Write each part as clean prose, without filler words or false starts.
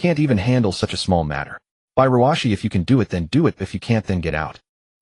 Can't even handle such a small matter. By Ruashi, if you can do it, then do it. If you can't, then get out.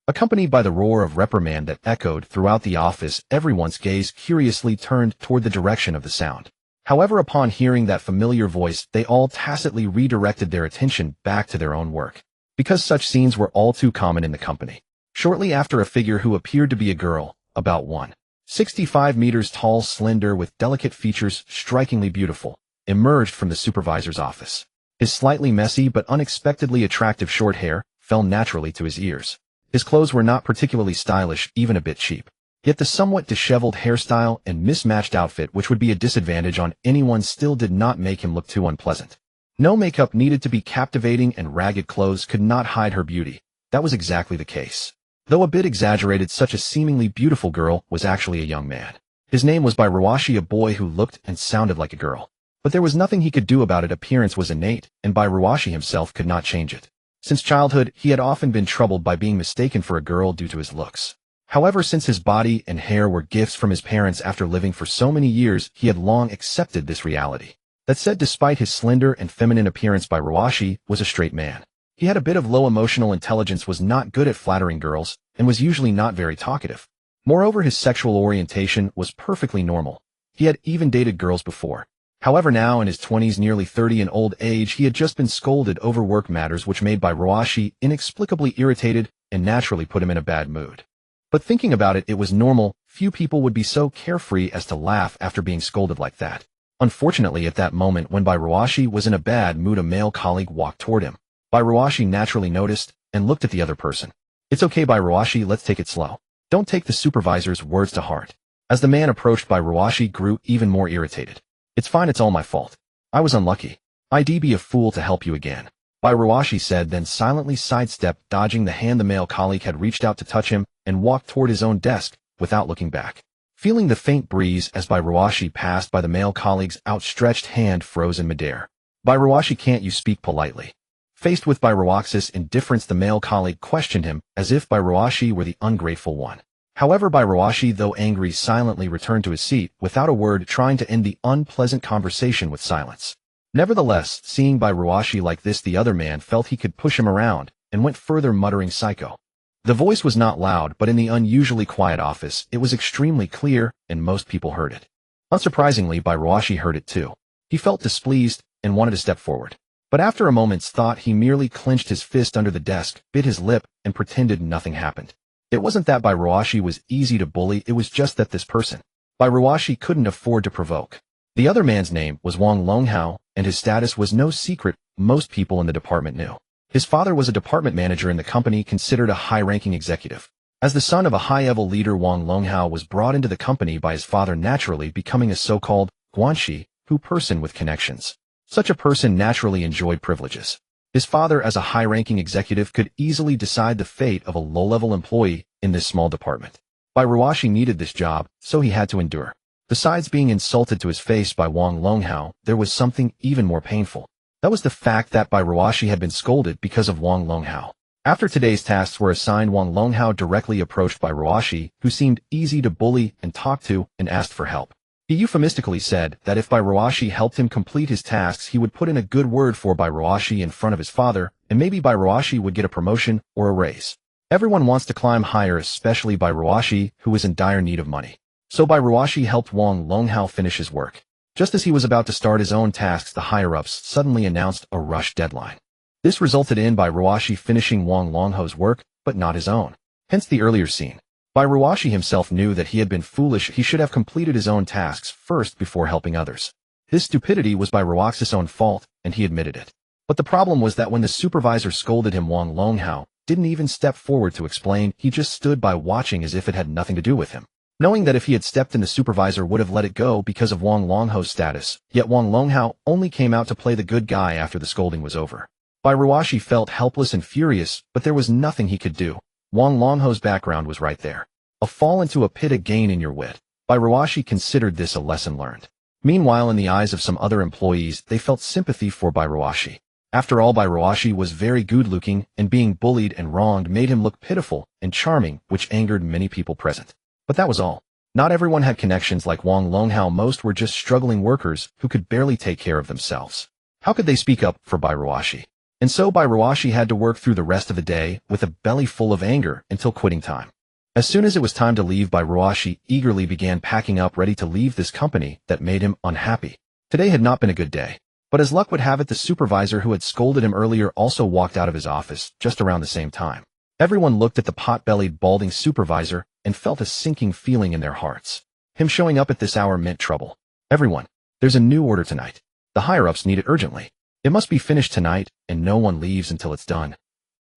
Accompanied by the roar of reprimand that echoed throughout the office, everyone's gaze curiously turned toward the direction of the sound. However, upon hearing that familiar voice, they all tacitly redirected their attention back to their own work, because such scenes were all too common in the company. Shortly after, a figure who appeared to be a girl, about 165 meters tall, slender, with delicate features, strikingly beautiful, emerged from the supervisor's office. His slightly messy but unexpectedly attractive short hair fell naturally to his ears. His clothes were not particularly stylish, even a bit cheap. Yet the somewhat disheveled hairstyle and mismatched outfit, which would be a disadvantage on anyone, still did not make him look too unpleasant. No makeup needed to be captivating, and ragged clothes could not hide her beauty. That was exactly the case. Though a bit exaggerated, such a seemingly beautiful girl was actually a young man. His name was by Ruashi, a boy who looked and sounded like a girl. But there was nothing he could do about it. Appearance was innate, and by Ruashi himself could not change it. Since childhood, he had often been troubled by being mistaken for a girl due to his looks. However, since his body and hair were gifts from his parents after living for so many years, he had long accepted this reality. That said, despite his slender and feminine appearance, by Ruashi was a straight man. He had a bit of low emotional intelligence, was not good at flattering girls, and was usually not very talkative. Moreover, his sexual orientation was perfectly normal. He had even dated girls before. However, now in his 20s, nearly 30 in old age, he had just been scolded over work matters, which made by Ruashi inexplicably irritated and naturally put him in a bad mood. But thinking about it, it was normal. Few people would be so carefree as to laugh after being scolded like that. Unfortunately, at that moment when by Ruashi was in a bad mood, a male colleague walked toward him. By Ruashi naturally noticed and looked at the other person. "It's okay, by Ruashi, let's take it slow. Don't take the supervisor's words to heart." As the man approached, by Ruashi grew even more irritated. "It's fine, it's all my fault. I was unlucky. I'd be a fool to help you again," by Ruashi said, then silently sidestepped, dodging the hand the male colleague had reached out to touch him, and walked toward his own desk without looking back. Feeling the faint breeze as by Ruashi passed by, the male colleague's outstretched hand froze in midair. "By Ruashi, can't you speak politely?" Faced with by Ruaxi's indifference, the male colleague questioned him as if by Ruashi were the ungrateful one. However, by Ruashi, though angry, silently returned to his seat without a word, trying to end the unpleasant conversation with silence. Nevertheless, seeing by Ruashi like this, the other man felt he could push him around and went further, muttering "psycho." The voice was not loud, but in the unusually quiet office, it was extremely clear, and most people heard it. Unsurprisingly, by Ruashi heard it too. He felt displeased and wanted to step forward. But after a moment's thought, he merely clenched his fist under the desk, bit his lip, and pretended nothing happened. It wasn't that by Ruashi was easy to bully, it was just that this person, by Ruashi, couldn't afford to provoke. The other man's name was Wang Longhao, and his status was no secret. Most people in the department knew. His father was a department manager in the company, considered a high-ranking executive. As the son of a high-level leader, Wang Longhao was brought into the company by his father, naturally becoming a so-called guanxi, who person with connections. Such a person naturally enjoyed privileges. His father, as a high-ranking executive, could easily decide the fate of a low-level employee in this small department. By Ruashi needed this job, so he had to endure. Besides being insulted to his face by Wang Longhao, there was something even more painful. That was the fact that by Ruashi had been scolded because of Wang Longhao. After today's tasks were assigned, Wang Longhao directly approached by Ruashi, who seemed easy to bully and talk to, and asked for help. He euphemistically said that if by Ruashi helped him complete his tasks, he would put in a good word for by Ruashi in front of his father, and maybe by Ruashi would get a promotion or a raise. Everyone wants to climb higher, especially by Ruashi, who was in dire need of money. So by Ruashi helped Wang Longhao finish his work. Just as he was about to start his own tasks, the higher-ups suddenly announced a rush deadline. This resulted in by Ruashi finishing Wang Longhao's work, but not his own. Hence the earlier scene. By Ruashi himself knew that he had been foolish. He should have completed his own tasks first before helping others. This stupidity was by Ruaxi's own fault, and he admitted it. But the problem was that when the supervisor scolded him, Wang Longhao didn't even step forward to explain. He just stood by watching as if it had nothing to do with him. Knowing that if he had stepped in, the supervisor would have let it go because of Wang Longhao's status, yet Wang Longhao only came out to play the good guy after the scolding was over. By Ruashi felt helpless and furious, but there was nothing he could do. Wang Longhao's background was right there. A fall into a pit, a gain in your wit. By Ruashi considered this a lesson learned. Meanwhile, in the eyes of some other employees, they felt sympathy for by Ruashi. After all, by Ruashi was very good-looking, and being bullied and wronged made him look pitiful and charming, which angered many people present. But that was all. Not everyone had connections like Wang Longhao. Most were just struggling workers who could barely take care of themselves. How could they speak up for Bairuashi? And so Bairuashi had to work through the rest of the day with a belly full of anger until quitting time. As soon as it was time to leave, Bairuashi eagerly began packing up, ready to leave this company that made him unhappy. Today had not been a good day. But as luck would have it, the supervisor who had scolded him earlier also walked out of his office just around the same time. Everyone looked at the pot-bellied, balding supervisor and felt a sinking feeling in their hearts. Him showing up at this hour meant trouble. Everyone, there's a new order tonight. The higher-ups need it urgently. It must be finished tonight, and no one leaves until it's done.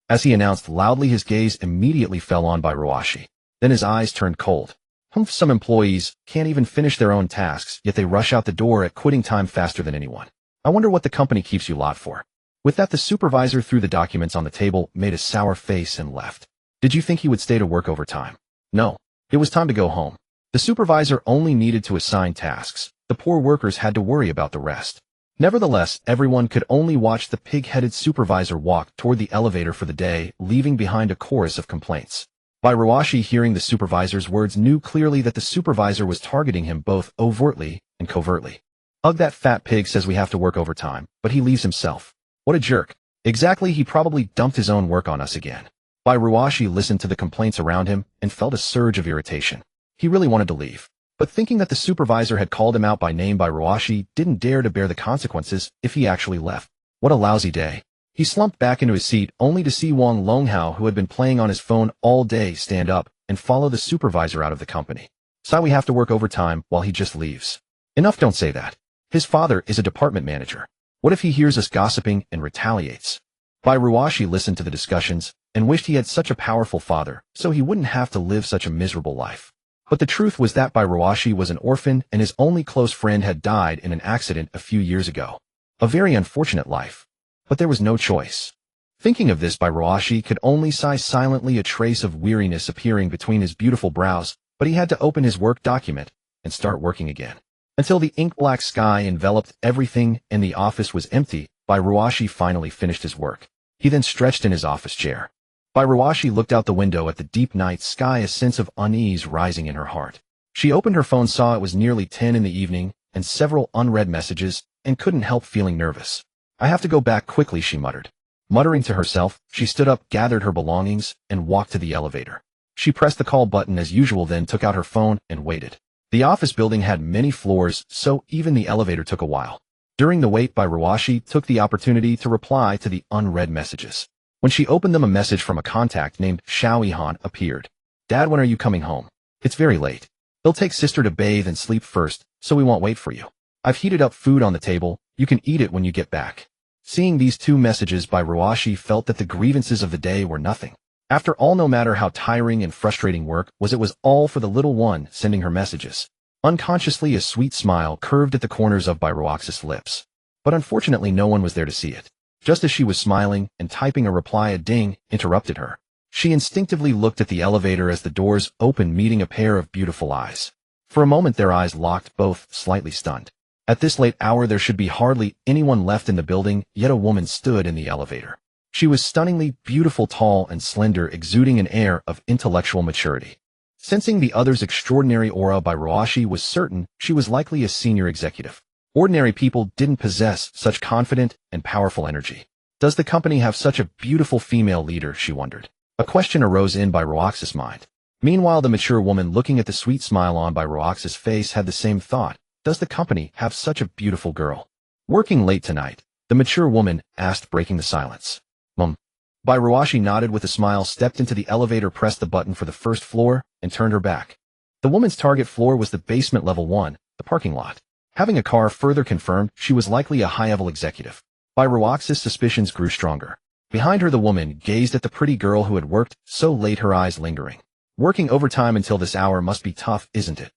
As he announced loudly, his gaze immediately fell on Bairuashi. Then his eyes turned cold. Some employees can't even finish their own tasks, yet they rush out the door at quitting time faster than anyone. I wonder what the company keeps you lot for. With that, the supervisor threw the documents on the table, made a sour face, and left. Did you think he would stay to work overtime? No. It was time to go home. The supervisor only needed to assign tasks. The poor workers had to worry about the rest. Nevertheless, everyone could only watch the pig-headed supervisor walk toward the elevator for the day, leaving behind a chorus of complaints. Bairuashi, hearing the supervisor's words, knew clearly that the supervisor was targeting him both overtly and covertly. Ugh, that fat pig says we have to work overtime, but he leaves himself. What a jerk. Exactly, he probably dumped his own work on us again. Bairuashi listened to the complaints around him and felt a surge of irritation. He really wanted to leave. But thinking that the supervisor had called him out by name, Bairuashi didn't dare to bear the consequences if he actually left. What a lousy day. He slumped back into his seat only to see Wang Longhao, who had been playing on his phone all day, stand up and follow the supervisor out of the company. So we have to work overtime while he just leaves. Enough, don't say that. His father is a department manager. What if he hears us gossiping and retaliates? Bairuashi listened to the discussions and wished he had such a powerful father so he wouldn't have to live such a miserable life. But the truth was that Bairuashi was an orphan and his only close friend had died in an accident a few years ago. A very unfortunate life. But there was no choice. Thinking of this, Bairuashi could only sigh silently, a trace of weariness appearing between his beautiful brows, but he had to open his work document and start working again. Until the ink-black sky enveloped everything and the office was empty, Bairuashi finally finished his work. He then stretched in his office chair. Bairuashi looked out the window at the deep night sky, a sense of unease rising in her heart. She opened her phone, saw it was nearly 10 in the evening, and several unread messages, and couldn't help feeling nervous. I have to go back quickly, she muttered. Muttering to herself, she stood up, gathered her belongings, and walked to the elevator. She pressed the call button as usual, then took out her phone and waited. The office building had many floors, so even the elevator took a while. During the wait, Bairuashi took the opportunity to reply to the unread messages. When she opened them, a message from a contact named Xiaoyihan appeared. Dad, when are you coming home? It's very late. They'll take sister to bathe and sleep first, so we won't wait for you. I've heated up food on the table. You can eat it when you get back. Seeing these two messages, Bairuashi felt that the grievances of the day were nothing. After all, no matter how tiring and frustrating work was, it was all for the little one sending her messages. Unconsciously, a sweet smile curved at the corners of Bairuaxi's lips. But unfortunately, no one was there to see it. Just as she was smiling and typing a reply, a ding interrupted her. She instinctively looked at the elevator as the doors opened, meeting a pair of beautiful eyes. For a moment, their eyes locked, both slightly stunned. At this late hour, there should be hardly anyone left in the building, yet a woman stood in the elevator. She was stunningly beautiful, tall and slender, exuding an air of intellectual maturity. Sensing the other's extraordinary aura, Bairuashi was certain she was likely a senior executive. Ordinary people didn't possess such confident and powerful energy. Does the company have such a beautiful female leader, she wondered. A question arose in Bairuaxi's mind. Meanwhile, the mature woman, looking at the sweet smile on Bairuaxi's face, had the same thought. Does the company have such a beautiful girl? Working late tonight? The mature woman asked, breaking the silence. Bairuashi nodded with a smile, stepped into the elevator, pressed the button for the first floor, and turned her back. The woman's target floor was the basement, level 1, the parking lot. Having a car further confirmed she was likely a high-level executive. Bairuaxi's suspicions grew stronger. Behind her, the woman gazed at the pretty girl who had worked so late, her eyes lingering. Working overtime until this hour must be tough, isn't it?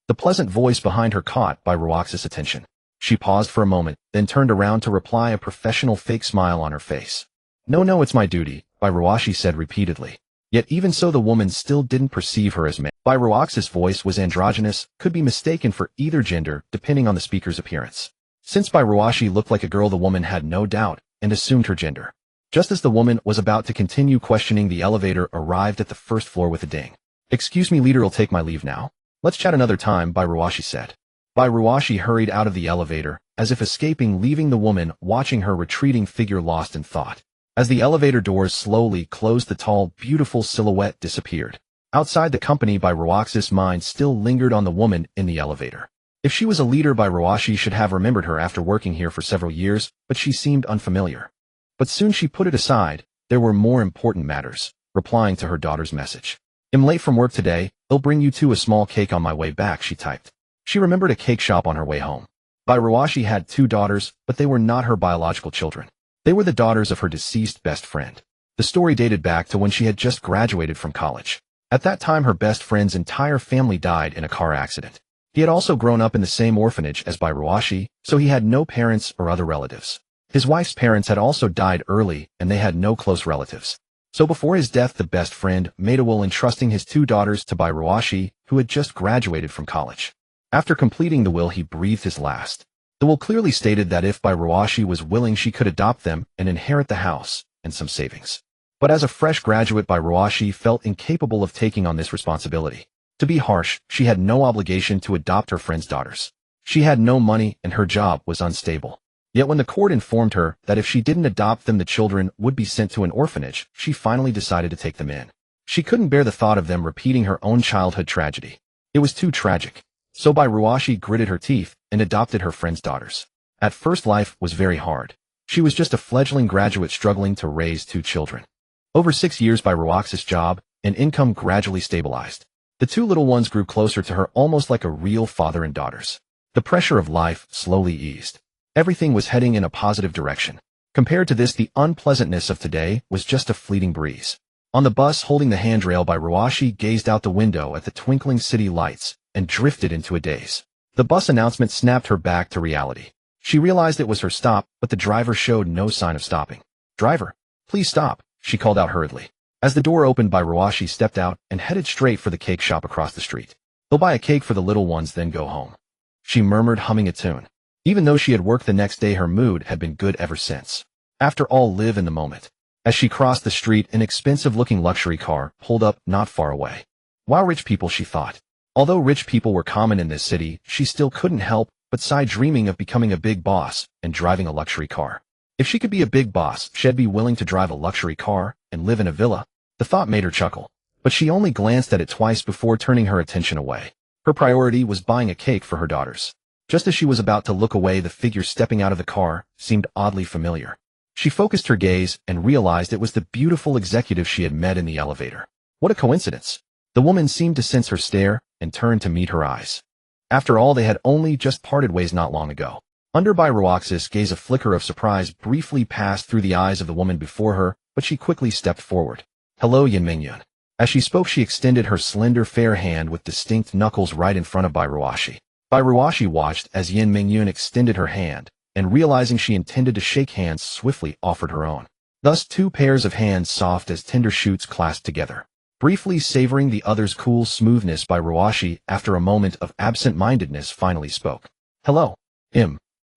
The pleasant voice behind her caught Bairuaxi's attention. She paused for a moment, then turned around to reply, a professional fake smile on her face. No, it's my duty, Bairuashi said repeatedly. Yet even so, the woman still didn't perceive her as man. Bairuaxi's voice was androgynous, could be mistaken for either gender depending on the speaker's appearance. Since Bairuashi looked like a girl, the woman had no doubt and assumed her gender. Just as the woman was about to continue questioning, the elevator arrived at the first floor with a ding. Excuse me, leader, I'll take my leave now. Let's chat another time, Bairuashi said. By Ruashi hurried out of the elevator, as if escaping, leaving the woman watching her retreating figure lost in thought. As the elevator doors slowly closed, the tall, beautiful silhouette disappeared. Outside the company, by Ruaxi's mind still lingered on the woman in the elevator. If she was a leader, by Ruashi should have remembered her after working here for several years, but she seemed unfamiliar. But soon she put it aside. There were more important matters. Replying to her daughter's message. "I'm late from work today. I'll bring you two a small cake on my way back," she typed. She remembered a cake shop on her way home. By Ruashi had two daughters, but they were not her biological children. They were the daughters of her deceased best friend. The story dated back to when she had just graduated from college. At that time, her best friend's entire family died in a car accident. He had also grown up in the same orphanage as by Ruashi, so he had no parents or other relatives. His wife's parents had also died early, and they had no close relatives. So before his death, the best friend made a will entrusting his two daughters to by Ruashi, who had just graduated from college. After completing the will, he breathed his last. The will clearly stated that if by Ruashi was willing, she could adopt them and inherit the house and some savings. But as a fresh graduate, by Ruashi felt incapable of taking on this responsibility. To be harsh, she had no obligation to adopt her friend's daughters. She had no money and her job was unstable. Yet when the court informed her that if she didn't adopt them, the children would be sent to an orphanage, she finally decided to take them in. She couldn't bear the thought of them repeating her own childhood tragedy. It was too tragic. So by Ruashi gritted her teeth and adopted her friend's daughters. At first, life was very hard. She was just a fledgling graduate struggling to raise two children. Over 6 years, by Ruaxi's job and income gradually stabilized. The two little ones grew closer to her, almost like a real father and daughters. The pressure of life slowly eased. Everything was heading in a positive direction. Compared to this, the unpleasantness of today was just a fleeting breeze. On the bus, holding the handrail, by Ruashi gazed out the window at the twinkling city lights and drifted into a daze. The bus announcement snapped her back to reality. She realized it was her stop, but the driver showed no sign of stopping. "Driver, please stop," she called out hurriedly. As the door opened, by Ruashi stepped out and headed straight for the cake shop across the street. "They'll buy a cake for the little ones, then go home," she murmured, humming a tune. Even though she had worked the next day, her mood had been good ever since. After all, live in the moment. As she crossed the street, an expensive-looking luxury car pulled up not far away. Wow, rich people, she thought. Although rich people were common in this city, she still couldn't help but sigh, dreaming of becoming a big boss and driving a luxury car. If she could be a big boss, she'd be willing to drive a luxury car and live in a villa. The thought made her chuckle, but she only glanced at it twice before turning her attention away. Her priority was buying a cake for her daughters. Just as she was about to look away, the figure stepping out of the car seemed oddly familiar. She focused her gaze and realized it was the beautiful executive she had met in the elevator. What a coincidence! The woman seemed to sense her stare and turned to meet her eyes. After all, they had only just parted ways not long ago. Under by Ruaxi's gaze, a flicker of surprise briefly passed through the eyes of the woman before her, but she quickly stepped forward. "Hello, Yin Mingyun." As she spoke, she extended her slender, fair hand with distinct knuckles right in front of by Ruashi. By Ruashi watched as Yin Mingyun extended her hand, and realizing she intended to shake hands, swiftly offered her own. Thus, two pairs of hands, soft as tender shoots, clasped together. Briefly savoring the other's cool smoothness, by Ruashi, after a moment of absent-mindedness, finally spoke. "Hello,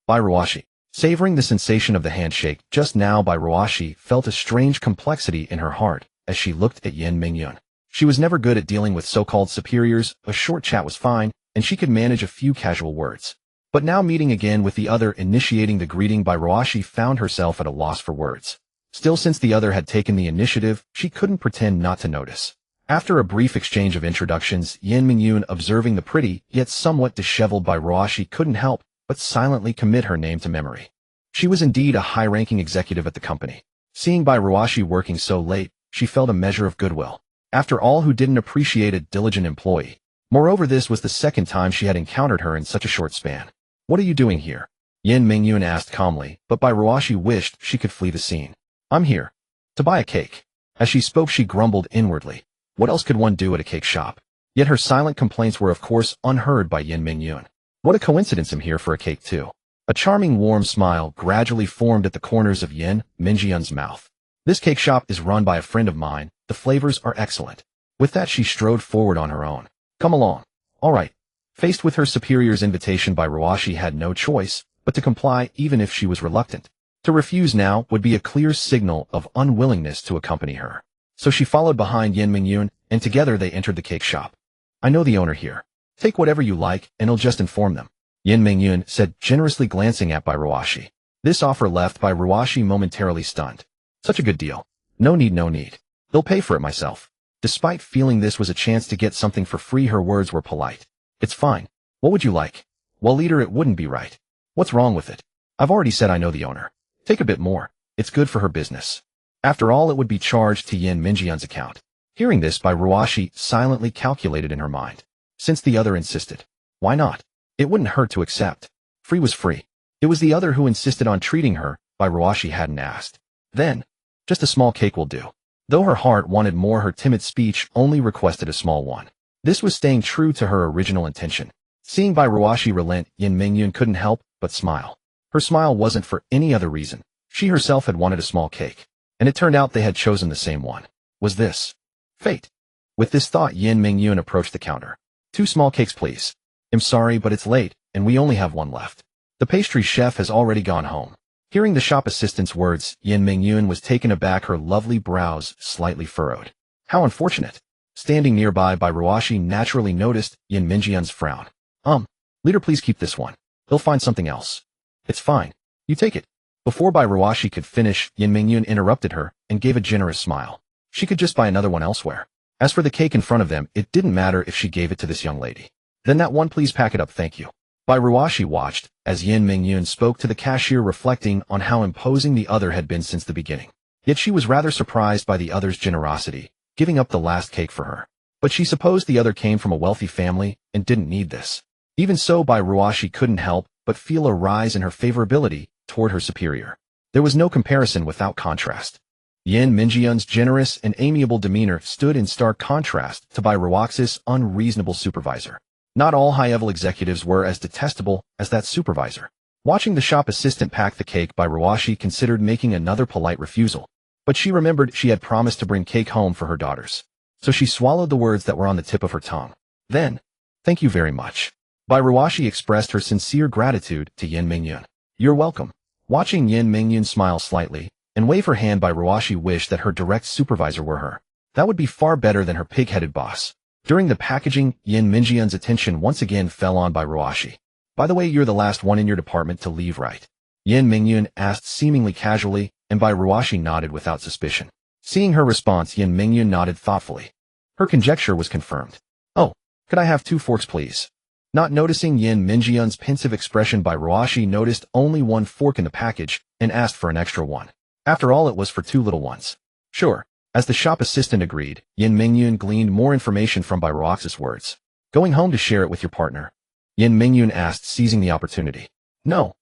by Ruashi." Savoring the sensation of the handshake just now, by Ruashi felt a strange complexity in her heart as she looked at Yin Mingyun. She was never good at dealing with so-called superiors. A short chat was fine, and she could manage a few casual words. But now, meeting again with the other initiating the greeting, by Ruashi found herself at a loss for words. Still, since the other had taken the initiative, she couldn't pretend not to notice. After a brief exchange of introductions, Yin Mingyun, observing the pretty, yet somewhat disheveled by Ruashi, couldn't help but silently commit her name to memory. She was indeed a high-ranking executive at the company. Seeing by Ruashi working so late, she felt a measure of goodwill. After all, who didn't appreciate a diligent employee? Moreover, this was the second time she had encountered her in such a short span. "What are you doing here?" Yin Mingyun asked calmly, but by Ruashi wished she could flee the scene. "I'm here to buy a cake." As she spoke, she grumbled inwardly. What else could one do at a cake shop? Yet her silent complaints were of course unheard by Yin Mingyun. What a coincidence, I'm here for a cake too. A charming warm smile gradually formed at the corners of Yin Mingyun's mouth. "This cake shop is run by a friend of mine. The flavors are excellent." With that, she strode forward on her own. "Come along." "All right." Faced with her superior's invitation, by Ruashi had no choice but to comply, even if she was reluctant. To refuse now would be a clear signal of unwillingness to accompany her. So she followed behind Yin Mingyun, and together they entered the cake shop. "I know the owner here. Take whatever you like, and I'll just inform them." Yin Mingyun said, generously glancing at Bai Ruashi. This offer left Bai Ruashi momentarily stunned. Such a good deal. No need, no need. They'll pay for it myself. Despite feeling this was a chance to get something for free, her words were polite. It's fine. What would you like? Well, leader, it wouldn't be right. What's wrong with it? I've already said I know the owner. Take a bit more. It's good for her business. After all, it would be charged to Yin Mingyun's account. Hearing this, Bai Ruashi silently calculated in her mind. Since the other insisted, why not? It wouldn't hurt to accept. Free was free. It was the other who insisted on treating her. Bai Ruashi hadn't asked. Then, just a small cake will do. Though her heart wanted more, her timid speech only requested a small one. This was staying true to her original intention. Seeing Bai Ruashi relent, Yin Mingyun couldn't help but smile. Her smile wasn't for any other reason. She herself had wanted a small cake, and it turned out they had chosen the same one. Was this fate? With this thought, Yin Mingyun approached the counter. 2 small cakes, please. I'm sorry, but it's late, and we only have one left. The pastry chef has already gone home. Hearing the shop assistant's words, Yin Mingyun was taken aback, her lovely brows slightly furrowed. How unfortunate. Standing nearby, Bai Ruashi naturally noticed Yin Mingyun's frown. Leader, please keep this one. He'll find something else. It's fine. You take it. Before Bai Ruashi could finish, Yin Mingyun interrupted her and gave a generous smile. She could just buy another one elsewhere. As for the cake in front of them, it didn't matter if she gave it to this young lady. Then that one, please pack it up, thank you. Bai Ruashi watched as Yin Mingyun spoke to the cashier, reflecting on how imposing the other had been since the beginning. Yet she was rather surprised by the other's generosity, giving up the last cake for her. But she supposed the other came from a wealthy family and didn't need this. Even so, Bai Ruashi couldn't help but feel a rise in her favorability toward her superior. There was no comparison without contrast. Yin Mingyun's generous and amiable demeanor stood in stark contrast to Bai Ruaxi's unreasonable supervisor. Not all high-level executives were as detestable as that supervisor. Watching the shop assistant pack the cake, Bai Ruashi considered making another polite refusal. But she remembered she had promised to bring cake home for her daughters. So she swallowed the words that were on the tip of her tongue. Then, thank you very much. Bai Ruashi expressed her sincere gratitude to Yin Mingyun. You're welcome. Watching Yin Mingyun smile slightly and wave her hand, Bai Ruashi wished that her direct supervisor were her. That would be far better than her pig-headed boss. During the packaging, Yin Mingyun's attention once again fell on Bai Ruashi. By the way, you're the last one in your department to leave, right? Yin Mingyun asked seemingly casually, and Bai Ruashi nodded without suspicion. Seeing her response, Yin Mingyun nodded thoughtfully. Her conjecture was confirmed. Oh, could I have 2 forks, please? Not noticing Yin Mingyun's pensive expression, Bai Ruashi noticed only 1 fork in the package and asked for an extra one. After all, it was for 2 little ones. Sure. As the shop assistant agreed, Yin Mingyun gleaned more information from Bai Ruaxi's words. Going home to share it with your partner? Yin Mingyun asked, seizing the opportunity. No.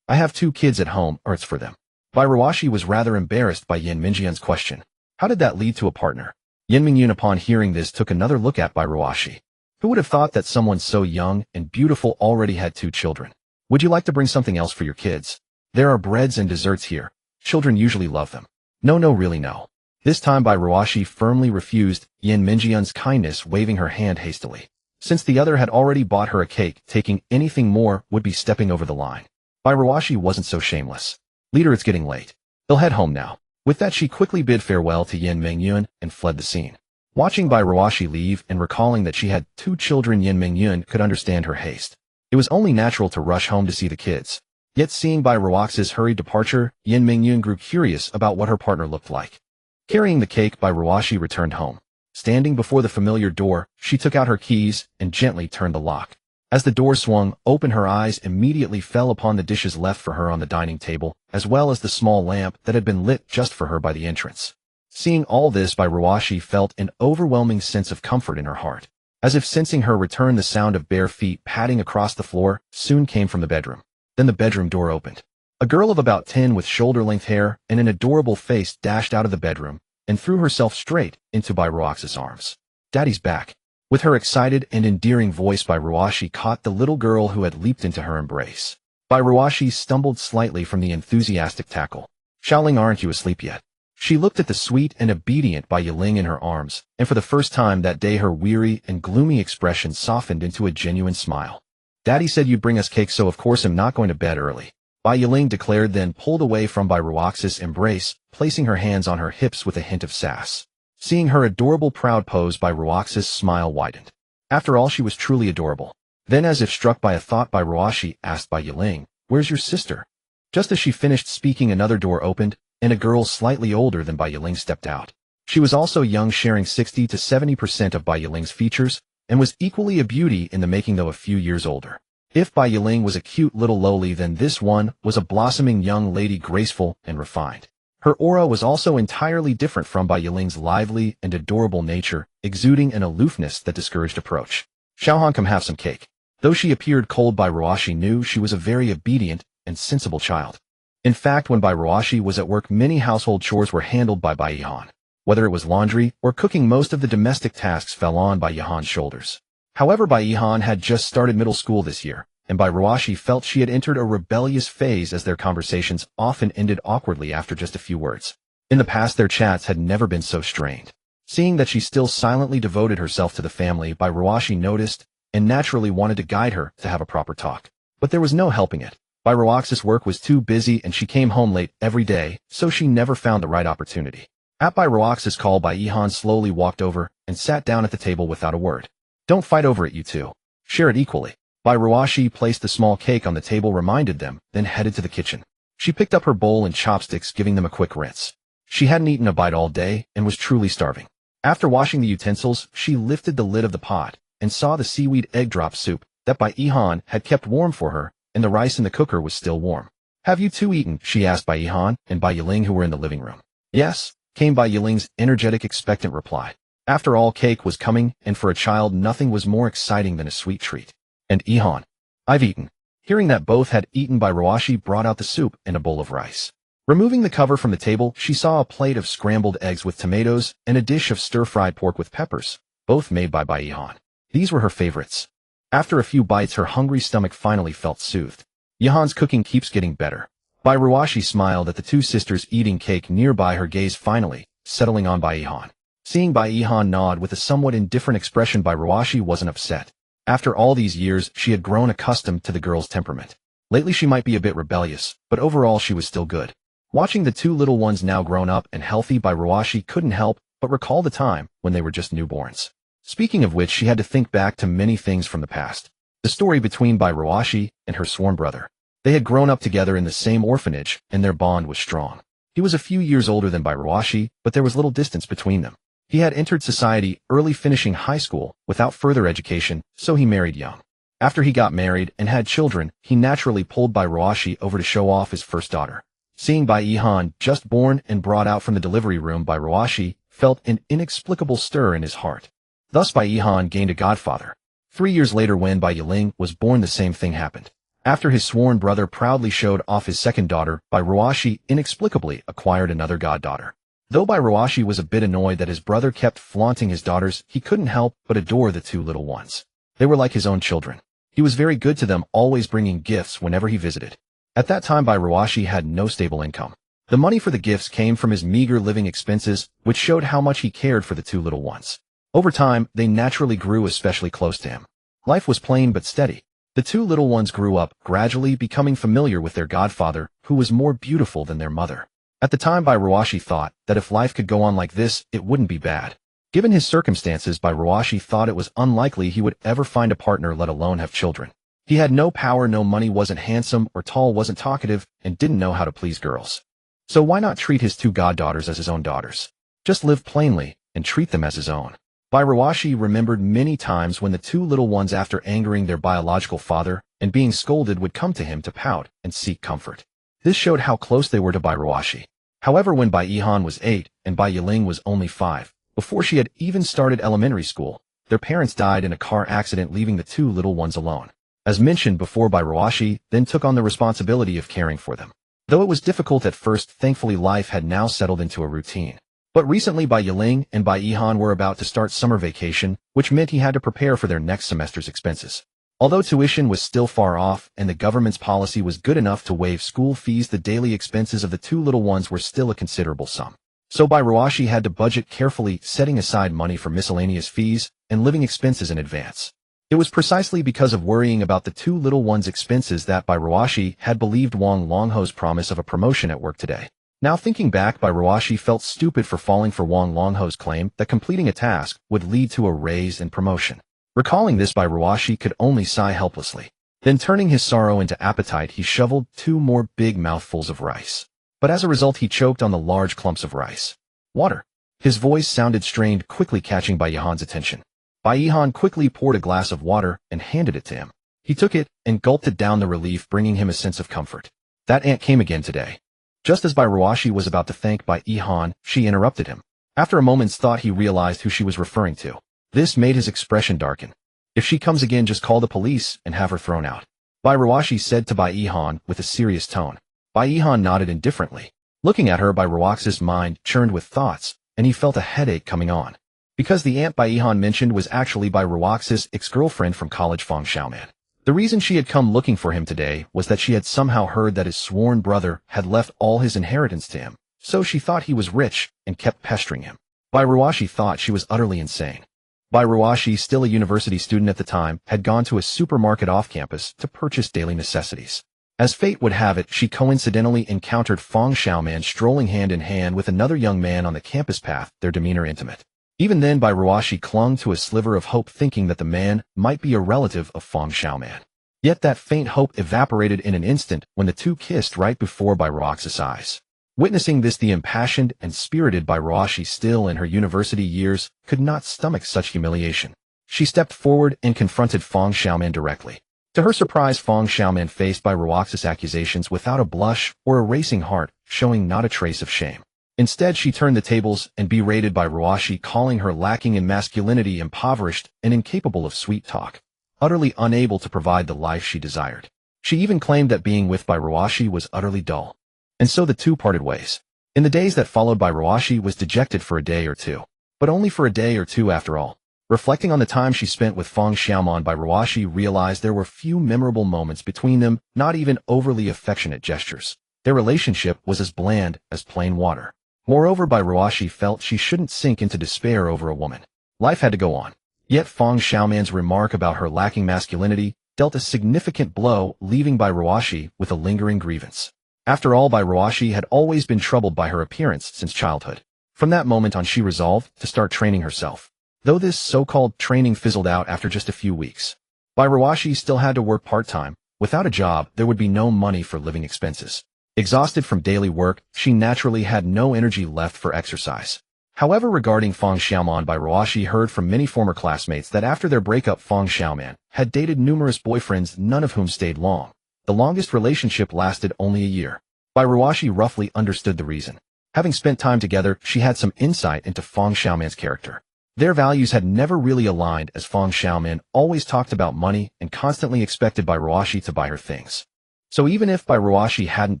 I have 2 kids at home, or it's for them. Bai Ruashi was rather embarrassed by Yin Mingyun's question. How did that lead to a partner? Yin Mingyun, upon hearing this, took another look at Bai Ruashi. Who would have thought that someone so young and beautiful already had 2 children? Would you like to bring something else for your kids? There are breads and desserts here. Children usually love them. No, really no. This time Bai Ruashi firmly refused Yin Mingyun's kindness, waving her hand hastily. Since the other had already bought her a cake, taking anything more would be stepping over the line. Bai Ruashi wasn't so shameless. Leader, it's getting late. They'll head home now. With that, she quickly bid farewell to Yin Mingyun and fled the scene. Watching Bai Ruashi leave and recalling that she had 2 children, Yin Mingyun could understand her haste. It was only natural to rush home to see the kids. Yet seeing Bai Ruaxi's hurried departure, Yin Mingyun grew curious about what her partner looked like. Carrying the cake, Bai Ruashi returned home. Standing before the familiar door, she took out her keys and gently turned the lock. As the door swung open, her eyes immediately fell upon the dishes left for her on the dining table, as well as the small lamp that had been lit just for her by the entrance. Seeing all this, Bai Ruashi felt an overwhelming sense of comfort in her heart. As if sensing her return, the sound of bare feet padding across the floor soon came from the bedroom. Then the bedroom door opened. A girl of about 10 with shoulder-length hair and an adorable face dashed out of the bedroom and threw herself straight into Bai Ruaxi's arms. Daddy's back. With her excited and endearing voice, Bai Ruashi caught the little girl who had leaped into her embrace. Bai Ruashi stumbled slightly from the enthusiastic tackle. Xiaoling, aren't you asleep yet? She looked at the sweet and obedient Bai Yiling in her arms, and for the first time that day her weary and gloomy expression softened into a genuine smile. Daddy said you'd bring us cake, so of course I'm not going to bed early, Bai Yiling declared, then pulled away from Bai Ruaxi's embrace, placing her hands on her hips with a hint of sass. Seeing her adorable proud pose, Bai Ruaxi's smile widened. After all, she was truly adorable. Then, as if struck by a thought by Ruashi, asked by Yiling, "Where's your sister?" Just as she finished speaking, another door opened, and a girl slightly older than Bai Yiling stepped out. She was also young, sharing 60 to 70% of Bai Yiling's features, and was equally a beauty in the making, though a few years older. If Bai Yiling was a cute little lowly, then this one was a blossoming young lady, graceful and refined. Her aura was also entirely different from Bai Yiling's lively and adorable nature, exuding an aloofness that discouraged approach. "Xiaohan, come have some cake." Though she appeared cold, Bai Ruashi knew she was a very obedient and sensible child. In fact, when Bai Ruashi was at work, many household chores were handled by Bai Yihan. Whether it was laundry or cooking, most of the domestic tasks fell on Bai Yihan's shoulders. However, Bai Yihan had just started middle school this year, and Bai Ruashi felt she had entered a rebellious phase, as their conversations often ended awkwardly after just a few words. In the past, their chats had never been so strained. Seeing that she still silently devoted herself to the family, Bai Ruashi noticed and naturally wanted to guide her to have a proper talk. But there was no helping it. Bai Ruaxi's work was too busy, and she came home late every day, so she never found the right opportunity. At Bai Ruaxi's call, Bai Yihan slowly walked over and sat down at the table without a word. "Don't fight over it, you two. Share it equally." Bai Ruashi placed the small cake on the table, reminded them, then headed to the kitchen. She picked up her bowl and chopsticks, giving them a quick rinse. She hadn't eaten a bite all day and was truly starving. After washing the utensils, she lifted the lid of the pot and saw the seaweed egg drop soup that Bai Yihan had kept warm for her, and the rice in the cooker was still warm. "Have you two eaten?" she asked Bai Yihan and Bai Yiling, who were in the living room. "Yes," came Bai Yiling's energetic, expectant reply. After all, cake was coming, and for a child, nothing was more exciting than a sweet treat. "And Yihan?" "I've eaten." Hearing that both had eaten, Bai Ruashi brought out the soup and a bowl of rice. Removing the cover from the table, she saw a plate of scrambled eggs with tomatoes and a dish of stir-fried pork with peppers, both made by Bai Yihan. These were her favorites. After a few bites, her hungry stomach finally felt soothed. "Yihan's cooking keeps getting better." Bai Ruashi smiled at the two sisters eating cake nearby, her gaze finally settling on Bai Yihan. Seeing Bai Yihan nod with a somewhat indifferent expression, Bai Ruashi wasn't upset. After all these years, she had grown accustomed to the girl's temperament. Lately she might be a bit rebellious, but overall she was still good. Watching the two little ones now grown up and healthy, Bai Ruashi couldn't help but recall the time when they were just newborns. Speaking of which, she had to think back to many things from the past. The story between Bai Ruashi and her sworn brother. They had grown up together in the same orphanage, and their bond was strong. He was a few years older than Bai Ruashi, but there was little distance between them. He had entered society early, finishing high school without further education, so he married young. After he got married and had children, he naturally pulled Bai Ruashi over to show off his first daughter. Seeing Bai Yihan just born and brought out from the delivery room, Bai Ruashi felt an inexplicable stir in his heart. Thus Bai Yihan gained a godfather. 3 years later, when Bai Yiling was born, the same thing happened. After his sworn brother proudly showed off his second daughter, Bai Ruashi inexplicably acquired another goddaughter. Though Bai Ruashi was a bit annoyed that his brother kept flaunting his daughters, he couldn't help but adore the two little ones. They were like his own children. He was very good to them, always bringing gifts whenever he visited. At that time, Bai Ruashi had no stable income. The money for the gifts came from his meager living expenses, which showed how much he cared for the two little ones. Over time, they naturally grew especially close to him. Life was plain but steady. The two little ones grew up, gradually becoming familiar with their godfather, who was more beautiful than their mother. At the time, Bai Ruashi thought that if life could go on like this, it wouldn't be bad. Given his circumstances, Bai Ruashi thought it was unlikely he would ever find a partner, let alone have children. He had no power, no money, wasn't handsome or tall, wasn't talkative, and didn't know how to please girls. So why not treat his two goddaughters as his own daughters? Just live plainly and treat them as his own. Bai Ruashi remembered many times when the two little ones, after angering their biological father and being scolded, would come to him to pout and seek comfort. This showed how close they were to Bai Ruashi. However, when Bai Yihan was 8 and Bai Yiling was only 5, before she had even started elementary school, their parents died in a car accident, leaving the two little ones alone. As mentioned before, Bai Ruashi then took on the responsibility of caring for them. Though it was difficult at first, thankfully life had now settled into a routine. But recently, Bai Yiling and Bai Yihan were about to start summer vacation, which meant he had to prepare for their next semester's expenses. Although tuition was still far off and the government's policy was good enough to waive school fees, the daily expenses of the two little ones were still a considerable sum. So Bai Ruashi had to budget carefully, setting aside money for miscellaneous fees and living expenses in advance. It was precisely because of worrying about the two little ones' expenses that Bai Ruashi had believed Wang Longho's promise of a promotion at work today. Now thinking back, Bai Ruashi felt stupid for falling for Wang Longho's claim that completing a task would lead to a raise and promotion. Recalling this, Ruashi could only sigh helplessly. Then turning his sorrow into appetite, he shoveled 2 more big mouthfuls of rice. But as a result, he choked on the large clumps of rice. Water. His voice sounded strained, quickly catching Jahan's attention. Jahan quickly poured a glass of water and handed it to him. He took it and gulped it down, the relief bringing him a sense of comfort. That aunt came again today. Just as Ruashi was about to thank Jahan, she interrupted him. After a moment's thought, he realized who she was referring to. This made his expression darken. If she comes again, just call the police and have her thrown out. Ruashi said to Jahan with a serious tone. Jahan nodded indifferently. Looking at her, Ruaxi's mind churned with thoughts, and he felt a headache coming on. Because the aunt Jahan mentioned was actually Ruaxi's ex-girlfriend from college, Feng Xiaoman. The reason she had come looking for him today was that she had somehow heard that his sworn brother had left all his inheritance to him, so she thought he was rich and kept pestering him. Ruashi thought she was utterly insane. Ruashi, still a university student at the time, had gone to a supermarket off campus to purchase daily necessities. As fate would have it, she coincidentally encountered Feng Xiaoman strolling hand in hand with another young man on the campus path, their demeanor intimate. Even then, Ruashi clung to a sliver of hope, thinking that the man might be a relative of Feng Xiaoman. Yet that faint hope evaporated in an instant when the two kissed right before Ruaxi's eyes. Witnessing this, the impassioned and spirited Ruashi, still in her university years, could not stomach such humiliation. She stepped forward and confronted Feng Xiaoman directly. To her surprise, Feng Xiaoman faced Ruaxi's accusations without a blush or a racing heart, showing not a trace of shame. Instead, she turned the tables and berated Ruashi, calling her lacking in masculinity, impoverished, and incapable of sweet talk, utterly unable to provide the life she desired. She even claimed that being with Ruashi was utterly dull. And so the two parted ways. In the days that followed, Ruashi was dejected for a day or two. But only for a day or two after all. Reflecting on the time she spent with Feng Xiaoman, Ruashi realized there were few memorable moments between them, not even overly affectionate gestures. Their relationship was as bland as plain water. Moreover, Ruashi felt she shouldn't sink into despair over a woman. Life had to go on. Yet Feng Xiaoman's remark about her lacking masculinity dealt a significant blow, leaving Ruashi with a lingering grievance. After all, Ruashi had always been troubled by her appearance since childhood. From that moment on, she resolved to start training herself. Though this so-called training fizzled out after just a few weeks. Ruashi still had to work part-time. Without a job, there would be no money for living expenses. Exhausted from daily work, she naturally had no energy left for exercise. However, regarding Feng Xiaoman, Ruashi heard from many former classmates that after their breakup, Feng Xiaoman had dated numerous boyfriends, none of whom stayed long. The longest relationship lasted only a year. Ruashi roughly understood the reason. Having spent time together, she had some insight into Feng Xiaoman's character. Their values had never really aligned, as Feng Xiaoman always talked about money and constantly expected Ruashi to buy her things. So even if Ruashi hadn't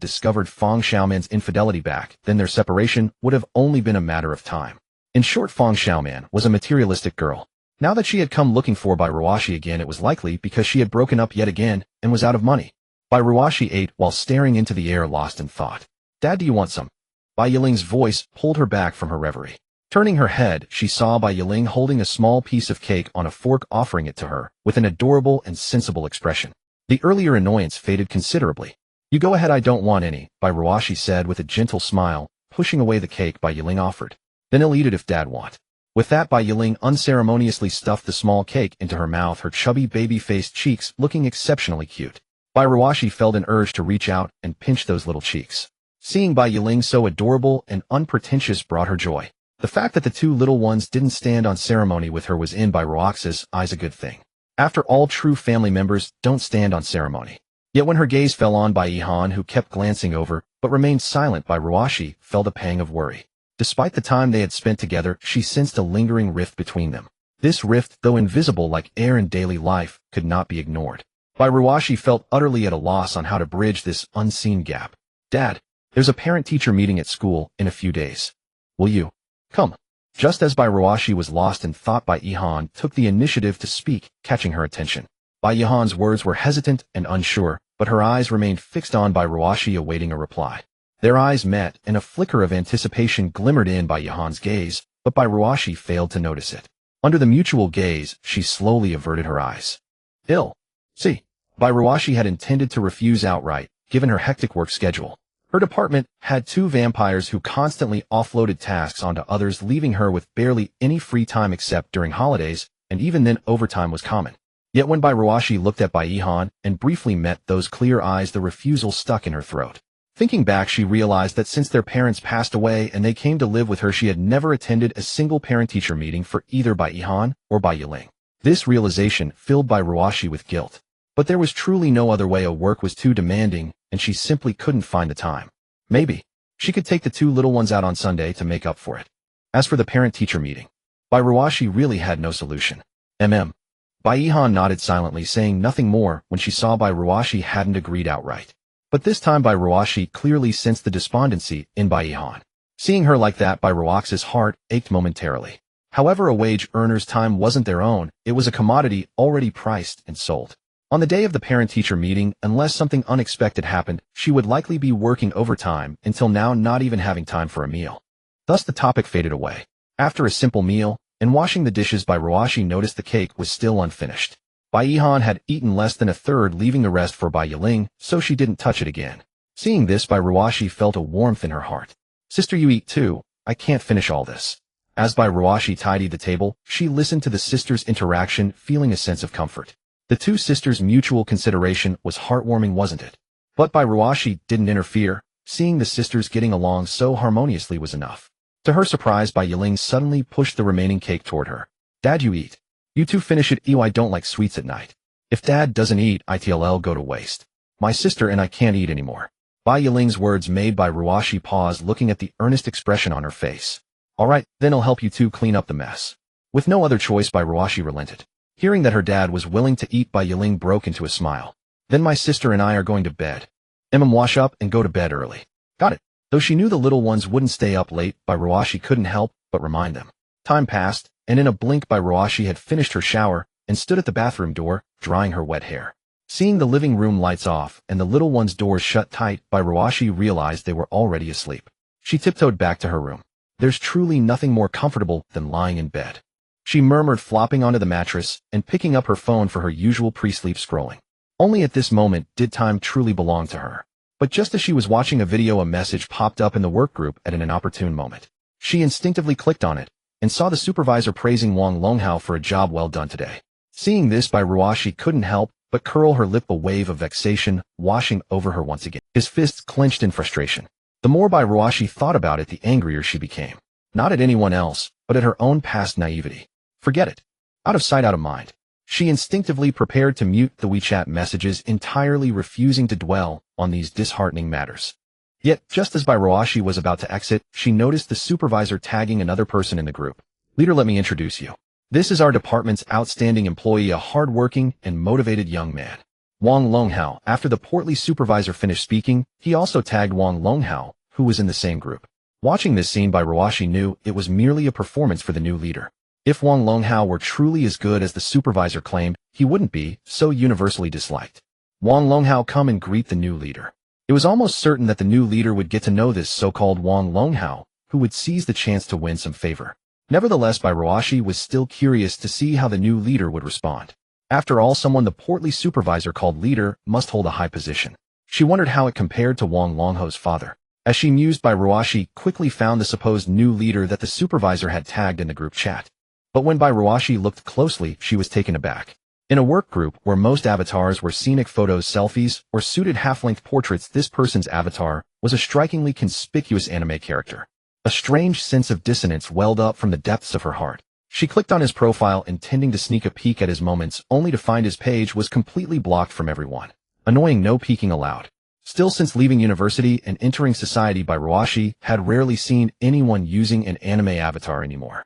discovered Feng Xiaoman's infidelity back, then their separation would have only been a matter of time. In short, Feng Xiaoman was a materialistic girl. Now that she had come looking for Ruashi again, it was likely because she had broken up yet again and was out of money. Ruashi ate while staring into the air, lost in thought. "Dad, do you want some?" Yiling's voice pulled her back from her reverie. Turning her head, she saw Yiling holding a small piece of cake on a fork, offering it to her with an adorable and sensible expression. The earlier annoyance faded considerably. "You go ahead, I don't want any," Ruashi said with a gentle smile, pushing away the cake Yiling offered. "Then I'll eat it if Dad want." With that, Yiling unceremoniously stuffed the small cake into her mouth, her chubby baby-faced cheeks looking exceptionally cute. Ruashi felt an urge to reach out and pinch those little cheeks. Seeing Yiling so adorable and unpretentious brought her joy. The fact that the two little ones didn't stand on ceremony with her was in Ruaxi's eyes a good thing. After all, true family members don't stand on ceremony. Yet when her gaze fell on Jahan, who kept glancing over but remained silent, Ruashi felt a pang of worry. Despite the time they had spent together, she sensed a lingering rift between them. This rift, though invisible like air in daily life, could not be ignored. Ruashi felt utterly at a loss on how to bridge this unseen gap. "Dad, there's a parent-teacher meeting at school in a few days. Will you come?" Just as Ruashi was lost in thought, Jahan took the initiative to speak, catching her attention. Jahan's words were hesitant and unsure, but her eyes remained fixed on Ruashi, awaiting a reply. Their eyes met, and a flicker of anticipation glimmered in Jahan's gaze, but Ruashi failed to notice it. Under the mutual gaze, she slowly averted her eyes. "Ill. See." Ruashi had intended to refuse outright, given her hectic work schedule. Her department had two vampires who constantly offloaded tasks onto others, leaving her with barely any free time except during holidays, and even then overtime was common. Yet when Bairuashi looked at Baihan and briefly met those clear eyes, the refusal stuck in her throat. Thinking back, she realized that since their parents passed away and they came to live with her, she had never attended a single parent-teacher meeting for either Baihan or Yiling. This realization filled Bairuashi with guilt. But there was truly no other way. Work was too demanding, and she simply couldn't find the time. Maybe she could take the two little ones out on Sunday to make up for it. As for the parent-teacher meeting, Bairuashi really had no solution. Baihan nodded silently, saying nothing more when she saw Bairuashi hadn't agreed outright. But this time Bairuashi clearly sensed the despondency in Baihan. Seeing her like that, Bairuaxi's heart ached momentarily. However, a wage earner's time wasn't their own, it was a commodity already priced and sold. On the day of the parent-teacher meeting, unless something unexpected happened, she would likely be working overtime until now, not even having time for a meal. Thus the topic faded away. After a simple meal, and washing the dishes, Bairuashi noticed the cake was still unfinished. Baihan had eaten less than a third, leaving the rest for Yiling, so she didn't touch it again. Seeing this, Bairuashi felt a warmth in her heart. "Sister, you eat too. I can't finish all this." As Bairuashi tidied the table, she listened to the sisters' interaction, feeling a sense of comfort. The two sisters' mutual consideration was heartwarming, wasn't it? But Bairuashi didn't interfere. Seeing the sisters getting along so harmoniously was enough. To her surprise, Yiling suddenly pushed the remaining cake toward her. "Dad, you eat. You two finish it. I don't like sweets at night. If Dad doesn't eat, it'll go to waste. My sister and I can't eat anymore." Yiling's words made Bairuashi pause, looking at the earnest expression on her face. "All right, then I'll help you two clean up the mess." With no other choice, Bairuashi relented. Hearing that her dad was willing to eat, Yiling broke into a smile. "Then my sister and I are going to bed. Wash up and go to bed early." "Got it." Though she knew the little ones wouldn't stay up late, Bairuashi couldn't help but remind them. Time passed, and in a blink Bairuashi had finished her shower and stood at the bathroom door, drying her wet hair. Seeing the living room lights off and the little ones' doors shut tight, Bairuashi realized they were already asleep. She tiptoed back to her room. There's truly nothing more comfortable than lying in bed, she murmured, flopping onto the mattress and picking up her phone for her usual pre-sleep scrolling. Only at this moment did time truly belong to her. But just as she was watching a video, a message popped up in the work group at an inopportune moment. She instinctively clicked on it and saw the supervisor praising Wang Longhao for a job well done today. Seeing this, Bairuashi couldn't help but curl her lip, a wave of vexation washing over her once again. His fists clenched in frustration. The more Bairuashi thought about it, the angrier she became. Not at anyone else, but at her own past naivety. Forget it. Out of sight, out of mind. She instinctively prepared to mute the WeChat messages, entirely refusing to dwell on these disheartening matters. Yet, just as Bairuashi was about to exit, she noticed the supervisor tagging another person in the group. "Leader, let me introduce you. This is our department's outstanding employee, a hard-working and motivated young man, Wang Longhao." After the portly supervisor finished speaking, he also tagged Wang Longhao, who was in the same group. Watching this scene, Bairuashi knew it was merely a performance for the new leader. If Wang Longhao were truly as good as the supervisor claimed, he wouldn't be so universally disliked. "Wang Longhao, come and greet the new leader." It was almost certain that the new leader would get to know this so-called Wang Longhao, who would seize the chance to win some favor. Nevertheless, Bairuashi was still curious to see how the new leader would respond. After all, someone the portly supervisor called leader must hold a high position. She wondered how it compared to Wang Longhao's father. As she mused, Bairuashi quickly found the supposed new leader that the supervisor had tagged in the group chat. But when Bairuashi looked closely, she was taken aback. In a work group where most avatars were scenic photos, selfies, or suited half-length portraits, this person's avatar was a strikingly conspicuous anime character. A strange sense of dissonance welled up from the depths of her heart. She clicked on his profile, intending to sneak a peek at his moments, only to find his page was completely blocked from everyone. Annoying, no peeking allowed. Still, since leaving university and entering society, Bairuashi had rarely seen anyone using an anime avatar anymore.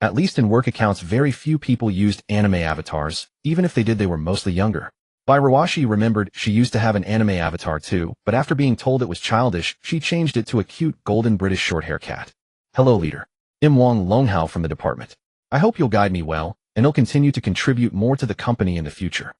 At least in work accounts, very few people used anime avatars. Even if they did, they were mostly younger. Bairuashi remembered she used to have an anime avatar too, but after being told it was childish, she changed it to a cute golden British short-hair cat. "Hello, leader. I'm Wang Longhao from the department. I hope you'll guide me well, and I'll continue to contribute more to the company in the future."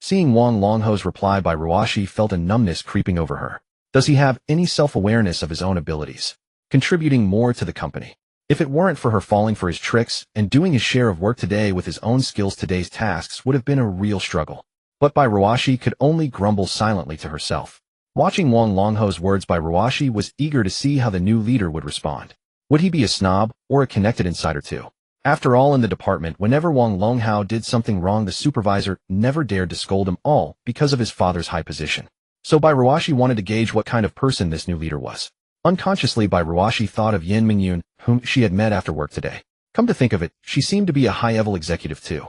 Seeing Wang Longhao's reply, Bairuashi felt a numbness creeping over her. Does he have any self-awareness of his own abilities? Contributing more to the company. If it weren't for her falling for his tricks and doing his share of work today with his own skills, today's tasks would have been a real struggle. But Bairuashi could only grumble silently to herself. Watching Wang Longhao's words, Bairuashi was eager to see how the new leader would respond. Would he be a snob or a connected insider too? After all, in the department, whenever Wang Longhao did something wrong, the supervisor never dared to scold him, all because of his father's high position. So Bairuashi wanted to gauge what kind of person this new leader was. Unconsciously, Bairuashi thought of Yin Mingyun, whom she had met after work today. Come to think of it, she seemed to be a high-level executive too.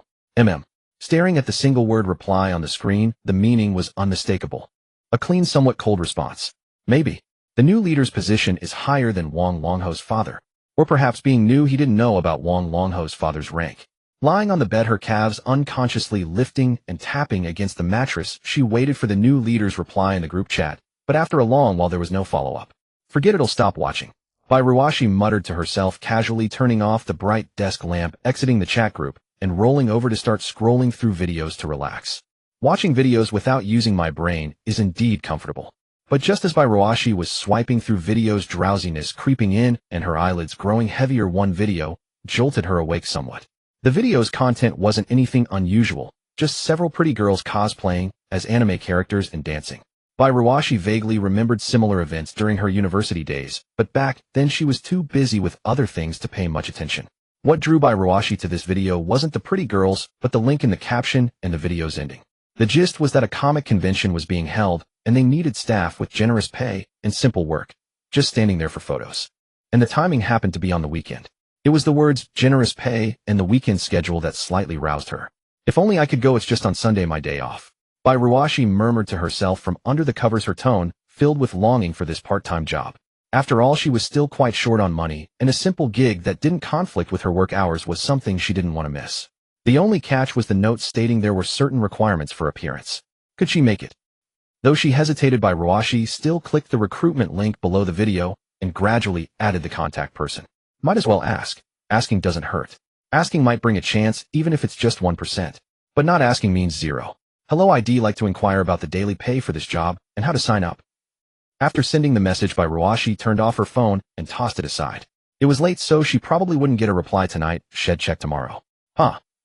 Staring at the single word reply on the screen, the meaning was unmistakable. A clean, somewhat cold response. Maybe. The new leader's position is higher than Wang Longho's father. Or perhaps being new, he didn't know about Wang Longho's father's rank. Lying on the bed, her calves unconsciously lifting and tapping against the mattress, she waited for the new leader's reply in the group chat, but after a long while there was no follow-up. Forget it'll stop watching. Bairuashi muttered to herself, casually turning off the bright desk lamp, exiting the chat group, and rolling over to start scrolling through videos to relax. Watching videos without using my brain is indeed comfortable. But just as Bairuashi was swiping through videos, drowsiness creeping in and her eyelids growing heavier, one video jolted her awake somewhat. The video's content wasn't anything unusual, just several pretty girls cosplaying as anime characters and dancing. Bairuashi vaguely remembered similar events during her university days, but back then she was too busy with other things to pay much attention. What drew Bairuashi to this video wasn't the pretty girls, but the link in the caption and the video's ending. The gist was that a comic convention was being held, and they needed staff with generous pay and simple work, just standing there for photos. And the timing happened to be on the weekend. It was the words generous pay and the weekend schedule that slightly roused her. If only I could go, it's just on Sunday, my day off. Bairuashi murmured to herself from under the covers, her tone filled with longing for this part-time job. After all, she was still quite short on money, and a simple gig that didn't conflict with her work hours was something she didn't want to miss. The only catch was the note stating there were certain requirements for appearance. Could she make it? Though she hesitated, Bairuashi still clicked the recruitment link below the video and gradually added the contact person. Might as well ask. Asking doesn't hurt. Asking might bring a chance, even if it's just 1%. But not asking means zero. Hello, I'd like to inquire about the daily pay for this job and how to sign up. After sending the message, Bairuashi turned off her phone and tossed it aside. It was late, so she probably wouldn't get a reply tonight. Shed check tomorrow.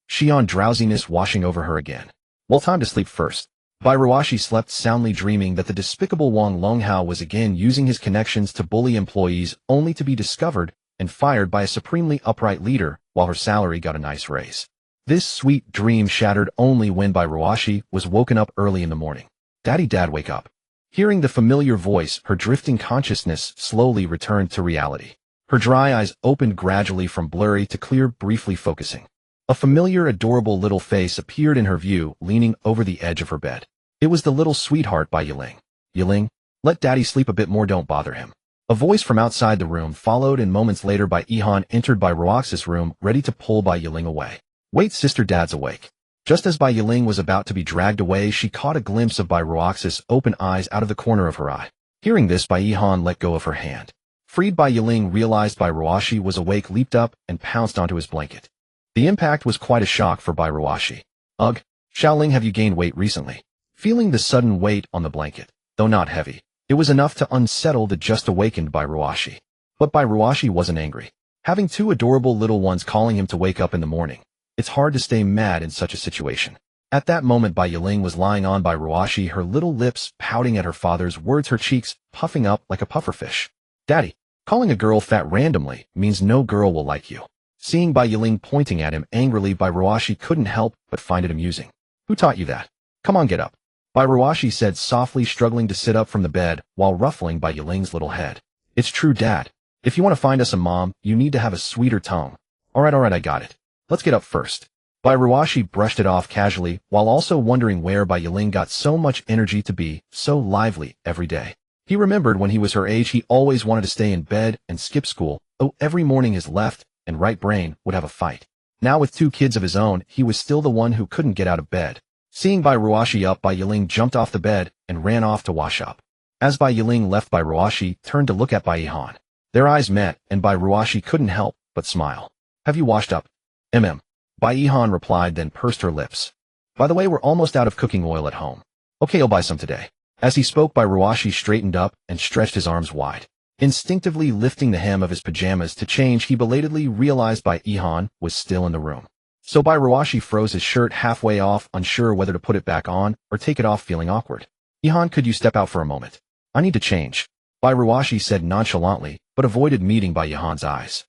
She yawned, drowsiness washing over her again. Well, time to sleep first. Bairuashi slept soundly, dreaming that the despicable Wang Longhao was again using his connections to bully employees, only to be discovered and fired by a supremely upright leader, while her salary got a nice raise. This sweet dream shattered only when Bairuashi was woken up early in the morning. Daddy, Dad, wake up. Hearing the familiar voice, her drifting consciousness slowly returned to reality. Her dry eyes opened gradually from blurry to clear, briefly focusing. A familiar, adorable little face appeared in her view, leaning over the edge of her bed. It was the little sweetheart by Yiling. Yiling, let Daddy sleep a bit more, don't bother him. A voice from outside the room followed, and moments later Baihan entered Bairuaxi's room, ready to pull Bai Yiling away. Wait, sister, Dad's awake. Just as Bai Yiling was about to be dragged away, she caught a glimpse of Bairuaxi's open eyes out of the corner of her eye. Hearing this, Baihan let go of her hand. Freed, Bai Yiling realized Bairuashi was awake, leaped up, and pounced onto his blanket. The impact was quite a shock for Bairuashi. Ugh, Xiaoling, have you gained weight recently? Feeling the sudden weight on the blanket, though not heavy, it was enough to unsettle the just awakened Bairuashi. But Bairuashi wasn't angry. Having two adorable little ones calling him to wake up in the morning, it's hard to stay mad in such a situation. At that moment, Bai Yiling was lying on Bairuashi, her little lips pouting at her father's words, her cheeks puffing up like a pufferfish. Daddy, calling a girl fat randomly means no girl will like you. Seeing Bai Yiling pointing at him angrily, Bairuashi couldn't help but find it amusing. Who taught you that? Come on, get up. Bairuashi said softly, struggling to sit up from the bed while ruffling Bai Yiling's little head. It's true, Dad. If you want to find us a mom, you need to have a sweeter tongue. Alright, I got it. Let's get up first. Bairuashi brushed it off casually, while also wondering where Bai Yiling got so much energy to be so lively every day. He remembered when he was her age, he always wanted to stay in bed and skip school. Every morning his left and right brain would have a fight. Now with two kids of his own, he was still the one who couldn't get out of bed. Seeing Bairuashi up, Bai Yiling jumped off the bed and ran off to wash up. As Bai Yiling left, Bairuashi turned to look at Baihan. Their eyes met, and Bairuashi couldn't help but smile. Have you washed up? Baihan replied, then pursed her lips. By the way, we're almost out of cooking oil at home. Okay, I'll buy some today. As he spoke, Bairuashi straightened up and stretched his arms wide. Instinctively lifting the hem of his pajamas to change, he belatedly realized Baihan was still in the room. So Bairuashi froze his shirt halfway off, unsure whether to put it back on or take it off, feeling awkward. Ihan, could you step out for a moment? I need to change. Bairuashi said nonchalantly, but avoided meeting Baihan's eyes.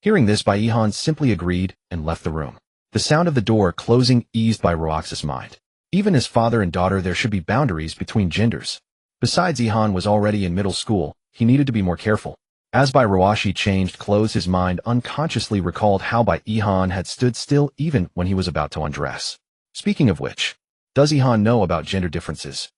Here Hearing this, Ihan simply agreed and left the room. The sound of the door closing eased Roxas's mind. Even as father and daughter, there should be boundaries between genders. Besides, Ihan was already in middle school. He needed to be more careful. As Roashi changed clothes, his mind unconsciously recalled how Ihan had stood still even when he was about to undress. Speaking of which, does Ihan know about gender differences?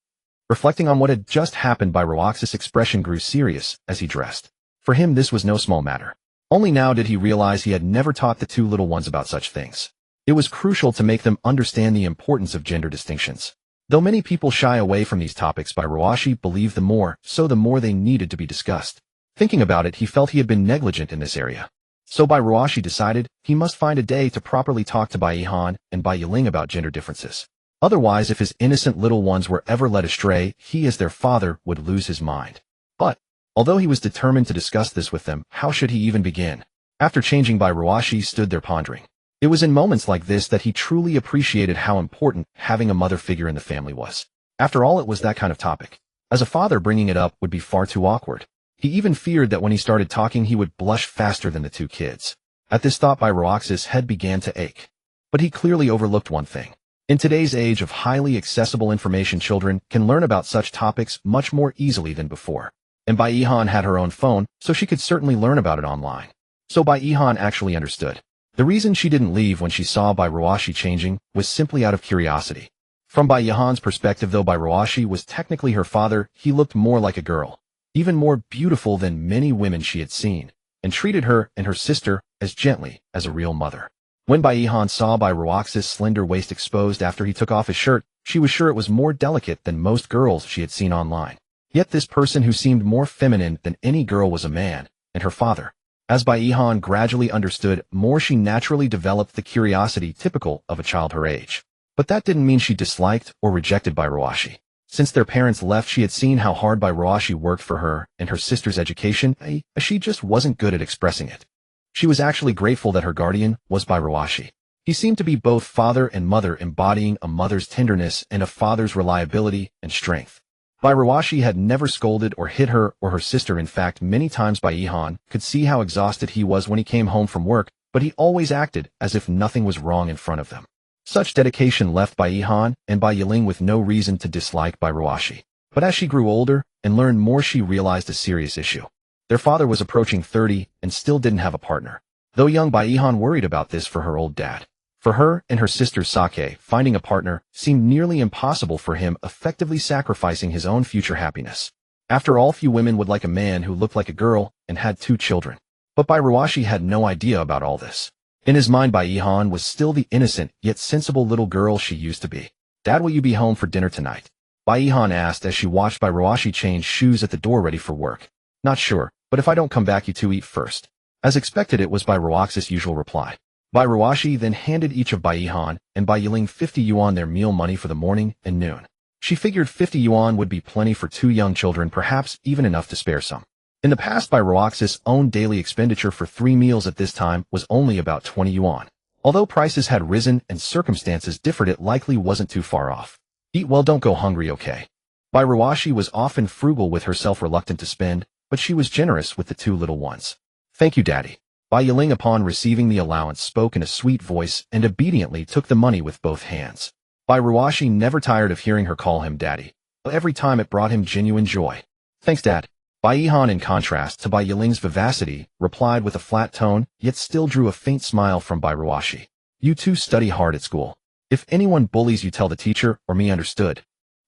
Reflecting on what had just happened, Roxas's expression grew serious as he dressed. For him, this was no small matter. Only now did he realize he had never taught the two little ones about such things. It was crucial to make them understand the importance of gender distinctions. Though many people shy away from these topics, Roashi believed the more they needed to be discussed. Thinking about it, he felt he had been negligent in this area. So Roashi decided he must find a day to properly talk to Ihan and Yiling about gender differences. Otherwise, if his innocent little ones were ever led astray, he as their father would lose his mind. But, although he was determined to discuss this with them, how should he even begin? After changing, Roashi stood there pondering. It was in moments like this that he truly appreciated how important having a mother figure in the family was. After all, it was that kind of topic. As a father, bringing it up would be far too awkward. He even feared that when he started talking, he would blush faster than the two kids. At this thought, Roxas's head began to ache. But he clearly overlooked one thing. In today's age of highly accessible information, children can learn about such topics much more easily than before. And Ihan had her own phone, so she could certainly learn about it online. So Ihan actually understood. The reason she didn't leave when she saw Roashi changing was simply out of curiosity. From Ihan's perspective, though Roashi was technically her father, he looked more like a girl, even more beautiful than many women she had seen, and treated her and her sister as gently as a real mother. When Ihan saw Roxas's slender waist exposed after he took off his shirt, she was sure it was more delicate than most girls she had seen online. Yet this person who seemed more feminine than any girl was a man, and her father. As Ihan gradually understood more, she naturally developed the curiosity typical of a child her age. But that didn't mean she disliked or rejected Roashi. Since their parents left, she had seen how hard Roashi worked for her and her sister's education, she just wasn't good at expressing it. She was actually grateful that her guardian was Roashi. He seemed to be both father and mother, embodying a mother's tenderness and a father's reliability and strength. Roashi had never scolded or hit her or her sister. In fact, many times Ihan could see how exhausted he was when he came home from work, but he always acted as if nothing was wrong in front of them. Such dedication left Ihan and Yiling with no reason to dislike Roashi. But as she grew older and learned more, she realized a serious issue. Their father was approaching 30 and still didn't have a partner. Though young, Ihan worried about this for her old dad. For her and her sister Sake, finding a partner seemed nearly impossible, for him effectively sacrificing his own future happiness. After all, few women would like a man who looked like a girl and had 2 children. But Roashi had no idea about all this. In his mind, Ihan was still the innocent yet sensible little girl she used to be. "Dad, will you be home for dinner tonight?" Ihan asked as she watched Roashi change shoes at the door ready for work. "Not sure, but if I don't come back, you two eat first." As expected, it was Roxas's usual reply. Roashi then handed each of Ihan and Yiling 50 yuan, their meal money for the morning and noon. She figured 50 yuan would be plenty for 2 young children, perhaps even enough to spare some. In the past, Roxas's own daily expenditure for 3 meals at this time was only about 20 yuan. Although prices had risen and circumstances differed, it likely wasn't too far off. Eat well, don't go hungry, okay? Roashi was often frugal with herself, reluctant to spend, but she was generous with the 2 little ones. "Thank you, Daddy." Yiling, upon receiving the allowance, spoke in a sweet voice and obediently took the money with both hands. Roashi never tired of hearing her call him Daddy. Every time it brought him genuine joy. "Thanks, Dad." Ihan, in contrast to Yiling's vivacity, replied with a flat tone, yet still drew a faint smile from Roashi. "You two study hard at school. If anyone bullies you, tell the teacher or me, understood?"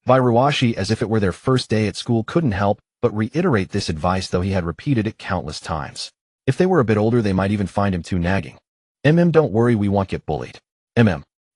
Roashi, as if it were their first day at school, couldn't help but reiterate this advice, though he had repeated it countless times. If they were a bit older, they might even find him too nagging. Don't worry, we won't get bullied."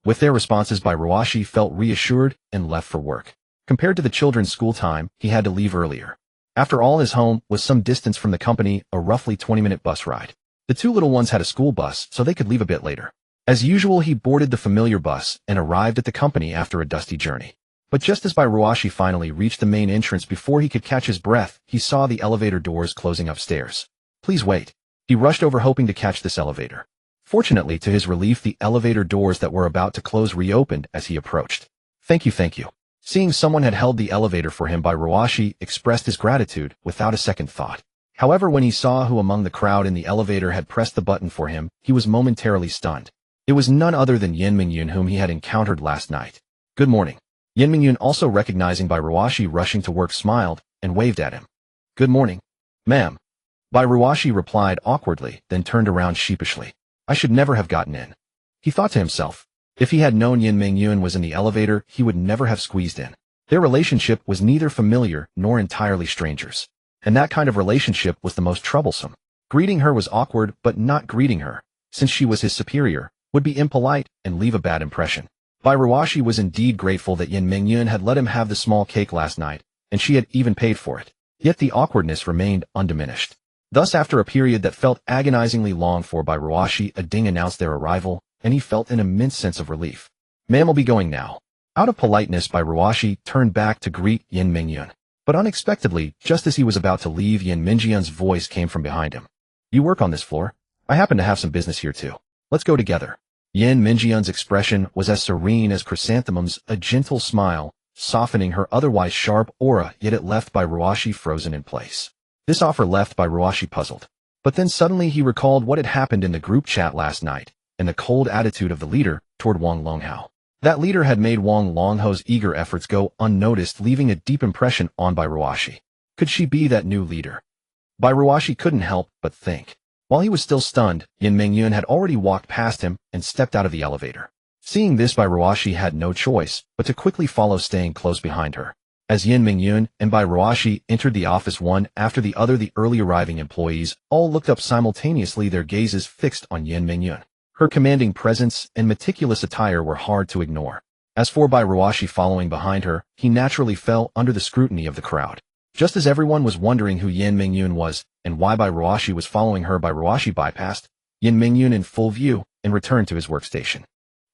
With their responses, Roashi felt reassured and left for work. Compared to the children's school time, he had to leave earlier. After all, his home was some distance from the company, a roughly 20-minute bus ride. The 2 little ones had a school bus, so they could leave a bit later. As usual, he boarded the familiar bus and arrived at the company after a dusty journey. But just as Roashi finally reached the main entrance, before he could catch his breath, he saw the elevator doors closing upstairs. "Please wait." He rushed over, hoping to catch this elevator. Fortunately, to his relief, the elevator doors that were about to close reopened as he approached. Thank you." Seeing someone had held the elevator for him, Roashi expressed his gratitude without a second thought. However, when he saw who among the crowd in the elevator had pressed the button for him, he was momentarily stunned. It was none other than Yin Mingyun, whom he had encountered last night. Good morning. Yin Mingyun, also recognizing Bai Ruashi rushing to work, smiled and waved at him. Good morning, ma'am. Bai Ruashi replied awkwardly, then turned around sheepishly. I should never have gotten in. He thought to himself. If he had known Yin Mingyun was in the elevator, he would never have squeezed in. Their relationship was neither familiar nor entirely strangers. And that kind of relationship was the most troublesome. Greeting her was awkward, but not greeting her, since she was his superior, would be impolite and leave a bad impression. Bai Ruashi was indeed grateful that Yin Mingyun had let him have the small cake last night, and she had even paid for it. Yet the awkwardness remained undiminished. Thus, after a period that felt agonizingly long for Bai Ruashi, a ding announced their arrival, and he felt an immense sense of relief. Ma'am, will be going now. Out of politeness, Bai Ruashi turned back to greet Yin Mingyun. But unexpectedly, just as he was about to leave, Yin Mingyun's voice came from behind him. You work on this floor? I happen to have some business here too. Let's go together. Yin Mingyun's expression was as serene as chrysanthemums, a gentle smile, softening her otherwise sharp aura, yet it left Bai Ruashi frozen in place. This offer left Bai Ruashi puzzled. But then suddenly he recalled what had happened in the group chat last night, and the cold attitude of the leader toward Wang Longhao. That leader had made Wang Longhao's eager efforts go unnoticed, leaving a deep impression on Bai Ruashi. Could she be that new leader? Bai Ruashi couldn't help but think. While he was still stunned, Yin Mingyun had already walked past him and stepped out of the elevator. Seeing this, Bai Ruashi had no choice but to quickly follow, staying close behind her. As Yin Mingyun and Bai Ruashi entered the office one after the other, the early arriving employees all looked up simultaneously, their gazes fixed on Yin Mingyun. Her commanding presence and meticulous attire were hard to ignore. As for Bai Ruashi following behind her, he naturally fell under the scrutiny of the crowd. Just as everyone was wondering who Yin Mingyun was and why Bai Ruashi was following her, Bai Ruashi bypassed Yin Mingyun in full view and returned to his workstation.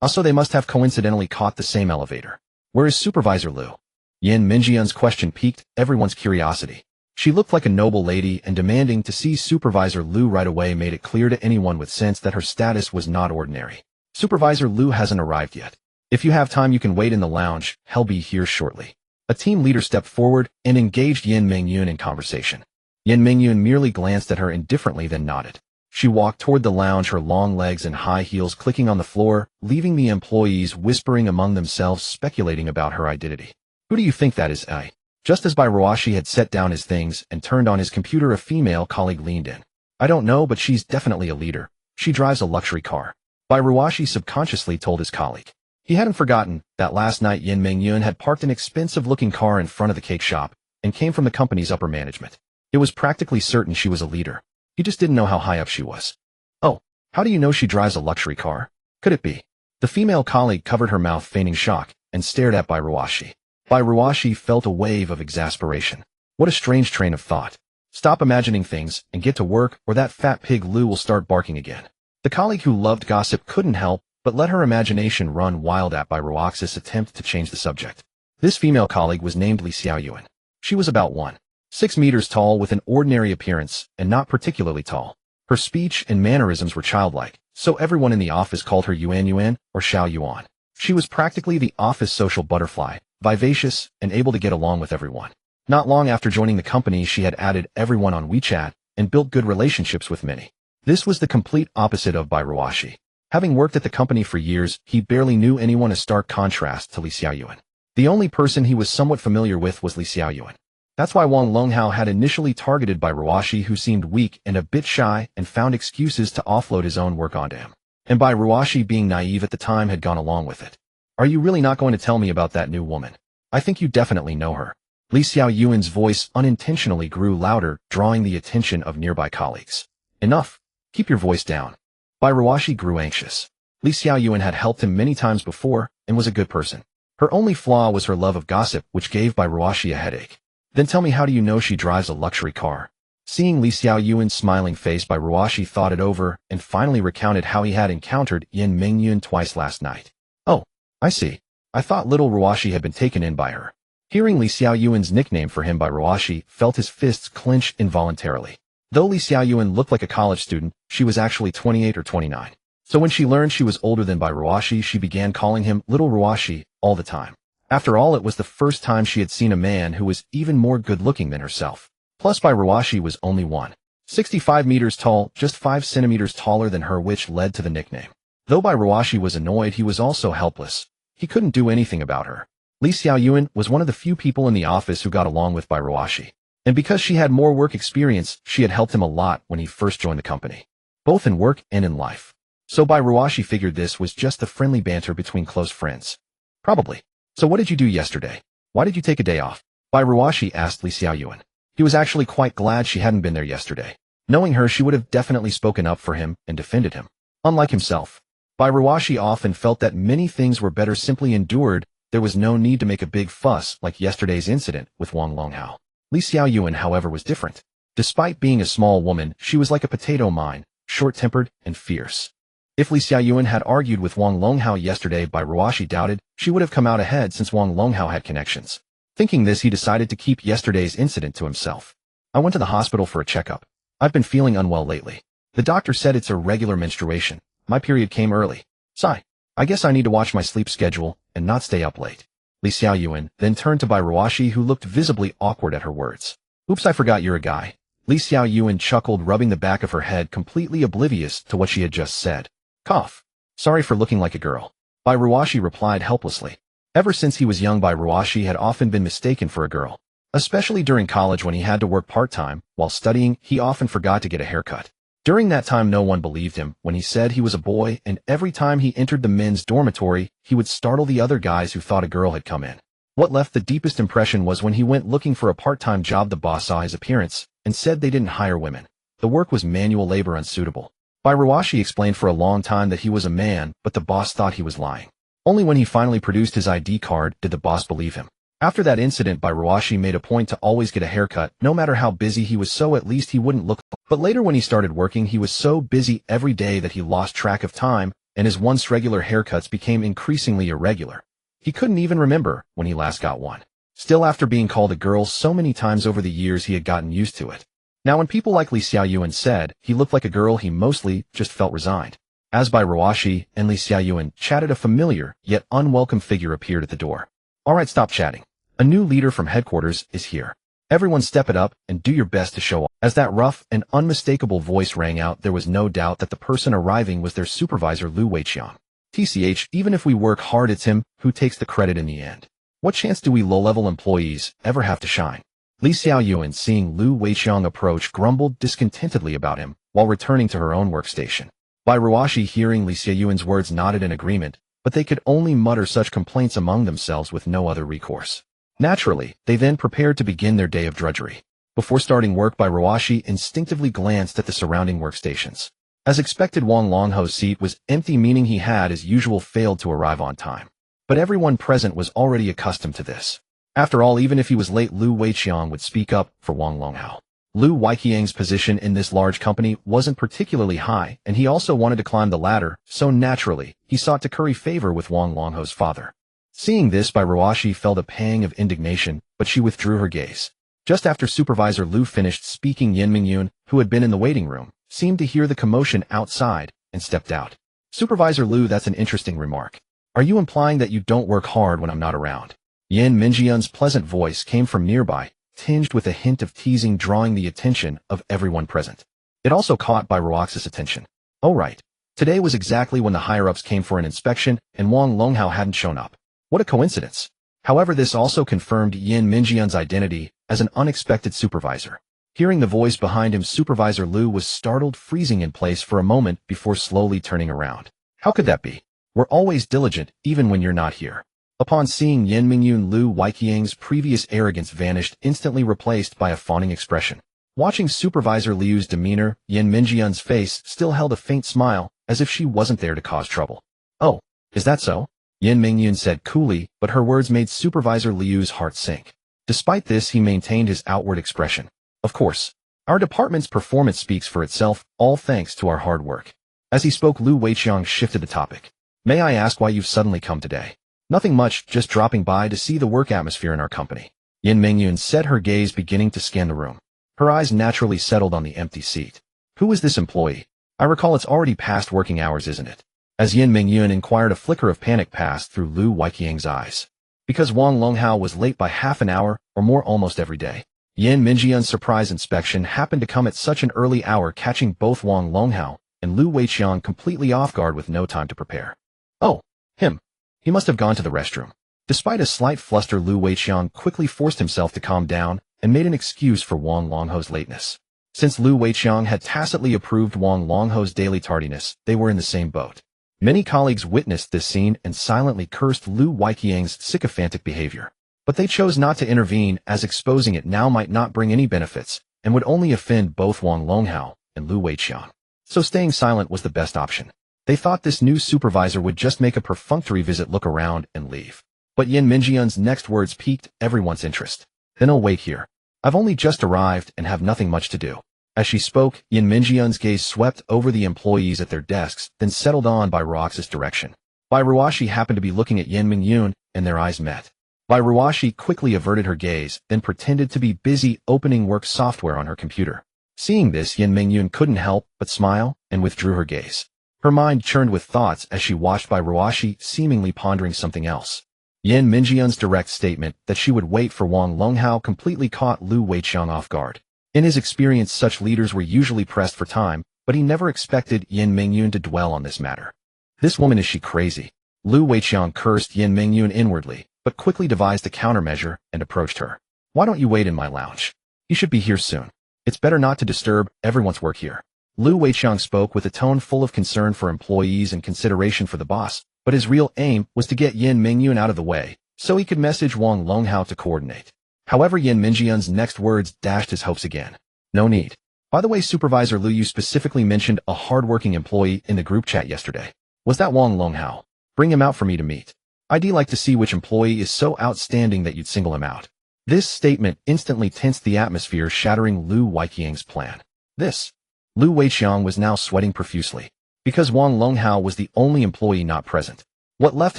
Also, they must have coincidentally caught the same elevator. Where is Supervisor Liu? Yin Mingyun's question piqued everyone's curiosity. She looked like a noble lady, and demanding to see Supervisor Liu right away made it clear to anyone with sense that her status was not ordinary. Supervisor Liu hasn't arrived yet. If you have time, you can wait in the lounge. He'll be here shortly. A team leader stepped forward and engaged Yin Mingyun in conversation. Yin Mingyun merely glanced at her indifferently, then nodded. She walked toward the lounge, her long legs and high heels clicking on the floor, leaving the employees whispering among themselves, speculating about her identity. Who do you think that is, eh? Just as Bai Ruashi had set down his things and turned on his computer, a female colleague leaned in. I don't know, but she's definitely a leader. She drives a luxury car. Bai Ruashi subconsciously told his colleague. He hadn't forgotten that last night Yin Mingyun had parked an expensive-looking car in front of the cake shop and came from the company's upper management. It was practically certain she was a leader. He just didn't know how high up she was. Oh, how do you know she drives a luxury car? Could it be? The female colleague covered her mouth, feigning shock, and stared at Bai Ruashi. Bai Ruashi felt a wave of exasperation. What a strange train of thought. Stop imagining things and get to work, or that fat pig Liu will start barking again. The colleague who loved gossip couldn't help but let her imagination run wild at Bai Ruaxi's attempt to change the subject. This female colleague was named Li Xiaoyuan. She was about 1.6 meters tall, with an ordinary appearance and not particularly tall. Her speech and mannerisms were childlike, so everyone in the office called her Yuan Yuan or Xiao Yuan. She was practically the office social butterfly, vivacious and able to get along with everyone. Not long after joining the company, she had added everyone on WeChat and built good relationships with many. This was the complete opposite of Bai Ruashi. Having worked at the company for years, he barely knew anyone, a stark contrast to Li Xiaoyuan. The only person he was somewhat familiar with was Li Xiaoyuan. That's why Wang Longhao had initially targeted Bai Ruashi, who seemed weak and a bit shy and found excuses to offload his own work onto him. And Bai Ruashi, being naive at the time, had gone along with it. Are you really not going to tell me about that new woman? I think you definitely know her. Li Xiaoyuan's voice unintentionally grew louder, drawing the attention of nearby colleagues. Enough. Keep your voice down. Bai Ruashi grew anxious. Li Xiaoyuan had helped him many times before and was a good person. Her only flaw was her love of gossip, which gave Bai Ruashi a headache. Then tell me, how do you know she drives a luxury car? Seeing Li Xiaoyuan's smiling face, Bai Ruashi thought it over and finally recounted how he had encountered Yin Mingyun twice last night. Oh, I see. I thought little Ruashi had been taken in by her. Hearing Li Xiaoyuan's nickname for him, Bai Ruashi felt his fists clench involuntarily. Though Li Xiaoyuan looked like a college student, she was actually 28 or 29. So when she learned she was older than Bai Ruashi, she began calling him Little Ruashi all the time. After all, it was the first time she had seen a man who was even more good-looking than herself. Plus Bai Ruashi was only 165 meters tall, just 5 centimeters taller than her, which led to the nickname. Though Bai Ruashi was annoyed, he was also helpless. He couldn't do anything about her. Li Xiaoyuan was one of the few people in the office who got along with Bai Ruashi. And because she had more work experience, she had helped him a lot when he first joined the company, both in work and in life. So Bai Ruashi figured this was just the friendly banter between close friends. Probably. So what did you do yesterday? Why did you take a day off? Bai Ruashi asked Li Xiaoyuan. He was actually quite glad she hadn't been there yesterday. Knowing her, she would have definitely spoken up for him and defended him. Unlike himself, Bai Ruashi often felt that many things were better simply endured. There was no need to make a big fuss like yesterday's incident with Wang Longhao. Li Xiaoyuan, however, was different. Despite being a small woman, she was like a potato mine, short-tempered and fierce. If Li Xiaoyuan had argued with Wang Longhao yesterday, Bai Ruashi doubted she would have come out ahead since Wang Longhao had connections. Thinking this, he decided to keep yesterday's incident to himself. I went to the hospital for a checkup. I've been feeling unwell lately. The doctor said it's a regular menstruation. My period came early. Sigh. I guess I need to watch my sleep schedule and not stay up late. Li Xiaoyuan then turned to Bai Ruashi, who looked visibly awkward at her words. Oops, I forgot you're a guy. Li Xiaoyuan chuckled, rubbing the back of her head, completely oblivious to what she had just said. Cough. Sorry for looking like a girl. Bai Ruashi replied helplessly. Ever since he was young, Bai Ruashi had often been mistaken for a girl. Especially during college when he had to work part-time. While studying, he often forgot to get a haircut. During that time, no one believed him when he said he was a boy, and every time he entered the men's dormitory, he would startle the other guys who thought a girl had come in. What left the deepest impression was when he went looking for a part-time job. The boss saw his appearance and said they didn't hire women. The work was manual labor, unsuitable. Bai Ruashi explained for a long time that he was a man, but the boss thought he was lying. Only when he finally produced his ID card did the boss believe him. After that incident, Bai Ruashi made a point to always get a haircut, no matter how busy he was, so at least he wouldn't look. But later when he started working, he was so busy every day that he lost track of time, and his once regular haircuts became increasingly irregular. He couldn't even remember when he last got one. Still, after being called a girl so many times over the years, he had gotten used to it. Now when people like Li Xiaoyuan said he looked like a girl, he mostly just felt resigned. As Bai Ruashi and Li Xiaoyuan chatted, a familiar yet unwelcome figure appeared at the door. Alright, stop chatting. A new leader from headquarters is here. Everyone step it up and do your best to show off. As that rough and unmistakable voice rang out, there was no doubt that the person arriving was their supervisor, Lu Weiqiang. TCH, even if we work hard, it's him who takes the credit in the end. What chance do we low-level employees ever have to shine? Li Xiaoyuan, seeing Lu Weiqiang approach, grumbled discontentedly about him while returning to her own workstation. Bai Ruashi, hearing Li Xiaoyuan's words, nodded in agreement, but they could only mutter such complaints among themselves with no other recourse. Naturally, they then prepared to begin their day of drudgery. Before starting work, Bai Ruashi instinctively glanced at the surrounding workstations. As expected, Wang Longhao's seat was empty, meaning he had, as usual, failed to arrive on time. But everyone present was already accustomed to this. After all, even if he was late, Lu Weiqiang would speak up for Wang Longhao. Lu Weiqiang's position in this large company wasn't particularly high, and he also wanted to climb the ladder, so naturally, he sought to curry favor with Wang Longhao's father. Seeing this, Bai Ruashi felt a pang of indignation, but she withdrew her gaze. Just after Supervisor Lu finished speaking, Yin Mingyun, who had been in the waiting room, seemed to hear the commotion outside and stepped out. Supervisor Lu, that's an interesting remark. Are you implying that you don't work hard when I'm not around? Yin Mingyun's pleasant voice came from nearby, tinged with a hint of teasing, drawing the attention of everyone present. It also caught Bai Ruaxi's attention. Oh right. Today was exactly when the higher-ups came for an inspection, and Wang Longhao hadn't shown up. What a coincidence. However, this also confirmed Yin Mingyun's identity as an unexpected supervisor. Hearing the voice behind him, Supervisor Lu was startled, freezing in place for a moment before slowly turning around. How could that be? We're always diligent, even when you're not here. Upon seeing Yin Mingyun, Lu Weiqiang's previous arrogance vanished, instantly replaced by a fawning expression. Watching Supervisor Liu's demeanor, Yin Mingyun's face still held a faint smile, as if she wasn't there to cause trouble. Oh, is that so? Yin Mingyun said coolly, but her words made Supervisor Liu's heart sink. Despite this, he maintained his outward expression. Of course. Our department's performance speaks for itself, all thanks to our hard work. As he spoke, Lu Weiqiang shifted the topic. May I ask why you've suddenly come today? Nothing much, just dropping by to see the work atmosphere in our company. Yin Mingyun said, her gaze beginning to scan the room. Her eyes naturally settled on the empty seat. Who is this employee? I recall it's already past working hours, isn't it? As Yin Mingyun inquired, a flicker of panic passed through Lu Weiqiang's eyes. Because Wang Longhao was late by half an hour or more almost every day. Yin Minjian's surprise inspection happened to come at such an early hour, catching both Wang Longhao and Lu Weiqiang completely off guard with no time to prepare. Oh, him. He must have gone to the restroom. Despite a slight fluster, Lu Weiqiang quickly forced himself to calm down and made an excuse for Wang Longhao's lateness. Since Lu Weiqiang had tacitly approved Wang Longhao's daily tardiness, they were in the same boat. Many colleagues witnessed this scene and silently cursed Lu Weiqiang's sycophantic behavior. But they chose not to intervene, as exposing it now might not bring any benefits and would only offend both Wang Longhao and Lu Weiqiang. So staying silent was the best option. They thought this new supervisor would just make a perfunctory visit, look around, and leave. But Yin Minjian's next words piqued everyone's interest. Then I'll wait here. I've only just arrived and have nothing much to do. As she spoke, Yin Minjian's gaze swept over the employees at their desks, then settled on Bai Ruox's direction. Bai Ruoxi happened to be looking at Yin Mingyun, and their eyes met. Bai Ruoxi quickly averted her gaze, then pretended to be busy opening work software on her computer. Seeing this, Yin Mingyun couldn't help but smile and withdrew her gaze. Her mind churned with thoughts as she watched Bai Ruoxi seemingly pondering something else. Yin Minjian's direct statement that she would wait for Wang Longhao completely caught Lu Weiqiang off guard. In his experience, such leaders were usually pressed for time, but he never expected Yin Mingyun to dwell on this matter. This woman, is she crazy? Lu Weiqiang cursed Yin Mingyun inwardly, but quickly devised a countermeasure and approached her. Why don't you wait in my lounge? He should be here soon. It's better not to disturb everyone's work here. Lu Weiqiang spoke with a tone full of concern for employees and consideration for the boss, but his real aim was to get Yin Mingyun out of the way, so he could message Wang Longhao to coordinate. However, Yin Minjian's next words dashed his hopes again. No need. By the way, Supervisor Lu, you specifically mentioned a hard-working employee in the group chat yesterday. Was that Wang Longhao? Bring him out for me to meet. I'd like to see which employee is so outstanding that you'd single him out. This statement instantly tensed the atmosphere, shattering Lu Weiqiang's plan. Lu Weiqiang was now sweating profusely. Because Wang Longhao was the only employee not present. What left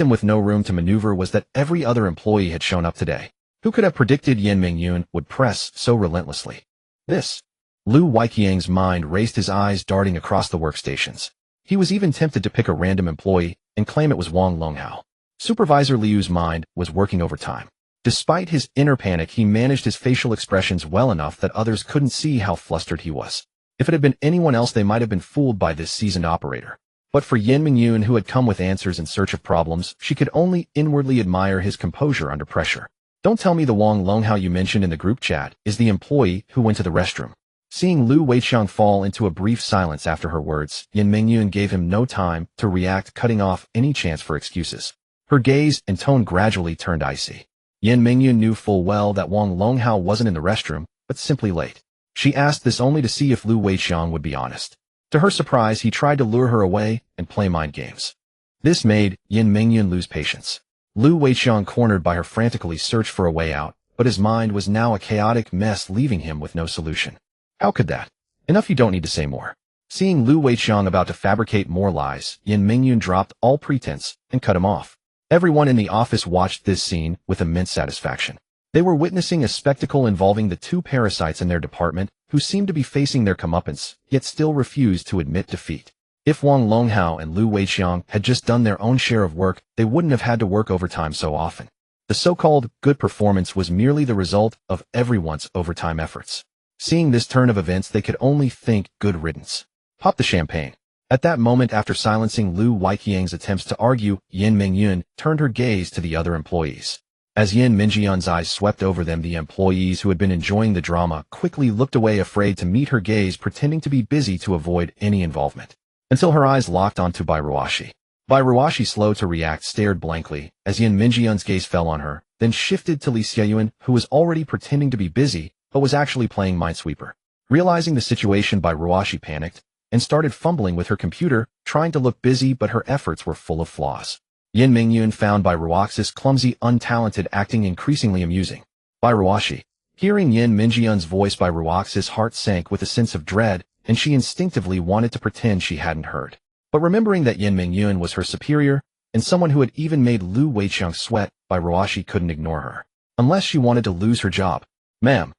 him with no room to maneuver was that every other employee had shown up today. Who could have predicted Yin Mingyun would press so relentlessly? Lu Weiqiang's mind raced, his eyes darting across the workstations. He was even tempted to pick a random employee and claim it was Wang Longhao. Supervisor Liu's mind was working overtime. Despite his inner panic, he managed his facial expressions well enough that others couldn't see how flustered he was. If it had been anyone else, they might have been fooled by this seasoned operator. But for Yin Mingyun, who had come with answers in search of problems, she could only inwardly admire his composure under pressure. Don't tell me the Wang Longhao you mentioned in the group chat is the employee who went to the restroom. Seeing Lu Weiqiang fall into a brief silence after her words, Yin Mingyun gave him no time to react, cutting off any chance for excuses. Her gaze and tone gradually turned icy. Yin Mingyun knew full well that Wang Longhao wasn't in the restroom, but simply late. She asked this only to see if Lu Weiqiang would be honest. To her surprise, he tried to lure her away and play mind games. This made Yin Mingyun lose patience. Lu Weiqiang, cornered by her, frantically searched for a way out, but his mind was now a chaotic mess, leaving him with no solution. How could that? Enough, you don't need to say more. Seeing Lu Weiqiang about to fabricate more lies, Yin Mingyun dropped all pretense and cut him off. Everyone in the office watched this scene with immense satisfaction. They were witnessing a spectacle involving the two parasites in their department who seemed to be facing their comeuppance, yet still refused to admit defeat. If Wang Longhao and Lu Weiqiang had just done their own share of work, they wouldn't have had to work overtime so often. The so-called good performance was merely the result of everyone's overtime efforts. Seeing this turn of events, they could only think good riddance. Pop the champagne. At that moment, after silencing Lu Weiqiang's attempts to argue, Yin Mingyun turned her gaze to the other employees. As Yin Minjian's eyes swept over them, the employees who had been enjoying the drama quickly looked away, afraid to meet her gaze, pretending to be busy to avoid any involvement. Until her eyes locked onto Bai Ruoxi. Bai Ruoxi, slow to react, stared blankly as Yin Minjian's gaze fell on her, then shifted to Li Xieyuan, who was already pretending to be busy, but was actually playing Minesweeper. Realizing the situation, Bai Ruoxi panicked and started fumbling with her computer, trying to look busy, but her efforts were full of flaws. Yin Mingyun found Bai Ruoxi's clumsy, untalented acting increasingly amusing. Bai Ruoxi. Hearing Yin Minjian's voice, Bai Ruoxi's heart sank with a sense of dread, and she instinctively wanted to pretend she hadn't heard. But remembering that Yin Mingyun was her superior, and someone who had even made Lu Weiqiang sweat, Bai Ruoxi couldn't ignore her. Unless she wanted to lose her job. Ma'am.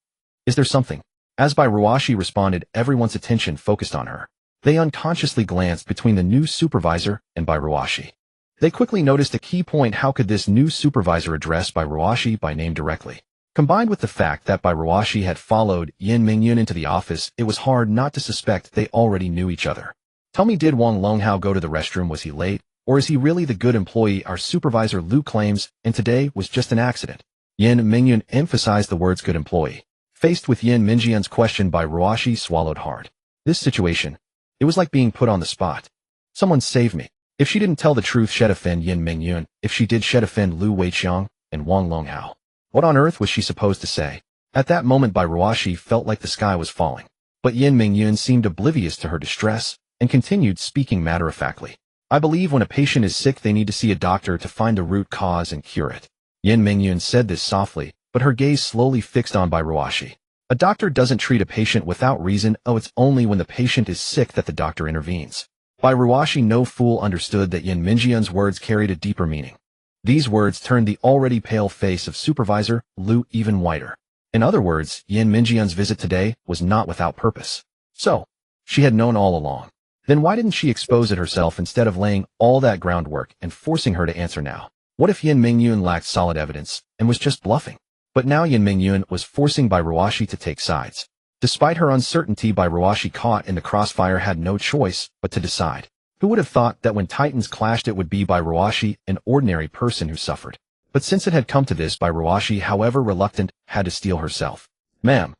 Is there something? As Bai Ruoxi responded, everyone's attention focused on her. They unconsciously glanced between the new supervisor and Bai Ruoxi. They quickly noticed a key point. How could this new supervisor address Bai Ruoxi by name directly? Combined with the fact that Bairuashi had followed Yin Mingyun into the office, it was hard not to suspect they already knew each other. Tell me, did Wang Longhao go to the restroom? Was he late? Or is he really the good employee our supervisor Lu claims, and today was just an accident? Yin Mingyun emphasized the words good employee. Faced with Yin Mingyun's question, Bairuashi swallowed hard. This situation, it was like being put on the spot. Someone save me. If she didn't tell the truth, she'd offend Yin Mingyun. If she did, she'd offend Lu Weiqiang and Wang Longhao. What on earth was she supposed to say? At that moment, Bairuashi felt like the sky was falling. But Yin Mingyun seemed oblivious to her distress and continued speaking matter-of-factly. I believe when a patient is sick, they need to see a doctor to find the root cause and cure it. Yin Mingyun said this softly, but her gaze slowly fixed on Bairuashi. A doctor doesn't treat a patient without reason. Oh, it's only when the patient is sick that the doctor intervenes. Bairuashi, no fool, understood that Yin Mingyun's words carried a deeper meaning. These words turned the already pale face of Supervisor Lu even whiter. In other words, Yin Mingyun's visit today was not without purpose. So, she had known all along. Then why didn't she expose it herself instead of laying all that groundwork and forcing her to answer now? What if Yin Mingyun lacked solid evidence and was just bluffing? But now Yin Mingyun was forcing Bairuashi to take sides. Despite her uncertainty, Bairuashi, caught in the crossfire, had no choice but to decide. Who would have thought that when titans clashed it would be Bairuashi, an ordinary person, who suffered? But since it had come to this, Bairuashi, however reluctant, had to steel herself. Ma'am,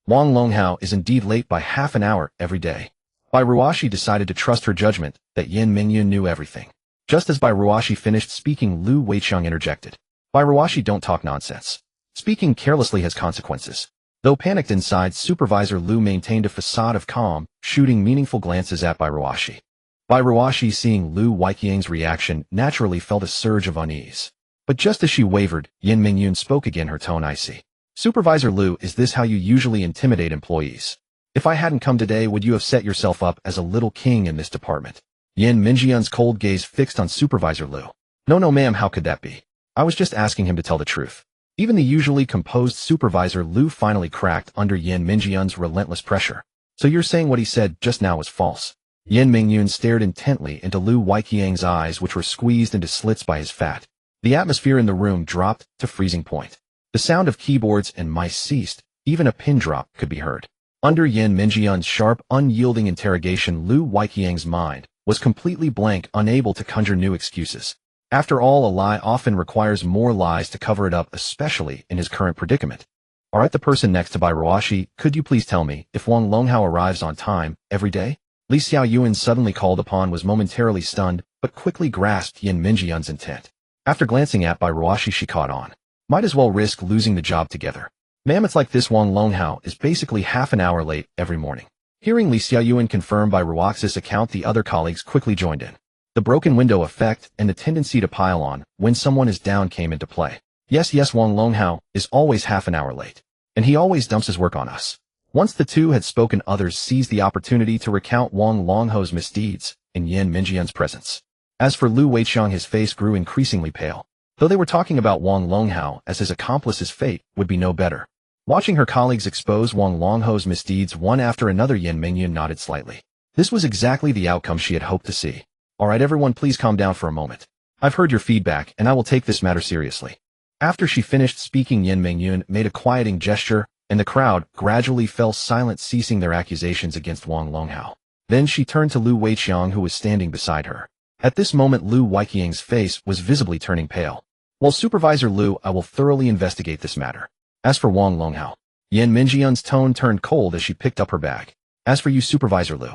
Wang Longhao is indeed late by half an hour every day. Bairuashi decided to trust her judgment that Yin Mingyun knew everything. Just as Bairuashi finished speaking, Lu Weiqiang interjected. Bairuashi, don't talk nonsense. Speaking carelessly has consequences. Though panicked inside, Supervisor Lu maintained a facade of calm, shooting meaningful glances at Bairuashi. Bairuashi, seeing Lu Weiqiang's reaction, naturally felt a surge of unease. But just as she wavered, Yin Mingyun spoke again, her tone icy. Supervisor Lu, is this how you usually intimidate employees? If I hadn't come today, would you have set yourself up as a little king in this department? Yin Mingyun's cold gaze fixed on Supervisor Lu. No, ma'am, how could that be? I was just asking him to tell the truth. Even the usually composed Supervisor Lu finally cracked under Yin Mingyun's relentless pressure. So you're saying what he said just now was false? Yin Mingyun stared intently into Lu Weiqiang's eyes, which were squeezed into slits by his fat. The atmosphere in the room dropped to freezing point. The sound of keyboards and mice ceased. Even a pin drop could be heard. Under Yin Mingyun's sharp, unyielding interrogation, Lu Weiqiang's mind was completely blank, unable to conjure new excuses. After all, a lie often requires more lies to cover it up, especially in his current predicament. Alright, the person next to Bairuashi, could you please tell me if Wang Longhao arrives on time every day? Li Xiaoyuan, suddenly called upon, was momentarily stunned, but quickly grasped Yin Mingyun's intent. After glancing at Bairuashi, she caught on. Might as well risk losing the job together. Ma'am, it's like this, Wang Longhao is basically half an hour late every morning. Hearing Li Xiaoyuan confirm Bairuaxi's account, the other colleagues quickly joined in. The broken window effect and the tendency to pile on when someone is down came into play. Yes, Wang Longhao is always half an hour late. And he always dumps his work on us. Once the two had spoken, others seized the opportunity to recount Wang Longhao's misdeeds in Yin Mingyun's presence. As for Lu Weiqiang, his face grew increasingly pale. Though they were talking about Wang Longhao as his accomplice, his fate would be no better. Watching her colleagues expose Wang Longhao's misdeeds one after another, Yin Mingyun nodded slightly. This was exactly the outcome she had hoped to see. Alright, everyone, please calm down for a moment. I've heard your feedback, and I will take this matter seriously. After she finished speaking, Yin Mingyun made a quieting gesture, and the crowd gradually fell silent, ceasing their accusations against Wang Longhao. Then she turned to Lu Weiqiang, who was standing beside her. At this moment, Lu Weiqiang's face was visibly turning pale. Well, Supervisor Lu, I will thoroughly investigate this matter. As for Wang Longhao, Yin Mingyun's tone turned cold as she picked up her bag. As for you, Supervisor Lu,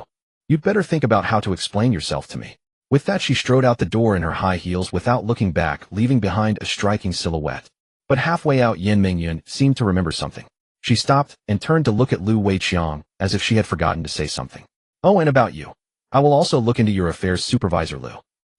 you'd better think about how to explain yourself to me. With that, she strode out the door in her high heels without looking back, leaving behind a striking silhouette. But halfway out, Yin Mingyun seemed to remember something. She stopped and turned to look at Lu Weiqiang, as if she had forgotten to say something. Oh, and about you. I will also look into your affairs, Supervisor Lu.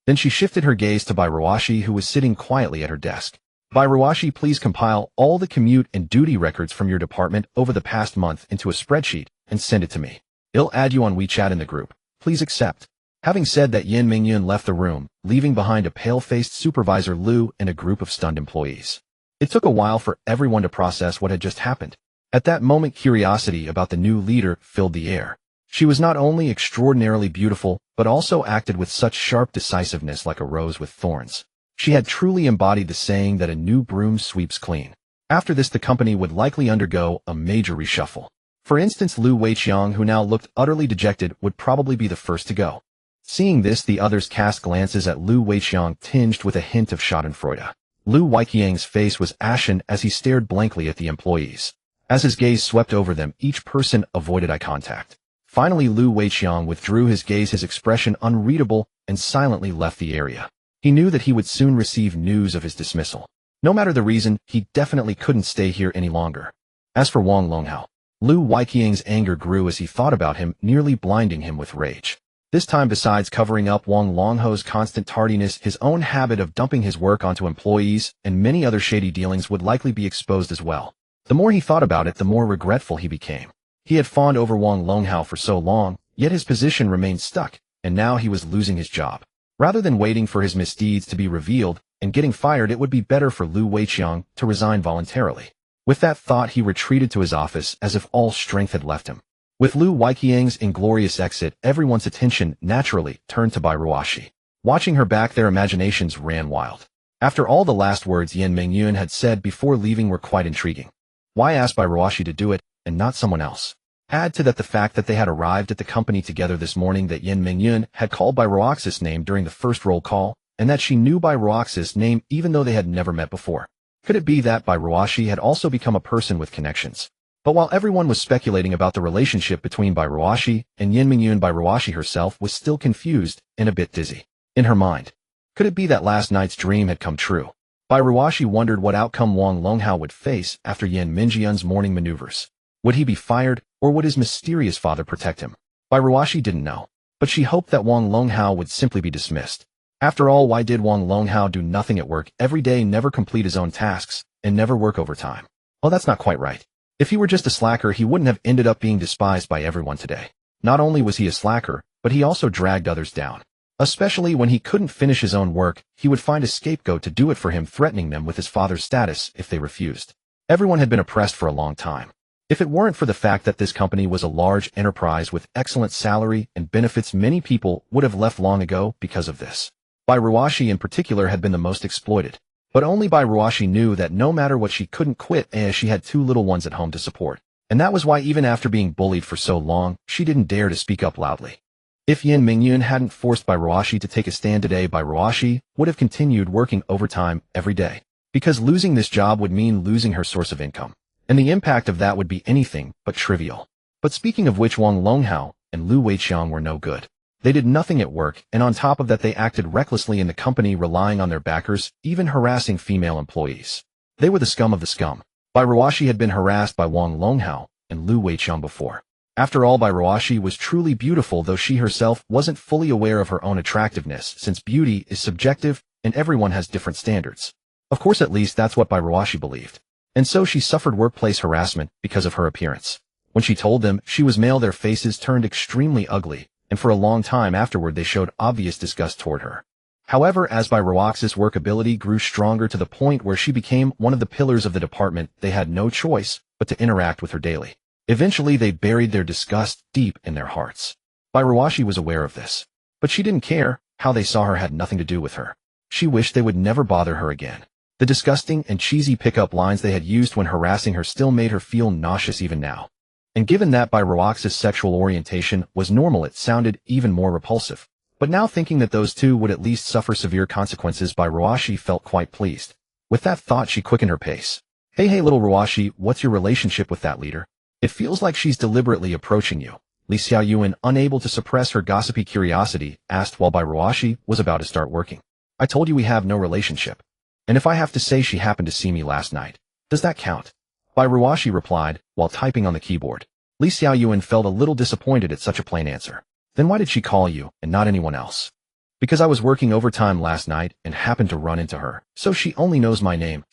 Then she shifted her gaze to Bairuashi, who was sitting quietly at her desk. Bairuashi, please compile all the commute and duty records from your department over the past month into a spreadsheet and send it to me. I'll add you on WeChat in the group. Please accept. Having said that, Yin Mingyun left the room, leaving behind a pale-faced Supervisor Lu and a group of stunned employees. It took a while for everyone to process what had just happened. At that moment, curiosity about the new leader filled the air. She was not only extraordinarily beautiful, but also acted with such sharp decisiveness, like a rose with thorns. She had truly embodied the saying that a new broom sweeps clean. After this, the company would likely undergo a major reshuffle. For instance, Lu Weiqiang, who now looked utterly dejected, would probably be the first to go. Seeing this, the others cast glances at Lu Weiqiang tinged with a hint of schadenfreude. Lu Weiqiang's face was ashen as he stared blankly at the employees. As his gaze swept over them, each person avoided eye contact. Finally, Lu Weiqiang withdrew his gaze, his expression unreadable, and silently left the area. He knew that he would soon receive news of his dismissal. No matter the reason, he definitely couldn't stay here any longer. As for Wang Longhao, Lu Weiqiang's anger grew as he thought about him, nearly blinding him with rage. This time, besides covering up Wang Longhao's constant tardiness, his own habit of dumping his work onto employees and many other shady dealings would likely be exposed as well. The more he thought about it, the more regretful he became. He had fawned over Wang Longhao for so long, yet his position remained stuck, and now he was losing his job. Rather than waiting for his misdeeds to be revealed and getting fired, it would be better for Lu Weiqiang to resign voluntarily. With that thought, he retreated to his office as if all strength had left him. With Lu Weiqiang's inglorious exit, everyone's attention naturally turned to Bai Ruoshi. Watching her back, their imaginations ran wild. After all, the last words Yan Mingyun had said before leaving were quite intriguing. Why ask Bai Ruoshi to do it, and not someone else? Add to that the fact that they had arrived at the company together this morning, that Yan Mingyun had called Bai Ruoxi's name during the first roll call, and that she knew Bai Ruoxi's name even though they had never met before. Could it be that Bai Ruoshi had also become a person with connections? But while everyone was speculating about the relationship between Bai Ruoshi and Yan Mingyun, Bai Ruoshi herself was still confused and a bit dizzy. In her mind, could it be that last night's dream had come true? Bai Ruoshi wondered what outcome Wang Longhao would face after Yan Mingyun's morning maneuvers. Would he be fired, or would his mysterious father protect him? Bai Ruoshi didn't know, but she hoped that Wang Longhao would simply be dismissed. After all, why did Wang Longhao do nothing at work every day, never complete his own tasks, and never work overtime? Well, that's not quite right. If he were just a slacker, he wouldn't have ended up being despised by everyone today. Not only was he a slacker, but he also dragged others down. Especially when he couldn't finish his own work, he would find a scapegoat to do it for him, threatening them with his father's status if they refused. Everyone had been oppressed for a long time. If it weren't for the fact that this company was a large enterprise with excellent salary and benefits, many people would have left long ago because of this. Bai Ruoshi in particular had been the most exploited. But only Bai Ruoshi knew that no matter what, she couldn't quit, as she had 2 little ones at home to support. And that was why, even after being bullied for so long, she didn't dare to speak up loudly. If Yan Mingyun hadn't forced Bai Ruoshi to take a stand today, Bai Ruoshi would have continued working overtime every day. Because losing this job would mean losing her source of income. And the impact of that would be anything but trivial. But speaking of which, Wang Longhao and Lu Weiqiang were no good. They did nothing at work, and on top of that they acted recklessly in the company, relying on their backers, even harassing female employees. They were the scum of the scum. Bai Ruoshi had been harassed by Wang Longhao and Lu Weiqiang before. After all, Bai Ruoshi was truly beautiful, though she herself wasn't fully aware of her own attractiveness, since beauty is subjective and everyone has different standards. Of course, at least that's what Bai Ruoshi believed. And so she suffered workplace harassment because of her appearance. When she told them she was male, their faces turned extremely ugly, and for a long time afterward they showed obvious disgust toward her. However, as Bai Ruoxi's work ability grew stronger to the point where she became one of the pillars of the department, they had no choice but to interact with her daily. Eventually they buried their disgust deep in their hearts. Bai Ruoshi was aware of this, but she didn't care. How they saw her had nothing to do with her. She wished they would never bother her again. The disgusting and cheesy pickup lines they had used when harassing her still made her feel nauseous even now. And given that Bai Ruoxi's sexual orientation was normal, it sounded even more repulsive. But now, thinking that those two would at least suffer severe consequences, Bai Ruoshi felt quite pleased. With that thought, she quickened her pace. Hey little Ruoshi, what's your relationship with that leader? It feels like she's deliberately approaching you. Li Xiaoyuan, unable to suppress her gossipy curiosity, asked while Bai Ruoshi was about to start working. I told you we have no relationship. And if I have to say she happened to see me last night, does that count? Bai Ruoshi replied, while typing on the keyboard. Li Xiaoyuan felt a little disappointed at such a plain answer. Then why did she call you, and not anyone else? Because I was working overtime last night and happened to run into her, so she only knows my name.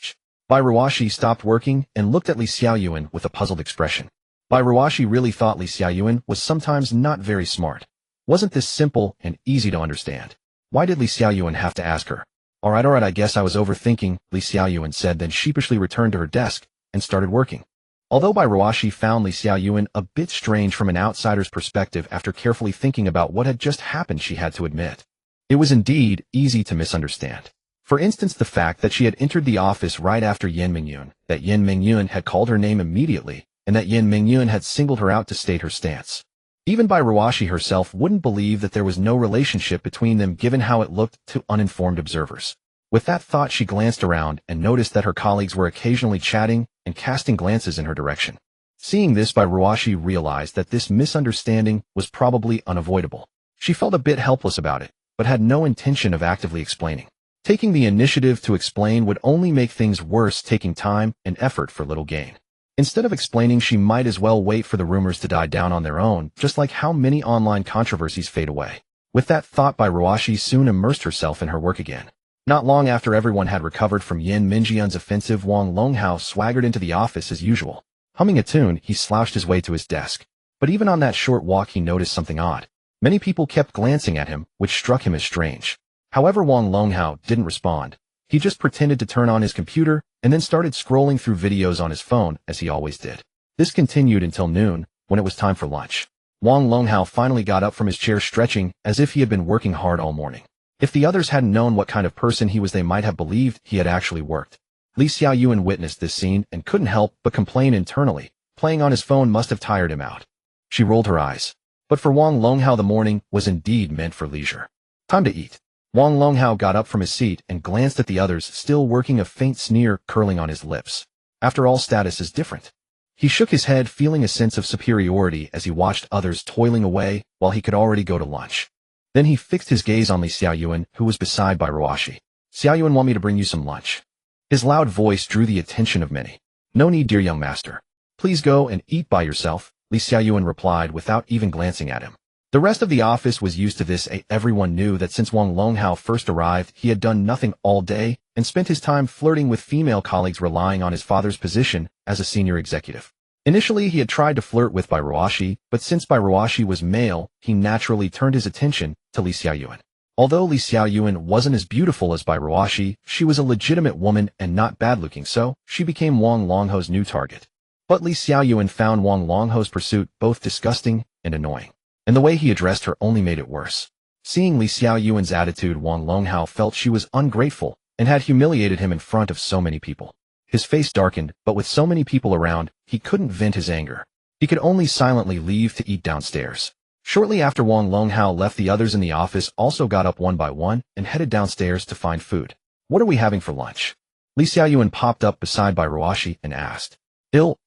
Bai Ruoshi stopped working and looked at Li Xiaoyuan with a puzzled expression. Bai Ruoshi really thought Li Xiaoyuan was sometimes not very smart. Wasn't this simple and easy to understand? Why did Li Xiaoyuan have to ask her? Alright, I guess I was overthinking, Li Xiaoyuan said, then sheepishly returned to her desk and started working. Although Bai Ruoshi found Li Xiaoyuan a bit strange from an outsider's perspective, after carefully thinking about what had just happened, she had to admit, it was indeed easy to misunderstand. For instance, the fact that she had entered the office right after Yin Mingyun, that Yin Mingyun had called her name immediately, and that Yin Mingyun had singled her out to state her stance. Even Bairuashi herself wouldn't believe that there was no relationship between them given how it looked to uninformed observers. With that thought, she glanced around and noticed that her colleagues were occasionally chatting and casting glances in her direction. Seeing this, Bairuashi realized that this misunderstanding was probably unavoidable. She felt a bit helpless about it, but had no intention of actively explaining. Taking the initiative to explain would only make things worse, taking time and effort for little gain. Instead of explaining, she might as well wait for the rumors to die down on their own, just like how many online controversies fade away. With that thought, Bairuashi soon immersed herself in her work again. Not long after everyone had recovered from Yin Mingyun's offensive, Wang Longhao swaggered into the office as usual. Humming a tune, he slouched his way to his desk. But even on that short walk, he noticed something odd. Many people kept glancing at him, which struck him as strange. However, Wang Longhao didn't respond. He just pretended to turn on his computer and then started scrolling through videos on his phone, as he always did. This continued until noon, when it was time for lunch. Wang Longhao finally got up from his chair, stretching as if he had been working hard all morning. If the others hadn't known what kind of person he was, they might have believed he had actually worked. Li Xiaoyuan witnessed this scene and couldn't help but complain internally. Playing on his phone must have tired him out. She rolled her eyes. But for Wang Longhao, the morning was indeed meant for leisure. Time to eat. Wang Longhao got up from his seat and glanced at the others, still working, a faint sneer curling on his lips. After all, status is different. He shook his head, feeling a sense of superiority as he watched others toiling away while he could already go to lunch. Then he fixed his gaze on Li Xiaoyuan, who was beside Bairuashi. Xiaoyuan, want me to bring you some lunch? His loud voice drew the attention of many. No need, dear young master. Please go and eat by yourself, Li Xiaoyuan replied without even glancing at him. The rest of the office was used to this. Everyone knew that since Wang Longhao first arrived, he had done nothing all day and spent his time flirting with female colleagues, relying on his father's position as a senior executive. Initially, he had tried to flirt with Bairuashi, but since Bairuashi was male, he naturally turned his attention to Li Xiaoyuan. Although Li Xiaoyuan wasn't as beautiful as Bairuashi, she was a legitimate woman and not bad-looking, so she became Wang Longhao's new target. But Li Xiaoyuan found Wang Longhao's pursuit both disgusting and annoying. And the way he addressed her only made it worse. Seeing Li Xiaoyuan's attitude, Wang Longhao felt she was ungrateful and had humiliated him in front of so many people. His face darkened, but with so many people around, he couldn't vent his anger. He could only silently leave to eat downstairs. Shortly after Wang Longhao left, the others in the office also got up one by one and headed downstairs to find food. What are we having for lunch? Li Xiaoyuan popped up beside Bairuashi and asked.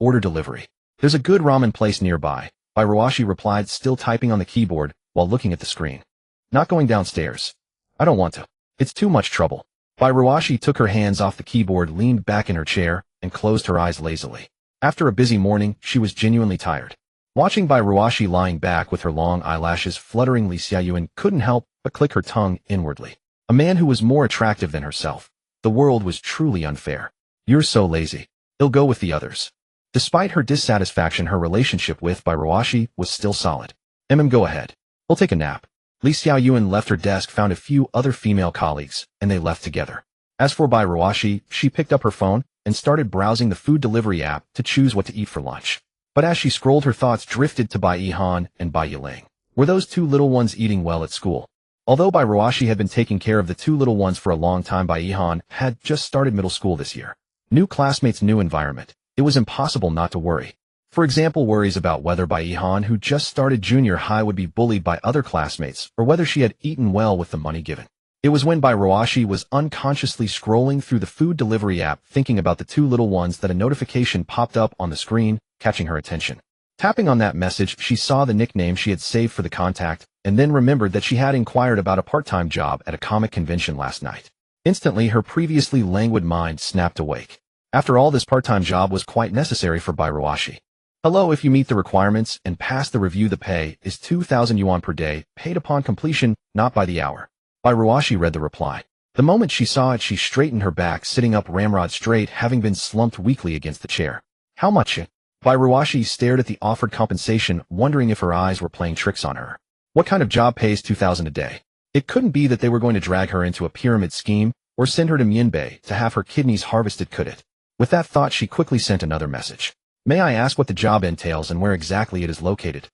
Order delivery. There's a good ramen place nearby. Bairuashi replied, still typing on the keyboard while looking at the screen. Not going downstairs. I don't want to. It's too much trouble. Bairuashi took her hands off the keyboard, leaned back in her chair, and closed her eyes lazily. After a busy morning, she was genuinely tired. Watching Bairuashi lying back with her long eyelashes fluttering, Li Xiaoyuan couldn't help but click her tongue inwardly. A man who was more attractive than herself. The world was truly unfair. You're so lazy. Go with the others. Despite her dissatisfaction, her relationship with Bairuashi was still solid. Go ahead. We'll take a nap. Li Xiaoyuan left her desk, found a few other female colleagues, and they left together. As for Bairuashi, she picked up her phone and started browsing the food delivery app to choose what to eat for lunch. But as she scrolled, her thoughts drifted to Bai Yihan and Bai Yiling. Were those two little ones eating well at school? Although Bairuashi had been taking care of the two little ones for a long time, Bai Yihan had just started middle school this year. New classmates, new environment. It was impossible not to worry. For example, worries about whether Bai Yihan, who just started junior high, would be bullied by other classmates, or whether she had eaten well with the money given. It was when Bairuashi was unconsciously scrolling through the food delivery app, thinking about the two little ones, that a notification popped up on the screen, catching her attention. Tapping on that message, she saw the nickname she had saved for the contact, and then remembered that she had inquired about a part-time job at a comic convention last night. Instantly, her previously languid mind snapped awake. After all, this part-time job was quite necessary for Bairuashi. Hello, if you meet the requirements and pass the review, the pay is 2,000 yuan per day, paid upon completion, not by the hour. Bairuashi read the reply. The moment she saw it, she straightened her back, sitting up ramrod straight, having been slumped weakly against the chair. How much? Bairuashi stared at the offered compensation, wondering if her eyes were playing tricks on her. What kind of job pays 2,000 a day? It couldn't be that they were going to drag her into a pyramid scheme or send her to Mianbei to have her kidneys harvested, could it? With that thought, she quickly sent another message. May I ask what the job entails and where exactly it is located?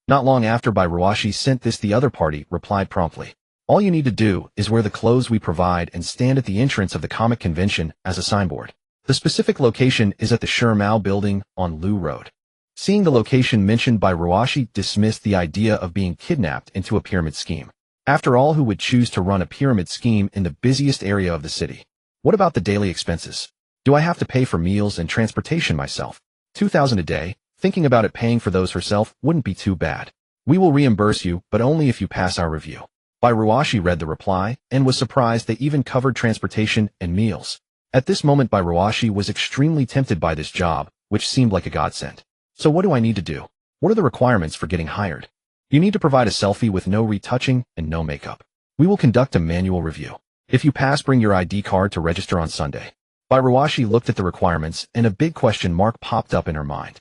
Not long after Bairuashi sent this, the other party replied promptly. All you need to do is wear the clothes we provide and stand at the entrance of the comic convention as a signboard. The specific location is at the Shermao building on Lu Road. Seeing the location mentioned by Ruashi dismissed the idea of being kidnapped into a pyramid scheme. After all, who would choose to run a pyramid scheme in the busiest area of the city? What about the daily expenses? Do I have to pay for meals and transportation myself? 2,000 a day, thinking about it, paying for those herself wouldn't be too bad. We will reimburse you, but only if you pass our review. Bai Ruashi read the reply and was surprised they even covered transportation and meals. At this moment, Bai Ruashi was extremely tempted by this job, which seemed like a godsend. So what do I need to do? What are the requirements for getting hired? You need to provide a selfie with no retouching and no makeup. We will conduct a manual review. If you pass, bring your ID card to register on Sunday. Bai Ruashi looked at the requirements and a big question mark popped up in her mind.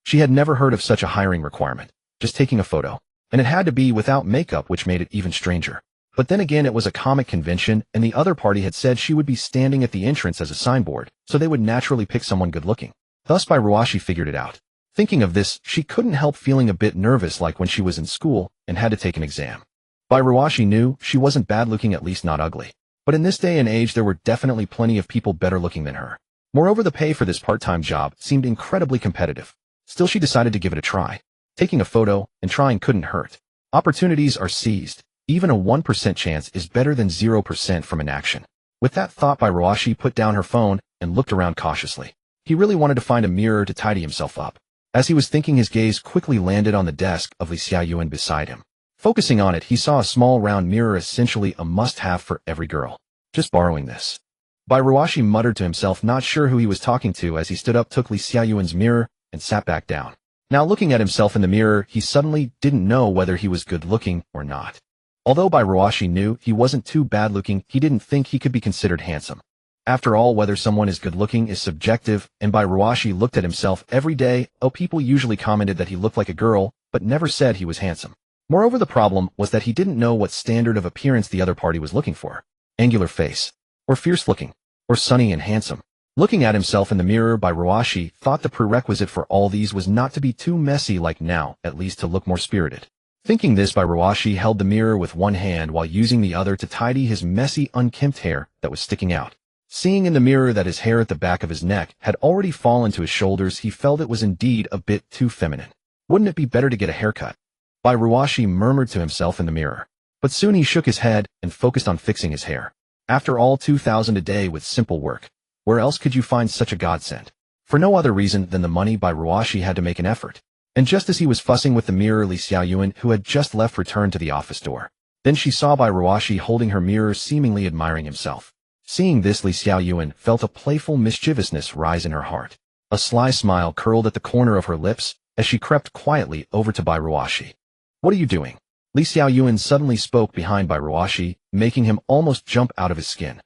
She had never heard of such a hiring requirement, just taking a photo. And it had to be without makeup, which made it even stranger. But then again, it was a comic convention and the other party had said she would be standing at the entrance as a signboard, so they would naturally pick someone good looking. Thus Bai Ruashi figured it out. Thinking of this, she couldn't help feeling a bit nervous, like when she was in school and had to take an exam. Bai Ruashi knew she wasn't bad looking, at least not ugly. But in this day and age, there were definitely plenty of people better looking than her. Moreover, the pay for this part-time job seemed incredibly competitive. Still, she decided to give it a try. Taking a photo and trying couldn't hurt. Opportunities are seized. Even a 1% chance is better than 0% from inaction. With that thought, Bai Ruashi put down her phone and looked around cautiously. He really wanted to find a mirror to tidy himself up. As he was thinking, his gaze quickly landed on the desk of Li Xiaoyuan beside him. Focusing on it, he saw a small round mirror, essentially a must-have for every girl. Just borrowing this. Bai Ruashi muttered to himself, not sure who he was talking to, as he stood up, took Li Xiaoyuan's mirror, and sat back down. Now looking at himself in the mirror, he suddenly didn't know whether he was good-looking or not. Although Bai Ruashi knew he wasn't too bad-looking, he didn't think he could be considered handsome. After all, whether someone is good-looking is subjective, and Bai Ruashi looked at himself every day. People usually commented that he looked like a girl, but never said he was handsome. Moreover, the problem was that he didn't know what standard of appearance the other party was looking for. Angular face, or fierce-looking, or sunny and handsome. Looking at himself in the mirror, Bai Ruashi thought the prerequisite for all these was not to be too messy, like now, at least to look more spirited. Thinking this, Bai Ruashi held the mirror with one hand while using the other to tidy his messy, unkempt hair that was sticking out. Seeing in the mirror that his hair at the back of his neck had already fallen to his shoulders, he felt it was indeed a bit too feminine. Wouldn't it be better to get a haircut? Bai Ruashi murmured to himself in the mirror. But soon he shook his head and focused on fixing his hair. After all, 2,000 a day with simple work. Where else could you find such a godsend? For no other reason than the money, Bai Ruashi had to make an effort. And just as he was fussing with the mirror, Li Xiaoyuan, who had just left, returned to the office door. Then she saw Bai Ruashi holding her mirror, seemingly admiring himself. Seeing this, Li Xiaoyuan felt a playful mischievousness rise in her heart. A sly smile curled at the corner of her lips as she crept quietly over to Bai Ruashi. What are you doing? Li Xiaoyuan suddenly spoke behind Bai Ruashi, making him almost jump out of his skin.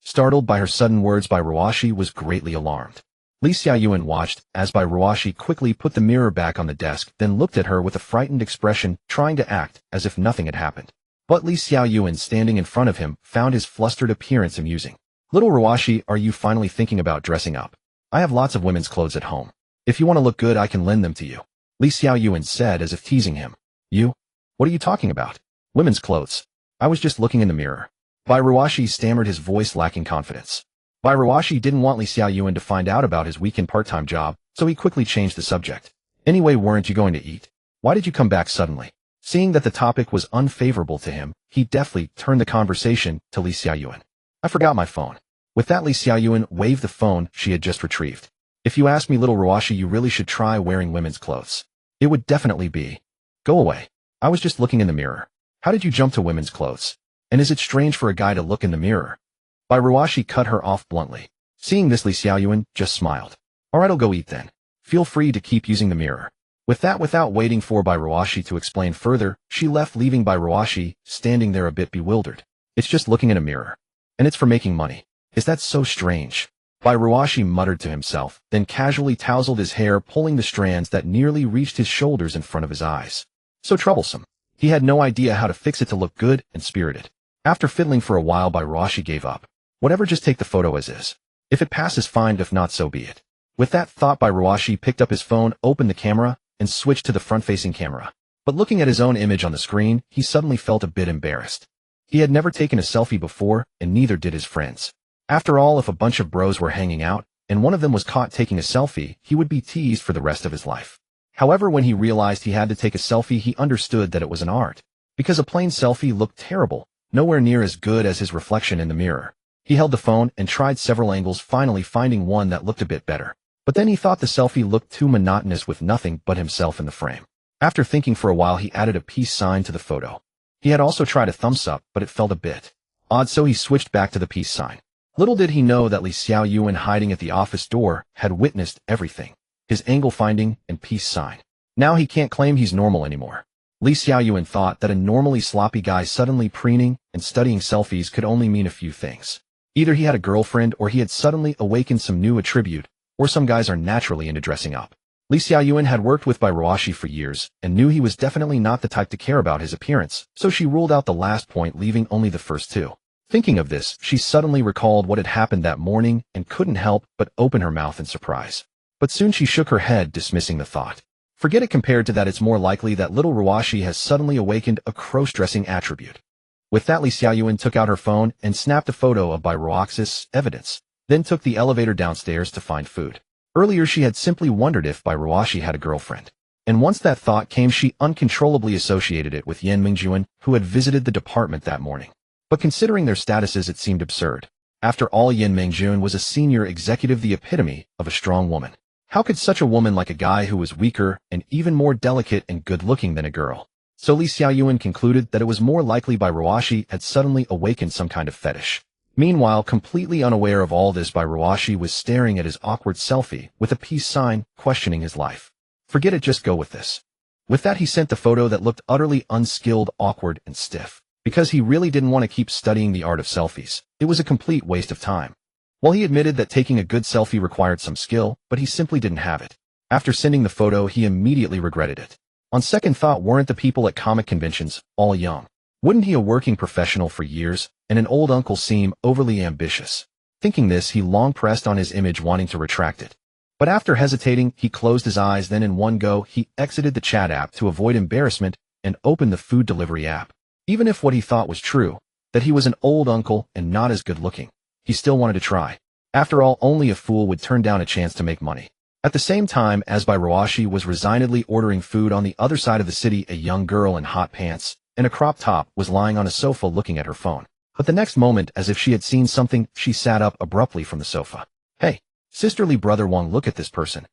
Startled by her sudden words, Bai Ruashi was greatly alarmed. Li Xiaoyuan watched as Bai Ruashi quickly put the mirror back on the desk, then looked at her with a frightened expression, trying to act as if nothing had happened. But Li Xiaoyuan, standing in front of him, found his flustered appearance amusing. Little Ruashi, are you finally thinking about dressing up? I have lots of women's clothes at home. If you want to look good, I can lend them to you. Li Xiaoyuan said, as if teasing him. You? What are you talking about? Women's clothes. I was just looking in the mirror. Bai Ruashi stammered, his voice lacking confidence. Bai Ruashi didn't want Li Xiaoyuan to find out about his weekend part-time job, so he quickly changed the subject. Anyway, weren't you going to eat? Why did you come back suddenly? Seeing that the topic was unfavorable to him, he deftly turned the conversation to Li Xiaoyuan. I forgot my phone. With that, Li Xiaoyuan waved the phone she had just retrieved. If you ask me, little Ruashi, you really should try wearing women's clothes. It would definitely be. Go away. I was just looking in the mirror. How did you jump to women's clothes? And is it strange for a guy to look in the mirror? Bai Ruashi cut her off bluntly. Seeing this, Li Xiaoyuan just smiled. Alright, I'll go eat then. Feel free to keep using the mirror. With that, without waiting for Bai Ruashi to explain further, she left, leaving Bai Ruashi standing there a bit bewildered. It's just looking in a mirror. And it's for making money. Is that so strange? Bai Ruashi muttered to himself, then casually tousled his hair, pulling the strands that nearly reached his shoulders in front of his eyes. So troublesome. He had no idea how to fix it to look good and spirited. After fiddling for a while, Bai Ruashi gave up. Whatever, just take the photo as is. If it passes, fine, if not, so be it. With that thought, Bai Ruashi picked up his phone, opened the camera, and switched to the front-facing camera. But looking at his own image on the screen, he suddenly felt a bit embarrassed. He had never taken a selfie before, and neither did his friends. After all, if a bunch of bros were hanging out, and one of them was caught taking a selfie, he would be teased for the rest of his life. However, when he realized he had to take a selfie, he understood that it was an art. Because a plain selfie looked terrible, nowhere near as good as his reflection in the mirror. He held the phone and tried several angles, finally finding one that looked a bit better. But then he thought the selfie looked too monotonous with nothing but himself in the frame. After thinking for a while, he added a peace sign to the photo. He had also tried a thumbs up, but it felt a bit odd, so he switched back to the peace sign. Little did he know that Li Xiaoyuan, hiding at the office door, had witnessed everything. His angle finding and peace sign. Now he can't claim he's normal anymore. Li Xiaoyuan thought that a normally sloppy guy suddenly preening and studying selfies could only mean a few things. Either he had a girlfriend, or he had suddenly awakened some new attribute, or some guys are naturally into dressing up. Li Xiaoyuan had worked with Bai Ruashi for years, and knew he was definitely not the type to care about his appearance, so she ruled out the last point, leaving only the first two. Thinking of this, she suddenly recalled what had happened that morning, and couldn't help but open her mouth in surprise. But soon she shook her head, dismissing the thought. Forget it, compared to that it's more likely that little Ruashi has suddenly awakened a cross-dressing attribute. With that, Li Xiaoyuan took out her phone and snapped a photo of Bai Ruaxi's evidence, then took the elevator downstairs to find food. Earlier she had simply wondered if Bai Ruashi had a girlfriend. And once that thought came, she uncontrollably associated it with Yan Mingjuan, who had visited the department that morning. But considering their statuses, it seemed absurd. After all, Yan Mingjuan was a senior executive, the epitome of a strong woman. How could such a woman like a guy who was weaker and even more delicate and good-looking than a girl? So Li Xiaoyuan concluded that it was more likely Bai Ruashi had suddenly awakened some kind of fetish. Meanwhile, completely unaware of all this, Bai Ruashi was staring at his awkward selfie with a peace sign, questioning his life. Forget it, just go with this. With that, he sent the photo that looked utterly unskilled, awkward, and stiff. Because he really didn't want to keep studying the art of selfies. It was a complete waste of time. Well, he admitted that taking a good selfie required some skill, but he simply didn't have it. After sending the photo, he immediately regretted it. On second thought, weren't the people at comic conventions all young? Wouldn't he, a working professional for years, and an old uncle, seem overly ambitious? Thinking this, he long pressed on his image, wanting to retract it. But after hesitating, he closed his eyes, then in one go, he exited the chat app to avoid embarrassment and opened the food delivery app. Even if what he thought was true, that he was an old uncle and not as good looking, he still wanted to try. After all, only a fool would turn down a chance to make money. At the same time as Bai Ruashi was resignedly ordering food, on the other side of the city, a young girl in hot pants and a crop top was lying on a sofa looking at her phone. But the next moment, as if she had seen something, she sat up abruptly from the sofa. "Hey, sisterly brother Wang, look at this person."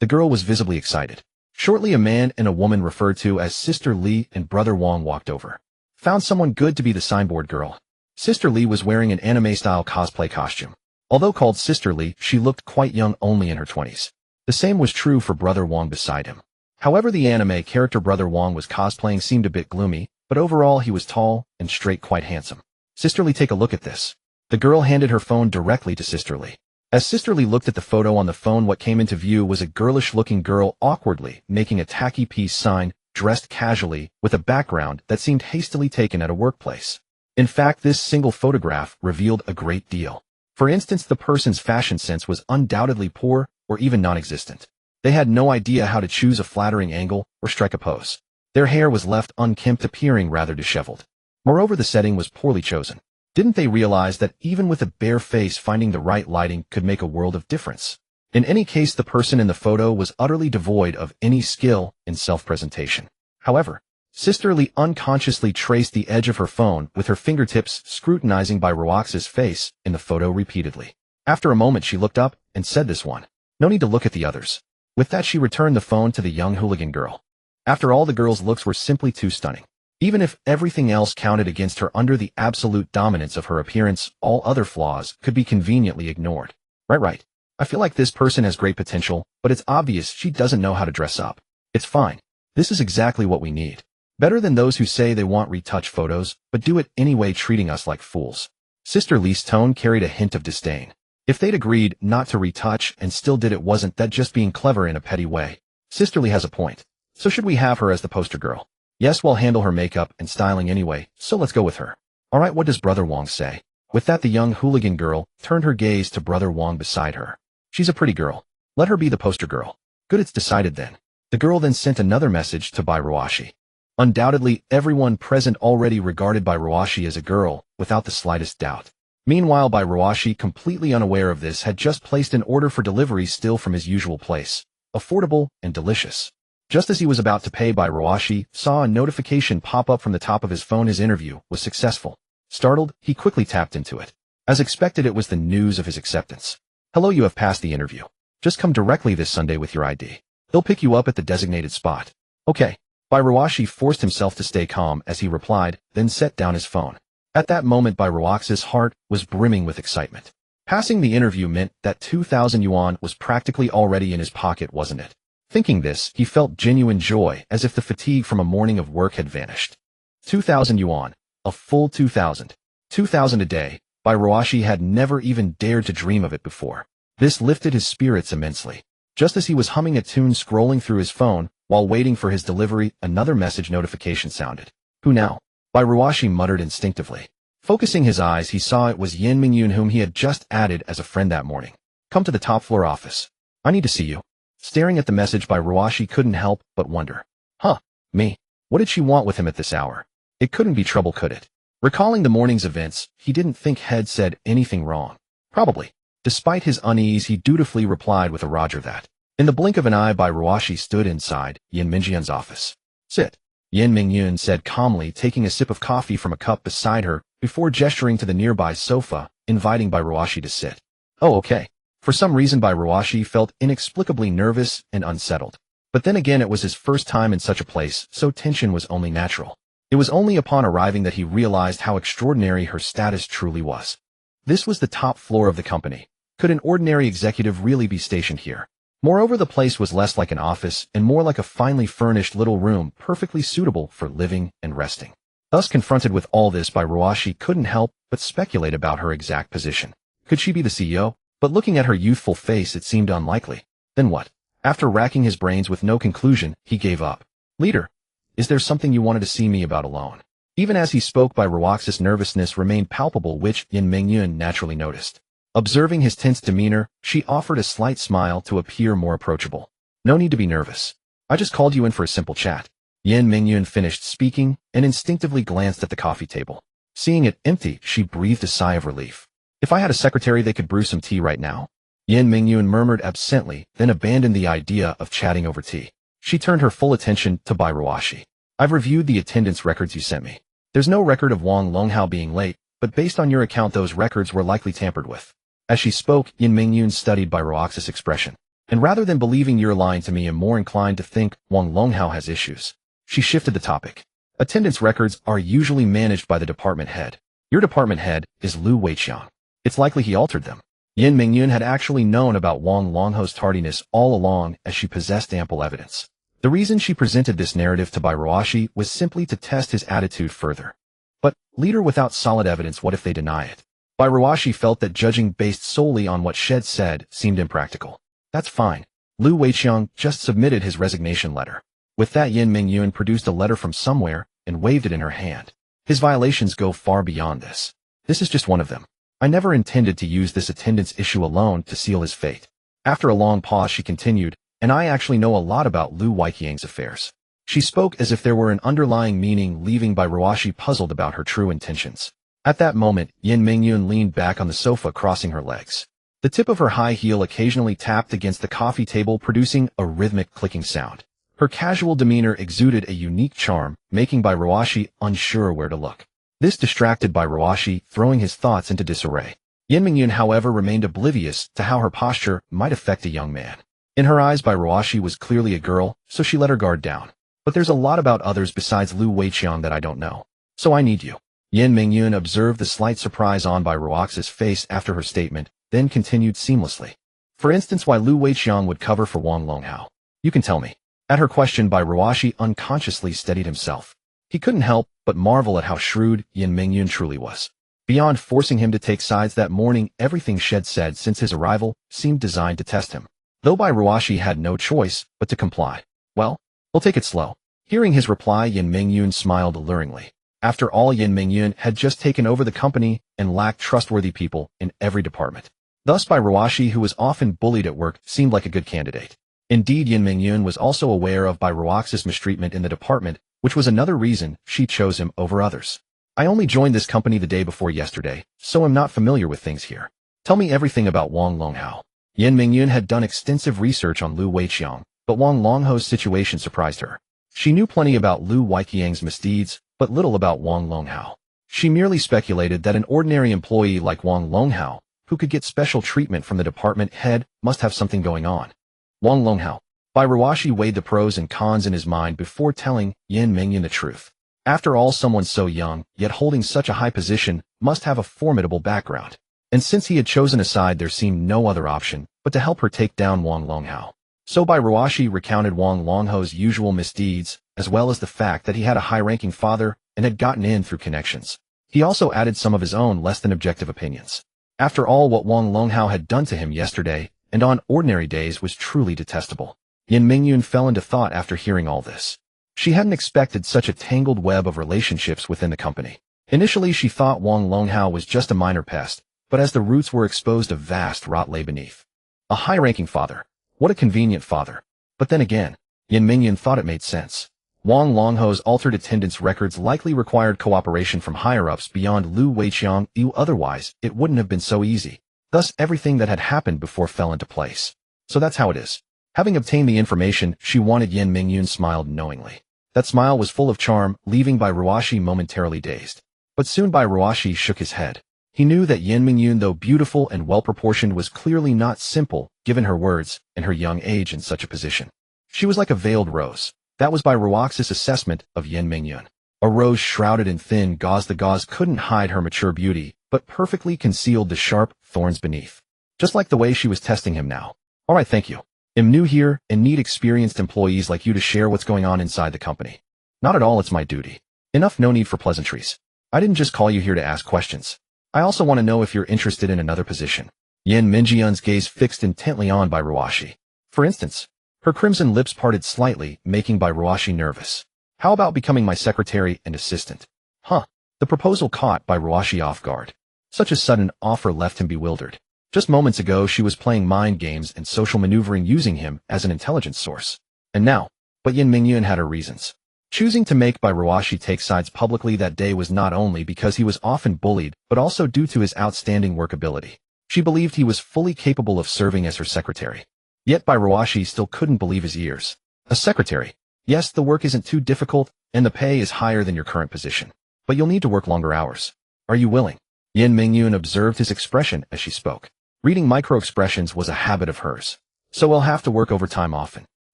The girl was visibly excited. Shortly, a man and a woman referred to as Sister Li and Brother Wang walked over. Found someone good to be the signboard girl. Sister Li was wearing an anime-style cosplay costume. Although called Sister Li, she looked quite young, only in her 20s. The same was true for Brother Wang beside him. However, the anime character Brother Wang was cosplaying seemed a bit gloomy, but overall he was tall and straight, quite handsome. "Sister Li, take a look at this." The girl handed her phone directly to Sister Li. As Sister Li looked at the photo on the phone, what came into view was a girlish-looking girl awkwardly making a tacky peace sign, dressed casually, with a background that seemed hastily taken at a workplace. In fact, this single photograph revealed a great deal. For instance, the person's fashion sense was undoubtedly poor or even non-existent. They had no idea how to choose a flattering angle or strike a pose. Their hair was left unkempt, appearing rather disheveled. Moreover, the setting was poorly chosen. Didn't they realize that even with a bare face, finding the right lighting could make a world of difference? In any case, the person in the photo was utterly devoid of any skill in self-presentation. However, Sister Li unconsciously traced the edge of her phone with her fingertips, scrutinizing Bai Ruaxi's face in the photo repeatedly. After a moment, she looked up and said, "This one. No need to look at the others." With that, she returned the phone to the young hooligan girl. After all, the girl's looks were simply too stunning. Even if everything else counted against her, under the absolute dominance of her appearance, all other flaws could be conveniently ignored. Right. I feel like this person has great potential, but it's obvious she doesn't know how to dress up. It's fine. This is exactly what we need. Better than those who say they want retouch photos, but do it anyway, treating us like fools. Sister Li's tone carried a hint of disdain. If they'd agreed not to retouch and still did it, wasn't that just being clever in a petty way? Sister Li has a point. So should we have her as the poster girl? Yes, we'll handle her makeup and styling anyway, so let's go with her. Alright, what does Brother Wang say? With that, the young hooligan girl turned her gaze to Brother Wang beside her. She's a pretty girl. Let her be the poster girl. Good, it's decided then. The girl then sent another message to Bai Ruashi. Undoubtedly, everyone present already regarded Bairuashi as a girl, without the slightest doubt. Meanwhile, Bairuashi, completely unaware of this, had just placed an order for delivery still from his usual place. Affordable and delicious. Just as he was about to pay, Bairuashi saw a notification pop up from the top of his phone. His interview was successful. Startled, he quickly tapped into it. As expected, it was the news of his acceptance. Hello, you have passed the interview. Just come directly this Sunday with your ID. They'll pick you up at the designated spot. Okay. Bairuashi forced himself to stay calm as he replied, then set down his phone. At that moment, Bairuaxi's heart was brimming with excitement. Passing the interview meant that 2,000 yuan was practically already in his pocket, wasn't it? Thinking this, he felt genuine joy, as if the fatigue from a morning of work had vanished. 2,000 yuan. A full 2,000. 2,000 a day. Bairuashi had never even dared to dream of it before. This lifted his spirits immensely. Just as he was humming a tune scrolling through his phone, while waiting for his delivery, another message notification sounded. Who now? Bairuashi muttered instinctively. Focusing his eyes, he saw it was Yin Mingyun, whom he had just added as a friend that morning. Come to the top floor office. I need to see you. Staring at the message, Bairuashi couldn't help but wonder. Huh, me? What did she want with him at this hour? It couldn't be trouble, could it? Recalling the morning's events, he didn't think had said anything wrong. Probably. Despite his unease, he dutifully replied with a roger that. In the blink of an eye, Bairuashi stood inside Yin Mingyun's office. Sit. Yin Mingyun said calmly, taking a sip of coffee from a cup beside her, before gesturing to the nearby sofa, inviting Bairuashi to sit. Oh, okay. For some reason, Bairuashi felt inexplicably nervous and unsettled. But then again, it was his first time in such a place, so tension was only natural. It was only upon arriving that he realized how extraordinary her status truly was. This was the top floor of the company. Could an ordinary executive really be stationed here? Moreover, the place was less like an office and more like a finely furnished little room, perfectly suitable for living and resting. Thus, confronted with all this, Bairuashi couldn't help but speculate about her exact position. Could she be the CEO? But looking at her youthful face, it seemed unlikely. Then what? After racking his brains with no conclusion, he gave up. Leader, is there something you wanted to see me about alone? Even as he spoke, Bairuaxi's nervousness remained palpable, which Yin Mingyun naturally noticed. Observing his tense demeanor, she offered a slight smile to appear more approachable. No need to be nervous. I just called you in for a simple chat. Yin Mingyun finished speaking and instinctively glanced at the coffee table. Seeing it empty, she breathed a sigh of relief. If I had a secretary, they could brew some tea right now. Yin Mingyun murmured absently, then abandoned the idea of chatting over tea. She turned her full attention to Bairuashi. I've reviewed the attendance records you sent me. There's no record of Wang Longhao being late, but based on your account, those records were likely tampered with. As she spoke, Yin Mingyun studied Bairuaxi's expression. And rather than believing you're lying to me, I'm more inclined to think Wang Longhao has issues. She shifted the topic. Attendance records are usually managed by the department head. Your department head is Lu Weiqiang. It's likely he altered them. Yin Mingyun had actually known about Wang Longhao's tardiness all along, as she possessed ample evidence. The reason she presented this narrative to Bairuashi was simply to test his attitude further. But, leader, without solid evidence, what if they deny it? Bairuashi felt that judging based solely on what Shed said seemed impractical. That's fine. Lu Weiqiang just submitted his resignation letter. With that, Yin Mingyun produced a letter from somewhere and waved it in her hand. His violations go far beyond this. This is just one of them. I never intended to use this attendance issue alone to seal his fate. After a long pause, she continued, and I actually know a lot about Lu Weiqiang's affairs. She spoke as if there were an underlying meaning, leaving Bairuashi puzzled about her true intentions. At that moment, Yin Mingyun leaned back on the sofa, crossing her legs. The tip of her high heel occasionally tapped against the coffee table, producing a rhythmic clicking sound. Her casual demeanor exuded a unique charm, making Bairuashi unsure where to look. This distracted Bairuashi, throwing his thoughts into disarray. Yin Mingyun, however, remained oblivious to how her posture might affect a young man. In her eyes, Bairuashi was clearly a girl, so she let her guard down. But there's a lot about others besides Lu Weiqiang that I don't know. So I need you. Yin Mingyun observed the slight surprise on Bairuaxi's face after her statement, then continued seamlessly. For instance, why Lu Weiqiang would cover for Wang Longhao. You can tell me. At her question, Bairuashi unconsciously steadied himself. He couldn't help but marvel at how shrewd Yin Mingyun truly was. Beyond forcing him to take sides that morning, everything Shed said since his arrival seemed designed to test him. Though Bairuashi had no choice but to comply. Well, we'll take it slow. Hearing his reply, Yin Mingyun smiled alluringly. After all, Yin Mingyun had just taken over the company and lacked trustworthy people in every department. Thus, Bairuashi, who was often bullied at work, seemed like a good candidate. Indeed, Yin Mingyun was also aware of Bairuaxi's mistreatment in the department, which was another reason she chose him over others. I only joined this company the day before yesterday, so I'm not familiar with things here. Tell me everything about Wang Longhao. Yin Mingyun had done extensive research on Lu Weiqiang, but Wang Longhao's situation surprised her. She knew plenty about Lu Weiqiang's misdeeds, but little about Wang Longhao. She merely speculated that an ordinary employee like Wang Longhao, who could get special treatment from the department head, must have something going on. Wang Longhao. Bai Ruoshi weighed the pros and cons in his mind before telling Yin Mingyun the truth. After all, someone so young, yet holding such a high position, must have a formidable background. And since he had chosen a side, there seemed no other option but to help her take down Wang Longhao. So Bai Ruoshi recounted Wang Longhao's usual misdeeds, as well as the fact that he had a high-ranking father and had gotten in through connections. He also added some of his own less than objective opinions. After all, what Wang Longhao had done to him yesterday, and on ordinary days, was truly detestable. Yin Mingyun fell into thought after hearing all this. She hadn't expected such a tangled web of relationships within the company. Initially, she thought Wang Longhao was just a minor pest, but as the roots were exposed, a vast rot lay beneath. A high-ranking father. What a convenient father. But then again, Yin Mingyun thought it made sense. Wang Longhao's altered attendance records likely required cooperation from higher-ups beyond Lu Weiqiang, otherwise it wouldn't have been so easy. Thus, everything that had happened before fell into place. So that's how it is. Having obtained the information she wanted, Yin Mingyun smiled knowingly. That smile was full of charm, leaving Bai Ruoshi momentarily dazed. But soon Bai Ruoshi shook his head. He knew that Yin Mingyun, though beautiful and well-proportioned, was clearly not simple, given her words and her young age in such a position. She was like a veiled rose. That was Bai Ruoxi's assessment of Yin Mingyun. A rose shrouded in thin gauze. The gauze couldn't hide her mature beauty, but perfectly concealed the sharp thorns beneath. Just like the way she was testing him now. All right, thank you. I'm new here and need experienced employees like you to share what's going on inside the company. Not at all, it's my duty. Enough, no need for pleasantries. I didn't just call you here to ask questions. I also want to know if you're interested in another position. Yin Mingyun's gaze fixed intently on Bai Ruoshi. For instance, her crimson lips parted slightly, making Bai Ruoshi nervous. How about becoming my secretary and assistant? Huh. The proposal caught Bai Ruoshi off guard. Such a sudden offer left him bewildered. Just moments ago, she was playing mind games and social maneuvering using him as an intelligence source. And now, but Yin Mingyun had her reasons. Choosing to make Bai Ruoshi take sides publicly that day was not only because he was often bullied, but also due to his outstanding work ability. She believed he was fully capable of serving as her secretary. Yet Bai Ruoshi still couldn't believe his ears. A secretary? Yes, the work isn't too difficult, and the pay is higher than your current position. But you'll need to work longer hours. Are you willing? Yin Mingyun observed his expression as she spoke. Reading micro-expressions was a habit of hers. So we'll have to work overtime often.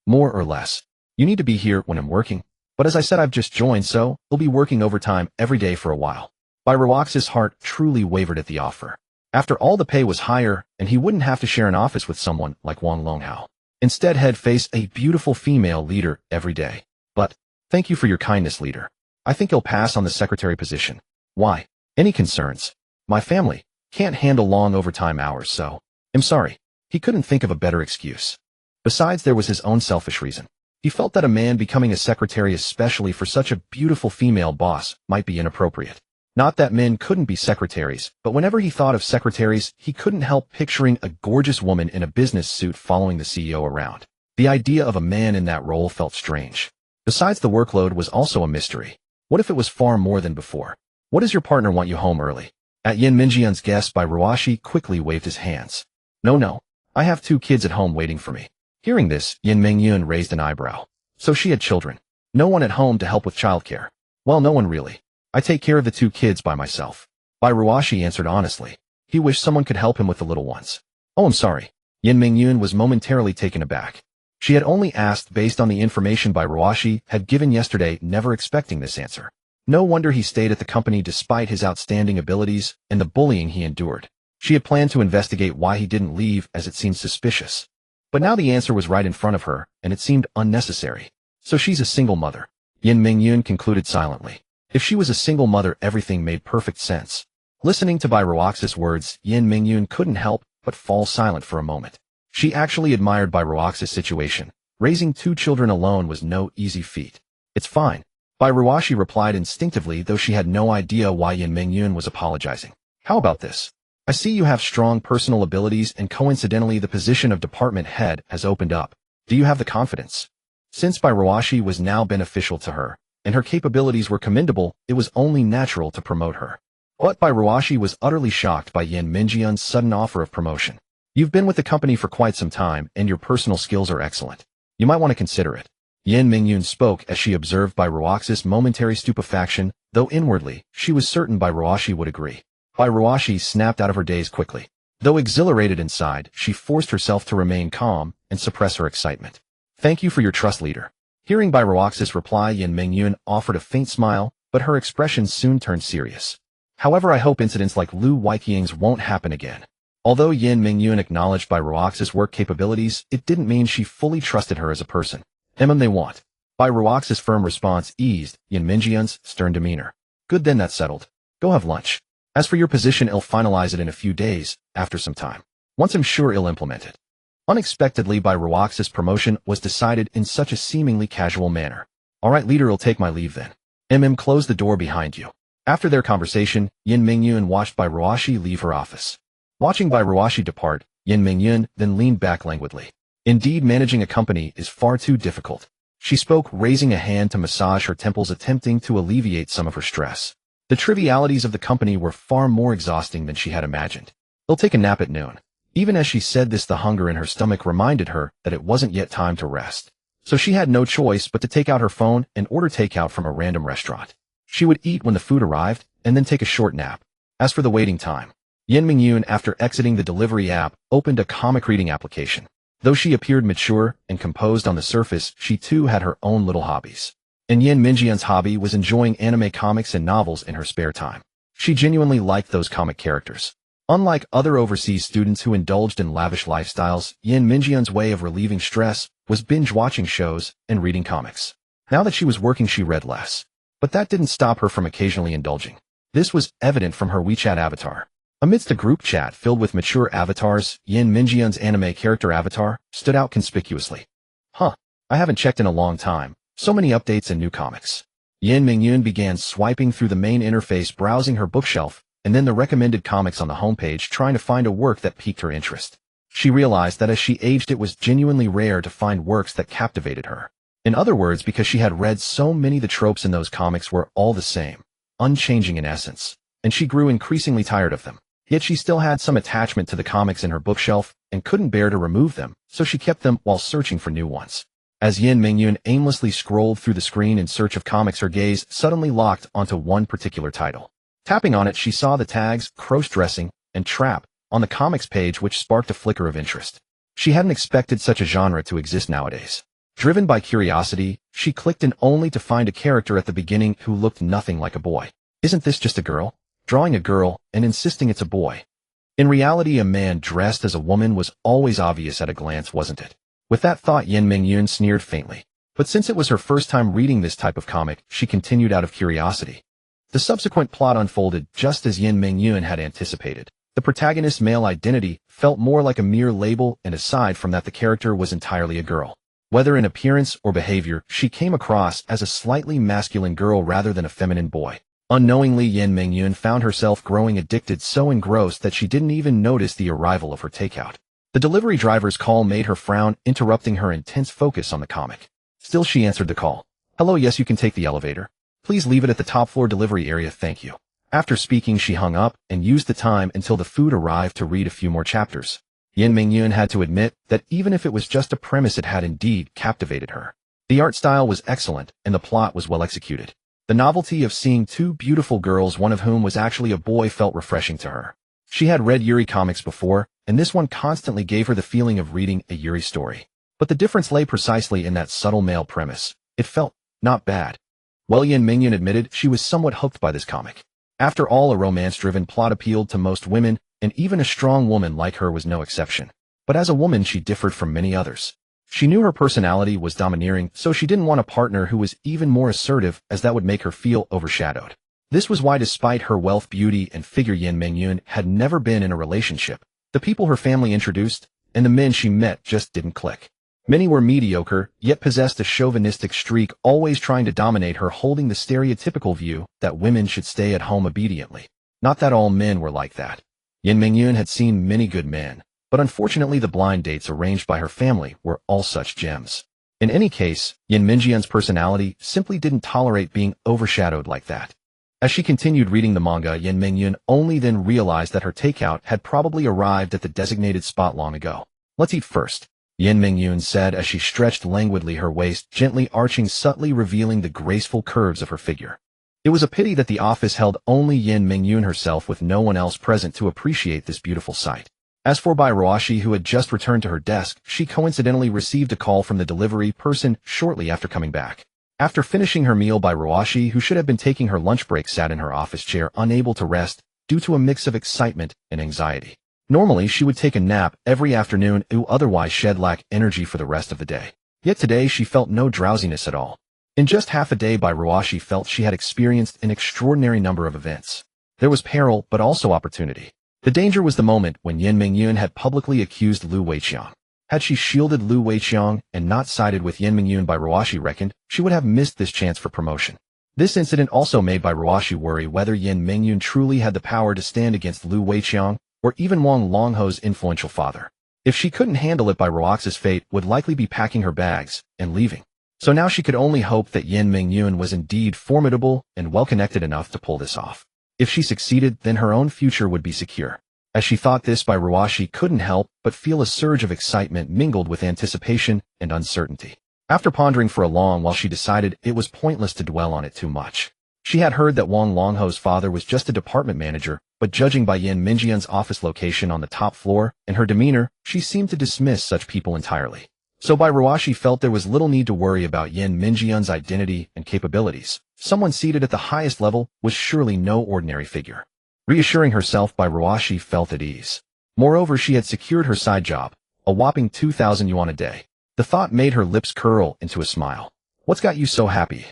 More or less. You need to be here when I'm working. But as I said, I've just joined, so we'll be working overtime every day for a while. Bai Ruoxi's heart truly wavered at the offer. After all, the pay was higher, and he wouldn't have to share an office with someone like Wang Longhao. Instead, he'd face a beautiful female leader every day. But, thank you for your kindness, leader. I think you'll pass on the secretary position. Why? Any concerns? My family can't handle long overtime hours, so I'm sorry. He couldn't think of a better excuse. Besides, there was his own selfish reason. He felt that a man becoming a secretary, especially for such a beautiful female boss, might be inappropriate. Not that men couldn't be secretaries, but whenever he thought of secretaries, he couldn't help picturing a gorgeous woman in a business suit following the CEO around. The idea of a man in that role felt strange. Besides, the workload was also a mystery. What if it was far more than before? What does your partner want you home early? At Yin Mingyun's guess, Bai Ruoshi quickly waved his hands. No. I have 2 kids at home waiting for me. Hearing this, Yin Mingyun raised an eyebrow. So she had children. No one at home to help with childcare. Well, no one really. I take care of the 2 kids by myself. Bai Ruoshi answered honestly. He wished someone could help him with the little ones. Oh, I'm sorry. Yin Mingyun was momentarily taken aback. She had only asked based on the information Bai Ruoshi had given yesterday, never expecting this answer. No wonder he stayed at the company despite his outstanding abilities and the bullying he endured. She had planned to investigate why he didn't leave, as it seemed suspicious. But now the answer was right in front of her, and it seemed unnecessary. So she's a single mother. Yin Mingyun concluded silently. If she was a single mother, everything made perfect sense. Listening to Bai Ruoxi's words, Yin Mingyun couldn't help but fall silent for a moment. She actually admired Bai Ruoxi's situation. Raising 2 children alone was no easy feat. It's fine. Bai Ruoshi replied instinctively, though she had no idea why Yin Mingyun was apologizing. How about this? I see you have strong personal abilities, and coincidentally the position of department head has opened up. Do you have the confidence? Since Bai Ruoshi was now beneficial to her, and her capabilities were commendable, it was only natural to promote her. But Ruashi was utterly shocked by Yin Mingyun's sudden offer of promotion. You've been with the company for quite some time, and your personal skills are excellent. You might want to consider it. Yin Mingyun spoke as she observed Ruaxi's momentary stupefaction, though inwardly, she was certain Ruashi would agree. Ruashi snapped out of her daze quickly. Though exhilarated inside, she forced herself to remain calm and suppress her excitement. Thank you for your trust, leader. Hearing Ruaxi's reply, Yin Mingyun offered a faint smile, but her expression soon turned serious. However, I hope incidents like Lu Weiqing's won't happen again. Although Yin Mingyun acknowledged Ruaxi's work capabilities, it didn't mean she fully trusted her as a person. They want. Ruaxi's firm response eased Yin Mingyun's stern demeanor. Good, then, that's settled. Go have lunch. As for your position, I'll finalize it in a few days, after some time. Once I'm sure I'll implement it. Unexpectedly, Ruaxi's promotion was decided in such a seemingly casual manner. All right, leader, I'll take my leave then. Close the door behind you. After their conversation, Yin Mingyun watched Ruashi leave her office. Watching Ruashi depart, Yin Mingyun then leaned back languidly. Indeed, managing a company is far too difficult. She spoke, raising a hand to massage her temples, attempting to alleviate some of her stress. The trivialities of the company were far more exhausting than she had imagined. They'll take a nap at noon. Even as she said this, the hunger in her stomach reminded her that it wasn't yet time to rest. So she had no choice but to take out her phone and order takeout from a random restaurant. She would eat when the food arrived, and then take a short nap. As for the waiting time, Yin Mingyun, after exiting the delivery app, opened a comic reading application. Though she appeared mature and composed on the surface, she too had her own little hobbies. And Yin Mingyun's hobby was enjoying anime comics and novels in her spare time. She genuinely liked those comic characters. Unlike other overseas students who indulged in lavish lifestyles, Yin Mingyun's way of relieving stress was binge-watching shows and reading comics. Now that she was working, she read less. But that didn't stop her from occasionally indulging. This was evident from her WeChat avatar. Amidst a group chat filled with mature avatars, Yin Mingyun's anime character avatar stood out conspicuously. I haven't checked in a long time. So many updates and new comics. Yin Mingyun began swiping through the main interface, browsing her bookshelf, and then the recommended comics on the homepage, trying to find a work that piqued her interest. She realized that as she aged, it was genuinely rare to find works that captivated her. In other words, because she had read so many, the tropes in those comics were all the same, unchanging in essence, and she grew increasingly tired of them. Yet she still had some attachment to the comics in her bookshelf and couldn't bear to remove them, so she kept them while searching for new ones. As Yin Mingyun aimlessly scrolled through the screen in search of comics, her gaze suddenly locked onto one particular title. Tapping on it, she saw the tags cross-dressing and trap on the comics page, which sparked a flicker of interest. She hadn't expected such a genre to exist nowadays. Driven by curiosity, she clicked in, only to find a character at the beginning who looked nothing like a boy. Isn't this just a girl? Drawing a girl and insisting it's a boy. In reality, a man dressed as a woman was always obvious at a glance, wasn't it? With that thought, Yin Mingyun sneered faintly. But since it was her first time reading this type of comic, she continued out of curiosity. The subsequent plot unfolded just as Yin Mingyun had anticipated. The protagonist's male identity felt more like a mere label, and aside from that, the character was entirely a girl. Whether in appearance or behavior, she came across as a slightly masculine girl rather than a feminine boy. Unknowingly, Yin Mingyun found herself growing addicted, so engrossed that she didn't even notice the arrival of her takeout. The delivery driver's call made her frown, interrupting her intense focus on the comic. Still, she answered the call. Hello, yes, you can take the elevator. Please leave it at the top floor delivery area, thank you. After speaking, she hung up and used the time until the food arrived to read a few more chapters. Yin Mingyun had to admit that even if it was just a premise, it had indeed captivated her. The art style was excellent and the plot was well executed. The novelty of seeing two beautiful girls, one of whom was actually a boy, felt refreshing to her. She had read Yuri comics before, and this one constantly gave her the feeling of reading a Yuri story. But the difference lay precisely in that subtle male premise. It felt not bad. Well, Yin Mingyun admitted she was somewhat hooked by this comic. After all, a romance-driven plot appealed to most women, and even a strong woman like her was no exception. But as a woman, she differed from many others. She knew her personality was domineering, so she didn't want a partner who was even more assertive, as that would make her feel overshadowed. This was why, despite her wealth, beauty, and figure, Yin Mingyun had never been in a relationship. The people her family introduced, and the men she met, just didn't click. Many were mediocre, yet possessed a chauvinistic streak, always trying to dominate her, holding the stereotypical view that women should stay at home obediently. Not that all men were like that. Yin Mingyun had seen many good men, but unfortunately the blind dates arranged by her family were all such gems. In any case, Yin Mingyun's personality simply didn't tolerate being overshadowed like that. As she continued reading the manga, Yin Mingyun only then realized that her takeout had probably arrived at the designated spot long ago. Let's eat first, Yin Mingyun said as she stretched languidly, her waist gently arching, subtly revealing the graceful curves of her figure. It was a pity that the office held only Yin Mingyun herself, with no one else present to appreciate this beautiful sight. As for Bai Ruashi, who had just returned to her desk, she coincidentally received a call from the delivery person shortly after coming back. After finishing her meal, Bai Ruashi, who should have been taking her lunch break, sat in her office chair, unable to rest due to a mix of excitement and anxiety. Normally, she would take a nap every afternoon or otherwise shed lack energy for the rest of the day. Yet today she felt no drowsiness at all. In just half a day, Bai Ruashi felt she had experienced an extraordinary number of events. There was peril, but also opportunity. The danger was the moment when Yin Mingyun had publicly accused Lu Weiqiang. Had she shielded Lu Weiqiang and not sided with Yin Mingyun, Bai Ruashi reckoned she would have missed this chance for promotion. This incident also made Bai Ruashi worry whether Yin Mingyun truly had the power to stand against Lu Weiqiang or even Wang Longho's influential father. If she couldn't handle it, Bai Ruaxi's fate would likely be packing her bags and leaving. So now she could only hope that Yin Mingyun was indeed formidable and well-connected enough to pull this off. If she succeeded, then her own future would be secure. As she thought this, Bai Ruashi couldn't help but feel a surge of excitement mingled with anticipation and uncertainty. After pondering for a long while, she decided it was pointless to dwell on it too much. She had heard that Wang Longho's father was just a department manager, but judging by Yin Mingyun's office location on the top floor and her demeanor, she seemed to dismiss such people entirely. So Bai Ruashi felt there was little need to worry about Yin Mingyun's identity and capabilities. Someone seated at the highest level was surely no ordinary figure. Reassuring herself, Bai Ruashi felt at ease. Moreover, she had secured her side job, a whopping 2,000 yuan a day. The thought made her lips curl into a smile. What's got you so happy?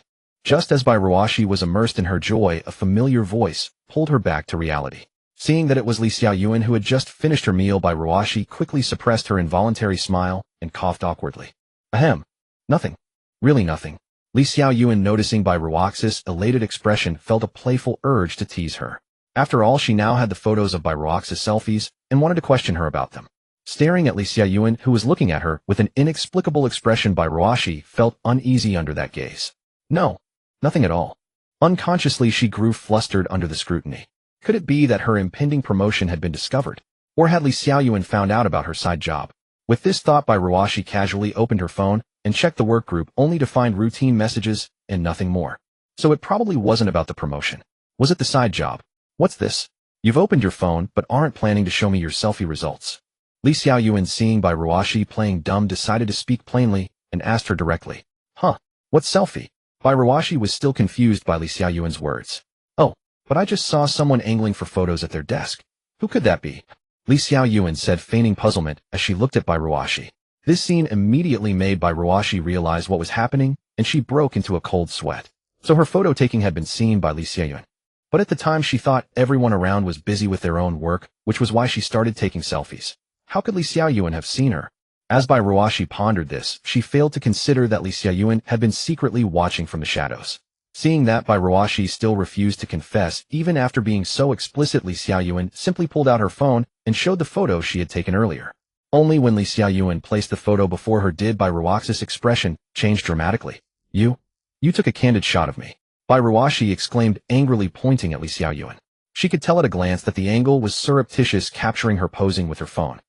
Just as Bai Ruashi was immersed in her joy, a familiar voice pulled her back to reality. Seeing that it was Li Xiaoyuan who had just finished her meal, Bai Ruashi quickly suppressed her involuntary smile and coughed awkwardly. Ahem. Nothing. Really nothing. Li Xiaoyuan, noticing Bai Ruaxi's elated expression, felt a playful urge to tease her. After all, she now had the photos of Bai Ruaxi's selfies and wanted to question her about them. Staring at Li Xiaoyuan, who was looking at her with an inexplicable expression, Bai Ruashi felt uneasy under that gaze. No. Nothing at all. Unconsciously, she grew flustered under the scrutiny. Could it be that her impending promotion had been discovered? Or had Li Xiaoyuan found out about her side job? With this thought, Bai Ruashi casually opened her phone and checked the work group, only to find routine messages and nothing more. So it probably wasn't about the promotion. Was it the side job? What's this? You've opened your phone but aren't planning to show me your selfie results. Li Xiaoyuan, seeing Bai Ruashi playing dumb, decided to speak plainly and asked her directly. Huh? What selfie? Bai Ruashi was still confused by Li Xiaoyuan's words. Oh, but I just saw someone angling for photos at their desk. Who could that be? Li Xiaoyuan said, feigning puzzlement as she looked at Bai Ruashi. This scene immediately made Bai Ruashi realize what was happening, and she broke into a cold sweat. So her photo taking had been seen by Li Xiaoyuan. But at the time she thought everyone around was busy with their own work, which was why she started taking selfies. How could Li Xiaoyuan have seen her? As Bai Ruashi pondered this, she failed to consider that Li Xiaoyuan had been secretly watching from the shadows. Seeing that Bai Ruashi still refused to confess, even after being so explicit, Li Xiaoyuan simply pulled out her phone and showed the photo she had taken earlier. Only when Li Xiaoyuan placed the photo before her did Bai Ruaxi's expression change dramatically. You took a candid shot of me. Bai Ruashi exclaimed angrily, pointing at Li Xiaoyuan. She could tell at a glance that the angle was surreptitious, capturing her posing with her phone.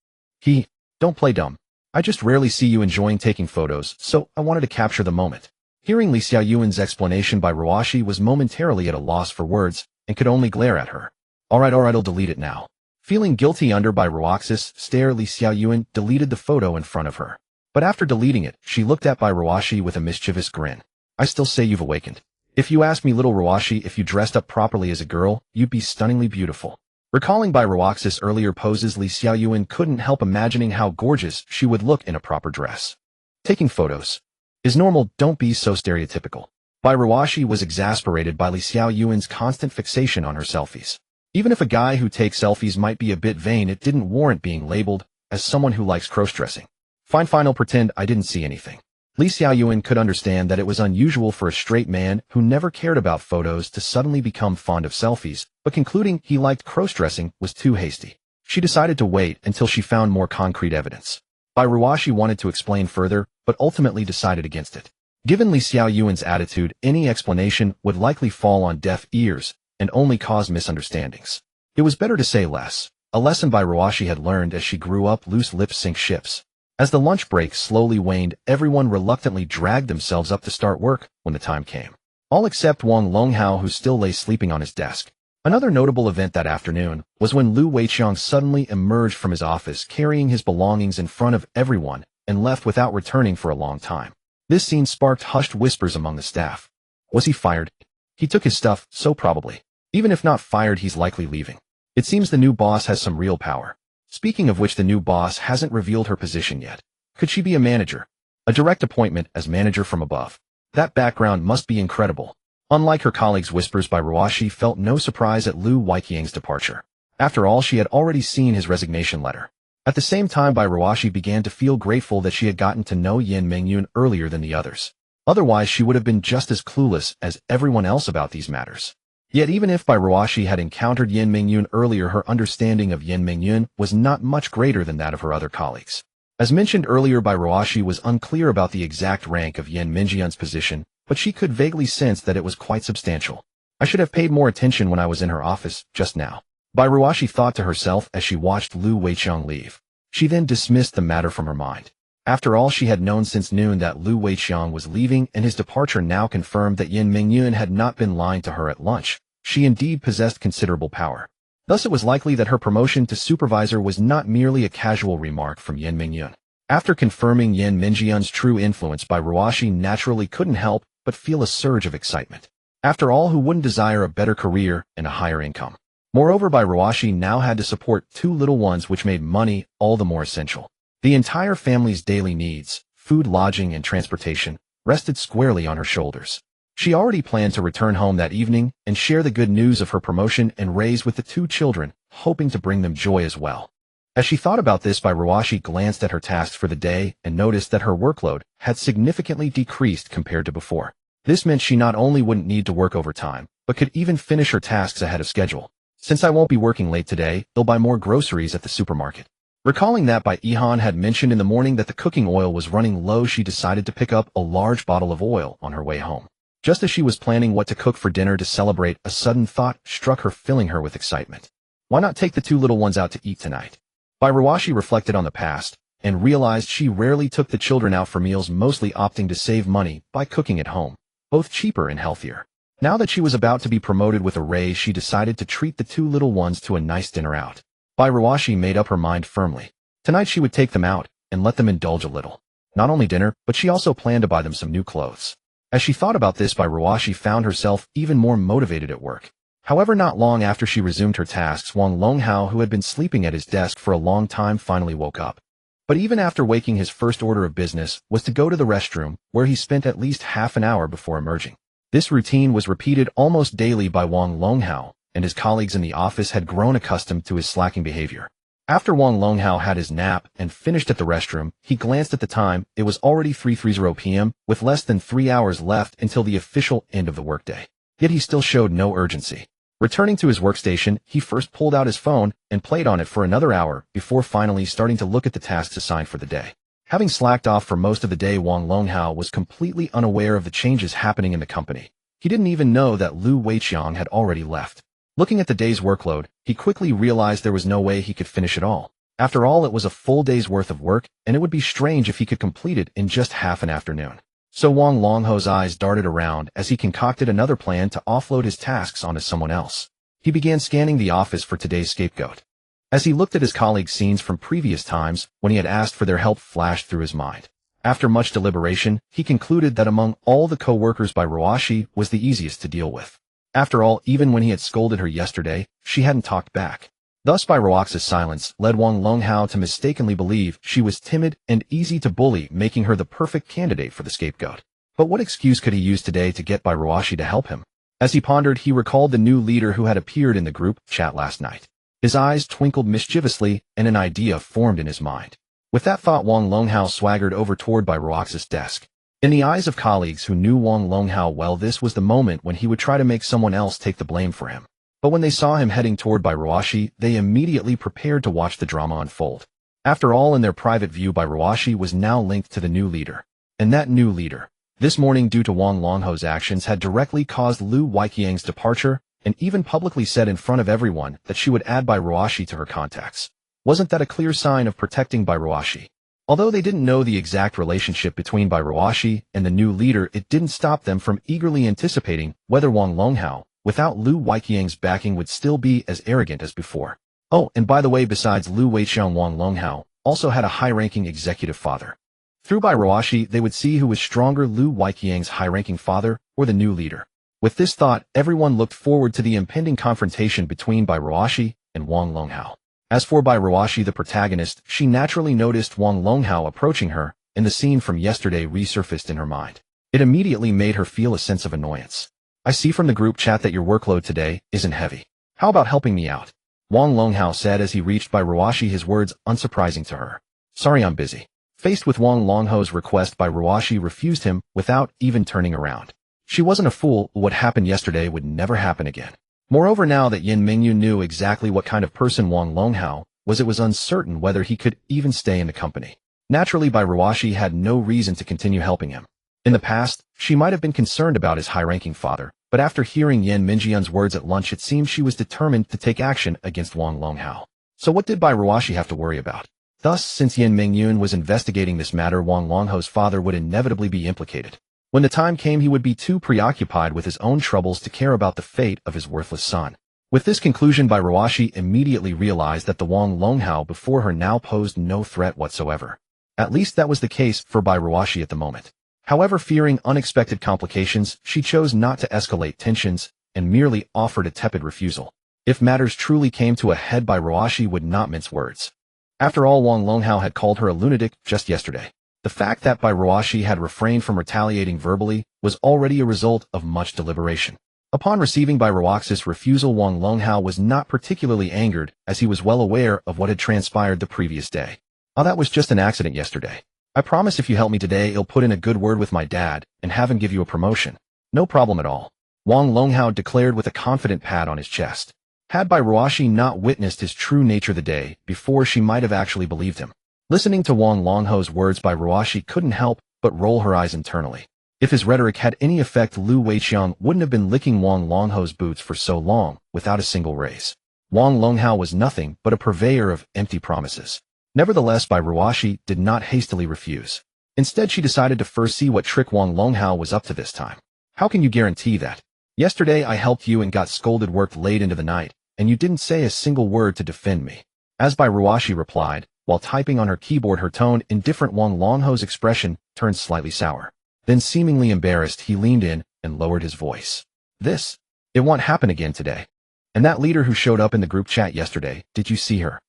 Don't play dumb. I just rarely see you enjoying taking photos, so I wanted to capture the moment. Hearing Li Xiaoyuan's explanation, Bai Ruashi was momentarily at a loss for words and could only glare at her. Alright, I'll delete it now. Feeling guilty under Bai Ruaxi's stare, Li Xiaoyuan deleted the photo in front of her. But after deleting it, she looked at Bai Ruashi with a mischievous grin. I still say you've awakened. If you ask me, little Ruashi, if you dressed up properly as a girl, you'd be stunningly beautiful. Recalling Bai Ruaxi's earlier poses, Li Xiaoyuan couldn't help imagining how gorgeous she would look in a proper dress. Taking photos is normal, don't be so stereotypical. Bai Ruashi was exasperated by Li Xiaoyuan's constant fixation on her selfies. Even if a guy who takes selfies might be a bit vain, it didn't warrant being labeled as someone who likes cross-dressing. Fine, I'll pretend I didn't see anything. Li Xiaoyuan could understand that it was unusual for a straight man who never cared about photos to suddenly become fond of selfies, but concluding he liked cross-dressing was too hasty. She decided to wait until she found more concrete evidence. Bai Ruashi wanted to explain further, but ultimately decided against it. Given Li Xiaoyuan's attitude, any explanation would likely fall on deaf ears and only cause misunderstandings. It was better to say less. A lesson Bai Ruoshi had learned as she grew up. Loose lips sink ships. As the lunch break slowly waned, everyone reluctantly dragged themselves up to start work when the time came. All except Wang Longhao, who still lay sleeping on his desk. Another notable event that afternoon was when Lu Weiqiang suddenly emerged from his office carrying his belongings in front of everyone and left without returning for a long time. This scene sparked hushed whispers among the staff. Was he fired? He took his stuff, so probably. Even if not fired, he's likely leaving. It seems the new boss has some real power. Speaking of which, the new boss hasn't revealed her position yet. Could she be a manager? A direct appointment as manager from above. That background must be incredible. Unlike her colleagues, whispers Bai Ruoshi felt no surprise at Lu Weiqiang's departure. After all, she had already seen his resignation letter. At the same time, Bai Ruoshi began to feel grateful that she had gotten to know Yin Mingyun earlier than the others. Otherwise, she would have been just as clueless as everyone else about these matters. Yet even if Bai Ruoshi had encountered Yin Mingyun earlier, her understanding of Yin Mingyun was not much greater than that of her other colleagues. As mentioned earlier, Bai Ruoshi was unclear about the exact rank of Yin Mingyun's position, but she could vaguely sense that it was quite substantial. I should have paid more attention when I was in her office just now. Bai Ruoshi thought to herself as she watched Lu Weiqiang leave. She then dismissed the matter from her mind. After all, she had known since noon that Lu Weiqiang was leaving, and his departure now confirmed that Yin Mingyun had not been lying to her at lunch. She indeed possessed considerable power. Thus it was likely that her promotion to supervisor was not merely a casual remark from Yin Mingyun. After confirming Yin Mingyun's true influence, Bai Ruoshi naturally couldn't help but feel a surge of excitement. After all, who wouldn't desire a better career and a higher income? Moreover, Bai Ruoshi now had to support two little ones, which made money all the more essential. The entire family's daily needs, food, lodging, and transportation, rested squarely on her shoulders. She already planned to return home that evening and share the good news of her promotion and raise with the two children, hoping to bring them joy as well. As she thought about this, Bai Ruoshi glanced at her tasks for the day and noticed that her workload had significantly decreased compared to before. This meant she not only wouldn't need to work overtime, but could even finish her tasks ahead of schedule. Since I won't be working late today, they'll buy more groceries at the supermarket. Recalling that Bai Ihan had mentioned in the morning that the cooking oil was running low, she decided to pick up a large bottle of oil on her way home. Just as she was planning what to cook for dinner to celebrate, a sudden thought struck her, filling her with excitement. Why not take the two little ones out to eat tonight? Bai Ruoshi reflected on the past and realized she rarely took the children out for meals, mostly opting to save money by cooking at home, both cheaper and healthier. Now that she was about to be promoted with a raise, she decided to treat the two little ones to a nice dinner out. Bai Ruoshi made up her mind firmly. Tonight she would take them out and let them indulge a little. Not only dinner, but she also planned to buy them some new clothes. As she thought about this, Bai Ruoshi found herself even more motivated at work. However, not long after she resumed her tasks, Wang Longhao, who had been sleeping at his desk for a long time, finally woke up. But even after waking, his first order of business was to go to the restroom, where he spent at least half an hour before emerging. This routine was repeated almost daily by Wang Longhao, and his colleagues in the office had grown accustomed to his slacking behavior. After Wang Longhao had his nap and finished at the restroom, he glanced at the time. It was already 3:30 p.m., with less than 3 hours left until the official end of the workday. Yet he still showed no urgency. Returning to his workstation, he first pulled out his phone and played on it for another hour before finally starting to look at the tasks assigned for the day. Having slacked off for most of the day, Wang Longhao was completely unaware of the changes happening in the company. He didn't even know that Lu Weiqiang had already left. Looking at the day's workload, he quickly realized there was no way he could finish it all. After all, it was a full day's worth of work, and it would be strange if he could complete it in just half an afternoon. So Wang Longho's eyes darted around as he concocted another plan to offload his tasks onto someone else. He began scanning the office for today's scapegoat. As he looked at his colleagues' scenes from previous times when he had asked for their help flashed through his mind. After much deliberation, he concluded that among all the co-workers, Bai Ruoshi was the easiest to deal with. After all, even when he had scolded her yesterday, she hadn't talked back. Thus, Bai Ruoxi's silence led Wang Longhao to mistakenly believe she was timid and easy to bully, making her the perfect candidate for the scapegoat. But what excuse could he use today to get Bai Ruoshi to help him? As he pondered, he recalled the new leader who had appeared in the group chat last night. His eyes twinkled mischievously, and an idea formed in his mind. With that thought, Wang Longhao swaggered over toward Bai Ruoxi's desk. In the eyes of colleagues who knew Wang Longhao well, this was the moment when he would try to make someone else take the blame for him. But when they saw him heading toward Bai Ruoshi, they immediately prepared to watch the drama unfold. After all, in their private view, Bai Ruoshi was now linked to the new leader. And that new leader, this morning due to Wang Longho's actions, had directly caused Lu Weiqiang's departure and even publicly said in front of everyone that she would add Bai Ruoshi to her contacts. Wasn't that a clear sign of protecting Bai Ruoshi? Although they didn't know the exact relationship between Bai Ruoshi and the new leader, it didn't stop them from eagerly anticipating whether Wang Longhao, without Lu Weiqiang's backing, would still be as arrogant as before. Oh, and by the way, besides Lu Weiqiang, Wang Longhao also had a high-ranking executive father. Through Bai Ruoshi, they would see who was stronger, Lu Weiqiang's high-ranking father or the new leader. With this thought, everyone looked forward to the impending confrontation between Bai Ruoshi and Wang Longhao. As for Bai Ruoshi, the protagonist, she naturally noticed Wang Longhao approaching her, and the scene from yesterday resurfaced in her mind. It immediately made her feel a sense of annoyance. I see from the group chat that your workload today isn't heavy. How about helping me out? Wang Longhao said as he reached Bai Ruoshi, his words unsurprising to her. Sorry, I'm busy. Faced with Wang Longho's request, Bai Ruoshi refused him without even turning around. She wasn't a fool. What happened yesterday would never happen again. Moreover, now that Yin Mingyu knew exactly what kind of person Wang Longhao was, it was uncertain whether he could even stay in the company. Naturally, Bai Ruoshi had no reason to continue helping him. In the past, she might have been concerned about his high-ranking father, but after hearing Yin Mingyun's words at lunch, it seemed she was determined to take action against Wang Longhao. So what did Bai Ruoshi have to worry about? Thus, since Yin Mingyun was investigating this matter, Wang Longho's father would inevitably be implicated. When the time came, he would be too preoccupied with his own troubles to care about the fate of his worthless son. With this conclusion, Bai Ruoshi immediately realized that the Wang Longhao before her now posed no threat whatsoever. At least that was the case for Bai Ruoshi at the moment. However, fearing unexpected complications, she chose not to escalate tensions and merely offered a tepid refusal. If matters truly came to a head, Bai Ruoshi would not mince words. After all, Wang Longhao had called her a lunatic just yesterday. The fact that Bai Ruoshi had refrained from retaliating verbally was already a result of much deliberation. Upon receiving Bai Ruoxi's refusal, Wang Longhao was not particularly angered, as he was well aware of what had transpired the previous day. Oh, that was just an accident yesterday. I promise if you help me today, I'll put in a good word with my dad and have him give you a promotion. No problem at all, Wang Longhao declared with a confident pat on his chest. Had Bai Ruoshi not witnessed his true nature the day before, she might have actually believed him. Listening to Wang Longho's words, Bai Ruoshi couldn't help but roll her eyes internally. If his rhetoric had any effect, Lu Weiqiang wouldn't have been licking Wang Longho's boots for so long without a single raise. Wang Longhao was nothing but a purveyor of empty promises. Nevertheless, Bai Ruoshi did not hastily refuse. Instead, she decided to first see what trick Wang Longhao was up to this time. How can you guarantee that? Yesterday I helped you and got scolded, worked late into the night, and you didn't say a single word to defend me. As Bai Ruoshi replied, while typing on her keyboard, her tone indifferent. Wang Longho's expression turned slightly sour. Then, seemingly embarrassed, he leaned in and lowered his voice. It won't happen again today. And that leader who showed up in the group chat yesterday, did you see her?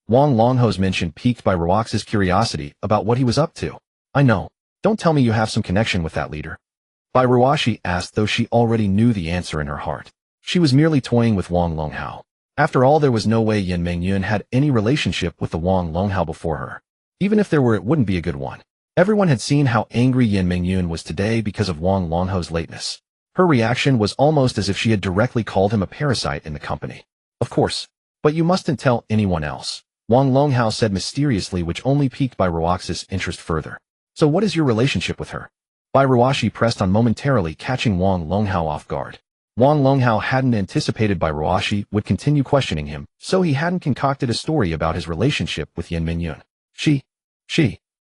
Wang Longho's mention piqued Bai Ruoxi's curiosity about what he was up to. I know. Don't tell me you have some connection with that leader. Bai Ruoshi asked, though she already knew the answer in her heart. She was merely toying with Wang Longhao. After all, there was no way Yin Mingyun had any relationship with the Wang Longhao before her. Even if there were, it wouldn't be a good one. Everyone had seen how angry Yin Mingyun was today because of Wang Longho's lateness. Her reaction was almost as if she had directly called him a parasite in the company. Of course. But you mustn't tell anyone else, Wang Longhao said mysteriously, which only piqued Bai Ruoxi's interest further. So what is your relationship with her? Bai Ruoshi pressed on, momentarily catching Wang Longhao off guard. Wang Longhao hadn't anticipated Bai Ruoshi would continue questioning him, so he hadn't concocted a story about his relationship with Yin Mingyun.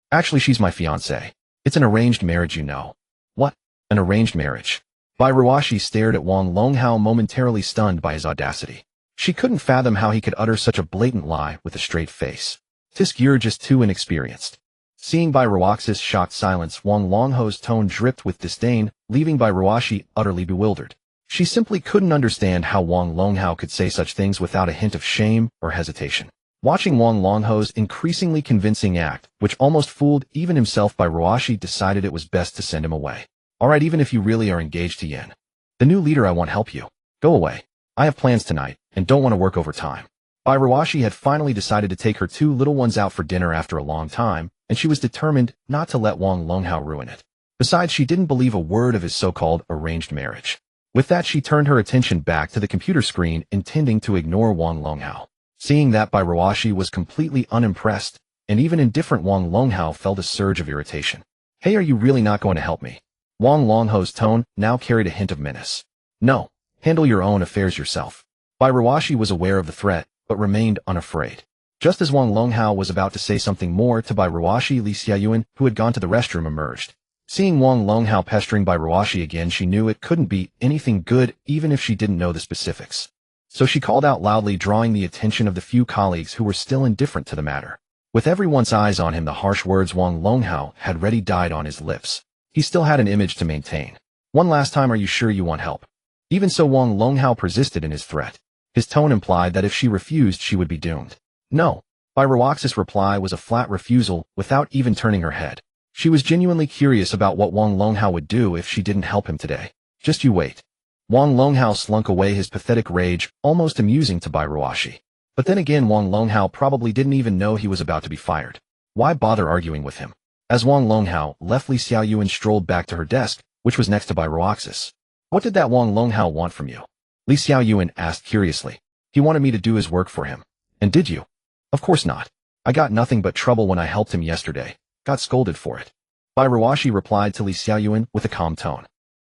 Actually, she's my fiancée. It's an arranged marriage, you know. What? An arranged marriage? Bai Ruoshi stared at Wang Longhao, momentarily stunned by his audacity. She couldn't fathom how he could utter such a blatant lie with a straight face. Tisk, you're just too inexperienced. Seeing Bai Ruoxi's shocked silence, Wang Longho's tone dripped with disdain, leaving Bai Ruoshi utterly bewildered. She simply couldn't understand how Wang Longhao could say such things without a hint of shame or hesitation. Watching Wang Longho's increasingly convincing act, which almost fooled even himself, Bai Ruoshi decided it was best to send him away. Alright, even if you really are engaged to Yin, the new leader, I won't help you. Go away. I have plans tonight, and don't want to work overtime. Bai Ruoshi had finally decided to take her two little ones out for dinner after a long time, and she was determined not to let Wang Longhao ruin it. Besides, she didn't believe a word of his so-called arranged marriage. With that, she turned her attention back to the computer screen, intending to ignore Wang Longhao. Seeing that Bai Ruoshi was completely unimpressed, and even indifferent, Wang Longhao felt a surge of irritation. Hey, are you really not going to help me? Wang Longho's tone now carried a hint of menace. No, handle your own affairs yourself. Bai Ruashi was aware of the threat, but remained unafraid. Just as Wang Longhao was about to say something more to Bai Ruashi, Li Xiaoyuan, who had gone to the restroom, emerged. Seeing Wang Longhao pestering Bai Ruashi again, she knew it couldn't be anything good even if she didn't know the specifics. So she called out loudly, drawing the attention of the few colleagues who were still indifferent to the matter. With everyone's eyes on him, the harsh words Wang Longhao had ready died on his lips. He still had an image to maintain. One last time, are you sure you want help? Even so, Wang Longhao persisted in his threat. His tone implied that if she refused, she would be doomed. No. Bai Ruaxi's reply was a flat refusal, without even turning her head. She was genuinely curious about what Wang Longhao would do if she didn't help him today. Just you wait. Wang Longhao slunk away, his pathetic rage almost amusing to Bai Ruashi. But then again, Wang Longhao probably didn't even know he was about to be fired. Why bother arguing with him? As Wang Longhao left, Li Xiaoyuan strolled back to her desk, which was next to Bai Ruaxis. What did that Wang Longhao want from you? Li Xiaoyuan asked curiously. He wanted me to do his work for him. And did you? Of course not. I got nothing but trouble when I helped him yesterday. Got scolded for it. Bai Ruashi replied to Li Xiaoyuan with a calm tone.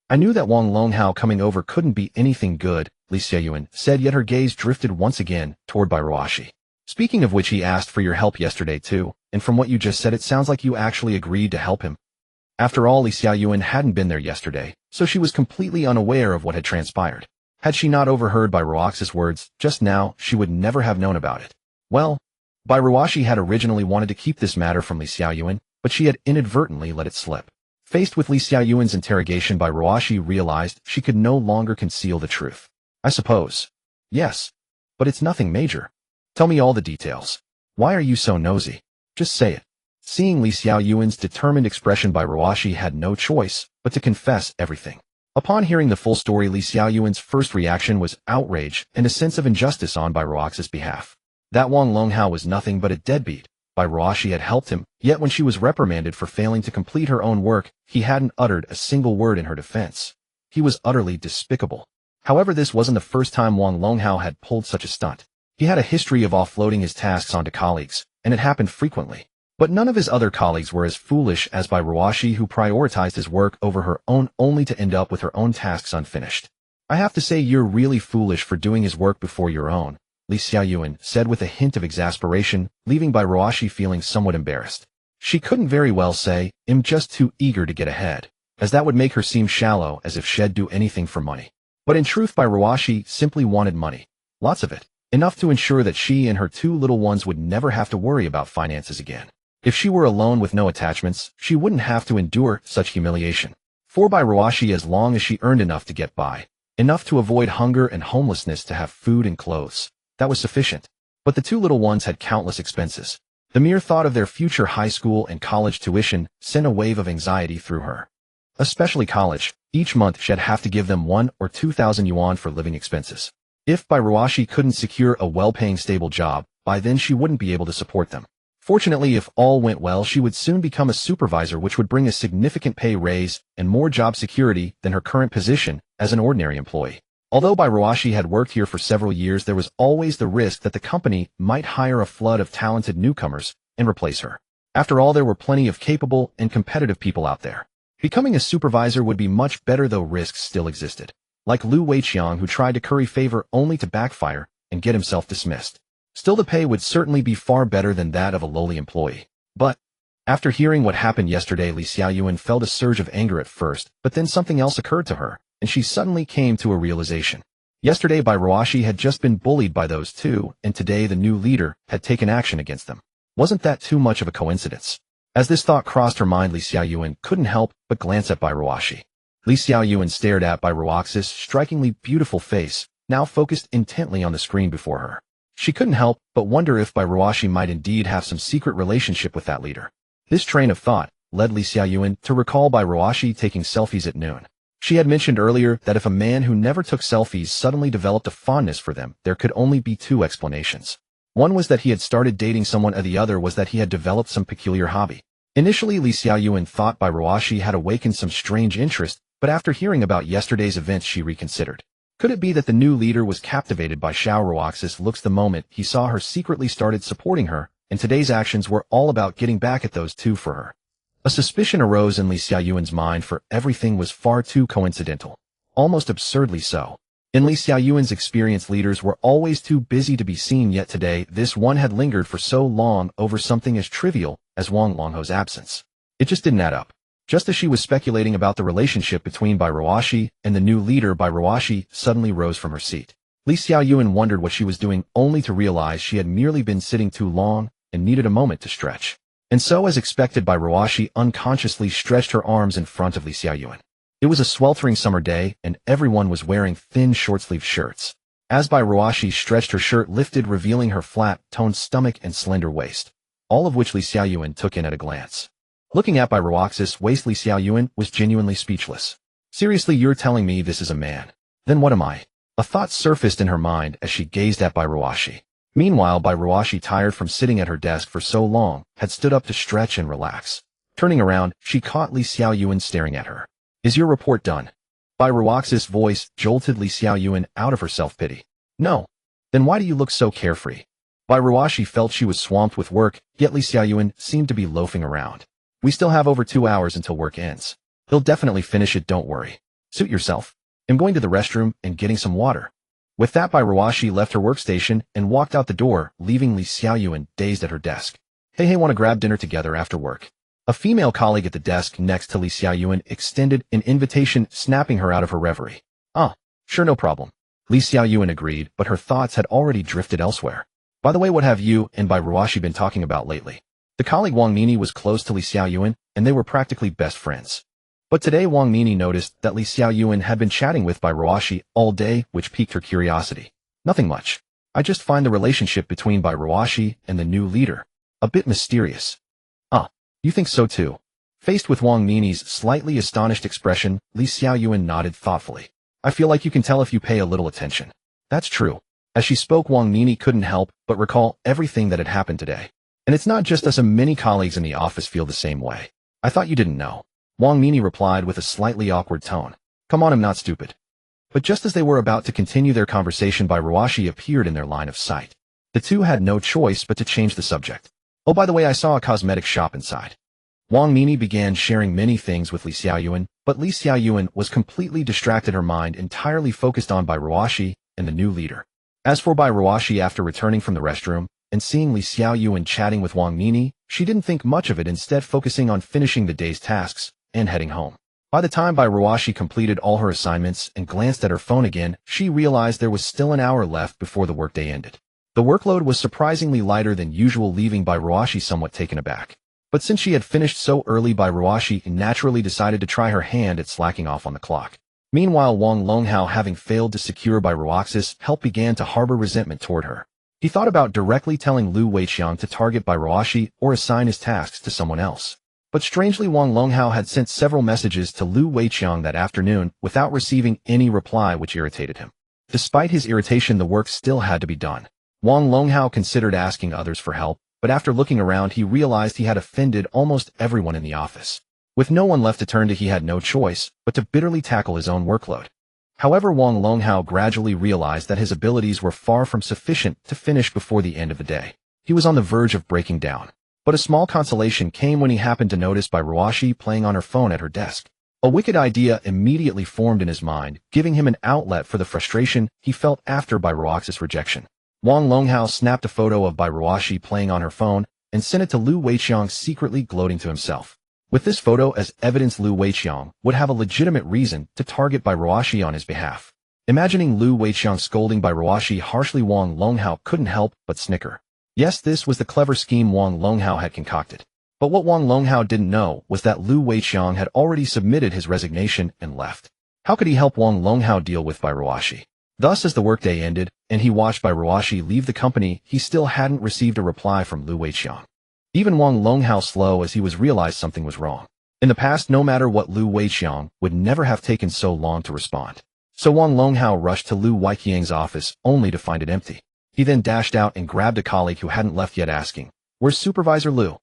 I knew that Wang Longhao coming over couldn't be anything good, Li Xiaoyuan said, yet her gaze drifted once again toward Bai Ruashi. Speaking of which, he asked for your help yesterday too, and from what you just said, it sounds like you actually agreed to help him. After all, Li Xiaoyuan hadn't been there yesterday, so she was completely unaware of what had transpired. Had she not overheard Bai Ruaxi's words just now, she would never have known about it. Well, Bai Ruashi had originally wanted to keep this matter from Li Xiaoyuan, but she had inadvertently let it slip. Faced with Li Xiaoyuan's interrogation, Bai Ruashi realized she could no longer conceal the truth. I suppose. Yes. But it's nothing major. Tell me all the details. Why are you so nosy? Just say it. Seeing Li Xiaoyuan's determined expression, Bai Ruashi had no choice but to confess everything. Upon hearing the full story, Li Xiaoyuan's first reaction was outrage and a sense of injustice on Bai Ruaxi's behalf. That Wang Longhao was nothing but a deadbeat. Bai Ruashi had helped him, yet when she was reprimanded for failing to complete her own work, he hadn't uttered a single word in her defense. He was utterly despicable. However, this wasn't the first time Wang Longhao had pulled such a stunt. He had a history of offloading his tasks onto colleagues, and it happened frequently. But none of his other colleagues were as foolish as Bai Ruashi, who prioritized his work over her own only to end up with her own tasks unfinished. I have to say, you're really foolish for doing his work before your own, Li Xiaoyuan said with a hint of exasperation, leaving Bai Ruashi feeling somewhat embarrassed. She couldn't very well say, I'm just too eager to get ahead, as that would make her seem shallow, as if she'd do anything for money. But in truth, Bai Ruashi simply wanted money. Lots of it. Enough to ensure that she and her two little ones would never have to worry about finances again. If she were alone with no attachments, she wouldn't have to endure such humiliation. For Bai Ruashi, as long as she earned enough to get by, enough to avoid hunger and homelessness, to have food and clothes, that was sufficient. But the two little ones had countless expenses. The mere thought of their future high school and college tuition sent a wave of anxiety through her. Especially college. Each month she'd have to give them 1,000 or 2,000 yuan for living expenses. If Bai Ruashi couldn't secure a well-paying stable job, by then she wouldn't be able to support them. Fortunately, if all went well, she would soon become a supervisor, which would bring a significant pay raise and more job security than her current position as an ordinary employee. Although Bai Ruashi had worked here for several years, there was always the risk that the company might hire a flood of talented newcomers and replace her. After all, there were plenty of capable and competitive people out there. Becoming a supervisor would be much better, though risks still existed. Like Lu Weiqiang, who tried to curry favor only to backfire and get himself dismissed. Still, the pay would certainly be far better than that of a lowly employee. But after hearing what happened yesterday, Li Xiaoyuan felt a surge of anger at first, but then something else occurred to her, and she suddenly came to a realization. Yesterday, Bai Ruashi had just been bullied by those two, and today the new leader had taken action against them. Wasn't that too much of a coincidence? As this thought crossed her mind, Li Xiaoyuan couldn't help but glance at Bai Ruashi. Li Xiaoyuan stared at Bai Ruaxi's strikingly beautiful face, now focused intently on the screen before her. She couldn't help but wonder if Bai Ruashi might indeed have some secret relationship with that leader. This train of thought led Li Xiaoyuan to recall Bai Ruashi taking selfies at noon. She had mentioned earlier that if a man who never took selfies suddenly developed a fondness for them, there could only be two explanations. One was that he had started dating someone, and the other was that he had developed some peculiar hobby. Initially, Li Xiaoyuan thought Bai Ruashi had awakened some strange interest, but after hearing about yesterday's events, she reconsidered. Could it be that the new leader was captivated by Xiao Ruox's looks the moment he saw her secretly started supporting her, and today's actions were all about getting back at those two for her? A suspicion arose in Li Xiaoyuan's mind, for everything was far too coincidental. Almost absurdly so. In Li Xiaoyuan's experience, leaders were always too busy to be seen, yet today this one had lingered for so long over something as trivial as Wang Longhao's absence. It just didn't add up. Just as she was speculating about the relationship between Bai Ruoshi and the new leader, Bai Ruoshi suddenly rose from her seat. Li Xiaoyuan wondered what she was doing, only to realize she had merely been sitting too long and needed a moment to stretch. And so, as expected, Bai Ruoshi unconsciously stretched her arms in front of Li Xiaoyuan. It was a sweltering summer day, and everyone was wearing thin short-sleeved shirts. As Bai Ruoshi stretched, her shirt lifted, revealing her flat-toned stomach and slender waist, all of which Li Xiaoyuan took in at a glance. Looking at Bai Ruoxi's waist, Li Xiaoyuan was genuinely speechless. Seriously, you're telling me this is a man? Then what am I? A thought surfaced in her mind as she gazed at Bai Ruoshi. Meanwhile, Bai Ruoshi, tired from sitting at her desk for so long, had stood up to stretch and relax. Turning around, she caught Li Xiaoyuan staring at her. Is your report done? Bai Ruoxi's voice jolted Li Xiaoyuan out of her self-pity. No. Then why do you look so carefree? Bai Ruoshi felt she was swamped with work, yet Li Xiaoyuan seemed to be loafing around. We still have over 2 hours until work ends. He'll definitely finish it, don't worry. Suit yourself. I'm going to the restroom and getting some water. With that, Bai Ruoshi left her workstation and walked out the door, leaving Li Xiaoyuan dazed at her desk. Hey, want to grab dinner together after work? A female colleague at the desk next to Li Xiaoyuan extended an invitation, snapping her out of her reverie. Sure, no problem. Li Xiaoyuan agreed, but her thoughts had already drifted elsewhere. By the way, what have you and Bai Ruoshi been talking about lately? The colleague Wang Nini was close to Li Xiaoyuan, and they were practically best friends. But today Wang Nini noticed that Li Xiaoyuan had been chatting with Bai Ruoshi all day, which piqued her curiosity. Nothing much. I just find the relationship between Bai Ruoshi and the new leader a bit mysterious. You think so too? Faced with Wang Nini's slightly astonished expression, Li Xiaoyuan nodded thoughtfully. I feel like you can tell if you pay a little attention. That's true. As she spoke, Wang Nini couldn't help but recall everything that had happened today. And it's not just us, many colleagues in the office feel the same way. I thought you didn't know. Wang Nini replied with a slightly awkward tone. Come on, I'm not stupid. But just as they were about to continue their conversation, Bai Ruoshi appeared in their line of sight. The two had no choice but to change the subject. Oh, by the way, I saw a cosmetic shop inside. Wang Nini began sharing many things with Li Xiaoyuan, but Li Xiaoyuan was completely distracted, her mind entirely focused on Bai Ruoshi and the new leader. As for Bai Ruoshi, after returning from the restroom and seeing Li Xiaoyuan chatting with Wang Nini, she didn't think much of it, instead focusing on finishing the day's tasks and heading home. By the time Bai Ruoshi completed all her assignments and glanced at her phone again, she realized there was still an hour left before the workday ended. The workload was surprisingly lighter than usual, leaving Bai Ruoshi somewhat taken aback. But since she had finished so early, Bai Ruoshi naturally decided to try her hand at slacking off on the clock. Meanwhile, Wang Longhao, having failed to secure Bai Ruoxi's help, began to harbor resentment toward her. He thought about directly telling Lu Weiqiang to target Bai Ruoshi or assign his tasks to someone else. But strangely, Wang Longhao had sent several messages to Lu Weiqiang that afternoon without receiving any reply, which irritated him. Despite his irritation, the work still had to be done. Wang Longhao considered asking others for help, but after looking around, he realized he had offended almost everyone in the office. With no one left to turn to, he had no choice but to bitterly tackle his own workload. However, Wang Longhao gradually realized that his abilities were far from sufficient to finish before the end of the day. He was on the verge of breaking down. But a small consolation came when he happened to notice Bai Ruoshi playing on her phone at her desk. A wicked idea immediately formed in his mind, giving him an outlet for the frustration he felt after Bai Ruoxi's rejection. Wang Longhao snapped a photo of Bai Ruoshi playing on her phone and sent it to Lu Weiqiang, secretly gloating to himself. With this photo as evidence, Lu Weiqiang would have a legitimate reason to target Bai Ruoshi on his behalf. Imagining Lu Weiqiang scolding Bai Ruoshi harshly, Wang Longhao couldn't help but snicker. Yes, this was the clever scheme Wang Longhao had concocted. But what Wang Longhao didn't know was that Lu Weiqiang had already submitted his resignation and left. How could he help Wang Longhao deal with Bai Ruoshi? Thus, as the workday ended, and he watched Bai Ruoshi leave the company, he still hadn't received a reply from Lu Weiqiang. Even Wang Longhao, slow as he was, realized something was wrong. In the past, no matter what, Lu Weiqiang would never have taken so long to respond. So Wang Longhao rushed to Lu Weiqiang's office, only to find it empty. He then dashed out and grabbed a colleague who hadn't left yet, asking, "Where's Supervisor Lu?"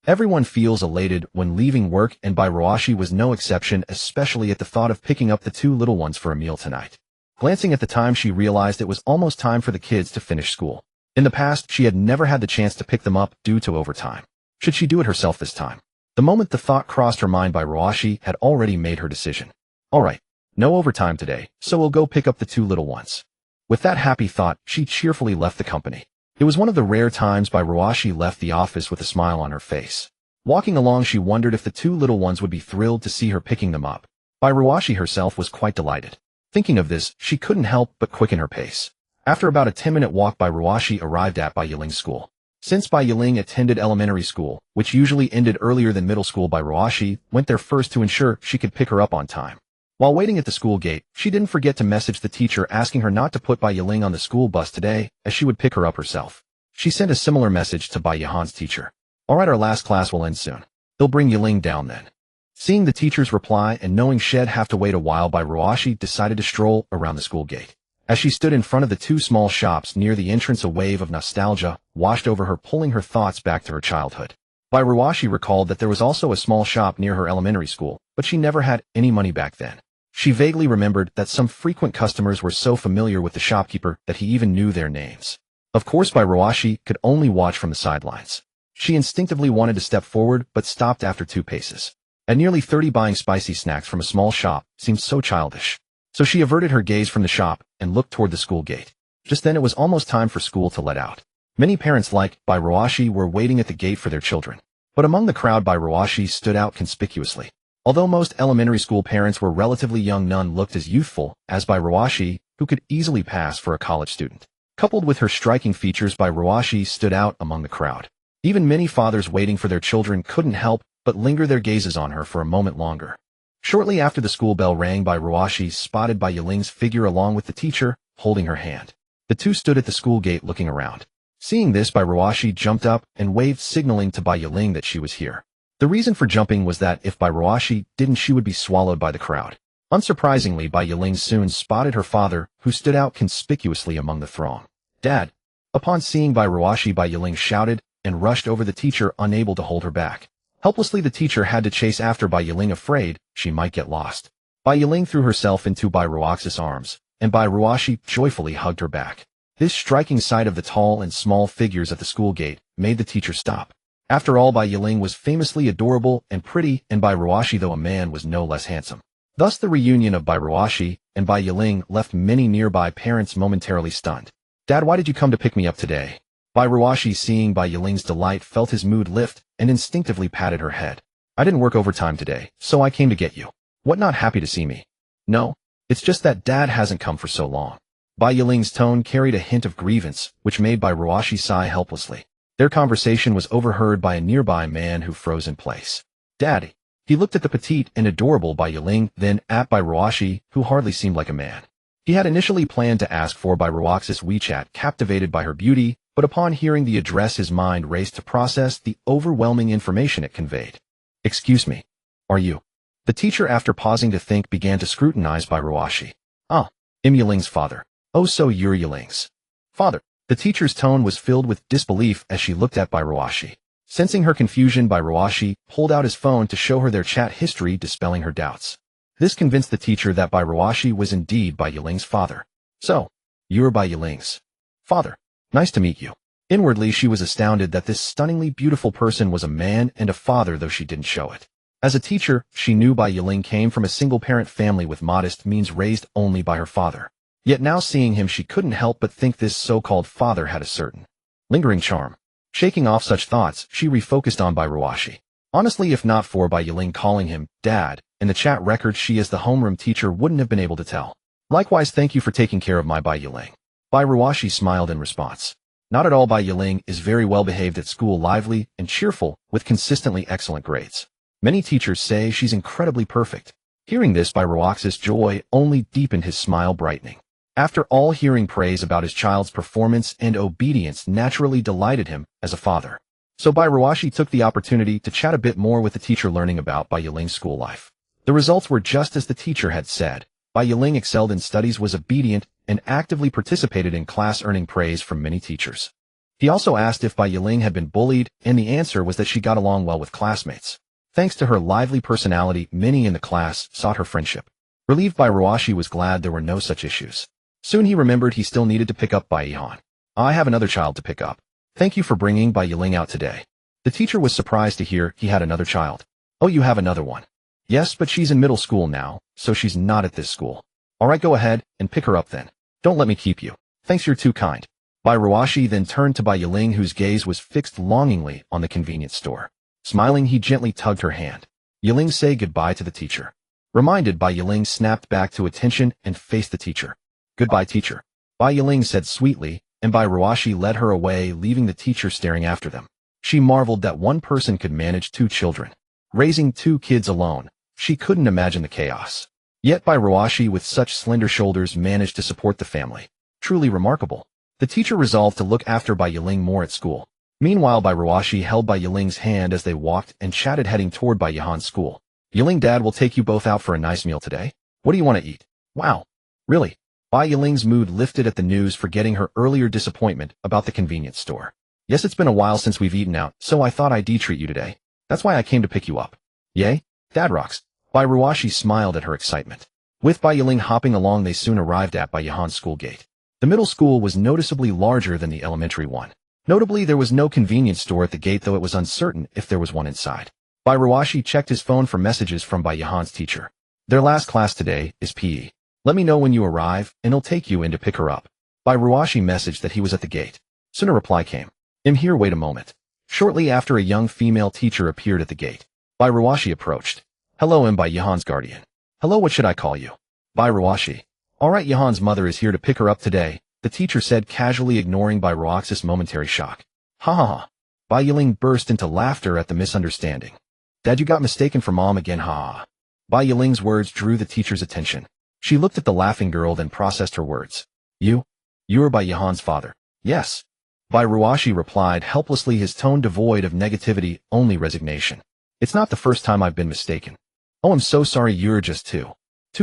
Everyone feels elated when leaving work, and Bai Ruoshi was no exception, especially at the thought of picking up the two little ones for a meal tonight. Glancing at the time, she realized it was almost time for the kids to finish school. In the past, she had never had the chance to pick them up due to overtime. Should she do it herself this time? The moment the thought crossed her mind, Bai Ruashi had already made her decision. Alright, no overtime today, so we'll go pick up the two little ones. With that happy thought, she cheerfully left the company. It was one of the rare times Bai Ruashi left the office with a smile on her face. Walking along, she wondered if the two little ones would be thrilled to see her picking them up. Bai Ruashi herself was quite delighted. Thinking of this, she couldn't help but quicken her pace. After about a 10-minute walk, Bai Ruashi arrived at Bai Yiling's school. Since Bai Yiling attended elementary school, which usually ended earlier than middle school, Bai Ruashi went there first to ensure she could pick her up on time. While waiting at the school gate, she didn't forget to message the teacher asking her not to put Bai Yiling on the school bus today, as she would pick her up herself. She sent a similar message to Bai Yihan's teacher. Alright, our last class will end soon. They'll bring Yiling down then. Seeing the teacher's reply and knowing she'd have to wait a while, Bai Ruashi decided to stroll around the school gate. As she stood in front of the two small shops near the entrance, a wave of nostalgia washed over her, pulling her thoughts back to her childhood. Bai Ruashi recalled that there was also a small shop near her elementary school, but she never had any money back then. She vaguely remembered that some frequent customers were so familiar with the shopkeeper that he even knew their names. Of course, Bai Ruashi could only watch from the sidelines. She instinctively wanted to step forward, but stopped after 2 paces. At nearly 30, buying spicy snacks from a small shop seemed so childish. So she averted her gaze from the shop and looked toward the school gate. Just then it was almost time for school to let out. Many parents like Bai Ruashi were waiting at the gate for their children. But among the crowd, Bai Ruashi stood out conspicuously. Although most elementary school parents were relatively young, none looked as youthful as Bai Ruashi, who could easily pass for a college student. Coupled with her striking features, Bai Ruashi stood out among the crowd. Even many fathers waiting for their children couldn't help but linger their gazes on her for a moment longer. Shortly after the school bell rang, Bai Ruashi spotted Bai Yiling's figure along with the teacher, holding her hand. The two stood at the school gate looking around. Seeing this, Bai Ruashi jumped up and waved, signaling to Bai Yiling that she was here. The reason for jumping was that if Bai Ruashi didn't, she would be swallowed by the crowd. Unsurprisingly, Bai Yiling soon spotted her father, who stood out conspicuously among the throng. "Dad!" Upon seeing Bai Ruashi, Bai Yiling shouted and rushed over the teacher, unable to hold her back. Helplessly, the teacher had to chase after Bai Yiling, afraid she might get lost. Bai Yiling threw herself into Bai Ruaxi's arms, and Bai Ruashi joyfully hugged her back. This striking sight of the tall and small figures at the school gate made the teacher stop. After all, Bai Yiling was famously adorable and pretty, and Bai Ruashi, though a man, was no less handsome. Thus the reunion of Bai Ruashi and Bai Yiling left many nearby parents momentarily stunned. "Dad, why did you come to pick me up today?" Bai Ruashi, seeing Bai Yiling's delight, felt his mood lift and instinctively patted her head. "I didn't work overtime today, so I came to get you." "What, not happy to see me?" "No, it's just that Dad hasn't come for so long." Bai Yiling's tone carried a hint of grievance, which made Bai Ruashi sigh helplessly. Their conversation was overheard by a nearby man who froze in place. "Daddy." He looked at the petite and adorable Bai Yiling, then at Bai Ruashi, who hardly seemed like a man. He had initially planned to ask for Bai Ruaxi's WeChat, captivated by her beauty, but upon hearing the address, his mind raced to process the overwhelming information it conveyed. "Excuse me. Are you?" The teacher, after pausing to think, began to scrutinize Bai Ruashi. "Ah, I'm Yiling's father." "Oh, so you're Yiling's father?" The teacher's tone was filled with disbelief as she looked at Bai Ruashi. Sensing her confusion, Bai Ruashi pulled out his phone to show her their chat history, dispelling her doubts. This convinced the teacher that Bai Ruashi was indeed Bai Yiling's father. "So, you're Bai Yiling's father. Nice to meet you." Inwardly, she was astounded that this stunningly beautiful person was a man and a father, though she didn't show it. As a teacher, she knew Bai Yiling came from a single-parent family with modest means, raised only by her father. Yet now, seeing him, she couldn't help but think this so-called father had a certain lingering charm. Shaking off such thoughts, she refocused on Bai Ruashi. Honestly, if not for Bai Yiling calling him Dad in the chat record, she as the homeroom teacher wouldn't have been able to tell. "Likewise, thank you for taking care of my Bai Yiling." Bai Ruashi smiled in response. Not at all. Bai Yiling is very well behaved at school, lively and cheerful, with consistently excellent grades. Many teachers say she's incredibly perfect. Hearing this, Bai Ruaxi's joy only deepened, his smile brightening. After all, hearing praise about his child's performance and obedience naturally delighted him as a father. So Bai Ruashi took the opportunity to chat a bit more with the teacher, learning about Bai Yiling's school life. The results were just as the teacher had said. Bai Yiling excelled in studies, was obedient, and actively participated in class, earning praise from many teachers. He also asked if Bai Yiling had been bullied, and the answer was that she got along well with classmates. Thanks to her lively personality, many in the class sought her friendship. Relieved, Bai Ruashi was glad there were no such issues. Soon he remembered he still needed to pick up Bai Yihan. "I have another child to pick up. Thank you for bringing Bai Yiling out today." The teacher was surprised to hear he had another child. Oh, you have another one. Yes, but she's in middle school now, so she's not at this school. Alright, go ahead, and pick her up then. Don't let me keep you. Thanks, you're too kind. Bai Ruashi then turned to Bai Yiling, whose gaze was fixed longingly on the convenience store. Smiling, he gently tugged her hand. Yiling said goodbye to the teacher. Reminded, Bai Yiling snapped back to attention and faced the teacher. Goodbye, teacher. Bai Yiling said sweetly, and Bai Ruashi led her away, leaving the teacher staring after them. She marveled that one person could manage 2 children. Raising 2 kids alone, she couldn't imagine the chaos. Yet Bai Ruashi, with such slender shoulders, managed to support the family. Truly remarkable. The teacher resolved to look after Bai Yiling more at school. Meanwhile, Bai Ruashi held Bai Yiling's hand as they walked and chatted, heading toward Bai Yihan's school. Yiling, Dad will take you both out for a nice meal today. What do you want to eat? Wow. Really? Bai Yiling's mood lifted at the news, forgetting her earlier disappointment about the convenience store. Yes, it's been a while since we've eaten out, so I thought I'd treat you today. That's why I came to pick you up. Yay? Dad rocks. Bai Ruashi smiled at her excitement. With Bai Yiling hopping along, they soon arrived at Bai Yihan's school gate. The middle school was noticeably larger than the elementary one. Notably, there was no convenience store at the gate, though it was uncertain if there was one inside. Bai Ruashi checked his phone for messages from Bai Yihan's teacher. Their last class today is PE. Let me know when you arrive, and he'll take you in to pick her up. Bai Ruashi messaged that he was at the gate. Soon a reply came. I'm here, wait a moment. Shortly after, a young female teacher appeared at the gate. Bai Ruashi approached. Hello, I'm Bai Yihan's guardian. Hello, what should I call you? Bai Ruashi. Alright, Yihan's mother is here to pick her up today, the teacher said, casually ignoring Bai Ruaxi's momentary shock. Ha ha ha. Bai Yiling burst into laughter at the misunderstanding. Dad, you got mistaken for mom again, ha ha. Bai Yiling's words drew the teacher's attention. She looked at the laughing girl, then processed her words. You are Bai Yihan's father. Yes. Bai Ruashi replied helplessly, his tone devoid of negativity, only resignation. It's not the first time I've been mistaken. Oh, I'm so sorry, you're just too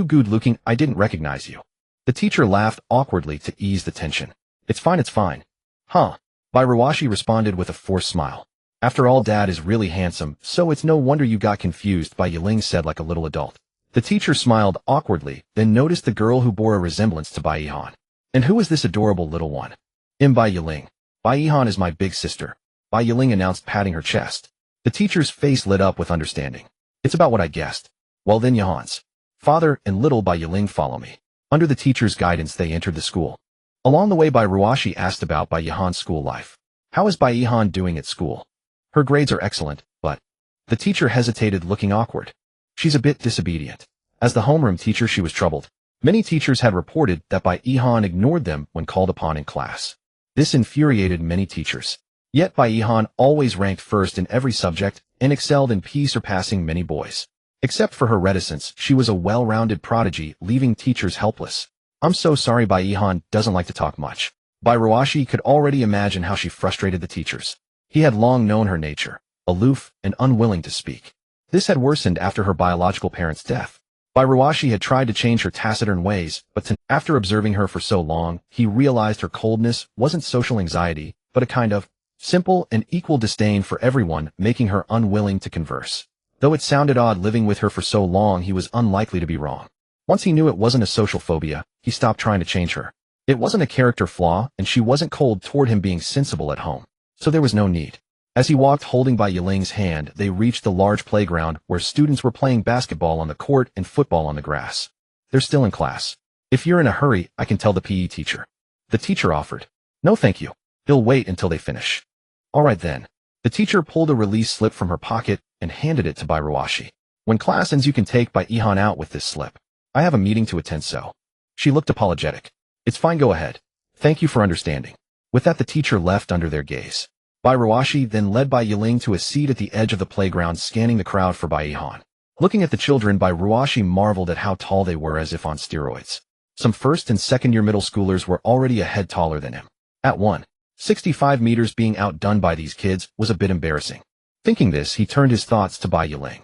good looking, I didn't recognize you. The teacher laughed awkwardly to ease the tension. It's fine, it's fine. Huh. Bai Ruashi responded with a forced smile. After all, Dad is really handsome, so it's no wonder you got confused, Bai Yiling said like a little adult. The teacher smiled awkwardly, then noticed the girl who bore a resemblance to Bai Yihan. And who is this adorable little one? I'm Bai Yiling. Bai Yihan is my big sister. Bai Yiling announced, patting her chest. The teacher's face lit up with understanding. It's about what I guessed. Well then, Yihan's father and little Bai Yiling follow me. Under the teacher's guidance, they entered the school. Along the way, Bai Ruashi asked about Bai Yihan's school life. How is Bai Yihan doing at school? Her grades are excellent, but... The teacher hesitated, looking awkward. She's a bit disobedient. As the homeroom teacher, she was troubled. Many teachers had reported that Bai Yihan ignored them when called upon in class. This infuriated many teachers. Yet Bai Yihan always ranked first in every subject and excelled in PE, surpassing many boys. Except for her reticence, she was a well-rounded prodigy, leaving teachers helpless. I'm so sorry, Bai Yihan doesn't like to talk much. Bai Ruashi could already imagine how she frustrated the teachers. He had long known her nature, aloof and unwilling to speak. This had worsened after her biological parents' death. Bai Ruashi had tried to change her taciturn ways, but after observing her for so long, he realized her coldness wasn't social anxiety, but a kind of simple and equal disdain for everyone, making her unwilling to converse. Though it sounded odd living with her for so long, he was unlikely to be wrong. Once he knew it wasn't a social phobia, he stopped trying to change her. It wasn't a character flaw, and she wasn't cold toward him, being sensible at home. So there was no need. As he walked holding Bai Yiling's hand, they reached the large playground where students were playing basketball on the court and football on the grass. They're still in class. If you're in a hurry, I can tell the PE teacher. The teacher offered. No thank you. He'll wait until they finish. Alright then. The teacher pulled a release slip from her pocket and handed it to Bai Ruashi. When class ends, you can take Bai Yihan out with this slip. I have a meeting to attend, so. She looked apologetic. It's fine, go ahead. Thank you for understanding. With that, the teacher left under their gaze. Bai Ruashi then led Bai Yiling to a seat at the edge of the playground, scanning the crowd for Bai Yihan. Looking at the children, Bai Ruashi marveled at how tall they were, as if on steroids. Some first and second-year middle schoolers were already a head taller than him. At 165 meters, being outdone by these kids was a bit embarrassing. Thinking this, he turned his thoughts to Bai Yiling.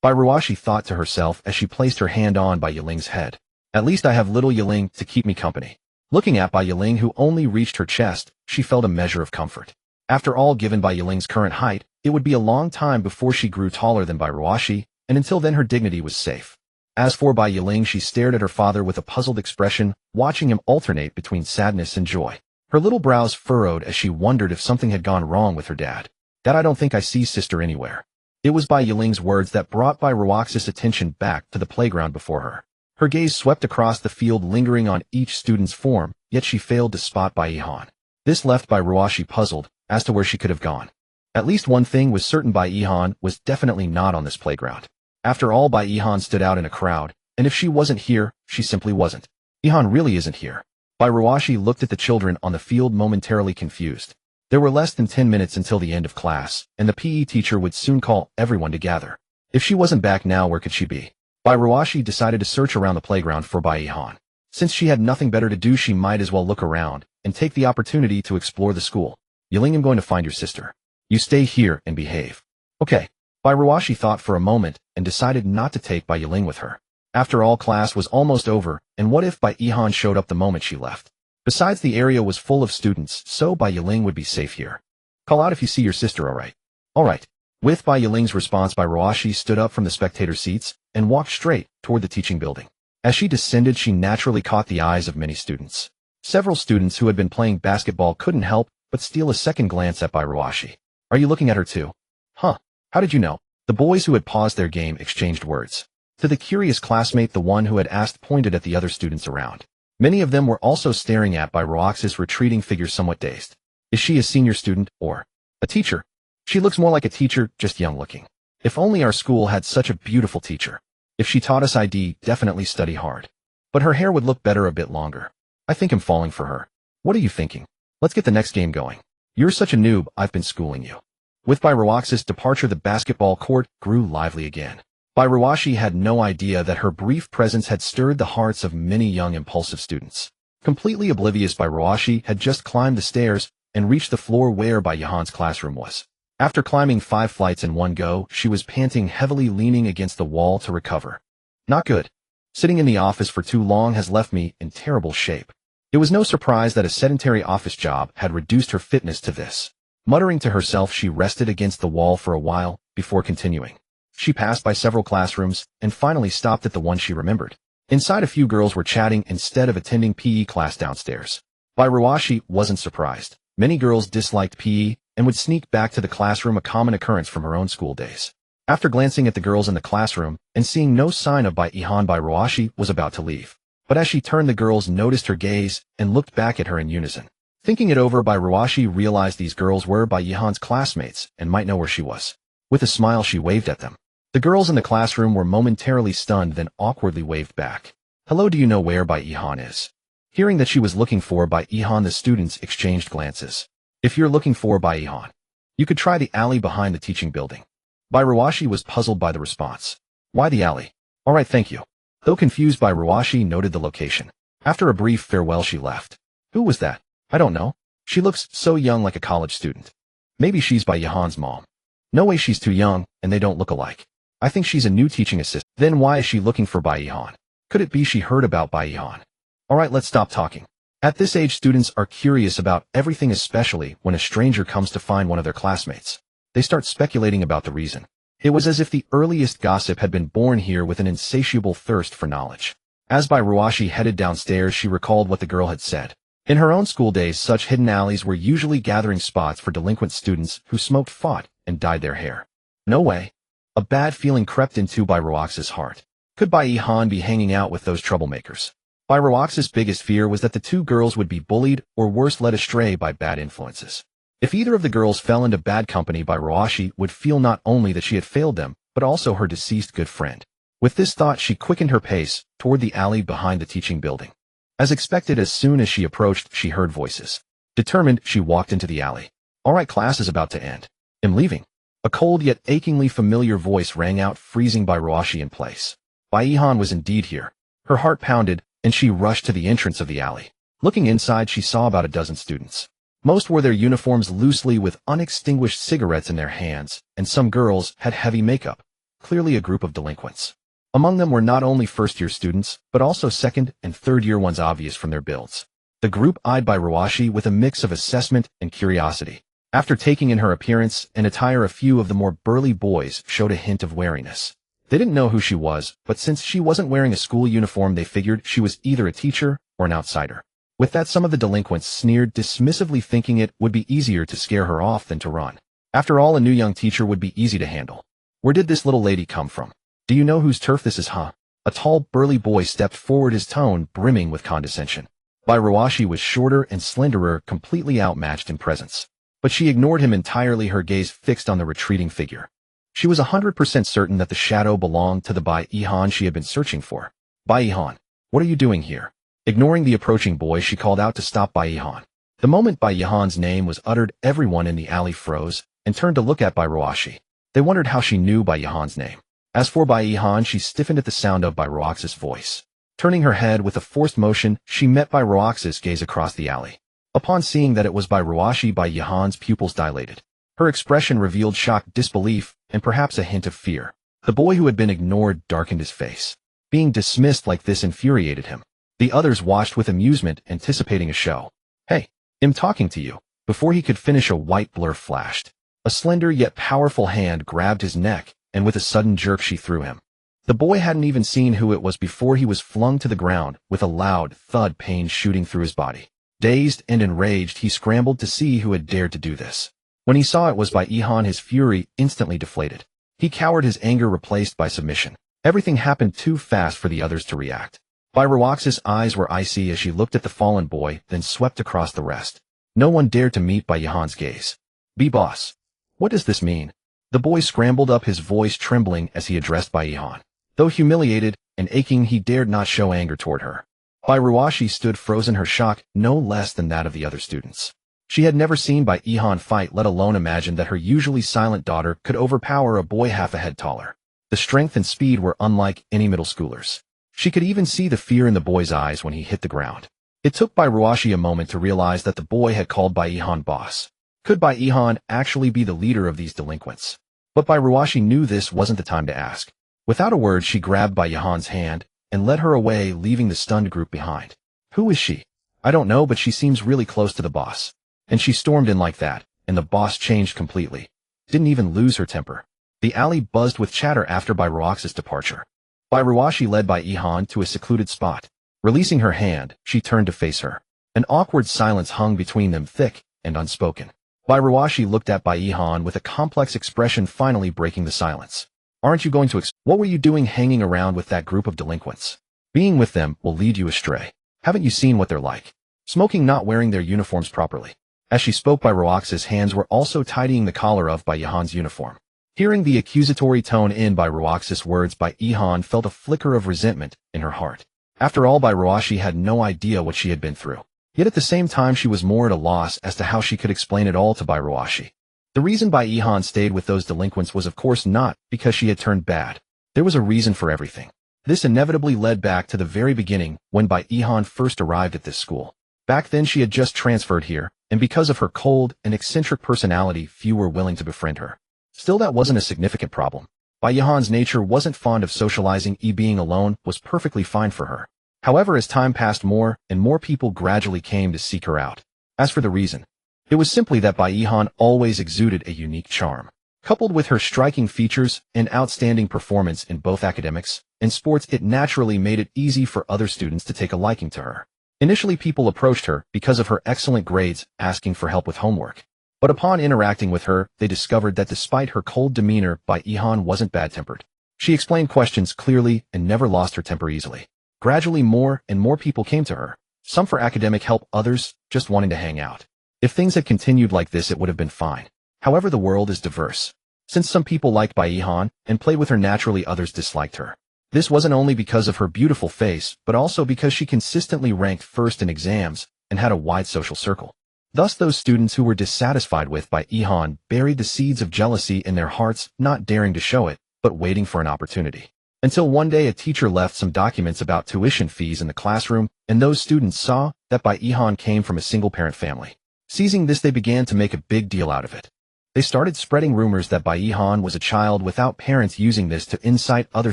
Bai Ruashi thought to herself as she placed her hand on Bai Yiling's head. At least I have little Yiling to keep me company. Looking at Bai Yiling, who only reached her chest, she felt a measure of comfort. After all, given Bai Yiling's current height, it would be a long time before she grew taller than Bai Ruashi, and until then her dignity was safe. As for Bai Yiling, she stared at her father with a puzzled expression, watching him alternate between sadness and joy. Her little brows furrowed as she wondered if something had gone wrong with her dad. Dad, I don't think I see sister anywhere. It was Bai Yiling's words that brought Bai Ruox's attention back to the playground before her. Her gaze swept across the field, lingering on each student's form, yet she failed to spot Bai Yihan. This left Bai Ruoxi puzzled as to where she could have gone. At least one thing was certain: Bai Yihan was definitely not on this playground. After all, Bai Yihan stood out in a crowd, and if she wasn't here, she simply wasn't. Yihan really isn't here. Bai Ruoxi looked at the children on the field, momentarily confused. There were less than 10 minutes until the end of class, and the PE teacher would soon call everyone to gather. If she wasn't back now, where could she be? Bai Ruoxi decided to search around the playground for Bai Yihan. Since she had nothing better to do, she might as well look around and take the opportunity to explore the school. Yiling, I'm going to find your sister. You stay here and behave. Okay. Bai Ruoxi thought for a moment and decided not to take Bai Yiling with her. After all, class was almost over, and what if Bai Yihan showed up the moment she left? Besides, the area was full of students, so Bai Yiling would be safe here. Call out if you see your sister, alright? Alright. With Bai Yiling's response, Bai Ruoxi stood up from the spectator seats and walked straight toward the teaching building. As she descended, she naturally caught the eyes of many students. Several students who had been playing basketball couldn't help but steal a second glance at Bai Ruoxi. Are you looking at her too? Huh. How did you know? The boys who had paused their game exchanged words. To the curious classmate, the one who had asked pointed at the other students around. Many of them were also staring at Bai Ruox's retreating figure, somewhat dazed. Is she a senior student or a teacher? She looks more like a teacher, just young looking. If only our school had such a beautiful teacher. If she taught us, I'd definitely study hard. But her hair would look better a bit longer. I think I'm falling for her. What are you thinking? Let's get the next game going. You're such a noob, I've been schooling you. With Bai Ruox's departure, the basketball court grew lively again. Bai Ruoxi had no idea that her brief presence had stirred the hearts of many young, impulsive students. Completely oblivious, Bai Ruoxi had just climbed the stairs and reached the floor where Bai Yihan's classroom was. After climbing 5 flights in one go, she was panting heavily, leaning against the wall to recover. Not good. Sitting in the office for too long has left me in terrible shape. It was no surprise that a sedentary office job had reduced her fitness to this. Muttering to herself, she rested against the wall for a while before continuing. She passed by several classrooms and finally stopped at the one she remembered. Inside, a few girls were chatting instead of attending PE class downstairs. Bai Ruoxi wasn't surprised. Many girls disliked PE and would sneak back to the classroom, a common occurrence from her own school days. After glancing at the girls in the classroom and seeing no sign of Bai Yihan, Bai Ruoxi was about to leave. But as she turned, the girls noticed her gaze and looked back at her in unison. Thinking it over, Bai Ruoxi realized these girls were Bai Yihan's classmates and might know where she was. With a smile, she waved at them. The girls in the classroom were momentarily stunned, then awkwardly waved back. Hello, do you know where Bai Yihan is? Hearing that she was looking for Bai Yihan, the students exchanged glances. If you're looking for Bai Yihan, you could try the alley behind the teaching building. Bai Ruoxi was puzzled by the response. Why the alley? Alright, thank you. Though confused, Bai Ruoxi noted the location. After a brief farewell, she left. Who was that? I don't know. She looks so young, like a college student. Maybe she's Bai Yihan's mom. No way, she's too young, and they don't look alike. I think she's a new teaching assistant. Then why is she looking for Bai Yihan? Could it be she heard about Bai Yihan? Alright, let's stop talking. At this age, students are curious about everything, especially when a stranger comes to find one of their classmates. They start speculating about the reason. It was as if the earliest gossip had been born here, with an insatiable thirst for knowledge. As Bai Ruoxi headed downstairs, she recalled what the girl had said. In her own school days, such hidden alleys were usually gathering spots for delinquent students who smoked, fought, and dyed their hair. No way. A bad feeling crept into Bai Ruoxi's heart. Could Bai Yihan be hanging out with those troublemakers? Bai Ruoxi's biggest fear was that the two girls would be bullied or worse, led astray by bad influences. If either of the girls fell into bad company, Bai Ruoxi would feel not only that she had failed them, but also her deceased good friend. With this thought, she quickened her pace toward the alley behind the teaching building. As expected, as soon as she approached, she heard voices. Determined, she walked into the alley. Alright, class is about to end. I'm leaving. A cold yet achingly familiar voice rang out, freezing Bai Ruoxi in place. Bai Yihan was indeed here. Her heart pounded, and she rushed to the entrance of the alley. Looking inside, she saw about a dozen students. Most wore their uniforms loosely, with unextinguished cigarettes in their hands, and some girls had heavy makeup, clearly a group of delinquents. Among them were not only first-year students, but also second- and third-year ones, obvious from their builds. The group eyed Bai Ruoxi with a mix of assessment and curiosity. After taking in her appearance and attire, a few of the more burly boys showed a hint of wariness. They didn't know who she was, but since she wasn't wearing a school uniform, they figured she was either a teacher or an outsider. With that, some of the delinquents sneered dismissively, thinking it would be easier to scare her off than to run. After all, a new young teacher would be easy to handle. Where did this little lady come from? Do you know whose turf this is, huh? A tall, burly boy stepped forward, his tone brimming with condescension. Bairuashi was shorter and slenderer, completely outmatched in presence. But she ignored him entirely, her gaze fixed on the retreating figure. She was 100% certain that the shadow belonged to the Bai-ihan she had been searching for. Bai-ihan, what are you doing here? Ignoring the approaching boy, she called out to stop Bai-ihan. The moment Bai-ihan's name was uttered, everyone in the alley froze and turned to look at Bairuashi. They wondered how she knew Bai-ihan's name. As for Bai-ihan, she stiffened at the sound of Bairuaxi's voice. Turning her head with a forced motion, she met Bairuaxi's gaze across the alley. Upon seeing that it was Bairuashi, Bai-ihan's pupils dilated. Her expression revealed shock, disbelief, and perhaps a hint of fear. The boy who had been ignored darkened his face. Being dismissed like this infuriated him. The others watched with amusement, anticipating a show. Hey, I'm talking to you. Before he could finish, a white blur flashed. A slender yet powerful hand grabbed his neck, and with a sudden jerk she threw him. The boy hadn't even seen who it was before he was flung to the ground, with a loud thud, pain shooting through his body. Dazed and enraged, he scrambled to see who had dared to do this. When he saw it was Bai-ihan, his fury instantly deflated. He cowered, his anger replaced by submission. Everything happened too fast for the others to react. Bairuaxi's eyes were icy as she looked at the fallen boy, then swept across the rest. No one dared to meet Bai-ihan's gaze. "B-boss. What does this mean?" The boy scrambled up, his voice trembling as he addressed Bai-ihan. Though humiliated and aching, he dared not show anger toward her. Bairuashi stood frozen, her shock no less than that of the other students. She had never seen Bai-ihan fight, let alone imagined that her usually silent daughter could overpower a boy half a head taller. The strength and speed were unlike any middle schooler's. She could even see the fear in the boy's eyes when he hit the ground. It took Bairuashi a moment to realize that the boy had called Bai-ihan boss. Could Bai-ihan actually be the leader of these delinquents? But Bairuashi knew this wasn't the time to ask. Without a word, she grabbed Bai-ihan's hand and led her away, leaving the stunned group behind. "Who is she?" "I don't know, but she seems really close to the boss." And she stormed in like that, and the boss changed completely. Didn't even lose her temper. The alley buzzed with chatter after Bairuaxi's departure. Bairuashi led Bai-ihan to a secluded spot. Releasing her hand, she turned to face her. An awkward silence hung between them, thick and unspoken. Bairuashi looked at Bai-ihan with a complex expression, finally breaking the silence. "Aren't you going to What were you doing hanging around with that group of delinquents? Being with them will lead you astray. Haven't you seen what they're like? Smoking, not wearing their uniforms properly." As she spoke, Bairuaxi's hands were also tidying the collar of Bai-ihan's uniform. Hearing the accusatory tone in Bairuaxi's words, Bai-ihan felt a flicker of resentment in her heart. After all, Bairuashi had no idea what she had been through. Yet at the same time, she was more at a loss as to how she could explain it all to Bairuashi. The reason Bai-ihan stayed with those delinquents was of course not because she had turned bad. There was a reason for everything. This inevitably led back to the very beginning, when Bai-ihan first arrived at this school. Back then she had just transferred here, and because of her cold and eccentric personality, few were willing to befriend her. Still, that wasn't a significant problem. Bai-ihan's nature wasn't fond of socializing, being alone was perfectly fine for her. However, as time passed, more and more people gradually came to seek her out. As for the reason, it was simply that Bai-ihan always exuded a unique charm. Coupled with her striking features and outstanding performance in both academics and sports, it naturally made it easy for other students to take a liking to her. Initially, people approached her because of her excellent grades, asking for help with homework. But upon interacting with her, they discovered that despite her cold demeanor, Bai-ihan wasn't bad-tempered. She explained questions clearly and never lost her temper easily. Gradually, more and more people came to her, some for academic help, others just wanting to hang out. If things had continued like this, it would have been fine. However, the world is diverse. Since some people liked Bai-ihan and played with her naturally, others disliked her. This wasn't only because of her beautiful face, but also because she consistently ranked first in exams and had a wide social circle. Thus, those students who were dissatisfied with Bai-ihan buried the seeds of jealousy in their hearts, not daring to show it, but waiting for an opportunity. Until one day a teacher left some documents about tuition fees in the classroom, and those students saw that Bai-ihan came from a single-parent family. Seizing this, they began to make a big deal out of it. They started spreading rumors that Bai-ihan was a child without parents, using this to incite other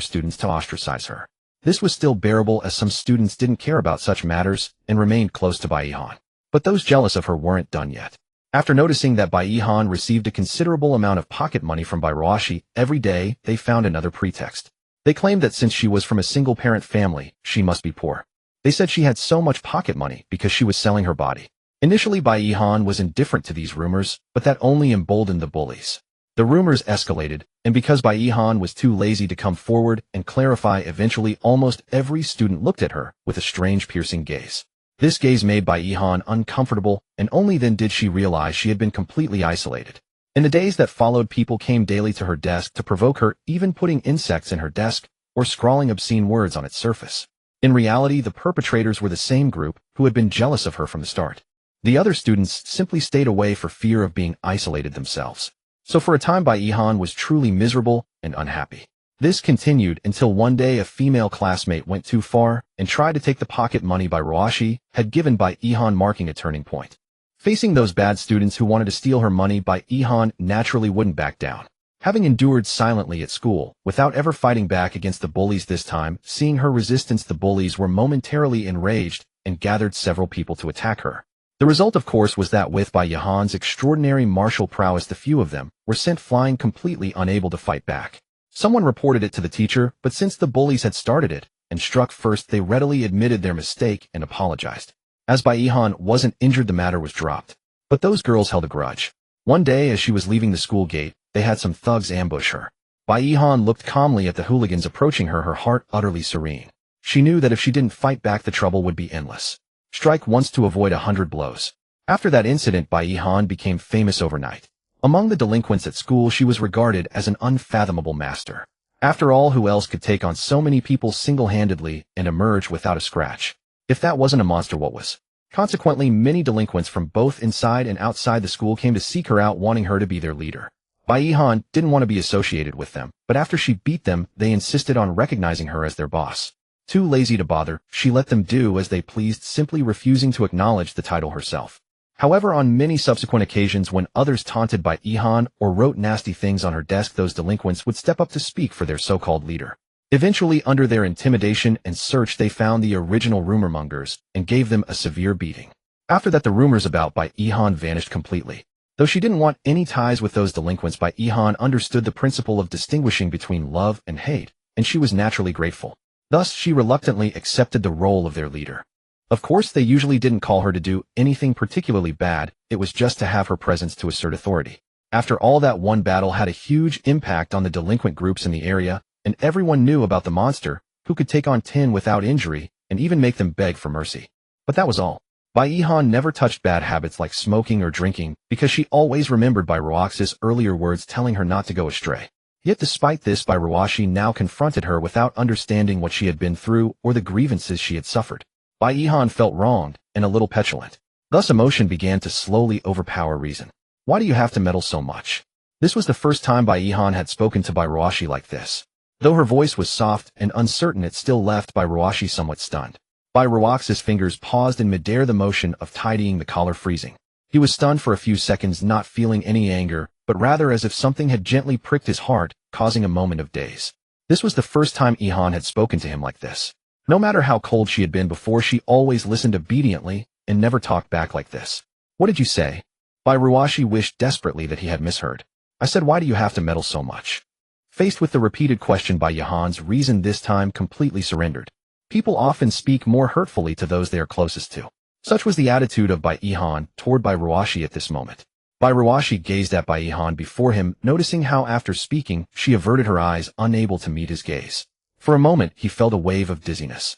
students to ostracize her. This was still bearable as some students didn't care about such matters and remained close to Bai-ihan. But those jealous of her weren't done yet. After noticing that Bai-ihan received a considerable amount of pocket money from Bairuashi every day, they found another pretext. They claimed that since she was from a single-parent family, she must be poor. They said she had so much pocket money because she was selling her body. Initially, Bai-ihan was indifferent to these rumors, but that only emboldened the bullies. The rumors escalated, and because Bai-Han was too lazy to come forward and clarify, eventually almost every student looked at her with a strange piercing gaze. This gaze made Bai-Han uncomfortable, and only then did she realize she had been completely isolated. In the days that followed, people came daily to her desk to provoke her, even putting insects in her desk or scrawling obscene words on its surface. In reality, the perpetrators were the same group who had been jealous of her from the start. The other students simply stayed away for fear of being isolated themselves. So for a time, Bai-Han was truly miserable and unhappy. This continued until one day a female classmate went too far and tried to take the pocket money Bai-Han had given Bai-Han, marking a turning point. Facing those bad students who wanted to steal her money, Bai-Han naturally wouldn't back down. Having endured silently at school, without ever fighting back against the bullies this time, seeing her resistance, the bullies were momentarily enraged and gathered several people to attack her. The result, of course, was that with Bai-Han's extraordinary martial prowess, the few of them were sent flying, completely unable to fight back. Someone reported it to the teacher, but since the bullies had started it and struck first, they readily admitted their mistake and apologized. As Bai-Han wasn't injured, the matter was dropped. But those girls held a grudge. One day, as she was leaving the school gate, they had some thugs ambush her. Bai-Han looked calmly at the hooligans approaching her, her heart utterly serene. She knew that if she didn't fight back, the trouble would be endless. Strike once to avoid 100 blows. After that incident, Bai-Han became famous overnight. Among the delinquents at school, she was regarded as an unfathomable master. After all, who else could take on so many people single-handedly and emerge without a scratch? If that wasn't a monster, what was? Consequently, many delinquents from both inside and outside the school came to seek her out, wanting her to be their leader. Bai-Han didn't want to be associated with them, but after she beat them, they insisted on recognizing her as their boss. Too lazy to bother, she let them do as they pleased, simply refusing to acknowledge the title herself. However, on many subsequent occasions when others taunted Bai-Han or wrote nasty things on her desk, those delinquents would step up to speak for their so-called leader. Eventually, under their intimidation and search, they found the original rumor-mongers and gave them a severe beating. After that, the rumors about Bai-Han vanished completely. Though she didn't want any ties with those delinquents, Bai-Han understood the principle of distinguishing between love and hate, and she was naturally grateful. Thus, she reluctantly accepted the role of their leader. Of course, they usually didn't call her to do anything particularly bad, it was just to have her presence to assert authority. After all, that one battle had a huge impact on the delinquent groups in the area, and everyone knew about the monster, who could take on 10 without injury, and even make them beg for mercy. But that was all. Bai-Han never touched bad habits like smoking or drinking, because she always remembered Bai-Ruoxi's earlier words telling her not to go astray. Yet despite this, Bai-Ruoxi now confronted her without understanding what she had been through or the grievances she had suffered. Bai-Han felt wronged and a little petulant. Thus emotion began to slowly overpower reason. Why do you have to meddle so much? This was the first time Bai-Han had spoken to Bai-Ruoxi like this. Though her voice was soft and uncertain, it still left Bai-Ruoxi somewhat stunned. Bai-Ruoxi's fingers paused in midair, the motion of tidying the collar freezing. He was stunned for a few seconds, not feeling any anger, but rather as if something had gently pricked his heart, causing a moment of daze. This was the first time Bai-Han had spoken to him like this. No matter how cold she had been before, she always listened obediently and never talked back like this. What did you say? Bai-Ruoxi wished desperately that he had misheard. I said, why do you have to meddle so much? Faced with the repeated question, Bai-Han's reason this time completely surrendered. People often speak more hurtfully to those they are closest to. Such was the attitude of Bai-Han toward Bai-Ruoxi at this moment. Bai-Ruoxi gazed at Bai-Han before him, noticing how after speaking, she averted her eyes, unable to meet his gaze. For a moment, he felt a wave of dizziness.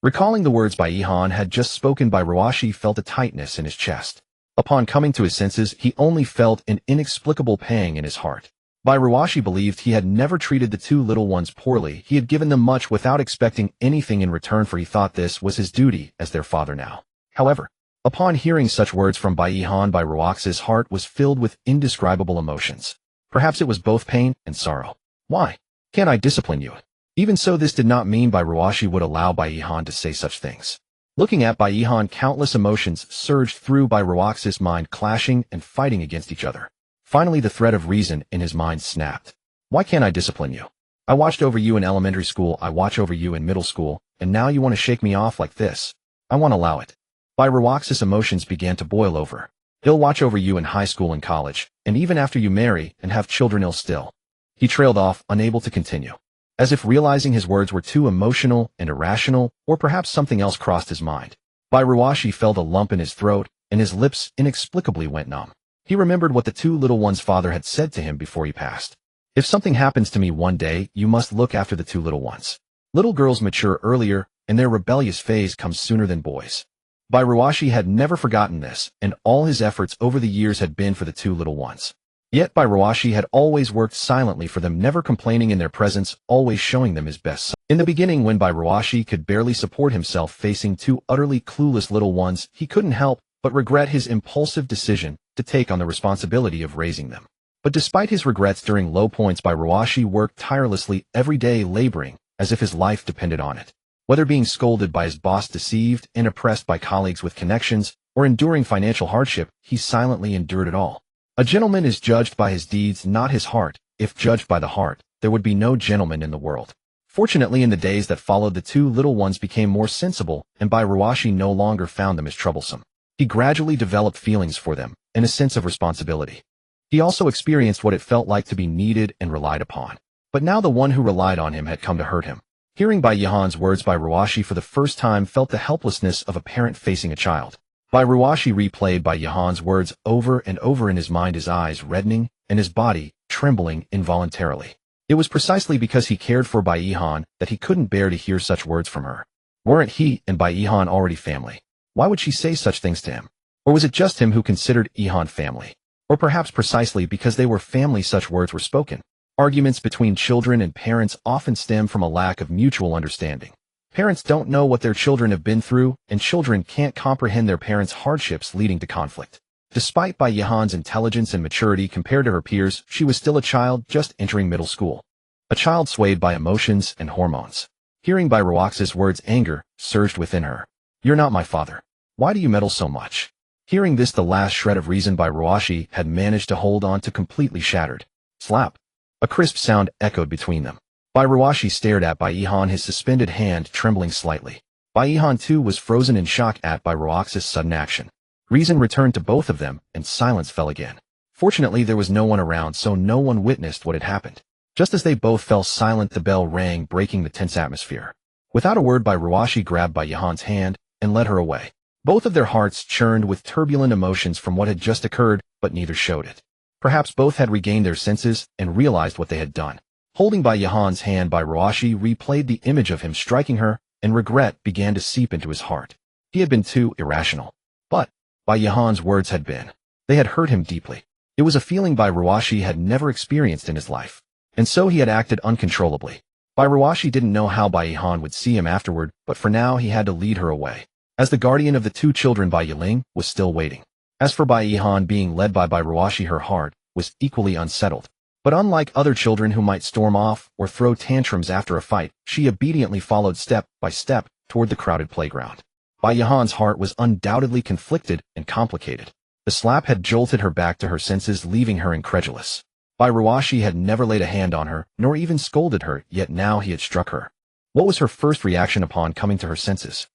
Recalling the words Bai-Han had just spoken, Bai-Ruoxi felt a tightness in his chest. Upon coming to his senses, he only felt an inexplicable pang in his heart. Bai-Ruoxi believed he had never treated the two little ones poorly. He had given them much without expecting anything in return, for he thought this was his duty as their father now. However, upon hearing such words from Bai-Han, Bai-Ruoxi's heart was filled with indescribable emotions. Perhaps it was both pain and sorrow. Why can't I discipline you? Even so, this did not mean Bai-Ruoxi would allow Bai-Han to say such things. Looking at Bai-Han, countless emotions surged through Bai-Ruoxi's mind, clashing and fighting against each other. Finally, the thread of reason in his mind snapped. Why can't I discipline you? I watched over you in elementary school, I watch over you in middle school, and now you want to shake me off like this? I won't allow it. Bai-Ruoxi's emotions began to boil over. He'll watch over you in high school and college, and even after you marry and have children, he'll still. He trailed off, unable to continue. As if realizing his words were too emotional and irrational, or perhaps something else crossed his mind. Bai-Ruoxi felt a lump in his throat, and his lips inexplicably went numb. He remembered what the two little ones' father had said to him before he passed. If something happens to me one day, you must look after the two little ones. Little girls mature earlier, and their rebellious phase comes sooner than boys. Bairuashi had never forgotten this, and all his efforts over the years had been for the two little ones. Yet Bairuashi had always worked silently for them, never complaining in their presence, always showing them his best side. In the beginning, when Bairuashi could barely support himself facing two utterly clueless little ones, he couldn't help but regret his impulsive decision to take on the responsibility of raising them. But despite his regrets during low points, Bairuashi worked tirelessly every day, laboring as if his life depended on it. Whether being scolded by his boss, deceived and oppressed by colleagues with connections, or enduring financial hardship, he silently endured it all. A gentleman is judged by his deeds, not his heart. If judged by the heart, there would be no gentleman in the world. Fortunately, in the days that followed, the two little ones became more sensible, and Bairuashi no longer found them as troublesome. He gradually developed feelings for them, and a sense of responsibility. He also experienced what it felt like to be needed and relied upon. But now the one who relied on him had come to hurt him. Hearing Bairuashi's words, Bairuashi for the first time felt the helplessness of a parent facing a child. Bairuashi replayed Bairuashi's words over and over in his mind, his eyes reddening and his body trembling involuntarily. It was precisely because he cared for Bairuashi that he couldn't bear to hear such words from her. Weren't he and Bairuashi already family? Why would she say such things to him? Or was it just him who considered Ihan family? Or perhaps precisely because they were family such words were spoken? Arguments between children and parents often stem from a lack of mutual understanding. Parents don't know what their children have been through, and children can't comprehend their parents' hardships, leading to conflict. Despite Bairuashi's intelligence and maturity compared to her peers, she was still a child just entering middle school. A child swayed by emotions and hormones. Hearing Bairuashi's words, anger surged within her. "You're not my father. Why do you meddle so much?" Hearing this, the last shred of reason Bairuashi had managed to hold on to completely shattered. Slap. A crisp sound echoed between them. Bairuashi stared at Bairuashi, his suspended hand trembling slightly. Bairuashi too was frozen in shock at Bairuashi's sudden action. Reason returned to both of them, and silence fell again. Fortunately, there was no one around, so no one witnessed what had happened. Just as they both fell silent, the bell rang, breaking the tense atmosphere. Without a word, Bairuashi grabbed Bairuashi's hand and led her away. Both of their hearts churned with turbulent emotions from what had just occurred, but neither showed it. Perhaps both had regained their senses and realized what they had done. Holding Bairuashi's hand, Bairuashi replayed the image of him striking her, and regret began to seep into his heart. He had been too irrational. But Bairuashi's words had been. They had hurt him deeply. It was a feeling Bairuashi had never experienced in his life. And so he had acted uncontrollably. Bairuashi didn't know how Bairuashi would see him afterward, but for now he had to lead her away. As the guardian of the two children, Bairuling was still waiting. As for Bairuashi, being led by Bairuashi, her heart was equally unsettled. But unlike other children who might storm off or throw tantrums after a fight, she obediently followed step by step toward the crowded playground. Bairuashi's heart was undoubtedly conflicted and complicated. The slap had jolted her back to her senses, leaving her incredulous. Bairuashi had never laid a hand on her, nor even scolded her, yet now he had struck her. What was her first reaction upon coming to her senses?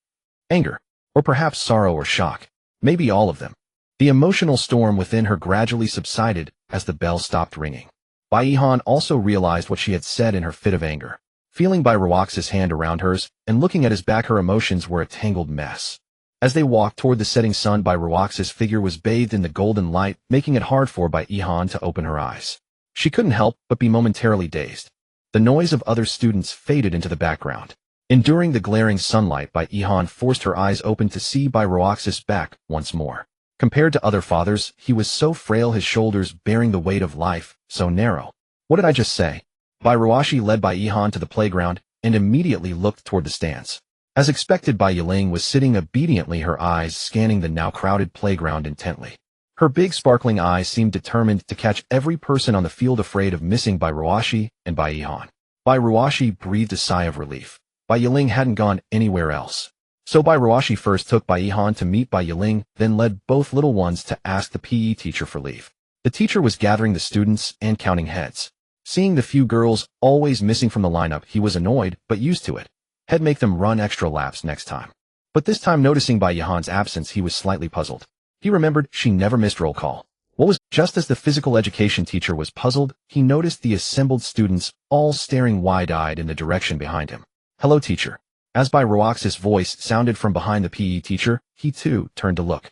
Anger. Or perhaps sorrow or shock. Maybe all of them. The emotional storm within her gradually subsided as the bell stopped ringing. Bairuashi also realized what she had said in her fit of anger. Feeling Bairuashi's hand around hers and looking at his back, her emotions were a tangled mess. As they walked toward the setting sun, Bairuashi's figure was bathed in the golden light, making it hard for Bairuashi to open her eyes. She couldn't help but be momentarily dazed. The noise of other students faded into the background. Enduring the glaring sunlight, Bairuashi forced her eyes open to see Bairuashi's back once more. Compared to other fathers, he was so frail, his shoulders bearing the weight of life, so narrow. What did I just say? Bairuashi led Bairuashi to the playground and immediately looked toward the stands. As expected, Bairuling was sitting obediently, her eyes scanning the now crowded playground intently. Her big sparkling eyes seemed determined to catch every person on the field, afraid of missing Bairuashi and Bairuashi. Bairuashi breathed a sigh of relief. Bairuling hadn't gone anywhere else. So Bairuashi first took Bairuashi to meet Bairuling, then led both little ones to ask the PE teacher for leave. The teacher was gathering the students and counting heads. Seeing the few girls always missing from the lineup, he was annoyed, but used to it. He'd make them run extra laps next time. But this time, noticing Bairuashi's absence, he was slightly puzzled. He remembered she never missed roll call. What was just as the physical education teacher was puzzled, he noticed the assembled students all staring wide-eyed in the direction behind him. "Hello, teacher." As Bairuashi's voice sounded from behind the PE teacher, he too turned to look.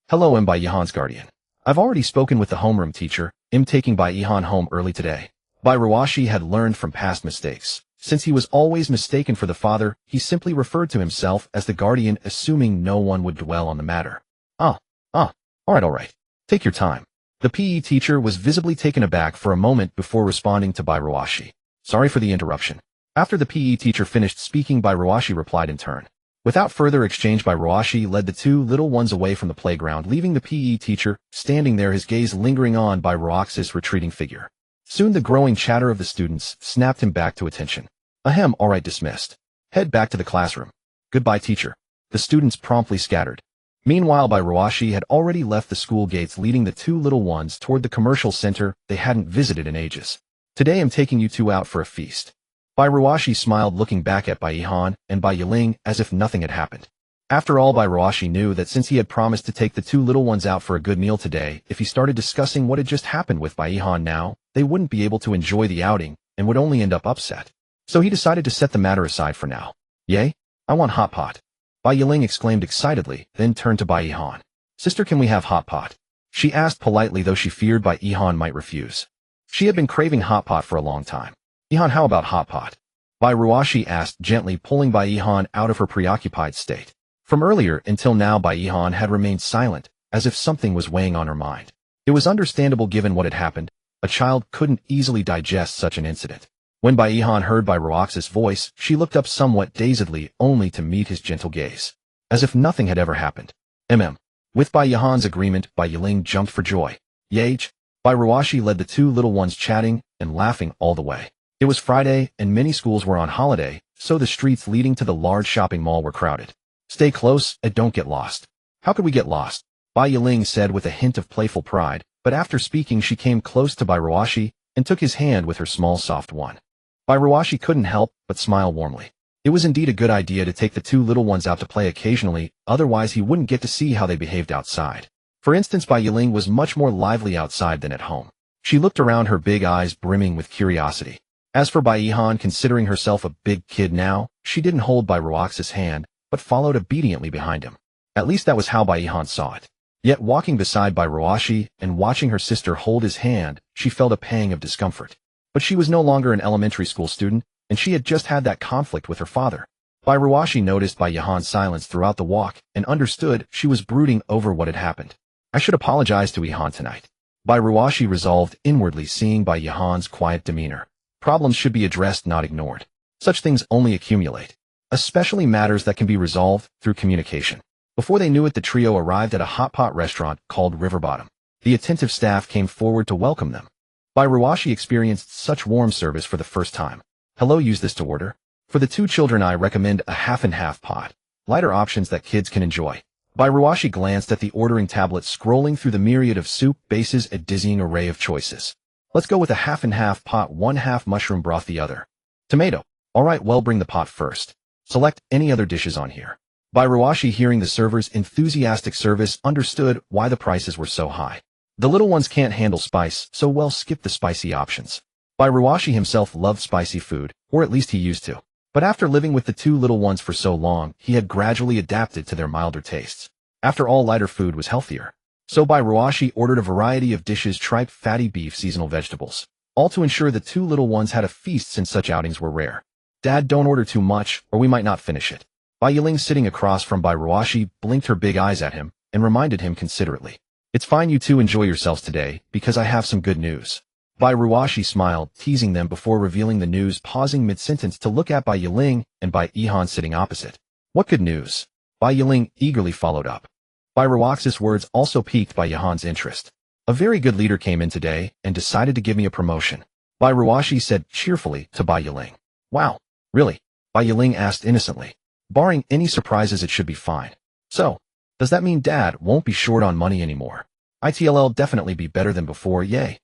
"Hello, I'm Bairuashi's guardian. I've already spoken with the homeroom teacher. I'm taking Bai Ihan home early today. Bai Ruashi had learned from past mistakes. Since he was always mistaken for the father, he simply referred to himself as the guardian, assuming no one would dwell on the matter. Alright. Take your time. The PE teacher was visibly taken aback for a moment before responding to Bai Ruashi. Sorry for the interruption. After the PE teacher finished speaking, Bai Ruashi replied in turn. Without further exchange, Bai Ruashi led the two little ones away from the playground, leaving the PE teacher standing there, his gaze lingering on Bai Ruaxi's retreating figure. Soon the growing chatter of the students snapped him back to attention. Ahem, alright, dismissed. Head back to the classroom. Goodbye, teacher. The students promptly scattered. Meanwhile, Bai Ruashi had already left the school gates, leading the two little ones toward the commercial center they hadn't visited in ages. Today I'm taking you two out for a feast. Bai Ruashi smiled, looking back at Bai Ihan and Bai Yiling as if nothing had happened. After all, Bai Ruashi knew that since he had promised to take the two little ones out for a good meal today, if he started discussing what had just happened with Bai Ihan now, they wouldn't be able to enjoy the outing and would only end up upset. So he decided to set the matter aside for now. Yay, I want hot pot. Bai Yiling exclaimed excitedly, then turned to Bai Ihan. Sister, can we have hot pot? She asked politely, though she feared Bai Ihan might refuse. She had been craving hot pot for a long time. Ihan, how about hot pot? Bai Ruashi asked gently, pulling Bai Ihan out of her preoccupied state. From earlier until now, Bai Ihan had remained silent, as if something was weighing on her mind. It was understandable given what had happened. A child couldn't easily digest such an incident. When Bai Ihan heard Bai Ruaxi's voice, she looked up somewhat dazedly, only to meet his gentle gaze. As if nothing had ever happened. With Bai Ihan's agreement, Bai Yiling jumped for joy. Yage! Bai Ruashi led the two little ones, chatting and laughing all the way. It was Friday, and many schools were on holiday, so the streets leading to the large shopping mall were crowded. Stay close and don't get lost. How could we get lost? Bai Yiling said with a hint of playful pride, but after speaking she came close to Bai Ruashi and took his hand with her small soft one. Bai Ruashi couldn't help but smile warmly. It was indeed a good idea to take the two little ones out to play occasionally, otherwise he wouldn't get to see how they behaved outside. For instance, Bai Yiling was much more lively outside than at home. She looked around, her big eyes brimming with curiosity. As for Bai Ihan, considering herself a big kid now, she didn't hold Bai Ruaxi's hand, but followed obediently behind him. At least that was how Bai Ihan saw it. Yet walking beside Bai Ruashi and watching her sister hold his hand, she felt a pang of discomfort. But she was no longer an elementary school student, and she had just had that conflict with her father. Bai Ruashi noticed Bai Yihan's silence throughout the walk and understood she was brooding over what had happened. I should apologize to Ihan tonight. Bai Ruashi resolved inwardly, seeing Bai Yihan's quiet demeanor. Problems should be addressed, not ignored. Such things only accumulate, especially matters that can be resolved through communication. Before they knew it, the trio arrived at a hot pot restaurant called River Bottom. The attentive staff came forward to welcome them. Bai Ruashi experienced such warm service for the first time. Hello, use this to order. For the two children, I recommend a half-and-half pot. Lighter options that kids can enjoy. Bai Ruashi glanced at the ordering tablet, scrolling through the myriad of soup bases, a dizzying array of choices. Let's go with a half-and-half pot, one half mushroom broth, the other tomato. Alright, well, bring the pot first. Select any other dishes on here. Bai Ruashi, hearing the server's enthusiastic service, understood why the prices were so high. The little ones can't handle spice, so well, skip the spicy options. Bai Ruashi himself loved spicy food, or at least he used to. But after living with the two little ones for so long, he had gradually adapted to their milder tastes. After all, lighter food was healthier. So Bai Ruashi ordered a variety of dishes, tripe, fatty beef, seasonal vegetables, all to ensure the two little ones had a feast, since such outings were rare. Dad, don't order too much, or we might not finish it. Bai Yiling, sitting across from Bai Ruashi, blinked her big eyes at him and reminded him considerately. It's fine, you two enjoy yourselves today, because I have some good news. Bai Ruashi smiled, teasing them before revealing the news, pausing mid-sentence to look at Bai Yiling and Bai Ihan sitting opposite. What good news? Bai Yiling eagerly followed up. Bai Ruaxi's words also piqued Bai Yihan's interest. A very good leader came in today and decided to give me a promotion. Bai Ruashi said cheerfully to Bai Yiling. Wow, really? Bai Yiling asked innocently. Barring any surprises, it should be fine. So, does that mean Dad won't be short on money anymore? It'll definitely be better than before, yay.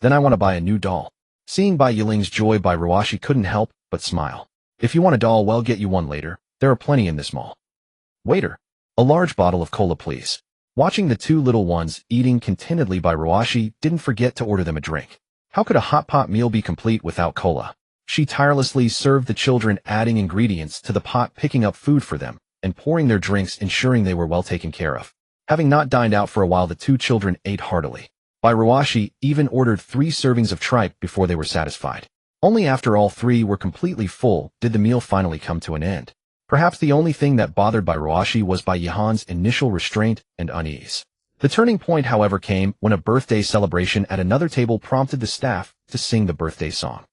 Then I want to buy a new doll. Seeing Bai Yiling's joy, Bai Ruashi couldn't help but smile. If you want a doll, well, get you one later. There are plenty in this mall. Waiter, a large bottle of cola, please. Watching the two little ones eating contentedly, Bai Ruashi didn't forget to order them a drink. How could a hot pot meal be complete without cola? She tirelessly served the children, adding ingredients to the pot, picking up food for them, and pouring their drinks, ensuring they were well taken care of. Having not dined out for a while, the two children ate heartily. Bai Ruashi even ordered 3 servings of tripe before they were satisfied. Only after all 3 were completely full did the meal finally come to an end. Perhaps the only thing that bothered Bai Ruashi was Bai Yihan's initial restraint and unease. The turning point, however, came when a birthday celebration at another table prompted the staff to sing the birthday song.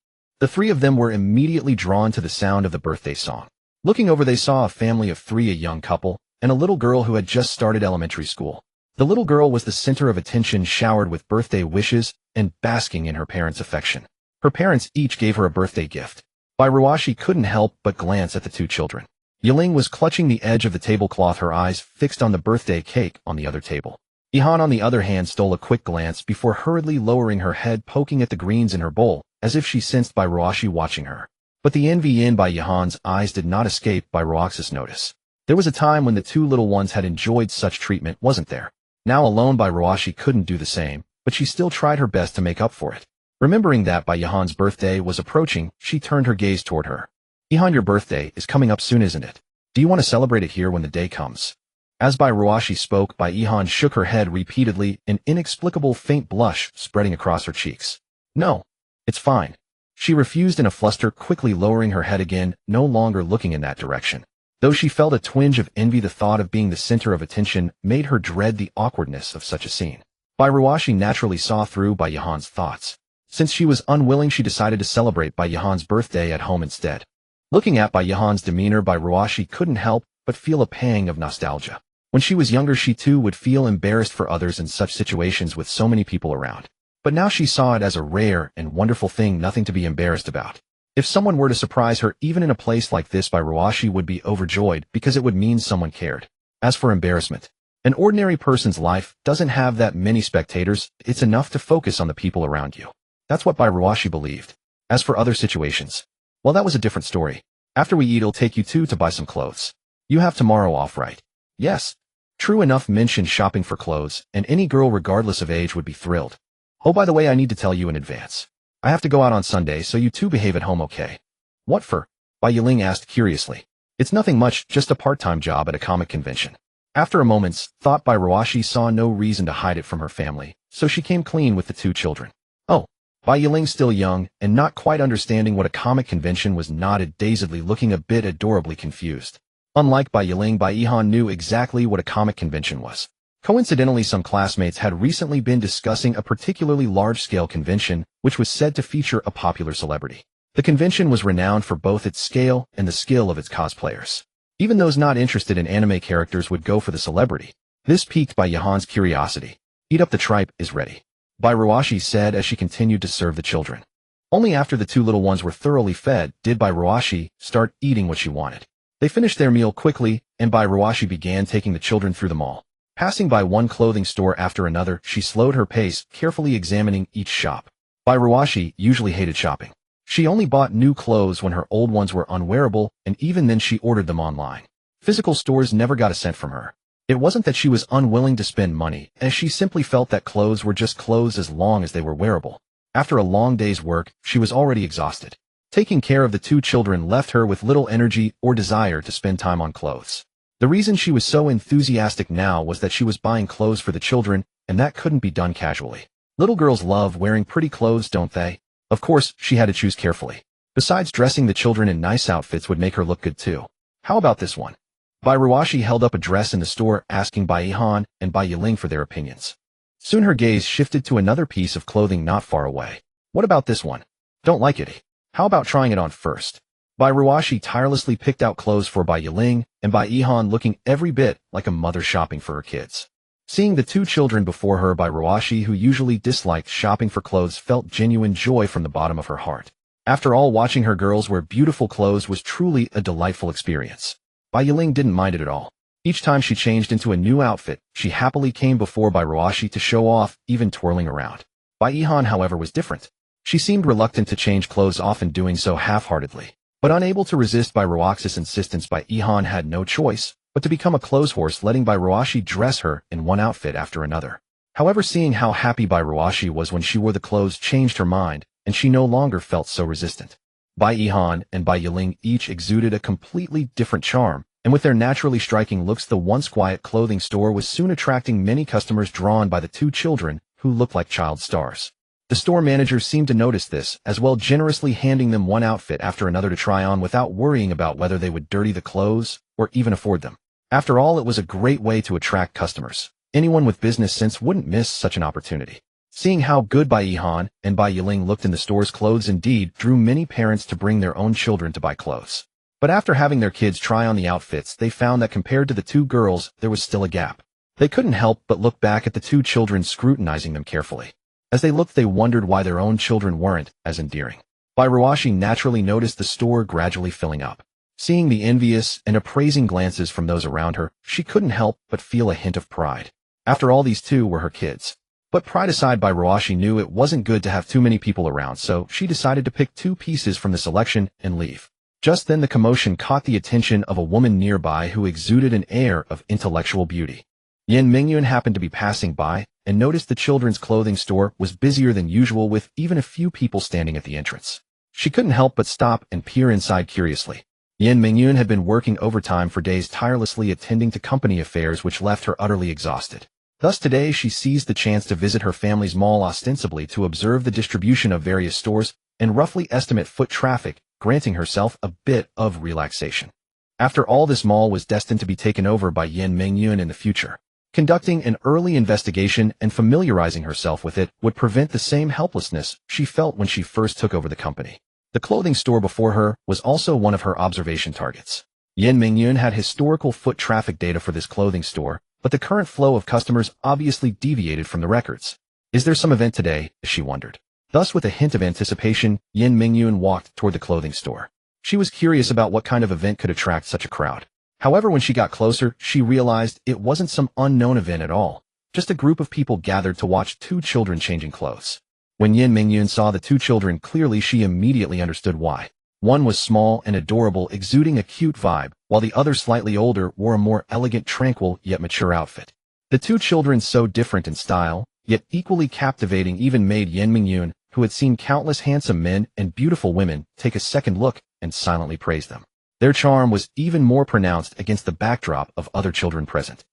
The 3 of them were immediately drawn to the sound of the birthday song. Looking over, they saw a family of 3, a young couple, and a little girl who had just started elementary school. The little girl was the center of attention, showered with birthday wishes and basking in her parents' affection. Her parents each gave her a birthday gift. Bai Ruashi couldn't help but glance at the 2 children. Yiling was clutching the edge of the tablecloth, her eyes fixed on the birthday cake on the other table. Yihan, on the other hand, stole a quick glance before hurriedly lowering her head, poking at the greens in her bowl, as if she sensed Bai Ruashi watching her. But the envy in Bai Yihan's eyes did not escape Bai Ruaxi's notice. There was a time when the 2 little ones had enjoyed such treatment, wasn't there? Now alone, Bai Ruashi couldn't do the same, but she still tried her best to make up for it. Remembering that Bai Yihan's birthday was approaching, she turned her gaze toward her. Yihan, your birthday is coming up soon, isn't it? Do you want to celebrate it here when the day comes? As Bai Ruashi spoke, Bai Yihan shook her head repeatedly, an inexplicable faint blush spreading across her cheeks. No, it's fine. She refused in a fluster, quickly lowering her head again, no longer looking in that direction. Though she felt a twinge of envy, the thought of being the center of attention made her dread the awkwardness of such a scene. Bai Ruashi naturally saw through Bai Yihan's thoughts. Since she was unwilling, she decided to celebrate Bai Yihan's birthday at home instead. Looking at Bai Yihan's demeanor, Bai Ruashi couldn't help but feel a pang of nostalgia. When she was younger, she too would feel embarrassed for others in such situations with so many people around. But now she saw it as a rare and wonderful thing, nothing to be embarrassed about. If someone were to surprise her even in a place like this, Bai Ruashi would be overjoyed because it would mean someone cared. As for embarrassment, an ordinary person's life doesn't have that many spectators, it's enough to focus on the people around you. That's what Bai Ruashi believed. As for other situations, well, that was a different story. After we eat, I'll take you two to buy some clothes. You have tomorrow off, right? Yes. True enough, mention shopping for clothes, and any girl regardless of age would be thrilled. Oh, by the way, I need to tell you in advance. I have to go out on Sunday, so you two behave at home, okay? What for? Bai Yiling asked curiously. It's nothing much, just a part-time job at a comic convention. After a moment's thought, Bai Ruashi saw no reason to hide it from her family, so she came clean with the 2 children. Oh. Bai Yiling, still young and not quite understanding what a comic convention was, nodded dazedly, looking a bit adorably confused. Unlike Bai Yiling, Bai Yihan knew exactly what a comic convention was. Coincidentally, some classmates had recently been discussing a particularly large-scale convention, which was said to feature a popular celebrity. The convention was renowned for both its scale and the skill of its cosplayers. Even those not interested in anime characters would go for the celebrity. This piqued Bai Yihan's curiosity. Eat up, the tripe is ready, Bai Ruashi said as she continued to serve the children. Only after the 2 little ones were thoroughly fed did Bai Ruashi start eating what she wanted. They finished their meal quickly, and Bai Ruashi began taking the children through the mall. Passing by one clothing store after another, she slowed her pace, carefully examining each shop. Bai Ruashi usually hated shopping. She only bought new clothes when her old ones were unwearable, and even then she ordered them online. Physical stores never got a cent from her. It wasn't that she was unwilling to spend money, as she simply felt that clothes were just clothes as long as they were wearable. After a long day's work, she was already exhausted. Taking care of the 2 children left her with little energy or desire to spend time on clothes. The reason she was so enthusiastic now was that she was buying clothes for the children, and that couldn't be done casually. Little girls love wearing pretty clothes, don't they? Of course, she had to choose carefully. Besides, dressing the children in nice outfits would make her look good too. How about this one? Bai Ruashi held up a dress in the store, asking Bai Yihan and Bai Yiling for their opinions. Soon her gaze shifted to another piece of clothing not far away. What about this one? Don't like it? How about trying it on first? Bai Ruashi tirelessly picked out clothes for Bai Yiling and Bai Yihan, looking every bit like a mother shopping for her kids. Seeing the 2 children before her, Bai Ruashi, who usually disliked shopping for clothes, felt genuine joy from the bottom of her heart. After all, watching her girls wear beautiful clothes was truly a delightful experience. Bai Yiling didn't mind it at all. Each time she changed into a new outfit, she happily came before Bai Ruashi to show off, even twirling around. Bai Yihan, however, was different. She seemed reluctant to change clothes, often doing so half-heartedly. But unable to resist Bai Ruaxi's insistence, Bai Yihan had no choice but to become a clothes horse, letting Bai Ruashi dress her in one outfit after another. However, seeing how happy Bai Ruashi was when she wore the clothes changed her mind, and she no longer felt so resistant. Bai Yihan and Bai Yiling each exuded a completely different charm, and with their naturally striking looks the once quiet clothing store was soon attracting many customers drawn by the two children who looked like child stars. The store manager seemed to notice this, as well generously handing them one outfit after another to try on without worrying about whether they would dirty the clothes or even afford them. After all, it was a great way to attract customers. Anyone with business sense wouldn't miss such an opportunity. Seeing how good Bai Yihan and Bai Yiling looked in the store's clothes indeed drew many parents to bring their own children to buy clothes. But after having their kids try on the outfits, they found that compared to the two girls, there was still a gap. They couldn't help but look back at the two children, scrutinizing them carefully. As they looked, they wondered why their own children weren't as endearing. Bai Ruashi naturally noticed the store gradually filling up. Seeing the envious and appraising glances from those around her, she couldn't help but feel a hint of pride. After all, these two were her kids. But pride aside, Bai Ruashi knew it wasn't good to have too many people around, so she decided to pick two pieces from the selection and leave. Just then the commotion caught the attention of a woman nearby who exuded an air of intellectual beauty. Yin Mingyun happened to be passing by and noticed the children's clothing store was busier than usual, with even a few people standing at the entrance. She couldn't help but stop and peer inside curiously. Yin Mingyun had been working overtime for days, tirelessly attending to company affairs, which left her utterly exhausted. Thus today she seized the chance to visit her family's mall, ostensibly to observe the distribution of various stores and roughly estimate foot traffic, granting herself a bit of relaxation. After all, this mall was destined to be taken over by Yin Mingyun in the future. Conducting an early investigation and familiarizing herself with it would prevent the same helplessness she felt when she first took over the company. The clothing store before her was also one of her observation targets. Yin Mingyun had historical foot traffic data for this clothing store, but the current flow of customers obviously deviated from the records. Is there some event today? She wondered. Thus, with a hint of anticipation, Yin Mingyun walked toward the clothing store. She was curious about what kind of event could attract such a crowd. However, when she got closer, she realized it wasn't some unknown event at all, just a group of people gathered to watch two children changing clothes. When Yin Mingyun saw the two children clearly, she immediately understood why. One was small and adorable, exuding a cute vibe, while the other, slightly older, wore a more elegant, tranquil, yet mature outfit. The two children, so different in style, yet equally captivating, even made Yin Mingyun, who had seen countless handsome men and beautiful women, take a second look and silently praise them. Their charm was even more pronounced against the backdrop of other children present.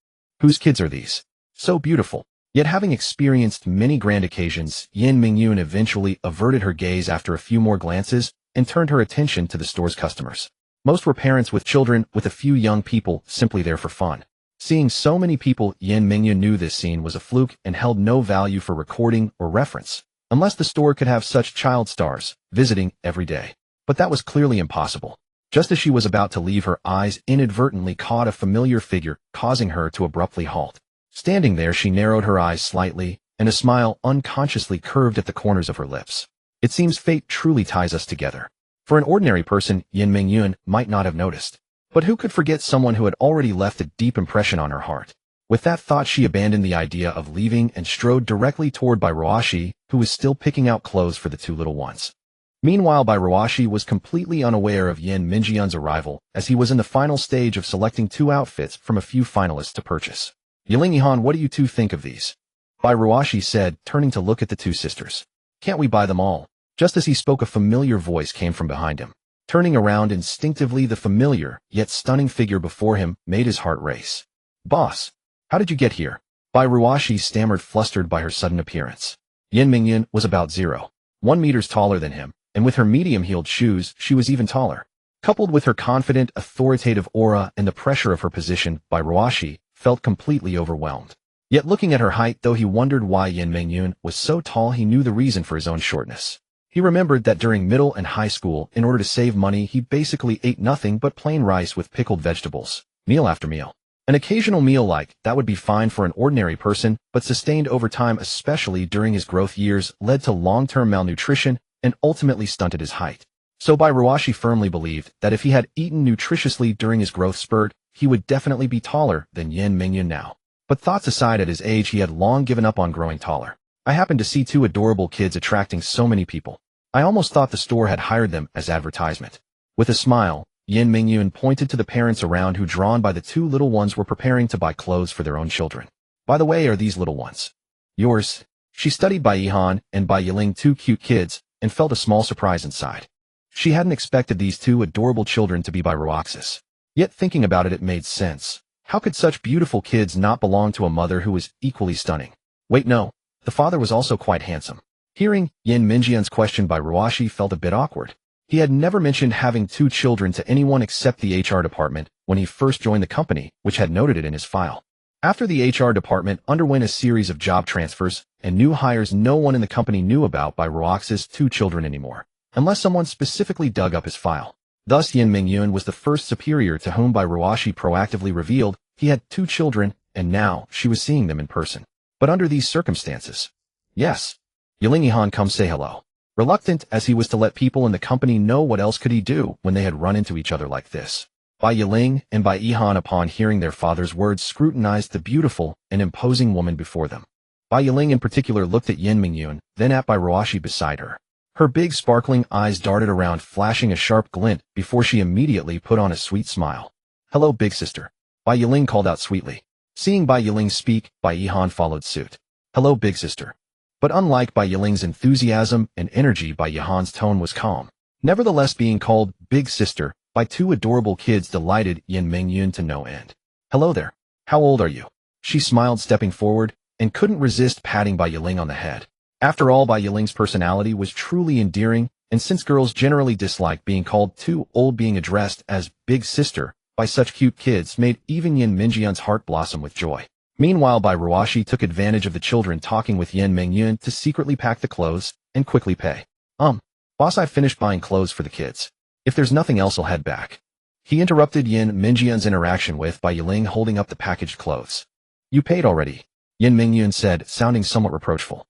Whose kids are these? So beautiful. Yet having experienced many grand occasions, Yin Mingyun eventually averted her gaze after a few more glances and turned her attention to the store's customers. Most were parents with children, with a few young people simply there for fun. Seeing so many people, Yin Mingyun knew this scene was a fluke and held no value for recording or reference, unless the store could have such child stars visiting every day. But that was clearly impossible. Just as she was about to leave, her eyes inadvertently caught a familiar figure, causing her to abruptly halt. Standing there, she narrowed her eyes slightly, and a smile unconsciously curved at the corners of her lips. It seems fate truly ties us together. For an ordinary person, Yin Mingyun might not have noticed. But who could forget someone who had already left a deep impression on her heart? With that thought, she abandoned the idea of leaving and strode directly toward Bai Ruashi, who was still picking out clothes for the two little ones. Meanwhile, Bai Ruashi was completely unaware of Yin Mingyun's arrival, as he was in the final stage of selecting two outfits from a few finalists to purchase. Yiling-han, what do you two think of these? Bai Ruashi said, turning to look at the two sisters. Can't we buy them all? Just as he spoke, a familiar voice came from behind him. Turning around instinctively, the familiar, yet stunning figure before him made his heart race. Boss, how did you get here? Bai Ruashi stammered, flustered by her sudden appearance. Yin Mingyun was about 0.1 meters taller than him, and with her medium-heeled shoes, she was even taller. Coupled with her confident, authoritative aura and the pressure of her position, Bai Ruashi felt completely overwhelmed. Yet looking at her height, though he wondered why Yin Mingyun was so tall, he knew the reason for his own shortness. He remembered that during middle and high school, in order to save money, he basically ate nothing but plain rice with pickled vegetables, meal after meal. An occasional meal like that would be fine for an ordinary person, but sustained over time, especially during his growth years, led to long-term malnutrition and ultimately stunted his height. So Bai Ruashi firmly believed that if he had eaten nutritiously during his growth spurt, he would definitely be taller than Yin Mingyun now. But thoughts aside, at his age he had long given up on growing taller. I happened to see two adorable kids attracting so many people. I almost thought the store had hired them as advertisement. With a smile, Yin Mingyun pointed to the parents around who, drawn by the two little ones, were preparing to buy clothes for their own children. By the way, are these little ones yours? She studied Bai Yihan and Bai Yiling, two cute kids, and felt a small surprise inside. She hadn't expected these two adorable children to be Bai Ruaxis. Yet thinking about it, it made sense. How could such beautiful kids not belong to a mother who was equally stunning? Wait, no. The father was also quite handsome. Hearing Yin Minjian's question by Ruashi felt a bit awkward. He had never mentioned having 2 children to anyone except the HR department when he first joined the company, which had noted it in his file. After the HR department underwent a series of job transfers and new hires, no one in the company knew about by Ruaxi's 2 children anymore, unless someone specifically dug up his file. Thus Yin Mingyun was the first superior to whom by Ruashi proactively revealed he had 2 children, and now she was seeing them in person. But under these circumstances, yes, Yiling Ihan, come say hello. Reluctant as he was to let people in the company know, what else could he do when they had run into each other like this? Bai Yiling and Bai Ihan, upon hearing their father's words, scrutinized the beautiful and imposing woman before them. Bai Yiling in particular looked at Yin Mingyun, then at Bai Ruashi beside her. Her big sparkling eyes darted around, flashing a sharp glint before she immediately put on a sweet smile. Hello, big sister. Bai Yiling called out sweetly. Seeing Bai Yiling speak, Bai Ihan followed suit. Hello, big sister. But unlike Bai Yiling's enthusiasm and energy, Bai Yihan's tone was calm. Nevertheless, being called big sister by 2 adorable kids delighted Yin Mingyun to no end. Hello there. How old are you? She smiled, stepping forward, and couldn't resist patting Bai Yiling on the head. After all, Bai Yiling's personality was truly endearing, and since girls generally disliked being called too old, being addressed as big sister by such cute kids made even Yin Minjian's heart blossom with joy. Meanwhile, Bai Ruashi took advantage of the children talking with Yin Mingyun to secretly pack the clothes and quickly pay. Boss, I finished buying clothes for the kids. If there's nothing else, I'll head back. He interrupted Yin Minjian's interaction with Bai Yiling holding up the packaged clothes. You paid already, Yin Mingyun said, sounding somewhat reproachful.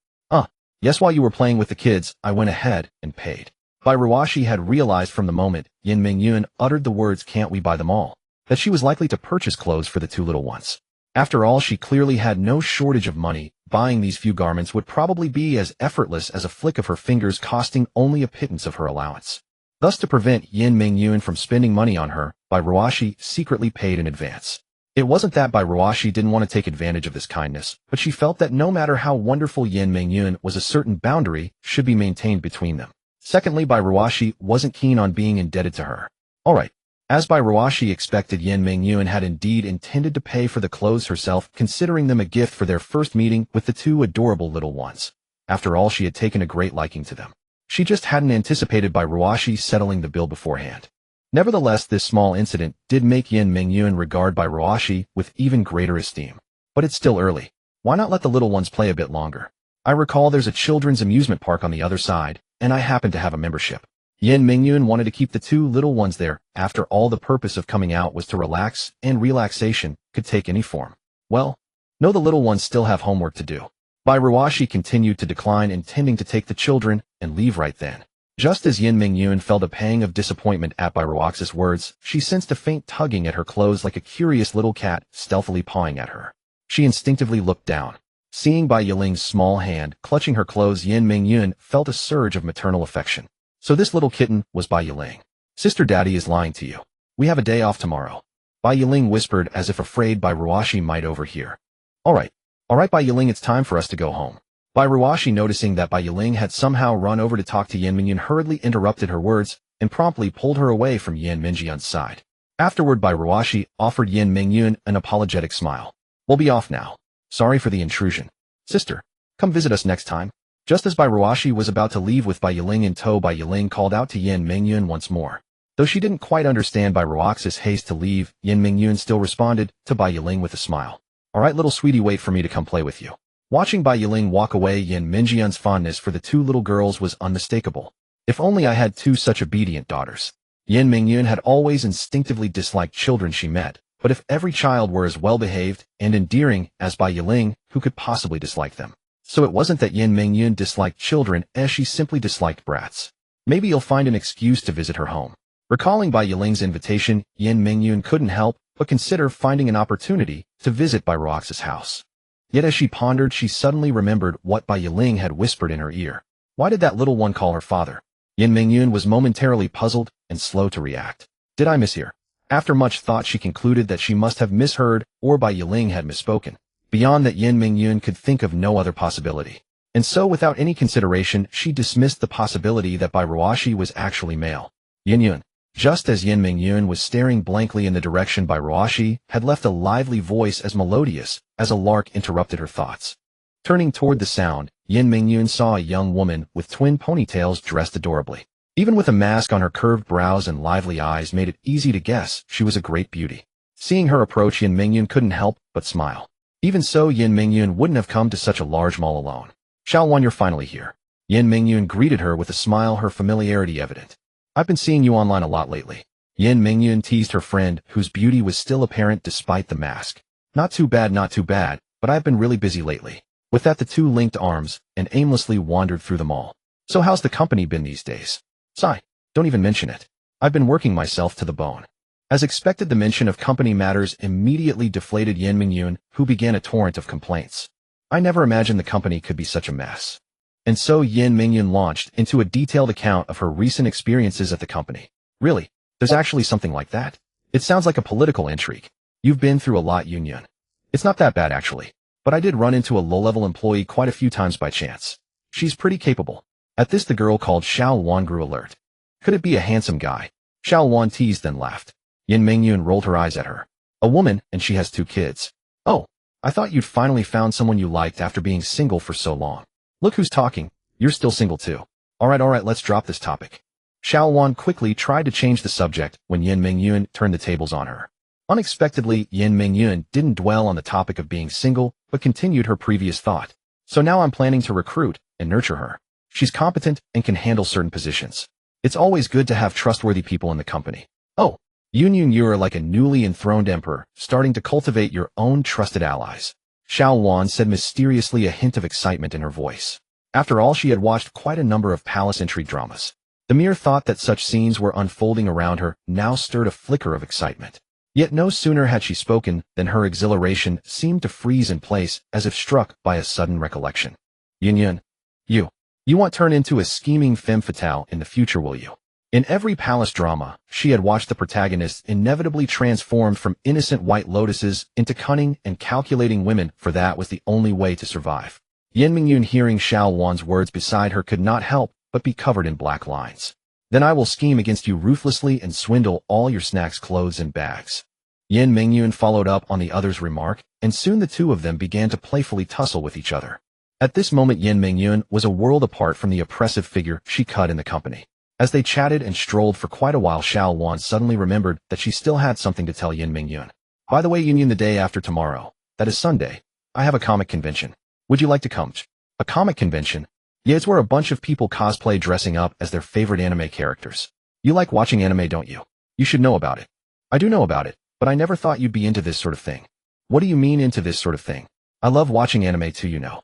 Yes, while you were playing with the kids, I went ahead and paid. Bai Ruashi had realized from the moment Yin Mingyun uttered the words, can't we buy them all, that she was likely to purchase clothes for the 2 little ones. After all, she clearly had no shortage of money. Buying these few garments would probably be as effortless as a flick of her fingers, costing only a pittance of her allowance. Thus, to prevent Yin Mingyun from spending money on her, Bai Ruashi secretly paid in advance. It wasn't that Bai Ruashi didn't want to take advantage of this kindness, but she felt that no matter how wonderful Yin Mingyun was, a certain boundary should be maintained between them. Secondly, Bai Ruashi wasn't keen on being indebted to her. Alright. As Bai Ruashi expected, Yin Mingyun had indeed intended to pay for the clothes herself, considering them a gift for their first meeting with the 2 adorable little ones. After all, she had taken a great liking to them. She just hadn't anticipated Bai Ruashi settling the bill beforehand. Nevertheless, this small incident did make Yin Mingyun regard Bai Ruashi with even greater esteem. But it's still early. Why not let the little ones play a bit longer? I recall there's a children's amusement park on the other side, and I happen to have a membership. Yin Mingyun wanted to keep the 2 little ones there. After all, the purpose of coming out was to relax, and relaxation could take any form. Well, no, the little ones still have homework to do. Bai Ruashi continued to decline, intending to take the children and leave right then. Just as Yin Mingyun felt a pang of disappointment at Bai Ruaxi's words, she sensed a faint tugging at her clothes, like a curious little cat stealthily pawing at her. She instinctively looked down. Seeing Bai Yiling's small hand clutching her clothes, Yin Mingyun felt a surge of maternal affection. So this little kitten was Bai Yiling. Sister, Daddy is lying to you. We have a day off tomorrow. Bai Yiling whispered, as if afraid Bai Ruashi might overhear. Alright, Bai Yiling, it's time for us to go home. Bai Ruashi, noticing that Bai Yiling had somehow run over to talk to Yin Mingyun, hurriedly interrupted her words and promptly pulled her away from Yin Mingyun's side. Afterward, Bai Ruashi offered Yin Mingyun an apologetic smile. We'll be off now. Sorry for the intrusion. Sister, come visit us next time. Just as Bai Ruashi was about to leave with Bai Yiling in tow, Bai Yiling called out to Yin Mingyun once more. Though she didn't quite understand Bai Ruaxi's haste to leave, Yin Mingyun still responded to Bai Yiling with a smile. Alright, little sweetie, wait for me to come play with you. Watching Bai Yiling walk away, Yin Mingyun's fondness for the 2 little girls was unmistakable. If only I had 2 such obedient daughters. Yin Mingyun had always instinctively disliked children she met, but if every child were as well-behaved and endearing as Bai Yiling, who could possibly dislike them? So it wasn't that Yin Mingyun disliked children, as she simply disliked brats. Maybe you'll find an excuse to visit her home. Recalling Bai Yiling's invitation, Yin Mingyun couldn't help but consider finding an opportunity to visit Bai Ruaxi's house. Yet as she pondered, she suddenly remembered what Bai Yiling had whispered in her ear. Why did that little one call her father? Yin Mingyun was momentarily puzzled and slow to react. Did I mishear? After much thought, she concluded that she must have misheard, or Bai Yiling had misspoken. Beyond that, Yin Mingyun could think of no other possibility. And so, without any consideration, she dismissed the possibility that Bai Ruashi was actually male. Yin Yun, Just as Yin Mingyun was staring blankly in the direction Bairuashi had left a lively voice as melodious as a lark interrupted her thoughts. Turning toward the sound, Yin Mingyun saw a young woman with twin ponytails dressed adorably. Even with a mask on her curved brows and lively eyes made it easy to guess she was a great beauty. Seeing her approach, Yin Mingyun couldn't help but smile. Even so, Yin Mingyun wouldn't have come to such a large mall alone. Xiaowan, you're finally here. Yin Mingyun greeted her with a smile, her familiarity evident. I've been seeing you online a lot lately. Yin Mingyun teased her friend, whose beauty was still apparent despite the mask. Not too bad, but I've been really busy lately. With that, the two linked arms and aimlessly wandered through the mall. So how's the company been these days? Sigh, don't even mention it. I've been working myself to the bone. As expected, the mention of company matters immediately deflated Yin Mingyun, who began a torrent of complaints. I never imagined the company could be such a mess. And so Yin Mingyun launched into a detailed account of her recent experiences at the company. Really? There's actually something like that? It sounds like a political intrigue. You've been through a lot, Yun. It's not that bad actually. But I did run into a low-level employee quite a few times by chance. She's pretty capable. At this, the girl called Xiaowan grew alert. Could it be a handsome guy? Xiaowan teased, then laughed. Yin Mingyun rolled her eyes at her. A woman, and she has 2 kids. Oh, I thought you'd finally found someone you liked after being single for so long. Look who's talking. You're still single too. Alright, let's drop this topic. Xiaowan quickly tried to change the subject when Yin Mingyun turned the tables on her. Unexpectedly, Yin Mingyun didn't dwell on the topic of being single, but continued her previous thought. So now I'm planning to recruit and nurture her. She's competent and can handle certain positions. It's always good to have trustworthy people in the company. Oh, Yun, you're like a newly enthroned emperor, starting to cultivate your own trusted allies. Xiaowan said mysteriously, a hint of excitement in her voice. After all, she had watched quite a number of palace intrigue dramas. The mere thought that such scenes were unfolding around her now stirred a flicker of excitement. Yet no sooner had she spoken than her exhilaration seemed to freeze in place as if struck by a sudden recollection. Yun, you won't turn into a scheming femme fatale in the future, will you? In every palace drama, she had watched the protagonists inevitably transformed from innocent white lotuses into cunning and calculating women, for that was the only way to survive. Yin Mingyun, hearing Xiaowan's words beside her, could not help but be covered in black lines. Then I will scheme against you ruthlessly and swindle all your snacks, clothes, and bags. Yin Mingyun followed up on the other's remark, and soon the two of them began to playfully tussle with each other. At this moment, Yin Mingyun was a world apart from the oppressive figure she cut in the company. As they chatted and strolled for quite a while, Xiaowan suddenly remembered that she still had something to tell Yin Mingyun. By the way, Yun, the day after tomorrow, that is Sunday, I have a comic convention. Would you like to come? A comic convention? Yeah, it's where a bunch of people cosplay dressing up as their favorite anime characters. You like watching anime, don't you? You should know about it. I do know about it, but I never thought you'd be into this sort of thing. What do you mean into this sort of thing? I love watching anime too, you know.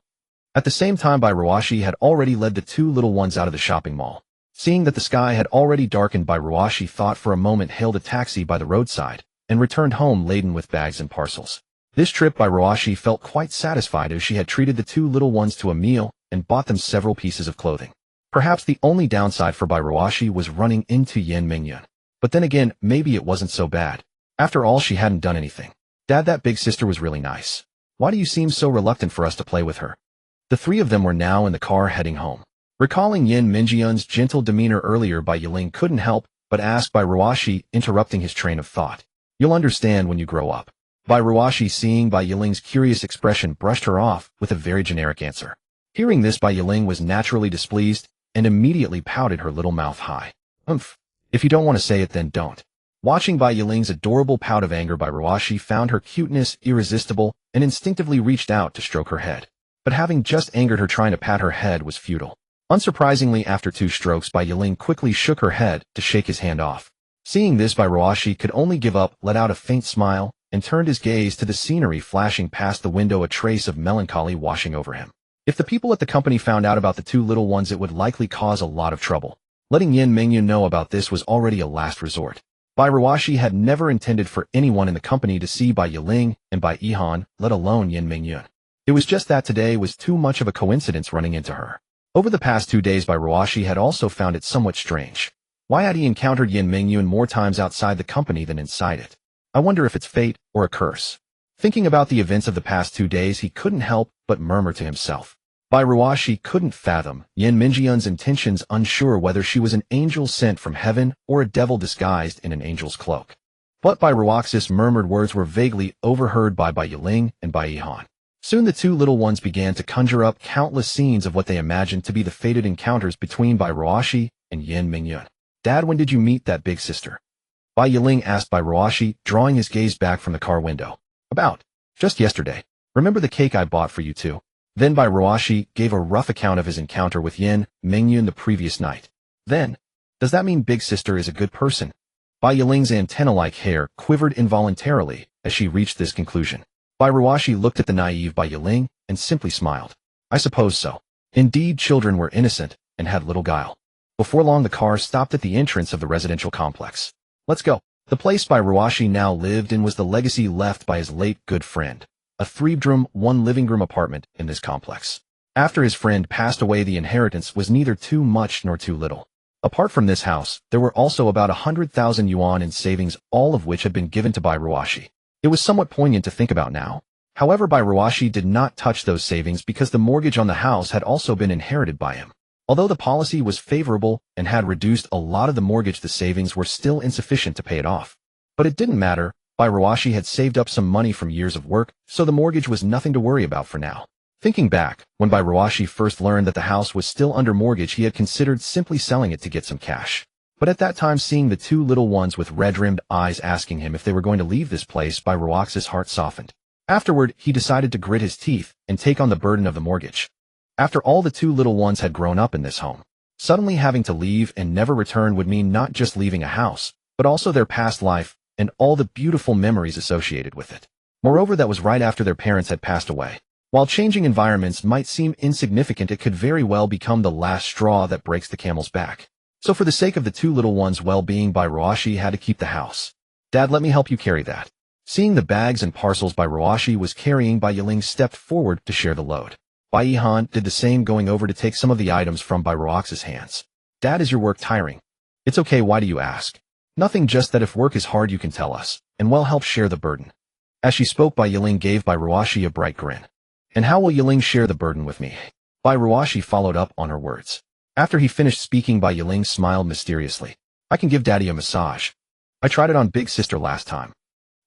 At the same time, Bairuashi had already led the 2 little ones out of the shopping mall. Seeing that the sky had already darkened, Bairuashi thought for a moment, hailed a taxi by the roadside, and returned home laden with bags and parcels. This trip, Bairuashi felt quite satisfied as she had treated the 2 little ones to a meal and bought them several pieces of clothing. Perhaps the only downside for Bairuashi was running into Yin Mingyun. But then again, maybe it wasn't so bad. After all, she hadn't done anything. Dad, that big sister was really nice. Why do you seem so reluctant for us to play with her? The 3 of them were now in the car heading home. Recalling Yin Mingyun's gentle demeanor earlier, Bai Yiling couldn't help but ask Bairuashi, interrupting his train of thought. You'll understand when you grow up. Bairuashi, seeing Bai Yiling's curious expression, brushed her off with a very generic answer. Hearing this, Bai Yiling was naturally displeased and immediately pouted her little mouth high. If you don't want to say it, then don't. Watching Bai Yiling's adorable pout of anger, Bairuashi found her cuteness irresistible and instinctively reached out to stroke her head. But having just angered her, trying to pat her head was futile. Unsurprisingly, after 2 strokes, Bai Yiling quickly shook her head to shake his hand off. Seeing this, Bairuashi could only give up, let out a faint smile, and turned his gaze to the scenery flashing past the window, a trace of melancholy washing over him. If the people at the company found out about the 2 little ones, it would likely cause a lot of trouble. Letting Yin Mingyun know about this was already a last resort. Bairuashi had never intended for anyone in the company to see Bai Yiling and Bai Yihan, let alone Yin Mingyun. It was just that today was too much of a coincidence running into her. Over the past 2 days, Bairuashi had also found it somewhat strange. Why had he encountered Yin Mingyun more times outside the company than inside it? I wonder if it's fate or a curse. Thinking about the events of the past 2 days, he couldn't help but murmur to himself. Bai Ruashi couldn't fathom Yin Mingyun's intentions, unsure whether she was an angel sent from heaven or a devil disguised in an angel's cloak. But Bai Ruaxi's murmured words were vaguely overheard by Bai Yiling and Bai Yihan. Soon the two little ones began to conjure up countless scenes of what they imagined to be the fated encounters between Bai Ruashi and Yin Mingyun. "Dad, when did you meet that big sister?" Bai Yiling asked Bai Ruashi, drawing his gaze back from the car window. "About. Just yesterday. Remember the cake I bought for you too?" Then Bai Ruashi gave a rough account of his encounter with Yin Mingyun the previous night. Then, "Does that mean big sister is a good person?" Bai Yiling's antenna-like hair quivered involuntarily as she reached this conclusion. Bai Ruashi looked at the naive Bai Yiling and simply smiled. "I suppose so." Indeed, children were innocent and had little guile. Before long the car stopped at the entrance of the residential complex. "Let's go." The place Bai Ruashi now lived in was the legacy left by his late good friend, a 3-bedroom, 1-living-room apartment in this complex. After his friend passed away, the inheritance was neither too much nor too little. Apart from this house, there were also about 100,000 yuan in savings, all of which had been given to Bai Ruashi. It was somewhat poignant to think about now. However, Bai Ruashi did not touch those savings because the mortgage on the house had also been inherited by him. Although the policy was favorable and had reduced a lot of the mortgage, the savings were still insufficient to pay it off. But it didn't matter. Bai Ruashi had saved up some money from years of work, so the mortgage was nothing to worry about for now. Thinking back, when Bai Ruashi first learned that the house was still under mortgage, he had considered simply selling it to get some cash. But at that time, seeing the two little ones with red-rimmed eyes asking him if they were going to leave this place, Bai Ruaxi's heart softened. Afterward, he decided to grit his teeth and take on the burden of the mortgage. After all, the two little ones had grown up in this home. Suddenly having to leave and never return would mean not just leaving a house, but also their past life and all the beautiful memories associated with it. Moreover, that was right after their parents had passed away. While changing environments might seem insignificant, it could very well become the last straw that breaks the camel's back. So for the sake of the two little ones' well-being, Bai Ruashi had to keep the house. "Dad, let me help you carry that." Seeing the bags and parcels Bai Ruashi was carrying, Bai Yiling stepped forward to share the load. Bai Yihan did the same, going over to take some of the items from Bai Ruaxi's hands. "Dad, is your work tiring?" "It's okay, why do you ask?" "Nothing, just that if work is hard you can tell us, and we'll help share the burden." As she spoke, Bai Yiling gave Bai Ruashi a bright grin. "And how will Yiling share the burden with me?" Bai Ruashi followed up on her words. After he finished speaking, Bai Yiling smiled mysteriously. "I can give Daddy a massage. I tried it on Big Sister last time."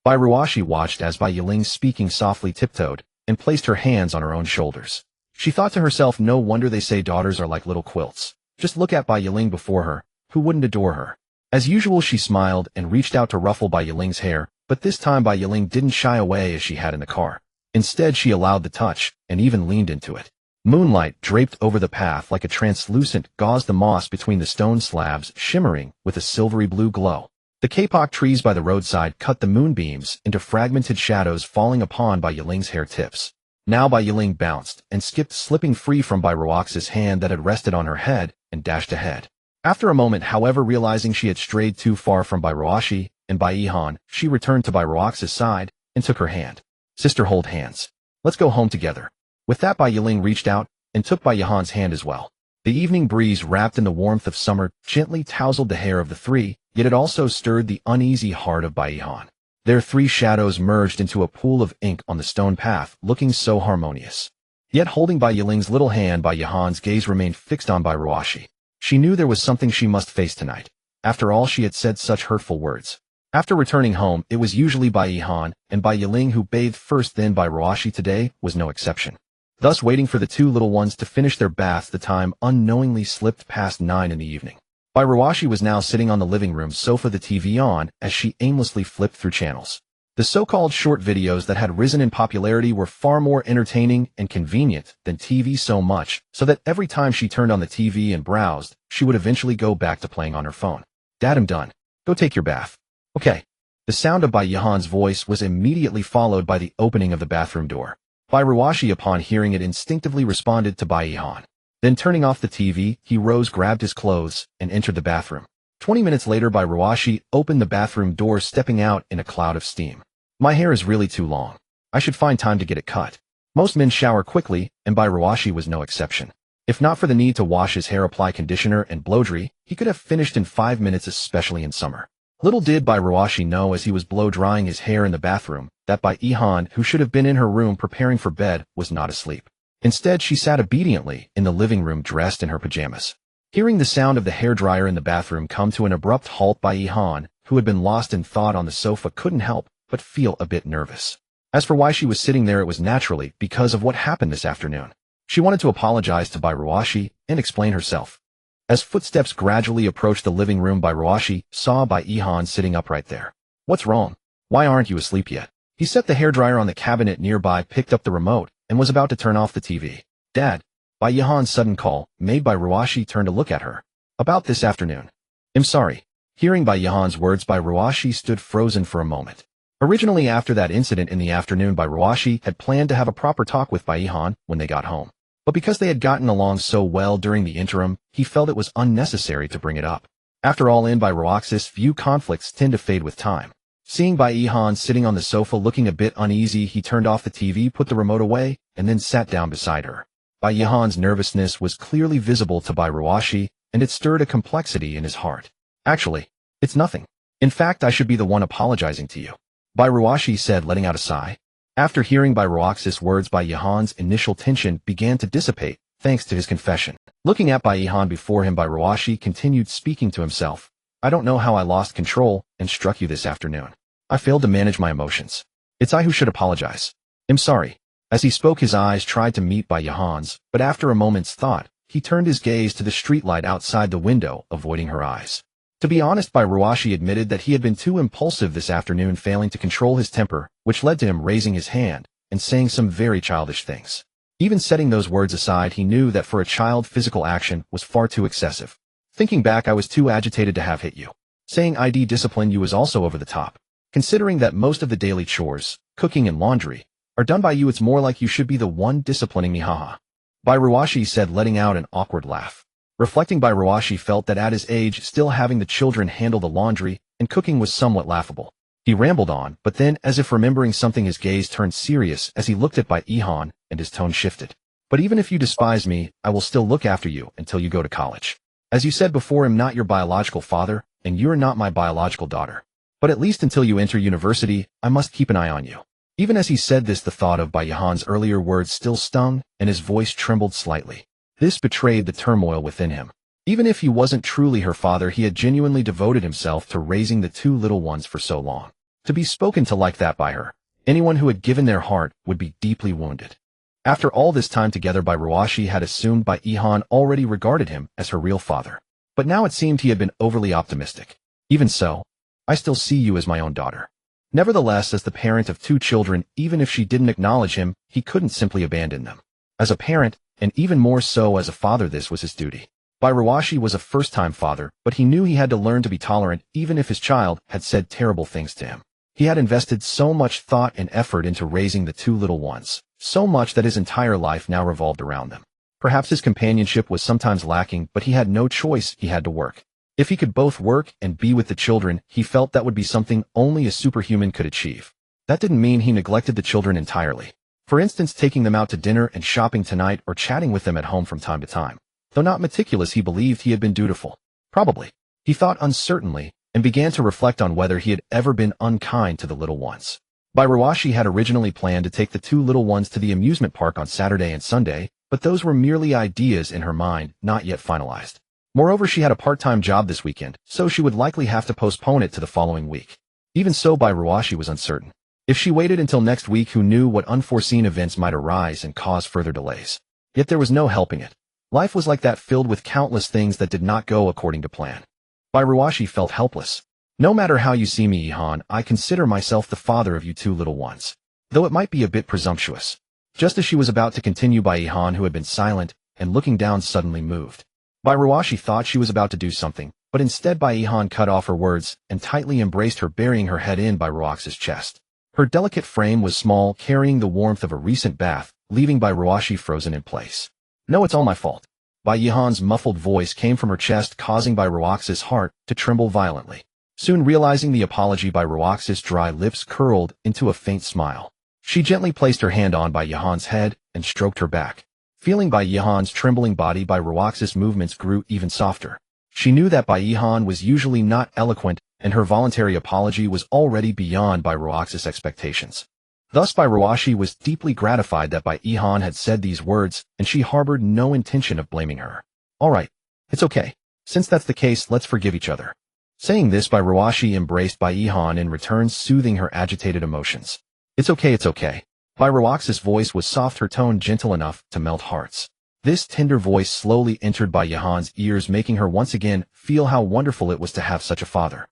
Bai Ruashi watched as Bai Yiling, speaking softly, tiptoed and placed her hands on her own shoulders. She thought to herself, no wonder they say daughters are like little quilts. Just look at Bai Yiling before her. Who wouldn't adore her? As usual, she smiled and reached out to ruffle Bai Yiling's hair, but this time Bai Yiling didn't shy away as she had in the car. Instead, she allowed the touch and even leaned into it. Moonlight draped over the path like a translucent gauze, the moss between the stone slabs shimmering with a silvery blue glow. The kapok trees by the roadside cut the moonbeams into fragmented shadows, falling upon Bai Yiling's hair tips. Now Bai Yiling bounced and skipped, slipping free from Bai Ruaxi's hand that had rested on her head, and dashed ahead. After a moment, however, realizing she had strayed too far from Bai Ruashi and Bai Yihan, she returned to Bai Ruaxi's side and took her hand. "Sister, hold hands. Let's go home together." With that, Bai Yiling reached out and took Bai Yihan's hand as well. The evening breeze, wrapped in the warmth of summer, gently tousled the hair of the three, yet it also stirred the uneasy heart of Bai Yihan. Their three shadows merged into a pool of ink on the stone path, looking so harmonious. Yet holding Bai Yiling's little hand, Bai Yihan's gaze remained fixed on Bai Ruashi. She knew there was something she must face tonight. After all, she had said such hurtful words. After returning home, it was usually Bai Yihan and Bai Yiling who bathed first, then Bai Ruashi today was no exception. Thus, waiting for the two little ones to finish their baths, the time unknowingly slipped past 9 in the evening. Bai Ruashi was now sitting on the living room sofa, the TV on, as she aimlessly flipped through channels. The so-called short videos that had risen in popularity were far more entertaining and convenient than TV, so much so that every time she turned on the TV and browsed, she would eventually go back to playing on her phone. "Dad, I'm done. Go take your bath." "Okay." The sound of Bai Yihan's voice was immediately followed by the opening of the bathroom door. Bai Ruashi, upon hearing it, instinctively responded to Bai Yihan. Then turning off the TV, he rose, grabbed his clothes, and entered the bathroom. 20 minutes later, Bai Ruashi opened the bathroom door, stepping out in a cloud of steam. "My hair is really too long. I should find time to get it cut." Most men shower quickly, and Bai Ruashi was no exception. If not for the need to wash his hair, apply conditioner, and blow dry, he could have finished in 5 minutes, especially in summer. Little did Bai Ruashi know, as he was blow-drying his hair in the bathroom, that Bai Yihan, who should have been in her room preparing for bed, was not asleep. Instead, she sat obediently in the living room dressed in her pajamas. Hearing the sound of the hairdryer in the bathroom come to an abrupt halt, Bai Yihan, who had been lost in thought on the sofa, couldn't help but feel a bit nervous. As for why she was sitting there, it was naturally because of what happened this afternoon. She wanted to apologize to Bai Ruashi and explain herself. As footsteps gradually approached the living room, Bai Ruashi saw Bai Yihan sitting upright there. "What's wrong? Why aren't you asleep yet?" He set the hairdryer on the cabinet nearby, picked up the remote, and was about to turn off the TV. "Dad." Bai Yihan's sudden call made Bai Ruashi turn to look at her. "About this afternoon." "I'm sorry." Hearing Bai Yihan's words, Bai Ruashi stood frozen for a moment. Originally, after that incident in the afternoon, Bai Ruashi had planned to have a proper talk with Bai Yihan when they got home. But because they had gotten along so well during the interim, he felt it was unnecessary to bring it up. After all, in Bai Ruaxi's view, conflicts tend to fade with time. Seeing Bai Yihan sitting on the sofa looking a bit uneasy, he turned off the TV, put the remote away, and then sat down beside her. Bai Yihan's nervousness was clearly visible to Bai Ruashi, and it stirred a complexity in his heart. "Actually, it's nothing. In fact, I should be the one apologizing to you," Bai Ruashi said, letting out a sigh. After hearing Bai Ruaxi's words, Bai Yihan's initial tension began to dissipate, thanks to his confession. Looking at Bai Yihan before him, Bai Ruashi continued, speaking to himself. "I don't know how I lost control and struck you this afternoon. I failed to manage my emotions. It's I who should apologize. I'm sorry." As he spoke, his eyes tried to meet Bai Yihan's, but after a moment's thought, he turned his gaze to the streetlight outside the window, avoiding her eyes. To be honest, Bai Ruashi admitted that he had been too impulsive this afternoon, failing to control his temper, which led to him raising his hand and saying some very childish things. Even setting those words aside, he knew that for a child, physical action was far too excessive. "Thinking back, I was too agitated to have hit you. Saying I'd discipline you was also over the top. Considering that most of the daily chores, cooking and laundry, are done by you, it's more like you should be the one disciplining me, haha," Bai Ruashi said, letting out an awkward laugh. Reflecting, Bai Ruashi felt that at his age, still having the children handle the laundry and cooking was somewhat laughable. He rambled on, but then, as if remembering something, his gaze turned serious as he looked at Bai Yihan, and his tone shifted. "But even if you despise me, I will still look after you until you go to college. As you said before, I'm not your biological father, and you're not my biological daughter. But at least until you enter university, I must keep an eye on you." Even as he said this, the thought of Bai Yihan's earlier words still stung, and his voice trembled slightly. This betrayed the turmoil within him. Even if he wasn't truly her father, he had genuinely devoted himself to raising the two little ones for so long. To be spoken to like that by her, anyone who had given their heart would be deeply wounded. After all this time together, Bai Ruashi had assumed Bai Yihan already regarded him as her real father. But now it seemed he had been overly optimistic. "Even so, I still see you as my own daughter." Nevertheless, as the parent of two children, even if she didn't acknowledge him, he couldn't simply abandon them. As a parent, and even more so as a father, this was his duty. Bai Ruashi was a first-time father, but he knew he had to learn to be tolerant even if his child had said terrible things to him. He had invested so much thought and effort into raising the two little ones, so much that his entire life now revolved around them. Perhaps his companionship was sometimes lacking, but he had no choice, he had to work. If he could both work and be with the children, he felt that would be something only a superhuman could achieve. That didn't mean he neglected the children entirely. For instance, taking them out to dinner and shopping tonight, or chatting with them at home from time to time. Though not meticulous, he believed he had been dutiful. Probably. He thought uncertainly, and began to reflect on whether he had ever been unkind to the little ones. Bai Ruashi had originally planned to take the two little ones to the amusement park on Saturday and Sunday, but those were merely ideas in her mind, not yet finalized. Moreover, she had a part-time job this weekend, so she would likely have to postpone it to the following week. Even so, Bai Ruashi was uncertain. If she waited until next week, who knew what unforeseen events might arise and cause further delays. Yet there was no helping it. Life was like that, filled with countless things that did not go according to plan. Bai Ruashi felt helpless. "No matter how you see me, Yihan, I consider myself the father of you two little ones. Though it might be a bit presumptuous." Just as she was about to continue, Bai Yihan, who had been silent and looking down, suddenly moved. Bai Ruashi thought she was about to do something, but instead Bai Yihan cut off her words and tightly embraced her, burying her head in Bai Ruaxi's chest. Her delicate frame was small, carrying the warmth of a recent bath, leaving Bai Ruashi frozen in place. "No, it's all my fault." Bai Yihan's muffled voice came from her chest, causing Bai Ruaxi's heart to tremble violently. Soon realizing the apology, Bai Ruaxi's dry lips curled into a faint smile. She gently placed her hand on Bai Yihan's head and stroked her back. Feeling Bai Yihan's trembling body, Bai Ruaxi's movements grew even softer. She knew that Bai Yihan was usually not eloquent, and her voluntary apology was already beyond Bai Ruaxi's expectations. Thus Bairuashi was deeply gratified that Bai Ihan had said these words, and she harbored no intention of blaming her. Alright, it's okay. Since that's the case, let's forgive each other. Saying this, Bairuashi embraced Bai Ihan in return, soothing her agitated emotions. It's okay, it's okay. Bairuaxi's voice was soft, her tone gentle enough to melt hearts. This tender voice slowly entered Bai Ihan's ears, making her once again feel how wonderful it was to have such a father.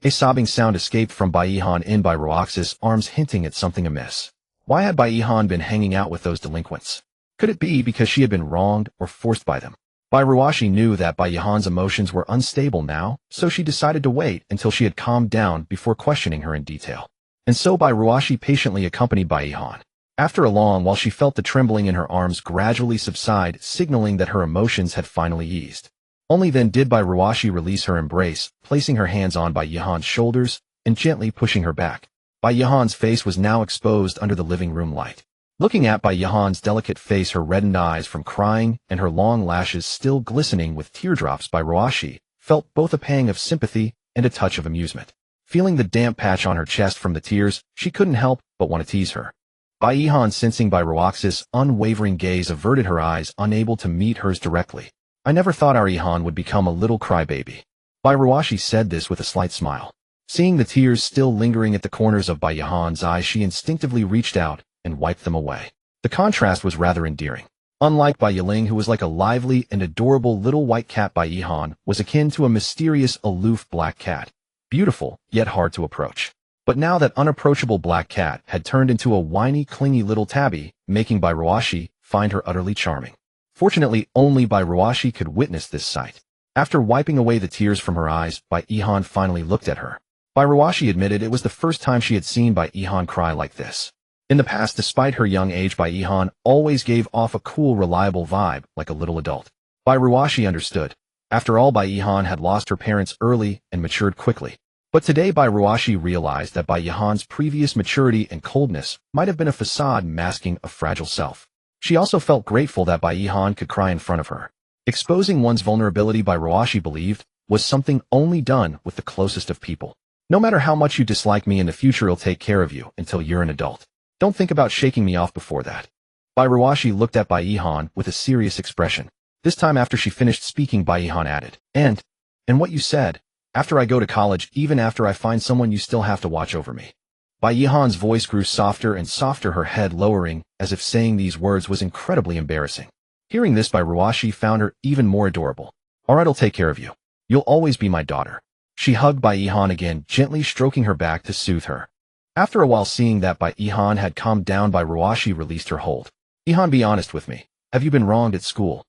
A sobbing sound escaped from Bai Ihan in Bairuaxi's arms, hinting at something amiss. Why had Bai Ihan been hanging out with those delinquents? Could it be because she had been wronged or forced by them? Bairuashi knew that Bai Ihan's emotions were unstable now, so she decided to wait until she had calmed down before questioning her in detail. And so Bairuashi patiently accompanied Bai Ihan. After a long while, she felt the trembling in her arms gradually subside, signaling that her emotions had finally eased. Only then did Bairuashi release her embrace, placing her hands on Bai Ihan's shoulders and gently pushing her back. Bai Ihan's face was now exposed under the living room light. Looking at Bai Ihan's delicate face, her reddened eyes from crying and her long lashes still glistening with teardrops, Bairuashi felt both a pang of sympathy and a touch of amusement. Feeling the damp patch on her chest from the tears, she couldn't help but want to tease her. Bai Ihan, sensing Bairuaxi's unwavering gaze, averted her eyes, unable to meet hers directly. I never thought our Ihan would become a little crybaby. Bairuashi said this with a slight smile. Seeing the tears still lingering at the corners of Bai Ihan's eyes, she instinctively reached out and wiped them away. The contrast was rather endearing. Unlike Bai Yiling, who was like a lively and adorable little white cat, Bai Ihan was akin to a mysterious, aloof black cat. Beautiful, yet hard to approach. But now that unapproachable black cat had turned into a whiny, clingy little tabby, making Bairuashi find her utterly charming. Fortunately, only Bairuashi could witness this sight. After wiping away the tears from her eyes, Bai Ihan finally looked at her. Bairuashi admitted it was the first time she had seen Bai Ihan cry like this. In the past, despite her young age, Bai Ihan always gave off a cool, reliable vibe, like a little adult. Bairuashi understood. After all, Bai Ihan had lost her parents early and matured quickly. But today Bairuashi realized that Bai Ihan's previous maturity and coldness might have been a facade masking a fragile self. She also felt grateful that Bai Ihan could cry in front of her. Exposing one's vulnerability, Bairuashi believed, was something only done with the closest of people. No matter how much you dislike me, in the future I'll take care of you until you're an adult. Don't think about shaking me off before that. Bairuashi looked at Bai Ihan with a serious expression. This time, after she finished speaking, Bai Ihan added, And what you said, after I go to college, even after I find someone, you still have to watch over me. Bai Ihan's voice grew softer and softer, her head lowering, as if saying these words was incredibly embarrassing. Hearing this, Bairuashi found her even more adorable. Alright, I'll take care of you. You'll always be my daughter. She hugged Bai Ihan again, gently stroking her back to soothe her. After a while, seeing that Bai Ihan had calmed down, Bairuashi released her hold. Ihan, be honest with me. Have you been wronged at school?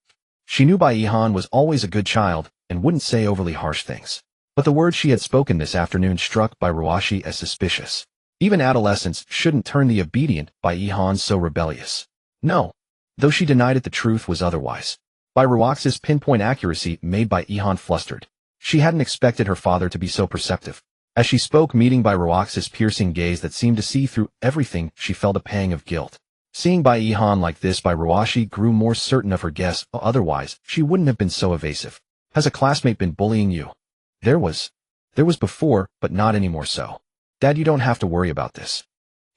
She knew Bai Ihan was always a good child and wouldn't say overly harsh things. But the words she had spoken this afternoon struck Bairuashi as suspicious. Even adolescents shouldn't turn the obedient Bai Ihan so rebellious. No. Though she denied it, the truth was otherwise. Bairuaxi's pinpoint accuracy made Bai Ihan flustered. She hadn't expected her father to be so perceptive. As she spoke, meeting Bairuaxi's piercing gaze that seemed to see through everything, she felt a pang of guilt. Seeing Bai Ihan like this, Bairuashi grew more certain of her guess. Otherwise, she wouldn't have been so evasive. Has a classmate been bullying you? There was before, but not anymore so. Dad, you don't have to worry about this.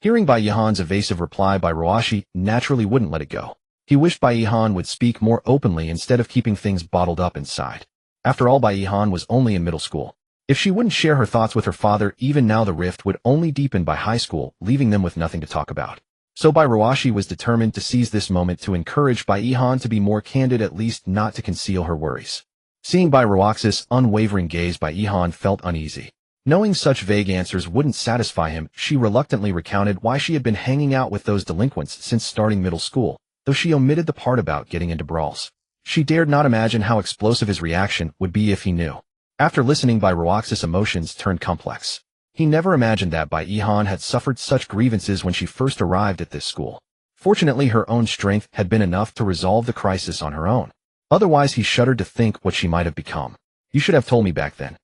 Hearing Bai Ihan's evasive reply, Bairuashi naturally wouldn't let it go. He wished Bai Ihan would speak more openly instead of keeping things bottled up inside. After all, Bai Ihan was only in middle school. If she wouldn't share her thoughts with her father, even now the rift would only deepen by high school, leaving them with nothing to talk about. So Bairuashi was determined to seize this moment to encourage Bai Ihan to be more candid, at least not to conceal her worries. Seeing Bairuaxi's unwavering gaze, Bai Ihan felt uneasy. Knowing such vague answers wouldn't satisfy him, she reluctantly recounted why she had been hanging out with those delinquents since starting middle school, though she omitted the part about getting into brawls. She dared not imagine how explosive his reaction would be if he knew. After listening, Bairuaxi's emotions turned complex. He never imagined that Bai Ihan had suffered such grievances when she first arrived at this school. Fortunately, her own strength had been enough to resolve the crisis on her own. Otherwise, he shuddered to think what she might have become. You should have told me back then.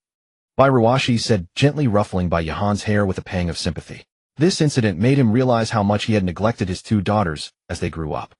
Bairuashi said, gently ruffling Bai Ihan's hair with a pang of sympathy. This incident made him realize how much he had neglected his two daughters as they grew up.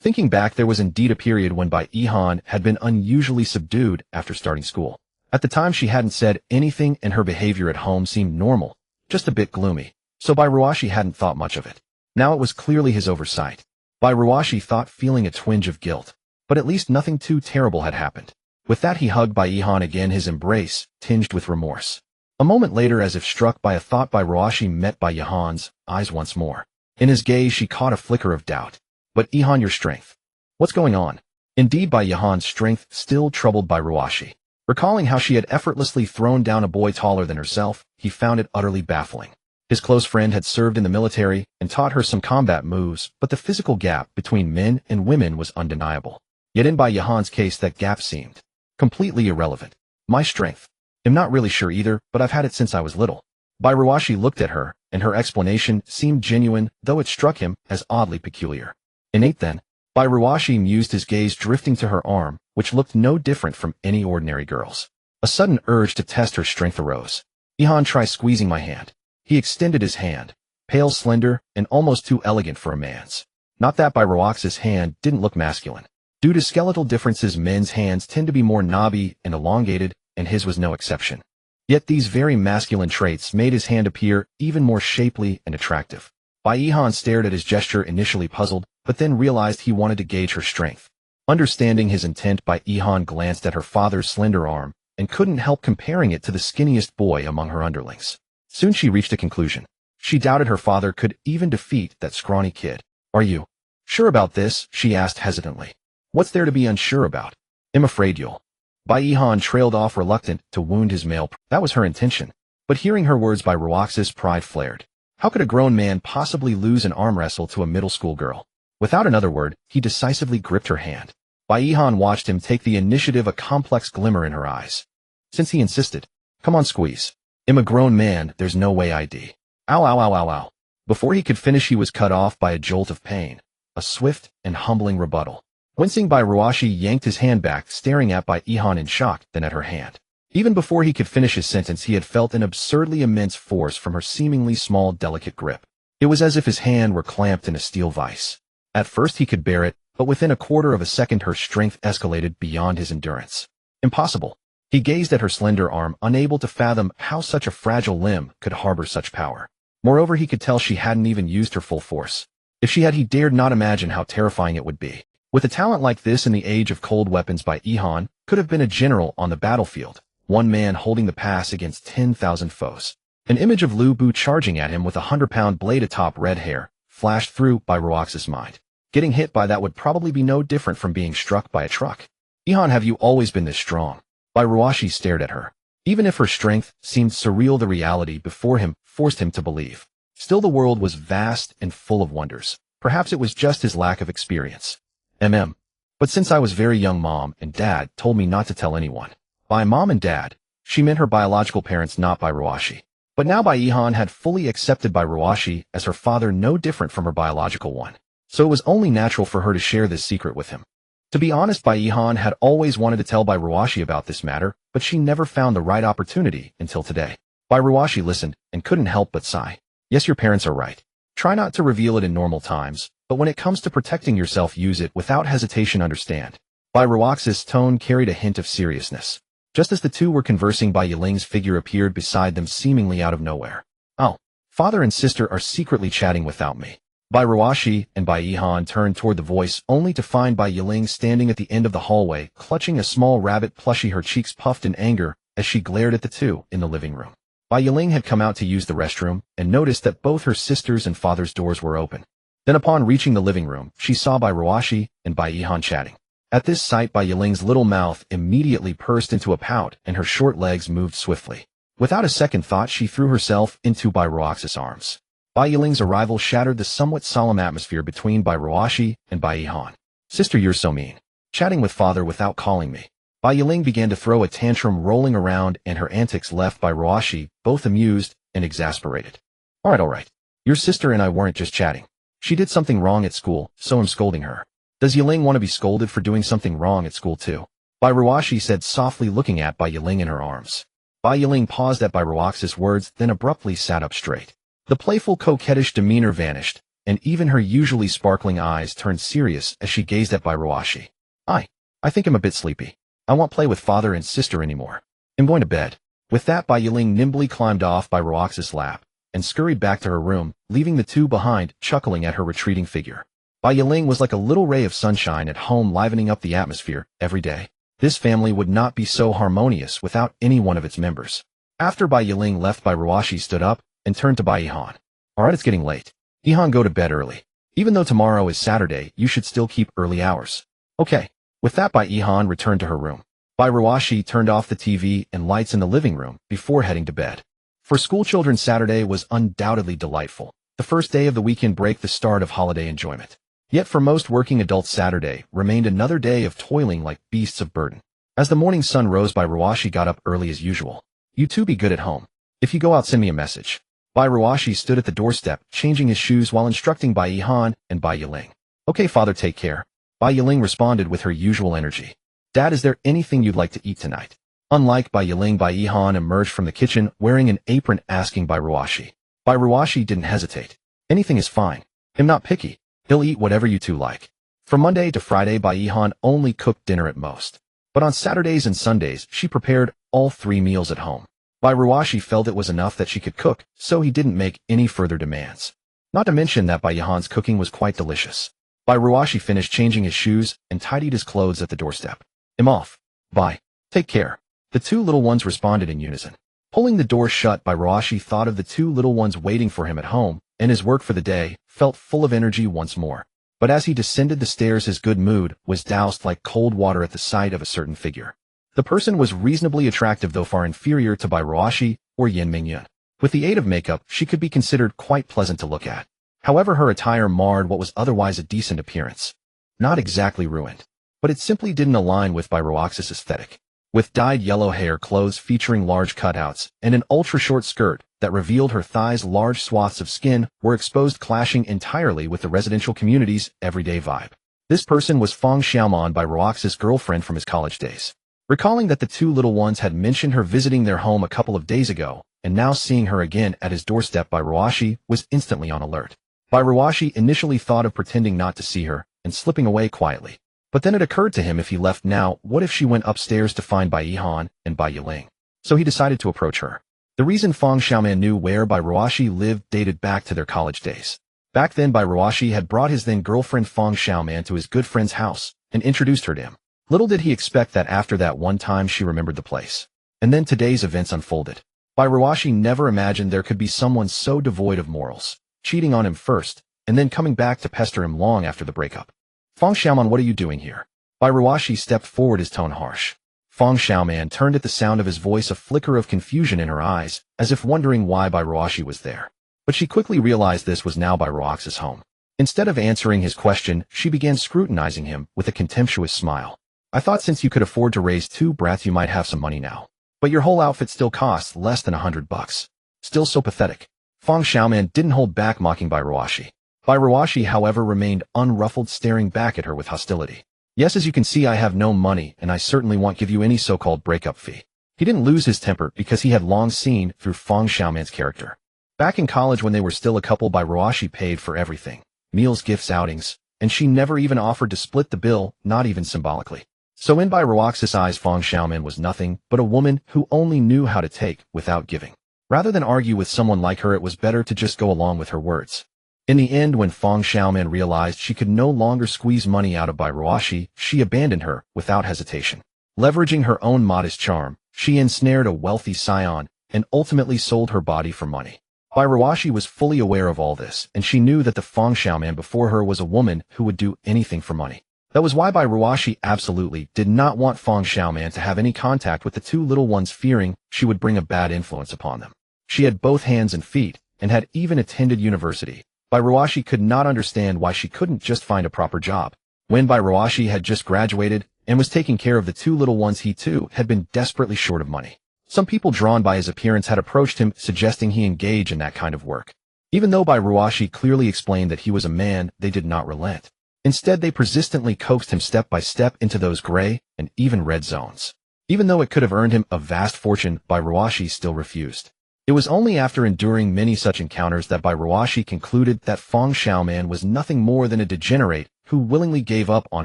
Thinking back, there was indeed a period when Bai Ihan had been unusually subdued after starting school. At the time, she hadn't said anything and her behavior at home seemed normal, just a bit gloomy. So Bairuashi hadn't thought much of it. Now it was clearly his oversight. Bairuashi thought, feeling a twinge of guilt. But at least nothing too terrible had happened. With that he hugged Baihan again, his embrace tinged with remorse. A moment later, as if struck by a thought, Bairuashi met Baihan's eyes once more. In his gaze she caught a flicker of doubt. But Ihan, your strength. What's going on? Indeed, Baihan's strength still troubled Bairuashi. Recalling how she had effortlessly thrown down a boy taller than herself, he found it utterly baffling. His close friend had served in the military and taught her some combat moves, but the physical gap between men and women was undeniable. Yet in Baihan's case that gap seemed completely irrelevant. My strength? I'm not really sure either, but I've had it since I was little. Bairuashi looked at her, and her explanation seemed genuine, though it struck him as oddly peculiar. Innate then? Bairuashi mused, his gaze drifting to her arm, which looked no different from any ordinary girl's. A sudden urge to test her strength arose. Ihan, try squeezing my hand. He extended his hand, pale, slender, and almost too elegant for a man's. Not that Bairuaxi's hand didn't look masculine. Due to skeletal differences, men's hands tend to be more knobby and elongated, and his was no exception. Yet these very masculine traits made his hand appear even more shapely and attractive. Ihan stared at his gesture, initially puzzled, but then realized he wanted to gauge her strength. Understanding his intent, Ihan glanced at her father's slender arm, and couldn't help comparing it to the skinniest boy among her underlings. Soon she reached a conclusion. She doubted her father could even defeat that scrawny kid. Are you sure about this? She asked hesitantly. What's there to be unsure about? I'm afraid you'll. Ihan trailed off, reluctant to wound his male pride. That was her intention. But hearing her words, Bairuaxi's pride flared. How could a grown man possibly lose an arm wrestle to a middle school girl? Without another word, he decisively gripped her hand. Ihan watched him take the initiative, a complex glimmer in her eyes. Since he insisted, come on, squeeze. I'm a grown man, there's no way I'd. Ow, ow, ow, ow, ow. Before he could finish, he was cut off by a jolt of pain. A swift and humbling rebuttal. Wincing, Bairuashi yanked his hand back, staring at Ihan in shock, then at her hand. Even before he could finish his sentence, he had felt an absurdly immense force from her seemingly small, delicate grip. It was as if his hand were clamped in a steel vise. At first he could bear it, but within a quarter of a second her strength escalated beyond his endurance. Impossible. He gazed at her slender arm, unable to fathom how such a fragile limb could harbor such power. Moreover, he could tell she hadn't even used her full force. If she had, he dared not imagine how terrifying it would be. With a talent like this in the age of cold weapons, Ihan could have been a general on the battlefield, one man holding the pass against 10,000 foes. An image of Lu Bu charging at him with a 100-pound blade atop red hair flashed through Bairuaxi's mind. Getting hit by that would probably be no different from being struck by a truck. Ihan, have you always been this strong? Bairuashi stared at her. Even if her strength seemed surreal, the reality before him forced him to believe. Still, the world was vast and full of wonders. Perhaps it was just his lack of experience. But since I was very young, Mom and Dad told me not to tell anyone. By Mom and Dad, she meant her biological parents, not Bairuashi. But now Ihan had fully accepted Bairuashi as her father, no different from her biological one. So it was only natural for her to share this secret with him. To be honest, Ihan had always wanted to tell Bairuashi about this matter, but she never found the right opportunity until today. Bairuashi listened and couldn't help but sigh. Yes, your parents are right. Try not to reveal it in normal times, but when it comes to protecting yourself, use it without hesitation, understand. Bairuaxi's tone carried a hint of seriousness. Just as the two were conversing, Yiling's figure appeared beside them, seemingly out of nowhere. Oh, father and sister are secretly chatting without me. Bairuashi and Ihan turned toward the voice, only to find Yiling standing at the end of the hallway, clutching a small rabbit plushie. Her cheeks puffed in anger as she glared at the two in the living room. Yiling had come out to use the restroom and noticed that both her sister's and father's doors were open. Then upon reaching the living room, she saw Bairuashi and Ihan chatting. At this sight, Yiling's little mouth immediately pursed into a pout and her short legs moved swiftly. Without a second thought, she threw herself into Bairuaxi's arms. Yiling's arrival shattered the somewhat solemn atmosphere between Bairuashi and Ihan. Sister, you're so mean. Chatting with father without calling me. Yiling began to throw a tantrum, rolling around, and her antics left Bairuashi both amused and exasperated. All right. Your sister and I weren't just chatting. She did something wrong at school, so I'm scolding her. Does Yiling want to be scolded for doing something wrong at school too? Bairuashi said softly, looking at Yiling in her arms. Yiling paused at Bairuaxi's words, then abruptly sat up straight. The playful, coquettish demeanor vanished, and even her usually sparkling eyes turned serious as she gazed at Bairuashi. I think I'm a bit sleepy. I won't play with father and sister anymore. I'm going to bed. With that, Yiling nimbly climbed off Bairuaxi's lap and scurried back to her room, leaving the two behind, chuckling at her retreating figure. Bai Yiling was like a little ray of sunshine at home, livening up the atmosphere every day. This family would not be so harmonious without any one of its members. After Bai Yiling left, Bai Ruashi stood up and turned to Bai Yihan. Alright, it's getting late. Yihan, go to bed early. Even though tomorrow is Saturday, you should still keep early hours. Okay. With that, Bai Yihan returned to her room. Bai Ruashi turned off the TV and lights in the living room before heading to bed. For schoolchildren, Saturday was undoubtedly delightful. The first day of the weekend break, the start of holiday enjoyment. Yet for most working adults, Saturday remained another day of toiling like beasts of burden. As the morning sun rose, Bai Ruashi got up early as usual. You two be good at home. If you go out, send me a message. Bai Ruashi stood at the doorstep, changing his shoes while instructing Bai Yihan and Bai Yiling. Okay, father, take care. Bai Yiling responded with her usual energy. Dad, is there anything you'd like to eat tonight? Unlike Bai Yiling, Bai Yihan emerged from the kitchen wearing an apron, asking Bai Ruashi. Bai Ruashi didn't hesitate. Anything is fine. I'm not picky. He'll eat whatever you two like. From Monday to Friday, Bai Yihan only cooked dinner at most. But on Saturdays and Sundays, she prepared all 3 meals at home. Bai Ruashi felt it was enough that she could cook, so he didn't make any further demands. Not to mention that Bai Yihan's cooking was quite delicious. Bai Ruashi finished changing his shoes and tidied his clothes at the doorstep. I'm off. Bye. Take care. The 2 little ones responded in unison. Pulling the door shut, Bai Ruashi thought of the 2 little ones waiting for him at home, and his work for the day felt full of energy once more. But as he descended the stairs, his good mood was doused like cold water at the sight of a certain figure. The person was reasonably attractive, though far inferior to Bai Ruashi or Yin Mingyun. With the aid of makeup, she could be considered quite pleasant to look at. However, her attire marred what was otherwise a decent appearance. Not exactly ruined, but it simply didn't align with Bai Ruaxi's aesthetic. With dyed yellow hair, clothes featuring large cutouts, and an ultra-short skirt that revealed her thighs, large swaths of skin were exposed, clashing entirely with the residential community's everyday vibe. This person was Feng Xiaoman, Bai Ruaxi's girlfriend from his college days. Recalling that the 2 little ones had mentioned her visiting their home a couple of days ago, and now seeing her again at his doorstep, Bai Ruashi was instantly on alert. Bai Ruashi initially thought of pretending not to see her and slipping away quietly. But then it occurred to him, if he left now, what if she went upstairs to find Bai Yihan and Bai Yiling? So he decided to approach her. The reason Feng Xiaoman knew where Bai Ruashi lived dated back to their college days. Back then, Bai Ruashi had brought his then-girlfriend Feng Xiaoman to his good friend's house and introduced her to him. Little did he expect that after that one time she remembered the place. And then today's events unfolded. Bai Ruashi never imagined there could be someone so devoid of morals, cheating on him first, and then coming back to pester him long after the breakup. Feng Xiaoman, what are you doing here? Bai Ruashi stepped forward, his tone harsh. Feng Xiaoman turned at the sound of his voice, a flicker of confusion in her eyes, as if wondering why Bai Ruashi was there. But she quickly realized this was now Bai Ruaxi's home. Instead of answering his question, she began scrutinizing him with a contemptuous smile. I thought since you could afford to raise 2 brats you might have some money now. But your whole outfit still costs less than $100. Still so pathetic. Feng Xiaoman didn't hold back, mocking Bai Ruashi. Bai Ruashi, however, remained unruffled, staring back at her with hostility. Yes, as you can see, I have no money, and I certainly won't give you any so-called breakup fee. He didn't lose his temper because he had long seen through Feng Xiaoman's character. Back in college, when they were still a couple, Bai Ruashi paid for everything. Meals, gifts, outings, and she never even offered to split the bill, not even symbolically. So in Bai Ruaxi's eyes, Feng Xiaoman was nothing but a woman who only knew how to take without giving. Rather than argue with someone like her, it was better to just go along with her words. In the end, when Feng Xiaoman realized she could no longer squeeze money out of Bai Ruashi, she abandoned her without hesitation. Leveraging her own modest charm, she ensnared a wealthy scion and ultimately sold her body for money. Bai Ruashi was fully aware of all this, and she knew that the Feng Xiaoman before her was a woman who would do anything for money. That was why Bai Ruashi absolutely did not want Feng Xiaoman to have any contact with the 2 little ones, fearing she would bring a bad influence upon them. She had both hands and feet, and had even attended university. Bai Ruashi could not understand why she couldn't just find a proper job. When Bai Ruashi had just graduated and was taking care of the 2 little ones, he too had been desperately short of money. Some people drawn by his appearance had approached him, suggesting he engage in that kind of work. Even though Bai Ruashi clearly explained that he was a man, they did not relent. Instead, they persistently coaxed him step by step into those gray and even red zones. Even though it could have earned him a vast fortune, Bai Ruashi still refused. It was only after enduring many such encounters that Bai Ruashi concluded that Feng Xiaoman was nothing more than a degenerate who willingly gave up on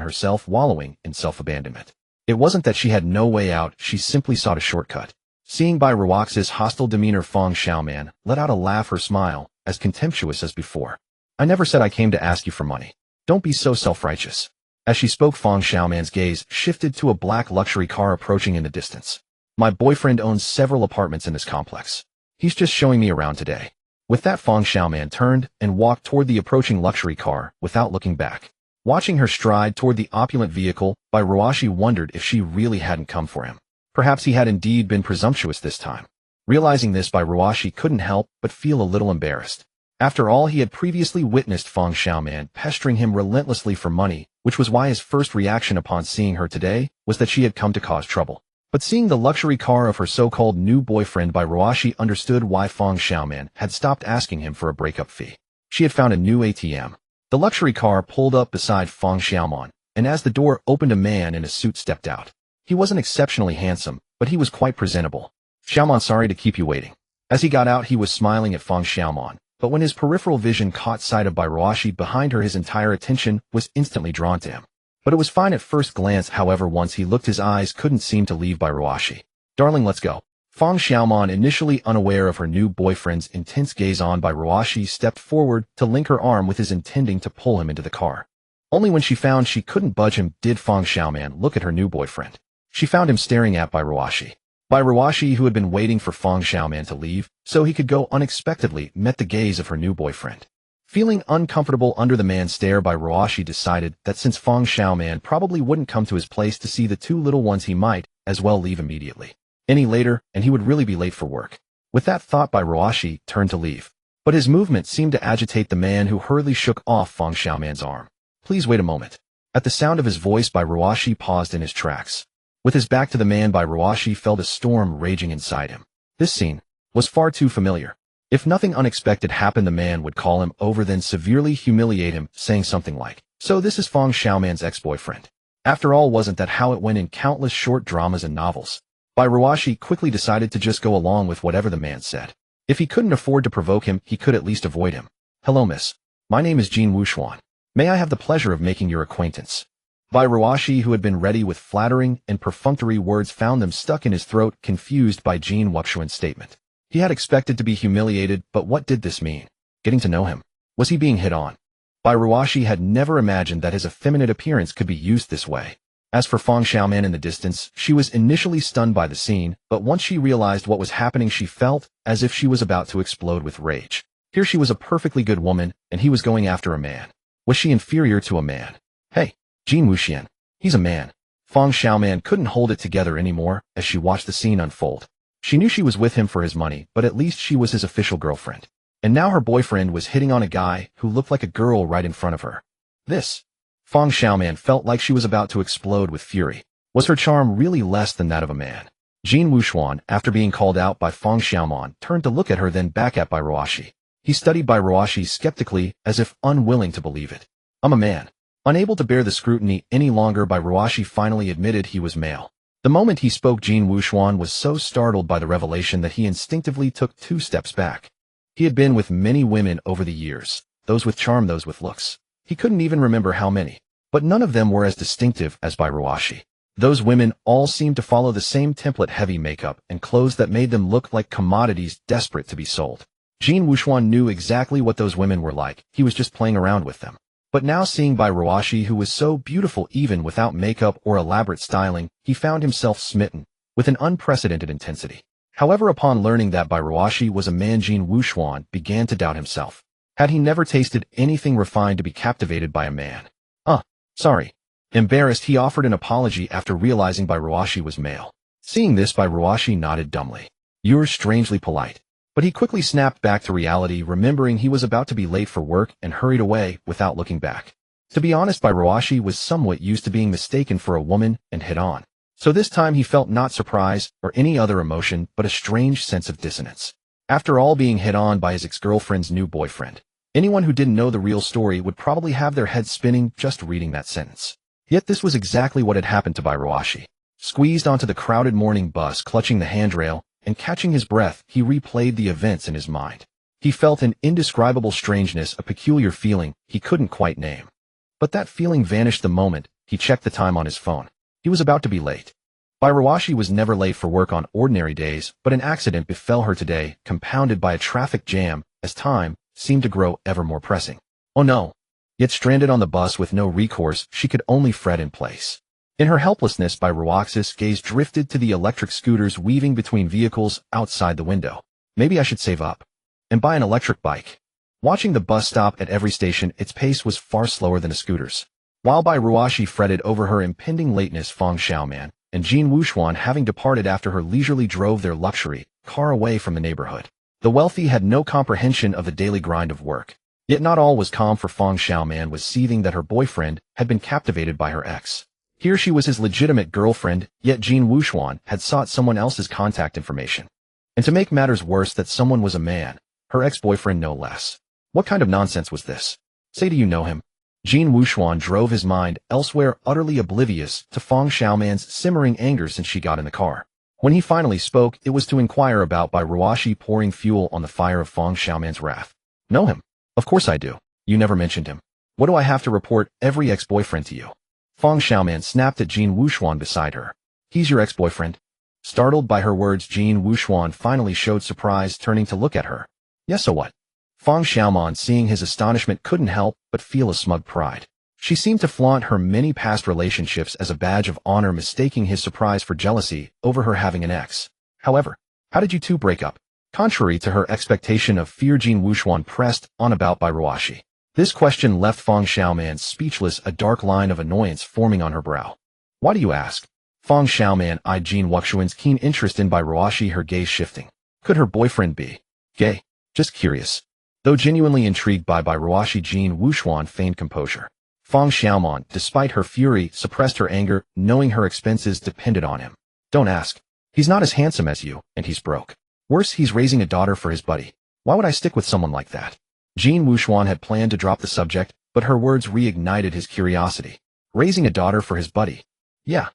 herself, wallowing in self-abandonment. It wasn't that she had no way out, she simply sought a shortcut. Seeing Bai Ruox's hostile demeanor, Feng Xiaoman let out a laugh or smile, as contemptuous as before. I never said I came to ask you for money. Don't be so self-righteous. As she spoke, Feng Xiaoman's gaze shifted to a black luxury car approaching in the distance. My boyfriend owns several apartments in this complex. He's just showing me around today. With that, Feng Xiaoman turned and walked toward the approaching luxury car without looking back. Watching her stride toward the opulent vehicle, Bai Ruoxi wondered if she really hadn't come for him. Perhaps he had indeed been presumptuous this time. Realizing this, Bai Ruoxi couldn't help but feel a little embarrassed. After all, he had previously witnessed Feng Xiaoman pestering him relentlessly for money, which was why his first reaction upon seeing her today was that she had come to cause trouble. But seeing the luxury car of her so-called new boyfriend, Bai Ruoxi understood why Feng Xiaoman had stopped asking him for a breakup fee. She had found a new ATM. The luxury car pulled up beside Feng Xiaoman, and as the door opened, a man in a suit stepped out. He wasn't exceptionally handsome, but he was quite presentable. Xiaoman, sorry to keep you waiting. As he got out, he was smiling at Feng Xiaoman. But when his peripheral vision caught sight of Bai Ruoxi behind her, his entire attention was instantly drawn to him. But it was fine at first glance. However, once he looked, his eyes couldn't seem to leave Bai Ruoxi. Darling, let's go. Feng Xiaoman, initially unaware of her new boyfriend's intense gaze on Bai Ruoxi, stepped forward to link her arm with his, intending to pull him into the car. Only when she found she couldn't budge him did Feng Xiaoman look at her new boyfriend. She found him staring at Bai Ruoxi. Bai Ruoxi, who had been waiting for Feng Xiaoman to leave so he could go, unexpectedly met the gaze of her new boyfriend. Feeling uncomfortable under the man's stare, Bai Ruoxi decided that since Feng Xiaoman probably wouldn't come to his place to see the two little ones, he might as well leave immediately. Any later, and he would really be late for work. With that thought, Bai Ruoxi turned to leave. But his movement seemed to agitate the man, who hurriedly shook off Feng Xiaoman's arm. Please wait a moment. At the sound of his voice, Bai Ruoxi paused in his tracks. With his back to the man, Bai Ruoxi felt a storm raging inside him. This scene was far too familiar. If nothing unexpected happened, the man would call him over, then severely humiliate him, saying something like, "So this is Feng Xiaoman's ex-boyfriend." After all, wasn't that how it went in countless short dramas and novels? Bai Ruoxi quickly decided to just go along with whatever the man said. If he couldn't afford to provoke him, he could at least avoid him. "Hello, miss. My name is Jin Wuxuan. May I have the pleasure of making your acquaintance?" Bai Ruoxi, who had been ready with flattering and perfunctory words, found them stuck in his throat, confused by Jin Wuxuan's statement. He had expected to be humiliated, but what did this mean? Getting to know him? Was he being hit on? Bai Ruoxi had never imagined that his effeminate appearance could be used this way. As for Feng Xiaoman in the distance, she was initially stunned by the scene, but once she realized what was happening, she felt as if she was about to explode with rage. Here she was, a perfectly good woman, and he was going after a man. Was she inferior to a man? Hey, Jin Wuxian. He's a man. Feng Xiaoman couldn't hold it together anymore as she watched the scene unfold. She knew she was with him for his money, but at least she was his official girlfriend. And now her boyfriend was hitting on a guy who looked like a girl right in front of her. Feng Xiaoman felt like she was about to explode with fury. Was her charm really less than that of a man? Jin Wuxuan, after being called out by Feng Xiaoman, turned to look at her, then back at Bai Ruoxi. He studied Bai Ruoxi skeptically, as if unwilling to believe it. I'm a man. Unable to bear the scrutiny any longer, Bai Ruoxi finally admitted he was male. The moment he spoke, Jin Wuxuan was so startled by the revelation that he instinctively took 2 steps back. He had been with many women over the years, those with charm, those with looks. He couldn't even remember how many, but none of them were as distinctive as Bai Ruoxi. Those women all seemed to follow the same template: heavy makeup and clothes that made them look like commodities desperate to be sold. Jin Wuxuan knew exactly what those women were like. He was just playing around with them. But now, seeing Bai Ruoxi, who was so beautiful even without makeup or elaborate styling, he found himself smitten with an unprecedented intensity. However, upon learning that Bai Ruoxi was a man, Jin Wuxuan began to doubt himself. Had he never tasted anything refined to be captivated by a man? Sorry. Embarrassed, he offered an apology after realizing Bai Ruoxi was male. Seeing this, Bai Ruoxi nodded dumbly. You're strangely polite. But he quickly snapped back to reality, remembering he was about to be late for work, and hurried away without looking back. To be honest, Bai Ruoxi was somewhat used to being mistaken for a woman and hit on. So this time he felt not surprise or any other emotion, but a strange sense of dissonance. After all, being hit on by his ex-girlfriend's new boyfriend. Anyone who didn't know the real story would probably have their head spinning just reading that sentence. Yet this was exactly what had happened to Bai Ruoxi. Squeezed onto the crowded morning bus, clutching the handrail, and catching his breath, he replayed the events in his mind. He felt an indescribable strangeness, a peculiar feeling he couldn't quite name. But that feeling vanished the moment he checked the time on his phone. He was about to be late. Bairuwashi was never late for work on ordinary days, but an accident befell her today, compounded by a traffic jam, as time seemed to grow ever more pressing. Oh no! Yet stranded on the bus with no recourse, she could only fret in place. In her helplessness, Bairuwaxi's gaze drifted to the electric scooters weaving between vehicles outside the window. Maybe I should save up and buy an electric bike. Watching the bus stop at every station, its pace was far slower than a scooter's. While Bairuwashi fretted over her impending lateness, Feng Xiaoman and Jin Wuxuan, having departed after her, leisurely drove their luxury car away from the neighborhood. The wealthy had no comprehension of the daily grind of work. Yet not all was calm, for Feng Xiaoman was seething that her boyfriend had been captivated by her ex. Here she was his legitimate girlfriend, yet Jin Wuxuan had sought someone else's contact information. And to make matters worse, that someone was a man, her ex-boyfriend no less. What kind of nonsense was this? Say, do you know him? Jin Wuxuan drove his mind elsewhere, utterly oblivious to Feng Xiaoman's simmering anger since she got in the car. When he finally spoke, it was to inquire about Bairuwashi pouring fuel on the fire of Feng Xiaoman's wrath. Know him? Of course I do. You never mentioned him. What do I have to report every ex-boyfriend to you? Feng Xiaoman snapped at Jin Wuxuan beside her. He's your ex-boyfriend? Startled by her words, Jin Wuxuan finally showed surprise, turning to look at her. Yes, so what? Feng Xiaoman, seeing his astonishment, couldn't help but feel a smug pride. She seemed to flaunt her many past relationships as a badge of honor, mistaking his surprise for jealousy over her having an ex. However, how did you two break up? Contrary to her expectation of fear, Jin Wuxuan pressed on about Bairuwashi. This question left Feng Xiaoman speechless, a dark line of annoyance forming on her brow. Why do you ask? Feng Xiaoman eyed Jin Wuxuan's keen interest in Bairuwashi, her gaze shifting. Could her boyfriend be gay? Just curious. Though genuinely intrigued by Bairuwashi, Jin Wuxuan feigned composure. Feng Xiaoman, despite her fury, suppressed her anger, knowing her expenses depended on him. Don't ask. He's not as handsome as you, and he's broke. Worse, he's raising a daughter for his buddy. Why would I stick with someone like that? Jin Wuxuan had planned to drop the subject, but her words reignited his curiosity. Raising a daughter for his buddy? Yeah.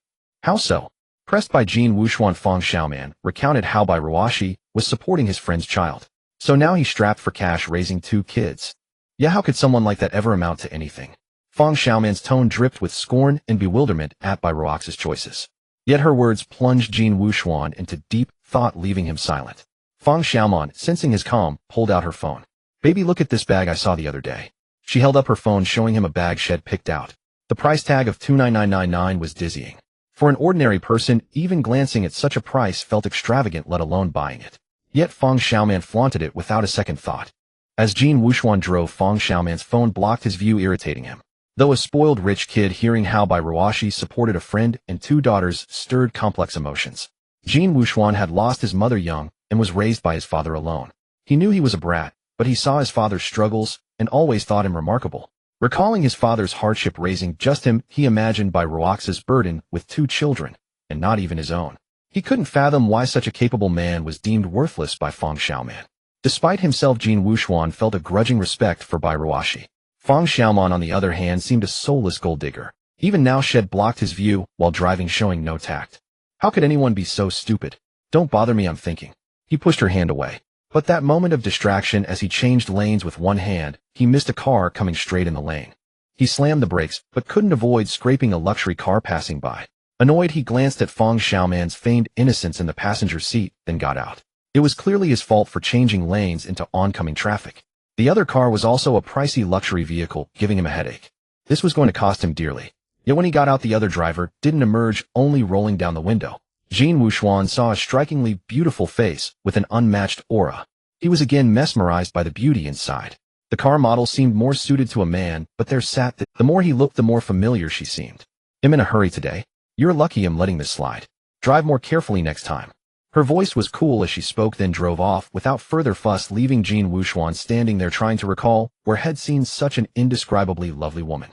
How so? Pressed by Jin Wuxuan, Feng Xiaoman recounted how Bairuwashi was supporting his friend's child. So now he's strapped for cash, raising 2 kids. Yeah, how could someone like that ever amount to anything? Feng Xiaoman's tone dripped with scorn and bewilderment at Bairuwaxi's choices. Yet her words plunged Jin Wuxuan into deep thought, leaving him silent. Feng Xiaoman, sensing his calm, pulled out her phone. Baby, look at this bag I saw the other day. She held up her phone, showing him a bag she had picked out. The price tag of $299.99 was dizzying. For an ordinary person, even glancing at such a price felt extravagant, let alone buying it. Yet Feng Xiaoman flaunted it without a second thought. As Jin Wuxuan drove, Feng Xiaoman's phone blocked his view, irritating him. Though a spoiled rich kid, hearing how Bairuwashi supported a friend and 2 daughters stirred complex emotions. Jin Wuxuan had lost his mother young and was raised by his father alone. He knew he was a brat, but he saw his father's struggles and always thought him remarkable. Recalling his father's hardship raising just him, he imagined Bairuwaxi's burden with 2 children, and not even his own. He couldn't fathom why such a capable man was deemed worthless by Feng Xiaoman. Despite himself, Jin Wuxuan felt a grudging respect for Bairuwashi. Feng Xiaoman, on the other hand, seemed a soulless gold digger. Even now, shed blocked his view while driving, showing no tact. How could anyone be so stupid? Don't bother me, I'm thinking. He pushed her hand away. But that moment of distraction, as he changed lanes with one hand, he missed a car coming straight in the lane. He slammed the brakes, but couldn't avoid scraping a luxury car passing by. Annoyed, he glanced at Feng Xiaoman's feigned innocence in the passenger seat, then got out. It was clearly his fault for changing lanes into oncoming traffic. The other car was also a pricey luxury vehicle, giving him a headache. This was going to cost him dearly. Yet when he got out, the other driver didn't emerge, only rolling down the window. Jin Wuxuan saw a strikingly beautiful face with an unmatched aura. He was again mesmerized by the beauty inside. The car model seemed more suited to a man, but there sat the more he looked, the more familiar she seemed. I'm in a hurry today. You're lucky I'm letting this slide. Drive more carefully next time. Her voice was cool as she spoke, then drove off without further fuss, leaving Jin Wuxuan standing there trying to recall where had seen such an indescribably lovely woman.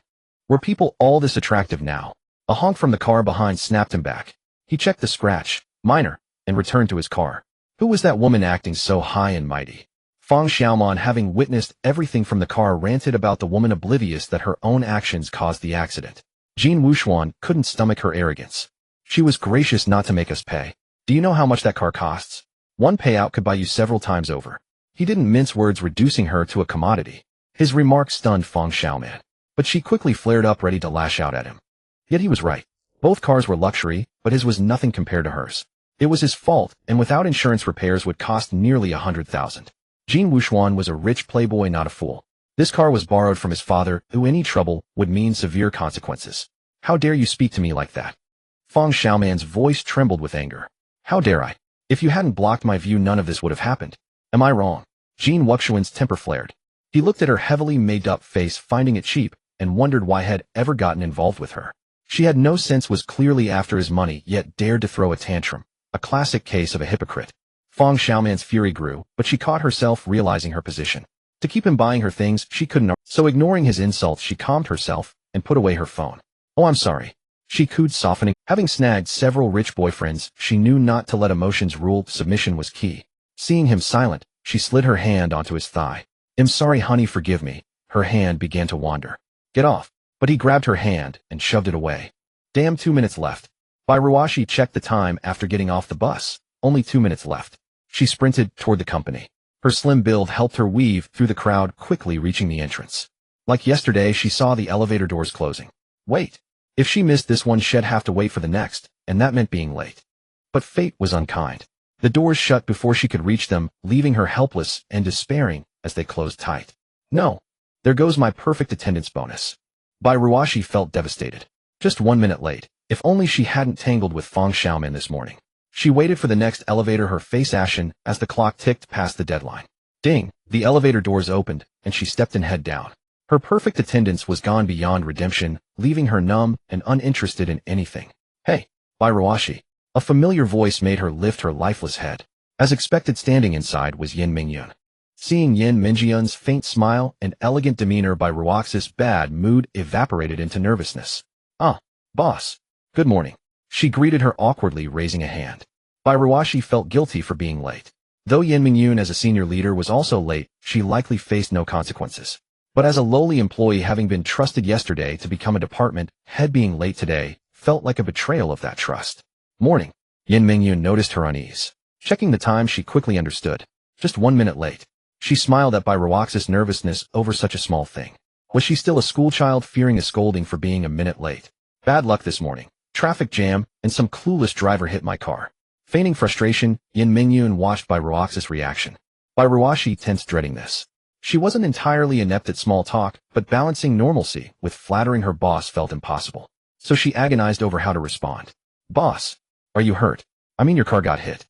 Were people all this attractive now? A honk from the car behind snapped him back. He checked the scratch, minor, and returned to his car. Who was that woman acting so high and mighty? Feng Xiaoman, having witnessed everything from the car, ranted about the woman, oblivious that her own actions caused the accident. Jin Wuxuan couldn't stomach her arrogance. She was gracious not to make us pay. Do you know how much that car costs? One payout could buy you several times over. He didn't mince words, reducing her to a commodity. His remark stunned Feng Xiaoman, but she quickly flared up, ready to lash out at him. Yet he was right. Both cars were luxury, but his was nothing compared to hers. It was his fault, and without insurance repairs would cost nearly 100,000. Jin Wuxuan was a rich playboy, not a fool. This car was borrowed from his father, who any trouble would mean severe consequences. How dare you speak to me like that? Fang Xiaoman's voice trembled with anger. How dare I? If you hadn't blocked my view, none of this would have happened. Am I wrong? Jin Wuxuan's temper flared. He looked at her heavily made-up face, finding it cheap, and wondered why he had ever gotten involved with her. She had no sense, was clearly after his money, yet dared to throw a tantrum. A classic case of a hypocrite. Fang Xiaoman's fury grew, but she caught herself realizing her position. To keep him buying her things, she couldn't, so ignoring his insults, she calmed herself and put away her phone. Oh, I'm sorry. She cooed, softening. Having snagged several rich boyfriends, she knew not to let emotions rule. Submission was key. Seeing him silent, she slid her hand onto his thigh. I'm sorry, honey, forgive me. Her hand began to wander. Get off. But he grabbed her hand and shoved it away. Damn, 2 minutes left. Ruashi checked the time after getting off the bus. Only 2 minutes left. She sprinted toward the company. Her slim build helped her weave through the crowd, quickly reaching the entrance. Like yesterday, she saw the elevator doors closing. Wait. If she missed this one, she'd have to wait for the next, and that meant being late. But fate was unkind. The doors shut before she could reach them, leaving her helpless and despairing as they closed tight. No. There goes my perfect attendance bonus. Ruashi felt devastated. Just 1 minute late. If only she hadn't tangled with Fang Xiaoman this morning. She waited for the next elevator, her face ashen, as the clock ticked past the deadline. Ding! The elevator doors opened, and she stepped in head down. Her perfect attendance was gone beyond redemption, leaving her numb and uninterested in anything. Hey, Ruashi. A familiar voice made her lift her lifeless head. As expected, standing inside was Yin Mingyun. Seeing Yin Mingyun's faint smile and elegant demeanor, Ruaxi's bad mood evaporated into nervousness. Ah, boss. Good morning. She greeted her awkwardly, raising a hand. Ruashi felt guilty for being late. Though Yin Mingyun as a senior leader was also late, she likely faced no consequences. But as a lowly employee, having been trusted yesterday to become a department head, being late today felt like a betrayal of that trust. Morning. Yin Mingyun noticed her unease. Checking the time, she quickly understood. Just 1 minute late. She smiled at Ruaxi's nervousness over such a small thing. Was she still a schoolchild, fearing a scolding for being a minute late? Bad luck this morning. Traffic jam, and some clueless driver hit my car. Feigning frustration, Yin Mingyun watched Ruaxi's reaction. Ruashi tensed, dreading this. She wasn't entirely inept at small talk, but balancing normalcy with flattering her boss felt impossible. So she agonized over how to respond. Boss, are you hurt? I mean, your car got hit.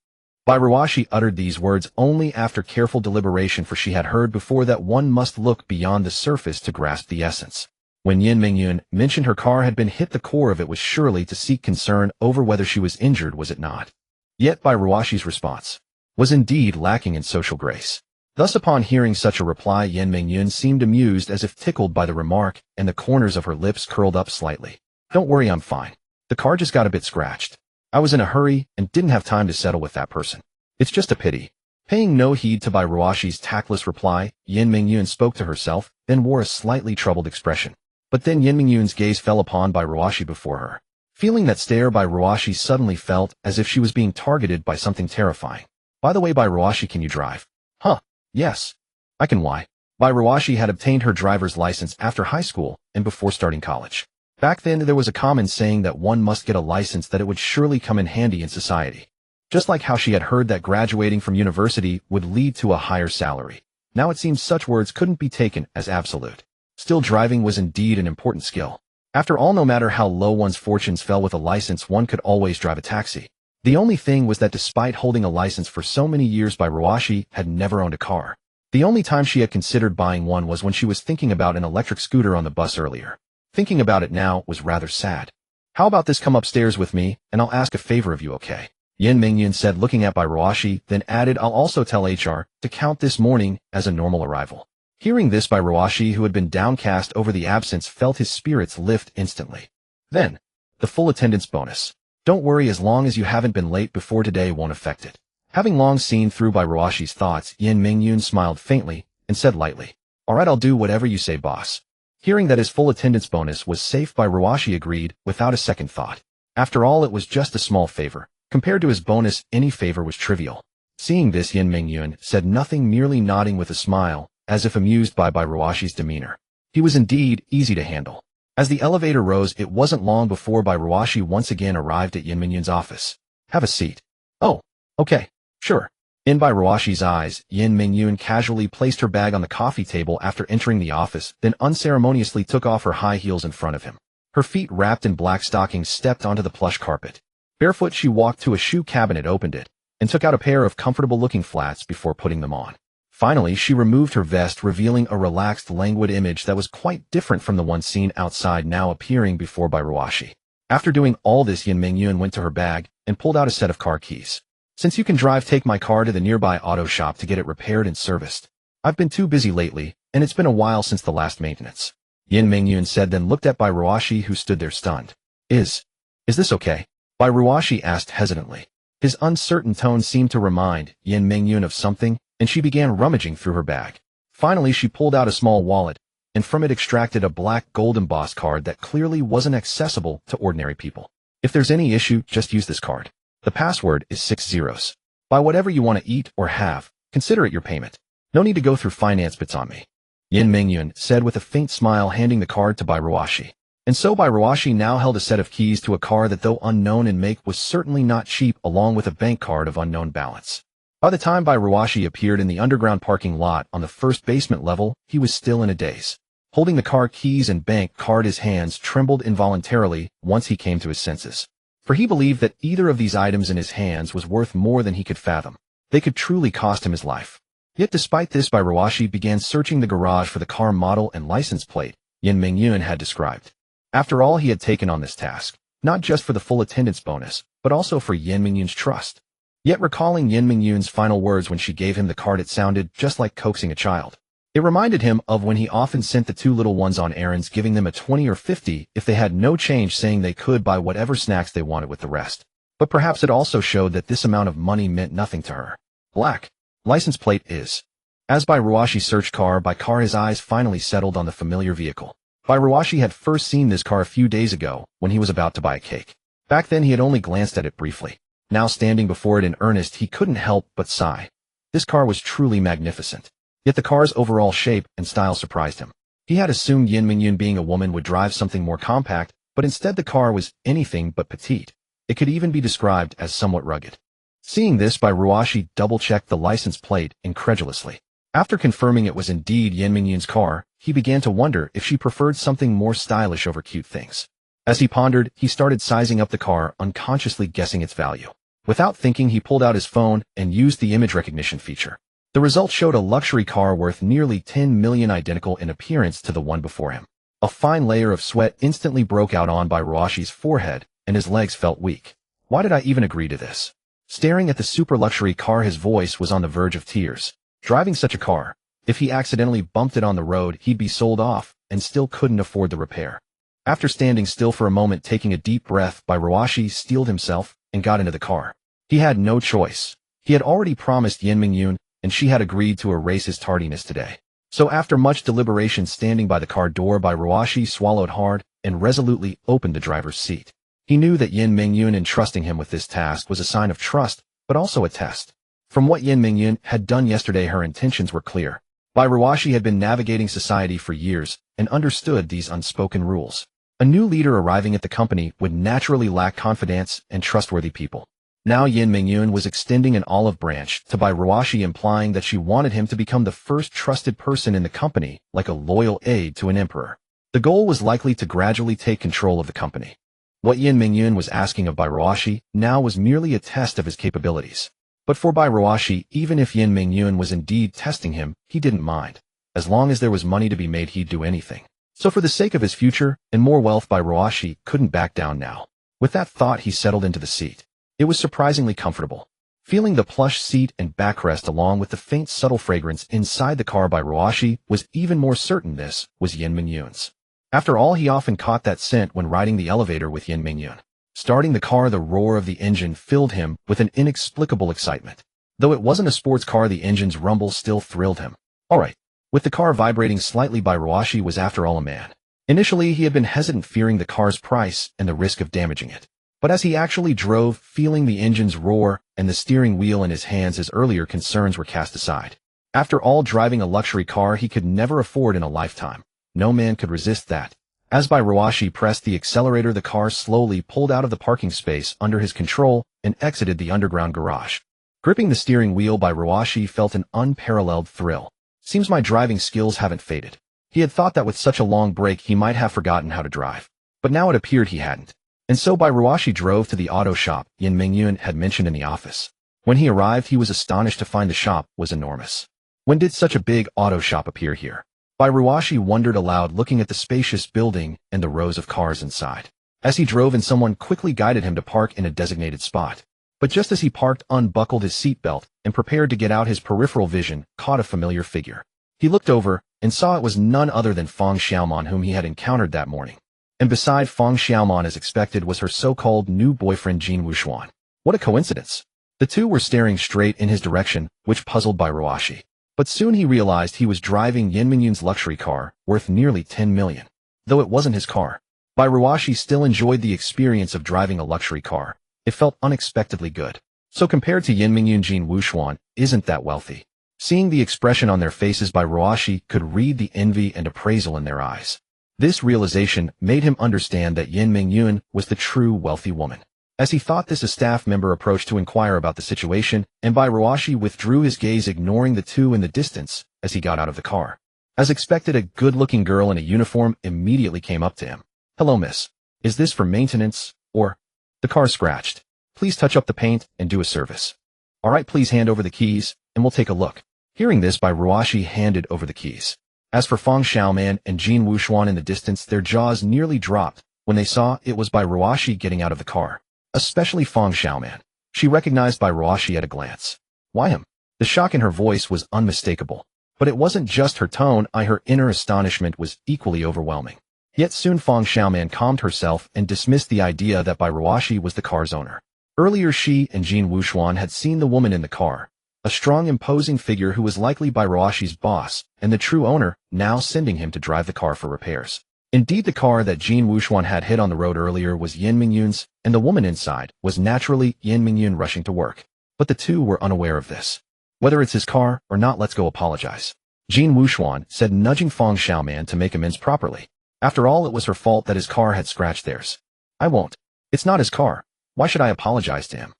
Ruashi uttered these words only after careful deliberation, for she had heard before that one must look beyond the surface to grasp the essence. When Yin Mingyun mentioned her car had been hit, the core of it was surely to seek concern over whether she was injured, was it not? Yet Ruashi's response was indeed lacking in social grace. Thus, upon hearing such a reply, Yin Mingyun seemed amused, as if tickled by the remark, and the corners of her lips curled up slightly. Don't worry, I'm fine. The car just got a bit scratched. I was in a hurry and didn't have time to settle with that person. It's just a pity. Paying no heed to Ruashi's tactless reply, Yin Mingyun spoke to herself, then wore a slightly troubled expression. But then Yin Mingyun's gaze fell upon Ruashi before her. Feeling that stare, Ruashi suddenly felt as if she was being targeted by something terrifying. By the way, Ruashi, can you drive? Huh. Yes. I can. Why? Ruashi had obtained her driver's license after high school and before starting college. Back then, there was a common saying that one must get a license, that it would surely come in handy in society. Just like how she had heard that graduating from university would lead to a higher salary. Now it seems such words couldn't be taken as absolute. Still, driving was indeed an important skill. After all, no matter how low one's fortunes fell, with a license one could always drive a taxi. The only thing was that despite holding a license for so many years, Ruashi had never owned a car. The only time she had considered buying one was when she was thinking about an electric scooter on the bus earlier. Thinking about it now was rather sad. How about this? Come upstairs with me, and I'll ask a favor of you, okay? Yin Mingyun said, looking at Ruashi, then added, I'll also tell HR to count this morning as a normal arrival. Hearing this, Ruashi, who had been downcast over the absence, felt his spirits lift instantly. Then, the full attendance bonus. Don't worry, as long as you haven't been late before today won't affect it. Having long seen through Ruashi's thoughts, Yin Mingyun smiled faintly and said lightly, Alright, I'll do whatever you say, boss. Hearing that his full attendance bonus was safe, Ruashi agreed without a second thought. After all, it was just a small favor. Compared to his bonus, any favor was trivial. Seeing this, Yin Mingyun said nothing, merely nodding with a smile, as if amused by Ruashi's demeanor. He was indeed easy to handle. As the elevator rose, it wasn't long before Ruashi once again arrived at Yin Mingyun's office. Have a seat. Oh, okay, sure. In Ruashi's eyes, Yin Mingyun casually placed her bag on the coffee table after entering the office, then unceremoniously took off her high heels in front of him. Her feet wrapped in black stockings stepped onto the plush carpet. Barefoot, she walked to a shoe cabinet, opened it, and took out a pair of comfortable-looking flats before putting them on. Finally, she removed her vest, revealing a relaxed, languid image that was quite different from the one seen outside now appearing before Ruashi. After doing all this, Yin Mingyun went to her bag and pulled out a set of car keys. Since you can drive, take my car to the nearby auto shop to get it repaired and serviced. I've been too busy lately, and it's been a while since the last maintenance. Yin Mingyun said, then looked at Ruashi, who stood there stunned. Is this okay? Ruashi asked hesitantly. His uncertain tone seemed to remind Yin Mingyun of something, and she began rummaging through her bag. Finally, she pulled out a small wallet, and from it extracted a black gold embossed card that clearly wasn't accessible to ordinary people. If there's any issue, just use this card. The password is 6 zeros. Buy whatever you want to eat or have. Consider it your payment. No need to go through finance bits on me. Yin Mingyun said with a faint smile, handing the card to Ruashi. And so Ruashi now held a set of keys to a car that, though unknown in make, was certainly not cheap, along with a bank card of unknown balance. By the time Ruashi appeared in the underground parking lot on the first basement level, he was still in a daze. Holding the car keys and bank card, his hands trembled involuntarily once he came to his senses. For he believed that either of these items in his hands was worth more than he could fathom. They could truly cost him his life. Yet despite this, Ruashi began searching the garage for the car model and license plate Yin Mingyun had described. After all, he had taken on this task, not just for the full attendance bonus, but also for Yin Mingyun's trust. Yet recalling Yin Mingyun's final words when she gave him the card, it sounded just like coaxing a child. It reminded him of when he often sent the two little ones on errands, giving them a 20 or 50 if they had no change, saying they could buy whatever snacks they wanted with the rest. But perhaps it also showed that this amount of money meant nothing to her. Black. License plate is. As Ruashi searched car by car, his eyes finally settled on the familiar vehicle. Ruashi had first seen this car a few days ago when he was about to buy a cake. Back then he had only glanced at it briefly. Now standing before it in earnest, he couldn't help but sigh. This car was truly magnificent. Yet the car's overall shape and style surprised him. He had assumed Yin Mingyun, being a woman, would drive something more compact, but instead the car was anything but petite. It could even be described as somewhat rugged. Seeing this, Ruashi double-checked the license plate incredulously. After confirming it was indeed Yin Mingyun's car, he began to wonder if she preferred something more stylish over cute things. As he pondered, he started sizing up the car, unconsciously guessing its value. Without thinking, he pulled out his phone and used the image recognition feature. The result showed a luxury car worth nearly 10 million, identical in appearance to the one before him. A fine layer of sweat instantly broke out on Ruashi's forehead, and his legs felt weak. Why did I even agree to this? Staring at the super luxury car, his voice was on the verge of tears. Driving such a car, if he accidentally bumped it on the road, he'd be sold off and still couldn't afford the repair. After standing still for a moment, taking a deep breath, Ruashi steeled himself and got into the car. He had no choice. He had already promised Yin Mingyun, and she had agreed to erase his tardiness today. So after much deliberation, standing by the car door, Ruashi swallowed hard and resolutely opened the driver's seat. He knew that Yin Mingyun entrusting him with this task was a sign of trust, but also a test. From what Yin Mingyun had done yesterday, her intentions were clear. Ruashi had been navigating society for years and understood these unspoken rules. A new leader arriving at the company would naturally lack confidence and trustworthy people. Now Yin Mingyun was extending an olive branch to Ruashi, implying that she wanted him to become the first trusted person in the company, like a loyal aide to an emperor. The goal was likely to gradually take control of the company. What Yin Mingyun was asking of Ruashi now was merely a test of his capabilities. But for Ruashi, even if Yin Mingyun was indeed testing him, he didn't mind. As long as there was money to be made, he'd do anything. So for the sake of his future and more wealth, Ruashi couldn't back down now. With that thought, he settled into the seat. It was surprisingly comfortable. Feeling the plush seat and backrest along with the faint subtle fragrance inside the car, Ruashi was even more certain this was Yin Mingyun's. After all, he often caught that scent when riding the elevator with Yin Mingyun. Starting the car, the roar of the engine filled him with an inexplicable excitement. Though it wasn't a sports car, the engine's rumble still thrilled him. Alright. With the car vibrating slightly, Ruashi was after all a man. Initially, he had been hesitant, fearing the car's price and the risk of damaging it. But as he actually drove, feeling the engine's roar and the steering wheel in his hands, his earlier concerns were cast aside. After all, driving a luxury car he could never afford in a lifetime. No man could resist that. As Bairuashi pressed the accelerator, the car slowly pulled out of the parking space under his control and exited the underground garage. Gripping the steering wheel, Bairuashi felt an unparalleled thrill. Seems my driving skills haven't faded. He had thought that with such a long break he might have forgotten how to drive. But now it appeared he hadn't. And so Bairuashi drove to the auto shop Yin Mingyun had mentioned in the office. When he arrived, he was astonished to find the shop was enormous. When did such a big auto shop appear here? Bairuashi wondered aloud, looking at the spacious building and the rows of cars inside. As he drove in, someone quickly guided him to park in a designated spot. But just as he parked, unbuckled his seatbelt, and prepared to get out, his peripheral vision caught a familiar figure. He looked over and saw it was none other than Fang Xiaomon, whom he had encountered that morning. And beside Fang Xiaomon, as expected, was her so-called new boyfriend Jin Wuxuan. What a coincidence! The two were staring straight in his direction, which puzzled Bairuashi. But soon he realized he was driving Yin Mingyun's luxury car, worth nearly 10 million. Though it wasn't his car, Bairuashi still enjoyed the experience of driving a luxury car. It felt unexpectedly good. So compared to Yin Mingyun, Jin Wuxuan isn't that wealthy. Seeing the expression on their faces, Bairuashi could read the envy and appraisal in their eyes. This realization made him understand that Yin Mingyun was the true wealthy woman. As he thought this, a staff member approached to inquire about the situation, and Bairuashi withdrew his gaze, ignoring the two in the distance as he got out of the car. As expected, a good-looking girl in a uniform immediately came up to him. "Hello, miss. Is this for maintenance, or?" "The car's scratched. Please touch up the paint and do a service." "All right, please hand over the keys, and we'll take a look." Hearing this, Bairuashi handed over the keys. As for Fang Xiaoman and Jin Wuxuan in the distance, their jaws nearly dropped when they saw it was Bairuashi getting out of the car. Especially Fang Xiaoman. She recognized Bairuashi at a glance. "Why him?" The shock in her voice was unmistakable. But it wasn't just her tone, her inner astonishment was equally overwhelming. Yet soon Fang Xiaoman calmed herself and dismissed the idea that Bairuashi was the car's owner. Earlier she and Jin Wuxuan had seen the woman in the car, a strong, imposing figure who was likely Bairuashi's boss and the true owner, now sending him to drive the car for repairs. Indeed, the car that Jin Wuxuan had hit on the road earlier was Yin Mingyun's, and the woman inside was naturally Yin Mingyun rushing to work. But the two were unaware of this. "Whether it's his car or not, let's go apologize," Jin Wuxuan said, nudging Fang Xiaoman to make amends properly. After all, it was her fault that his car had scratched theirs. "I won't. It's not his car. Why should I apologize to him?"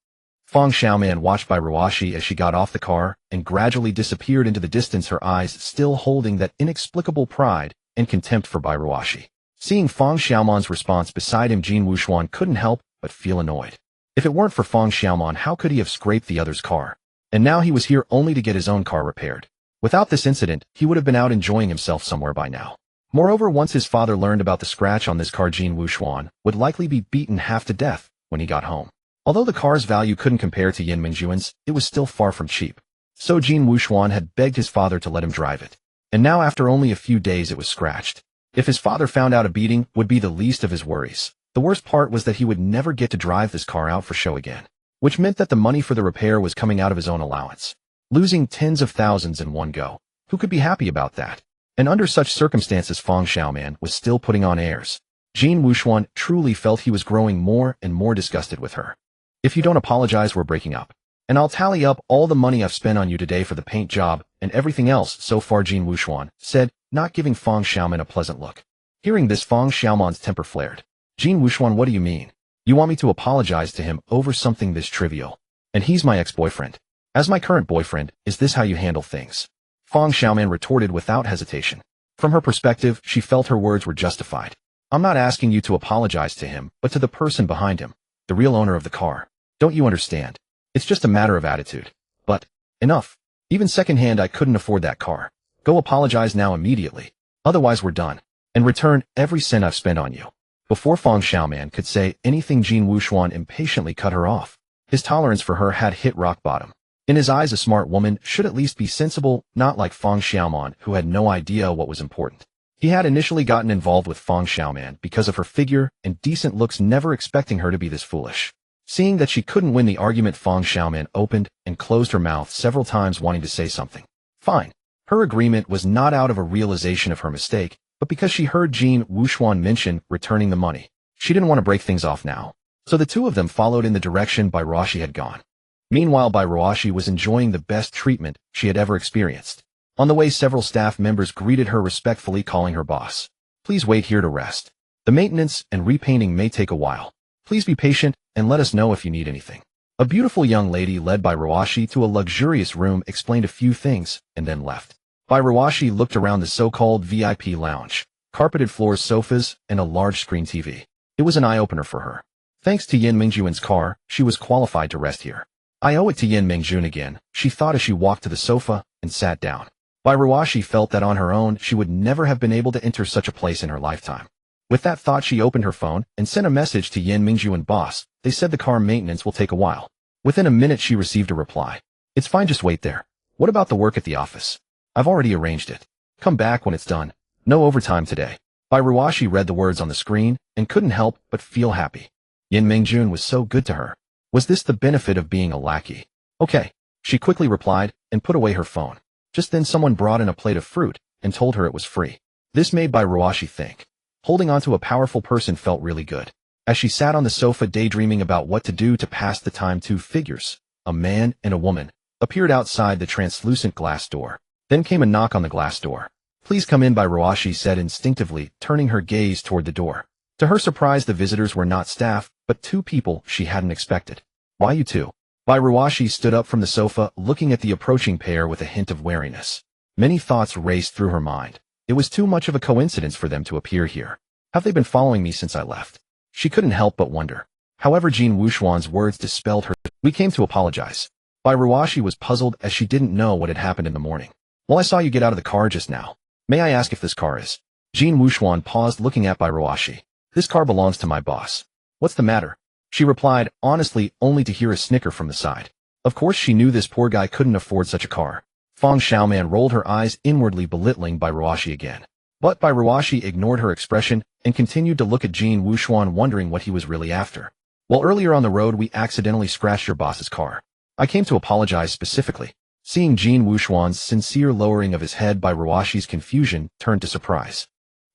Fang Xiaoman watched Bairuashi as she got off the car and gradually disappeared into the distance, her eyes still holding that inexplicable pride and contempt for Bairuashi. Seeing Fang Xiaoman's response beside him, Jin Wuxuan couldn't help but feel annoyed. If it weren't for Fang Xiaoman, how could he have scraped the other's car? And now he was here only to get his own car repaired. Without this incident, he would have been out enjoying himself somewhere by now. Moreover, once his father learned about the scratch on this car, Jin Wuxuan would likely be beaten half to death when he got home. Although the car's value couldn't compare to Yin Mingyun's, it was still far from cheap. So Jin Wuxuan had begged his father to let him drive it. And now, after only a few days, it was scratched. If his father found out, a beating would be the least of his worries. The worst part was that he would never get to drive this car out for show again, which meant that the money for the repair was coming out of his own allowance. Losing tens of thousands in one go. Who could be happy about that? And under such circumstances, Fang Xiaoman was still putting on airs. Jin Wuxuan truly felt he was growing more and more disgusted with her. "If you don't apologize, we're breaking up. And I'll tally up all the money I've spent on you today for the paint job and everything else so far," Jin Wuxuan said, not giving Fang Xiaoman a pleasant look. Hearing this, Fang Xiaoman's temper flared. "Jin Wuxuan, what do you mean? You want me to apologize to him over something this trivial? And he's my ex-boyfriend. As my current boyfriend, is this how you handle things?" Fang Xiaoman retorted without hesitation. From her perspective, she felt her words were justified. "I'm not asking you to apologize to him, but to the person behind him, the real owner of the car. Don't you understand? It's just a matter of attitude. But, enough. Even secondhand, I couldn't afford that car. Go apologize now immediately. Otherwise we're done. And return every cent I've spent on you." Before Fang Xiaoman could say anything, Jin Wuxuan impatiently cut her off. His tolerance for her had hit rock bottom. In his eyes, a smart woman should at least be sensible, not like Fang Xiaoman, who had no idea what was important. He had initially gotten involved with Fang Xiaoman because of her figure and decent looks, never expecting her to be this foolish. Seeing that she couldn't win the argument, Fang Xiaoman opened and closed her mouth several times, wanting to say something. Fine. Her agreement was not out of a realization of her mistake, but because she heard Jin Wuxuan mention returning the money. She didn't want to break things off now. So the two of them followed in the direction Bairuashi had gone. Meanwhile, Bairuashi was enjoying the best treatment she had ever experienced. On the way, several staff members greeted her respectfully, calling her boss. "Please wait here to rest. The maintenance and repainting may take a while. Please be patient and let us know if you need anything. A beautiful young lady led by Ruashi to a luxurious room explained a few things and then left. Ruashi looked around the so-called VIP lounge, carpeted floors, sofas, and a large screen TV. It was an eye-opener for her. Thanks to Yin Mingjun's car, she was qualified to rest here. I owe it to Yin Mingjun again, she thought as she walked to the sofa and sat down. Ruashi felt that on her own she would never have been able to enter such a place in her lifetime. With that thought, she opened her phone and sent a message to Yin Mingjun. Boss, they said the car maintenance will take a while. Within a minute she received a reply. It's fine, just wait there. What about the work at the office? I've already arranged it. Come back when it's done. No overtime today. Ruashi read the words on the screen and couldn't help but feel happy. Yin Mingjun was so good to her. Was this the benefit of being a lackey? Okay, she quickly replied and put away her phone. Just then someone brought in a plate of fruit and told her it was free. This made Ruashi think. Holding onto a powerful person felt really good. As she sat on the sofa daydreaming about what to do to pass the time, two figures, a man and a woman, appeared outside the translucent glass door. Then came a knock on the glass door. Please come in, Ruashi said instinctively, turning her gaze toward the door. To her surprise, the visitors were not staff, but two people she hadn't expected. Why you two? Ruashi stood up from the sofa, looking at the approaching pair with a hint of wariness. Many thoughts raced through her mind. It was too much of a coincidence for them to appear here. Have they been following me since I left? She couldn't help but wonder. However, Jin Wuxuan's words dispelled her. We came to apologize. Ruashi was puzzled as she didn't know what had happened in the morning. Well, I saw you get out of the car just now. May I ask if this car is? Jin Wuxuan paused, looking at Ruashi. This car belongs to my boss. What's the matter? She replied, honestly, only to hear a snicker from the side. Of course she knew this poor guy couldn't afford such a car. Fang Xiaoman rolled her eyes inwardly, belittling Ruashi again. But Ruashi ignored her expression and continued to look at Jin Wuxuan, wondering what he was really after. Well, earlier on the road we accidentally scratched your boss's car. I came to apologize specifically. Seeing Jin Wuxuan's sincere lowering of his head, Ruashi's confusion turned to surprise.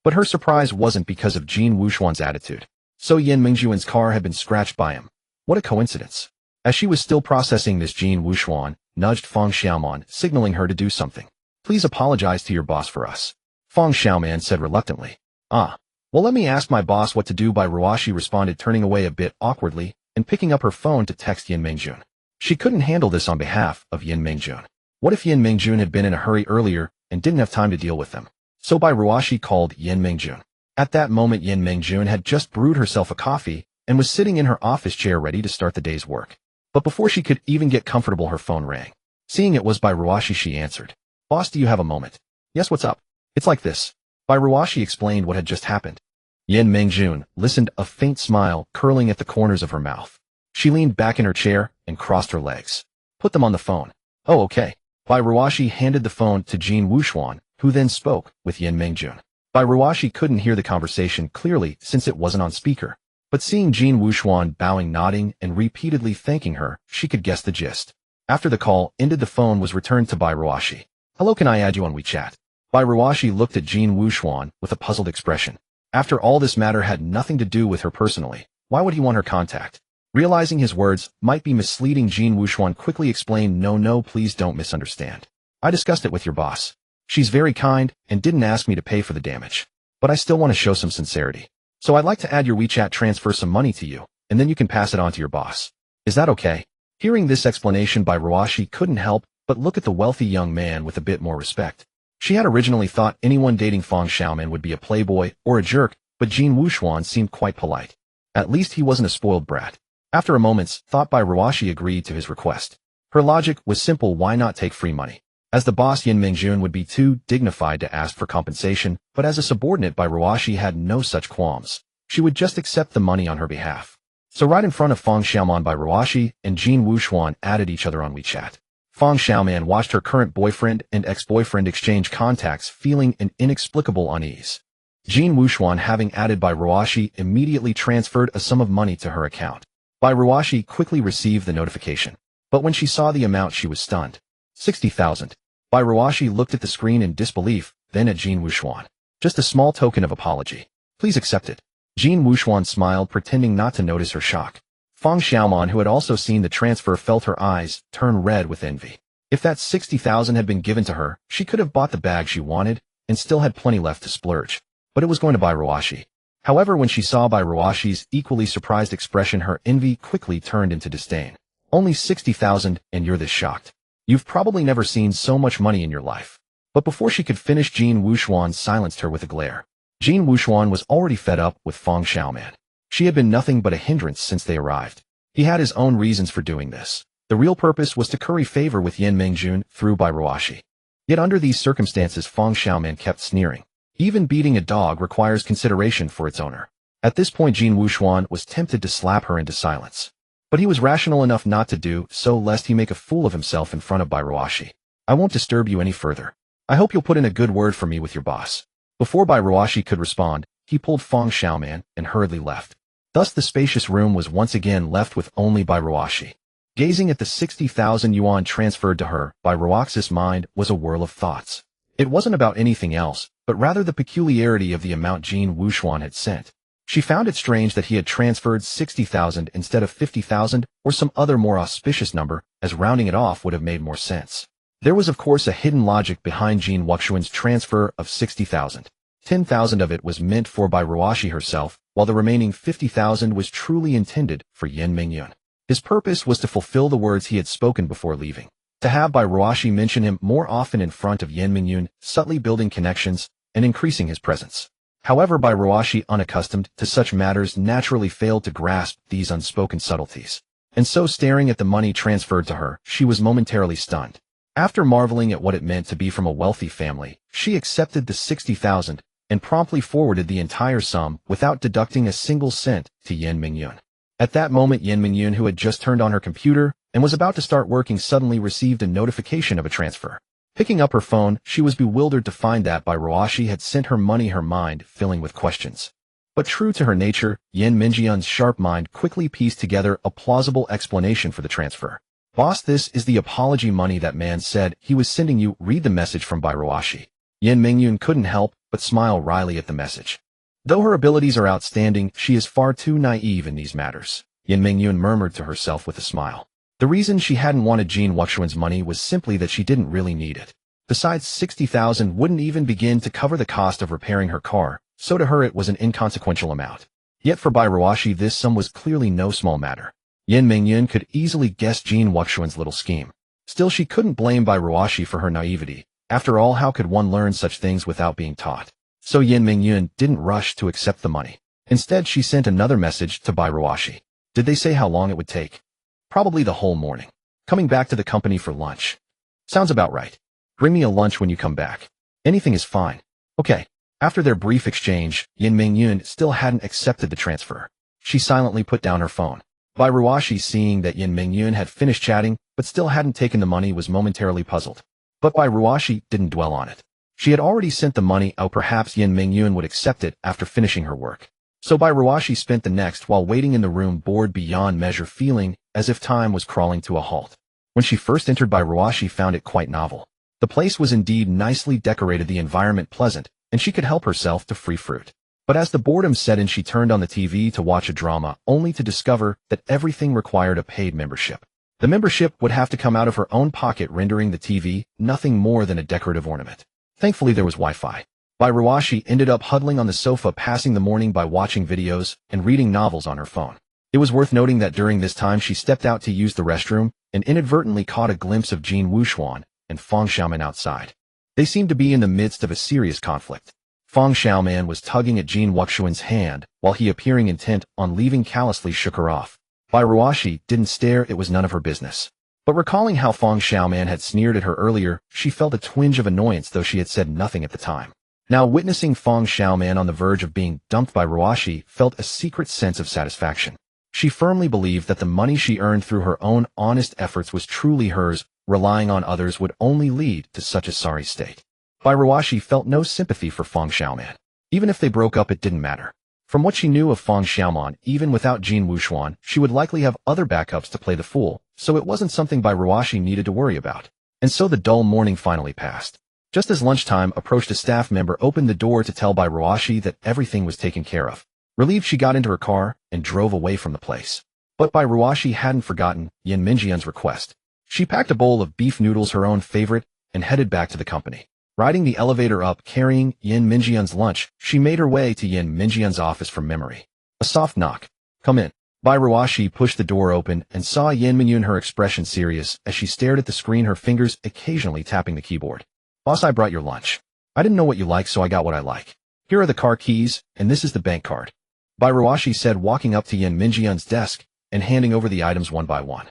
But her surprise wasn't because of Jin Wuxuan's attitude. So Yin Mingjun's car had been scratched by him. What a coincidence. As she was still processing this, Jin Wuxuan nudged Fang Xiaoman, signaling her to do something. Please apologize to your boss for us. Fang Xiaoman said reluctantly. Well, let me ask my boss what to do. Ruashi responded, turning away a bit awkwardly and picking up her phone to text Yin Mingjun. She couldn't handle this on behalf of Yin Mingjun. What if Yin Mingjun had been in a hurry earlier and didn't have time to deal with them? So Ruashi called Yin Mingjun. At that moment, Yin Mingjun had just brewed herself a coffee and was sitting in her office chair ready to start the day's work. But before she could even get comfortable, her phone rang. Seeing it was Ruashi, she answered. Boss, do you have a moment? Yes, what's up? It's like this. Ruashi explained what had just happened. Yin Mingjun listened, a faint smile curling at the corners of her mouth. She leaned back in her chair and crossed her legs. Put them on the phone. Oh, okay. Ruashi handed the phone to Jin Wuxuan, who then spoke with Yin Mingjun. Ruashi couldn't hear the conversation clearly since it wasn't on speaker, but seeing Jin Wuxuan bowing, nodding, and repeatedly thanking her, she could guess the gist. After the call ended, the phone was returned to Ruashi. Hello, can I add you on WeChat? Ruashi looked at Jin Wuxuan with a puzzled expression. After all, this matter had nothing to do with her personally. Why would he want her contact? Realizing his words might be misleading, Jin Wuxuan quickly explained, No, please don't misunderstand. I discussed it with your boss. She's very kind and didn't ask me to pay for the damage. But I still want to show some sincerity. So I'd like to add your WeChat, transfer some money to you, and then you can pass it on to your boss. Is that okay? Hearing this explanation, Ruashi couldn't help but look at the wealthy young man with a bit more respect. She had originally thought anyone dating Fang Xiaoman would be a playboy or a jerk, but Jin Wuxuan seemed quite polite. At least he wasn't a spoiled brat. After a moment's thought, Ruashi agreed to his request. Her logic was simple: why not take free money? As the boss, Yin Mingjun would be too dignified to ask for compensation, but as a subordinate, Ruashi had no such qualms. She would just accept the money on her behalf. So right in front of Fang Xiaoman, Ruashi and Jin Wuxuan added each other on WeChat. Fang Xiaoman watched her current boyfriend and ex-boyfriend exchange contacts, feeling an inexplicable unease. Jin Wuxuan, having added Ruashi, immediately transferred a sum of money to her account. Ruashi quickly received the notification. But when she saw the amount, she was stunned. 60,000. Ruashi looked at the screen in disbelief, then at Jin Wuxuan. Just a small token of apology. Please accept it. Jin Wuxuan smiled, pretending not to notice her shock. Fang Xiaoman, who had also seen the transfer, felt her eyes turn red with envy. If that 60,000 had been given to her, she could have bought the bag she wanted and still had plenty left to splurge. But it was going to Ruashi. However, when she saw Bai Ruashi's equally surprised expression, her envy quickly turned into disdain. Only 60,000, and you're this shocked. You've probably never seen so much money in your life. But before she could finish, Jin Wuxuan silenced her with a glare. Jin Wuxuan was already fed up with Feng Xiaoman. She had been nothing but a hindrance since they arrived. He had his own reasons for doing this. The real purpose was to curry favor with Yan Mingjun through Bai Ruashi. Yet under these circumstances, Feng Xiaoman kept sneering. Even beating a dog requires consideration for its owner. At this point, Jin Wuxuan was tempted to slap her into silence. But he was rational enough not to do so, lest he make a fool of himself in front of Bai Ruashi. I won't disturb you any further. I hope you'll put in a good word for me with your boss. Before Bai Ruashi could respond, he pulled Feng Xiaoman and hurriedly left. Thus the spacious room was once again left with only Bai Ruashi. Gazing at the 60,000 yuan transferred to her, Bai Ruaxi's mind was a whirl of thoughts. It wasn't about anything else, but rather the peculiarity of the amount Jin Wuxuan had sent. She found it strange that he had transferred 60,000 instead of 50,000 or some other more auspicious number, as rounding it off would have made more sense. There was of course a hidden logic behind Jin Wuxuan's transfer of 60,000. 10,000 of it was meant for Bai Ruashi herself, while the remaining 50,000 was truly intended for Yan Mingyun. His purpose was to fulfill the words he had spoken before leaving. To have Bai Ruashi mention him more often in front of Yan Mingyun, subtly building connections and increasing his presence. However, Bai Ruashi, unaccustomed to such matters, naturally failed to grasp these unspoken subtleties. And so, staring at the money transferred to her, she was momentarily stunned. After marveling at what it meant to be from a wealthy family, she accepted the 60,000 and promptly forwarded the entire sum without deducting a single cent to Yan Mingyun. At that moment, Yan Mingyun, who had just turned on her computer and was about to start working, suddenly received a notification of a transfer. Picking up her phone, she was bewildered to find that Bai Ruashi had sent her money, her mind filling with questions. But true to her nature, Yan Mingyun's sharp mind quickly pieced together a plausible explanation for the transfer. Boss, this is the apology money that man said he was sending you. Read the message from Bai Ruashi. Yan Mingyun couldn't help but smile wryly at the message. Though her abilities are outstanding, she is far too naive in these matters, Yan Mingyun murmured to herself with a smile. The reason she hadn't wanted Jin Wuxuan's money was simply that she didn't really need it. Besides, 60,000 wouldn't even begin to cover the cost of repairing her car, so to her it was an inconsequential amount. Yet for Bai Ruashi this sum was clearly no small matter. Yan Mingyun could easily guess Jin Wuxuan's little scheme. Still, she couldn't blame Bai Ruashi for her naivety. After all, how could one learn such things without being taught? So Yan Mingyun didn't rush to accept the money. Instead, she sent another message to Bai Ruashi. Did they say how long it would take? Probably the whole morning. Coming back to the company for lunch. Sounds about right. Bring me a lunch when you come back. Anything is fine. Okay. After their brief exchange, Yan Mingyun still hadn't accepted the transfer. She silently put down her phone. Bai Ruashi, seeing that Yan Mingyun had finished chatting but still hadn't taken the money, was momentarily puzzled. But Bai Ruashi didn't dwell on it. She had already sent the money out. Perhaps Yan Mingyun would accept it after finishing her work. So Bai Ruashi spent the next while waiting in the room, bored beyond measure, feeling as if time was crawling to a halt. When she first entered, Bai Ruashi found it quite novel. The place was indeed nicely decorated, the environment pleasant, and she could help herself to free fruit. But as the boredom set in, she turned on the TV to watch a drama, only to discover that everything required a paid membership. The membership would have to come out of her own pocket, rendering the TV nothing more than a decorative ornament. Thankfully, there was Wi-Fi. Bai Ruashi ended up huddling on the sofa, passing the morning by watching videos and reading novels on her phone. It was worth noting that during this time she stepped out to use the restroom and inadvertently caught a glimpse of Jin Wuxuan and Feng Xiaoman outside. They seemed to be in the midst of a serious conflict. Feng Xiaoman was tugging at Jin Wuxuan's hand, while he, appearing intent on leaving, callously shook her off. Bai Ruashi didn't stare, it was none of her business. But recalling how Feng Xiaoman had sneered at her earlier, she felt a twinge of annoyance, though she had said nothing at the time. Now, witnessing Feng Xiaoman on the verge of being dumped, Bai Ruashi felt a secret sense of satisfaction. She firmly believed that the money she earned through her own honest efforts was truly hers. Relying on others would only lead to such a sorry state. Bai Ruashi felt no sympathy for Feng Xiaoman. Even if they broke up, it didn't matter. From what she knew of Feng Xiaoman, even without Jin Wuxuan, she would likely have other backups to play the fool, so it wasn't something Bai Ruashi needed to worry about. And so the dull morning finally passed. Just as lunchtime approached, a staff member opened the door to tell Bai Ruashi that everything was taken care of. Relieved, she got into her car and drove away from the place. But Bai Ruashi hadn't forgotten Yan Mingyun's request. She packed a bowl of beef noodles, her own favorite, and headed back to the company. Riding the elevator up carrying Yin Mingyun's lunch, she made her way to Yin Mingyun's office from memory. A soft knock. Come in. Bai Ruashi pushed the door open and saw Yin Mingyun, her expression serious as she stared at the screen, her fingers occasionally tapping the keyboard. Boss, I brought your lunch. I didn't know what you like, so I got what I like. Here are the car keys, and this is the bank card. Bai Ruashi said, walking up to Yin Mingyun's desk and handing over the items one by one.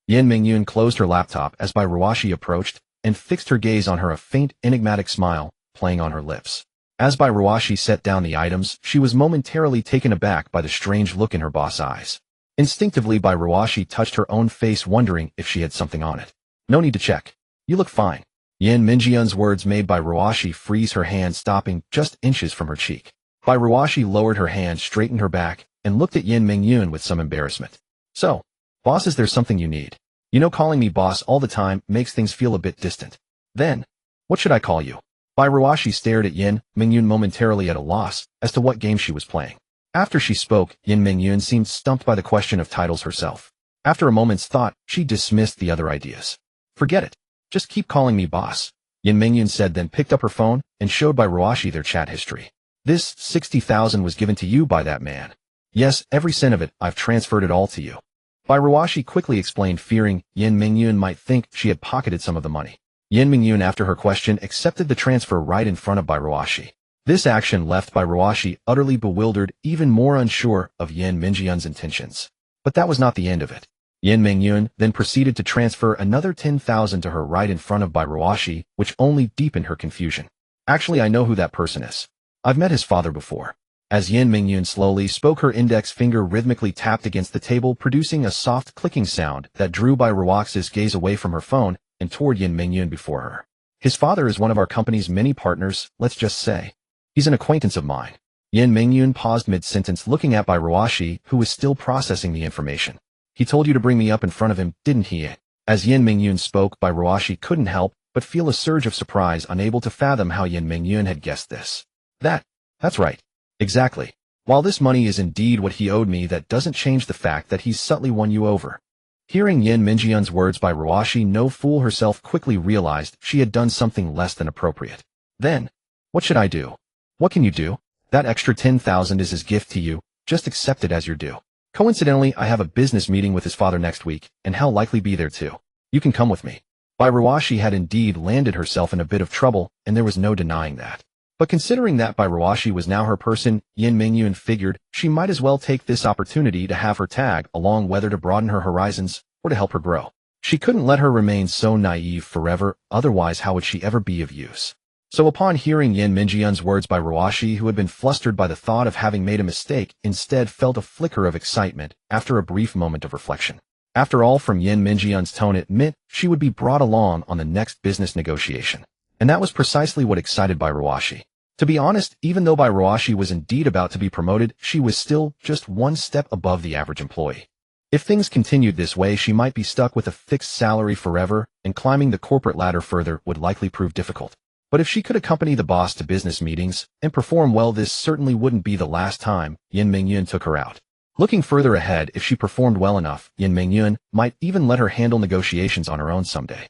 Yin Mingyun closed her laptop as Bai Ruashi approached and fixed her gaze on her, a faint, enigmatic smile playing on her lips. As Bai Ruashi set down the items, she was momentarily taken aback by the strange look in her boss' eyes. Instinctively, Bai Ruashi touched her own face, wondering if she had something on it. No need to check. You look fine. Yin Mingyun's words made Bai Ruashi freeze, her hand stopping just inches from her cheek. Bai Ruashi lowered her hand, straightened her back, and looked at Yin Mingyun with some embarrassment. So, boss, is there something you need? You know, calling me boss all the time makes things feel a bit distant. Then, what should I call you? Bai Ruashi stared at Yin Mingyun, momentarily at a loss as to what game she was playing. After she spoke, Yin Mingyun seemed stumped by the question of titles herself. After a moment's thought, she dismissed the other ideas. Forget it. Just keep calling me boss, Yin Mingyun said, then picked up her phone and showed Bai Ruashi their chat history. This 60,000 was given to you by that man. Yes, every cent of it. I've transferred it all to you. Bai Ruashi quickly explained, fearing Yin Mingyun might think she had pocketed some of the money. Yin Mingyun, after her question, accepted the transfer right in front of Bai Ruashi. This action left Bai Ruashi utterly bewildered, even more unsure of Yin Mingyun's intentions. But that was not the end of it. Yin Mingyun then proceeded to transfer another 10,000 to her right in front of Bai Ruashi, which only deepened her confusion. Actually, I know who that person is. I've met his father before. As Yin Mingyun slowly spoke, her index finger rhythmically tapped against the table, producing a soft clicking sound that drew Bai Ruaxi's gaze away from her phone and toward Yin Mingyun before her. His father is one of our company's many partners, let's just say. He's an acquaintance of mine. Yin Mingyun paused mid-sentence, looking at Bai Ruashi, who was still processing the information. He told you to bring me up in front of him, didn't he? As Yin Mingyun spoke, Bai Ruashi couldn't help but feel a surge of surprise, unable to fathom how Yin Mingyun had guessed this. That's right. Exactly. While this money is indeed what he owed me, that doesn't change the fact that he's subtly won you over. Hearing Yin Mingyun's words, Bai Ruashi, no fool herself, quickly realized she had done something less than appropriate. Then, what should I do? What can you do? That extra 10,000 is his gift to you, just accept it as your due. Coincidentally, I have a business meeting with his father next week, and he'll likely be there too. You can come with me. Bai Ruashi had indeed landed herself in a bit of trouble, and there was no denying that. But considering that Bai Ruashi was now her person, Yin Mingyun figured she might as well take this opportunity to have her tag along, whether to broaden her horizons or to help her grow. She couldn't let her remain so naive forever, otherwise how would she ever be of use? So upon hearing Yin Mingyun's words, Bai Ruashi, who had been flustered by the thought of having made a mistake, instead felt a flicker of excitement after a brief moment of reflection. After all, from Yin Mingyun's tone, it meant she would be brought along on the next business negotiation. And that was precisely what excited Bai Ruashi. To be honest, even though Bai Ruashi was indeed about to be promoted, she was still just one step above the average employee. If things continued this way, she might be stuck with a fixed salary forever, and climbing the corporate ladder further would likely prove difficult. But if she could accompany the boss to business meetings and perform well, this certainly wouldn't be the last time Yin Mingyun took her out. Looking further ahead, if she performed well enough, Yin Mingyun might even let her handle negotiations on her own someday.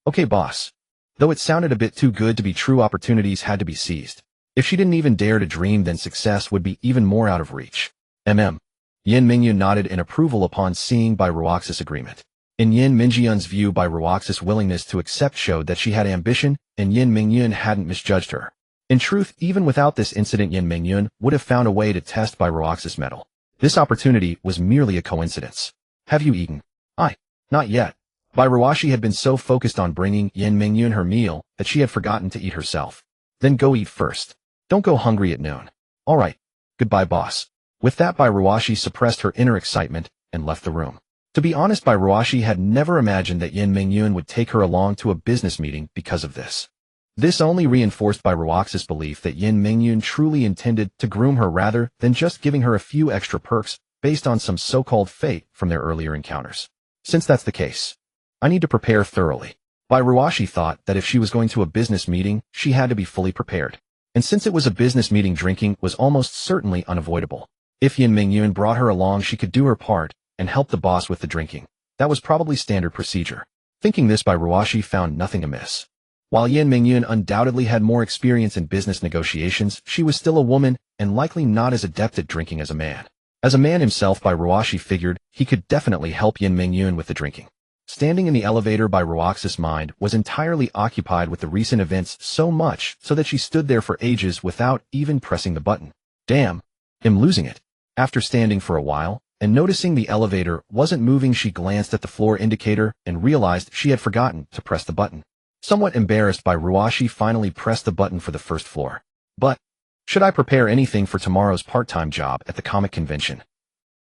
Okay boss. Though it sounded a bit too good to be true, opportunities had to be seized. If she didn't even dare to dream, then success would be even more out of reach. Yin Mingyun nodded in approval upon seeing Bai Ruaxi's agreement. In Yin Mingyun's view, Bai Ruaxi's willingness to accept showed that she had ambition, and Yin Mingyun hadn't misjudged her. In truth, even without this incident, Yin Mingyun would have found a way to test Bai Ruaxi's mettle. This opportunity was merely a coincidence. Have you eaten? Not yet. Bai Ruashi had been so focused on bringing Yin Mingyun her meal that she had forgotten to eat herself. Then go eat first. Don't go hungry at noon. All right. Goodbye, boss. With that, Bai Ruashi suppressed her inner excitement and left the room. To be honest, Bai Ruashi had never imagined that Yin Mingyun would take her along to a business meeting because of this. This only reinforced Bai Ruaxi's belief that Yin Mingyun truly intended to groom her rather than just giving her a few extra perks based on some so-called fate from their earlier encounters. Since that's the case, I need to prepare thoroughly. Bai Ruashi thought that if she was going to a business meeting, she had to be fully prepared. And since it was a business meeting, drinking was almost certainly unavoidable. If Yin Mingyun brought her along, she could do her part and help the boss with the drinking. That was probably standard procedure. Thinking this, Bai Ruashi found nothing amiss. While Yin Mingyun undoubtedly had more experience in business negotiations, she was still a woman and likely not as adept at drinking as a man. As a man himself, Bai Ruashi figured he could definitely help Yin Mingyun with the drinking. Standing in the elevator, Bai Ruaxi's mind was entirely occupied with the recent events so much so that she stood there for ages without even pressing the button. Damn, I'm losing it. After standing for a while, and noticing the elevator wasn't moving, she glanced at the floor indicator and realized she had forgotten to press the button. Somewhat embarrassed, Bai Ruashi finally pressed the button for the first floor. But, should I prepare anything for tomorrow's part-time job at the comic convention?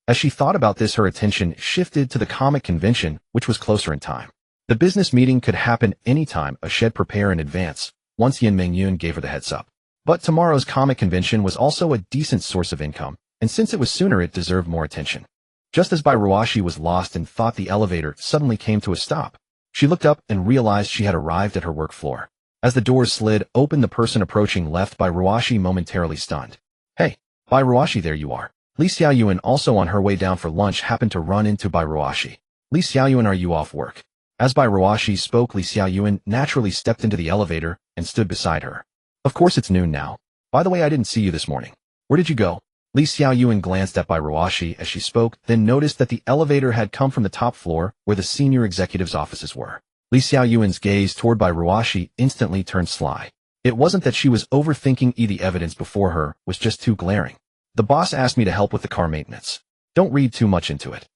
As she thought about this, her attention shifted to the comic convention, which was closer in time. The business meeting could happen anytime a shed prepare in advance, once Yin Mingyun gave her the heads up. But tomorrow's comic convention was also a decent source of income, and since it was sooner, it deserved more attention. Just as Bai Ruashi was lost and thought the elevator suddenly came to a stop, she looked up and realized she had arrived at her work floor. As the doors slid open, the person approaching left Bai Ruashi momentarily stunned. Hey, Bai Ruashi, there you are. Li Xiaoyuan, also on her way down for lunch, happened to run into Bai Ruashi. Li Xiaoyuan, are you off work? As Bai Ruashi spoke, Li Xiaoyuan naturally stepped into the elevator and stood beside her. Of course, it's noon now. By the way, I didn't see you this morning. Where did you go? Li Xiaoyuan glanced at Bai Ruashi as she spoke, then noticed that the elevator had come from the top floor where the senior executives' offices were. Li Xiaoyuan's gaze toward Bai Ruashi instantly turned sly. It wasn't that she was overthinking the evidence before her was just too glaring. The boss asked me to help with the car maintenance. Don't read too much into it.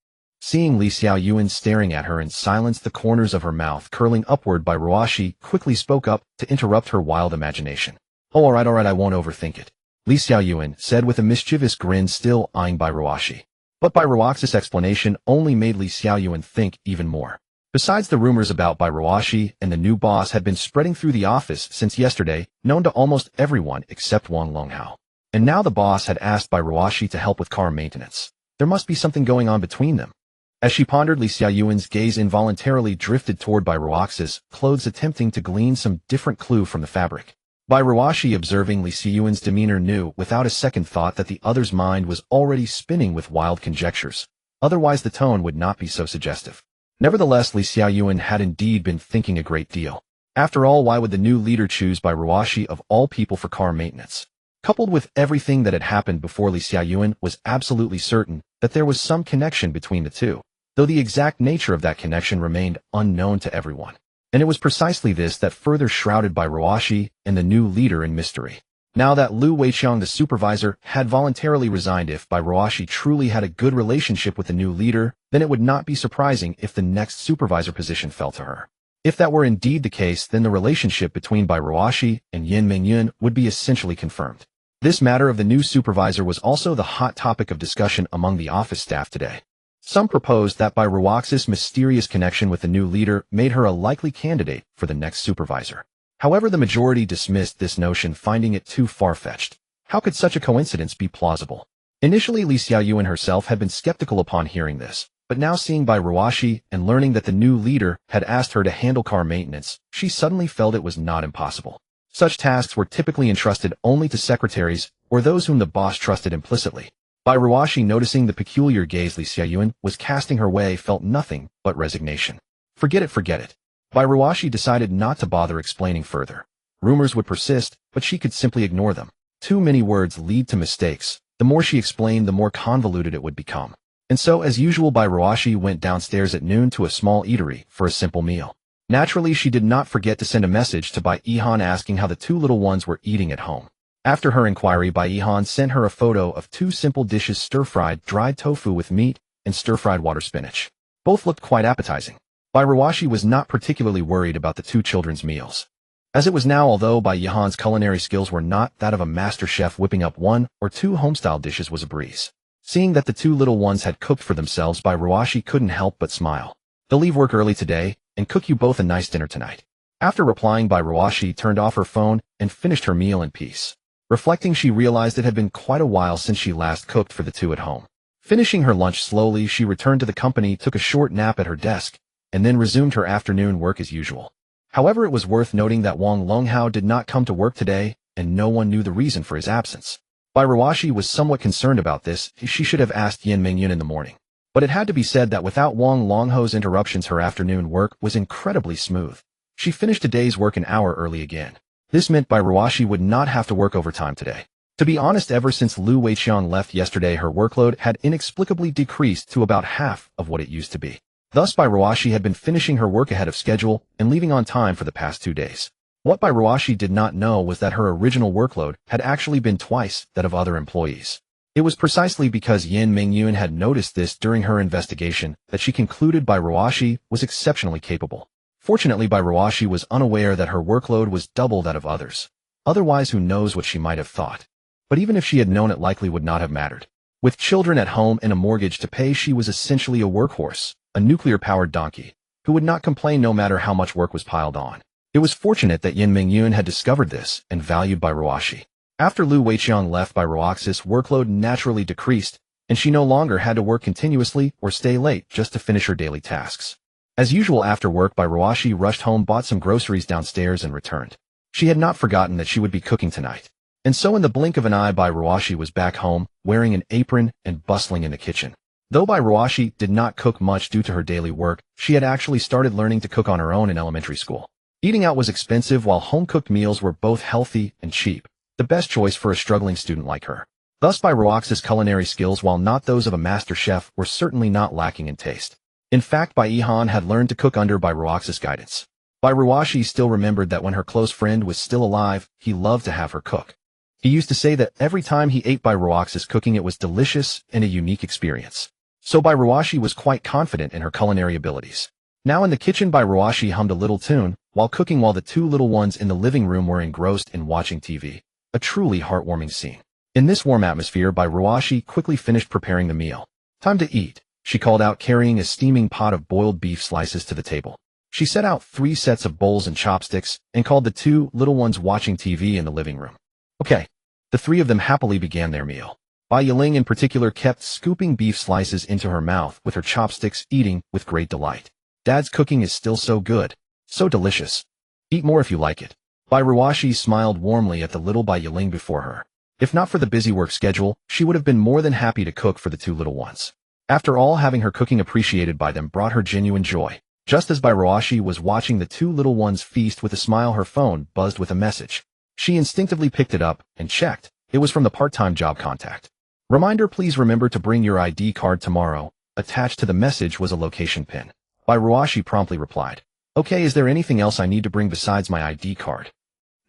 Seeing Li Xiaoyuan staring at her in silence, the corners of her mouth curling upward, Bai Ruashi quickly spoke up to interrupt her wild imagination. Oh, all right, I won't overthink it. Li Xiaoyuan said with a mischievous grin, still eyeing Bai Ruashi. But Bai Ruaxi's explanation only made Li Xiaoyuan think even more. Besides, the rumors about Bai Ruashi and the new boss had been spreading through the office since yesterday, known to almost everyone except Wang Longhao. And now the boss had asked Bai Ruashi to help with car maintenance. There must be something going on between them. As she pondered, Li Xiaoyuan's gaze involuntarily drifted toward Bai Ruaxi's clothes, attempting to glean some different clue from the fabric. Bai Ruashi, observing Li Xiaoyuan's demeanor, knew without a second thought that the other's mind was already spinning with wild conjectures. Otherwise, the tone would not be so suggestive. Nevertheless, Li Xiaoyuan had indeed been thinking a great deal. After all, why would the new leader choose Bai Ruashi of all people for car maintenance? Coupled with everything that had happened before, Li Xiaoyuan was absolutely certain that there was some connection between the two, though the exact nature of that connection remained unknown to everyone. And it was precisely this that further shrouded Bai Ruashi and the new leader in mystery. Now that Lu Weiqiang, the supervisor, had voluntarily resigned, if Bai Ruashi truly had a good relationship with the new leader, then it would not be surprising if the next supervisor position fell to her. If that were indeed the case, then the relationship between Bai Ruashi and Yin Mingyun would be essentially confirmed. This matter of the new supervisor was also the hot topic of discussion among the office staff today. Some proposed that Bai Ruaxi's mysterious connection with the new leader made her a likely candidate for the next supervisor. However, the majority dismissed this notion, finding it too far-fetched. How could such a coincidence be plausible? Initially, Li Xiaoyuan herself had been skeptical upon hearing this, but now seeing Bai Ruashi and learning that the new leader had asked her to handle car maintenance, she suddenly felt it was not impossible. Such tasks were typically entrusted only to secretaries or those whom the boss trusted implicitly. Bai Ruashi, noticing the peculiar gaze Li Xiaoyuan was casting her way, felt nothing but resignation. Forget it. Bai Ruashi decided not to bother explaining further. Rumors would persist, but she could simply ignore them. Too many words lead to mistakes. The more she explained, the more convoluted it would become. And so, as usual, Bai Ruashi went downstairs at noon to a small eatery for a simple meal. Naturally, she did not forget to send a message to Bai Yihan asking how the two little ones were eating at home. After her inquiry, Bai Yihan sent her a photo of two simple dishes: stir-fried dried tofu with meat and stir-fried water spinach. Both looked quite appetizing. Bai Ruashi was not particularly worried about the two children's meals. As it was now, although Bai Yihan's culinary skills were not that of a master chef, whipping up one or two homestyle dishes was a breeze. Seeing that the two little ones had cooked for themselves, Bai Ruashi couldn't help but smile. They'll leave work early today and cook you both a nice dinner tonight. After replying, Bai Ruashi turned off her phone and finished her meal in peace. Reflecting, she realized it had been quite a while since she last cooked for the two at home. Finishing her lunch slowly, she returned to the company, took a short nap at her desk, and then resumed her afternoon work as usual. However, it was worth noting that Wang Longhao did not come to work today, and no one knew the reason for his absence. Bai Ruashi was somewhat concerned about this. She should have asked Yin Mingyun in the morning. But it had to be said that without Wang Longhao's interruptions, her afternoon work was incredibly smooth. She finished a day's work an hour early again. This meant Ruashi would not have to work overtime today. To be honest, ever since Lu Weiqiang left yesterday, her workload had inexplicably decreased to about half of what it used to be. Thus, Ruashi had been finishing her work ahead of schedule and leaving on time for the past 2 days. What Ruashi did not know was that her original workload had actually been twice that of other employees. It was precisely because Yin Mingyun had noticed this during her investigation that she concluded Ruashi was exceptionally capable. Fortunately, Ruashi was unaware that her workload was double that of others. Otherwise, who knows what she might have thought. But even if she had known, it likely would not have mattered. With children at home and a mortgage to pay, she was essentially a workhorse, a nuclear-powered donkey, who would not complain no matter how much work was piled on. It was fortunate that Yin Mingyun had discovered this and valued Ruashi. After Lu Weiqiang left, Ruaxi's workload naturally decreased, and she no longer had to work continuously or stay late just to finish her daily tasks. As usual after work, Ruashi rushed home, bought some groceries downstairs, and returned. She had not forgotten that she would be cooking tonight. And so in the blink of an eye, Ruashi was back home, wearing an apron and bustling in the kitchen. Though Ruashi did not cook much due to her daily work, she had actually started learning to cook on her own in elementary school. Eating out was expensive, while home-cooked meals were both healthy and cheap, the best choice for a struggling student like her. Thus, Ruaxi's culinary skills, while not those of a master chef, were certainly not lacking in taste. In fact, Ihan had learned to cook under Ruaxi's guidance. Ruashi still remembered that when her close friend was still alive, he loved to have her cook. He used to say that every time he ate Ruaxi's cooking, it was delicious and a unique experience. So Ruashi was quite confident in her culinary abilities. Now in the kitchen, Ruashi hummed a little tune while cooking, while the two little ones in the living room were engrossed in watching TV. A truly heartwarming scene. In this warm atmosphere, Ruashi quickly finished preparing the meal. Time to eat, she called out, carrying a steaming pot of boiled beef slices to the table. She set out 3 sets of bowls and chopsticks and called the two little ones watching TV in the living room. Okay. The 3 of them happily began their meal. Yiling in particular kept scooping beef slices into her mouth with her chopsticks, eating with great delight. Dad's cooking is still so good. So delicious. Eat more if you like it. Ruashi smiled warmly at the little Yiling before her. If not for the busy work schedule, she would have been more than happy to cook for the 2 little ones. After all, having her cooking appreciated by them brought her genuine joy. Just as Ruashi was watching the 2 little ones feast with a smile, her phone buzzed with a message. She instinctively picked it up and checked. It was from the part-time job contact. Reminder: please remember to bring your ID card tomorrow. Attached to the message was a location pin. Ruashi promptly replied. Okay, is there anything else I need to bring besides my ID card?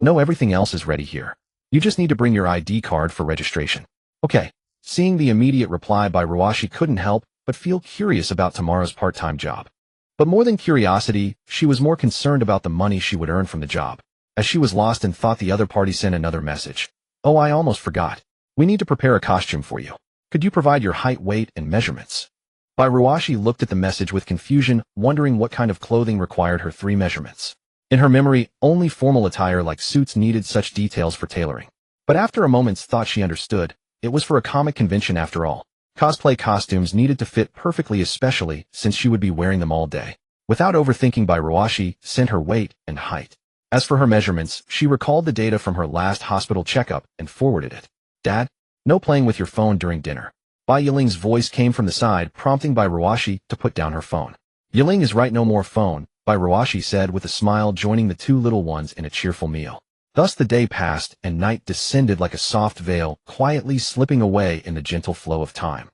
No, everything else is ready here. You just need to bring your ID card for registration. Okay. Seeing the immediate reply, Ruashi couldn't help but feel curious about tomorrow's part-time job. But more than curiosity, she was more concerned about the money she would earn from the job, as she was lost and thought the other party sent another message. Oh, I almost forgot. We need to prepare a costume for you. Could you provide your height, weight, and measurements? Ruashi looked at the message with confusion, wondering what kind of clothing required her 3 measurements. In her memory, only formal attire like suits needed such details for tailoring. But after a moment's thought, she understood. It was for a comic convention after all. Cosplay costumes needed to fit perfectly, especially since she would be wearing them all day. Without overthinking, Ruashi sent her weight and height. As for her measurements, she recalled the data from her last hospital checkup and forwarded it. Dad, no playing with your phone during dinner. Yiling's voice came from the side, prompting Ruashi to put down her phone. Yiling is right, no more phone, Ruashi said with a smile, joining the 2 little ones in a cheerful meal. Thus the day passed and night descended like a soft veil, quietly slipping away in the gentle flow of time.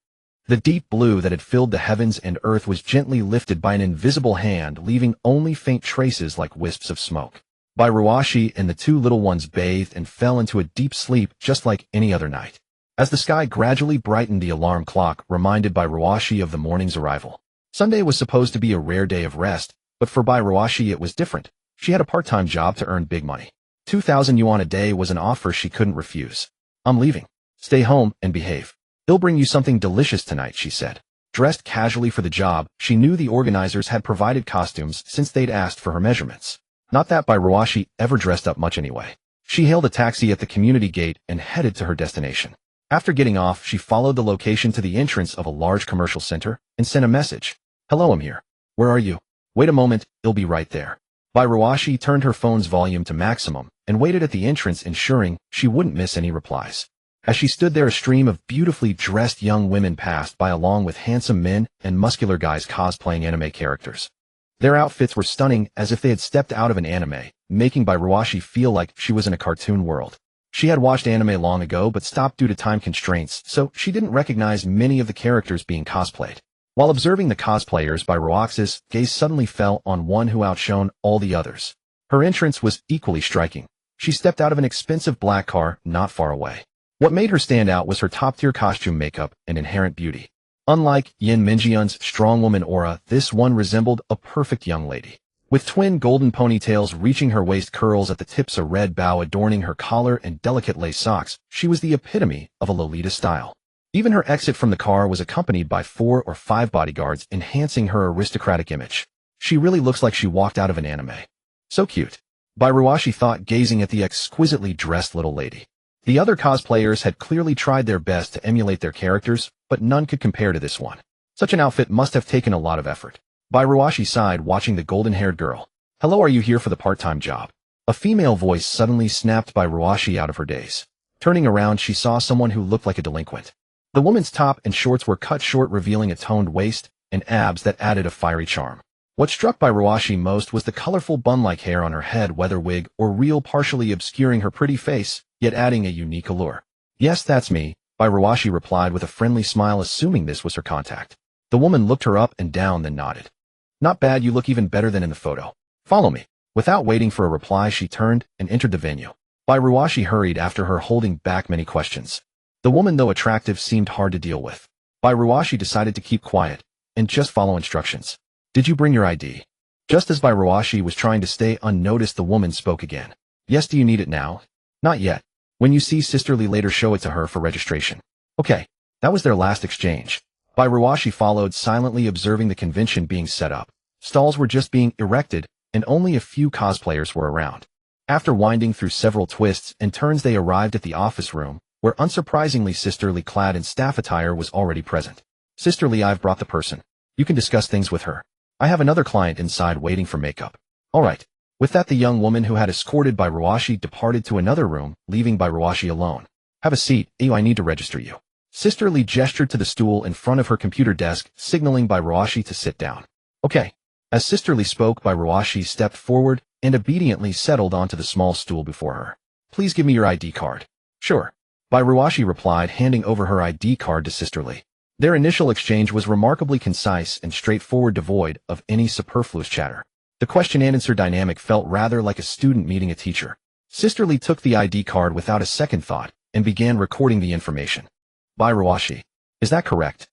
The deep blue that had filled the heavens and earth was gently lifted by an invisible hand, leaving only faint traces like wisps of smoke. Ruashi and the 2 little ones bathed and fell into a deep sleep just like any other night. As the sky gradually brightened, the alarm clock reminded Ruashi of the morning's arrival. Sunday was supposed to be a rare day of rest, but for Ruashi it was different. She had a part-time job to earn big money. 2,000 yuan a day was an offer she couldn't refuse. I'm leaving. Stay home and behave. They'll bring you something delicious tonight, she said. Dressed casually for the job, she knew the organizers had provided costumes since they'd asked for her measurements. Not that Ruashi ever dressed up much anyway. She hailed a taxi at the community gate and headed to her destination. After getting off, she followed the location to the entrance of a large commercial center and sent a message. Hello, I'm here. Where are you? Wait a moment, it'll be right there. Ruashi turned her phone's volume to maximum and waited at the entrance, ensuring she wouldn't miss any replies. As she stood there, a stream of beautifully dressed young women passed by, along with handsome men and muscular guys cosplaying anime characters. Their outfits were stunning, as if they had stepped out of an anime, making Ruashi feel like she was in a cartoon world. She had watched anime long ago but stopped due to time constraints, so she didn't recognize many of the characters being cosplayed. While observing the cosplayers, Ruaxi's gaze suddenly fell on one who outshone all the others. Her entrance was equally striking. She stepped out of an expensive black car not far away. What made her stand out was her top-tier costume makeup and inherent beauty. Unlike Yin Mingyun's strong woman aura, this one resembled a perfect young lady. With twin golden ponytails reaching her waist, curls at the tips, a red bow adorning her collar, and delicate lace socks, she was the epitome of a Lolita style. Even her exit from the car was accompanied by 4 or 5 bodyguards, enhancing her aristocratic image. She really looks like she walked out of an anime. So cute. Ruashi thought, gazing at the exquisitely dressed little lady. The other cosplayers had clearly tried their best to emulate their characters, but none could compare to this one. Such an outfit must have taken a lot of effort. Ruashi sighed, watching the golden-haired girl. "Hello, are you here for the part-time job?" A female voice suddenly snapped Ruashi out of her daze. Turning around, she saw someone who looked like a delinquent. The woman's top and shorts were cut short, revealing a toned waist and abs that added a fiery charm. What struck Ruashi most was the colorful bun-like hair on her head, whether wig or real, partially obscuring her pretty face, yet adding a unique allure. "Yes, that's me," Ruashi replied with a friendly smile, assuming this was her contact. The woman looked her up and down, then nodded. "Not bad, you look even better than in the photo. Follow me." Without waiting for a reply, she turned and entered the venue. Ruashi hurried after her, holding back many questions. The woman, though attractive, seemed hard to deal with. Ruashi decided to keep quiet and just follow instructions. "Did you bring your ID?" Just as Ruashi was trying to stay unnoticed, the woman spoke again. "Yes, do you need it now?" "Not yet. When you see Sisterly later, show it to her for registration." "Okay." That was their last exchange. Ruashi followed, silently observing the convention being set up. Stalls were just being erected, and only a few cosplayers were around. After winding through several twists and turns, they arrived at the office room, where unsurprisingly Sisterly, clad in staff attire, was already present. "Sisterly, I've brought the person. You can discuss things with her. I have another client inside waiting for makeup." "All right." With that, the young woman who had escorted Ruashi departed to another room, leaving Ruashi alone. "Have a seat. I need to register you." Sisterly gestured to the stool in front of her computer desk, signaling Ruashi to sit down. "Okay." As Sisterly spoke, Ruashi stepped forward and obediently settled onto the small stool before her. "Please give me your ID card." "Sure." Ruashi replied, handing over her ID card to Sisterly. Their initial exchange was remarkably concise and straightforward, devoid of any superfluous chatter. The question-and-answer dynamic felt rather like a student meeting a teacher. Sisterly took the ID card without a second thought and began recording the information. Ruashi. "Is that correct?"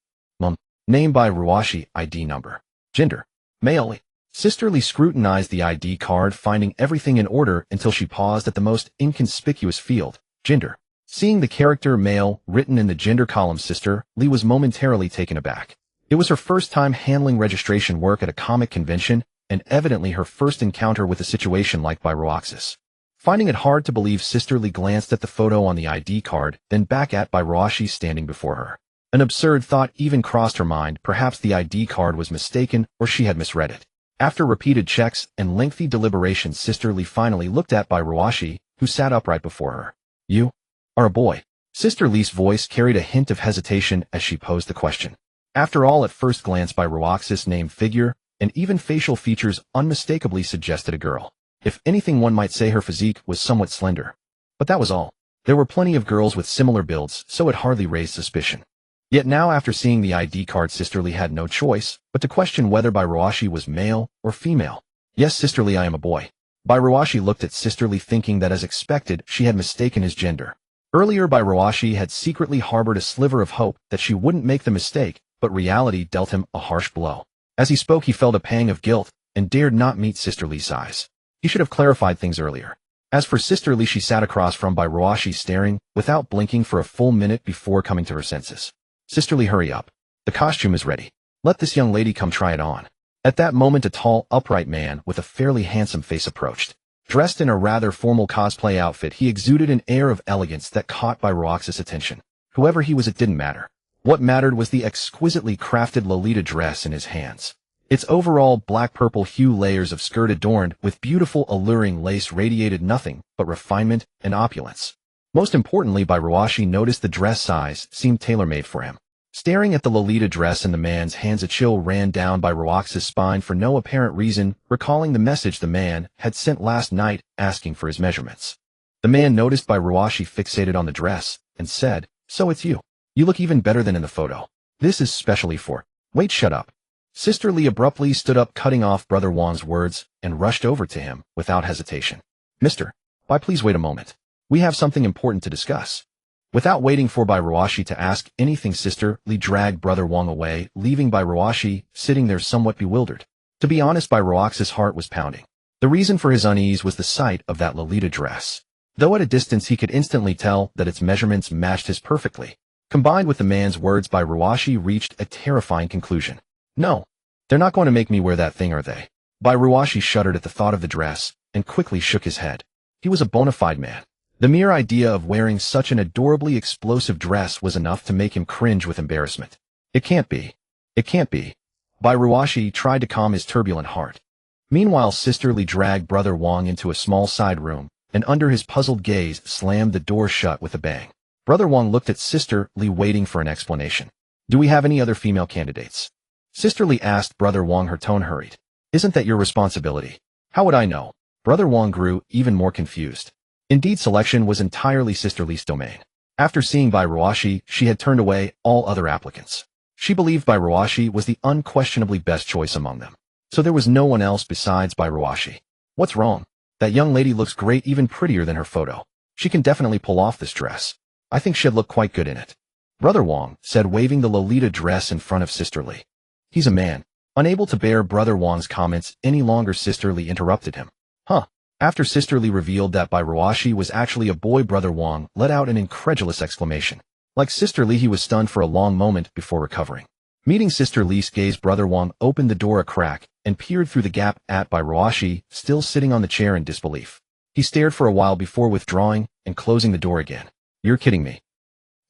"Name Ruashi, ID number." "Gender." "Male." Sisterly scrutinized the ID card, finding everything in order until she paused at the most inconspicuous field, gender. Seeing the character male written in the gender column, Sisterly was momentarily taken aback. It was her first time handling registration work at a comic convention, and evidently her first encounter with a situation like Ruaxi's. Finding it hard to believe, Sisterly glanced at the photo on the ID card, then back at Ruashi standing before her. An absurd thought even crossed her mind. Perhaps the ID card was mistaken, or she had misread it. After repeated checks and lengthy deliberations, Sisterly finally looked at Ruashi, who sat upright before her. "You are a boy." Sisterly's voice carried a hint of hesitation as she posed the question. After all, at first glance, Ruaxi's name, figure, and even facial features unmistakably suggested a girl. If anything, one might say her physique was somewhat slender. But that was all. There were plenty of girls with similar builds, so it hardly raised suspicion. Yet now, after seeing the ID card, Sisterly had no choice but to question whether Ruashi was male or female. "Yes, Sisterly, I am a boy." Ruashi looked at Sisterly, thinking that, as expected, she had mistaken his gender. Earlier, Ruashi had secretly harbored a sliver of hope that she wouldn't make the mistake, but reality dealt him a harsh blow. As he spoke, he felt a pang of guilt and dared not meet Sisterly's eyes. He should have clarified things earlier. As for Sisterly, she sat across from Ruashi, staring without blinking for a full minute before coming to her senses. "Sisterly, hurry up. The costume is ready. Let this young lady come try it on." At that moment, a tall, upright man with a fairly handsome face approached. Dressed in a rather formal cosplay outfit, he exuded an air of elegance that caught Ruaxi's attention. Whoever he was, it didn't matter. What mattered was the exquisitely crafted Lolita dress in his hands. Its overall black-purple hue, layers of skirt adorned with beautiful, alluring lace, radiated nothing but refinement and opulence. Most importantly, Ruashi noticed the dress size seemed tailor-made for him. Staring at the Lolita dress in the man's hands, a chill ran down by Roax's spine for no apparent reason, recalling the message the man had sent last night asking for his measurements. The man noticed by Roashi fixated on the dress and said, "So it's you. You look even better than in the photo. This is specially for—" "Wait, shut up." Sister Lee abruptly stood up, cutting off Brother Wang's words, and rushed over to him without hesitation. "Mr. Bai, please wait a moment. We have something important to discuss." Without waiting for Bai Ruashi to ask anything, Sister Lee dragged Brother Wang away, leaving Bai Ruashi sitting there somewhat bewildered. To be honest, Bai Ruaxi's heart was pounding. The reason for his unease was the sight of that Lolita dress. Though at a distance he could instantly tell that its measurements matched his perfectly. Combined with the man's words, Bai Ruashi reached a terrifying conclusion. "No, they're not going to make me wear that thing, are they?" Bai Ruashi shuddered at the thought of the dress and quickly shook his head. He was a bona fide man. The mere idea of wearing such an adorably explosive dress was enough to make him cringe with embarrassment. "It can't be. It can't be." Bai Ruashi tried to calm his turbulent heart. Meanwhile, Sister Lee dragged Brother Wang into a small side room, and under his puzzled gaze slammed the door shut with a bang. Brother Wang looked at Sister Lee, waiting for an explanation. "Do we have any other female candidates?" Sister Lee asked Brother Wang, her tone hurried. "Isn't that your responsibility?" "How would I know?" Brother Wang grew even more confused. Indeed, selection was entirely Sister Lee's domain. After seeing Bai Ruashi, she had turned away all other applicants. She believed Bai Ruashi was the unquestionably best choice among them. So there was no one else besides Bai Ruashi. "What's wrong? That young lady looks great, even prettier than her photo. She can definitely pull off this dress. I think she'd look quite good in it," Brother Wang said, waving the Lolita dress in front of Sister Lee. He's a man. Unable to bear Brother Wang's comments any longer, Sister Lee interrupted him. "Huh." After Sister Lee revealed that Bai Ruashi was actually a boy, Brother Wang let out an incredulous exclamation. Like Sister Lee, he was stunned for a long moment before recovering. Meeting Sister Lee's gaze, Brother Wang opened the door a crack and peered through the gap at Bai Ruashi, still sitting on the chair in disbelief. He stared for a while before withdrawing and closing the door again. "You're kidding me.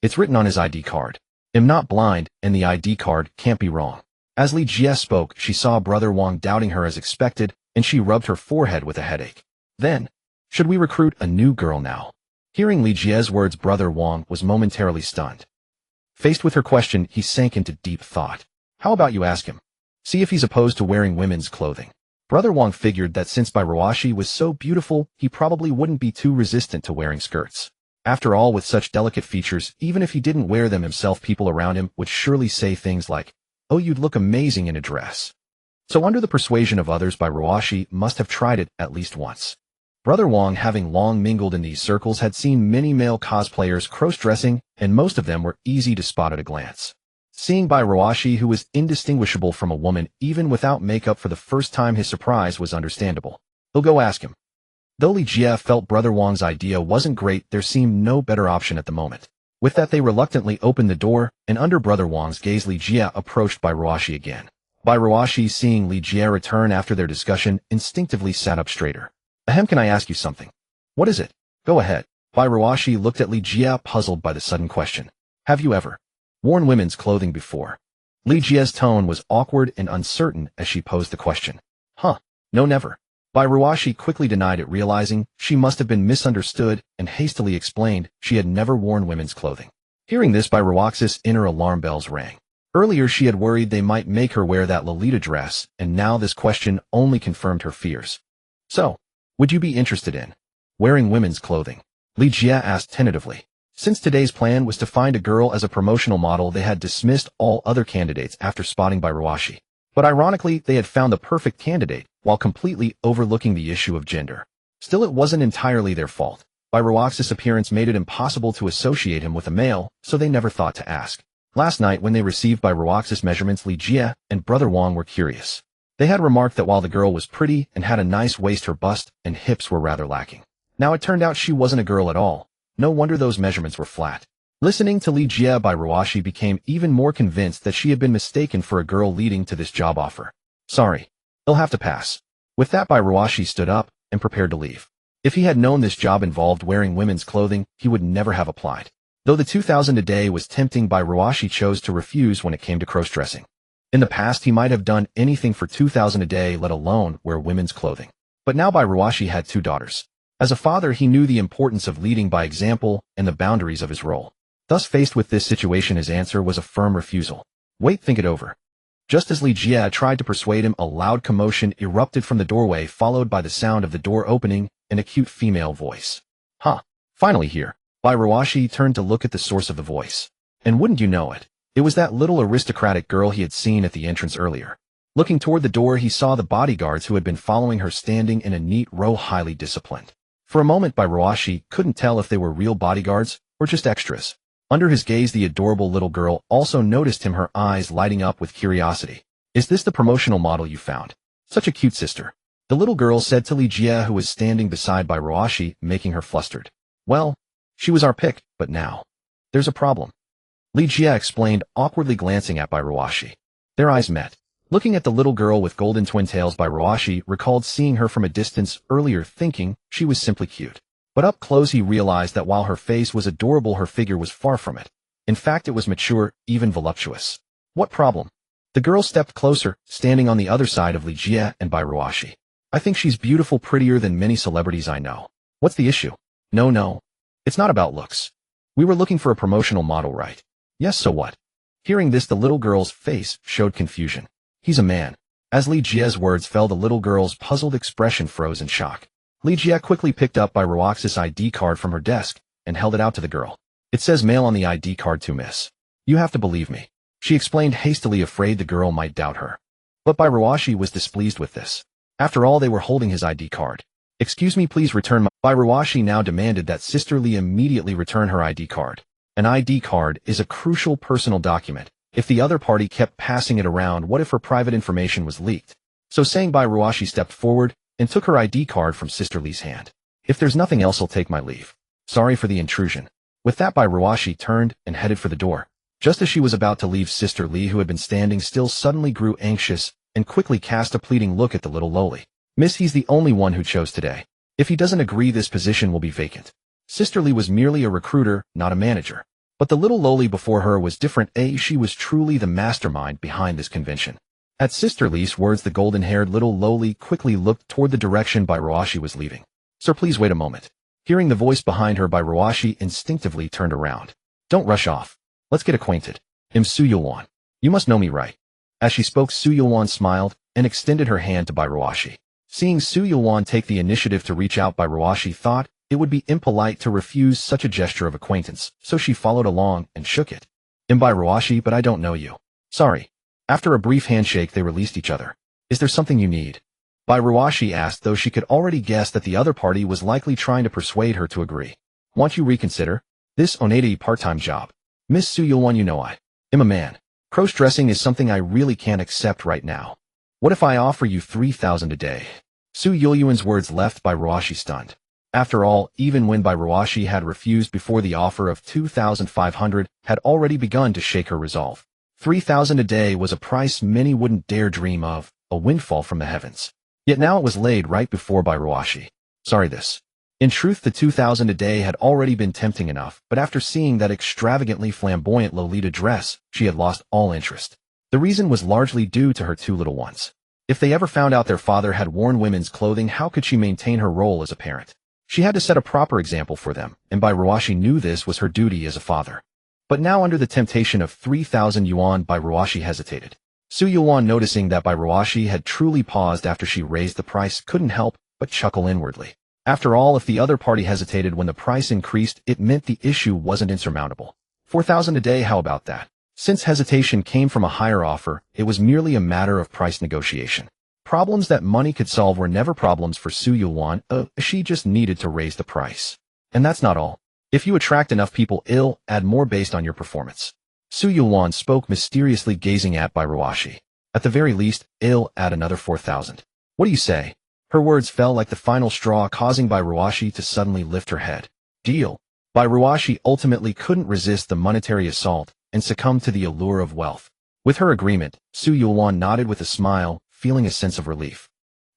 It's written on his ID card. I'm not blind, and the ID card can't be wrong." As Li Jie spoke, she saw Brother Wang doubting her as expected, and she rubbed her forehead with a headache. Then, "Should we recruit a new girl now?" Hearing Li Jie's words, Brother Wang was momentarily stunned. Faced with her question, he sank into deep thought. "How about you ask him? See if he's opposed to wearing women's clothing." Brother Wang figured that since Bai Ruashi was so beautiful, he probably wouldn't be too resistant to wearing skirts. After all, with such delicate features, even if he didn't wear them himself, people around him would surely say things like, "Oh, you'd look amazing in a dress." So under the persuasion of others, Bai Ruashi must have tried it at least once. Brother Wang, having long mingled in these circles, had seen many male cosplayers cross-dressing, and most of them were easy to spot at a glance. Seeing Bai Ruashi, who was indistinguishable from a woman even without makeup, for the first time, his surprise was understandable. "He'll go ask him." Though Li Jie felt Brother Wang's idea wasn't great, there seemed no better option at the moment. With that, they reluctantly opened the door, and under Brother Wang's gaze, Li Jie approached Bai Ruashi again. Bai Ruashi, seeing Li Jie return after their discussion, instinctively sat up straighter. "Ahem, can I ask you something?" "What is it?" "Go ahead." Bai Ruashi looked at Li Jie, puzzled by the sudden question. "Have you ever worn women's clothing before?" Li Jie's tone was awkward and uncertain as she posed the question. "Huh, no, never." Bai Ruashi quickly denied it, realizing she must have been misunderstood, and hastily explained she had never worn women's clothing. Hearing this, Bai Ruaxi's inner alarm bells rang. Earlier she had worried they might make her wear that Lolita dress, and now this question only confirmed her fears. "So, would you be interested in wearing women's clothing?" Li Jie asked tentatively. Since today's plan was to find a girl as a promotional model, they had dismissed all other candidates after spotting Bai Ruashi. But ironically, they had found the perfect candidate, while completely overlooking the issue of gender. Still, it wasn't entirely their fault. Bai Ruaxi's appearance made it impossible to associate him with a male, so they never thought to ask. Last night, when they received Bai Ruaxi's measurements, Li Jie and Brother Wang were curious. They had remarked that while the girl was pretty and had a nice waist, her bust and hips were rather lacking. Now it turned out she wasn't a girl at all. No wonder those measurements were flat. Listening to Li Jie, Bai Ruashi became even more convinced that she had been mistaken for a girl, leading to this job offer. "Sorry, he'll have to pass." With that, Bai Ruashi stood up and prepared to leave. If he had known this job involved wearing women's clothing, he would never have applied. Though the 2,000 a day was tempting, Bai Ruashi chose to refuse when it came to cross-dressing. In the past, he might have done anything for 2,000 a day, let alone wear women's clothing. But now Bai Ruashi had 2 daughters. As a father, he knew the importance of leading by example and the boundaries of his role. Thus faced with this situation, his answer was a firm refusal. Wait, think it over. Just as Li Jie tried to persuade him, a loud commotion erupted from the doorway, followed by the sound of the door opening and a cute female voice. Huh, finally here. Bai Ruashi turned to look at the source of the voice. And wouldn't you know it, it was that little aristocratic girl he had seen at the entrance earlier. Looking toward the door, he saw the bodyguards who had been following her standing in a neat row, highly disciplined. For a moment, Bai Ruashi couldn't tell if they were real bodyguards or just extras. Under his gaze, the adorable little girl also noticed him, her eyes lighting up with curiosity. Is this the promotional model you found? Such a cute sister. The little girl said to Li Jie, who was standing beside Bai Ruashi, making her flustered. Well, she was our pick, but now there's a problem. Li Jie explained, awkwardly glancing at Bai Ruashi. Their eyes met. Looking at the little girl with golden twin tails, Bai Ruashi recalled seeing her from a distance earlier, thinking she was simply cute. But up close he realized that while her face was adorable, her figure was far from it. In fact, it was mature, even voluptuous. What problem? The girl stepped closer, standing on the other side of Li Jie and Bai Ruashi. I think she's beautiful, prettier than many celebrities I know. What's the issue? No. It's not about looks. We were looking for a promotional model, right? Yes, so what? Hearing this, the little girl's face showed confusion. He's a man. As Li Jie's words fell, the little girl's puzzled expression froze in shock. Li Jie quickly picked up Bai Ruaxi's ID card from her desk and held it out to the girl. It says male on the ID card too, miss. You have to believe me, she explained hastily, afraid the girl might doubt her. But Bai Ruashi was displeased with this. After all, they were holding his ID card. Excuse me, please return my— Bai Ruashi now demanded that Sister Li immediately return her ID card. An ID card is a crucial personal document. If the other party kept passing it around, what if her private information was leaked? So saying, Bai Ruashi stepped forward and took her ID card from Sister Li's hand. If there's nothing else, I'll take my leave. Sorry for the intrusion. With that, Bai Ruashi turned and headed for the door. Just as she was about to leave, Sister Li, who had been standing still, suddenly grew anxious and quickly cast a pleading look at the little loli. Miss, he's the only one who chose today. If he doesn't agree, this position will be vacant. Sister Li was merely a recruiter, not a manager. But the little loli before her was different. She was truly the mastermind behind this convention. At Sister Li's words, the golden-haired little loli quickly looked toward the direction Bai Ruashi was leaving. Sir, please wait a moment. Hearing the voice behind her, Bai Ruashi instinctively turned around. Don't rush off. Let's get acquainted. I'm Su Yulwan. You must know me, right? As she spoke, Su Yulwan smiled and extended her hand to Bai Ruashi. Seeing Su Yulwan take the initiative to reach out, Bai Ruashi thought it would be impolite to refuse such a gesture of acquaintance, so she followed along and shook it. I'm Bai Ruashi, but I don't know you. Sorry. After a brief handshake, they released each other. Is there something you need? Bai Ruashi asked, though she could already guess that the other party was likely trying to persuade her to agree. Want you reconsider? This onedi part-time job. Miss Su Yulwan, you know I am a man. Cross-dressing is something I really can't accept right now. What if I offer you 3,000 a day? Su Yulwan's words left Bai Ruashi stunned. After all, even when Bai Ruashi had refused before, the offer of 2,500 had already begun to shake her resolve. 3,000 a day was a price many wouldn't dare dream of, a windfall from the heavens. Yet now it was laid right before Bai Ruashi. Sorry, this. In truth, the 2,000 a day had already been tempting enough, but after seeing that extravagantly flamboyant Lolita dress, she had lost all interest. The reason was largely due to her two little ones. If they ever found out their father had worn women's clothing, how could she maintain her role as a parent? She had to set a proper example for them, and Bai Ruashi knew this was her duty as a father. But now, under the temptation of 3,000 yuan, Bai Ruashi hesitated. Su Yulwan, noticing that Bai Ruashi had truly paused after she raised the price, couldn't help but chuckle inwardly. After all, if the other party hesitated when the price increased, it meant the issue wasn't insurmountable. 4,000 a day, how about that? Since hesitation came from a higher offer, it was merely a matter of price negotiation. Problems that money could solve were never problems for Su Yulwan. She just needed to raise the price. And that's not all. If you attract enough people, it'll add more based on your performance. Su Yulwan spoke mysteriously, gazing at Bai Ruashi. At the very least, it'll add another 4,000. What do you say? Her words fell like the final straw, causing Bai Ruashi to suddenly lift her head. Deal. Bai Ruashi ultimately couldn't resist the monetary assault and succumbed to the allure of wealth. With her agreement, Su Yulwan nodded with a smile, feeling a sense of relief.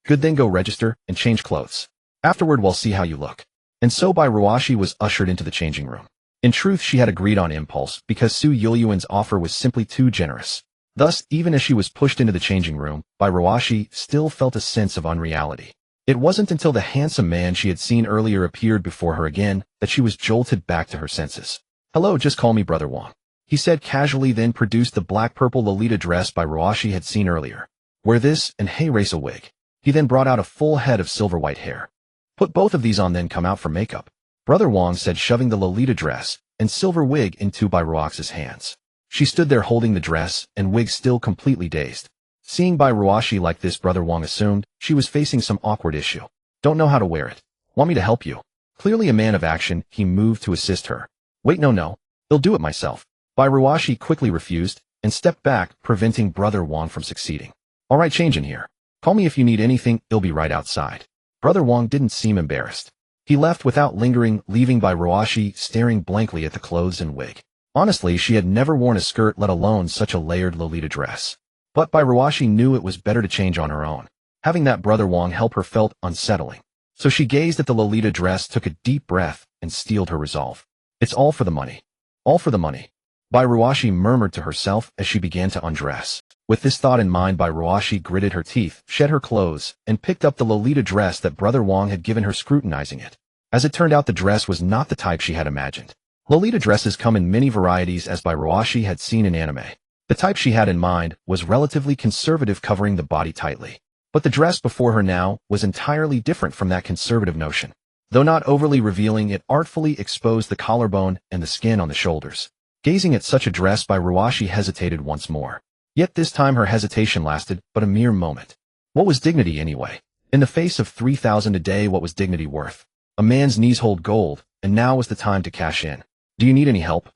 Good, then go register and change clothes. Afterward, we'll see how you look. And so Bai Ruashi was ushered into the changing room. In truth, she had agreed on impulse because Su Yulwan's offer was simply too generous. Thus, even as she was pushed into the changing room, Bai Ruashi still felt a sense of unreality. It wasn't until the handsome man she had seen earlier appeared before her again that she was jolted back to her senses. Hello, just call me Brother Wong. He said casually, then produced the black-purple Lolita dress by Roashi had seen earlier. Wear this and hey, race a wig. He then brought out a full head of silver-white hair. Put both of these on, then come out for makeup. Brother Wong said, shoving the Lolita dress and silver wig into by Roaxi's hands. She stood there holding the dress and wig, still completely dazed. Seeing by Roashi like this, Brother Wong assumed she was facing some awkward issue. Don't know how to wear it. Want me to help you? Clearly a man of action, he moved to assist her. Wait, no. I'll do it myself. By Roashi quickly refused and stepped back, preventing Brother Wong from succeeding. Alright, change in here. Call me if you need anything, I'll be right outside. Brother Wong didn't seem embarrassed. He left without lingering, leaving by Roashi staring blankly at the clothes and wig. Honestly, she had never worn a skirt, let alone such a layered Lolita dress. But by Roashi knew it was better to change on her own. Having that Brother Wong help her felt unsettling. So she gazed at the Lolita dress, took a deep breath, and steeled her resolve. It's all for the money. All for the money. By Roashi murmured to herself as she began to undress. With this thought in mind, by Roashi gritted her teeth, shed her clothes, and picked up the Lolita dress that Brother Wong had given her, scrutinizing it. As it turned out, the dress was not the type she had imagined. Lolita dresses come in many varieties, as by Roashi had seen in anime. The type she had in mind was relatively conservative, covering the body tightly. But the dress before her now was entirely different from that conservative notion. Though not overly revealing, it artfully exposed the collarbone and the skin on the shoulders. Gazing at such a dress, by Roashi hesitated once more. Yet this time her hesitation lasted but a mere moment. What was dignity anyway? In the face of 3,000 a day, what was dignity worth? A man's knees hold gold, and now was the time to cash in. Do you need any help?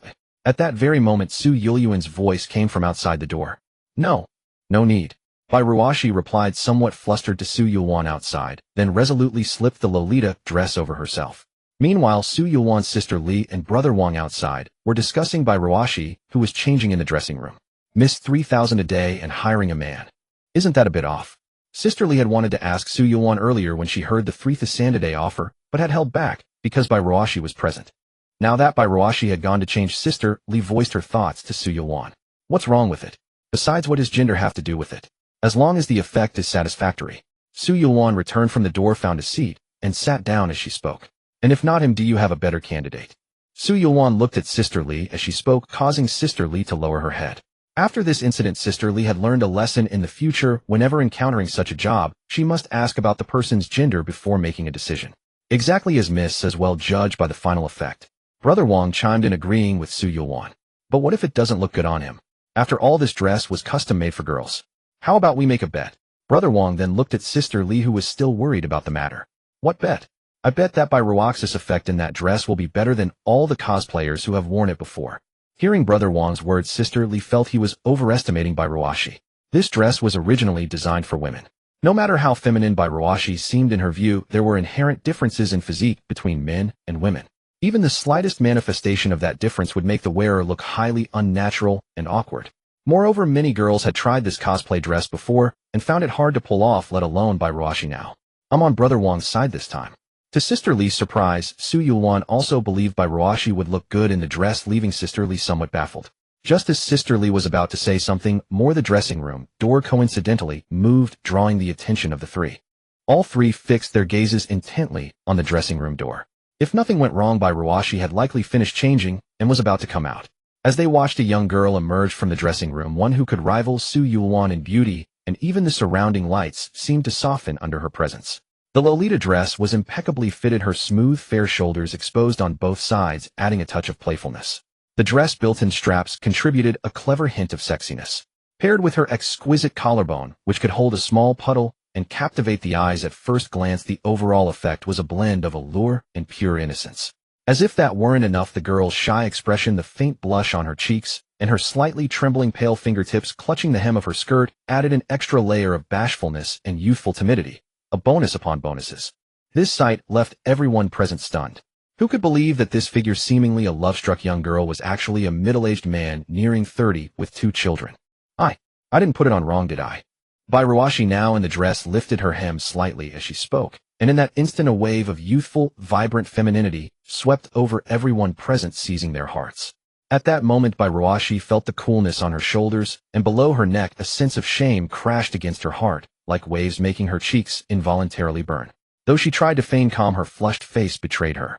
At that very moment, Su Yuliuan's voice came from outside the door. No need. By Roashi replied, somewhat flustered, to Su Yuliuan outside, then resolutely slipped the Lolita dress over herself. Meanwhile, Su Yuliuan's sister Li and Brother Wong outside were discussing by Roashi, who was changing in the dressing room. Miss 3,000 a day and hiring a man. Isn't that a bit off? Sister Li had wanted to ask Su Yuliuan earlier when she heard the 3,000 a day offer, but had held back because by Roashi was present. Now that by Roashi had gone to change, Sister Li voiced her thoughts to Su Yuliuan. What's wrong with it? Besides, what does gender have to do with it? As long as the effect is satisfactory. Su Yuliuan returned from the door, found a seat, and sat down as she spoke. And if not him, do you have a better candidate? Su Yuliuan looked at Sister Li as she spoke, causing Sister Li to lower her head. After this incident, Sister Li had learned a lesson. In the future, whenever encountering such a job, she must ask about the person's gender before making a decision. Exactly as Miss as well judge by the final effect. Brother Wong chimed in, agreeing with Su Yuliuan. But what if it doesn't look good on him? After all, this dress was custom made for girls. How about we make a bet? Brother Wong then looked at Sister Li, who was still worried about the matter. What bet? I bet that by Roaxi's effect in that dress will be better than all the cosplayers who have worn it before. Hearing Brother Wong's words, Sister Li felt he was overestimating by Roashi. This dress was originally designed for women. No matter how feminine by Roashi seemed in her view, there were inherent differences in physique between men and women. Even the slightest manifestation of that difference would make the wearer look highly unnatural and awkward. Moreover, many girls had tried this cosplay dress before and found it hard to pull off, let alone by Roashi now. I'm on Brother Wong's side this time. To Sister Li's surprise, Su Yuliuan also believed by Roashi would look good in the dress, leaving Sister Li somewhat baffled. Just as Sister Li was about to say something more, the dressing room door coincidentally moved, drawing the attention of the three. All three fixed their gazes intently on the dressing room door. If nothing went wrong, by Roashi had likely finished changing and was about to come out. As they watched a young girl emerge from the dressing room, one who could rival Su Yuliuan in beauty, and even the surrounding lights seemed to soften under her presence. The Lolita dress was impeccably fitted, her smooth, fair shoulders exposed on both sides, adding a touch of playfulness. The dress built-in straps contributed a clever hint of sexiness. Paired with her exquisite collarbone, which could hold a small puddle and captivate the eyes at first glance, the overall effect was a blend of allure and pure innocence. As if that weren't enough, the girl's shy expression, the faint blush on her cheeks, and her slightly trembling pale fingertips clutching the hem of her skirt added an extra layer of bashfulness and youthful timidity, a bonus upon bonuses. This sight left everyone present stunned. Who could believe that this figure, seemingly a love-struck young girl, was actually a middle-aged man nearing 30 with 2 children? I didn't put it on wrong, did I? By Roashi now in the dress lifted her hem slightly as she spoke, and in that instant a wave of youthful, vibrant femininity swept over everyone present, seizing their hearts. At that moment, by Roashi felt the coolness on her shoulders, and below her neck a sense of shame crashed against her heart, like waves, making her cheeks involuntarily burn. Though she tried to feign calm, her flushed face betrayed her.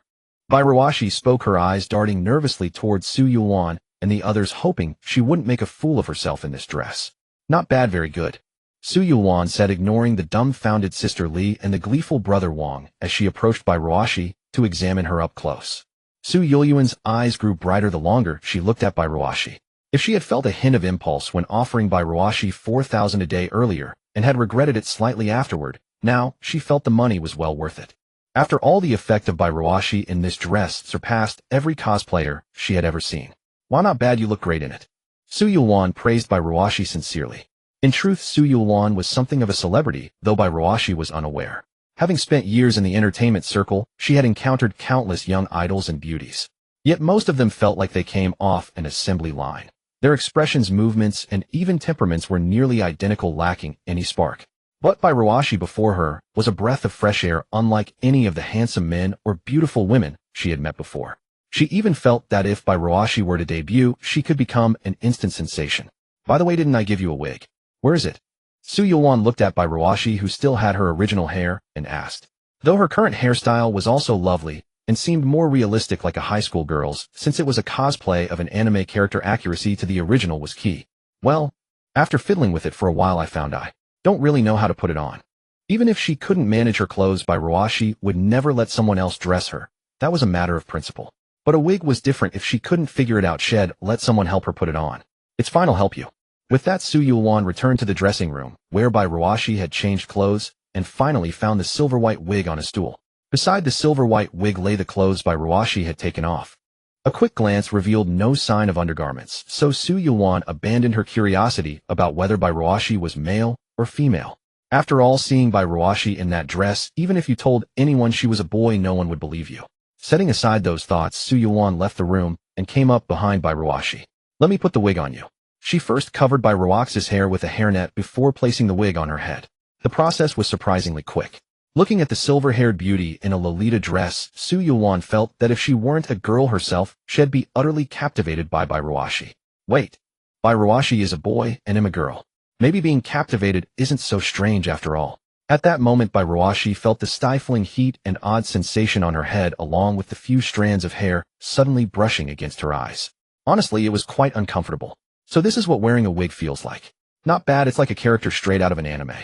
Bairuashi spoke, her eyes darting nervously towards Su Yuan and the others, hoping she wouldn't make a fool of herself in this dress. Not bad, very good, Su Yuan said, ignoring the dumbfounded sister Li and the gleeful brother Wang as she approached Bairuashi to examine her up close. Su Yuan's eyes grew brighter the longer she looked at Bairuashi. If she had felt a hint of impulse when offering Bairuashi 4,000 a day earlier and had regretted it slightly afterward, now she felt the money was well worth it. After all, the effect of Bairuashi in this dress surpassed every cosplayer she had ever seen. Why, not bad, you look great in it, Su Yuan praised Bairuashi sincerely. In truth, Su Yuan was something of a celebrity, though Bairuashi was unaware. Having spent years in the entertainment circle, she had encountered countless young idols and beauties. Yet most of them felt like they came off an assembly line. Their expressions, movements, and even temperaments were nearly identical, lacking any spark. But Bairuashi before her was a breath of fresh air, unlike any of the handsome men or beautiful women she had met before. She even felt that if Bairuashi were to debut, she could become an instant sensation. By the way, didn't I give you a wig? Where is it? Su Yuan looked at Bairuashi, who still had her original hair, and asked. Though her current hairstyle was also lovely and seemed more realistic, like a high school girl's, since it was a cosplay of an anime character, accuracy to the original was key. Well, after fiddling with it for a while, I found I don't really know how to put it on. Even if she couldn't manage her clothes, Bairuashi would never let someone else dress her. That was a matter of principle. But a wig was different. If she couldn't figure it out, she'd let someone help her put it on. It's fine, I'll help you. With that, Su Yuan returned to the dressing room, where Bairuashi had changed clothes and finally found the silver-white wig on a stool. Beside the silver-white wig lay the clothes Bairuashi had taken off. A quick glance revealed no sign of undergarments, so Su Yuan abandoned her curiosity about whether Bairuashi was male or female. After all, seeing Bairuashi in that dress, even if you told anyone she was a boy, no one would believe you. Setting aside those thoughts, Su Yuan left the room and came up behind Bairuashi. Let me put the wig on you. She first covered Bairuaxi's hair with a hairnet before placing the wig on her head. The process was surprisingly quick. Looking at the silver-haired beauty in a Lolita dress, Su Yuan felt that if she weren't a girl herself, she'd be utterly captivated by Bairuashi. Wait, Bairuashi is a boy and I'm a girl. Maybe being captivated isn't so strange after all. At that moment, Bairuashi felt the stifling heat and odd sensation on her head, along with the few strands of hair suddenly brushing against her eyes. Honestly, it was quite uncomfortable. So this is what wearing a wig feels like. Not bad, it's like a character straight out of an anime.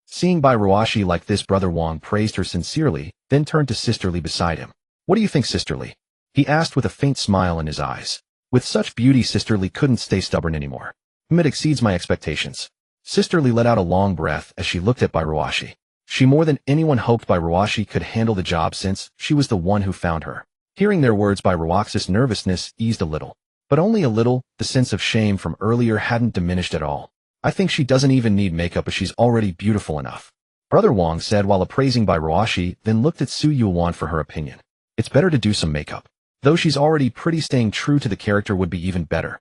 Seeing Bairuashi like this, Brother Wang praised her sincerely, then turned to Sister Li beside him. What do you think, Sister Li? He asked with a faint smile in his eyes. With such beauty, Sister Li couldn't stay stubborn anymore. It exceeds my expectations. Sister Li let out a long breath as she looked at Bairuashi. She more than anyone hoped Bairuashi could handle the job, since she was the one who found her. Hearing their words, Bairuaxi's nervousness eased a little. But only a little. The sense of shame from earlier hadn't diminished at all. I think she doesn't even need makeup as she's already beautiful enough, Brother Wang said while appraising Bairuashi, then looked at Su Yuan for her opinion. It's better to do some makeup. Though she's already pretty, staying true to the character would be even better.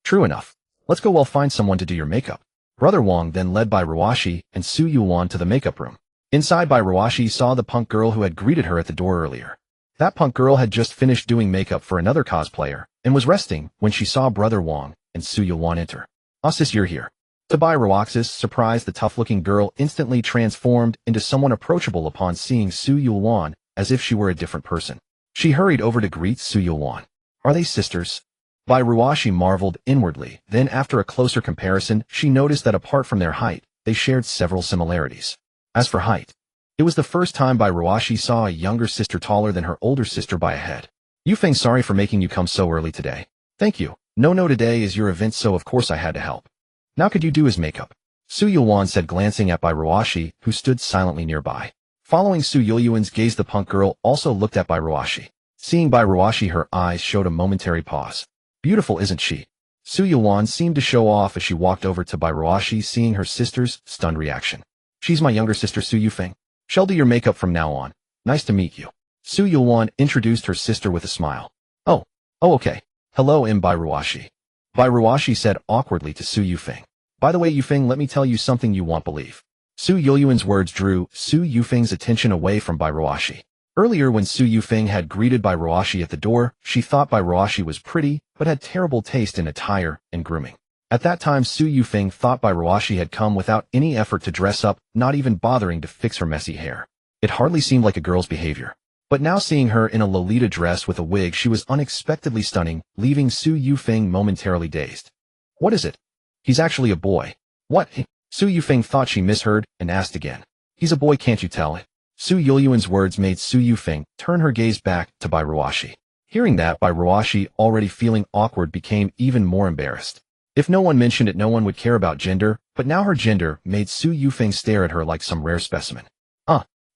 True enough. Let's go, find someone to do your makeup. Brother Wang then led Bairuashi and Su Yuan to the makeup room. Inside, Bairuashi saw the punk girl who had greeted her at the door earlier. That punk girl had just finished doing makeup for another cosplayer and was resting when she saw Brother Wang and Su Yuan enter. "Ah, sis, you're here." To Bairuaxi's surprise, the tough-looking girl instantly transformed into someone approachable upon seeing Su Yuan, as if she were a different person. She hurried over to greet Su Yuan. "Are they sisters?" Bairuashi marveled inwardly. Then, after a closer comparison, she noticed that apart from their height, they shared several similarities. As for height, it was the first time Bairuashi saw a younger sister taller than her older sister by a head. "Yufeng, sorry for making you come so early today." "Thank you. No, today is your event, so of course I had to help." "Now could you do his makeup?" Su Yuan said, glancing at Bairuashi, who stood silently nearby. Following Su Yuan's gaze, the punk girl also looked at Bairuashi. Seeing Bairuashi, her eyes showed a momentary pause. "Beautiful, isn't she?" Su Yuan seemed to show off as she walked over to Bairuashi, seeing her sister's stunned reaction. "She's my younger sister, Su Yufeng. She'll do your makeup from now on. Nice to meet you." Su Yuan introduced her sister with a smile. Oh, okay. Hello, Bairuashi." Bairuashi said awkwardly to Su Yufeng. "By the way, Yufeng, let me tell you something you won't believe." Su Yuan's words drew Su Yufeng's attention away from Bairuashi. Earlier, when Su Yufeng had greeted Bairuashi at the door, she thought Bairuashi was pretty, but had terrible taste in attire and grooming. At that time, Su Yufeng thought Bairuashi had come without any effort to dress up, not even bothering to fix her messy hair. It hardly seemed like a girl's behavior. But now seeing her in a Lolita dress with a wig, she was unexpectedly stunning, leaving Su Yufeng momentarily dazed. What is it? He's actually a boy. What? Su Yufeng thought she misheard and asked again. He's a boy, can't you tell? Su Yuliuan's words made Su Yufeng turn her gaze back to Bai Ruashi. Hearing that, Bai Ruashi, already feeling awkward, became even more embarrassed. If no one mentioned it, no one would care about gender, but now her gender made Su Yufeng stare at her like some rare specimen.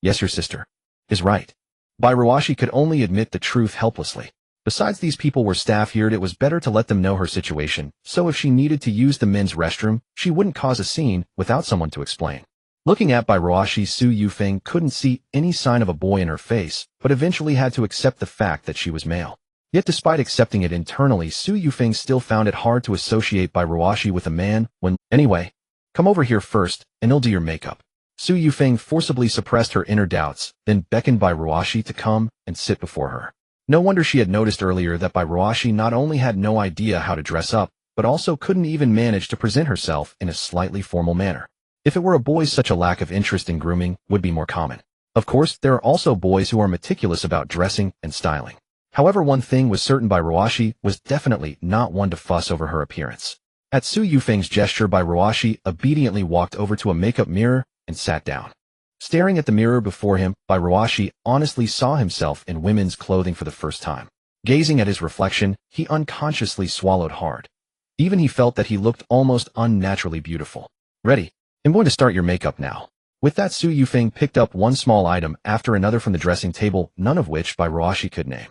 Yes, your sister is right. Bai Ruashi could only admit the truth helplessly. Besides, these people were staff here, it was better to let them know her situation, so if she needed to use the men's restroom, she wouldn't cause a scene without someone to explain. Looking at Bai Ruashi, Su Yufeng couldn't see any sign of a boy in her face, but eventually had to accept the fact that she was male. Yet despite accepting it internally, Su Yufeng still found it hard to associate Bai Ruashi with a man when, anyway, come over here first, and I'll do your makeup. Su Yufeng forcibly suppressed her inner doubts, then beckoned Bai Ruashi to come and sit before her. No wonder she had noticed earlier that Bai Ruashi not only had no idea how to dress up, but also couldn't even manage to present herself in a slightly formal manner. If it were a boy, such a lack of interest in grooming would be more common. Of course, there are also boys who are meticulous about dressing and styling. However, one thing was certain: Bai Ruashi was definitely not one to fuss over her appearance. At Su Yufeng's gesture, Bai Ruashi obediently walked over to a makeup mirror and sat down. Staring at the mirror before him, Bai Ruashi honestly saw himself in women's clothing for the first time. Gazing at his reflection, he unconsciously swallowed hard. Even he felt that he looked almost unnaturally beautiful. Ready? I'm going to start your makeup now. With that, Su Yufeng picked up one small item after another from the dressing table, none of which Bai Ruashi could name.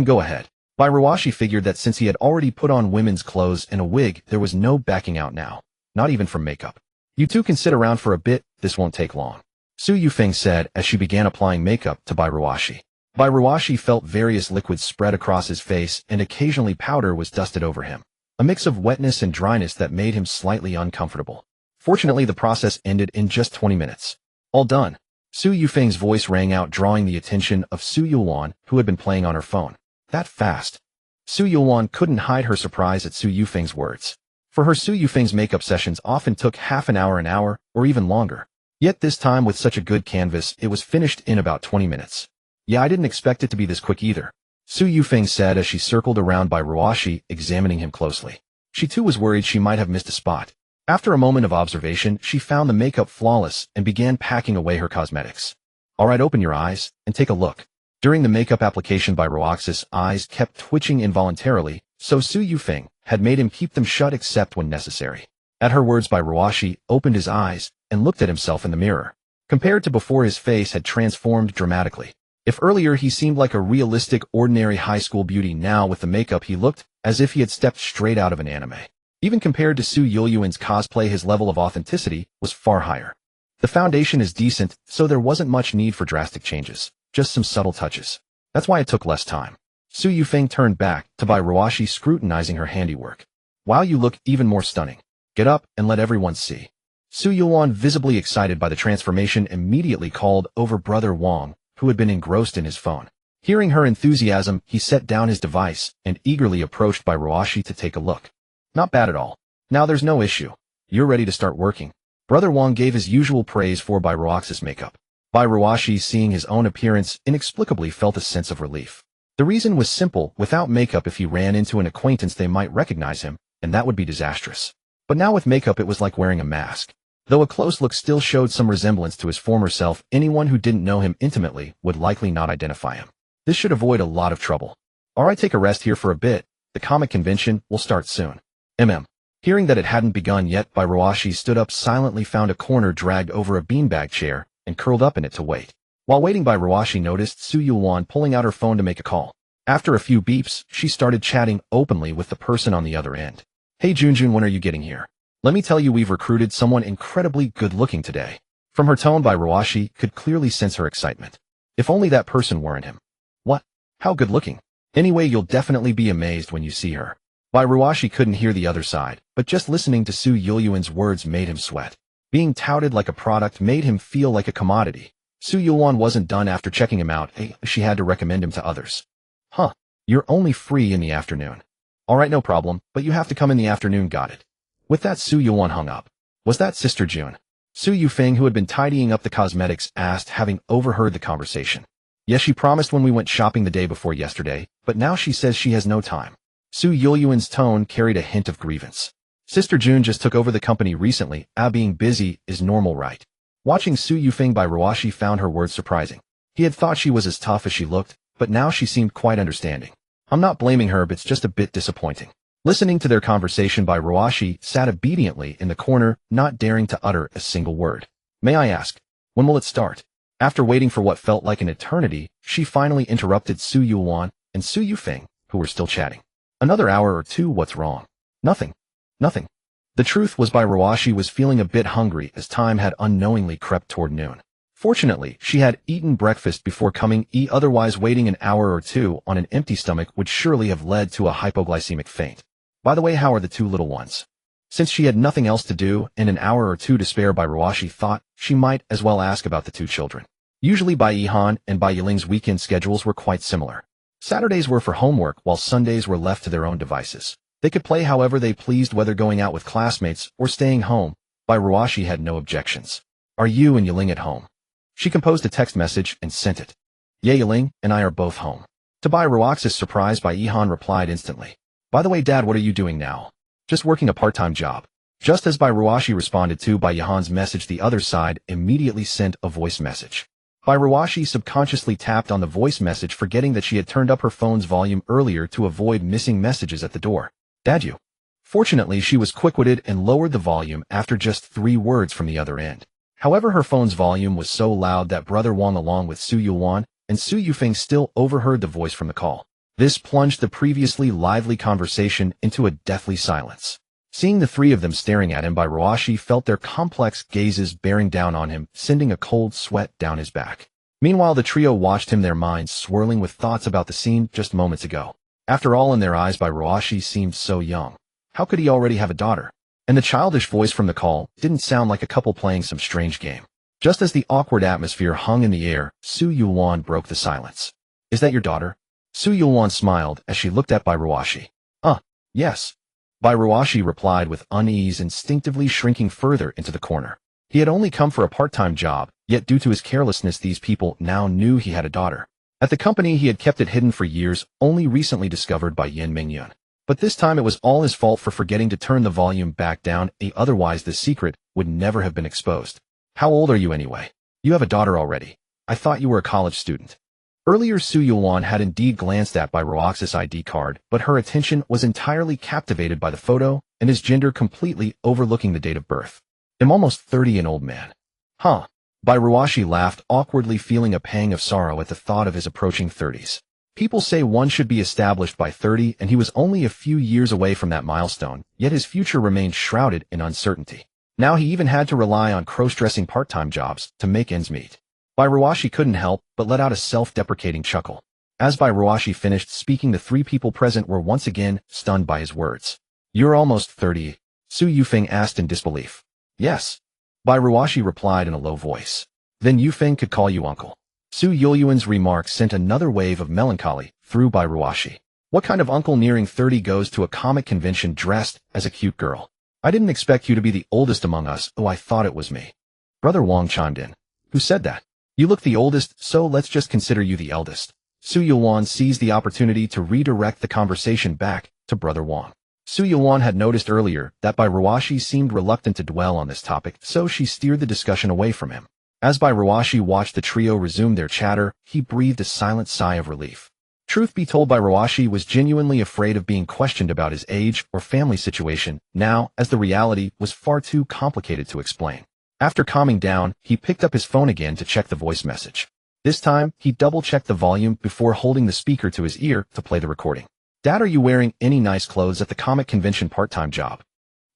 Go ahead. Bai Ruashi figured that since he had already put on women's clothes and a wig, there was no backing out now. Not even from makeup. You two can sit around for a bit, this won't take long. Su Yufeng said as she began applying makeup to Bai Ruashi. Bai Ruashi felt various liquids spread across his face and occasionally powder was dusted over him. A mix of wetness and dryness that made him slightly uncomfortable. Fortunately, the process ended in just 20 minutes. All done. Su Yufeng's voice rang out, drawing the attention of Su Yuliuan, who had been playing on her phone. That fast? Su Yuliuan couldn't hide her surprise at Su Yufeng's words. For her, Su Yufeng's makeup sessions often took half an hour, or even longer. Yet this time, with such a good canvas, it was finished in about 20 minutes. Yeah, I didn't expect it to be this quick either. Su Yufeng said as she circled around Bai Ruashi, examining him closely. She too was worried she might have missed a spot. After a moment of observation, she found the makeup flawless and began packing away her cosmetics. Alright, open your eyes and take a look. During the makeup application, Bai Ruaxi's eyes kept twitching involuntarily, so Su Yufeng had made him keep them shut except when necessary. At her words, Bai Ruashi opened his eyes and looked at himself in the mirror. Compared to before, his face had transformed dramatically. If earlier he seemed like a realistic, ordinary high school beauty, now with the makeup he looked as if he had stepped straight out of an anime. Even compared to Su Yuliuan's cosplay, his level of authenticity was far higher. The foundation is decent, so there wasn't much need for drastic changes, just some subtle touches. That's why it took less time. Su Yufeng turned back to Bai Ruashi, scrutinizing her handiwork. Wow, you look even more stunning. Get up and let everyone see. Su Yuliuan, visibly excited by the transformation, immediately called over Brother Wang, who had been engrossed in his phone. Hearing her enthusiasm, he set down his device and eagerly approached Bai Ruashi to take a look. Not bad at all. Now there's no issue. You're ready to start working. Brother Wang gave his usual praise for Bai Ruaxi's makeup. Bai Ruashi, seeing his own appearance, inexplicably felt a sense of relief. The reason was simple: without makeup, if he ran into an acquaintance, they might recognize him, and that would be disastrous. But now with makeup, it was like wearing a mask. Though a close look still showed some resemblance to his former self, anyone who didn't know him intimately would likely not identify him. This should avoid a lot of trouble. Alright, take a rest here for a bit. The comic convention will start soon. Hearing that it hadn't begun yet, Bai Ruashi stood up silently, found a corner, dragged over a beanbag chair, and curled up in it to wait. While waiting, Bai Ruashi noticed Su Yuliuan pulling out her phone to make a call. After a few beeps, she started chatting openly with the person on the other end. Hey Junjun, when are you getting here? Let me tell you, we've recruited someone incredibly good-looking today. From her tone, Bai Ruashi could clearly sense her excitement. If only that person weren't him. What? How good-looking? Anyway, you'll definitely be amazed when you see her. Bai Ruashi couldn't hear the other side, but just listening to Su Yuliuan's words made him sweat. Being touted like a product made him feel like a commodity. Su Yuliuan wasn't done. After checking him out, she had to recommend him to others. Huh, you're only free in the afternoon. Alright, no problem, but you have to come in the afternoon, got it. With that, Su Yuliuan hung up. Was that Sister June? Su Yufeng, who had been tidying up the cosmetics, asked, having overheard the conversation. Yes, she promised when we went shopping the day before yesterday, but now she says she has no time. Su Yulyuan's tone carried a hint of grievance. Sister June just took over the company recently, being busy is normal, right? Watching Su Yufeng by Ruashi found her words surprising. He had thought she was as tough as she looked, but now she seemed quite understanding. I'm not blaming her, but it's just a bit disappointing. Listening to their conversation, by Ruashi sat obediently in the corner, not daring to utter a single word. May I ask, when will it start? After waiting for what felt like an eternity, she finally interrupted Su Yuan and Su Yufeng, who were still chatting. Another hour or two, what's wrong? Nothing. Nothing. The truth was, by Ruashi was feeling a bit hungry as time had unknowingly crept toward noon. Fortunately, she had eaten breakfast before coming, otherwise waiting an hour or two on an empty stomach would surely have led to a hypoglycemic faint. By the way, how are the two little ones? Since she had nothing else to do and an hour or two to spare, by Ruashi thought she might as well ask about the two children. Usually Bai Yihan and Bai Yiling's weekend schedules were quite similar. Saturdays were for homework while Sundays were left to their own devices. They could play however they pleased, whether going out with classmates or staying home. Bai Ruashi had no objections. Are you and Yiling at home? She composed a text message and sent it. Yeah, Yiling and I are both home. To Bai Ruaxi's surprise, Bai Yihan replied instantly. By the way, Dad, what are you doing now? Just working a part-time job. Just as Bai Ruashi responded to Bai Yihan's message, the other side immediately sent a voice message. Bai Ruashi subconsciously tapped on the voice message, forgetting that she had turned up her phone's volume earlier to avoid missing messages at the door. Dad, you. Fortunately, she was quick-witted and lowered the volume after just 3 words from the other end. However, her phone's volume was so loud that Brother Wang, along with Su Yuan and Su Yufeng, still overheard the voice from the call. This plunged the previously lively conversation into a deathly silence. Seeing the three of them staring at him, Bai Ruashi felt their complex gazes bearing down on him, sending a cold sweat down his back. Meanwhile, the trio watched him, their minds swirling with thoughts about the scene just moments ago. After all, in their eyes, Bai Ruashi seemed so young. How could he already have a daughter? And the childish voice from the call didn't sound like a couple playing some strange game. Just as the awkward atmosphere hung in the air, Su Yuan broke the silence. Is that your daughter? Su Yuan smiled as she looked at Bai Ruashi. Yes. Bai Ruashi replied with unease, instinctively shrinking further into the corner. He had only come for a part-time job, yet due to his carelessness these people now knew he had a daughter. At the company he had kept it hidden for years, only recently discovered by Yin Mingyun. But this time it was all his fault for forgetting to turn the volume back down, otherwise the secret would never have been exposed. How old are you anyway? You have a daughter already. I thought you were a college student. Earlier, Su Yuan had indeed glanced at Bai Ruaxi's ID card, but her attention was entirely captivated by the photo and his gender, completely overlooking the date of birth. I'm almost 30, an old man. Huh. Bai Ruashi laughed awkwardly, feeling a pang of sorrow at the thought of his approaching 30s. People say one should be established by 30, and he was only a few years away from that milestone, yet his future remained shrouded in uncertainty. Now he even had to rely on cross-dressing part-time jobs to make ends meet. Bai Ruashi couldn't help but let out a self-deprecating chuckle. As Bai Ruashi finished speaking, the 3 people present were once again stunned by his words. You're almost 30, Su Yufeng asked in disbelief. Yes. Bai Ruashi replied in a low voice. Then Yufeng could call you uncle. Su Yulyuan's remark sent another wave of melancholy through Bai Ruashi. What kind of uncle nearing 30 goes to a comic convention dressed as a cute girl? I didn't expect you to be the oldest among us. Oh, I thought it was me. Brother Wang chimed in. Who said that? You look the oldest, so let's just consider you the eldest. Su Yuan seized the opportunity to redirect the conversation back to Brother Wang. Su Yuan had noticed earlier that Bai Ruashi seemed reluctant to dwell on this topic, so she steered the discussion away from him. As Bai Ruashi watched the trio resume their chatter, he breathed a silent sigh of relief. Truth be told, Bai Ruashi was genuinely afraid of being questioned about his age or family situation now, as the reality was far too complicated to explain. After calming down, he picked up his phone again to check the voice message. This time, he double-checked the volume before holding the speaker to his ear to play the recording. Dad, are you wearing any nice clothes at the comic convention part-time job?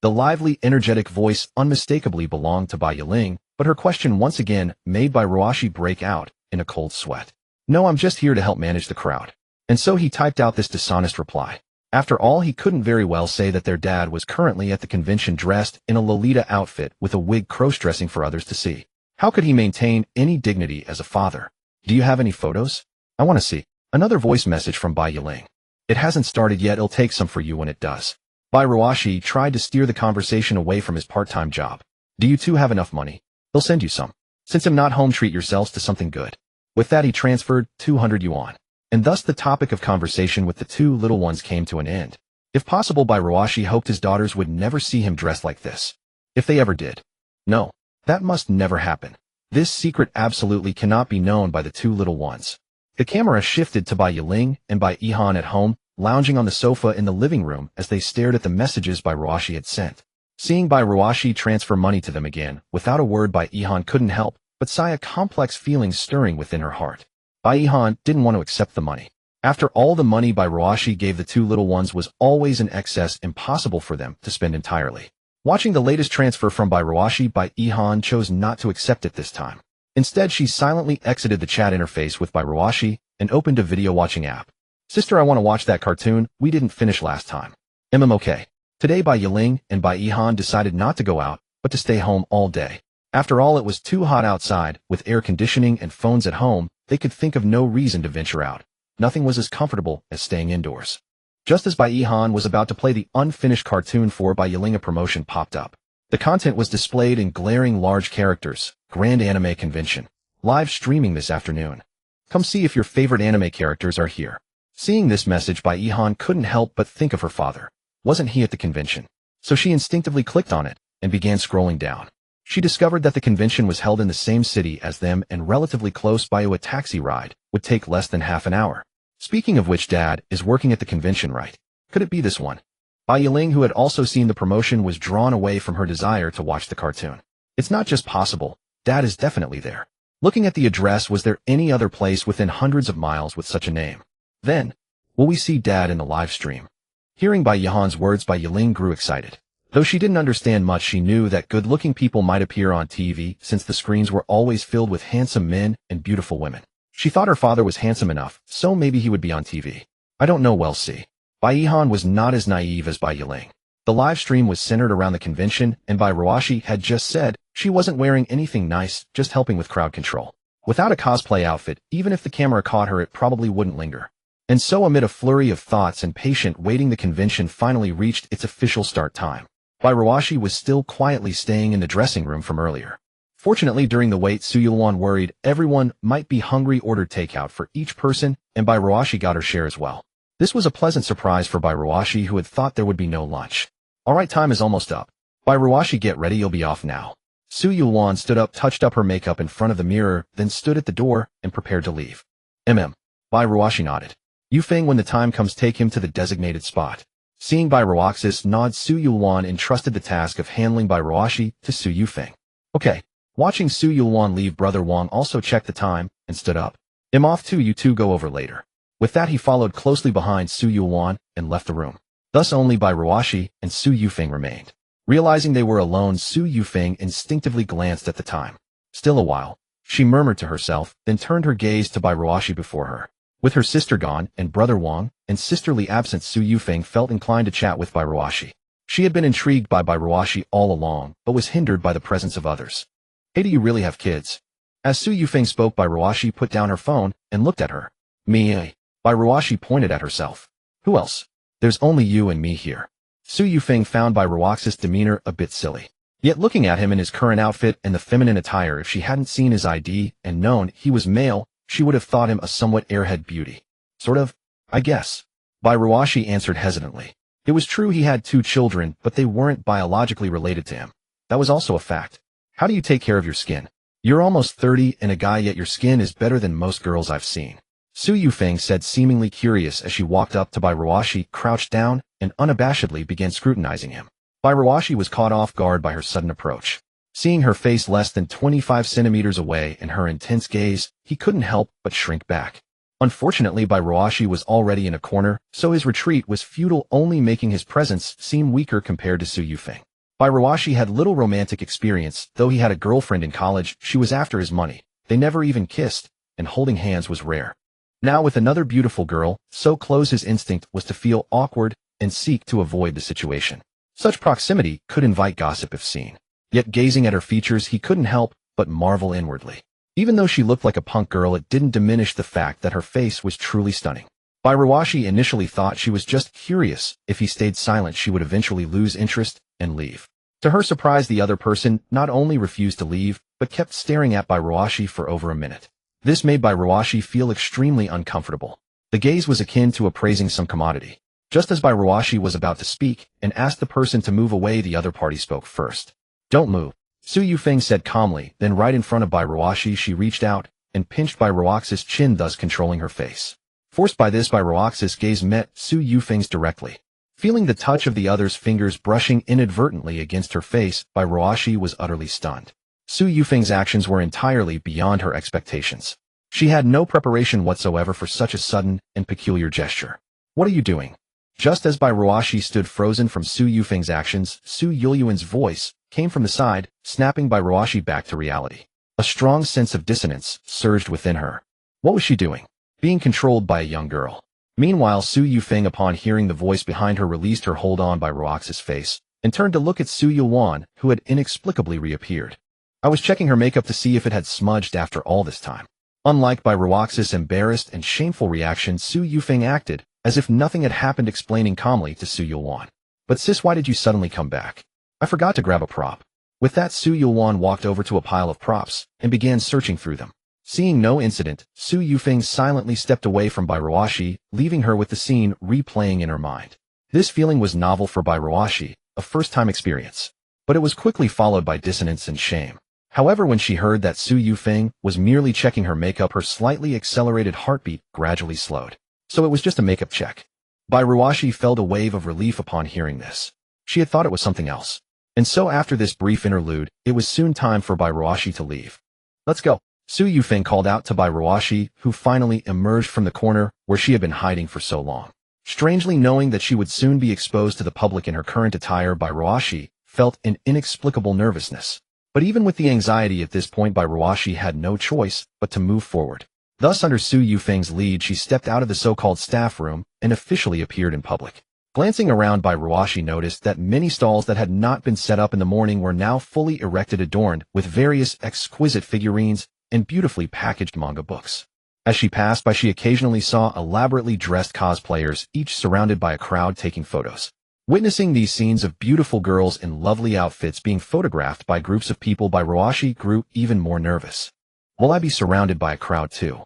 The lively, energetic voice unmistakably belonged to Bai Yiling, but her question once again made Bai Ruashi break out in a cold sweat. No, I'm just here to help manage the crowd. And so he typed out this dishonest reply. After all, he couldn't very well say that their dad was currently at the convention dressed in a Lolita outfit with a wig cross-dressing for others to see. How could he maintain any dignity as a father? Do you have any photos? I want to see. Another voice message from Bai Yiling. It hasn't started yet, it'll take some for you when it does. Bai Ruashi tried to steer the conversation away from his part-time job. Do you two have enough money? They'll send you some. Since I'm not home, treat yourselves to something good. With that he transferred 200 yuan. And thus the topic of conversation with the two little ones came to an end. If possible, Bairuashi hoped his daughters would never see him dressed like this. If they ever did. No, that must never happen. This secret absolutely cannot be known by the two little ones. The camera shifted to Bai Yiling and Bai Ihan at home, lounging on the sofa in the living room as they stared at the messages Bairuashi had sent. Seeing Bairuashi transfer money to them again, without a word, Bai Ihan couldn't help but sigh, a complex feeling stirring within her heart. Bai Ihan didn't want to accept the money. After all, the money Bairuashi gave the two little ones was always in excess, impossible for them to spend entirely. Watching the latest transfer from Bairuashi, Bai Ihan chose not to accept it this time. Instead, she silently exited the chat interface with Bairuashi and opened a video watching app. Sister, I want to watch that cartoon we didn't finish last time. Okay. Today Bai Yiling and Bai Ihan decided not to go out, but to stay home all day. After all, it was too hot outside. With air conditioning and phones at home, they could think of no reason to venture out. Nothing was as comfortable as staying indoors. Just as Bai Ihan was about to play the unfinished cartoon for Bai Yiling, a promotion popped up. The content was displayed in glaring large characters. Grand Anime Convention. Live streaming this afternoon. Come see if your favorite anime characters are here. Seeing this message, Bai Ihan couldn't help but think of her father. Wasn't he at the convention? So she instinctively clicked on it and began scrolling down. She discovered that the convention was held in the same city as them and relatively close by. A taxi ride would take less than half an hour. Speaking of which, Dad is working at the convention, right? Could it be this one? Bai Yiling, who had also seen the promotion, was drawn away from her desire to watch the cartoon. It's not just possible. Dad is definitely there. Looking at the address, was there any other place within hundreds of miles with such a name? Then, will we see Dad in the live stream? Hearing Bai Yihan's words, Bai Yiling grew excited. Though she didn't understand much, she knew that good-looking people might appear on TV since the screens were always filled with handsome men and beautiful women. She thought her father was handsome enough, so maybe he would be on TV. I don't know, we'll see. Bai Ihan was not as naive as Bai Yiling. The live stream was centered around the convention, and Bairuashi had just said she wasn't wearing anything nice, just helping with crowd control. Without a cosplay outfit, even if the camera caught her, it probably wouldn't linger. And so, amid a flurry of thoughts and patient waiting, the convention finally reached its official start time. Bairuashi was still quietly staying in the dressing room from earlier. Fortunately, during the wait, Su Yulwan, worried everyone might be hungry, ordered takeout for each person, and Bairuashi got her share as well. This was a pleasant surprise for Bairuashi, who had thought there would be no lunch. Alright, time is almost up. Bairuashi, get ready, you'll be off now. Su Yulwan stood up, touched up her makeup in front of the mirror, then stood at the door and prepared to leave. Bairuashi nodded. Yufeng, when the time comes, take him to the designated spot. Seeing Bairuaxi's nod, Su Yulwan entrusted the task of handling Bairuashi to Su Yufeng. Okay. Watching Su Yulwan leave, Brother Wang also checked the time and stood up. I'm off too, you two go over later. With that, he followed closely behind Su Yulwan and left the room. Thus only Bairuashi and Su Yufeng remained. Realizing they were alone, Su Yufeng instinctively glanced at the time. Still a while, she murmured to herself, then turned her gaze to Bairuashi before her. With her sister gone and Brother Wang and sisterly absent, Su Yufeng felt inclined to chat with Bairuashi. She had been intrigued by Bairuashi all along, but was hindered by the presence of others. Hey, do you really have kids? As Su Yufeng spoke, Bairuashi put down her phone and looked at her. Me? Bairuashi pointed at herself. Who else? There's only you and me here. Su Yufeng found Bairuaxi's demeanor a bit silly. Yet looking at him in his current outfit and the feminine attire, if she hadn't seen his ID and known he was male, she would have thought him a somewhat airhead beauty. Sort of, I guess. Bairuashi answered hesitantly. It was true he had 2 children, but they weren't biologically related to him. That was also a fact. How do you take care of your skin? You're almost 30 and a guy, yet your skin is better than most girls I've seen. Su Yufeng said, seemingly curious, as she walked up to Bairuashi, crouched down, and unabashedly began scrutinizing him. Bairuashi was caught off guard by her sudden approach. Seeing her face less than 25 centimeters away and her intense gaze, he couldn't help but shrink back. Unfortunately, Bairuashi was already in a corner, so his retreat was futile, only making his presence seem weaker compared to Su Yufeng. Bairuashi had little romantic experience. Though he had a girlfriend in college, she was after his money. They never even kissed, and holding hands was rare. Now with another beautiful girl, so close, his instinct was to feel awkward and seek to avoid the situation. Such proximity could invite gossip if seen. Yet gazing at her features, he couldn't help but marvel inwardly. Even though she looked like a punk girl, it didn't diminish the fact that her face was truly stunning. Bairuashi initially thought she was just curious. If he stayed silent, she would eventually lose interest and leave. To her surprise, the other person not only refused to leave, but kept staring at Bairuashi for over a minute. This made Bairuashi feel extremely uncomfortable. The gaze was akin to appraising some commodity. Just as Bairuashi was about to speak and asked the person to move away, the other party spoke first. "Don't move," Su Yufeng said calmly, then right in front of Bairuashi she reached out and pinched Bairuaxi's chin, thus controlling her face. Forced by this, Bairuaxi's gaze met Su Yufeng's directly. Feeling the touch of the other's fingers brushing inadvertently against her face, Bairuashi was utterly stunned. Su Yufeng's actions were entirely beyond her expectations. She had no preparation whatsoever for such a sudden and peculiar gesture. "What are you doing?" Just as Bairuashi stood frozen from Su Yufeng's actions, Su Yulyuan's voice came from the side, snapping Bairuashi back to reality. A strong sense of dissonance surged within her. What was she doing? Being controlled by a young girl. Meanwhile, Su Yufeng, upon hearing the voice behind her, released her hold on Bairuaxi's face and turned to look at Su Yulyuan, who had inexplicably reappeared. "I was checking her makeup to see if it had smudged after all this time." Unlike Bairuaxi's embarrassed and shameful reaction, Su Yufeng acted as if nothing had happened, explaining calmly to Su Yulyuan. "But sis, why did you suddenly come back?" "I forgot to grab a prop." With that, Su Yulyuan walked over to a pile of props and began searching through them. Seeing no incident, Su Yufeng silently stepped away from Bairuashi, leaving her with the scene replaying in her mind. This feeling was novel for Bairuashi, a first-time experience. But it was quickly followed by dissonance and shame. However, when she heard that Su Yufeng was merely checking her makeup, her slightly accelerated heartbeat gradually slowed. So it was just a makeup check. Bairuashi felt a wave of relief upon hearing this. She had thought it was something else. And so after this brief interlude, it was soon time for Bairuashi to leave. "Let's go," Su Yufeng called out to Bairuashi, who finally emerged from the corner where she had been hiding for so long. Strangely knowing that she would soon be exposed to the public in her current attire, Bairuashi felt an inexplicable nervousness. But even with the anxiety at this point, Bairuashi had no choice but to move forward. Thus, under Su Yufeng's lead, she stepped out of the so-called staff room and officially appeared in public. Glancing around, Bairuashi noticed that many stalls that had not been set up in the morning were now fully erected, adorned with various exquisite figurines and beautifully packaged manga books. As she passed by, she occasionally saw elaborately dressed cosplayers, each surrounded by a crowd taking photos. Witnessing these scenes of beautiful girls in lovely outfits being photographed by groups of people, Bairuashi grew even more nervous. Will I be surrounded by a crowd too?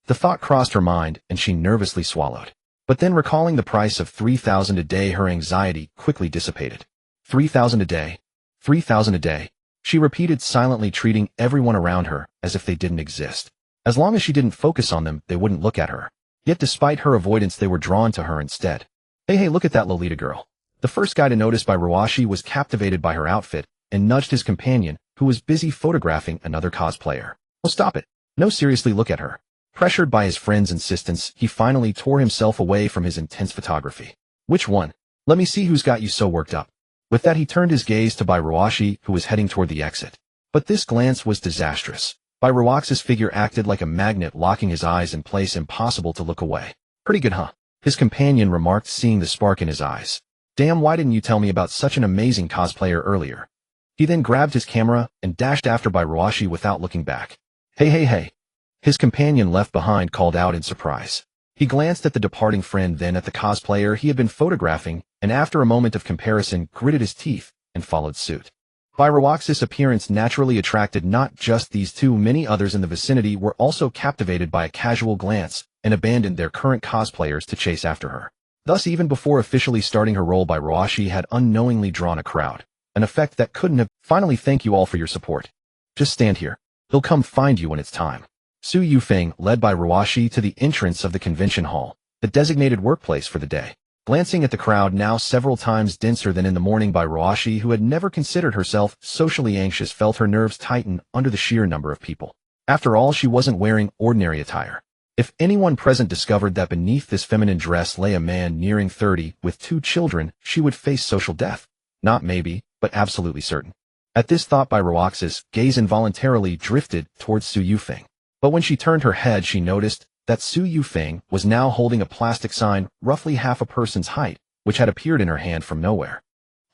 The thought crossed her mind, and she nervously swallowed. But then, recalling the price of 3,000 a day, her anxiety quickly dissipated. 3,000 a day. 3,000 a day. She repeated silently, treating everyone around her as if they didn't exist. As long as she didn't focus on them, they wouldn't look at her. Yet despite her avoidance, they were drawn to her instead. Hey, look at that Lolita girl. The first guy to notice Bairuashi was captivated by her outfit and nudged his companion, who was busy photographing another cosplayer. "Oh, stop it. No, seriously, look at her." Pressured by his friend's insistence, he finally tore himself away from his intense photography. "Which one? Let me see who's got you so worked up." With that, he turned his gaze to Bairuashi, who was heading toward the exit. But this glance was disastrous. Bairuaxi's figure acted like a magnet, locking his eyes in place, impossible to look away. "Pretty good, huh?" his companion remarked, seeing the spark in his eyes. "Damn, why didn't you tell me about such an amazing cosplayer earlier?" He then grabbed his camera and dashed after Bairuashi without looking back. Hey. His companion, left behind, called out in surprise. He glanced at the departing friend, then at the cosplayer he had been photographing, and after a moment of comparison, gritted his teeth and followed suit. Bairuaxi's appearance naturally attracted not just these two. Many others in the vicinity were also captivated by a casual glance and abandoned their current cosplayers to chase after her. Thus, even before officially starting her role, Bairuashi had unknowingly drawn a crowd, an effect that couldn't have. "Finally, thank you all for your support. Just stand here. He'll come find you when it's time." Su Yufeng led Bairuashi to the entrance of the convention hall, the designated workplace for the day. Glancing at the crowd, now several times denser than in the morning, Bairuashi, who had never considered herself socially anxious, felt her nerves tighten under the sheer number of people. After all, she wasn't wearing ordinary attire. If anyone present discovered that beneath this feminine dress lay a man nearing 30 with 2 children, she would face social death. Not maybe, but absolutely certain. At this thought, Bairuaxi's gaze involuntarily drifted towards Su Yufeng. But when she turned her head, she noticed that Su Yufeng was now holding a plastic sign roughly half a person's height, which had appeared in her hand from nowhere.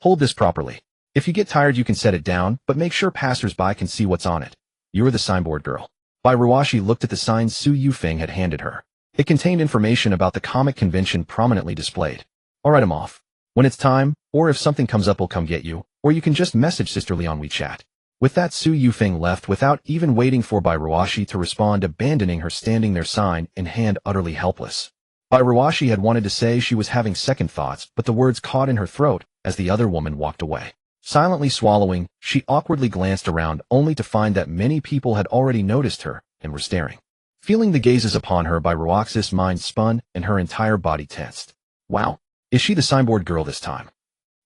"Hold this properly. If you get tired, you can set it down, but make sure passers-by can see what's on it. You're the signboard girl." Bairuashi looked at the sign Su Yufeng had handed her. It contained information about the comic convention prominently displayed. "All right, I'm off. When it's time, or if something comes up, I'll come get you, or you can just message Sisterly on WeChat." With that, Su Yufeng left without even waiting for Bai Ruashi to respond, abandoning her standing there sign in hand, utterly helpless. Bai Ruashi had wanted to say she was having second thoughts, but the words caught in her throat as the other woman walked away. Silently swallowing, she awkwardly glanced around, only to find that many people had already noticed her and were staring. Feeling the gazes upon her, Bai Ruaxi's mind spun and her entire body tensed. Wow, is she the signboard girl this time?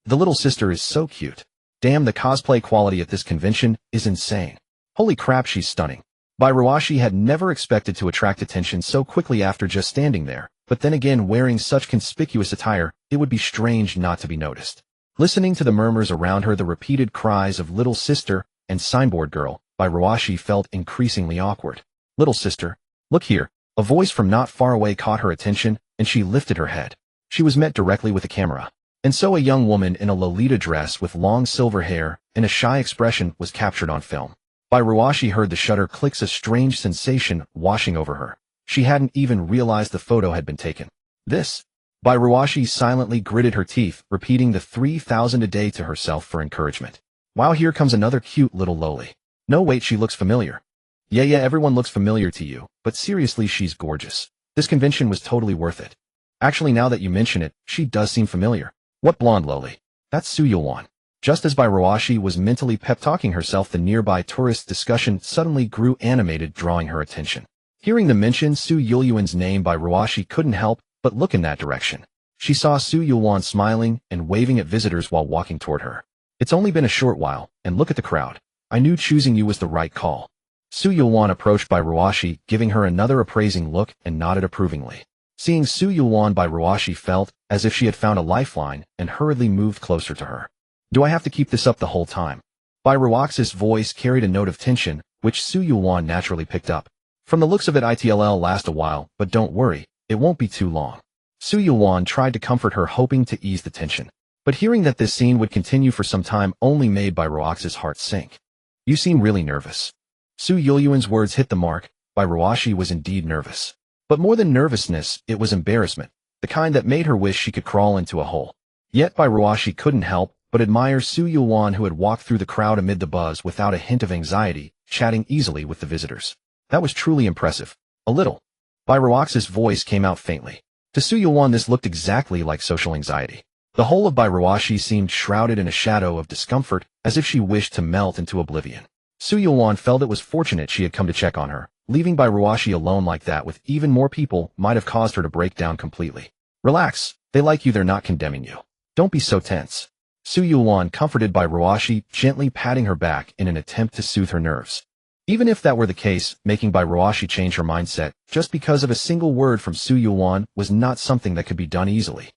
The little sister is so cute. Damn, the cosplay quality at this convention is insane. Holy crap, she's stunning. Bai Ruashi had never expected to attract attention so quickly after just standing there, but then again, wearing such conspicuous attire, it would be strange not to be noticed. Listening to the murmurs around her, the repeated cries of little sister and signboard girl, Bai Ruashi felt increasingly awkward. Little sister, look here. A voice from not far away caught her attention, and she lifted her head. She was met directly with a camera. And so a young woman in a Lolita dress with long silver hair and a shy expression was captured on film. Bai Ruashi heard the shutter clicks, a strange sensation washing over her. She hadn't even realized the photo had been taken. This? Bai Ruashi silently gritted her teeth, repeating the 3,000 a day to herself for encouragement. Wow, here comes another cute little loli. No, wait, she looks familiar. Yeah, everyone looks familiar to you, but seriously, she's gorgeous. This convention was totally worth it. Actually, now that you mention it, she does seem familiar. What blonde loli? That's Su Yulwan. Just as Bai Ruashi was mentally pep-talking herself, the nearby tourist discussion suddenly grew animated, drawing her attention. Hearing the mention Su Yulwan's name, Bai Ruashi couldn't help but look in that direction. She saw Su Yulwan smiling and waving at visitors while walking toward her. It's only been a short while, and look at the crowd. I knew choosing you was the right call. Su Yulwan approached Bai Ruashi, giving her another appraising look, and nodded approvingly. Seeing Su Yulwan, Bai Ruashi felt as if she had found a lifeline and hurriedly moved closer to her. Do I have to keep this up the whole time? Bai Ruaxi's voice carried a note of tension, which Su Yulwan naturally picked up. From the looks of it, it'll last a while, but don't worry, it won't be too long. Su Yulwan tried to comfort her, hoping to ease the tension. But hearing that this scene would continue for some time only made Bai Ruaxi's heart sink. You seem really nervous. Su Yulwan's words hit the mark. Bai Ruashi was indeed nervous. But more than nervousness, it was embarrassment, the kind that made her wish she could crawl into a hole. Yet Bai Ruashi couldn't help but admire Su Yulwan, who had walked through the crowd amid the buzz without a hint of anxiety, chatting easily with the visitors. That was truly impressive. A little. Bai Ruaxi's voice came out faintly. To Su Yulwan, this looked exactly like social anxiety. The whole of Bai Ruashi seemed shrouded in a shadow of discomfort, as if she wished to melt into oblivion. Su Yulwan felt it was fortunate she had come to check on her. Leaving Bai Ruashi alone like that with even more people might have caused her to break down completely. Relax, they like you, they're not condemning you. Don't be so tense. Su Yulwan comforted Bai Ruashi, gently patting her back in an attempt to soothe her nerves. Even if that were the case, making Bai Ruashi change her mindset just because of a single word from Su Yulwan was not something that could be done easily.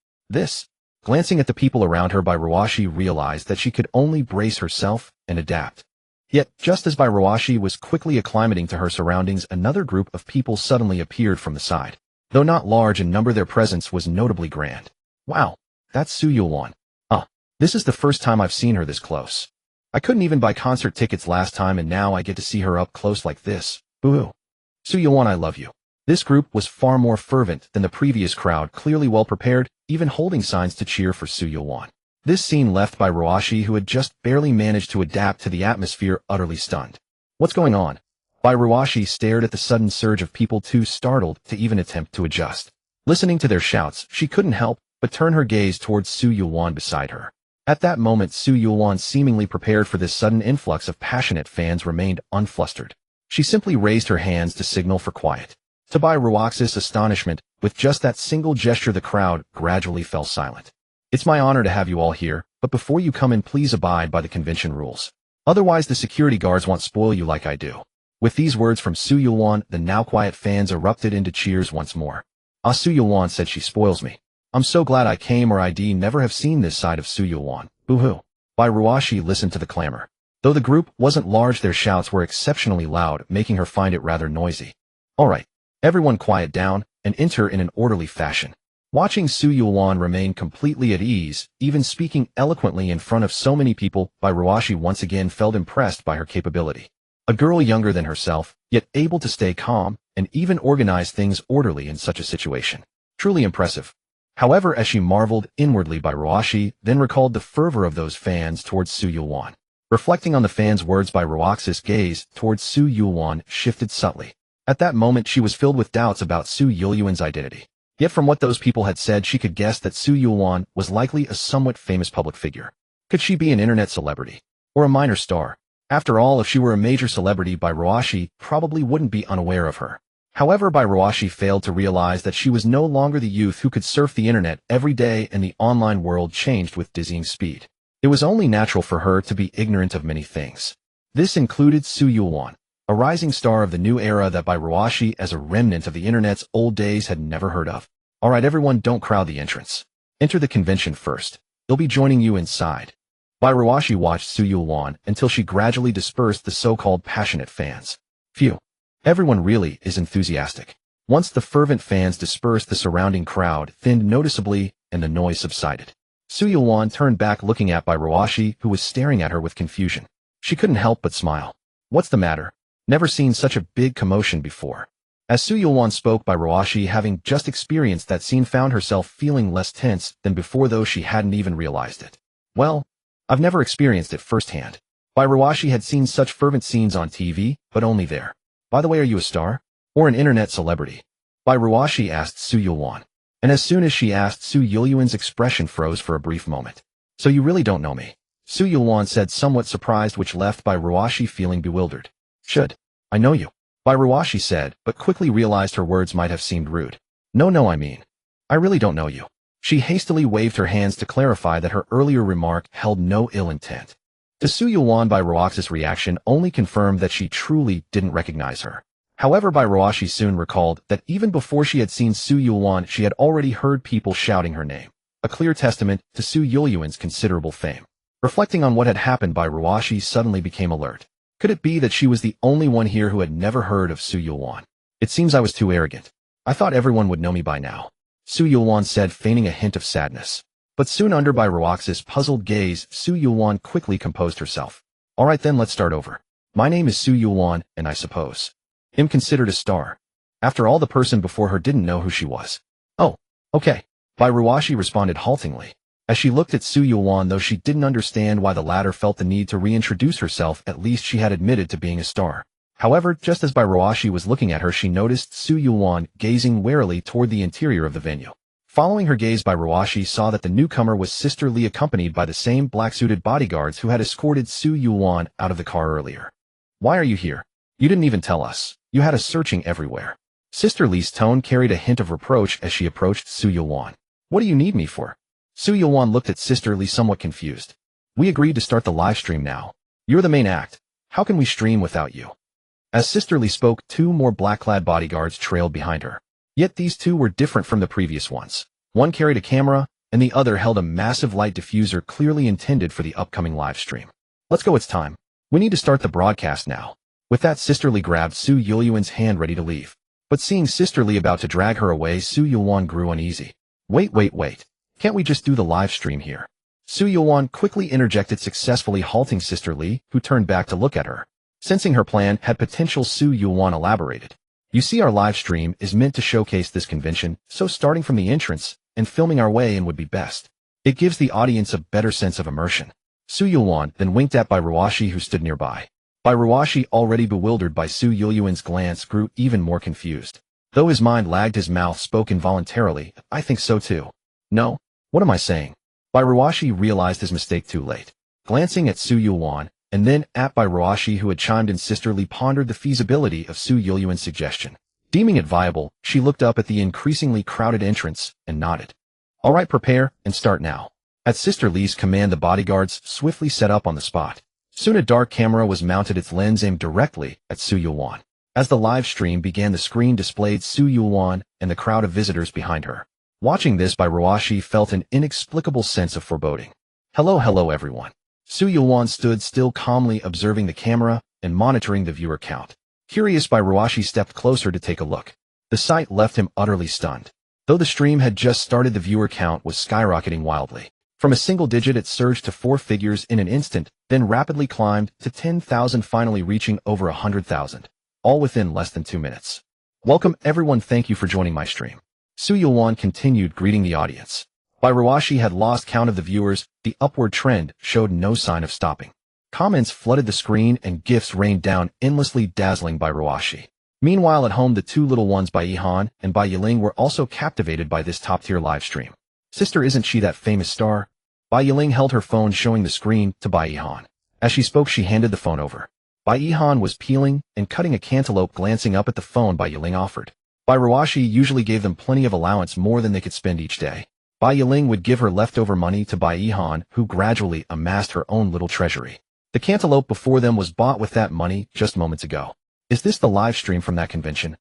Glancing at the people around her, Bai Ruashi realized that she could only brace herself and adapt. Yet, just as Bai Ruashi was quickly acclimating to her surroundings, another group of people suddenly appeared from the side. Though not large in number, their presence was notably grand. Wow, that's Su Yulwan. This is the first time I've seen her this close. I couldn't even buy concert tickets last time, and now I get to see her up close like this. Boo-hoo. Su Yulwan, I love you. This group was far more fervent than the previous crowd, clearly well prepared, even holding signs to cheer for Su Yulwan. This scene left Bai Ruashi, who had just barely managed to adapt to the atmosphere, utterly stunned. What's going on? Bai Ruashi stared at the sudden surge of people, too startled to even attempt to adjust. Listening to their shouts, she couldn't help but turn her gaze towards Su Yulwan beside her. At that moment, Su Yulwan, seemingly prepared for this sudden influx of passionate fans, remained unflustered. She simply raised her hands to signal for quiet. To Bai Ruaxi's astonishment, with just that single gesture, the crowd gradually fell silent. It's my honor to have you all here, but before you come in, please abide by the convention rules. Otherwise, the security guards won't spoil you like I do. With these words from Su Yulwan, the now quiet fans erupted into cheers once more. Su Yulwan said she spoils me. I'm so glad I came, or I'd never have seen this side of Su Yulwan. Boo-hoo. Bai Ruashi listened to the clamor. Though the group wasn't large, their shouts were exceptionally loud, making her find it rather noisy. All right, everyone quiet down and enter in an orderly fashion. Watching Su Yulwan remain completely at ease, even speaking eloquently in front of so many people, Bai Ruashi once again felt impressed by her capability. A girl younger than herself, yet able to stay calm and even organize things orderly in such a situation. Truly impressive. However, as she marveled inwardly, Bai Ruashi then recalled the fervor of those fans towards Su Yulwan. Reflecting on the fans' words by Roax's gaze towards Su Yulwan shifted subtly. At that moment she was filled with doubts about Su Yulwan's identity. Yet from what those people had said she could guess that Su Yulwan was likely a somewhat famous public figure. Could she be an internet celebrity? Or a minor star? After all, if she were a major celebrity, Roashi probably wouldn't be unaware of her. However, Roashi failed to realize that she was no longer the youth who could surf the internet every day, and the online world changed with dizzying speed. It was only natural for her to be ignorant of many things. This included Su Yulwan, a rising star of the new era that Roashi, as a remnant of the internet's old days, had never heard of. Alright everyone, don't crowd the entrance. Enter the convention first. They'll be joining you inside. Roashi watched Su Yulwan until she gradually dispersed the so-called passionate fans. Phew. Everyone really is enthusiastic. Once the fervent fans dispersed, the surrounding crowd thinned noticeably and the noise subsided. Su Yulwan turned back, looking at Roashi, who was staring at her with confusion. She couldn't help but smile. What's the matter? Never seen such a big commotion before. As Su Yulwan spoke, Roashi, having just experienced that scene, found herself feeling less tense than before, though she hadn't even realized it. Well, I've never experienced it firsthand. Roashi had seen such fervent scenes on TV, but only there. By the way, are you a star? Or an internet celebrity? Roashi asked Su Yulwan. And as soon as she asked, Su Yulwan's expression froze for a brief moment. So you really don't know me? Su Yulwan said, somewhat surprised, which left Roashi feeling bewildered. Should I know you? Roashi said, but quickly realized her words might have seemed rude. No, I mean, I really don't know you. She hastily waved her hands to clarify that her earlier remark held no ill intent. To Su Yulwan, Roax's reaction only confirmed that she truly didn't recognize her. However, Roashi soon recalled that even before she had seen Su Yulwan, she had already heard people shouting her name, a clear testament to Su Yulwan's considerable fame. Reflecting on what had happened, Roashi suddenly became alert. Could it be that she was the only one here who had never heard of Su Yulwan? It seems I was too arrogant. I thought everyone would know me by now, Su Yulwan said, feigning a hint of sadness. But soon, under Roax's puzzled gaze, Su Yulwan quickly composed herself. Alright then, let's start over. My name is Su Yulwan, and I suppose I'm considered a star. After all, the person before her didn't know who she was. Oh, okay. Roashi responded haltingly. As she looked at Su Yulwan, though she didn't understand why the latter felt the need to reintroduce herself, at least she had admitted to being a star. However, just as Roashi was looking at her, she noticed Su Yulwan gazing warily toward the interior of the venue. Following her gaze, Roashi saw that the newcomer was Sister Lee, accompanied by the same black-suited bodyguards who had escorted Su Yulwan out of the car earlier. Why are you here? You didn't even tell us. You had us searching everywhere. Sister Lee's tone carried a hint of reproach as she approached Su Yulwan. What do you need me for? Su Yulwan looked at Sister Lee, somewhat confused. We agreed to start the live stream now. You're the main act. How can we stream without you? As Sister Lee spoke, two more black-clad bodyguards trailed behind her. Yet these two were different from the previous ones. One carried a camera, and the other held a massive light diffuser clearly intended for the upcoming live stream. Let's go, it's time. We need to start the broadcast now. With that, Sister Lee grabbed Su Yulwan's hand, ready to leave. But seeing Sister Lee about to drag her away, Su Yulwan grew uneasy. Wait. Can't we just do the live stream here? Su Yulwan quickly interjected, successfully halting Sister Lee, who turned back to look at her. Sensing her plan had potential, Su Yulwan elaborated. You see, our live stream is meant to showcase this convention, so starting from the entrance and filming our way in would be best. It gives the audience a better sense of immersion. Su Yulwan then winked at Roashi, who stood nearby. Roashi, already bewildered by Su Yulwan's glance, grew even more confused. Though his mind lagged, his mouth spoke involuntarily. I think so too. No? What am I saying? Roashi realized his mistake too late. Glancing at Su Yulwan, and then at Roashi, who had chimed in, Sister Lee pondered the feasibility of Su Yulwan's suggestion. Deeming it viable, she looked up at the increasingly crowded entrance and nodded. Alright, prepare and start now. At Sister Lee's command, the bodyguards swiftly set up on the spot. Soon a dark camera was mounted, its lens aimed directly at Su Yulwan. As the live stream began, the screen displayed Su Yulwan and the crowd of visitors behind her. Watching this, Roashi felt an inexplicable sense of foreboding. Hello everyone. Su Yulwan stood still, calmly observing the camera and monitoring the viewer count. Curious, Roashi stepped closer to take a look. The sight left him utterly stunned. Though the stream had just started, the viewer count was skyrocketing wildly. From a single digit, it surged to 4 figures in an instant, then rapidly climbed to 10,000, finally reaching over 100,000. All within less than 2 minutes. Welcome everyone, thank you for joining my stream. Su Yulwan continued, greeting the audience. Roashi had lost count of the viewers, the upward trend showed no sign of stopping. Comments flooded the screen and gifs rained down endlessly, dazzling by Ruashi. Meanwhile at home, the two little ones by Ihan and by Yiling were also captivated by this top-tier livestream. Sister, isn't she that famous star? Bai Yiling held her phone, showing the screen to Bai Ihan. As she spoke, she handed the phone over. Bai Ihan was peeling and cutting a cantaloupe, glancing up at the phone Bai Yiling offered. Bai Ruashi usually gave them plenty of allowance, more than they could spend each day. Bai Yiling would give her leftover money to Bai Ihan, who gradually amassed her own little treasury. The cantaloupe before them was bought with that money just moments ago. Is this the live stream from that convention?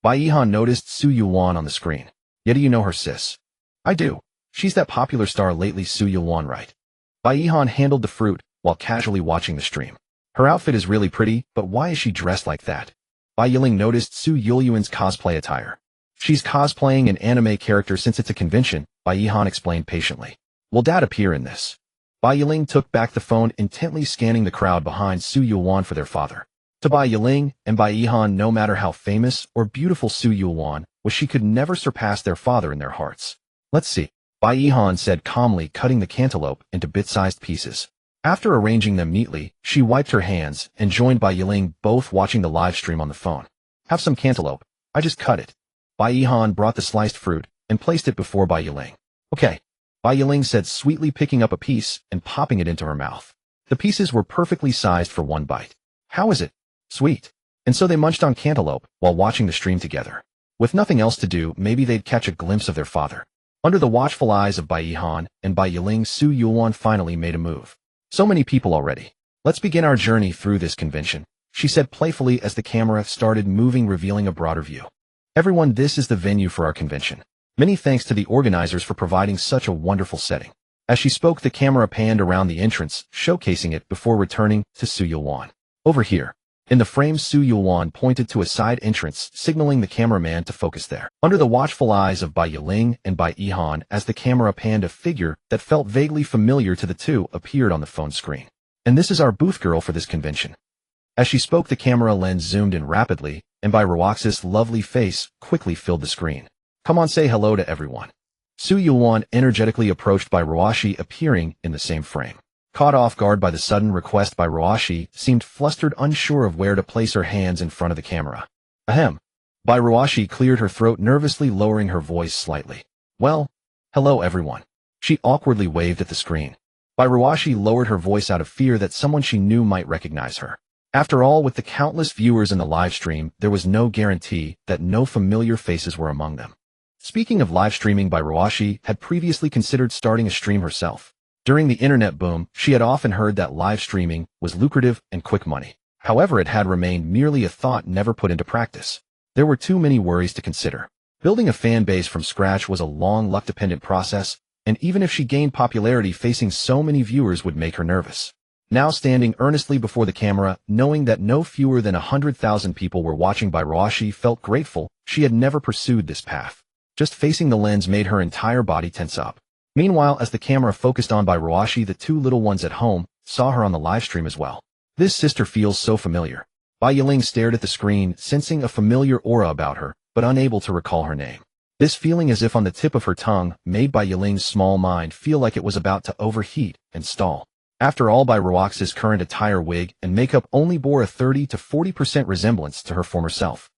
Bai Ihan noticed Su Yuan on the screen. Yeah, do you know her, sis? I do. She's that popular star lately, Su Yuan, right? Bai Ihan handled the fruit while casually watching the stream. Her outfit is really pretty, but why is she dressed like that? Bai Yiling noticed Su Yuan's cosplay attire. She's cosplaying an anime character since it's a convention, Bai Ihan explained patiently. Will Dad appear in this? Bai Yiling took back the phone, intently scanning the crowd behind Su Yuan for their father. To Bai Yiling and Bai Ihan, no matter how famous or beautiful Su Yuan was, she could never surpass their father in their hearts. Let's see, Bai Ihan said calmly, cutting the cantaloupe into bit-sized pieces. After arranging them neatly, she wiped her hands and joined Bai Yiling, both watching the live stream on the phone. Have some cantaloupe. I just cut it. Bai Ihan brought the sliced fruit and placed it before Bai Yiling. Okay, Bai Yiling said sweetly, picking up a piece and popping it into her mouth. The pieces were perfectly sized for one bite. How is it? Sweet. And so they munched on cantaloupe while watching the stream together. With nothing else to do, maybe they'd catch a glimpse of their father. Under the watchful eyes of Bai Ihan and Bai Yiling, Su Yuan finally made a move. So many people already. Let's begin our journey through this convention, she said playfully as the camera started moving, revealing a broader view. Everyone, this is the venue for our convention. Many thanks to the organizers for providing such a wonderful setting. As she spoke, the camera panned around the entrance, showcasing it before returning to Su Yuan. Over here. In the frame, Su Yuan pointed to a side entrance, signaling the cameraman to focus there. Under the watchful eyes of Bai Yiling and Bai Ihan, as the camera panned, a figure that felt vaguely familiar to the two appeared on the phone screen. And this is our booth girl for this convention. As she spoke, the camera lens zoomed in rapidly, and Bai Ruaxi's lovely face quickly filled the screen. Come on, say hello to everyone. Su Yuan energetically approached Bai Ruashi, appearing in the same frame. Caught off guard by the sudden request, Bai Ruashi seemed flustered, unsure of where to place her hands in front of the camera. Ahem. Bai Ruashi cleared her throat, nervously lowering her voice slightly. Well, hello everyone. She awkwardly waved at the screen. Bai Ruashi lowered her voice out of fear that someone she knew might recognize her. After all, with the countless viewers in the live stream, there was no guarantee that no familiar faces were among them. Speaking of live streaming, Bai Ruashi had previously considered starting a stream herself. During the internet boom, she had often heard that live streaming was lucrative and quick money. However, it had remained merely a thought, never put into practice. There were too many worries to consider. Building a fan base from scratch was a long, luck-dependent process, and even if she gained popularity, facing so many viewers would make her nervous. Now, standing earnestly before the camera, knowing that no fewer than 100,000 people were watching, Bai Ruashi felt grateful she had never pursued this path. Just facing the lens made her entire body tense up. Meanwhile, as the camera focused on Bai Ruashi, the two little ones at home saw her on the live stream as well. This sister feels so familiar. Bai Yiling stared at the screen, sensing a familiar aura about her, but unable to recall her name. This feeling, as if on the tip of her tongue, made Bai Yiling's small mind feel like it was about to overheat and stall. After all, Bai Ruaxi's current attire, wig, and makeup only bore a 30 to 40% resemblance to her former self.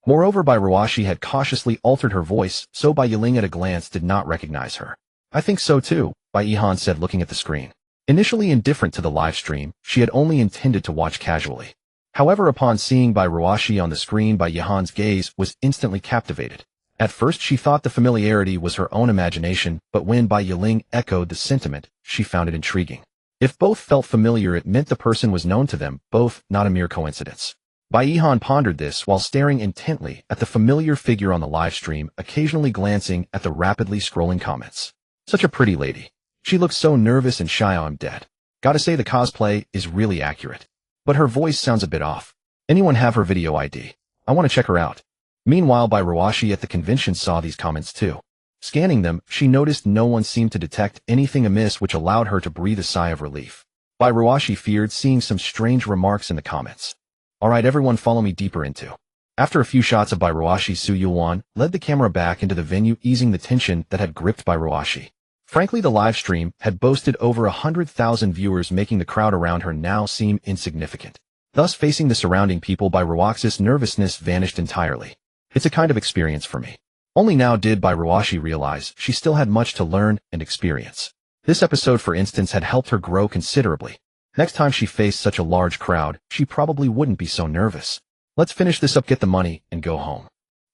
Moreover, Bai Ruashi had cautiously altered her voice, so Bai Yiling at a glance did not recognize her. I think so too, Bai Ihan said, looking at the screen. Initially indifferent to the live stream, she had only intended to watch casually. However, upon seeing Bai Ruashi on the screen, Bai Yihan's gaze was instantly captivated. At first, she thought the familiarity was her own imagination, but when Bai Yiling echoed the sentiment, she found it intriguing. If both felt familiar, it meant the person was known to them, both not a mere coincidence. Bai Ihan pondered this while staring intently at the familiar figure on the live stream, occasionally glancing at the rapidly scrolling comments. Such a pretty lady. She looks so nervous and shy. I'm dead. Gotta say, the cosplay is really accurate. But her voice sounds a bit off. Anyone have her video ID? I want to check her out. Meanwhile, Bai Ruashi at the convention saw these comments too. Scanning them, she noticed no one seemed to detect anything amiss, which allowed her to breathe a sigh of relief. Bai Ruashi feared seeing some strange remarks in the comments. Alright everyone, follow me deeper into. After a few shots of Bai Ruashi, Su Yuan led the camera back into the venue, easing the tension that had gripped Bai Ruashi. Frankly, the live stream had boasted over 100,000 viewers, making the crowd around her now seem insignificant. Thus, facing the surrounding people by Ruwaxi's nervousness vanished entirely. It's a kind of experience for me. Only now did Ruwashi realize she still had much to learn and experience. This episode, for instance, had helped her grow considerably. Next time she faced such a large crowd, she probably wouldn't be so nervous. Let's finish this up, get the money, and go home.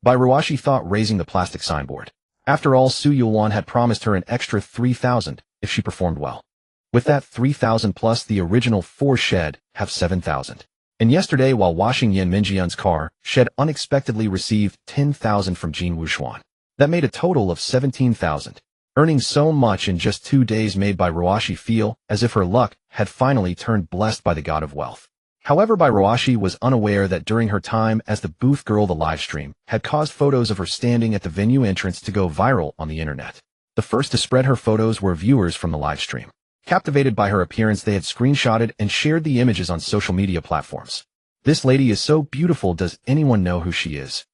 Ruwashi thought, raising the plastic signboard. After all, Su Yulwan had promised her an extra 3,000 if she performed well. With that 3,000 plus the original 4 shed, have 7,000. And yesterday, while washing Yin Minjian's car, Shed unexpectedly received 10,000 from Jin Wuxuan. That made a total of 17,000. Earning so much in just 2 days made Ruwashi feel as if her luck had finally turned blessed by the god of wealth. However, Ruwashi was unaware that during her time as the booth girl, the livestream had caused photos of her standing at the venue entrance to go viral on the internet. The first to spread her photos were viewers from the livestream. Captivated by her appearance, they had screenshotted and shared the images on social media platforms. This lady is so beautiful, does anyone know who she is?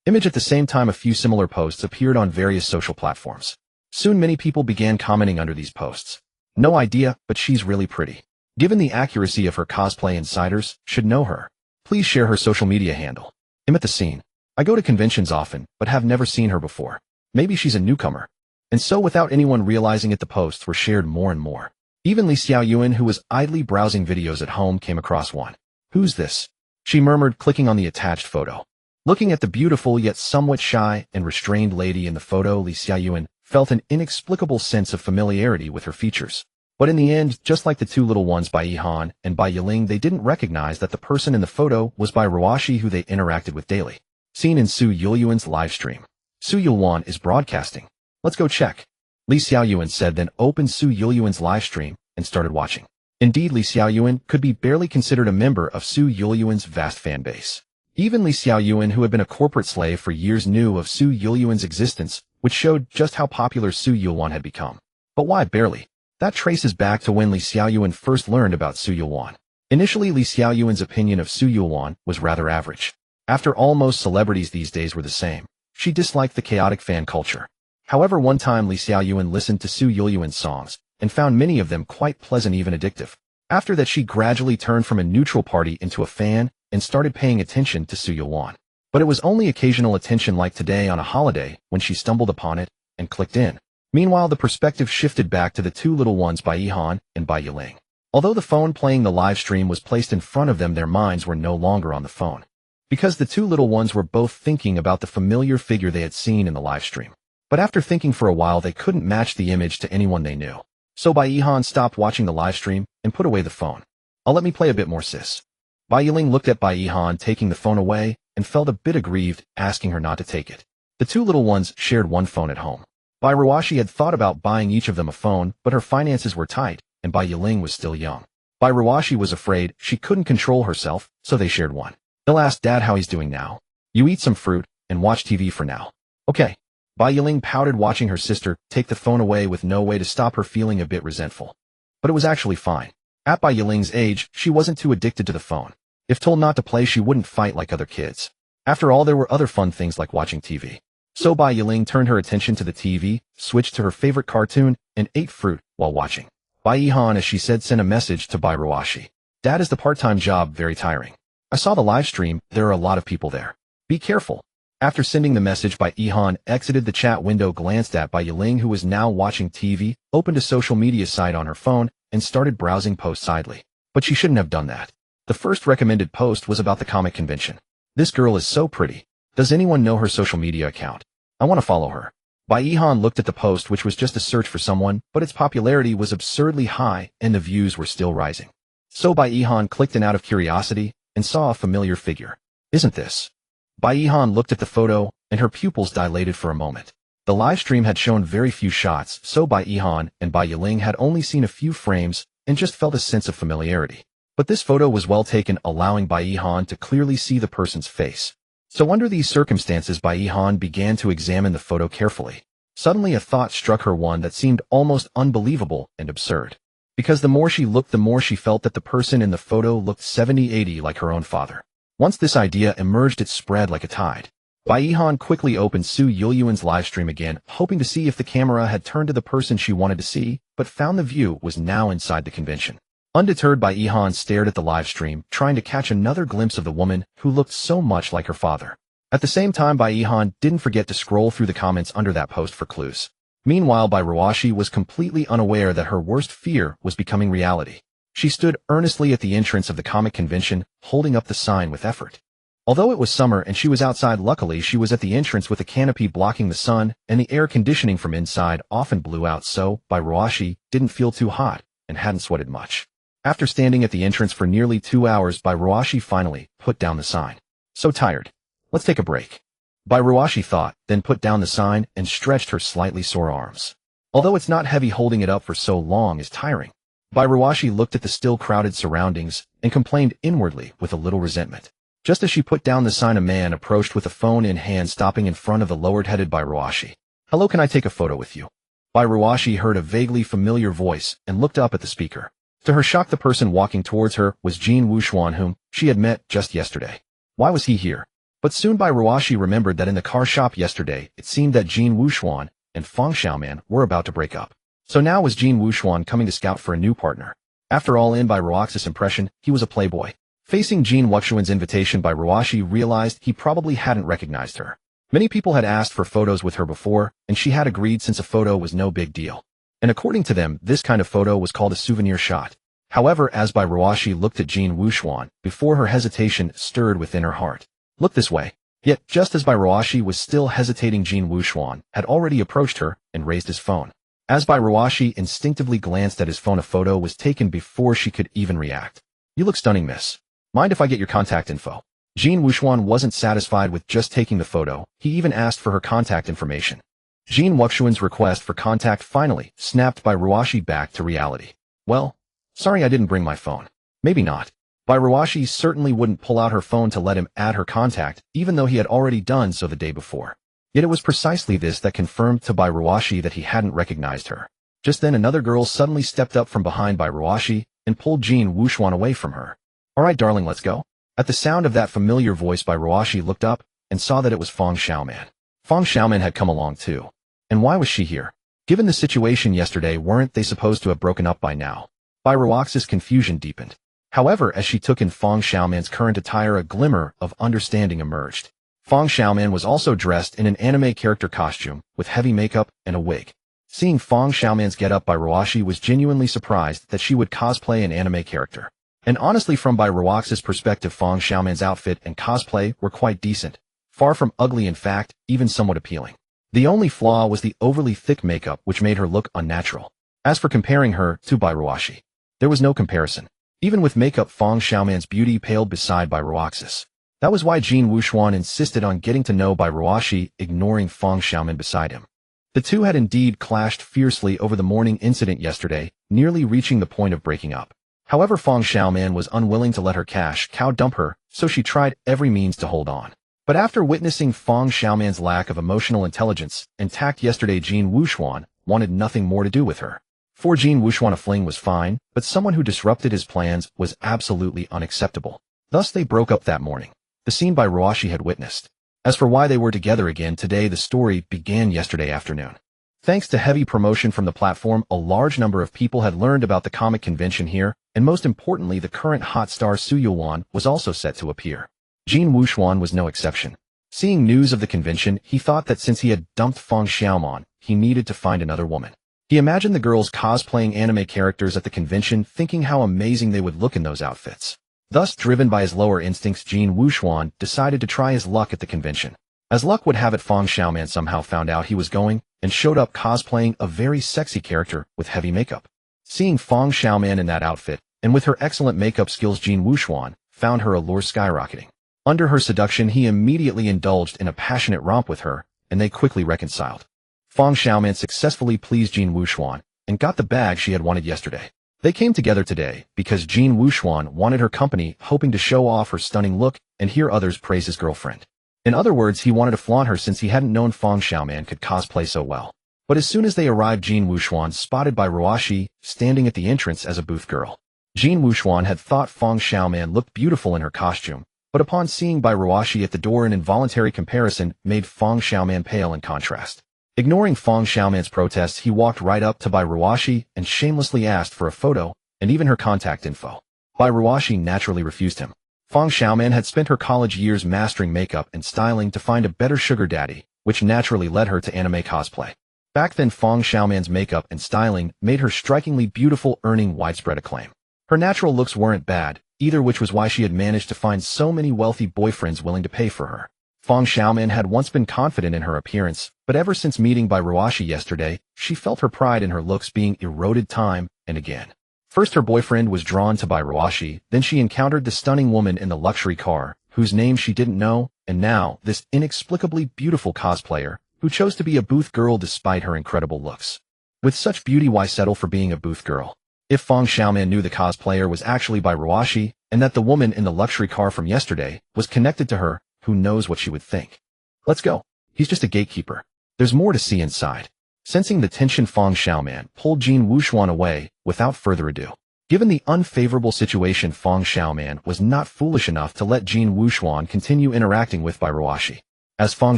Image. At the same time, a few similar posts appeared on various social platforms. Soon many people began commenting under these posts. No idea, but she's really pretty. Given the accuracy of her cosplay, insiders should know her. Please share her social media handle. I'm at the scene. I go to conventions often, but have never seen her before. Maybe she's a newcomer. And so, without anyone realizing it, the posts were shared more and more. Even Li Xiaoyuan, who was idly browsing videos at home, came across one. Who's this? She murmured, clicking on the attached photo. Looking at the beautiful yet somewhat shy and restrained lady in the photo, Li Xiaoyuan felt an inexplicable sense of familiarity with her features. But in the end, just like the two little ones by Yihan and by Yiling, they didn't recognize that the person in the photo was Ruwashi, who they interacted with daily. Seen in Su Yulwan's live stream. Su Yulwan is broadcasting. Let's go check. Li Xiaoyuan said, then opened Su Yulwan's live stream and started watching. Indeed, Li Xiaoyuan could be barely considered a member of Su Yulwan's vast fan base. Even Li Xiaoyuan, who had been a corporate slave for years, knew of Su Yulwan's existence, which showed just how popular Su Yulwan had become. But why barely? That traces back to when Li Xiaoyuan first learned about Su Yulwan. Initially, Li Xiaoyuan's opinion of Su Yulwan was rather average. After all, most celebrities these days were the same. She disliked the chaotic fan culture. However, one time Li Xiaoyuan listened to Su Yulwan's songs and found many of them quite pleasant, even addictive. After that, she gradually turned from a neutral party into a fan and started paying attention to Su Yulwan. But it was only occasional attention, like today on a holiday when she stumbled upon it and clicked in. Meanwhile, the perspective shifted back to the two little ones by Yihan and by Yiling. Although the phone playing the live stream was placed in front of them, their minds were no longer on the phone. Because the two little ones were both thinking about the familiar figure they had seen in the live stream. But after thinking for a while, they couldn't match the image to anyone they knew. So Bai Yihan stopped watching the live stream and put away the phone. Let me play a bit more, sis. Bai Yiling looked at Bai Yihan taking the phone away and felt a bit aggrieved, asking her not to take it. The two little ones shared one phone at home. Bai Ruwashi had thought about buying each of them a phone, but her finances were tight, and Bai Yiling was still young. Bai Ruwashi was afraid she couldn't control herself, so they shared one. They'll ask Dad how he's doing now. You eat some fruit and watch TV for now. Okay. Bai Yiling pouted, watching her sister take the phone away with no way to stop her feeling a bit resentful. But it was actually fine. At Bai Yiling's age, she wasn't too addicted to the phone. If told not to play, she wouldn't fight like other kids. After all, there were other fun things like watching TV. So Bai Yiling turned her attention to the TV, switched to her favorite cartoon, and ate fruit while watching. Bai Yihan, as she said, sent a message to Bai Ruwashi. Dad, is the part-time job very tiring? I saw the live stream, there are a lot of people there. Be careful. After sending the message, Bai Yihan exited the chat window, glanced at Bai Yiling, who was now watching TV, opened a social media site on her phone, and started browsing posts idly. But she shouldn't have done that. The first recommended post was about the comic convention. This girl is so pretty. Does anyone know her social media account? I want to follow her. Bai Yihan looked at the post, which was just a search for someone, but its popularity was absurdly high and the views were still rising. So Bai Yihan clicked in out of curiosity and saw a familiar figure. Isn't this? Bai Yihan looked at the photo and her pupils dilated for a moment. The live stream had shown very few shots, so Bai Yihan and Bai Yiling had only seen a few frames and just felt a sense of familiarity. But this photo was well taken, allowing Bai Yihan to clearly see the person's face. So under these circumstances, Bai Yihan began to examine the photo carefully. Suddenly a thought struck her, one that seemed almost unbelievable and absurd. Because the more she looked, the more she felt that the person in the photo looked 70-80 like her own father. Once this idea emerged, it spread like a tide. Bai Yihan quickly opened Su Yulyuan's livestream again, hoping to see if the camera had turned to the person she wanted to see, but found the view was now inside the convention. Undeterred, Bai Yihan stared at the livestream, trying to catch another glimpse of the woman who looked so much like her father. At the same time, Bai Yihan didn't forget to scroll through the comments under that post for clues. Meanwhile, Bai Ruashi was completely unaware that her worst fear was becoming reality. She stood earnestly at the entrance of the comic convention, holding up the sign with effort. Although it was summer and she was outside, luckily she was at the entrance with a canopy blocking the sun, and the air conditioning from inside often blew out, so Bai Ruashi didn't feel too hot and hadn't sweated much. After standing at the entrance for nearly 2 hours, Bai Ruashi finally put down the sign. So tired. Let's take a break. Bai Ruashi thought, then put down the sign and stretched her slightly sore arms. Although it's not heavy, holding it up for so long is tiring. Bai Ruashi looked at the still crowded surroundings and complained inwardly with a little resentment. Just as she put down the sign, a man approached with a phone in hand, stopping in front of the lowered-headed Bai Ruashi. "Hello, can I take a photo with you?" Bai Ruashi heard a vaguely familiar voice and looked up at the speaker. To her shock, the person walking towards her was Jin Wuxuan, whom she had met just yesterday. Why was he here? But soon Bai Ruashi remembered that in the car shop yesterday, it seemed that Jin Wuxuan and Fang Xiaoman were about to break up. So now was Jin Wuxuan coming to scout for a new partner. After all, in Bai Ruaxi's impression, he was a playboy. Facing Jin Wuxuan's invitation, Bai Ruashi realized he probably hadn't recognized her. Many people had asked for photos with her before, and she had agreed since a photo was no big deal. And according to them, this kind of photo was called a souvenir shot. However, as Bai Ruashi looked at Jin Wuxuan, before her hesitation stirred within her heart. Look this way. Yet, just as Bai Ruashi was still hesitating, Jin Wuxuan had already approached her and raised his phone. As Bai Ruashi instinctively glanced at his phone, a photo was taken before she could even react. "You look stunning, miss. Mind if I get your contact info?" Jin Wuxuan wasn't satisfied with just taking the photo, he even asked for her contact information. Jin Wuxuan's request for contact finally snapped Bai Ruashi back to reality. "Well, sorry, I didn't bring my phone." "Maybe not." Bai Ruashi certainly wouldn't pull out her phone to let him add her contact, even though he had already done so the day before. Yet it was precisely this that confirmed to Bai Ruashi that he hadn't recognized her. Just then, another girl suddenly stepped up from behind Bai Ruashi and pulled Jin Wuxuan away from her. "All right, darling, let's go." At the sound of that familiar voice, Bai Ruashi looked up and saw that it was Fang Xiaoman. Fang Xiaoman had come along too. And why was she here? Given the situation yesterday, weren't they supposed to have broken up by now? Bai Ruaxi's confusion deepened. However, as she took in Fang Xiaoman's current attire, a glimmer of understanding emerged. Fang Xiaoman was also dressed in an anime character costume, with heavy makeup and a wig. Seeing Fang Xiaoman's getup, Bai Ruashi was genuinely surprised that she would cosplay an anime character. And honestly, from Bai Ruaxi's perspective, Fang Xiaoman's outfit and cosplay were quite decent. Far from ugly, in fact, even somewhat appealing. The only flaw was the overly thick makeup, which made her look unnatural. As for comparing her to Bai Ruashi, there was no comparison. Even with makeup, Fang Xiaoman's beauty paled beside Bai Ruaxi's. That was why Jin Wuxuan insisted on getting to know Bai Ruashi, ignoring Fang Xiaoman beside him. The two had indeed clashed fiercely over the morning incident yesterday, nearly reaching the point of breaking up. However, Fang Xiaoman was unwilling to let her cash cow dump her, so she tried every means to hold on. But after witnessing Fang Xiaoman's lack of emotional intelligence and tact yesterday, Jin Wuxuan wanted nothing more to do with her. For Jin Wuxuan, a fling was fine, but someone who disrupted his plans was absolutely unacceptable. Thus they broke up that morning. The scene Bai Ruashi had witnessed. As for why they were together again today, the story began yesterday afternoon. Thanks to heavy promotion from the platform, a large number of people had learned about the comic convention here, and most importantly, the current hot star Su Yuan was also set to appear. Jin Wuxuan was no exception. Seeing news of the convention, he thought that since he had dumped Fang Xiaoman, he needed to find another woman. He imagined the girls cosplaying anime characters at the convention, thinking how amazing they would look in those outfits. Thus, driven by his lower instincts, Jin Wuxuan decided to try his luck at the convention. As luck would have it, Fang Xiaoman somehow found out he was going and showed up cosplaying a very sexy character with heavy makeup. Seeing Fang Xiaoman in that outfit, and with her excellent makeup skills, Jin Wuxuan found her allure skyrocketing. Under her seduction, he immediately indulged in a passionate romp with her, and they quickly reconciled. Fang Xiaoman successfully pleased Jin Wuxuan and got the bag she had wanted yesterday. They came together today because Jin Wuxuan wanted her company, hoping to show off her stunning look and hear others praise his girlfriend. In other words, he wanted to flaunt her since he hadn't known Fang Xiaoman could cosplay so well. But as soon as they arrived, Jin Wuxuan spotted Bai Ruashi standing at the entrance as a booth girl. Jin Wuxuan had thought Fang Xiaoman looked beautiful in her costume, but upon seeing Ruashi at the door an involuntary comparison made Feng Xiaoman pale in contrast. Ignoring Feng Xiaoman's protests, he walked right up to Ruashi and shamelessly asked for a photo and even her contact info. Ruashi naturally refused him. Feng Xiaoman had spent her college years mastering makeup and styling to find a better sugar daddy, which naturally led her to anime cosplay. Back then, Feng Xiaoman's makeup and styling made her strikingly beautiful, earning widespread acclaim. Her natural looks weren't bad, either, which was why she had managed to find so many wealthy boyfriends willing to pay for her. Feng Xiaoman had once been confident in her appearance, but ever since meeting Ruashi yesterday, she felt her pride in her looks being eroded time and again. First, her boyfriend was drawn to Ruashi, then she encountered the stunning woman in the luxury car, whose name she didn't know, and now, this inexplicably beautiful cosplayer, who chose to be a booth girl despite her incredible looks. With such beauty, why settle for being a booth girl? If Feng Xiaoman knew the cosplayer was actually Ruashi, and that the woman in the luxury car from yesterday was connected to her, who knows what she would think. Let's go. He's just a gatekeeper. There's more to see inside. Sensing the tension, Feng Xiaoman pulled Jin Wuxuan away without further ado. Given the unfavorable situation, Feng Xiaoman was not foolish enough to let Jin Wuxuan continue interacting with Ruashi. As Feng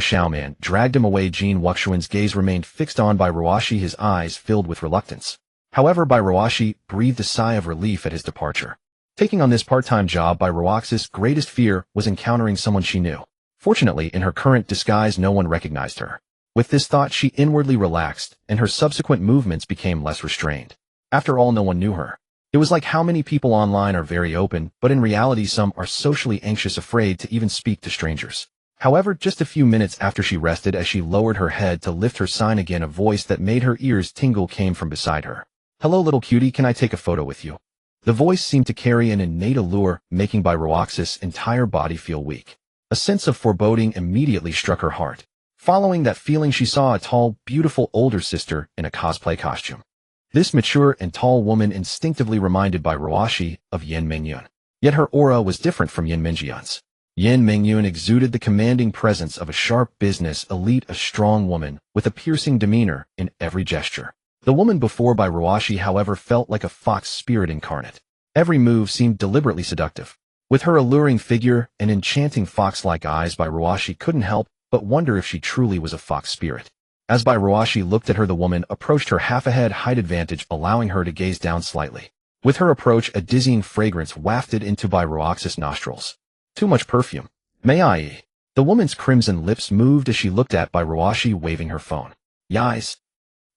Xiaoman dragged him away, Jin Wuxuan's gaze remained fixed on Ruashi, his eyes filled with reluctance. However, Ruashi breathed a sigh of relief at his departure. Taking on this part-time job, Ruaxi's greatest fear was encountering someone she knew. Fortunately, in her current disguise, no one recognized her. With this thought, she inwardly relaxed, and her subsequent movements became less restrained. After all, no one knew her. It was like how many people online are very open, but in reality some are socially anxious, afraid to even speak to strangers. However, just a few minutes after she rested, as she lowered her head to lift her sign again, a voice that made her ears tingle came from beside her. "Hello, little cutie, can I take a photo with you?" The voice seemed to carry an innate allure, making Ruaxi's entire body feel weak. A sense of foreboding immediately struck her heart. Following that feeling, she saw a tall, beautiful older sister in a cosplay costume. This mature and tall woman instinctively reminded Ruashi of Yin Mingyun. Yet her aura was different from Yin Mingyun's. Yin Mingyun exuded the commanding presence of a sharp business elite, a strong woman with a piercing demeanor in every gesture. The woman before Ruashi, however, felt like a fox spirit incarnate. Every move seemed deliberately seductive. With her alluring figure and enchanting fox-like eyes, Ruashi couldn't help but wonder if she truly was a fox spirit. As Ruashi looked at her, the woman approached her, half a head height advantage, allowing her to gaze down slightly. With her approach, a dizzying fragrance wafted into Ruaxi's nostrils. Too much perfume. May I? The woman's crimson lips moved as she looked at Ruashi, waving her phone. Yais.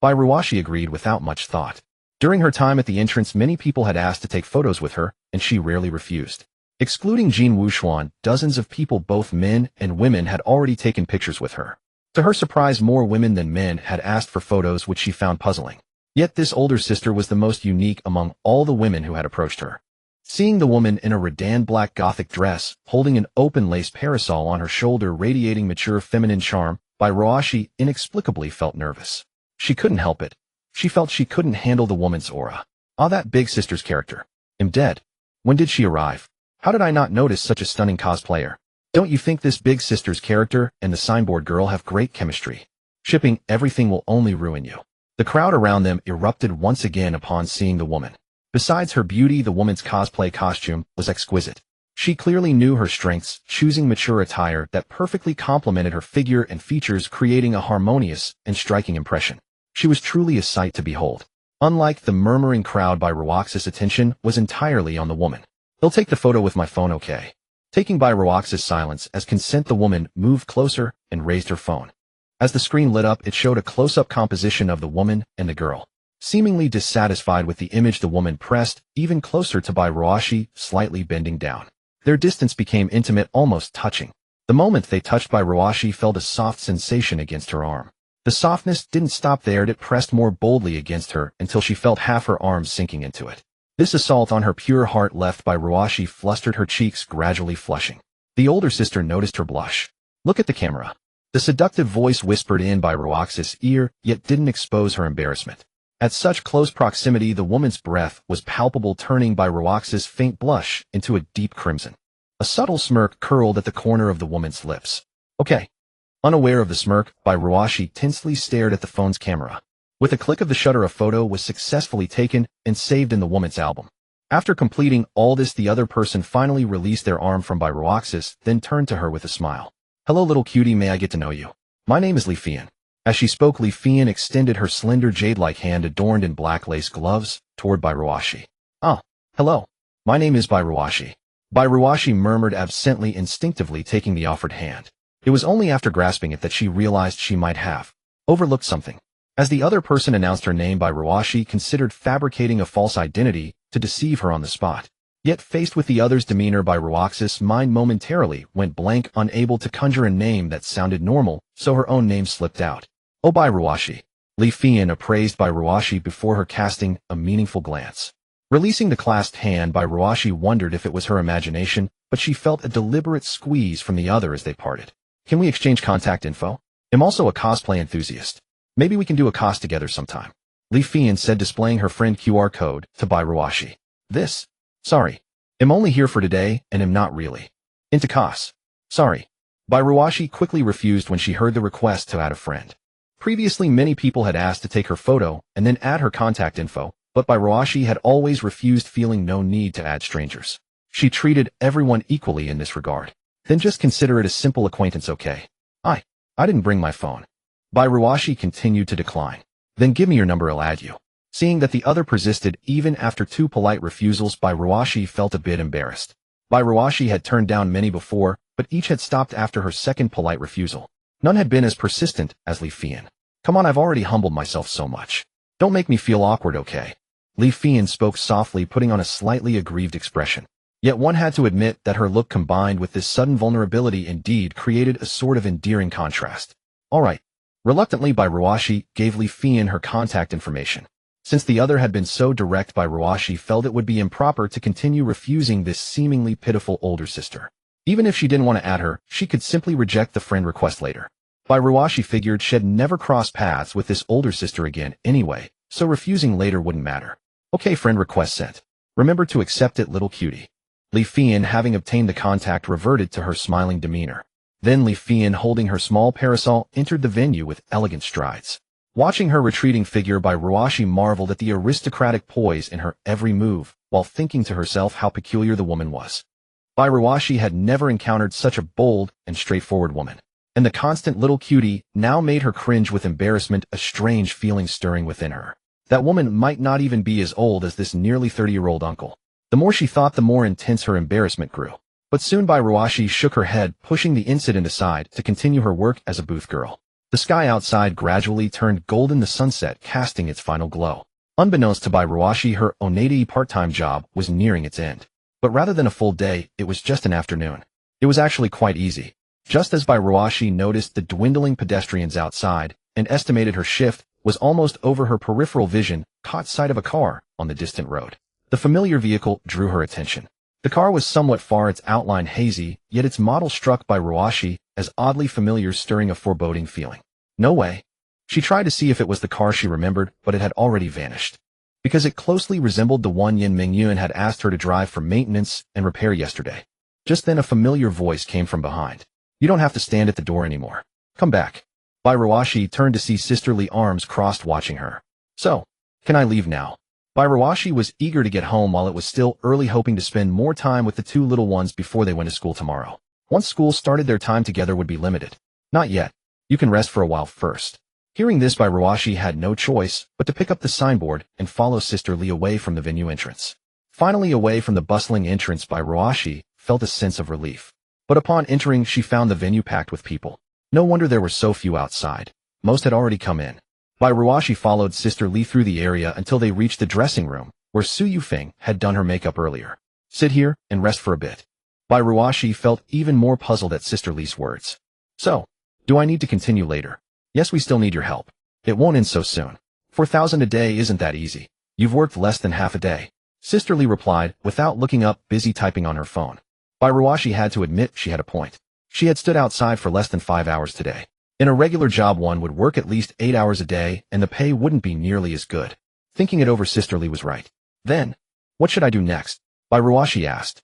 Ruashi agreed without much thought. During her time at the entrance, many people had asked to take photos with her, and she rarely refused. Excluding Jin Wuxuan, dozens of people, both men and women, had already taken pictures with her. To her surprise, more women than men had asked for photos, which she found puzzling. Yet this older sister was the most unique among all the women who had approached her. Seeing the woman in a redan black gothic dress, holding an open lace parasol on her shoulder, radiating mature feminine charm, Ruashi inexplicably felt nervous. She couldn't help it. She felt she couldn't handle the woman's aura. Ah, that big sister's character. Am dead. When did she arrive? How did I not notice such a stunning cosplayer? Don't you think this big sister's character and the signboard girl have great chemistry? Shipping everything will only ruin you. The crowd around them erupted once again upon seeing the woman. Besides her beauty, the woman's cosplay costume was exquisite. She clearly knew her strengths, choosing mature attire that perfectly complemented her figure and features, creating a harmonious and striking impression. She was truly a sight to behold. Unlike the murmuring crowd, Ruaxi's attention was entirely on the woman. "They'll take the photo with my phone, okay?" Taking Ruaxi's silence as consent, the woman moved closer and raised her phone. As the screen lit up, it showed a close-up composition of the woman and the girl. Seemingly dissatisfied with the image, the woman pressed even closer to Ruashi, slightly bending down. Their distance became intimate, almost touching. The moment they touched, Ruashi felt a soft sensation against her arm. The softness didn't stop there, it pressed more boldly against her until she felt half her arm sinking into it. This assault on her pure heart left Ruashi flustered, her cheeks gradually flushing. The older sister noticed her blush. "Look at the camera." The seductive voice whispered in Ruaxi's ear, yet didn't expose her embarrassment. At such close proximity, the woman's breath was palpable, turning Ruaxi's faint blush into a deep crimson. A subtle smirk curled at the corner of the woman's lips. "Okay." Unaware of the smirk, Ruashi tensely stared at the phone's camera. With a click of the shutter, a photo was successfully taken and saved in the woman's album. After completing all this, the other person finally released their arm from Roxas, then turned to her with a smile. Hello little cutie, may I get to know you? My name is Li Fian. As she spoke, Li Fian extended her slender jade-like hand adorned in black lace gloves toward Bairuashi. Ah, hello. My name is Bairuashi. Bairuashi murmured absently, instinctively taking the offered hand. It was only after grasping it that she realized she might have overlooked something. As the other person announced her name, Bairuashi considered fabricating a false identity to deceive her on the spot. Yet faced with the other's demeanor, Bairuaxi's mind momentarily went blank, unable to conjure a name that sounded normal, so her own name slipped out. Oh, Bairuashi. Li Fian appraised Bairuashi before her casting a meaningful glance. Releasing the clasped hand, Bairuashi wondered if it was her imagination, but she felt a deliberate squeeze from the other as they parted. Can we exchange contact info? I'm also a cosplay enthusiast. Maybe we can do a cos together sometime. Li Fian said, displaying her friend QR code to Bairuashi. Sorry. I'm only here for today, and am not really into cos. Sorry. Bairuashi quickly refused when she heard the request to add a friend. Previously, many people had asked to take her photo and then add her contact info, but Bairuashi had always refused, feeling no need to add strangers. She treated everyone equally in this regard. Then just consider it a simple acquaintance, okay? I didn't bring my phone. Bairuashi continued to decline. Then give me your number, I'll add you. Seeing that the other persisted even after 2 polite refusals, Bairuashi felt a bit embarrassed. Bairuashi had turned down many before, but each had stopped after her second polite refusal. None had been as persistent as Li Fian. Come on, I've already humbled myself so much. Don't make me feel awkward, okay? Li Fian spoke softly, putting on a slightly aggrieved expression. Yet one had to admit that her look combined with this sudden vulnerability indeed created a sort of endearing contrast. All right. Reluctantly, Bairuashi gave Li Fian her contact information. Since the other had been so direct, Bairuashi felt it would be improper to continue refusing this seemingly pitiful older sister. Even if she didn't want to add her, she could simply reject the friend request later. Bairuashi figured she'd never cross paths with this older sister again anyway, so refusing later wouldn't matter. Okay, friend request sent. Remember to accept it, little cutie. Li Fian, having obtained the contact, reverted to her smiling demeanor. Then Li Fian, holding her small parasol, entered the venue with elegant strides. Watching her retreating figure, Bairuashi marveled at the aristocratic poise in her every move, while thinking to herself how peculiar the woman was. Bairuashi had never encountered such a bold and straightforward woman, and the constant little cutie now made her cringe with embarrassment, a strange feeling stirring within her. That woman might not even be as old as this nearly 30-year-old uncle. The more she thought, the more intense her embarrassment grew. But soon Bairuashi shook her head, pushing the incident aside to continue her work as a booth girl. The sky outside gradually turned golden, the sunset casting its final glow. Unbeknownst to Bairuashi, her Oneide part-time job was nearing its end. But rather than a full day, it was just an afternoon. It was actually quite easy. Just as Bairuashi noticed the dwindling pedestrians outside and estimated her shift was almost over, her peripheral vision caught sight of a car on the distant road. The familiar vehicle drew her attention. The car was somewhat far, its outline hazy, yet its model struck Bairuashi as oddly familiar, stirring a foreboding feeling. No way. She tried to see if it was the car she remembered, but it had already vanished. Because it closely resembled the one Yin Mingyuan had asked her to drive for maintenance and repair yesterday. Just then a familiar voice came from behind. You don't have to stand at the door anymore. Come back. Bairuashi turned to see sisterly arms crossed watching her. So, can I leave now? Bairuashi was eager to get home while it was still early, hoping to spend more time with the 2 little ones before they went to school tomorrow. Once school started, their time together would be limited. Not yet. You can rest for a while first. Hearing this, Bairuashi had no choice but to pick up the signboard and follow Sister Li away from the venue entrance. Finally away from the bustling entrance, Bairuashi felt a sense of relief. But upon entering, she found the venue packed with people. No wonder there were so few outside. Most had already come in. Bairuashi followed Sister Li through the area until they reached the dressing room, where Su Yufeng had done her makeup earlier. Sit here and rest for a bit. Bairuashi felt even more puzzled at Sister Li's words. So, do I need to continue later? Yes, we still need your help. It won't end so soon. 4,000 a day isn't that easy. You've worked less than half a day. Sister Li replied, without looking up, busy typing on her phone. Bairuashi had to admit she had a point. She had stood outside for less than 5 hours today. In a regular job, one would work at least 8 hours a day, and the pay wouldn't be nearly as good. Thinking it over, Sister Li was right. Then, what should I do next? Bairuashi asked.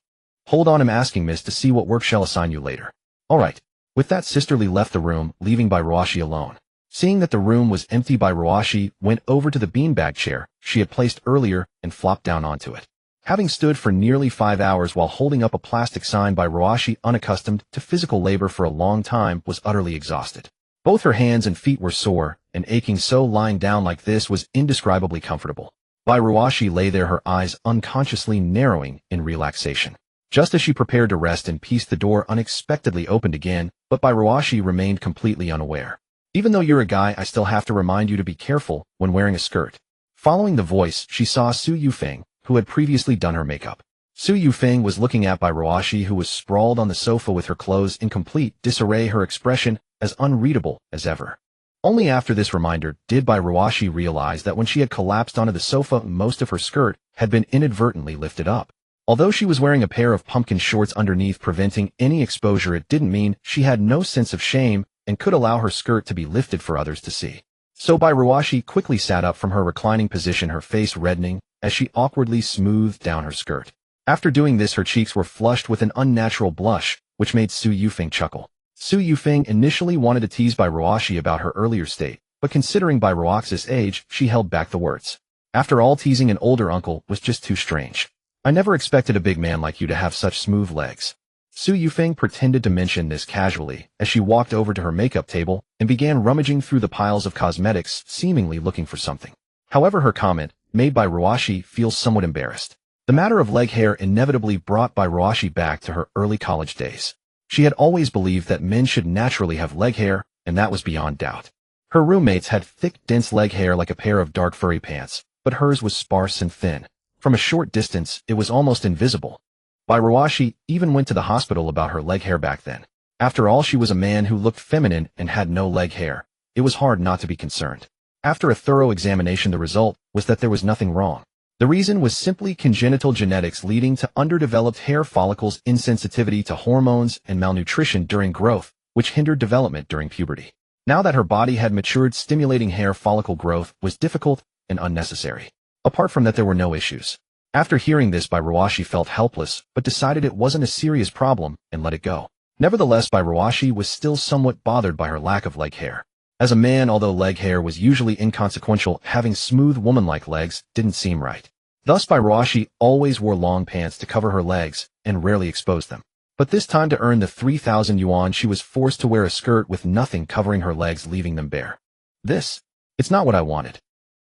Hold on, I'm asking miss to see what work shall assign you later. All right. With that, Sister Li left the room, leaving Bairuashi alone. Seeing that the room was empty, Bairuashi went over to the beanbag chair she had placed earlier and flopped down onto it. Having stood for nearly 5 hours while holding up a plastic sign, by Roashi, unaccustomed to physical labor for a long time, was utterly exhausted. Both her hands and feet were sore and aching, so lying down like this was indescribably comfortable. Roashi lay there, her eyes unconsciously narrowing in relaxation. Just as she prepared to rest in peace, the door unexpectedly opened again, but Roashi remained completely unaware. "Even though you're a guy, I still have to remind you to be careful when wearing a skirt." Following the voice, she saw Su Yufeng, who had previously done her makeup. Su Yufeng was looking at Roashi, who was sprawled on the sofa with her clothes in complete disarray, her expression as unreadable as ever. Only after this reminder did Roashi realize that when she had collapsed onto the sofa, most of her skirt had been inadvertently lifted up. Although she was wearing a pair of pumpkin shorts underneath, preventing any exposure, it didn't mean she had no sense of shame and could allow her skirt to be lifted for others to see. So Roashi quickly sat up from her reclining position, her face reddening as she awkwardly smoothed down her skirt. After doing this, her cheeks were flushed with an unnatural blush, which made Su Yufeng chuckle. Su Yufeng initially wanted to tease Roashi about her earlier state, but considering Roaxi's age, she held back the words. After all, teasing an older uncle was just too strange. "I never expected a big man like you to have such smooth legs." Su Yufeng pretended to mention this casually as she walked over to her makeup table and began rummaging through the piles of cosmetics, seemingly looking for something. However, her comment made Roashi feel somewhat embarrassed. The matter of leg hair inevitably brought Roashi back to her early college days. She had always believed that men should naturally have leg hair, and that was beyond doubt. Her roommates had thick, dense leg hair like a pair of dark furry pants, but hers was sparse and thin. From a short distance, it was almost invisible. Roashi even went to the hospital about her leg hair back then. After all, she was a man who looked feminine and had no leg hair. It was hard not to be concerned. After a thorough examination, the result was that there was nothing wrong. The reason was simply congenital genetics leading to underdeveloped hair follicles, insensitivity to hormones, and malnutrition during growth, which hindered development during puberty. Now that her body had matured, stimulating hair follicle growth was difficult and unnecessary. Apart from that, there were no issues. After hearing this, Roashi felt helpless, but decided it wasn't a serious problem and let it go. Nevertheless, Roashi was still somewhat bothered by her lack of leg hair. As a man, although leg hair was usually inconsequential, having smooth woman-like legs didn't seem right. Thus, Roashi always wore long pants to cover her legs and rarely exposed them. But this time, to earn the 3,000 yuan, she was forced to wear a skirt with nothing covering her legs, leaving them bare. It's not what I wanted."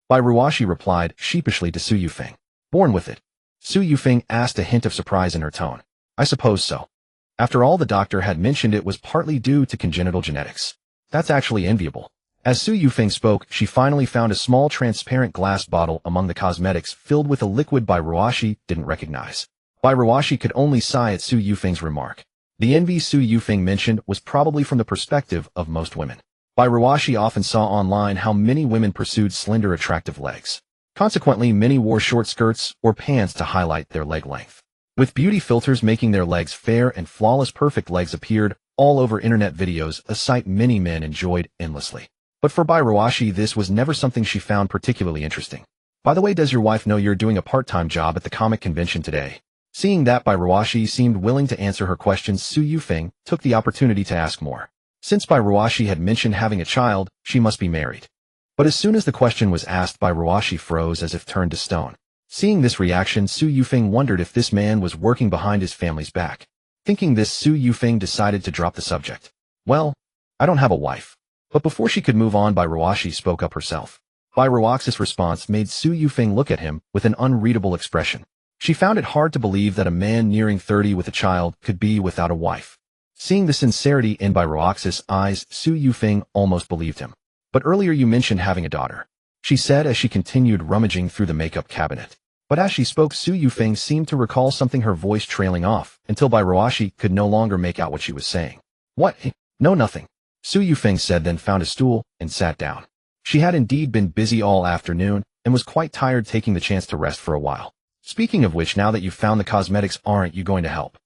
Roashi replied sheepishly to Su Yufeng. "Born with it?" Su Yufeng asked, a hint of surprise in her tone. "I suppose so. After all, the doctor had mentioned it was partly due to congenital genetics." "That's actually enviable." As Su Yufeng spoke, she finally found a small transparent glass bottle among the cosmetics filled with a liquid Roashi didn't recognize. Roashi could only sigh at Su Yufeng's remark. The envy Su Yufeng mentioned was probably from the perspective of most women. Roashi often saw online how many women pursued slender, attractive legs. Consequently, many wore short skirts or pants to highlight their leg length. With beauty filters making their legs fair and flawless, perfect legs appeared all over internet videos, a sight many men enjoyed endlessly. But for Roashi, this was never something she found particularly interesting. "By the way, does your wife know you're doing a part-time job at the comic convention today?" Seeing that Roashi seemed willing to answer her questions, Su Yufeng took the opportunity to ask more. Since Roashi had mentioned having a child, she must be married. But as soon as the question was asked, Roashi froze as if turned to stone. Seeing this reaction, Su Yufeng wondered if this man was working behind his family's back. Thinking this, Su Yufeng decided to drop the subject. "Well, I don't have a wife." But before she could move on, Roashi spoke up herself. Roaxi's response made Su Yufeng look at him with an unreadable expression. She found it hard to believe that a man nearing 30 with a child could be without a wife. Seeing the sincerity in Roaxi's eyes, Su Yufeng almost believed him. "But earlier you mentioned having a daughter," she said as she continued rummaging through the makeup cabinet. But as she spoke, Su Yufeng seemed to recall something, her voice trailing off, until Roashi could no longer make out what she was saying. "What? No, nothing," Su Yufeng said, then found a stool and sat down. She had indeed been busy all afternoon and was quite tired, taking the chance to rest for a while. "Speaking of which, now that you've found the cosmetics, aren't you going to help?"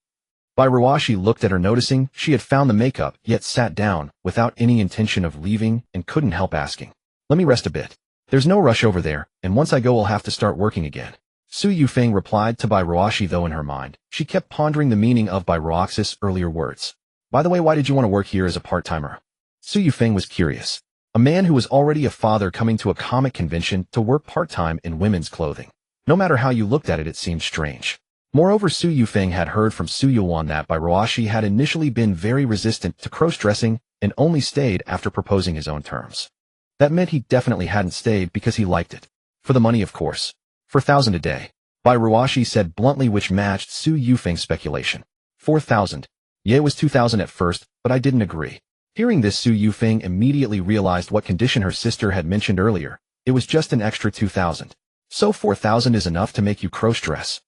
Roashi looked at her, noticing she had found the makeup, yet sat down without any intention of leaving and couldn't help asking. "Let me rest a bit. There's no rush over there, and once I go I'll have to start working again." Su Yufeng replied to Roashi, though in her mind she kept pondering the meaning of Roaxi's earlier words. "By the way, why did you want to work here as a part-timer?" Su Yufeng was curious. A man who was already a father coming to a comic convention to work part-time in women's clothing. No matter how you looked at it, it seemed strange. Moreover, Su Yufeng had heard from Su Yuan that Bai Ruashi had initially been very resistant to cross-dressing and only stayed after proposing his own terms. That meant he definitely hadn't stayed because he liked it. For the money, of course. For 1,000 a day. Bai Ruashi said bluntly, which matched Su Yufeng's speculation. 4,000. Yeah, it was 2,000 at first, but I didn't agree. Hearing this, Su Yufeng immediately realized what condition her sister had mentioned earlier. It was just an extra 2,000. So 4,000 is enough to make you cross-dress.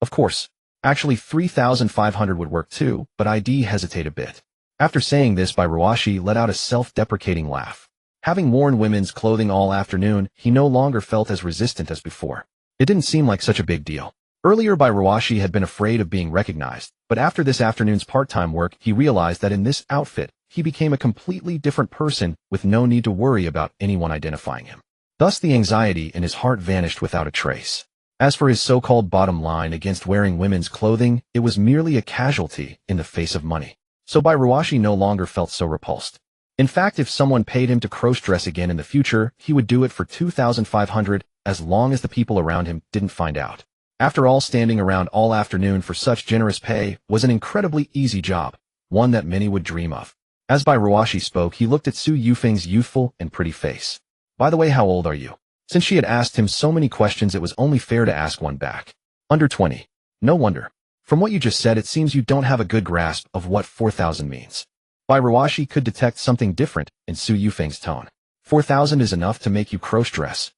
Of course. Actually 3,500 would work too, but ID hesitated a bit. After saying this, Bai Ruashi let out a self-deprecating laugh. Having worn women's clothing all afternoon, he no longer felt as resistant as before. It didn't seem like such a big deal. Earlier, Bai Ruashi had been afraid of being recognized, but after this afternoon's part-time work, he realized that in this outfit, he became a completely different person with no need to worry about anyone identifying him. Thus, the anxiety in his heart vanished without a trace. As for his so-called bottom line against wearing women's clothing, it was merely a casualty in the face of money. So Bai Ruashi no longer felt so repulsed. In fact, if someone paid him to cross-dress again in the future, he would do it for 2,500 as long as the people around him didn't find out. After all, standing around all afternoon for such generous pay was an incredibly easy job, one that many would dream of. As Bai Ruashi spoke, he looked at Su Yufeng's youthful and pretty face. By the way, how old are you? Since she had asked him so many questions, it was only fair to ask one back. Under 20. No wonder. From what you just said, it seems you don't have a good grasp of what 4,000 means. Bai Ruashi could detect something different in Su Yufeng's tone. 4,000 is enough to make you cross-dress.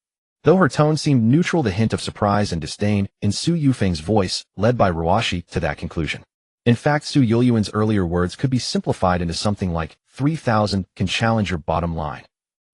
Though her tone seemed neutral, the hint of surprise and disdain in Su Yufeng's voice led Bai Ruashi to that conclusion. In fact, Su Yuliuan's earlier words could be simplified into something like 3,000 can challenge your bottom line.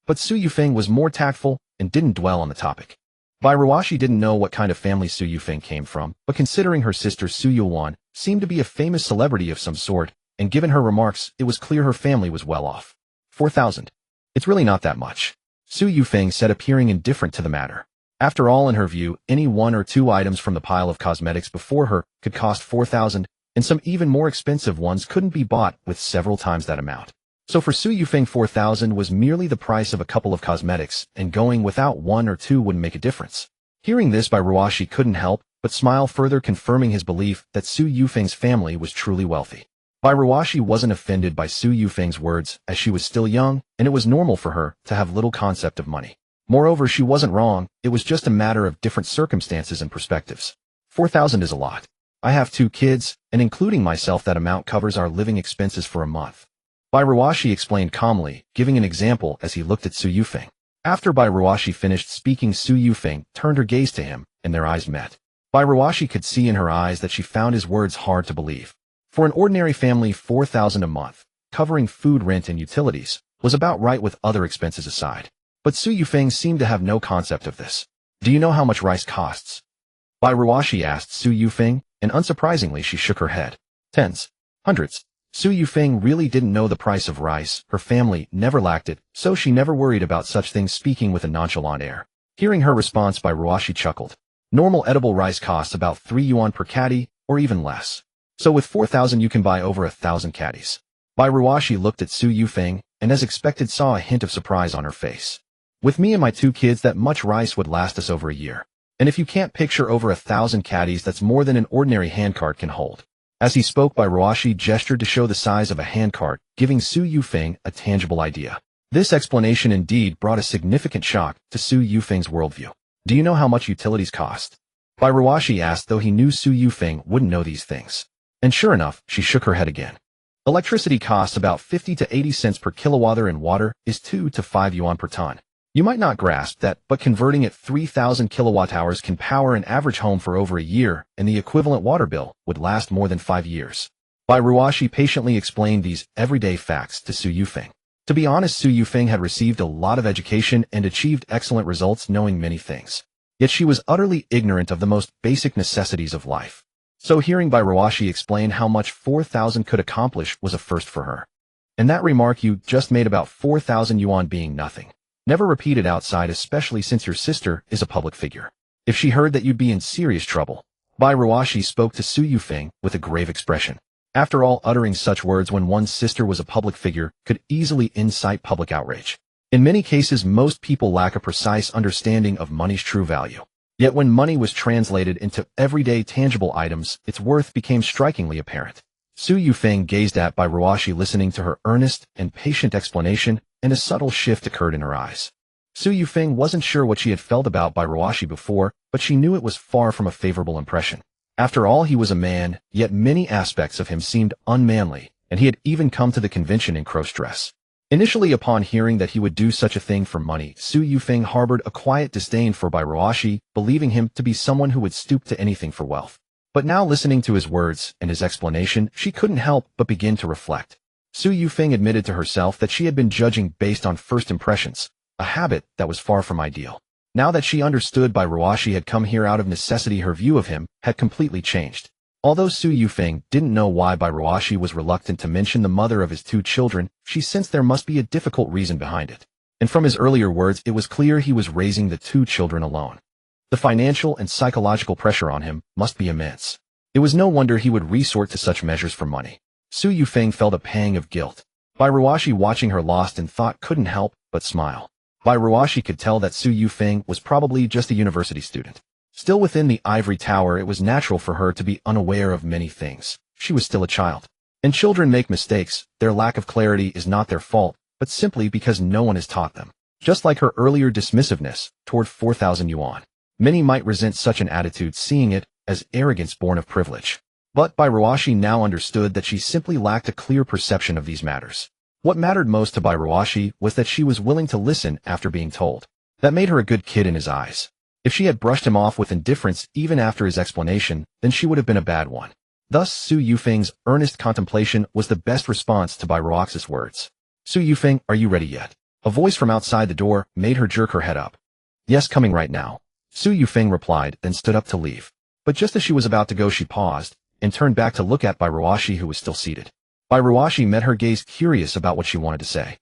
But Su Yufeng was more tactful and didn't dwell on the topic. Bai Ruashi didn't know what kind of family Su Yufeng came from, but considering her sister Su Yuan seemed to be a famous celebrity of some sort, and given her remarks, it was clear her family was well off. 4,000. It's really not that much. Su Yufeng said, appearing indifferent to the matter. After all, in her view, any one or two items from the pile of cosmetics before her could cost 4,000, and some even more expensive ones couldn't be bought with several times that amount. So for Su Yufeng, 4,000 was merely the price of a couple of cosmetics, and going without one or two wouldn't make a difference. Hearing this, Bai Ruashi couldn't help but smile, further confirming his belief that Su Yufeng's family was truly wealthy. Bai Ruashi wasn't offended by Su Yufeng's words, as she was still young, and it was normal for her to have little concept of money. Moreover, she wasn't wrong, it was just a matter of different circumstances and perspectives. 4,000 is a lot. I have 2 kids, and including myself, that amount covers our living expenses for a month. Bai Ruashi explained calmly, giving an example as he looked at Su Yufeng. After Bai Ruashi finished speaking, Su Yufeng turned her gaze to him, and their eyes met. Bai Ruashi could see in her eyes that she found his words hard to believe. For an ordinary family, 4,000 a month, covering food, rent, and utilities, was about right with other expenses aside. But Su Yufeng seemed to have no concept of this. Do you know how much rice costs? Bai Ruashi asked Su Yufeng, and unsurprisingly she shook her head. Tens. Hundreds. Su Yufeng really didn't know the price of rice, her family never lacked it, so she never worried about such things, speaking with a nonchalant air. Hearing her response, Bai Ruashi chuckled. Normal edible rice costs about 3 yuan per caddy, or even less. So with 4,000 you can buy over 1,000 caddies. Bai Ruashi looked at Su Yufeng, and as expected saw a hint of surprise on her face. With me and my 2 kids, that much rice would last us over a year. And if you can't picture over 1,000 caddies, that's more than an ordinary handcart can hold. As he spoke, Bai Ruashi gestured to show the size of a handcart, giving Su Yufeng a tangible idea. This explanation indeed brought a significant shock to Su Yufeng's worldview. Do you know how much utilities cost? Bai Ruashi asked, though he knew Su Yufeng wouldn't know these things. And sure enough, she shook her head again. Electricity costs about 50 to 80 cents per kilowatt, and water is 2 to 5 yuan per ton. You might not grasp that, but converting it, 3,000 kilowatt-hours can power an average home for over a year, and the equivalent water bill would last more than 5 years. Bai Ruashi patiently explained these everyday facts to Su Yufeng. To be honest, Su Yufeng had received a lot of education and achieved excellent results knowing many things. Yet she was utterly ignorant of the most basic necessities of life. So hearing Bai Ruashi explain how much 4,000 could accomplish was a first for her. And that remark you just made about 4,000 yuan being nothing. Never repeat it outside, especially since your sister is a public figure. If she heard that, you'd be in serious trouble. Bai Ruashi spoke to Su Yufeng with a grave expression. After all, uttering such words when one's sister was a public figure could easily incite public outrage. In many cases, most people lack a precise understanding of money's true value. Yet when money was translated into everyday tangible items, its worth became strikingly apparent. Su Yufeng gazed at by Ruashi, listening to her earnest and patient explanation, and a subtle shift occurred in her eyes. Su Yufeng wasn't sure what she had felt about by Ruashi before, but she knew it was far from a favorable impression. After all, he was a man, yet many aspects of him seemed unmanly, and he had even come to the convention in cross-dress. Initially, upon hearing that he would do such a thing for money, Su Yufeng harbored a quiet disdain for Bai Ruashi, believing him to be someone who would stoop to anything for wealth. But now, listening to his words and his explanation, she couldn't help but begin to reflect. Su Yufeng admitted to herself that she had been judging based on first impressions, a habit that was far from ideal. Now that she understood Bai Ruashi had come here out of necessity, her view of him had completely changed. Although Su Yufeng didn't know why Bai Ruashi was reluctant to mention the mother of his 2 children, she sensed there must be a difficult reason behind it. And from his earlier words, it was clear he was raising the 2 children alone. The financial and psychological pressure on him must be immense. It was no wonder he would resort to such measures for money. Su Yufeng felt a pang of guilt. Bai Ruashi, watching her lost in thought, couldn't help but smile. Bai Ruashi could tell that Su Yufeng was probably just a university student. Still within the ivory tower, it was natural for her to be unaware of many things. She was still a child. And children make mistakes. Their lack of clarity is not their fault, but simply because no one has taught them. Just like her earlier dismissiveness toward 4,000 yuan. Many might resent such an attitude, seeing it as arrogance born of privilege. But Bai Ruashi now understood that she simply lacked a clear perception of these matters. What mattered most to Bai Ruashi was that she was willing to listen after being told. That made her a good kid in his eyes. If she had brushed him off with indifference even after his explanation, then she would have been a bad one. Thus, Su Yufeng's earnest contemplation was the best response to Bai Ruaxi's words. Su Yufeng, are you ready yet? A voice from outside the door made her jerk her head up. Yes, coming right now. Su Yufeng replied, then stood up to leave. But just as she was about to go, she paused and turned back to look at Bai Ruashi, who was still seated. Bai Ruashi met her gaze, curious about what she wanted to say.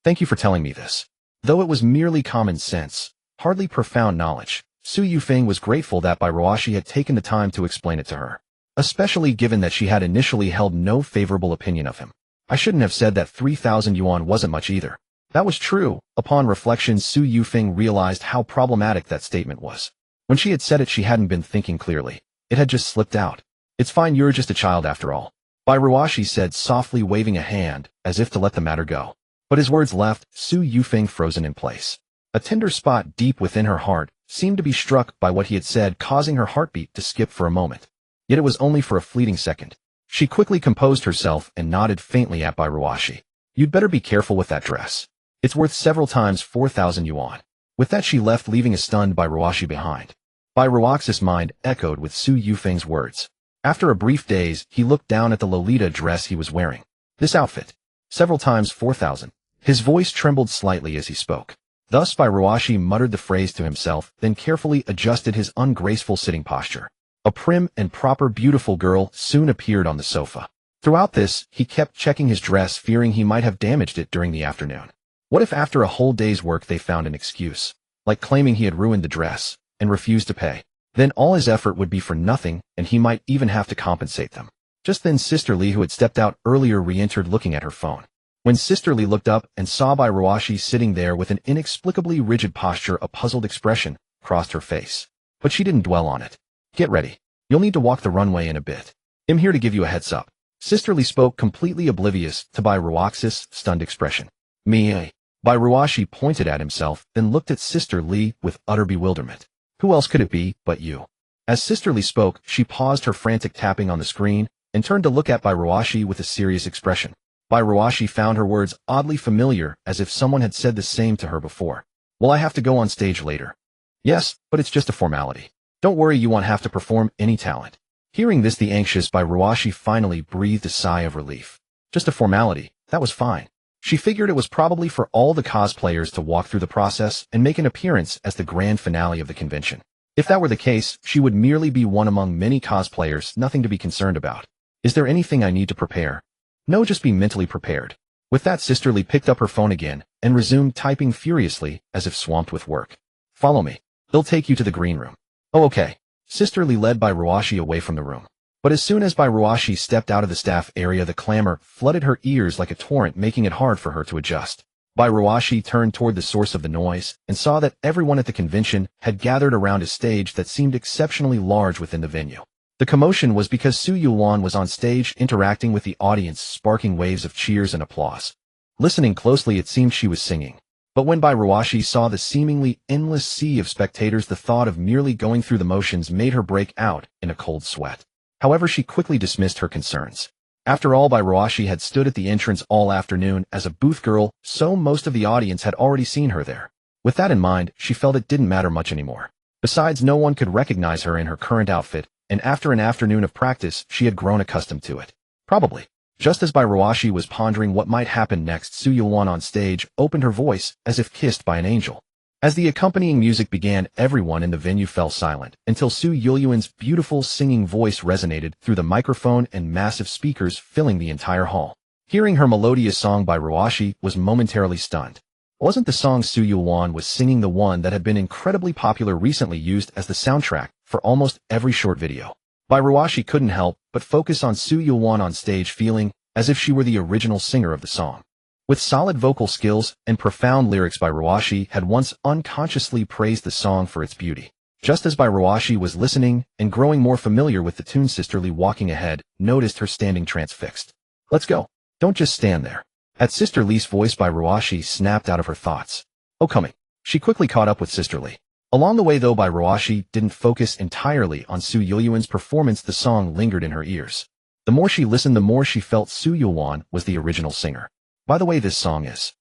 Thank you for telling me this. Though it was merely common sense, hardly profound knowledge, Su Yufeng was grateful that Bai Ruashi had taken the time to explain it to her, especially given that she had initially held no favorable opinion of him. I shouldn't have said that 3,000 yuan wasn't much either. That was true. Upon reflection, Su Yufeng realized how problematic that statement was. When she had said it, she hadn't been thinking clearly. It had just slipped out. It's fine, you're just a child after all. Bai Ruashi said, softly waving a hand, as if to let the matter go. But his words left Su Yufeng frozen in place. A tender spot deep within her heart seemed to be struck by what he had said, causing her heartbeat to skip for a moment. Yet it was only for a fleeting second. She quickly composed herself and nodded faintly at Bai Ruashi. You'd better be careful with that dress. It's worth several times 4,000 yuan. With that, she left, leaving a stunned Bai Ruashi behind. Bai Ruaxi's mind echoed with Su Yufeng's words. After a brief daze, he looked down at the Lolita dress he was wearing. This outfit. Several times 4,000. His voice trembled slightly as he spoke. Thus Bai Ruashi muttered the phrase to himself, then carefully adjusted his ungraceful sitting posture. A prim and proper beautiful girl soon appeared on the sofa. Throughout this, he kept checking his dress, fearing he might have damaged it during the afternoon. What if after a whole day's work they found an excuse, like claiming he had ruined the dress and refused to pay? Then all his effort would be for nothing, and he might even have to compensate them. Just then Sister Lee, who had stepped out earlier, re-entered looking at her phone. When Sister Lee looked up and saw Bai Ruashi sitting there with an inexplicably rigid posture, a puzzled expression crossed her face. But she didn't dwell on it. Get ready. You'll need to walk the runway in a bit. I'm here to give you a heads up. Sister Lee spoke, completely oblivious to Bai Ruaxi's stunned expression. Me? Bai Ruashi pointed at himself, then looked at Sister Lee with utter bewilderment. Who else could it be but you? As Sister Lee spoke, she paused her frantic tapping on the screen and turned to look at Bai Ruashi with a serious expression. Bai Ruashi found her words oddly familiar, as if someone had said the same to her before. Will I have to go on stage later? Yes, but it's just a formality. Don't worry, you won't have to perform any talent. Hearing this, the anxious Bai Ruashi finally breathed a sigh of relief. Just a formality, that was fine. She figured it was probably for all the cosplayers to walk through the process and make an appearance as the grand finale of the convention. If that were the case, she would merely be one among many cosplayers, nothing to be concerned about. Is there anything I need to prepare? No, just be mentally prepared. With that, Sister Lee picked up her phone again and resumed typing furiously, as if swamped with work. Follow me. They'll take you to the green room. Oh, okay. Sister Lee led Bai Ruashi away from the room. But as soon as Bai Ruashi stepped out of the staff area, the clamor flooded her ears like a torrent, making it hard for her to adjust. Bairuashi turned toward the source of the noise and saw that everyone at the convention had gathered around a stage that seemed exceptionally large within the venue. The commotion was because Su Yulwan was on stage interacting with the audience, sparking waves of cheers and applause. Listening closely, it seemed she was singing. But when Bairuashi saw the seemingly endless sea of spectators, the thought of merely going through the motions made her break out in a cold sweat. However, she quickly dismissed her concerns. After all, Bairuashi had stood at the entrance all afternoon as a booth girl, so most of the audience had already seen her there. With that in mind, she felt it didn't matter much anymore. Besides, no one could recognize her in her current outfit, and after an afternoon of practice, she had grown accustomed to it. Probably. Just as Bairuashi was pondering what might happen next, Su Yulwan on stage opened her voice as if kissed by an angel. As the accompanying music began, everyone in the venue fell silent, until Su Yulwan's beautiful singing voice resonated through the microphone and massive speakers filling the entire hall. Hearing her melodious song, Bairuashi was momentarily stunned. Wasn't the song Su Yulwan was singing the one that had been incredibly popular, recently used as the soundtrack for almost every short video? Bairuashi couldn't help but focus on Su Yulwan on stage, feeling as if she were the original singer of the song. With solid vocal skills and profound lyrics, Bairuashi had once unconsciously praised the song for its beauty. Just as Bairuashi was listening and growing more familiar with the tune, Sister Lee, walking ahead, noticed her standing transfixed. "Let's go. Don't just stand there." At Sister Lee's voice, Bairuashi snapped out of her thoughts. "Oh, coming." She quickly caught up with Sister Lee. Along the way, though, Bairuashi didn't focus entirely on Su Yulwan's performance. The song lingered in her ears. The more she listened, the more she felt Su Yulwan was the original singer. "By the way, this song is..."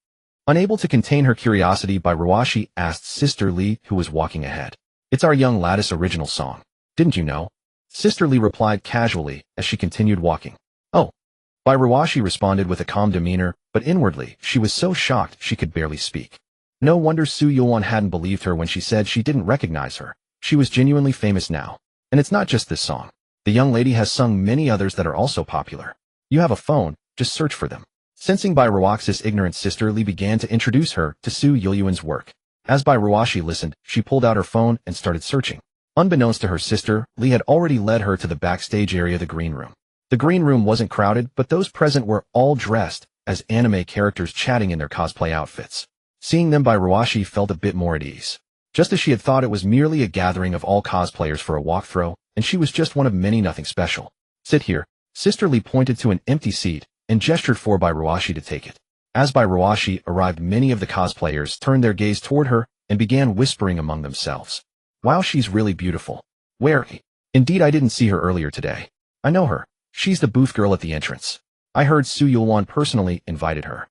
Unable to contain her curiosity, Bairuashi asked Sister Lee, who was walking ahead. "It's our young lattice original song. Didn't you know?" Sister Lee replied casually as she continued walking. "Oh." Bairuashi responded with a calm demeanor, but inwardly, she was so shocked she could barely speak. No wonder Su Yulwan hadn't believed her when she said she didn't recognize her. She was genuinely famous now. And it's not just this song. The young lady has sung many others that are also popular. You have a phone, just search for them. Sensing Bairuaxi's ignorance, Sister Lee began to introduce her to Su Yulwan's work. As Bairuashi listened, she pulled out her phone and started searching. Unbeknownst to her sister, Lee had already led her to the backstage area, the green room. The green room wasn't crowded, but those present were all dressed as anime characters, chatting in their cosplay outfits. Seeing them, Bairuashi felt a bit more at ease. Just as she had thought, it was merely a gathering of all cosplayers for a walkthrough, and she was just one of many, nothing special. "Sit here." Sister Lee pointed to an empty seat and gestured for Bairuashi to take it. As Bairuashi arrived, many of the cosplayers turned their gaze toward her and began whispering among themselves. "Wow, she's really beautiful. Where? Indeed, I didn't see her earlier today. I know her. She's the booth girl at the entrance. I heard Su Yulwan personally invited her."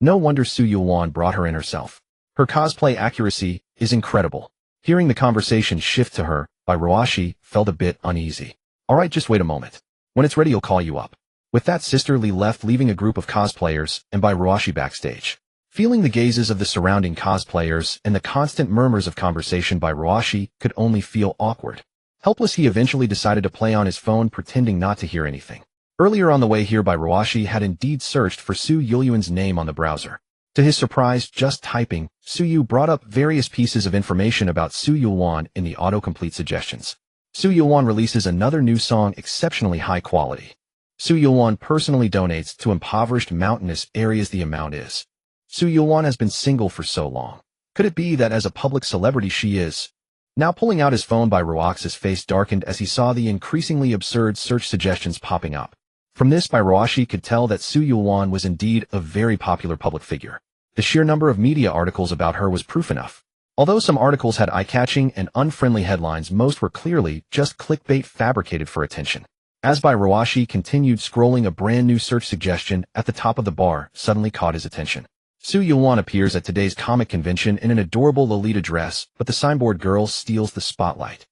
No wonder Su Yulwan brought her in herself. Her cosplay accuracy is incredible. Hearing the conversation shift to her, Bairuashi felt a bit uneasy. "All right, just wait a moment. When it's ready, I'll call you up." With that, Sister Lee left, leaving a group of cosplayers and Bairuashi backstage. Feeling the gazes of the surrounding cosplayers and the constant murmurs of conversation, Bairuashi could only feel awkward. Helpless, he eventually decided to play on his phone, pretending not to hear anything. Earlier on the way here, Bairuashi had indeed searched for Su Yulwan's name on the browser. To his surprise, just typing Suyu brought up various pieces of information about Su Yulwan in the autocomplete suggestions. Su Yulwan releases another new song, exceptionally high quality. Su Yulwan personally donates to impoverished mountainous areas. The amount is. Su Yulwan has been single for so long. Could it be that as a public celebrity she is? Now pulling out his phone, Bairuaxi's face darkened as he saw the increasingly absurd search suggestions popping up. From this, Bairuashi could tell that Su Yulwan was indeed a very popular public figure. The sheer number of media articles about her was proof enough. Although some articles had eye-catching and unfriendly headlines, most were clearly just clickbait fabricated for attention. As Bairuashi continued scrolling, a brand new search suggestion at the top of the bar suddenly caught his attention. Su Yulwan appears at today's comic convention in an adorable Lolita dress, but the signboard girl steals the spotlight.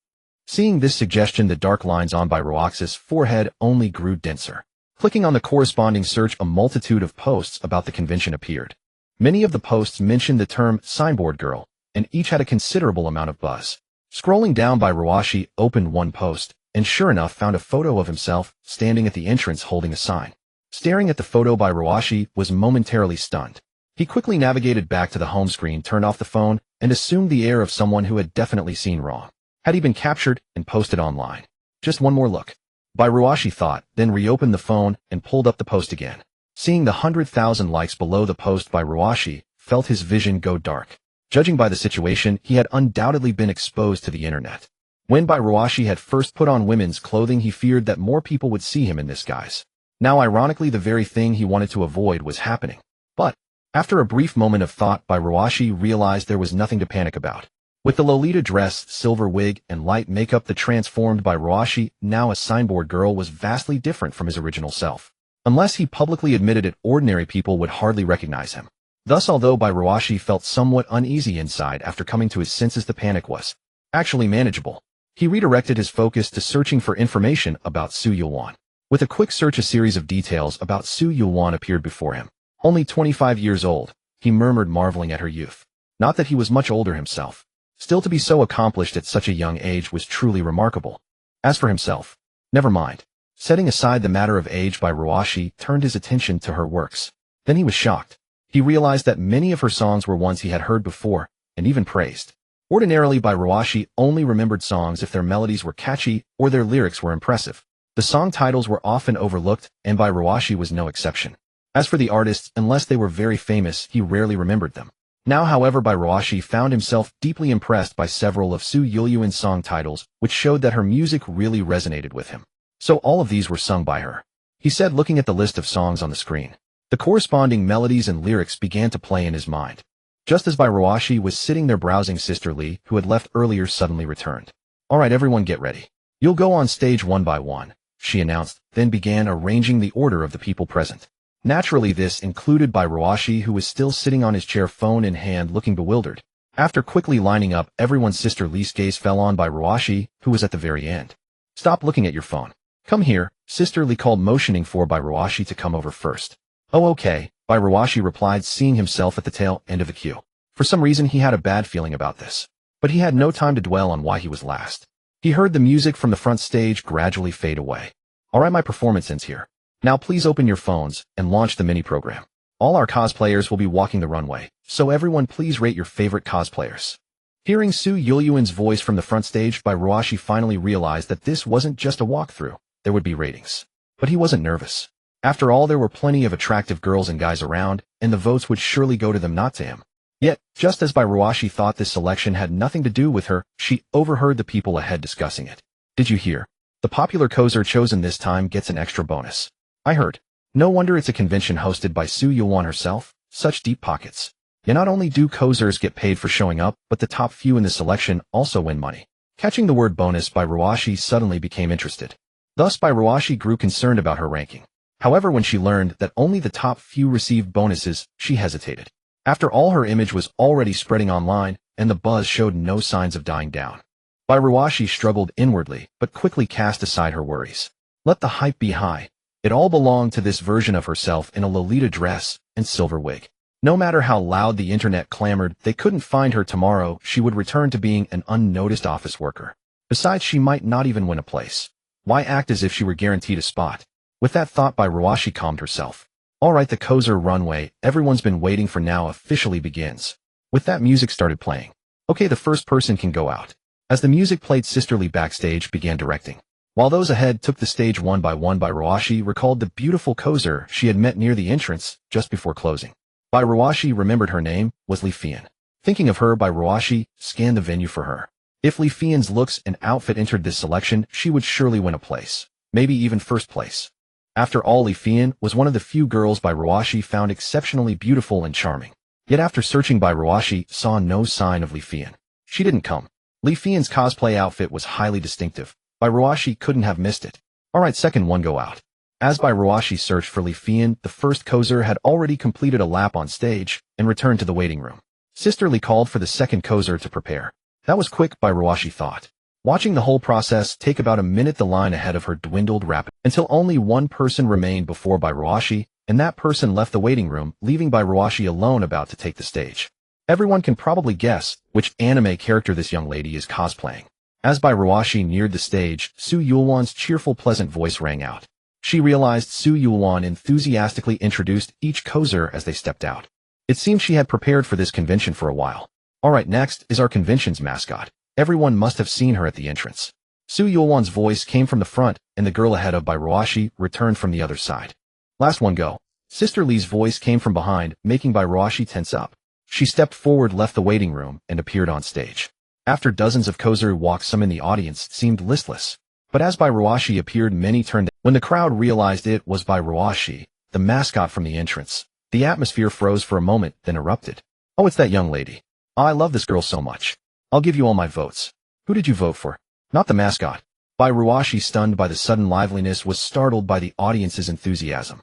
Seeing this suggestion, the dark lines on Bairuaxi's forehead only grew denser. Clicking on the corresponding search, a multitude of posts about the convention appeared. Many of the posts mentioned the term signboard girl, and each had a considerable amount of buzz. Scrolling down, Bairuashi opened one post, and sure enough found a photo of himself standing at the entrance holding a sign. Staring at the photo, Bairuashi was momentarily stunned. He quickly navigated back to the home screen, turned off the phone, and assumed the air of someone who had definitely seen wrong. Had he been captured and posted online? Just one more look, Bairuashi thought, then reopened the phone and pulled up the post again. Seeing the 100,000 likes below the post, Bairuashi felt his vision go dark. Judging by the situation, he had undoubtedly been exposed to the internet. When Bairuashi had first put on women's clothing, he feared that more people would see him in this guise. Now ironically, the very thing he wanted to avoid was happening. But, after a brief moment of thought, Bairuashi realized there was nothing to panic about. With the Lolita dress, silver wig, and light makeup, the transformed Bairuashi, now a signboard girl, was vastly different from his original self. Unless he publicly admitted it, ordinary people would hardly recognize him. Thus, although Bairuashi felt somewhat uneasy inside after coming to his senses, the panic was actually manageable. He redirected his focus to searching for information about Su Yulwan. With a quick search, a series of details about Su Yulwan appeared before him. Only 25 years old, he murmured, marveling at her youth. Not that he was much older himself. Still, to be so accomplished at such a young age was truly remarkable. As for himself, never mind. Setting aside the matter of age, Bairuashi turned his attention to her works. Then he was shocked. He realized that many of her songs were ones he had heard before, and even praised. Ordinarily, Bairuashi only remembered songs if their melodies were catchy or their lyrics were impressive. The song titles were often overlooked, and Bairuashi was no exception. As for the artists, unless they were very famous, he rarely remembered them. Now, however, Bairuashi found himself deeply impressed by several of Su Yulwan's song titles, which showed that her music really resonated with him. So all of these were sung by her. He said, looking at the list of songs on the screen. The corresponding melodies and lyrics began to play in his mind. Just as Bairuashi was sitting there browsing, Sister Lee, who had left earlier, suddenly returned. "All right, everyone, get ready. You'll go on stage one by one," she announced, then began arranging the order of the people present. Naturally, this included Bairuashi, who was still sitting on his chair, phone in hand, looking bewildered. After quickly lining up everyone, Sister Lee's gaze fell on Bairuashi, who was at the very end. "Stop looking at your phone. Come here," Sister Lee called, motioning for Bairuashi to come over first. "Oh, okay," Bairuashi replied, seeing himself at the tail end of the queue. For some reason, he had a bad feeling about this. But he had no time to dwell on why he was last. He heard the music from the front stage gradually fade away. "All right, my performance ends here. Now please open your phones and launch the mini-program. All our cosplayers will be walking the runway, so everyone please rate your favorite cosplayers." Hearing Su Yulwan's voice from the front stage, Bairuashi finally realized that this wasn't just a walkthrough. There would be ratings. But he wasn't nervous. After all, there were plenty of attractive girls and guys around, and the votes would surely go to them, not to him. Yet, just as Bairuashi thought this selection had nothing to do with her, she overheard the people ahead discussing it. "Did you hear? The popular coser chosen this time gets an extra bonus. I heard. No wonder it's a convention hosted by Su Yulwan herself. Such deep pockets. Yeah, not only do cosers get paid for showing up, but the top few in the selection also win money." Catching the word bonus, Bairuashi suddenly became interested. Thus, Bairuashi grew concerned about her ranking. However, when she learned that only the top few received bonuses, she hesitated. After all, her image was already spreading online, and the buzz showed no signs of dying down. Bairuashi struggled inwardly, but quickly cast aside her worries. Let the hype be high. It all belonged to this version of herself in a Lolita dress and silver wig. No matter how loud the internet clamored, they couldn't find her. Tomorrow, she would return to being an unnoticed office worker. Besides, she might not even win a place. Why act as if she were guaranteed a spot? With that thought, Bairuashi calmed herself. All right, the coser runway everyone's been waiting for now officially begins. With that, music started playing. Okay, the first person can go out. As the music played, Sister Lee backstage began directing. While those ahead took the stage one by one, Bairuashi recalled the beautiful coser she had met near the entrance just before closing. Bairuashi remembered her name was Li Fian. Thinking of her, Bairuashi scanned the venue for her. If Li Fian's looks and outfit entered this selection, she would surely win a place. Maybe even first place. After all, Li Fian was one of the few girls Bairuashi found exceptionally beautiful and charming. Yet after searching, Bairuashi saw no sign of Li Fian. She didn't come. Li Fian's cosplay outfit was highly distinctive. Bairuashi couldn't have missed it. Alright, second one go out. As Bairuashi searched for Li Fian, the first coser had already completed a lap on stage and returned to the waiting room. Sister Lee called for the second coser to prepare. That was quick, Bairuashi thought. Watching the whole process take about a minute, the line ahead of her dwindled rapidly until only one person remained before Bairuashi, and that person left the waiting room, leaving Bairuashi alone about to take the stage. Everyone can probably guess which anime character this young lady is cosplaying. As Bairuashi neared the stage, Su Yulwan's cheerful, pleasant voice rang out. She realized Su Yulwan enthusiastically introduced each coser as they stepped out. It seemed she had prepared for this convention for a while. Alright, next is our convention's mascot. Everyone must have seen her at the entrance. Su Yulwan's voice came from the front, and the girl ahead of Bairuashi returned from the other side. Last one go. Sister Lee's voice came from behind, making Bairuashi tense up. She stepped forward, left the waiting room, and appeared on stage. After dozens of Kozaru walks, some in the audience seemed listless. But as Bairuashi appeared, many turned. When the crowd realized it was Bairuashi, the mascot from the entrance, the atmosphere froze for a moment, then erupted. Oh, it's that young lady. I love this girl so much. I'll give you all my votes. Who did you vote for? Not the mascot. Bairuashi, stunned by the sudden liveliness, was startled by the audience's enthusiasm.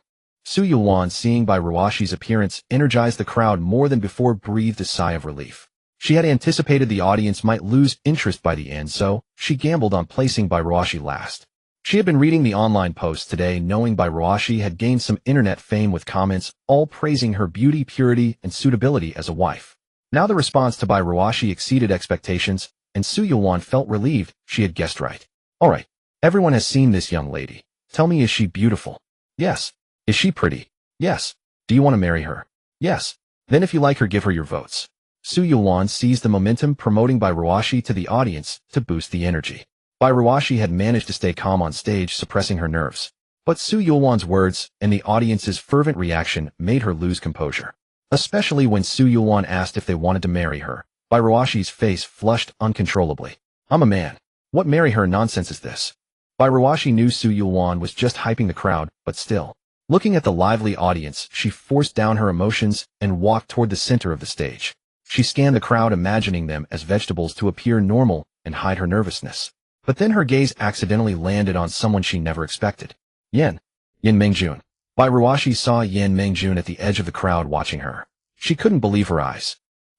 Su Yulwan, seeing Bairuashi's appearance, energized the crowd more than before, breathed a sigh of relief. She had anticipated the audience might lose interest by the end, so she gambled on placing Bairuashi last. She had been reading the online posts today, knowing Bairuashi had gained some internet fame with comments all praising her beauty, purity, and suitability as a wife. Now the response to Bairuashi exceeded expectations, and Su Yulwan felt relieved she had guessed right. Alright, everyone has seen this young lady. Tell me, is she beautiful? Yes. Is she pretty? Yes. Do you want to marry her? Yes. Then if you like her, give her your votes. Su Yulwan seized the momentum, promoting Bairuashi to the audience to boost the energy. Bairuashi had managed to stay calm on stage, suppressing her nerves. But Su Yulwan's words and the audience's fervent reaction made her lose composure. Especially when Su Yulwan asked if they wanted to marry her. Bairuashi's face flushed uncontrollably. I'm a man. What marry her nonsense is this? Bairuashi knew Su Yulwan was just hyping the crowd, but still. Looking at the lively audience, she forced down her emotions and walked toward the center of the stage. She scanned the crowd, imagining them as vegetables to appear normal and hide her nervousness. But then her gaze accidentally landed on someone she never expected. Yen Mengjun. Bairuashi saw Yen Mengjun at the edge of the crowd watching her. She couldn't believe her eyes.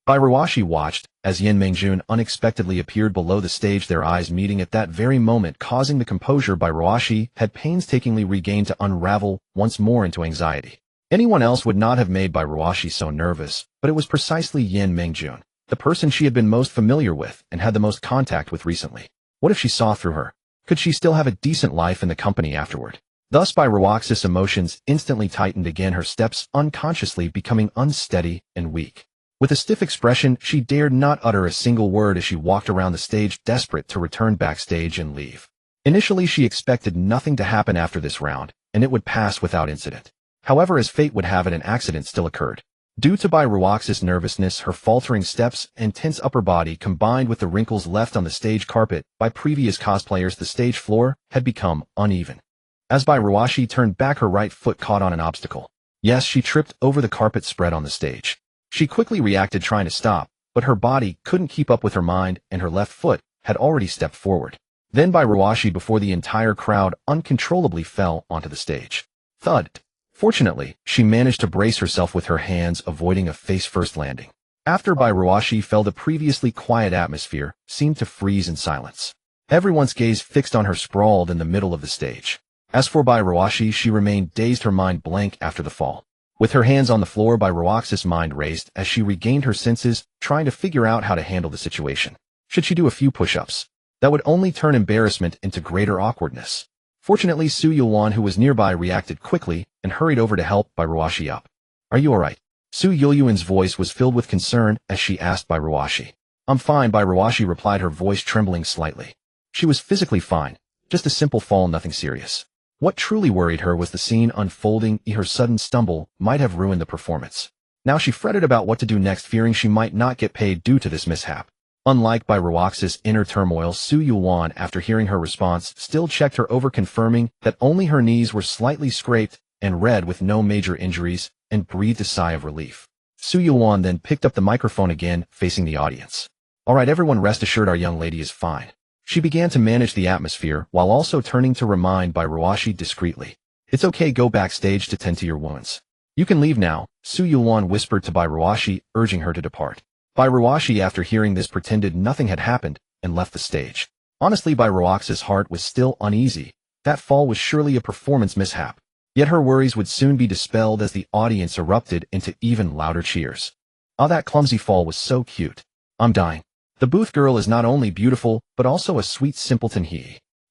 Bairuashi watched as Yen Mengjun unexpectedly appeared below the stage, their eyes meeting at that very moment, causing the composure Bairuashi had painstakingly regained to unravel once more into anxiety. Anyone else would not have made Bairuashi so nervous, but it was precisely Yen Mengjun, the person she had been most familiar with and had the most contact with recently. What if she saw through her? Could she still have a decent life in the company afterward? Thus Bairuaxi's emotions instantly tightened again, her steps unconsciously becoming unsteady and weak. With a stiff expression, she dared not utter a single word as she walked around the stage, desperate to return backstage and leave. Initially, she expected nothing to happen after this round, and it would pass without incident. However, as fate would have it, an accident still occurred. Due to Bairuaxi's nervousness, her faltering steps and tense upper body, combined with the wrinkles left on the stage carpet by previous cosplayers, the stage floor had become uneven. As Bairuashi turned back, her right foot caught on an obstacle. Yes, she tripped over the carpet spread on the stage. She quickly reacted, trying to stop, but her body couldn't keep up with her mind, and her left foot had already stepped forward. Then Bairuashi, before the entire crowd, uncontrollably fell onto the stage. Thud. Fortunately, she managed to brace herself with her hands, avoiding a face-first landing. After Bairuashi fell, the previously quiet atmosphere seemed to freeze in silence. Everyone's gaze fixed on her sprawled in the middle of the stage. As for Bairuashi, she remained dazed, her mind blank after the fall. With her hands on the floor, Bairuaxi's mind raced as she regained her senses, trying to figure out how to handle the situation. Should she do a few push-ups? That would only turn embarrassment into greater awkwardness. Fortunately, Su Yulwan, who was nearby, reacted quickly and hurried over to help Bairuashi up. Are you alright? Su Yulwan's voice was filled with concern as she asked Bairuashi. I'm fine, Bairuashi replied, her voice trembling slightly. She was physically fine. Just a simple fall, nothing serious. What truly worried her was the scene unfolding. Her sudden stumble might have ruined the performance. Now she fretted about what to do next, fearing she might not get paid due to this mishap. Unlike Bairuaxi's inner turmoil, Su Yulwan, after hearing her response, still checked her over, confirming that only her knees were slightly scraped and red with no major injuries, and breathed a sigh of relief. Su Yulwan then picked up the microphone again, facing the audience. Alright everyone, rest assured our young lady is fine. She began to manage the atmosphere while also turning to remind Bairuashi discreetly. It's okay, go backstage to tend to your wounds. You can leave now, Su Yulwan whispered to Bairuashi, urging her to depart. Bairuashi, after hearing this, pretended nothing had happened and left the stage. Honestly, Bairuaxi's heart was still uneasy. That fall was surely a performance mishap. Yet her worries would soon be dispelled as the audience erupted into even louder cheers. Ah, that clumsy fall was so cute. I'm dying. The booth girl is not only beautiful, but also a sweet simpleton.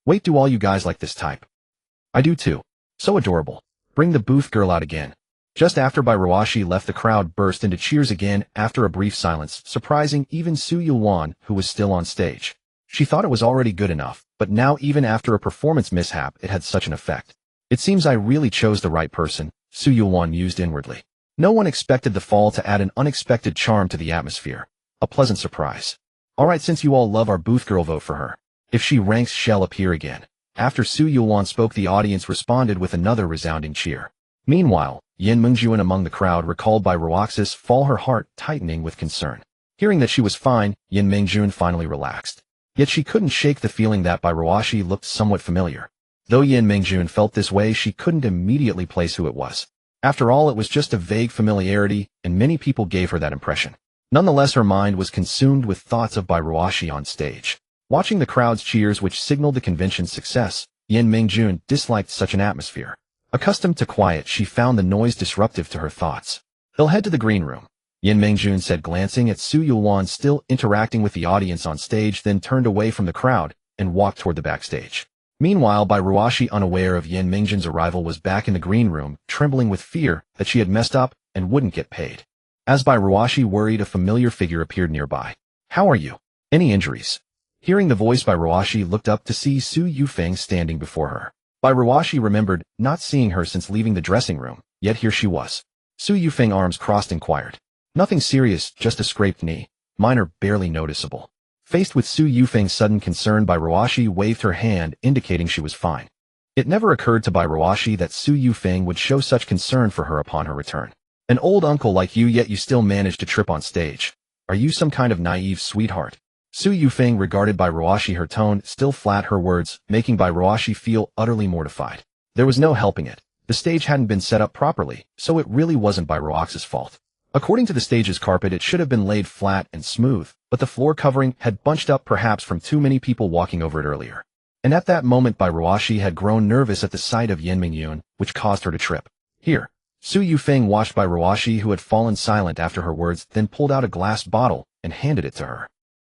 Wait, do all you guys like this type? I do too. So adorable. Bring the booth girl out again. Just after Bairuashi left, the crowd burst into cheers again after a brief silence, surprising even Su Yulwan, who was still on stage. She thought it was already good enough, but now even after a performance mishap, it had such an effect. It seems I really chose the right person, Su Yulwan mused inwardly. No one expected the fall to add an unexpected charm to the atmosphere. A pleasant surprise. Alright, since you all love our booth girl, vote for her. If she ranks, she'll appear again. After Su Yulwan spoke, the audience responded with another resounding cheer. Meanwhile, Yin Mingjuan among the crowd recalled by Roax's fall, her heart tightening with concern. Hearing that she was fine, Yin Mingjun finally relaxed. Yet she couldn't shake the feeling that Bai Ruashi looked somewhat familiar. Though Yin Mingjun felt this way, she couldn't immediately place who it was. After all, it was just a vague familiarity, and many people gave her that impression. Nonetheless, her mind was consumed with thoughts of Bai Ruashi on stage. Watching the crowd's cheers which signaled the convention's success, Yin Mingjun disliked such an atmosphere. Accustomed to quiet, she found the noise disruptive to her thoughts. They'll head to the green room, Yin Mingjun said, glancing at Su Yulwan still interacting with the audience on stage, then turned away from the crowd and walked toward the backstage. Meanwhile, Bai Ruashi, unaware of Yin Mingjun's arrival, was back in the green room, trembling with fear that she had messed up and wouldn't get paid. As Bai Ruashi worried, a familiar figure appeared nearby. "How are you? Any injuries?" Hearing the voice, Bai Ruashi looked up to see Su Yufeng standing before her. Bai Ruashi remembered not seeing her since leaving the dressing room, yet here she was. Su Yufeng, arms crossed, inquired. "Nothing serious, just a scraped knee. Minor, barely noticeable." Faced with Su Yufeng's sudden concern, Bai Ruashi waved her hand, indicating she was fine. It never occurred to Bai Ruashi that Su Yufeng would show such concern for her upon her return. "An old uncle like you, yet you still managed to trip on stage. Are you some kind of naive sweetheart?" Su Yufeng regarded Bai Ruashi, her tone still flat, her words making Bai Ruashi feel utterly mortified. There was no helping it. The stage hadn't been set up properly, so it really wasn't Bai Ruaxi's fault. According to the stage's carpet, it should have been laid flat and smooth, but the floor covering had bunched up, perhaps from too many people walking over it earlier. And at that moment, Bai Ruashi had grown nervous at the sight of Yin Mingyun, which caused her to trip. "Here." Su Yufeng watched Bai Ruashi, who had fallen silent after her words, then pulled out a glass bottle and handed it to her.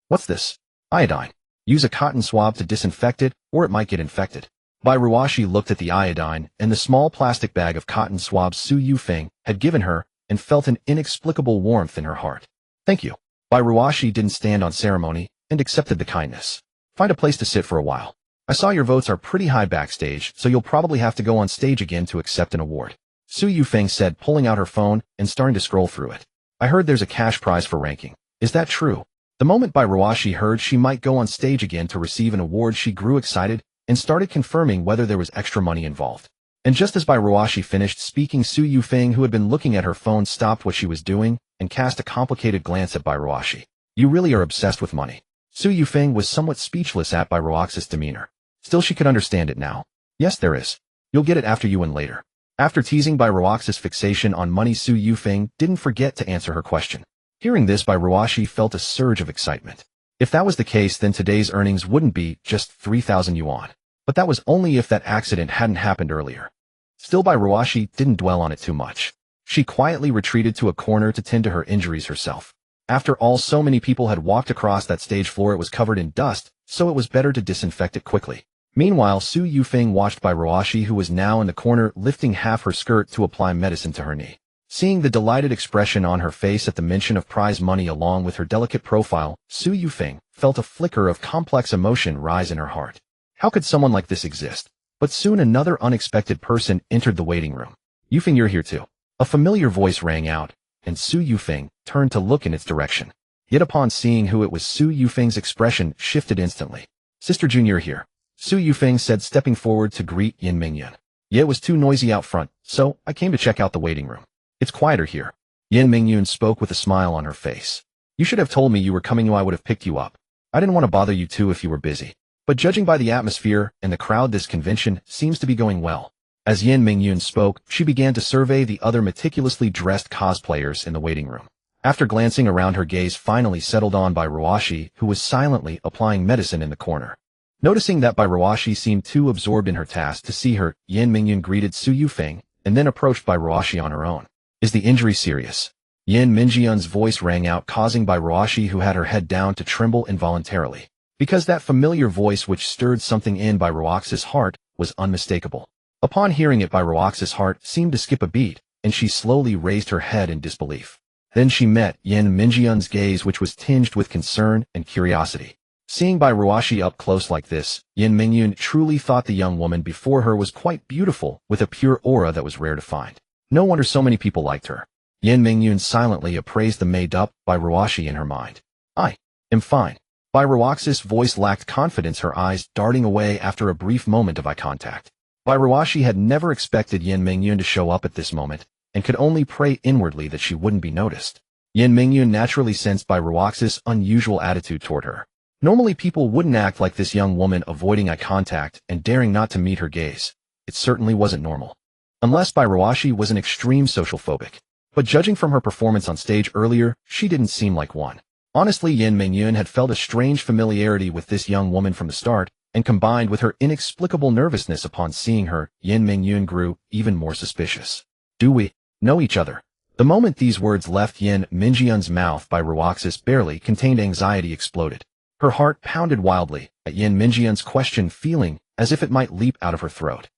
"What's this?" "Iodine. Use a cotton swab to disinfect it, or it might get infected." Bai Ruashi looked at the iodine and the small plastic bag of cotton swabs Su Yufeng had given her and felt an inexplicable warmth in her heart. "Thank you." Bai Ruashi didn't stand on ceremony and accepted the kindness. "Find a place to sit for a while. I saw your votes are pretty high backstage, so you'll probably have to go on stage again to accept an award," Su Yufeng said, pulling out her phone and starting to scroll through it. "I heard there's a cash prize for ranking. Is that true?" The moment Bai Ruashi heard she might go on stage again to receive an award, she grew excited and started confirming whether there was extra money involved. And just as Bai Ruashi finished speaking, Su Yufeng, who had been looking at her phone, stopped what she was doing and cast a complicated glance at Bai Ruashi. "You really are obsessed with money." Su Yufeng was somewhat speechless at Bai Ruaxi's demeanor. Still, she could understand it now. "Yes, there is. You'll get it after you win later." After teasing Bai Ruaxi's fixation on money, Su Yufeng didn't forget to answer her question. Hearing this, Bai Ruashi felt a surge of excitement. If that was the case, then today's earnings wouldn't be just 3,000 yuan. But that was only if that accident hadn't happened earlier. Still, Bai Ruashi didn't dwell on it too much. She quietly retreated to a corner to tend to her injuries herself. After all, so many people had walked across that stage floor, it was covered in dust, so it was better to disinfect it quickly. Meanwhile, Su Yufeng watched Bai Ruashi, who was now in the corner lifting half her skirt to apply medicine to her knee. Seeing the delighted expression on her face at the mention of prize money along with her delicate profile, Su Yufeng felt a flicker of complex emotion rise in her heart. How could someone like this exist? But soon another unexpected person entered the waiting room. "Yufeng, you're here too." A familiar voice rang out, and Su Yufeng turned to look in its direction. Yet upon seeing who it was, Su Yufeng's expression shifted instantly. "Sister Jun, you're here," Su Yufeng said, stepping forward to greet Yin Mingyun. "Yeah, it was too noisy out front, so I came to check out the waiting room. It's quieter here." Yin Mingyun spoke with a smile on her face. "You should have told me you were coming, I would have picked you up. I didn't want to bother you too if you were busy. But judging by the atmosphere and the crowd, this convention seems to be going well." As Yin Mingyun spoke, she began to survey the other meticulously dressed cosplayers in the waiting room. After glancing around, her gaze finally settled on Bai Ruashi, who was silently applying medicine in the corner. Noticing that Bai Ruashi seemed too absorbed in her task to see her, Yin Mingyun greeted Su Yufeng and then approached Bai Ruashi on her own. "Is the injury serious?" Yin Mingyun's voice rang out, causing Bai Ruashi, who had her head down, to tremble involuntarily. Because that familiar voice, which stirred something in Bai Ruaxi's heart, was unmistakable. Upon hearing it, Bai Ruaxi's heart seemed to skip a beat, and she slowly raised her head in disbelief. Then she met Yin Mingyun's gaze, which was tinged with concern and curiosity. Seeing Bai Ruashi up close like this, Yin Mingyun truly thought the young woman before her was quite beautiful, with a pure aura that was rare to find. No wonder so many people liked her. Yin Mingyun silently appraised the made-up by Ruashi in her mind. I am fine. By Ruaxi's voice lacked confidence, her eyes darting away after a brief moment of eye contact. By Ruashi had never expected Yin Mingyun to show up at this moment, and could only pray inwardly that she wouldn't be noticed. Yin Mingyun naturally sensed by Ruaxi's unusual attitude toward her. Normally people wouldn't act like this young woman, avoiding eye contact and daring not to meet her gaze. It certainly wasn't normal. Unless by Ruashi was an extreme social phobic. But judging from her performance on stage earlier, she didn't seem like one. Honestly, Yin Mingyun had felt a strange familiarity with this young woman from the start, and combined with her inexplicable nervousness upon seeing her, Yin Mingyun grew even more suspicious. Do we know each other? The moment these words left Yin Mingyun's mouth by Ruaxis barely contained, anxiety exploded. Her heart pounded wildly at Yin Mingyun's question, feeling as if it might leap out of her throat.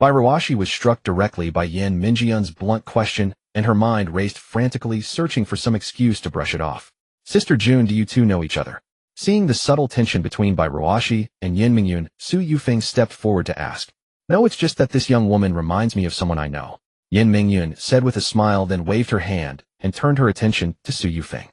By Ruashi was struck directly by Yin Mingyun's blunt question, and her mind raced frantically, searching for some excuse to brush it off. Sister June, do you two know each other? Seeing the subtle tension between Bai Ruashi and Yin Mingyun, Su Yufeng stepped forward to ask. No, it's just that this young woman reminds me of someone I know. Yin Mingyun said with a smile, then waved her hand and turned her attention to Su Yufeng.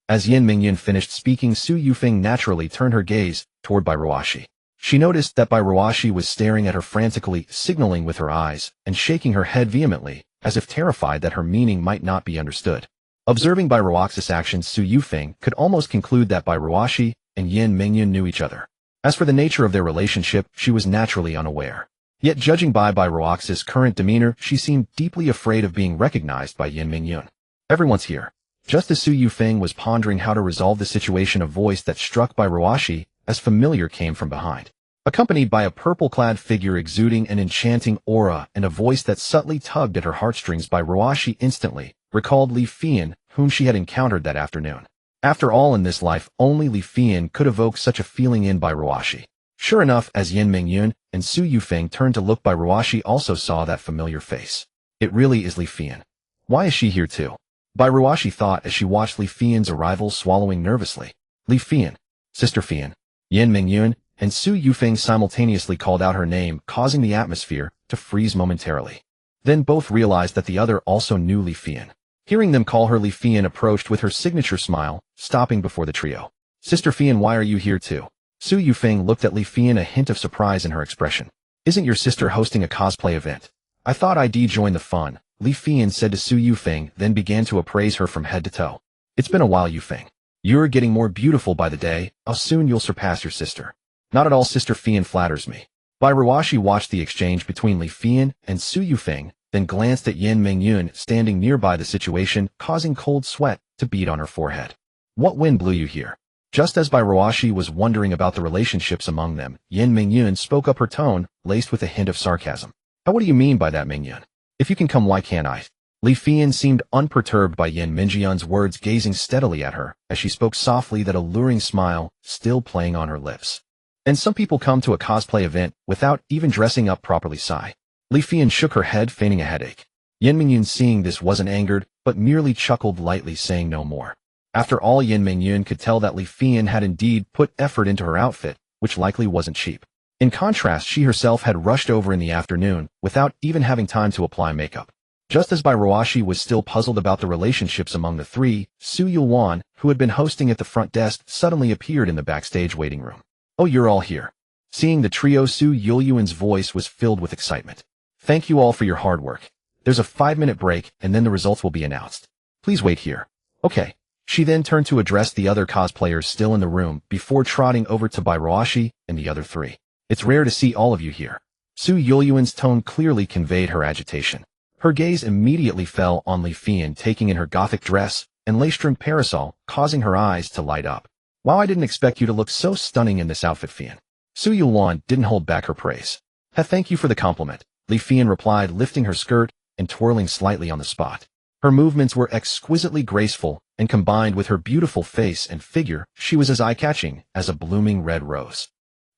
As Yin Mingyun finished speaking, Su Yufeng naturally turned her gaze toward Bai Ruashi. She noticed that Bai Ruashi was staring at her frantically, signaling with her eyes, and shaking her head vehemently, as if terrified that her meaning might not be understood. Observing Bai Ruaxi's actions, Su Yufeng could almost conclude that Bai Ruashi and Yin Mingyun knew each other. As for the nature of their relationship, she was naturally unaware. Yet judging by Bai Ruaxi's current demeanor, she seemed deeply afraid of being recognized by Yin Mingyun. Everyone's here. Just as Su Yufeng was pondering how to resolve the situation, a voice that struck Bai Ruashi as familiar came from behind. Accompanied by a purple-clad figure exuding an enchanting aura and a voice that subtly tugged at her heartstrings, Bai Ruashi instantly recalled Li Fian, whom she had encountered that afternoon. After all, in this life, only Li Fian could evoke such a feeling in Bai Ruashi. Sure enough, as Yin Mingyun and Su Yufeng turned to look, Bai Ruashi also saw that familiar face. It really is Li Fian. Why is she here too? Bai Ruashi thought as she watched Li Fian's arrival, swallowing nervously. Li Fian. Sister Fian. Yin Mingyun and Su Yufeng simultaneously called out her name, causing the atmosphere to freeze momentarily. Then both realized that the other also knew Li Fian. Hearing them call her Li Fian approached with her signature smile, stopping before the trio. Sister Fian, why are you here too? Su Yufeng looked at Li Fian, a hint of surprise in her expression. Isn't your sister hosting a cosplay event? I thought I'd join the fun, Li Fian said to Su Yufeng, then began to appraise her from head to toe. It's been a while, Yufeng. You're getting more beautiful by the day. How soon you'll surpass your sister. Not at all, Sister Fian flatters me. Bai Ruashi watched the exchange between Li Fian and Su Yufeng, then glanced at Yin Mingyun standing nearby, the situation causing cold sweat to bead on her forehead. What wind blew you here? Just as Bai Ruashi was wondering about the relationships among them, Yin Mingyun spoke up, her tone laced with a hint of sarcasm. What do you mean by that, Mingyun? If you can come, why can't I? Li Fian seemed unperturbed by Yin Mingyun's words, gazing steadily at her as she spoke softly, that alluring smile still playing on her lips. And some people come to a cosplay event without even dressing up properly, sigh. Li Fian shook her head, feigning a headache. Yin Mingyun, seeing this, wasn't angered, but merely chuckled lightly, saying no more. After all, Yin Mingyun could tell that Li Fian had indeed put effort into her outfit, which likely wasn't cheap. In contrast, she herself had rushed over in the afternoon without even having time to apply makeup. Just as Bai Ruashi was still puzzled about the relationships among the three, Su Yulwan, who had been hosting at the front desk, suddenly appeared in the backstage waiting room. Oh, you're all here. Seeing the trio, Su Yulyuan's voice was filled with excitement. Thank you all for your hard work. There's a 5-minute break, and then the results will be announced. Please wait here. Okay. She then turned to address the other cosplayers still in the room before trotting over to Bai Ruashi and the other three. It's rare to see all of you here. Su Yulyuan's tone clearly conveyed her agitation. Her gaze immediately fell on Li Fian, taking in her gothic dress and lace-trimmed parasol, causing her eyes to light up. Wow, I didn't expect you to look so stunning in this outfit, Fian. Su Yulwan didn't hold back her praise. Thank you for the compliment, Li Fian replied, lifting her skirt and twirling slightly on the spot. Her movements were exquisitely graceful, and combined with her beautiful face and figure, she was as eye-catching as a blooming red rose.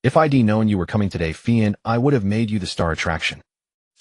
If I'd known you were coming today, Fian, I would have made you the star attraction.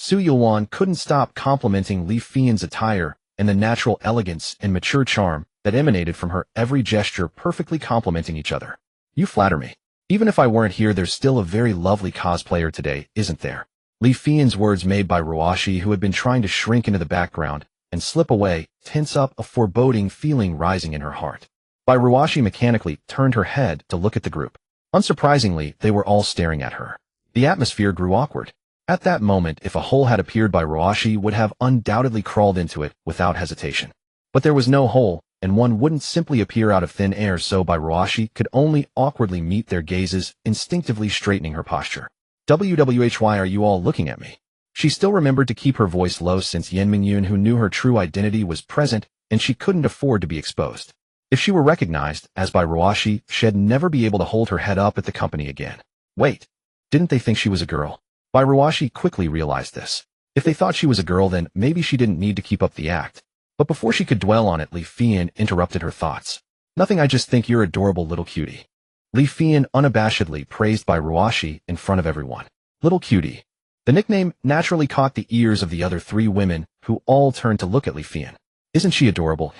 Su Yulwan couldn't stop complimenting Li Fian's attire and the natural elegance and mature charm that emanated from her every gesture, perfectly complementing each other. You flatter me. Even if I weren't here, there's still a very lovely cosplayer today, isn't there? Li Fian's words made Bai Ruashi, who had been trying to shrink into the background, and slip away, tense up, a foreboding feeling rising in her heart. Bairuashi mechanically turned her head to look at the group. Unsurprisingly, they were all staring at her. The atmosphere grew awkward. At that moment, if a hole had appeared, Bairuashi would have undoubtedly crawled into it without hesitation. But there was no hole, and one wouldn't simply appear out of thin air, so Bairuashi could only awkwardly meet their gazes, instinctively straightening her posture. Why are you all looking at me? She still remembered to keep her voice low since Yen Mingyun, who knew her true identity, was present, and she couldn't afford to be exposed. If she were recognized as Bairuashi, she'd never be able to hold her head up at the company again. Wait, didn't they think she was a girl? Bairuashi quickly realized this. If they thought she was a girl, then maybe she didn't need to keep up the act. But before she could dwell on it, Li Fian interrupted her thoughts. Nothing, I just think you're adorable little cutie. Li Fian unabashedly praised Bairuashi in front of everyone. Little cutie. The nickname naturally caught the ears of the other three women, who all turned to look at Li Fian. Isn't she adorable?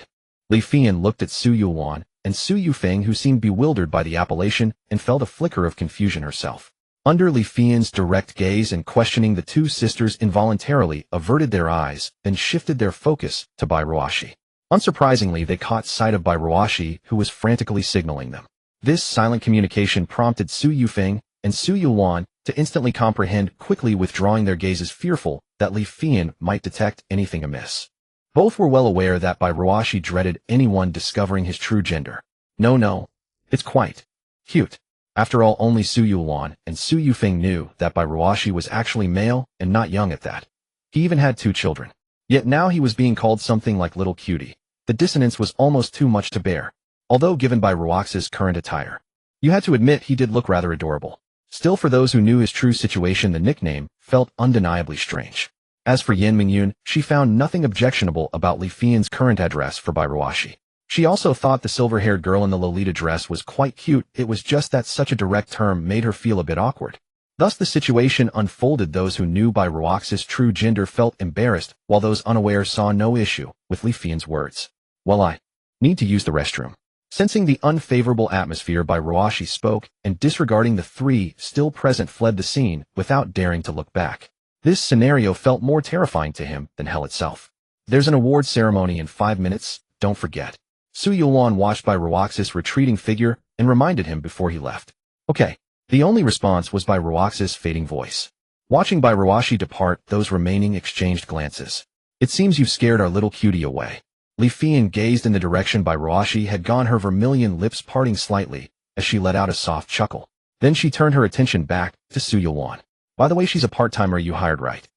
Li Fian looked at Su Yuan and Su Yufeng, who seemed bewildered by the appellation and felt a flicker of confusion herself. Under Li Fian's direct gaze and questioning, the two sisters involuntarily averted their eyes, then shifted their focus to Bairuashi. Unsurprisingly, they caught sight of Bairuashi, who was frantically signaling them. This silent communication prompted Su Yufeng and Su Yuan to instantly comprehend, quickly withdrawing their gazes, fearful that Li Fian might detect anything amiss. Both were well aware that Bairuashi dreaded anyone discovering his true gender. No, it's quite cute. After all, only Su Yuan and Su Yufeng knew that Bairuashi was actually male and not young at that. He even had 2 children. Yet now he was being called something like little cutie. The dissonance was almost too much to bear. Although given Bairuaxi's current attire, you had to admit he did look rather adorable. Still, for those who knew his true situation, the nickname felt undeniably strange. As for Yen Mingyun, she found nothing objectionable about Li Fian's current address for Bairuashi. She also thought the silver-haired girl in the Lolita dress was quite cute. It was just that such a direct term made her feel a bit awkward. Thus the situation unfolded. Those who knew Bairuaxi's true gender felt embarrassed, while those unaware saw no issue with Li Fian's words. Well, I need to use the restroom. Sensing the unfavorable atmosphere, Bairuashi spoke, and disregarding the 3 still present, fled the scene without daring to look back. This scenario felt more terrifying to him than hell itself. There's an award ceremony in 5 minutes, don't forget. Su Yuan watched Bairuaxi's retreating figure and reminded him before he left. Okay. The only response was Bairuaxi's fading voice. Watching Bairuashi depart, those remaining exchanged glances. It seems you've scared our little cutie away. Li Fian gazed in the direction Bairuashi had gone, her vermilion lips parting slightly as she let out a soft chuckle. Then she turned her attention back to Su Yuan. By the way, she's a part-timer you hired, right?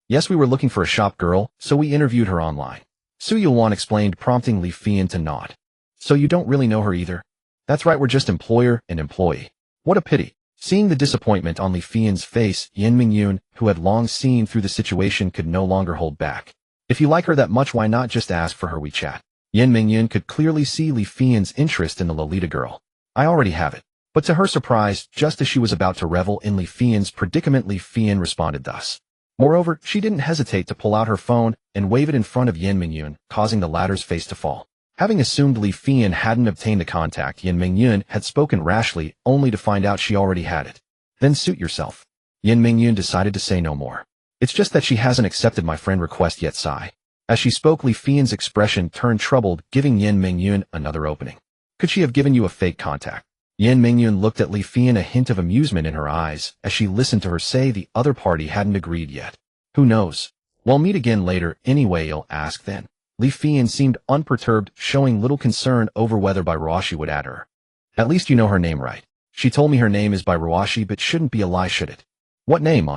Yes, we were looking for a shop girl, so we interviewed her online. Su Yuan explained, prompting Li Fian to nod. So you don't really know her either? That's right, we're just employer and employee. What a pity. Seeing the disappointment on Li Fian's face, Yen Mingyun, who had long seen through the situation, could no longer hold back. If you like her that much, why not just ask for her WeChat? Yen Mingyun could clearly see Li Fian's interest in the Lolita girl. I already have it. But to her surprise, just as she was about to revel in Li Fian's predicament, Li Fian responded thus. Moreover, she didn't hesitate to pull out her phone and wave it in front of Yen Mingyun, causing the latter's face to fall. Having assumed Li Fian hadn't obtained the contact, Yen Mingyun had spoken rashly, only to find out she already had it. Then suit yourself. Yen Mingyun decided to say no more. It's just that she hasn't accepted my friend request yet, sigh. As she spoke, Li Fian's expression turned troubled, giving Yen Mingyun another opening. Could she have given you a fake contact? Yen Mingyun looked at Li Fian, a hint of amusement in her eyes, as she listened to her say the other party hadn't agreed yet. Who knows? We'll meet again later anyway, you'll ask then. Li Fian seemed unperturbed, showing little concern over whether Bairuashi would add her. At least you know her name, right? She told me her name is Bairuashi, but shouldn't be a lie, should it? What name,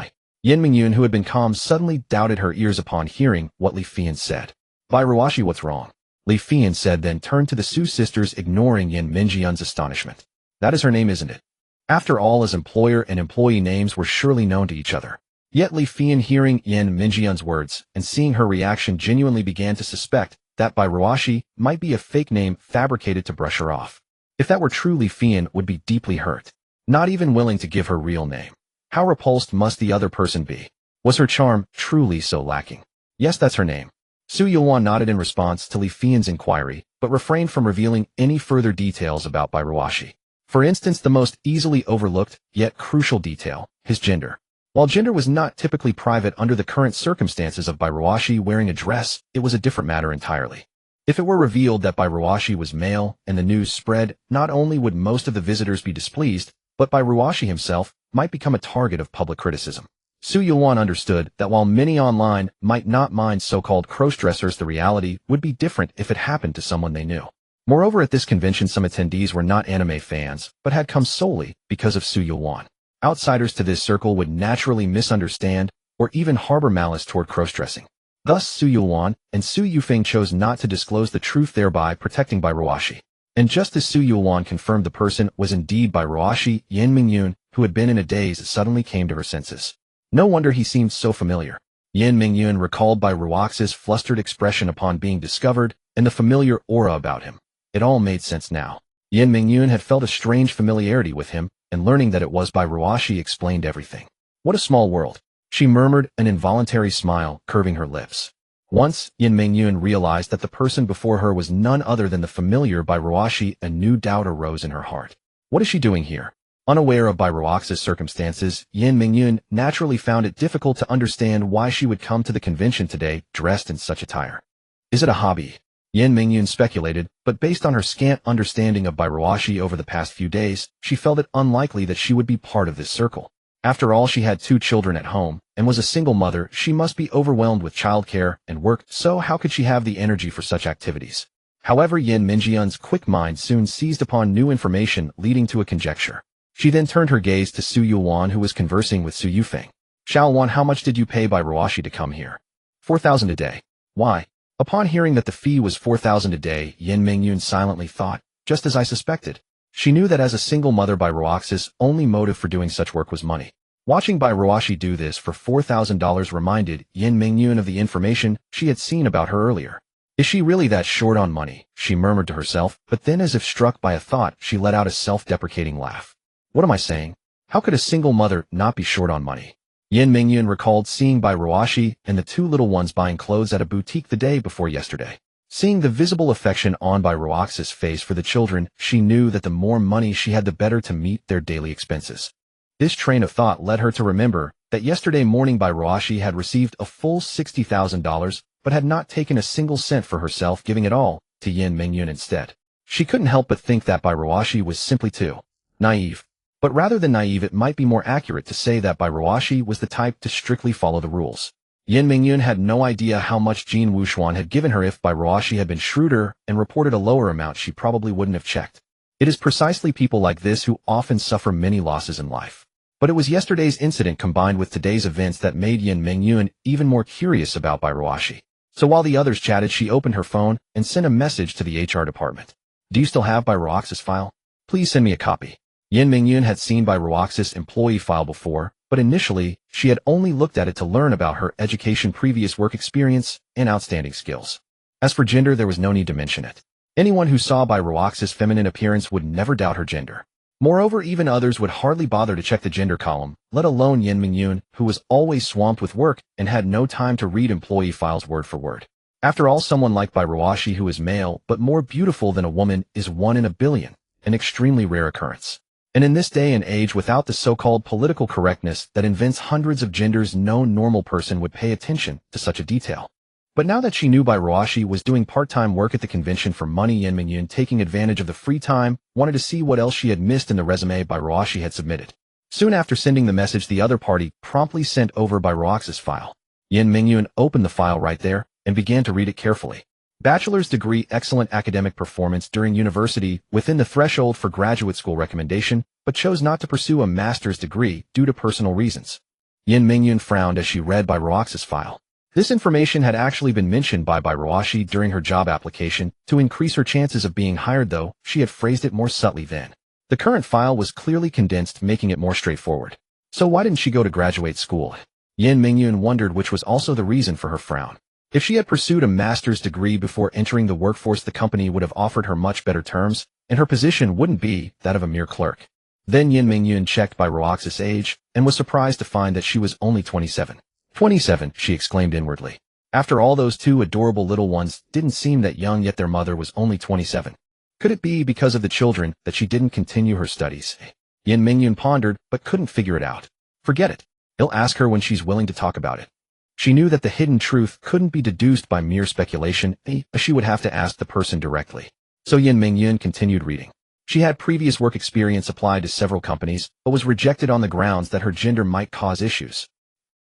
Yen Mingyun, who had been calm, suddenly doubted her ears upon hearing what Li Fian said. Bairuashi, what's wrong? Li Fian said, then turned to the Su sisters, ignoring Yen Mingyun's astonishment. That is her name, isn't it? After all, as employer and employee names were surely known to each other. Yet Li Fian, hearing Yen Mingyun's words and seeing her reaction, genuinely began to suspect that Bairuashi might be a fake name fabricated to brush her off. If that were true, Li Fian would be deeply hurt, not even willing to give her real name. How repulsed must the other person be? Was her charm truly so lacking? Yes, that's her name. Su Yuan nodded in response to Li Fian's inquiry, but refrained from revealing any further details about Bairuashi. For instance, the most easily overlooked, yet crucial detail, his gender. While gender was not typically private under the current circumstances of Bairuashi wearing a dress, it was a different matter entirely. If it were revealed that Bairuashi was male and the news spread, not only would most of the visitors be displeased, but Bairuashi himself might become a target of public criticism. Su Yulwan understood that while many online might not mind so-called crossdressers, the reality would be different if it happened to someone they knew. Moreover, at this convention some attendees were not anime fans, but had come solely because of Su Yulwan. Outsiders to this circle would naturally misunderstand or even harbor malice toward crossdressing. Thus, Su Yulwan and Su Yufeng chose not to disclose the truth, thereby protecting Bairuashi. And just as Su Yulwan confirmed the person was indeed Bairuashi, Yin Mingyun, who had been in a daze, suddenly came to her senses. No wonder he seemed so familiar. Yin Mingyun recalled Bairuaxi's flustered expression upon being discovered and the familiar aura about him. It all made sense now. Yin Mingyun had felt a strange familiarity with him, and learning that it was Bairuashi explained everything. What a small world. She murmured, an involuntary smile curving her lips. Once Yin Mingyun realized that the person before her was none other than the familiar Bairuashi, a new doubt arose in her heart. What is she doing here? Unaware of Bairuaxi's circumstances, Yin Mingyun naturally found it difficult to understand why she would come to the convention today dressed in such attire. Is it a hobby? Yin Mingyun speculated, but based on her scant understanding of Bairuashi over the past few days, she felt it unlikely that she would be part of this circle. After all, she had 2 children at home, and was a single mother. She must be overwhelmed with childcare and work, so how could she have the energy for such activities? However, Yin Mingyun's quick mind soon seized upon new information, leading to a conjecture. She then turned her gaze to Su Yulwan, who was conversing with Su Yufeng. Xiaowan, how much did you pay Bairuashi to come here? 4,000 a day. Why? Upon hearing that the fee was 4,000 a day, Yin Mingyun silently thought, just as I suspected. She knew that as a single mother, Bairuaxi's only motive for doing such work was money. Watching Bairuashi do this for $4,000 reminded Yin Mingyun of the information she had seen about her earlier. Is she really that short on money? She murmured to herself, but then as if struck by a thought, she let out a self-deprecating laugh. What am I saying? How could a single mother not be short on money? Yin Mingyun recalled seeing Bairuashi and the 2 little ones buying clothes at a boutique the day before yesterday. Seeing the visible affection on Bairuaxi's face for the children, she knew that the more money she had, the better to meet their daily expenses. This train of thought led her to remember that yesterday morning Bairuashi had received a full $60,000, but had not taken a single cent for herself, giving it all to Yin Mingyun instead. She couldn't help but think that Bairuashi was simply too naive. But rather than naive, it might be more accurate to say that Bairuashi was the type to strictly follow the rules. Yin Mingyun had no idea how much Jin Wuxuan had given her. If Bairuashi had been shrewder and reported a lower amount, she probably wouldn't have checked. It is precisely people like this who often suffer many losses in life. But it was yesterday's incident combined with today's events that made Yin Mingyun even more curious about Bairuashi. So while the others chatted, she opened her phone and sent a message to the HR department. Do you still have Bairuaxi's file? Please send me a copy. Yin Mingyun had seen Bairuaxi's employee file before, but initially, she had only looked at it to learn about her education, previous work experience, and outstanding skills. As for gender, there was no need to mention it. Anyone who saw Bairuaxi's feminine appearance would never doubt her gender. Moreover, even others would hardly bother to check the gender column, let alone Yin Mingyun, who was always swamped with work and had no time to read employee files word for word. After all, someone like Bairuashi, who is male but more beautiful than a woman, is 1 in a billion, an extremely rare occurrence. And in this day and age, without the so-called political correctness that invents hundreds of genders, no normal person would pay attention to such a detail. But now that she knew Bairuashi was doing part-time work at the convention for money, Yin Mingyun, taking advantage of the free time, wanted to see what else she had missed in the resume Bairuashi had submitted. Soon after sending the message, the other party promptly sent over Bairuaxi's file. Yin Mingyun opened the file right there and began to read it carefully. Bachelor's degree, excellent academic performance during university, within the threshold for graduate school recommendation, but chose not to pursue a master's degree due to personal reasons. Yin Mingyun frowned as she read Bairuaxi's file. This information had actually been mentioned by Bairuashi during her job application. To increase her chances of being hired, though, she had phrased it more subtly then. The current file was clearly condensed, making it more straightforward. So why didn't she go to graduate school? Yin Mingyun wondered, which was also the reason for her frown. If she had pursued a master's degree before entering the workforce, the company would have offered her much better terms, and her position wouldn't be that of a mere clerk. Then Yin Mingyun checked Bairuaxi's age, and was surprised to find that she was only 27. 27, she exclaimed inwardly. After all, those 2 adorable little ones didn't seem that young, yet their mother was only 27. Could it be because of the children that she didn't continue her studies? Yin Mingyun pondered, but couldn't figure it out. Forget it. He'll ask her when she's willing to talk about it. She knew that the hidden truth couldn't be deduced by mere speculation, she would have to ask the person directly. So Yin Mingyun continued reading. She had previous work experience applied to several companies, but was rejected on the grounds that her gender might cause issues.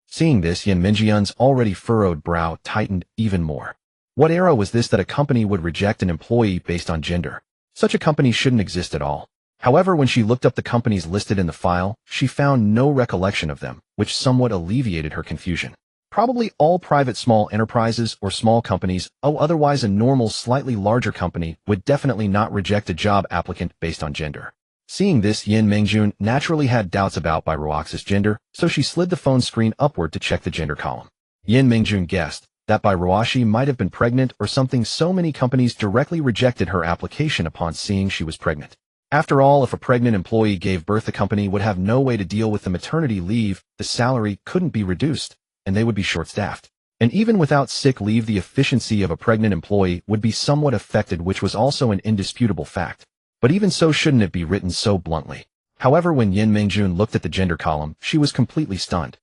Seeing this, Yin Mingyun's already furrowed brow tightened even more. What era was this that a company would reject an employee based on gender? Such a company shouldn't exist at all. However, when she looked up the companies listed in the file, she found no recollection of them, which somewhat alleviated her confusion. Probably all private small enterprises or small companies, otherwise a normal slightly larger company, would definitely not reject a job applicant based on gender. Seeing this, Yin Mingjun naturally had doubts about Bairuox's gender, so she slid the phone screen upward to check the gender column. Yin Mingjun guessed that Bairuoxi might have been pregnant or something, so many companies directly rejected her application upon seeing she was pregnant. After all, if a pregnant employee gave birth, the company would have no way to deal with the maternity leave, the salary couldn't be reduced, and they would be short-staffed. And even without sick leave, the efficiency of a pregnant employee would be somewhat affected, which was also an indisputable fact. But even so, shouldn't it be written so bluntly? However, when Yin Mingjun looked at the gender column, she was completely stunned.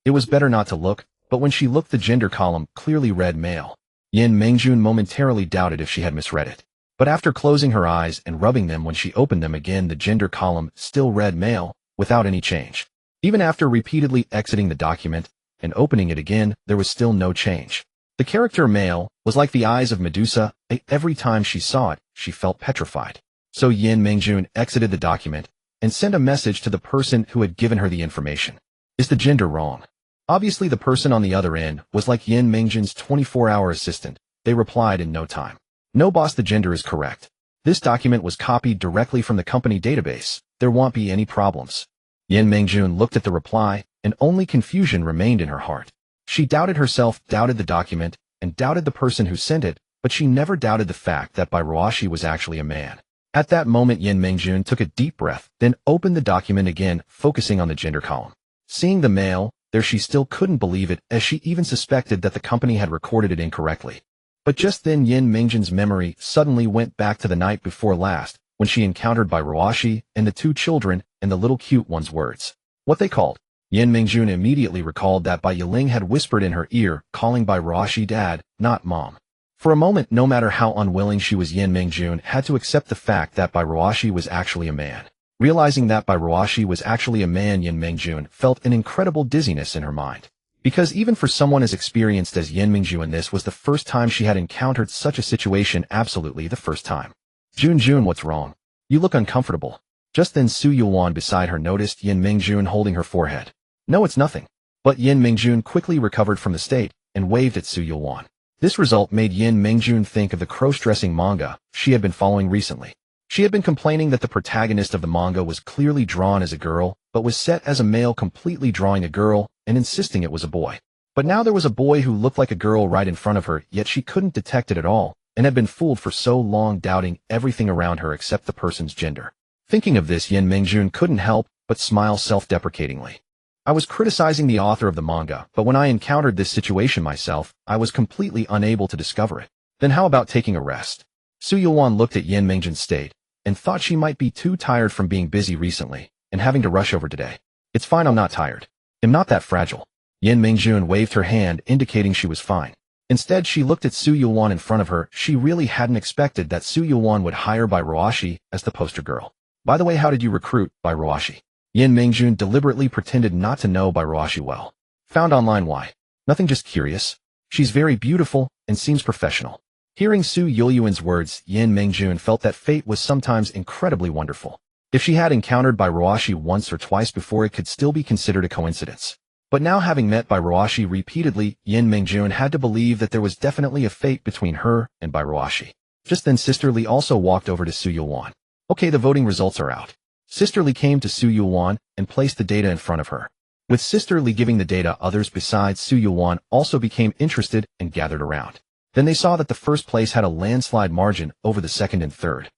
It was better not to look, but when she looked, the gender column clearly read male. Yin Mingjun momentarily doubted if she had misread it. But after closing her eyes and rubbing them when she opened them again, the gender column still read male, without any change. Even after repeatedly exiting the document and opening it again, there was still no change. The character male was like the eyes of Medusa. Every time she saw it, she felt petrified. So Yin Mingjun exited the document and sent a message to the person who had given her the information. Is the gender wrong? Obviously, the person on the other end was like Yin Mingjun's 24-hour assistant. They replied in no time. No boss, the gender is correct. This document was copied directly from the company database. There won't be any problems. Yin Mingjun looked at the reply, and only confusion remained in her heart. She doubted herself, doubted the document, and doubted the person who sent it, but she never doubted the fact that Bairuoxi was actually a man. At that moment, Yin Mingjun took a deep breath, then opened the document again, focusing on the gender column. Seeing the male there, she still couldn't believe it, as she even suspected that the company had recorded it incorrectly. But just then, Yin Mingjun's memory suddenly went back to the night before last, when she encountered Bairuoxi and the two children and the little cute one's words. What they called. Yin Mingjun immediately recalled that Bai Yiling had whispered in her ear, calling Bairuoxi dad, not mom. For a moment, no matter how unwilling she was, Yin Mingjun had to accept the fact that Bairuoxi was actually a man. Realizing that Bairuoxi was actually a man, Yin Mingjun felt an incredible dizziness in her mind. Because even for someone as experienced as Yin Mingjun, this was the first time she had encountered such a situation, absolutely the first time. Jun, what's wrong? You look uncomfortable. Just then, Su Yulwan beside her noticed Yin Mingjun holding her forehead. No, it's nothing. But Yin Mingjun quickly recovered from the state and waved at Su Yulwan. This result made Yin Mingjun think of the cross-dressing manga she had been following recently. She had been complaining that the protagonist of the manga was clearly drawn as a girl, but was set as a male, completely drawing a girl and insisting it was a boy. But now there was a boy who looked like a girl right in front of her, yet she couldn't detect it at all, and had been fooled for so long, doubting everything around her except the person's gender. Thinking of this, Yin Mingjun couldn't help but smile self-deprecatingly. I was criticizing the author of the manga, but when I encountered this situation myself, I was completely unable to discover it. Then how about taking a rest? Su Yulwan looked at Yin Mingjun's state and thought she might be too tired from being busy recently and having to rush over today. It's fine, I'm not tired. I'm not that fragile. Yin Mingjun waved her hand, indicating she was fine. Instead, she looked at Su Yulwan in front of her. She really hadn't expected that Su Yulwan would hire Bairuoxi as the poster girl. By the way, how did you recruit Bairuoxi? Yin Mingjun deliberately pretended not to know Bairuoxi well. Found online. Why? Nothing, just curious. She's very beautiful and seems professional. Hearing Su Yulyuan's words, Yin Mingjun felt that fate was sometimes incredibly wonderful. If she had encountered Bairuoxi once or twice before, it could still be considered a coincidence. But now, having met Bairuoxi repeatedly, Yin Mingjun had to believe that there was definitely a fate between her and Bairuoxi. Just then, Sister Li also walked over to Su Yulwan. Okay, the voting results are out. Sister Li came to Su Yulwan and placed the data in front of her. With Sister Li giving the data, others besides Su Yulwan also became interested and gathered around. Then they saw that the first place had a landslide margin over the second and third.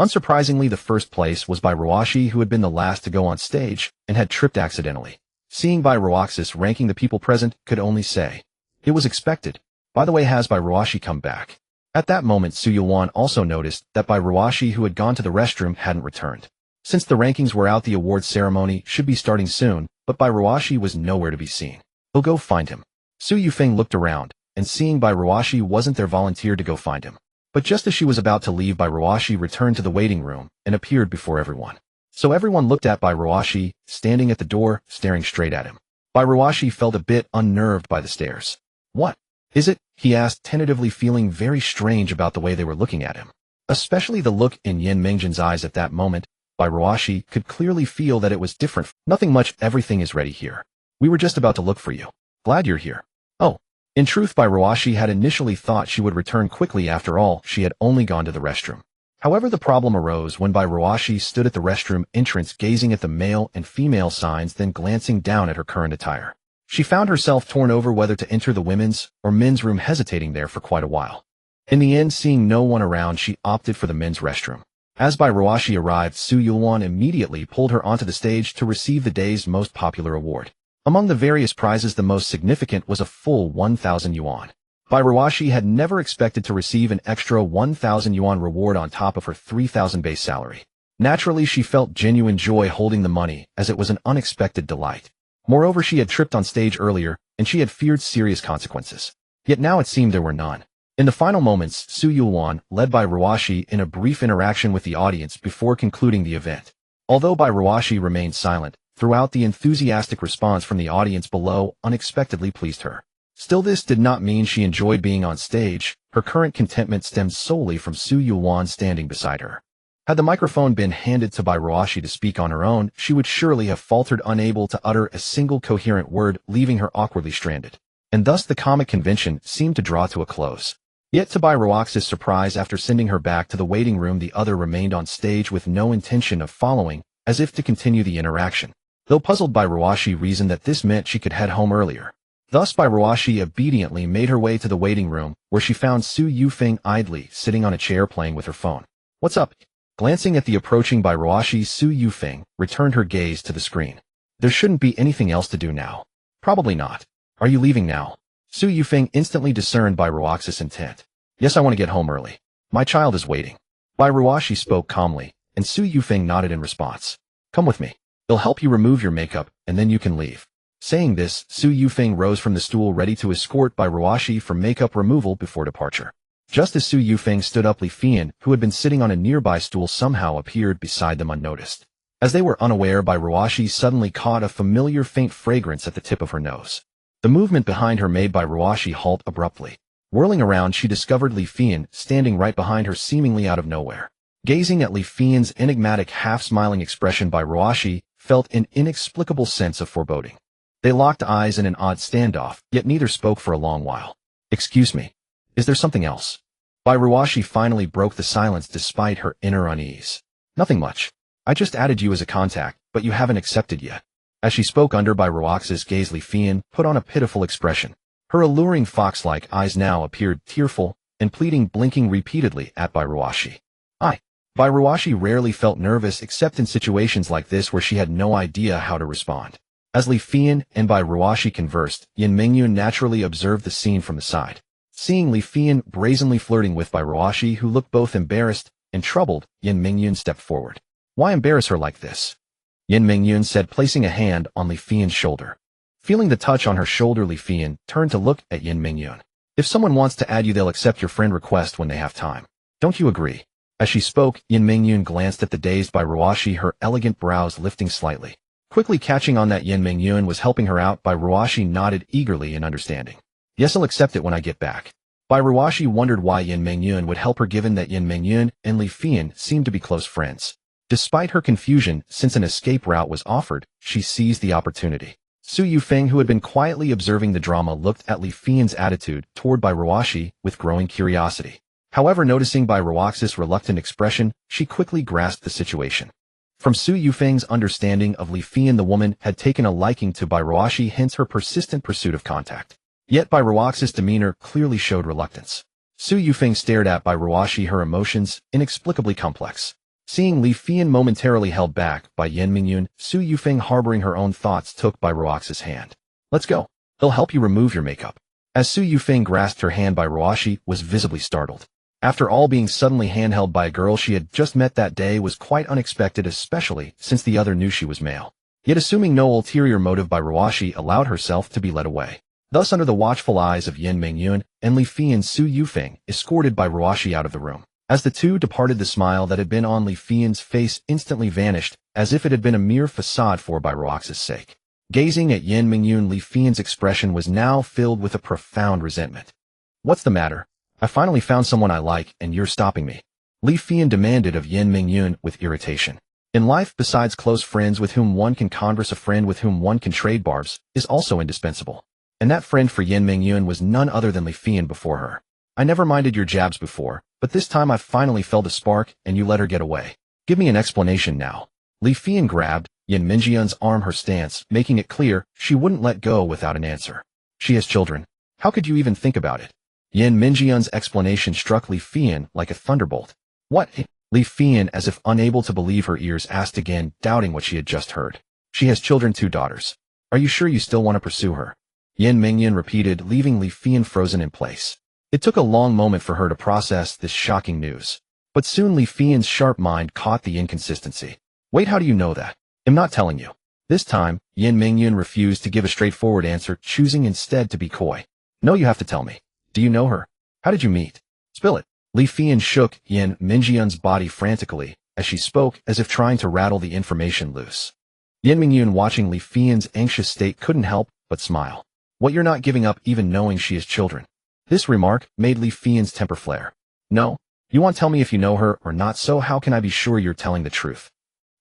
Unsurprisingly, the first place was Bairuoxi, who had been the last to go on stage and had tripped accidentally. Seeing Bairuoxis ranking the people present, could only say, it was expected. By the way, has Bairuoxi come back? At that moment, Su Yulwan also noticed that Bairuoxi, who had gone to the restroom, hadn't returned. Since the rankings were out, the awards ceremony should be starting soon, but Bai Ruashi was nowhere to be seen. "He'll go find him." Su Yufeng looked around, and seeing Bai Ruashi wasn't there, volunteered to go find him. But just as she was about to leave, Bai Ruashi returned to the waiting room and appeared before everyone. So everyone looked at Bai Ruashi, standing at the door, staring straight at him. Bai Ruashi felt a bit unnerved by the stares. "What is it?" he asked, tentatively, feeling very strange about the way they were looking at him. Especially the look in Yin Mingjun's eyes at that moment. Bai Ruashi could clearly feel that it was different. "Nothing much, everything is ready here. We were just about to look for you. Glad you're here." Oh. In truth, Bai Ruashi had initially thought she would return quickly. After all, she had only gone to the restroom. However, the problem arose when Bai Ruashi stood at the restroom entrance, gazing at the male and female signs, then glancing down at her current attire. She found herself torn over whether to enter the women's or men's room, hesitating there for quite a while. In the end, seeing no one around, she opted for the men's restroom. As Bai Ruashi arrived, Su Yulwan immediately pulled her onto the stage to receive the day's most popular award. Among the various prizes, the most significant was a full 1,000 yuan. Bai Ruashi had never expected to receive an extra 1,000 yuan reward on top of her 3,000 base salary. Naturally, she felt genuine joy holding the money, as it was an unexpected delight. Moreover, she had tripped on stage earlier, and she had feared serious consequences. Yet now it seemed there were none. In the final moments, Su Yulwan led Bai Ruashi in a brief interaction with the audience before concluding the event. Although Bai Ruashi remained silent, throughout, the enthusiastic response from the audience below unexpectedly pleased her. Still, this did not mean she enjoyed being on stage. Her current contentment stemmed solely from Su Yulwan standing beside her. Had the microphone been handed to Bai Ruashi to speak on her own, she would surely have faltered, unable to utter a single coherent word, leaving her awkwardly stranded. And thus the comic convention seemed to draw to a close. Yet to Bai Ruaxi's surprise, after sending her back to the waiting room, the other remained on stage with no intention of following, as if to continue the interaction. Though puzzled, Bai Ruashi reasoned that this meant she could head home earlier. Thus Bai Ruashi obediently made her way to the waiting room, where she found Su Yufeng idly sitting on a chair playing with her phone. "What's up?" Glancing at the approaching Bai Ruashi, Su Yufeng returned her gaze to the screen. "There shouldn't be anything else to do now." "Probably not. Are you leaving now?" Su Yufeng instantly discerned Bai Ruaxi's intent. "Yes, I want to get home early. My child is waiting." Bai Ruashi spoke calmly, and Su Yufeng nodded in response. "Come with me. It'll help you remove your makeup, and then you can leave." Saying this, Su Yufeng rose from the stool, ready to escort Bai Ruashi for makeup removal before departure. Just as Su Yufeng stood up, Li Fian, who had been sitting on a nearby stool, somehow appeared beside them unnoticed. As they were unaware, Bai Ruashi suddenly caught a familiar faint fragrance at the tip of her nose. The movement behind her made Bai Ruashi halt abruptly. Whirling around, she discovered Li Fian standing right behind her, seemingly out of nowhere. Gazing at Li Fian's enigmatic, half-smiling expression, Bai Ruashi felt an inexplicable sense of foreboding. They locked eyes in an odd standoff, yet neither spoke for a long while. "Excuse me. Is there something else?" Bai Ruashi finally broke the silence despite her inner unease. "Nothing much. I just added you as a contact, but you haven't accepted yet." As she spoke under Bai Ruaxi's gaze, Li Fian put on a pitiful expression. Her alluring fox-like eyes now appeared tearful and pleading, blinking repeatedly at Bai Ruashi. Bai Ruashi rarely felt nervous except in situations like this where she had no idea how to respond. As Li Fian and Bai Ruashi conversed, Yin Mingyun naturally observed the scene from the side. Seeing Li Fian brazenly flirting with Bai Ruashi, who looked both embarrassed and troubled, Yin Mingyun stepped forward. "Why embarrass her like this?" Yin Mingyun said, placing a hand on Li Fian's shoulder. Feeling the touch on her shoulder, Li Fian turned to look at Yin Mingyun. "If someone wants to add you, they'll accept your friend request when they have time. Don't you agree?" As she spoke, Yin Mingyun glanced at the dazed Bai Ruashi, her elegant brows lifting slightly. Quickly catching on that Yin Mingyun was helping her out, Bai Ruashi nodded eagerly in understanding. "Yes, I'll accept it when I get back." Bai Ruashi wondered why Yin Mingyun would help her, given that Yin Mingyun and Li Fian seemed to be close friends. Despite her confusion, since an escape route was offered, she seized the opportunity. Su Yufeng, who had been quietly observing the drama, looked at Li Fian's attitude toward Bai Ruashi with growing curiosity. However, noticing Bai Ruaxi's reluctant expression, she quickly grasped the situation. From Su Yufeng's understanding of Li Fian, the woman had taken a liking to Bai Ruashi, hence her persistent pursuit of contact. Yet Bai Ruaxi's demeanor clearly showed reluctance. Su Yufeng stared at Bai Ruashi, her emotions inexplicably complex. Seeing Li Fian momentarily held back by Yin Mingyun, Su Yufeng, harboring her own thoughts, took Bai Ruaxi's hand. "Let's go. He'll help you remove your makeup." As Su Yufeng grasped her hand, Bai Ruashi was visibly startled. After all, being suddenly handheld by a girl she had just met that day was quite unexpected, especially since the other knew she was male. Yet assuming no ulterior motive by Ruashi allowed herself to be led away. Thus under the watchful eyes of Yin Mingyun and Li Fi and Su Yufeng, escorted by Ruashi out of the room. As the two departed, the smile that had been on Li Fian's face instantly vanished, as if it had been a mere facade for by Ruaxi's sake. Gazing at Yin Mingyun, Li Fian's expression was now filled with a profound resentment. What's the matter? I finally found someone I like, and you're stopping me. Li Fian demanded of Yin Mingyun with irritation. In life, besides close friends with whom one can converse, a friend with whom one can trade barbs is also indispensable. And that friend for Yin Mingyun was none other than Li Fian before her. I never minded your jabs before, but this time I've finally felt a spark, and you let her get away. Give me an explanation now. Li Fian grabbed Yin Mingyun's arm, her stance making it clear she wouldn't let go without an answer. She has children. How could you even think about it? Yin Mingyun's explanation struck Li Fian like a thunderbolt. What? Li Fian, as if unable to believe her ears, asked again, doubting what she had just heard. She has children, 2 daughters. Are you sure you still want to pursue her? Yin Mingyun repeated, leaving Li Fian frozen in place. It took a long moment for her to process this shocking news. But soon Li Fian's sharp mind caught the inconsistency. Wait, how do you know that? I'm not telling you. This time, Yin Mingyun refused to give a straightforward answer, choosing instead to be coy. No, you have to tell me. Do you know her? How did you meet? Spill it. Li Fian shook Yin Mingyun's body frantically as she spoke, as if trying to rattle the information loose. Yin Mingyun, watching Li Fian's anxious state, couldn't help but smile. What, you're not giving up even knowing she has children? This remark made Li Fian's temper flare. No? You won't tell me if you know her or not, so how can I be sure you're telling the truth?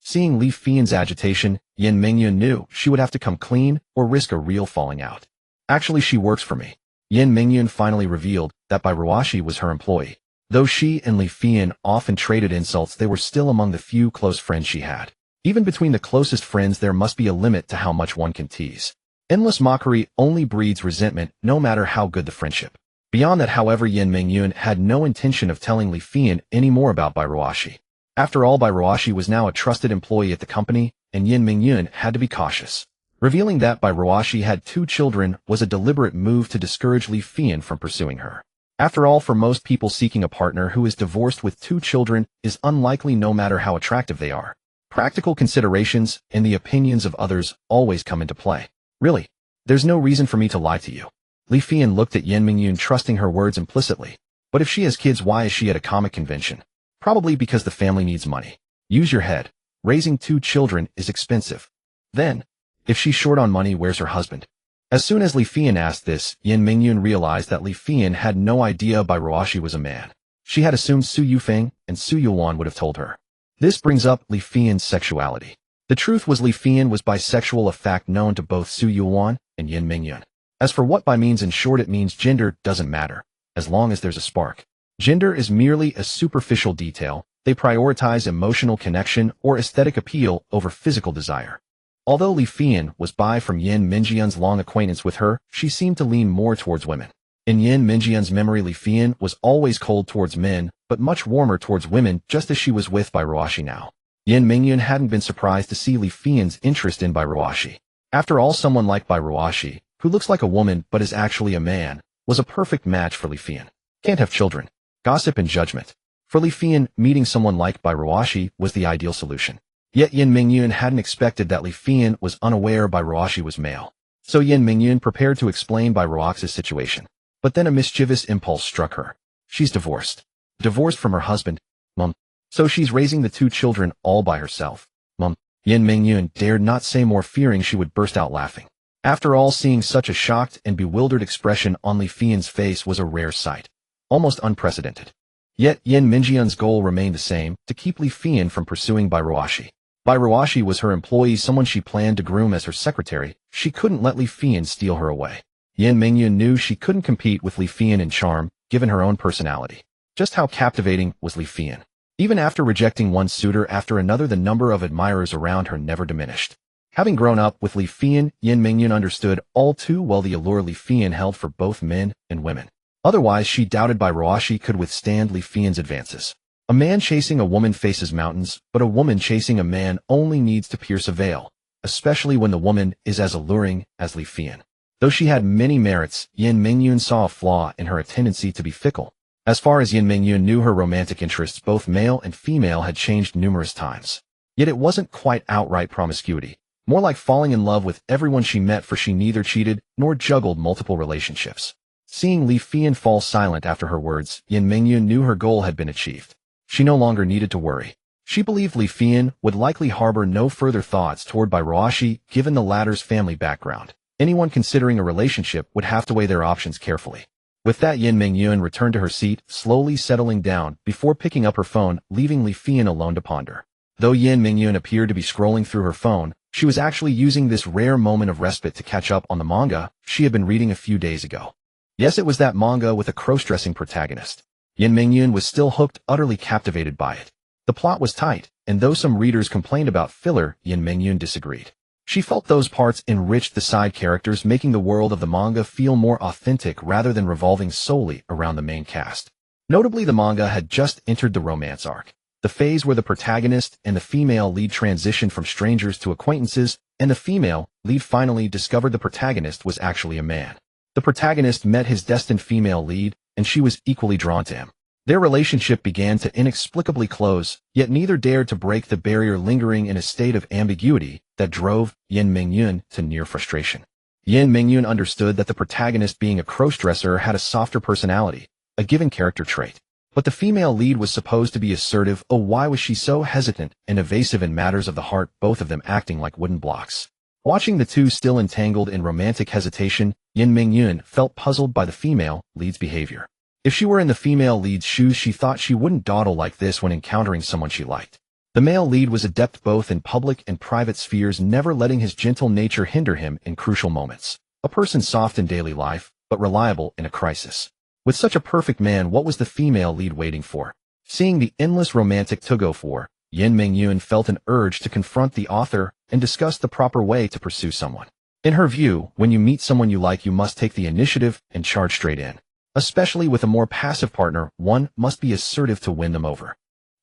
Seeing Li Fian's agitation, Yin Mingyun knew she would have to come clean or risk a real falling out. Actually, she works for me. Yin Mingyun finally revealed that by Ruashi was her employee. Though she and Li Fian often traded insults, they were still among the few close friends she had. Even between the closest friends, there must be a limit to how much one can tease. Endless mockery only breeds resentment, no matter how good the friendship. Beyond that, however, Yin Mingyun had no intention of telling Li Fian any more about Bai Ruashi. After all, Bai Ruashi was now a trusted employee at the company, and Yin Mingyun had to be cautious. Revealing that Bai Ruashi had 2 children was a deliberate move to discourage Li Fian from pursuing her. After all, for most people, seeking a partner who is divorced with 2 children is unlikely, no matter how attractive they are. Practical considerations and the opinions of others always come into play. Really, there's no reason for me to lie to you. Li Fian looked at Yin Mingyun, trusting her words implicitly. But if she has kids, why is she at a comic convention? Probably because the family needs money. Use your head. Raising 2 children is expensive. Then, if she's short on money, where's her husband? As soon as Li Fian asked this, Yin Mingyun realized that Li Fian had no idea Bai Ruashi was a man. She had assumed Su Yufeng and Su Yuan would have told her. This brings up Li Fian's sexuality. The truth was, Li Fian was bisexual, a fact known to both Su Yuan and Yin Mingyun. As for what bi means, in short, it means gender doesn't matter, as long as there's a spark. Gender is merely a superficial detail. They prioritize emotional connection or aesthetic appeal over physical desire. Although Li Fian was bi from Yin Mingyun's long acquaintance with her, she seemed to lean more towards women. In Yin Mingyun's memory, Li Fian was always cold towards men, but much warmer towards women, just as she was with Bai Ruashi now. Yin Mingyun hadn't been surprised to see Li Fian's interest in Bai Ruashi. After all, someone like Bai Ruashi, who looks like a woman but is actually a man, was a perfect match for Li Fian. Can't have children. Gossip and judgment. For Li Fian, meeting someone like Bai Ruashi was the ideal solution. Yet Yin Mingyun hadn't expected that Li Fian was unaware Bai Ruashi was male. So Yin Mingyun prepared to explain Bai Ruaxi's situation. But then a mischievous impulse struck her. She's divorced. Divorced from her husband. Mum. So she's raising the 2 children all by herself. Mum. Yin Mingyun dared not say more, fearing she would burst out laughing. After all, seeing such a shocked and bewildered expression on Li Fian's face was a rare sight. Almost unprecedented. Yet Yin Mingyun's goal remained the same, to keep Li Fian from pursuing Bai Ruashi. Bai Ruashi was her employee, someone she planned to groom as her secretary. She couldn't let Li Fian steal her away. Yin Mingyun knew she couldn't compete with Li Fian in charm, given her own personality. Just how captivating was Li Fian? Even after rejecting one suitor after another, the number of admirers around her never diminished. Having grown up with Li Fian, Yin Mingyun understood all too well the allure Li Fian held for both men and women. Otherwise, she doubted Bai Ruashi could withstand Li Fian's advances. A man chasing a woman faces mountains, but a woman chasing a man only needs to pierce a veil, especially when the woman is as alluring as Li Fian. Though she had many merits, Yin Mingyun saw a flaw in her tendency to be fickle. As far as Yin Mingyun knew, her romantic interests, both male and female, had changed numerous times. Yet it wasn't quite outright promiscuity. More like falling in love with everyone she met, for she neither cheated nor juggled multiple relationships. Seeing Li Fian fall silent after her words, Yin Mingyun knew her goal had been achieved. She no longer needed to worry. She believed Li Fian would likely harbor no further thoughts toward Bairuashi given the latter's family background. Anyone considering a relationship would have to weigh their options carefully. With that, Yin Mingyun returned to her seat, slowly settling down before picking up her phone, leaving Li Fian alone to ponder. Though Yin Mingyun appeared to be scrolling through her phone, she was actually using this rare moment of respite to catch up on the manga she had been reading a few days ago. Yes, it was that manga with a cross-dressing protagonist. Yin Mingyun was still hooked, utterly captivated by it. The plot was tight, and though some readers complained about filler, Yin Mingyun disagreed. She felt those parts enriched the side characters, making the world of the manga feel more authentic rather than revolving solely around the main cast. Notably, the manga had just entered the romance arc, the phase where the protagonist and the female lead transitioned from strangers to acquaintances, and the female lead finally discovered the protagonist was actually a man. The protagonist met his destined female lead, and she was equally drawn to him. Their relationship began to inexplicably close, yet neither dared to break the barrier, lingering in a state of ambiguity that drove Yin Mingyun to near frustration. Yin Mingyun understood that the protagonist, being a crossdresser, had a softer personality, a given character trait. But the female lead was supposed to be assertive. Oh, why was she so hesitant and evasive in matters of the heart, both of them acting like wooden blocks? Watching the two still entangled in romantic hesitation, Yin Mingyun felt puzzled by the female lead's behavior. If she were in the female lead's shoes, she thought she wouldn't dawdle like this when encountering someone she liked. The male lead was adept both in public and private spheres, never letting his gentle nature hinder him in crucial moments. A person soft in daily life, but reliable in a crisis. With such a perfect man, what was the female lead waiting for? Seeing the endless romantic tug-of-war, Yin Mingyun felt an urge to confront the author and discuss the proper way to pursue someone. In her view, when you meet someone you like, you must take the initiative and charge straight in. Especially with a more passive partner, one must be assertive to win them over.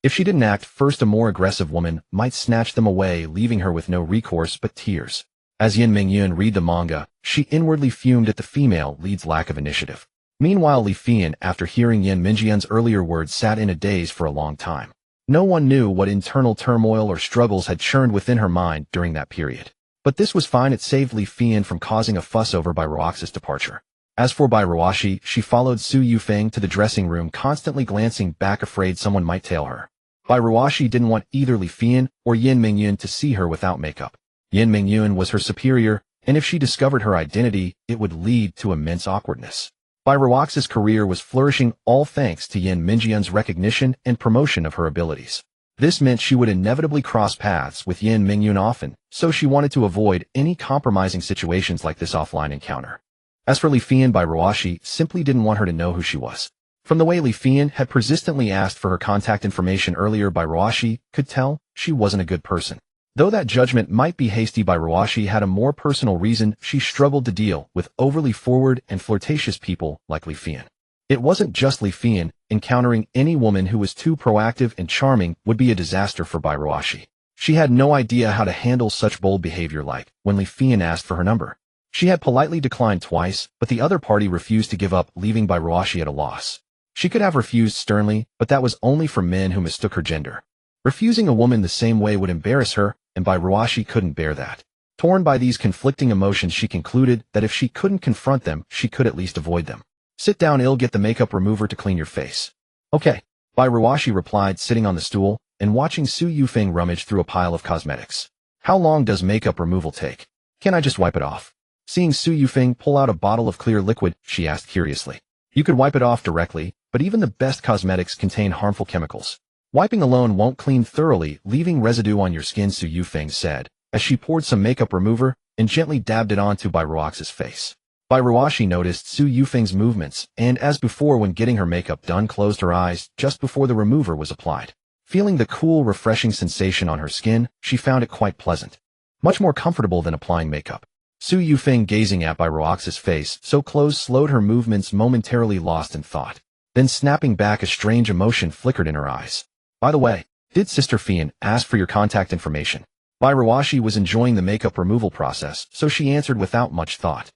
If she didn't act first, a more aggressive woman might snatch them away, leaving her with no recourse but tears. As Yin Mingyun read the manga, she inwardly fumed at the female lead's lack of initiative. Meanwhile, Li Fian, after hearing Yin Mingyun's earlier words, sat in a daze for a long time. No one knew what internal turmoil or struggles had churned within her mind during that period. But this was fine. It saved Li Fian from causing a fuss over Bairuaxi's departure. As for Bairuashi, she followed Su Yufeng to the dressing room, constantly glancing back, afraid someone might tail her. Bairuashi didn't want either Li Fian or Yin Mingyun to see her without makeup. Yin Mingyun was her superior, and if she discovered her identity, it would lead to immense awkwardness. Bairuaxi's career was flourishing, all thanks to Yin Mingyun's recognition and promotion of her abilities. This meant she would inevitably cross paths with Yin Mingyun often, so she wanted to avoid any compromising situations like this offline encounter. As for Li Fian, Bairuashi simply didn't want her to know who she was. From the way Li Fian had persistently asked for her contact information earlier, Bairuashi could tell she wasn't a good person. Though that judgment might be hasty, Bairuashi had a more personal reason. She struggled to deal with overly forward and flirtatious people like Li Fian. It wasn't just Li Fian. Encountering any woman who was too proactive and charming would be a disaster for Bairuashi. She had no idea how to handle such bold behavior, like when Li Fian asked for her number. She had politely declined twice, but the other party refused to give up, leaving Bairuashi at a loss. She could have refused sternly, but that was only for men who mistook her gender. Refusing a woman the same way would embarrass her, and Bairuashi couldn't bear that. Torn by these conflicting emotions, she concluded that if she couldn't confront them, she could at least avoid them. Sit down, I'll get the makeup remover to clean your face. Okay, Bairuashi replied, sitting on the stool and watching Su Yufeng rummage through a pile of cosmetics. How long does makeup removal take? Can I just wipe it off? Seeing Su Yufeng pull out a bottle of clear liquid, she asked curiously. You could wipe it off directly, but even the best cosmetics contain harmful chemicals. Wiping alone won't clean thoroughly, leaving residue on your skin, Su Yufeng said, as she poured some makeup remover and gently dabbed it onto Bairuaxi's face. Bairuashi noticed Su Yufeng's movements, and as before when getting her makeup done, closed her eyes just before the remover was applied. Feeling the cool, refreshing sensation on her skin, she found it quite pleasant. Much more comfortable than applying makeup. Su Yufeng, gazing at Bairuaxi's face so close, slowed her movements, momentarily lost in thought. Then snapping back, a strange emotion flickered in her eyes. By the way, did Sister Fian ask for your contact information? Bairuashi was enjoying the makeup removal process, so she answered without much thought.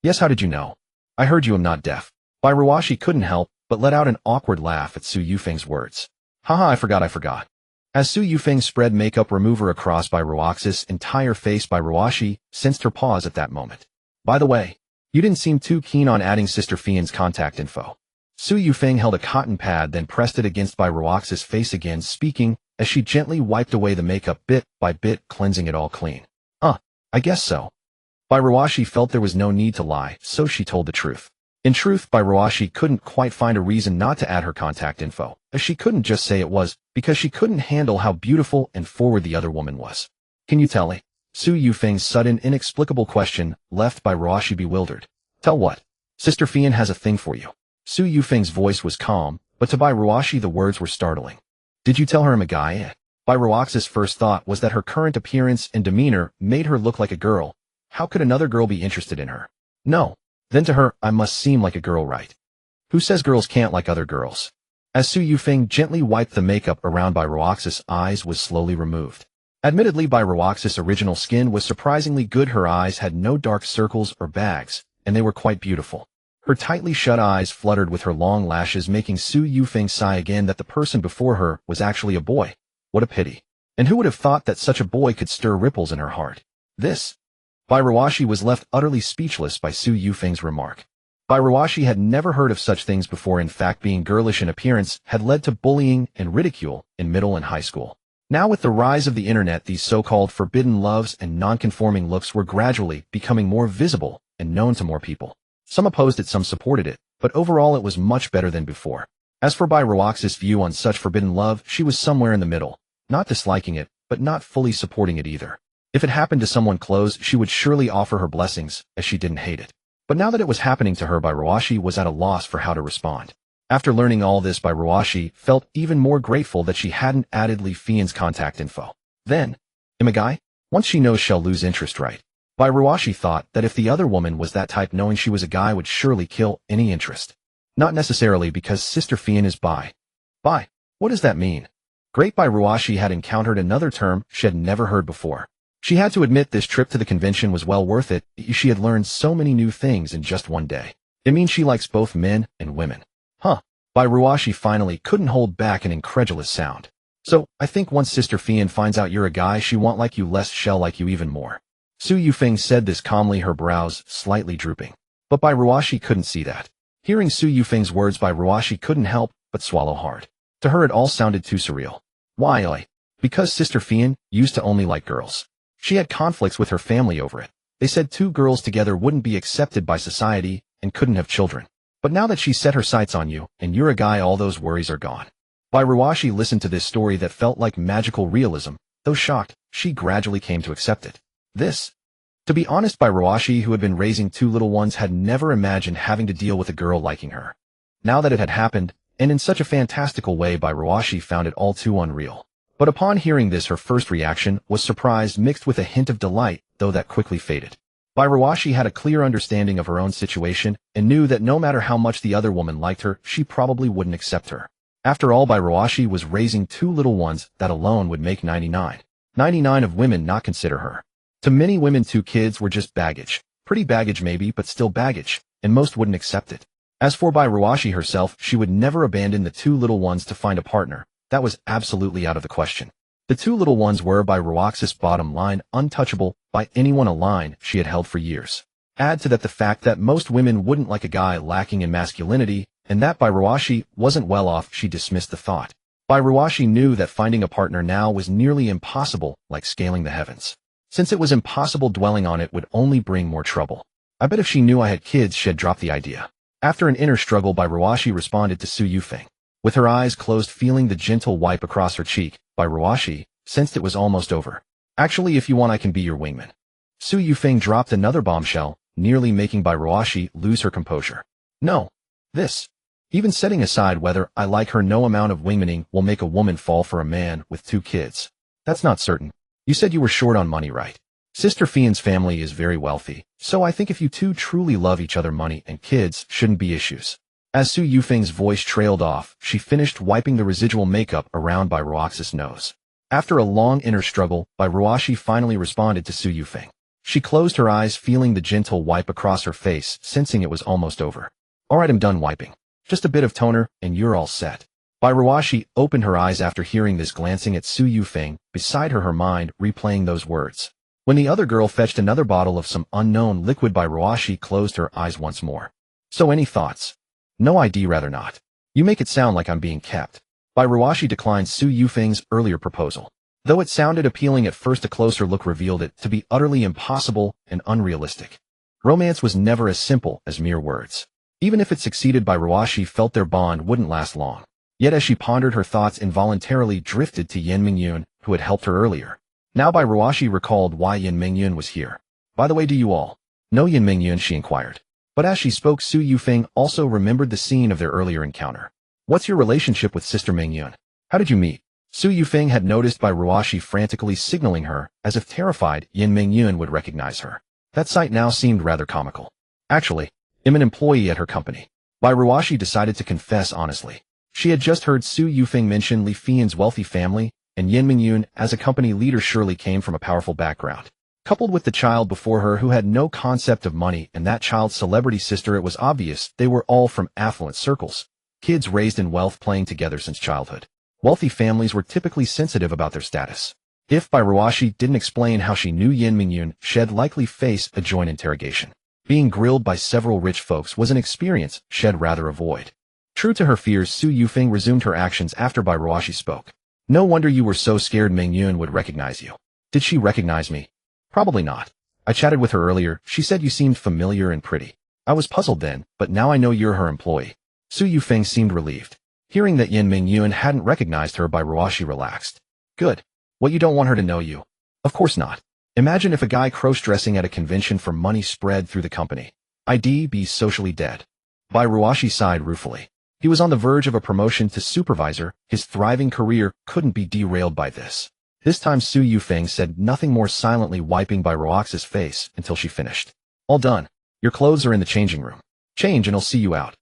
Yes, how did you know? I heard you, am not deaf. Bairuashi couldn't help but let out an awkward laugh at Su Yufeng's words. Haha, I forgot. As Su Yufeng spread makeup remover across by Roax's entire face, by Roashi sensed her pause at that moment. By the way, you didn't seem too keen on adding Sister Fian's contact info. Su Yufeng held a cotton pad, then pressed it against by Roax's face again, speaking as she gently wiped away the makeup bit by bit, cleansing it all clean. I guess so. By Roashi felt there was no need to lie, so she told the truth. In truth, by Roashi couldn't quite find a reason not to add her contact info, as she couldn't just say it was, because she couldn't handle how beautiful and forward the other woman was. Can you tell me? Su Yufeng's sudden, inexplicable question left by Roashi bewildered. Tell what? Sister Fian has a thing for you. Su Yufeng's voice was calm, but to Bai Roashi the words were startling. Did you tell her I'm a guy? Bai Roaxi's first thought was that her current appearance and demeanor made her look like a girl. How could another girl be interested in her? No. Then to her, I must seem like a girl, right? Who says girls can't like other girls? As Su Yufeng gently wiped the makeup around Bai Roaxi's eyes was slowly removed. Admittedly, Bai Roaxi's original skin was surprisingly good. Her eyes had no dark circles or bags, and they were quite beautiful. Her tightly shut eyes fluttered with her long lashes, making Su Yufeng sigh again that the person before her was actually a boy. What a pity. And who would have thought that such a boy could stir ripples in her heart? This. Bai Roashi was left utterly speechless by Su Yufeng's remark. Bai Roashi had never heard of such things before. In fact, being girlish in appearance had led to bullying and ridicule in middle and high school. Now with the rise of the internet, these so-called forbidden loves and non-conforming looks were gradually becoming more visible and known to more people. Some opposed it, some supported it, but overall it was much better than before. As for Bai Roaxi's view on such forbidden love, she was somewhere in the middle, not disliking it, but not fully supporting it either. If it happened to someone close, she would surely offer her blessings, as she didn't hate it. But now that it was happening to her, Bai Roashi was at a loss for how to respond. After learning all this, Bai Roashi felt even more grateful that she hadn't added Li Fian's contact info. Then, am a guy? Once she knows, she'll lose interest, right? Bai Roashi thought that if the other woman was that type, knowing she was a guy would surely kill any interest. Not necessarily, because Sister Fian is bi. Bi? What does that mean? Great. Bai Roashi had encountered another term she had never heard before. She had to admit this trip to the convention was well worth it. She had learned so many new things in just one day. It means she likes both men and women. Huh. Bai Roashi finally couldn't hold back an incredulous sound. So, I think once Sister Fian finds out you're a guy, she won't like you less, she'll like you even more. Su Yufeng said this calmly, her brows slightly drooping. But Bai Roashi couldn't see that. Hearing Su Yufeng's words, Bai Roashi couldn't help but swallow hard. To her it all sounded too surreal. Why? Because Sister Fian used to only like girls. She had conflicts with her family over it. They said two girls together wouldn't be accepted by society and couldn't have children. But now that she's set her sights on you, and you're a guy, all those worries are gone. Bai Roashi listened to this story that felt like magical realism. Though shocked, she gradually came to accept it. This. To be honest, Bai Roashi, who had been raising two little ones, had never imagined having to deal with a girl liking her. Now that it had happened, and in such a fantastical way, Bai Roashi found it all too unreal. But upon hearing this, her first reaction was surprise mixed with a hint of delight, though that quickly faded. Bai Roashi had a clear understanding of her own situation and knew that no matter how much the other woman liked her, she probably wouldn't accept her. After all, Bai Roashi was raising two little ones. That alone would make 99. 99 of women not consider her. To many women, two kids were just baggage. Pretty baggage maybe, but still baggage, and most wouldn't accept it. As for Bai Roashi herself, she would never abandon the two little ones to find a partner. That was absolutely out of the question. The two little ones were, by Roax's bottom line, untouchable by anyone, a line she had held for years. Add to that the fact that most women wouldn't like a guy lacking in masculinity, and that Bai Roashi wasn't well off, she dismissed the thought. Bai Roashi knew that finding a partner now was nearly impossible, like scaling the heavens. Since it was impossible, dwelling on it would only bring more trouble. I bet if she knew I had kids, she'd drop the idea. After an inner struggle, Bai Roashi responded to Su Yufeng. With her eyes closed, feeling the gentle wipe across her cheek, Bai Roashi sensed it was almost over. Actually, if you want, I can be your wingman. Su Yufeng dropped another bombshell, nearly making Bai Roashi lose her composure. No. This. Even setting aside whether I like her, no amount of wingmaning will make a woman fall for a man with two kids. That's not certain. You said you were short on money, right? Sister Fian's family is very wealthy, so I think if you two truly love each other, money and kids shouldn't be issues. As Su Yufeng's voice trailed off, she finished wiping the residual makeup around Bai Roaxi's nose. After a long inner struggle, Bai Roashi finally responded to Su Yufeng. She closed her eyes, feeling the gentle wipe across her face, sensing it was almost over. Alright, I'm done wiping. Just a bit of toner, and you're all set. Bairuashi opened her eyes after hearing this, glancing at Su Yufeng, beside her mind replaying those words. When the other girl fetched another bottle of some unknown liquid, Bairuashi closed her eyes once more. So any thoughts? No, I'd rather not. You make it sound like I'm being kept. Bairuashi declined Su Yufeng's earlier proposal. Though it sounded appealing at first, a closer look revealed it to be utterly impossible and unrealistic. Romance was never as simple as mere words. Even if it succeeded, Bairuashi felt their bond wouldn't last long. Yet as she pondered, her thoughts involuntarily drifted to Yin Mingyun, who had helped her earlier. Now Bairuashi recalled why Yin Mingyun was here. By the way, do you all know Yin Mingyun? She inquired. But as she spoke, Su Yufeng also remembered the scene of their earlier encounter. What's your relationship with Sister Mingyun? How did you meet? Su Yufeng had noticed Bairuashi frantically signaling her, as if terrified Yin Mingyun would recognize her. That sight now seemed rather comical. Actually, I'm an employee at her company. Bairuashi decided to confess honestly. She had just heard Su Yufeng mention Li Fian's wealthy family, and Yin Mingyun, as a company leader, surely came from a powerful background. Coupled with the child before her who had no concept of money and that child's celebrity sister, it was obvious they were all from affluent circles. Kids raised in wealth playing together since childhood. Wealthy families were typically sensitive about their status. If Bairuashi didn't explain how she knew Yin Mingyun, she'd likely face a joint interrogation. Being grilled by several rich folks was an experience she'd rather avoid. True to her fears, Su Yufeng resumed her actions after Bairuashi spoke. No wonder you were so scared Mingyun would recognize you. Did she recognize me? Probably not. I chatted with her earlier. She said you seemed familiar and pretty. I was puzzled then, but now I know you're her employee. Su Yufeng seemed relieved. Hearing that Yin Mingyun hadn't recognized her, Bairuashi relaxed. Good. What, you don't want her to know you? Of course not. Imagine if a guy cross-dressing at a convention for money spread through the company. I'd be socially dead. Bairuashi sighed ruefully. He was on the verge of a promotion to supervisor. His thriving career couldn't be derailed by this. This time Su Yufeng said nothing more, silently wiping Bairuaxi's face until she finished. All done. Your clothes are in the changing room. Change and I'll see you out.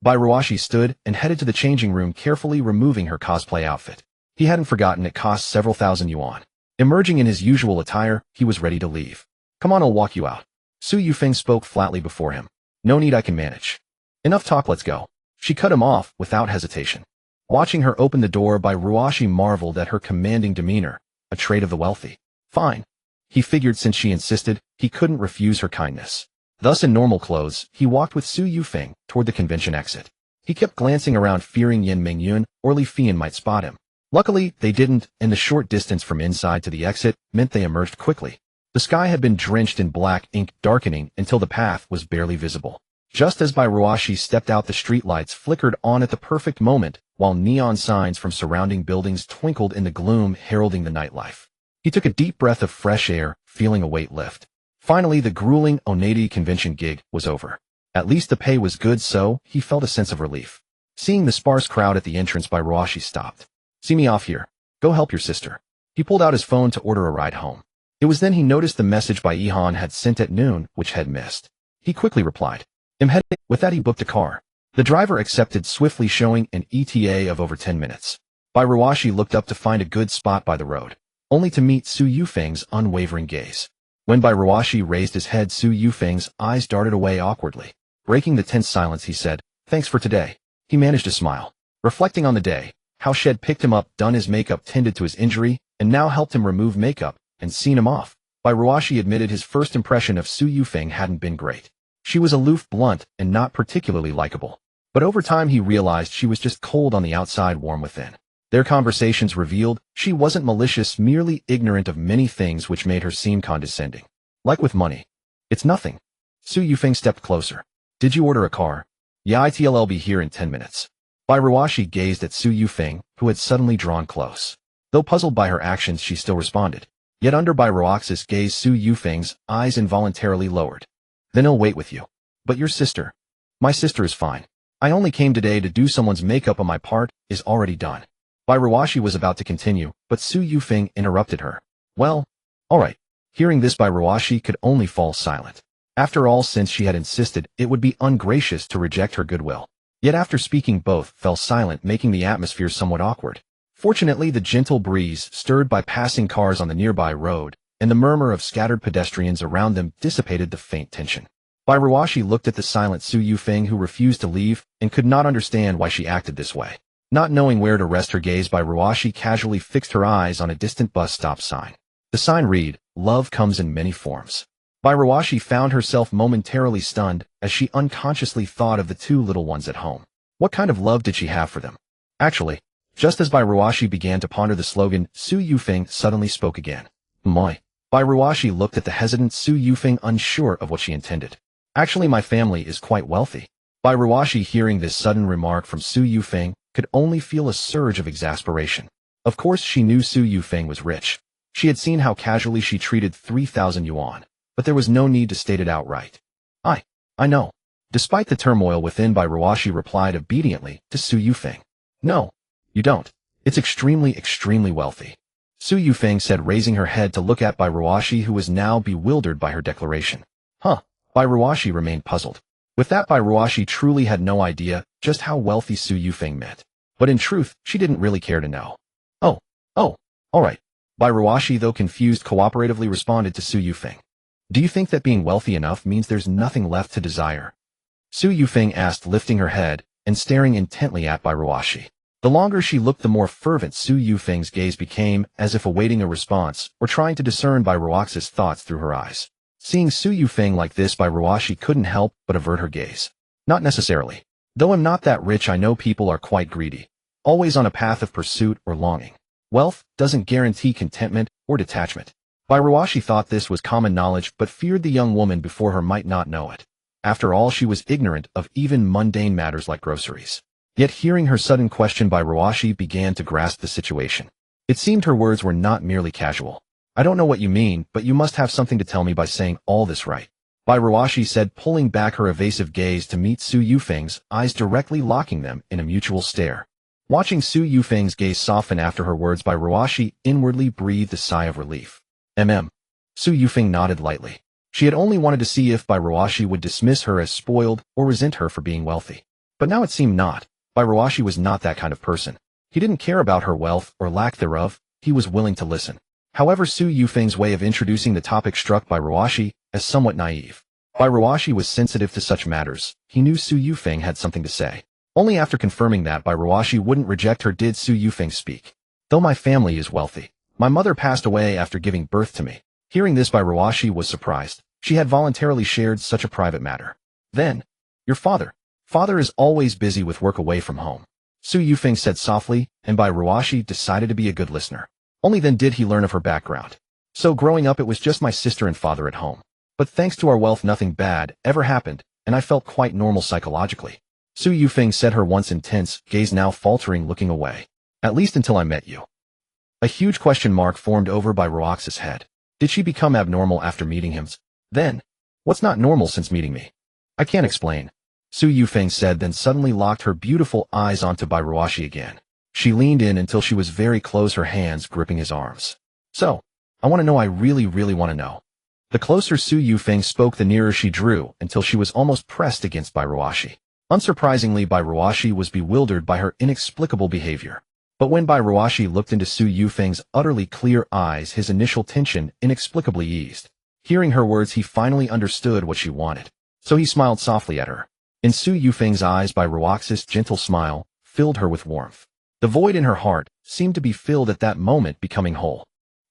Bairuashi stood and headed to the changing room, carefully removing her cosplay outfit. He hadn't forgotten it cost several thousand yuan. Emerging in his usual attire, he was ready to leave. Come on, I'll walk you out. Su Yufeng spoke flatly before him. No need, I can manage. Enough talk, let's go. She cut him off without hesitation. Watching her open the door, Bairuashi marveled at her commanding demeanor, a trait of the wealthy. Fine. He figured since she insisted, he couldn't refuse her kindness. Thus in normal clothes, he walked with Su Yufeng toward the convention exit. He kept glancing around, fearing Yin Mingyun or Li Fian might spot him. Luckily, they didn't, and the short distance from inside to the exit meant they emerged quickly. The sky had been drenched in black ink, darkening until the path was barely visible. Just as Bairuashi stepped out, the streetlights flickered on at the perfect moment, while neon signs from surrounding buildings twinkled in the gloom, heralding the nightlife. He took a deep breath of fresh air, feeling a weight lift. Finally, the grueling Onedi convention gig was over. At least the pay was good, so he felt a sense of relief. Seeing the sparse crowd at the entrance, Bairuashi stopped. See me off here. Go help your sister. He pulled out his phone to order a ride home. It was then he noticed the message Ihan had sent at noon, which had missed. He quickly replied. I'm heading. With that, he booked a car. The driver accepted, swiftly showing an ETA of over 10 minutes. Bairuashi looked up to find a good spot by the road, only to meet Su Yufeng's unwavering gaze. When Bairuashi raised his head, Su Yufeng's eyes darted away awkwardly. Breaking the tense silence, he said, Thanks for today. He managed to smile. Reflecting on the day, how Shed picked him up, done his makeup, tended to his injury, and now helped him remove makeup, and seen him off. Bairuashi admitted his first impression of Su Yufeng hadn't been great. She was aloof, blunt, and not particularly likable. But over time he realized she was just cold on the outside, warm within. Their conversations revealed she wasn't malicious, merely ignorant of many things which made her seem condescending. Like with money. It's nothing. Su Yufeng stepped closer. Did you order a car? Yeah, I'll be here in 10 minutes. Bairuashi gazed at Su Yufeng, who had suddenly drawn close. Though puzzled by her actions, she still responded. Yet under Bairuaxi's gaze, Su Yufeng's eyes involuntarily lowered. Then I'll wait with you. But your sister? My sister is fine. I only came today to do someone's makeup on my part, is already done. Bairuashi was about to continue, but Su Yufeng interrupted her. Well, alright. Hearing this, Bairuashi could only fall silent. After all, since she had insisted, it would be ungracious to reject her goodwill. Yet after speaking, both fell silent, making the atmosphere somewhat awkward. Fortunately, the gentle breeze, stirred by passing cars on the nearby road, and the murmur of scattered pedestrians around them dissipated the faint tension. Bairuashi looked at the silent Su Yufeng, who refused to leave, and could not understand why she acted this way. Not knowing where to rest her gaze, Ruashi casually fixed her eyes on a distant bus stop sign. The sign read, "Love comes in many forms." Ruashi found herself momentarily stunned as she unconsciously thought of the two little ones at home. What kind of love did she have for them? Actually, just as Ruashi began to ponder the slogan, Su Yufeng suddenly spoke again. Moi. Ruashi looked at the hesitant Su Yufeng, unsure of what she intended. Actually, my family is quite wealthy. Ruashi, hearing this sudden remark from Su Yufeng, could only feel a surge of exasperation. Of course she knew Su Yufeng was rich. She had seen how casually she treated 3,000 yuan, but there was no need to state it outright. I know. Despite the turmoil within, Ruashi replied obediently to Su Yufeng. No, you don't. It's extremely wealthy. Su Yufeng said, raising her head to look at Ruashi, who was now bewildered by her declaration. Ruashi remained puzzled. With that, Ruashi truly had no idea just how wealthy Su Yufeng meant. But in truth, she didn't really care to know. Oh, alright. Ruashi, though confused, cooperatively responded to Su Yufeng. Do you think that being wealthy enough means there's nothing left to desire? Su Yufeng asked, lifting her head and staring intently at Ruashi. The longer she looked, the more fervent Su Yufeng's gaze became, as if awaiting a response or trying to discern Ruaxi's thoughts through her eyes. Seeing Su Yufeng like this, Ruashi couldn't help but avert her gaze. Not necessarily. Though I'm not that rich, I know people are quite greedy, always on a path of pursuit or longing. Wealth doesn't guarantee contentment or detachment. Ruashi thought this was common knowledge, but feared the young woman before her might not know it. After all, she was ignorant of even mundane matters like groceries. Yet hearing her sudden question, Ruashi began to grasp the situation. It seemed her words were not merely casual. I don't know what you mean, but you must have something to tell me by saying all this, right? Ruashi said, pulling back her evasive gaze to meet Su Yufeng's eyes, directly locking them in a mutual stare. Watching Su Yufeng's gaze soften after her words, Ruashi inwardly breathed a sigh of relief. Su Yufeng nodded lightly. She had only wanted to see if Ruashi would dismiss her as spoiled or resent her for being wealthy. But now it seemed not. Ruashi was not that kind of person. He didn't care about her wealth or lack thereof. He was willing to listen. However, Su Yufeng's way of introducing the topic struck Ruashi as somewhat naive. Ruashi was sensitive to such matters. He knew Su Yufeng had something to say. Only after confirming that Ruashi wouldn't reject her did Su Yufeng speak. Though my family is wealthy, my mother passed away after giving birth to me. Hearing this, Ruashi was surprised. She had voluntarily shared such a private matter. Then, your father. Father is always busy with work away from home. Su Yufeng said softly, and Ruashi decided to be a good listener. Only then did he learn of her background. So growing up, it was just my sister and father at home. But thanks to our wealth, nothing bad ever happened, and I felt quite normal psychologically. Su Yufeng said, her once intense gaze now faltering, looking away. At least until I met you. A huge question mark formed over Ruaxi's head. Did she become abnormal after meeting him? Then, what's not normal since meeting me? I can't explain. Su Yufeng said, then suddenly locked her beautiful eyes onto Ruashi again. She leaned in until she was very close, her hands gripping his arms. So, I want to know, I really want to know. The closer Su Yufeng spoke, the nearer she drew, until she was almost pressed against Ruashi. Unsurprisingly, Ruashi was bewildered by her inexplicable behavior. But when Ruashi looked into Su Yufeng's utterly clear eyes, his initial tension inexplicably eased. Hearing her words, he finally understood what she wanted. So he smiled softly at her. In Su Yufeng's eyes, Ruaxi's gentle smile filled her with warmth. The void in her heart seemed to be filled at that moment, becoming whole.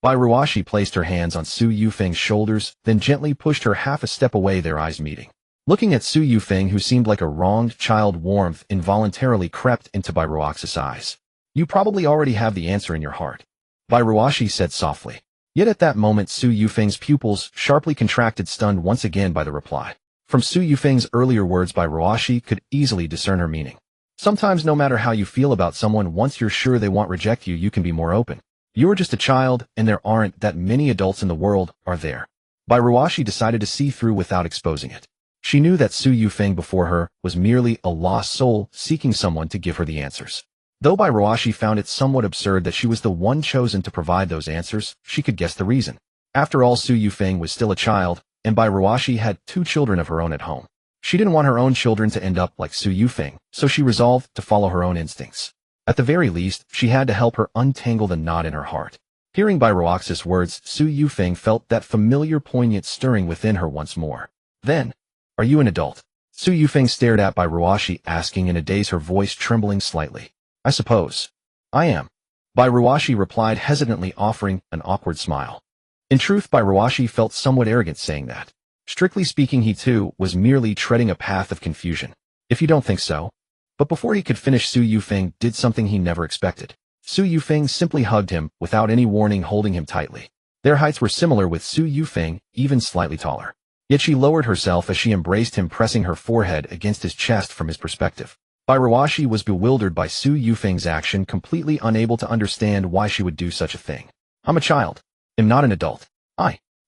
Ruashi placed her hands on Su Yufeng's shoulders, then gently pushed her half a step away, their eyes meeting. Looking at Su Yufeng, who seemed like a wronged child, warmth involuntarily crept into Ruaxi's eyes. You probably already have the answer in your heart. Ruashi said softly. Yet at that moment, Su Yufeng's pupils sharply contracted, stunned once again by the reply. From Su Yufeng's earlier words, Ruashi could easily discern her meaning. Sometimes, no matter how you feel about someone, once you're sure they won't reject you, you can be more open. You're just a child, and there aren't that many adults in the world, are there? Ruashi decided to see through without exposing it. She knew that Su Yufeng before her was merely a lost soul seeking someone to give her the answers. Though Ruashi found it somewhat absurd that she was the one chosen to provide those answers, she could guess the reason. After all, Su Yufeng was still a child, and Ruashi had 2 children of her own at home. She didn't want her own children to end up like Su Yufeng, so she resolved to follow her own instincts. At the very least, she had to help her untangle the knot in her heart. Hearing Ruaxi's words, Su Yufeng felt that familiar poignant stirring within her once more. Then, are you an adult? Su Yufeng stared at Ruashi, asking in a daze, her voice trembling slightly. I suppose. I am. Bairuashi replied hesitantly, offering an awkward smile. In truth, Bairuashi felt somewhat arrogant saying that. Strictly speaking, he too was merely treading a path of confusion. If you don't think so. But before he could finish, Su Yufeng did something he never expected. Su Yufeng simply hugged him, without any warning, holding him tightly. Their heights were similar, with Su Yufeng even slightly taller. Yet she lowered herself as she embraced him, pressing her forehead against his chest from his perspective. Bairuashi was bewildered by Su Yufeng's action, completely unable to understand why she would do such a thing. I'm a child. I'm not an adult.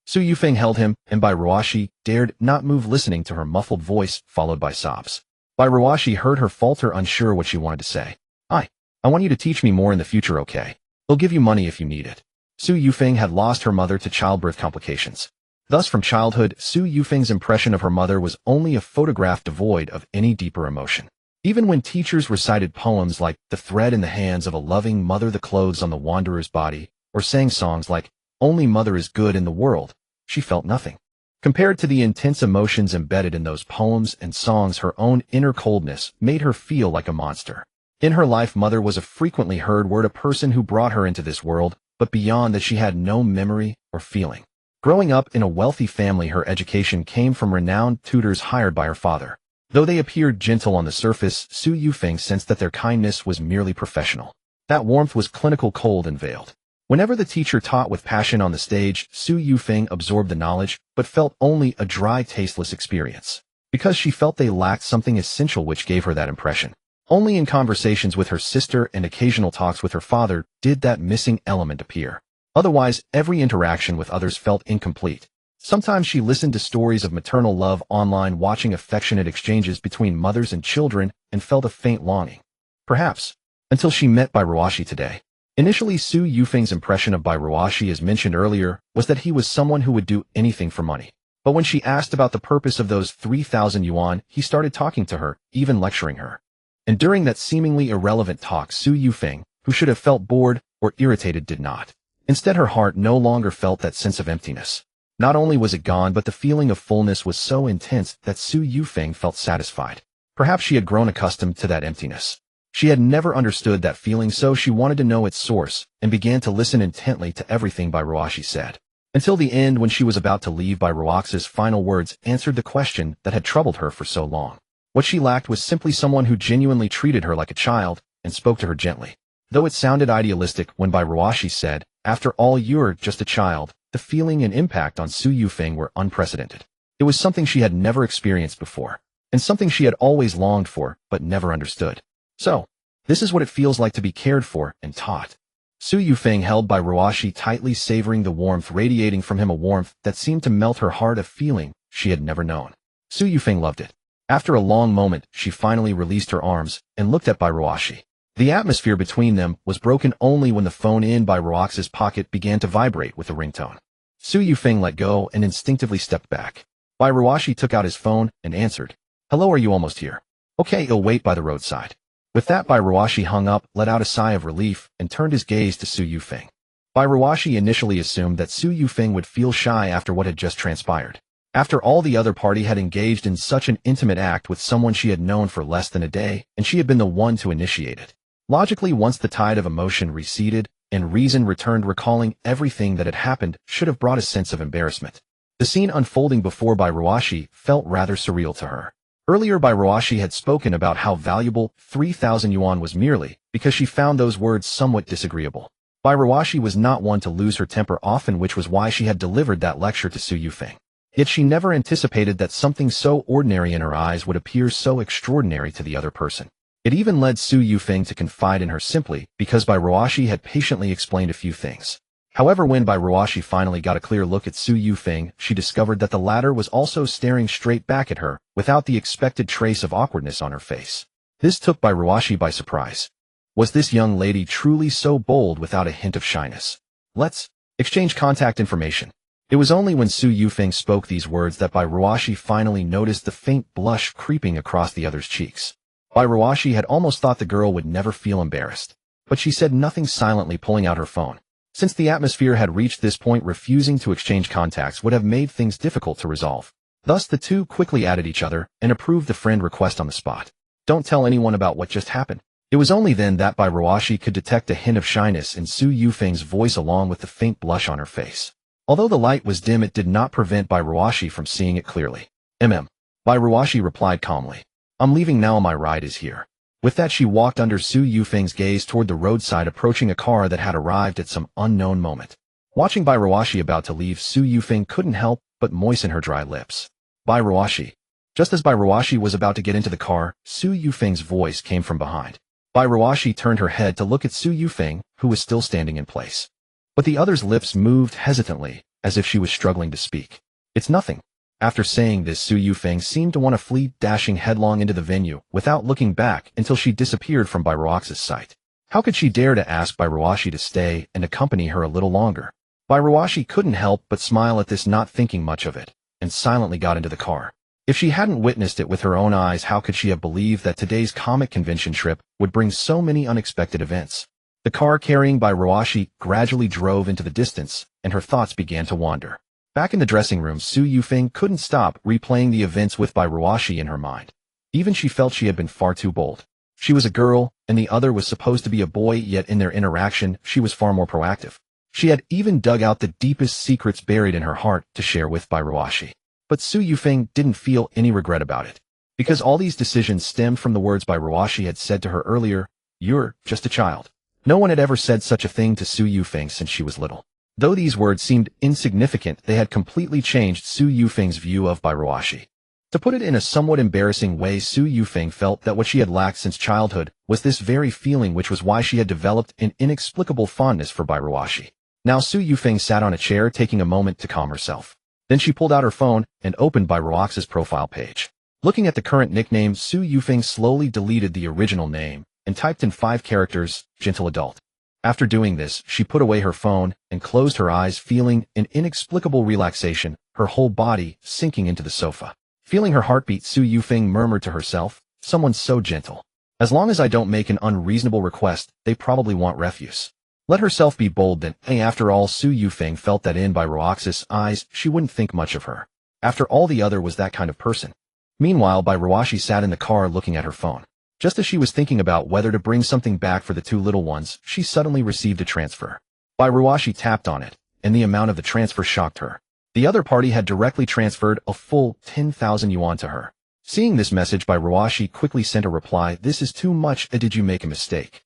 Su Yufeng held him, and Bairuashi dared not move, listening to her muffled voice, followed by sobs. Bairuashi heard her falter, unsure what she wanted to say. I want you to teach me more in the future, okay? I'll give you money if you need it. Su Yufeng had lost her mother to childbirth complications. Thus, from childhood, Su Yufeng's impression of her mother was only a photograph devoid of any deeper emotion. Even when teachers recited poems like "The Thread in the Hands of a Loving Mother, the Clothes on the Wanderer's Body," or sang songs like "Only Mother is Good in the World," she felt nothing. Compared to the intense emotions embedded in those poems and songs, her own inner coldness made her feel like a monster. In her life, mother was a frequently heard word, a person who brought her into this world, but beyond that she had no memory or feeling. Growing up in a wealthy family, her education came from renowned tutors hired by her father. Though they appeared gentle on the surface, Su Yufeng sensed that their kindness was merely professional. That warmth was clinical, cold, and veiled. Whenever the teacher taught with passion on the stage, Su Yufeng absorbed the knowledge, but felt only a dry, tasteless experience. Because she felt they lacked something essential which gave her that impression. Only in conversations with her sister and occasional talks with her father did that missing element appear. Otherwise, every interaction with others felt incomplete. Sometimes she listened to stories of maternal love online, watching affectionate exchanges between mothers and children, and felt a faint longing. Perhaps, until she met Bairuashi today. Initially, Su Yufeng's impression of Bairuashi, as mentioned earlier, was that he was someone who would do anything for money. But when she asked about the purpose of those 3,000 yuan, he started talking to her, even lecturing her. And during that seemingly irrelevant talk, Su Yufeng, who should have felt bored or irritated, did not. Instead, her heart no longer felt that sense of emptiness. Not only was it gone, but the feeling of fullness was so intense that Su Yufeng felt satisfied. Perhaps she had grown accustomed to that emptiness. She had never understood that feeling, so she wanted to know its source, and began to listen intently to everything Bairuashi said. Until the end, when she was about to leave, Bairuaxi's final words answered the question that had troubled her for so long. What she lacked was simply someone who genuinely treated her like a child and spoke to her gently. Though it sounded idealistic when Bairuashi said, "After all, you're just a child," the feeling and impact on Su Yufeng were unprecedented. It was something she had never experienced before, and something she had always longed for but never understood. So, this is what it feels like to be cared for and taught. Su Yufeng held Bairuashi tightly, savoring the warmth radiating from him, a warmth that seemed to melt her heart, a feeling she had never known. Su Yufeng loved it. After a long moment, she finally released her arms and looked at Bairuashi. The atmosphere between them was broken only when the phone in Bairuaxi's pocket began to vibrate with a ringtone. Su Yufeng let go and instinctively stepped back. Bairuashi took out his phone and answered. "Hello, are you almost here? Okay, I'll wait by the roadside." With that, Bairuashi hung up, let out a sigh of relief, and turned his gaze to Su Yufeng. Bairuashi initially assumed that Su Yufeng would feel shy after what had just transpired. After all, the other party had engaged in such an intimate act with someone she had known for less than a day, and she had been the one to initiate it. Logically, once the tide of emotion receded and reason returned, recalling everything that had happened should have brought a sense of embarrassment. The scene unfolding before Bairuashi felt rather surreal to her. Earlier, Bairuashi had spoken about how valuable 3,000 yuan was merely because she found those words somewhat disagreeable. Bairuashi was not one to lose her temper often, which was why she had delivered that lecture to Su Yufeng. Yet she never anticipated that something so ordinary in her eyes would appear so extraordinary to the other person. It even led Su Yufeng to confide in her simply because Bairuashi had patiently explained a few things. However, when Bairuashi finally got a clear look at Su Yufeng, she discovered that the latter was also staring straight back at her, without the expected trace of awkwardness on her face. This took Bairuashi by surprise. Was this young lady truly so bold without a hint of shyness? "Let's exchange contact information." It was only when Su Yufeng spoke these words that Bairuashi finally noticed the faint blush creeping across the other's cheeks. Bairuashi had almost thought the girl would never feel embarrassed. But she said nothing, silently pulling out her phone. Since the atmosphere had reached this point, refusing to exchange contacts would have made things difficult to resolve. Thus, the two quickly added each other and approved the friend request on the spot. "Don't tell anyone about what just happened. It was only then that Bai Ruashi could detect a hint of shyness in Su Yufeng's voice along with the faint blush on her face. Although the light was dim, it did not prevent Bai Ruashi from seeing it clearly. Bai Ruashi replied calmly. I'm leaving now, my ride is here. With that, she walked under Su Yufeng's gaze toward the roadside, approaching a car that had arrived at some unknown moment. Watching Bai Ruashi about to leave, Su Yufeng couldn't help but moisten her dry lips. Bai Ruashi. Just as Bai Ruashi was about to get into the car, Su Yufeng's voice came from behind. Bai Ruashi turned her head to look at Su Yufeng, who was still standing in place. But the other's lips moved hesitantly, as if she was struggling to speak. It's nothing. After saying this, Su Yufeng seemed to want to flee, dashing headlong into the venue, without looking back until she disappeared from Bai Ruaxi's sight. How could she dare to ask Bai Ruashi to stay and accompany her a little longer? Bai Ruashi couldn't help but smile at this, not thinking much of it, and silently got into the car. If she hadn't witnessed it with her own eyes, how could she have believed that today's comic convention trip would bring so many unexpected events? The car carrying Bai Ruashi gradually drove into the distance, and her thoughts began to wander. Back in the dressing room, Su Yufeng couldn't stop replaying the events with Bai Ruashi in her mind. Even she felt she had been far too bold. She was a girl, and the other was supposed to be a boy, yet in their interaction, she was far more proactive. She had even dug out the deepest secrets buried in her heart to share with Bai Ruashi. But Su Yufeng didn't feel any regret about it, because all these decisions stemmed from the words Bai Ruashi had said to her earlier. You're just a child. No one had ever said such a thing to Su Yufeng since she was little. Though these words seemed insignificant, they had completely changed Su Yufeng's view of Bai Ruashi. To put it in a somewhat embarrassing way, Su Yufeng felt that what she had lacked since childhood was this very feeling, which was why she had developed an inexplicable fondness for Bai Ruashi. Now Su Yufeng sat on a chair, taking a moment to calm herself. Then she pulled out her phone and opened Bai Ruaxi's profile page. Looking at the current nickname, Su Yufeng slowly deleted the original name and typed in 5 characters, gentle adult. After doing this, she put away her phone and closed her eyes, feeling an inexplicable relaxation, her whole body sinking into the sofa. Feeling her heartbeat, Su Yufeng murmured to herself, someone so gentle. As long as I don't make an unreasonable request, they probably want refuse. Let herself be bold then. After all, Su Yufeng felt that in Bai Ruaxi's eyes, she wouldn't think much of her. After all, the other was that kind of person. Meanwhile, Bai Ruashi sat in the car looking at her phone. Just as she was thinking about whether to bring something back for the 2 little ones, she suddenly received a transfer. Bai Ruashi tapped on it, and the amount of the transfer shocked her. The other party had directly transferred a full 10,000 yuan to her. Seeing this message, Bai Ruashi quickly sent a reply, "This is too much, did you make a mistake?"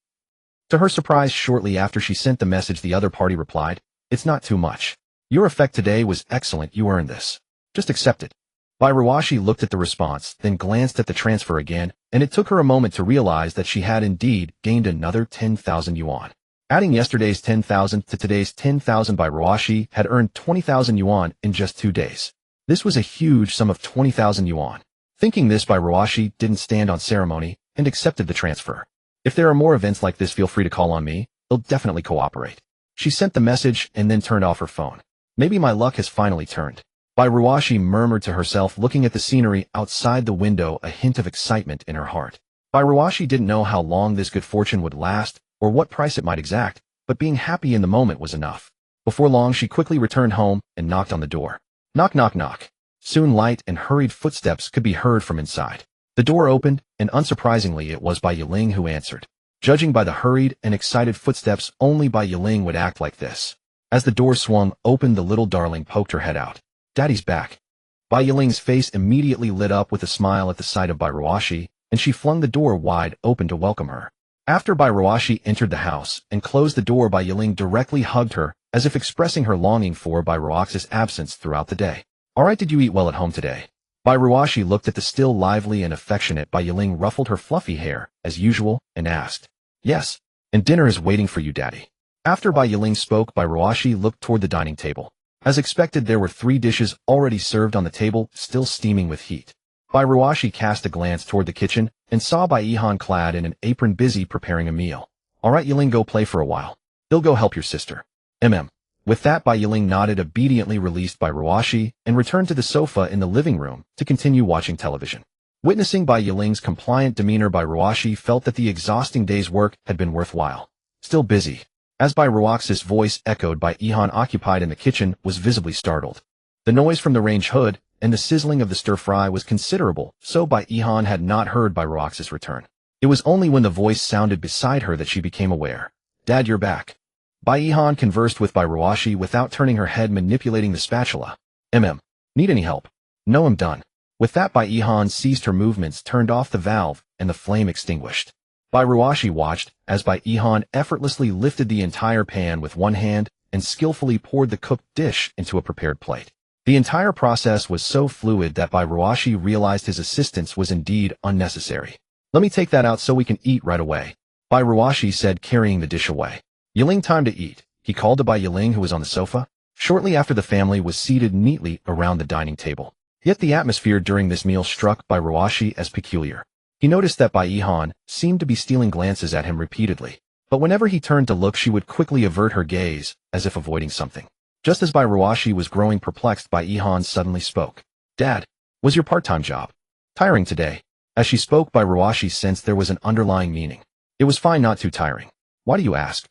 To her surprise, shortly after she sent the message, the other party replied, "It's not too much. Your effect today was excellent, you earned this. Just accept it." Bai Ruashi looked at the response, then glanced at the transfer again, and it took her a moment to realize that she had indeed gained another 10,000 yuan. Adding yesterday's 10,000 to today's 10,000, Bai Ruashi had earned 20,000 yuan in just 2 days. This was a huge sum of 20,000 yuan. Thinking this, Bai Ruashi didn't stand on ceremony and accepted the transfer. If there are more events like this, feel free to call on me. I'll definitely cooperate. She sent the message and then turned off her phone. Maybe my luck has finally turned. Bai Ruashi murmured to herself, looking at the scenery outside the window, a hint of excitement in her heart. Bai Ruashi didn't know how long this good fortune would last or what price it might exact, but being happy in the moment was enough. Before long, she quickly returned home and knocked on the door. Knock, knock, knock. Soon light and hurried footsteps could be heard from inside. The door opened, and unsurprisingly, it was Bai Yiling who answered. Judging by the hurried and excited footsteps, only Bai Yiling would act like this. As the door swung open, the little darling poked her head out. "Daddy's back." Bai Yiling's face immediately lit up with a smile at the sight of Bai Ruashi, and she flung the door wide open to welcome her. After Bai Ruashi entered the house and closed the door, Bai Yiling directly hugged her, as if expressing her longing for Bai Ruaxi's absence throughout the day. "Alright, did you eat well at home today?" Bai Ruashi looked at the still lively and affectionate Bai Yiling, ruffled her fluffy hair, as usual, and asked, "Yes, and dinner is waiting for you, Daddy." After Bai Yiling spoke, Bai Ruashi looked toward the dining table. As expected, there were 3 dishes already served on the table, still steaming with heat. Bai Ruashi cast a glance toward the kitchen and saw Bai Yihan clad in an apron, busy preparing a meal. "Alright, Yiling, go play for a while. They'll go help your sister." With that, Bai Yiling nodded, obediently released Bai Ruashi, and returned to the sofa in the living room to continue watching television. Witnessing Bai Yiling's compliant demeanor, Bai Ruashi felt that the exhausting day's work had been worthwhile. Still busy. As Bai Ruaxi's voice echoed, Bai Yihan, occupied in the kitchen, was visibly startled. The noise from the range hood and the sizzling of the stir-fry was considerable, so Bai Yihan had not heard Bai Ruaxi's return. It was only when the voice sounded beside her that she became aware. Dad, you're back. Ihan conversed with by Ruashi without turning her head, manipulating the spatula. Need any help? No, I'm done. With that, Ihan ceased her movements, turned off the valve, and the flame extinguished. Ruashi watched as Ihan effortlessly lifted the entire pan with one hand and skillfully poured the cooked dish into a prepared plate. The entire process was so fluid that Ruashi realized his assistance was indeed unnecessary. Let me take that out so we can eat right away, Ruashi said, carrying the dish away. Yiling, time to eat, he called to Yiling, who was on the sofa. Shortly after, the family was seated neatly around the dining table. Yet the atmosphere during this meal struck Ruashi as peculiar. He noticed that Ihan seemed to be stealing glances at him repeatedly, but whenever he turned to look, she would quickly avert her gaze, as if avoiding something. Just as Ruashi was growing perplexed, Ihan suddenly spoke. Dad, was your part-time job tiring today? As she spoke, Ruashi sensed there was an underlying meaning. It was fine, not too tiring. Why do you ask?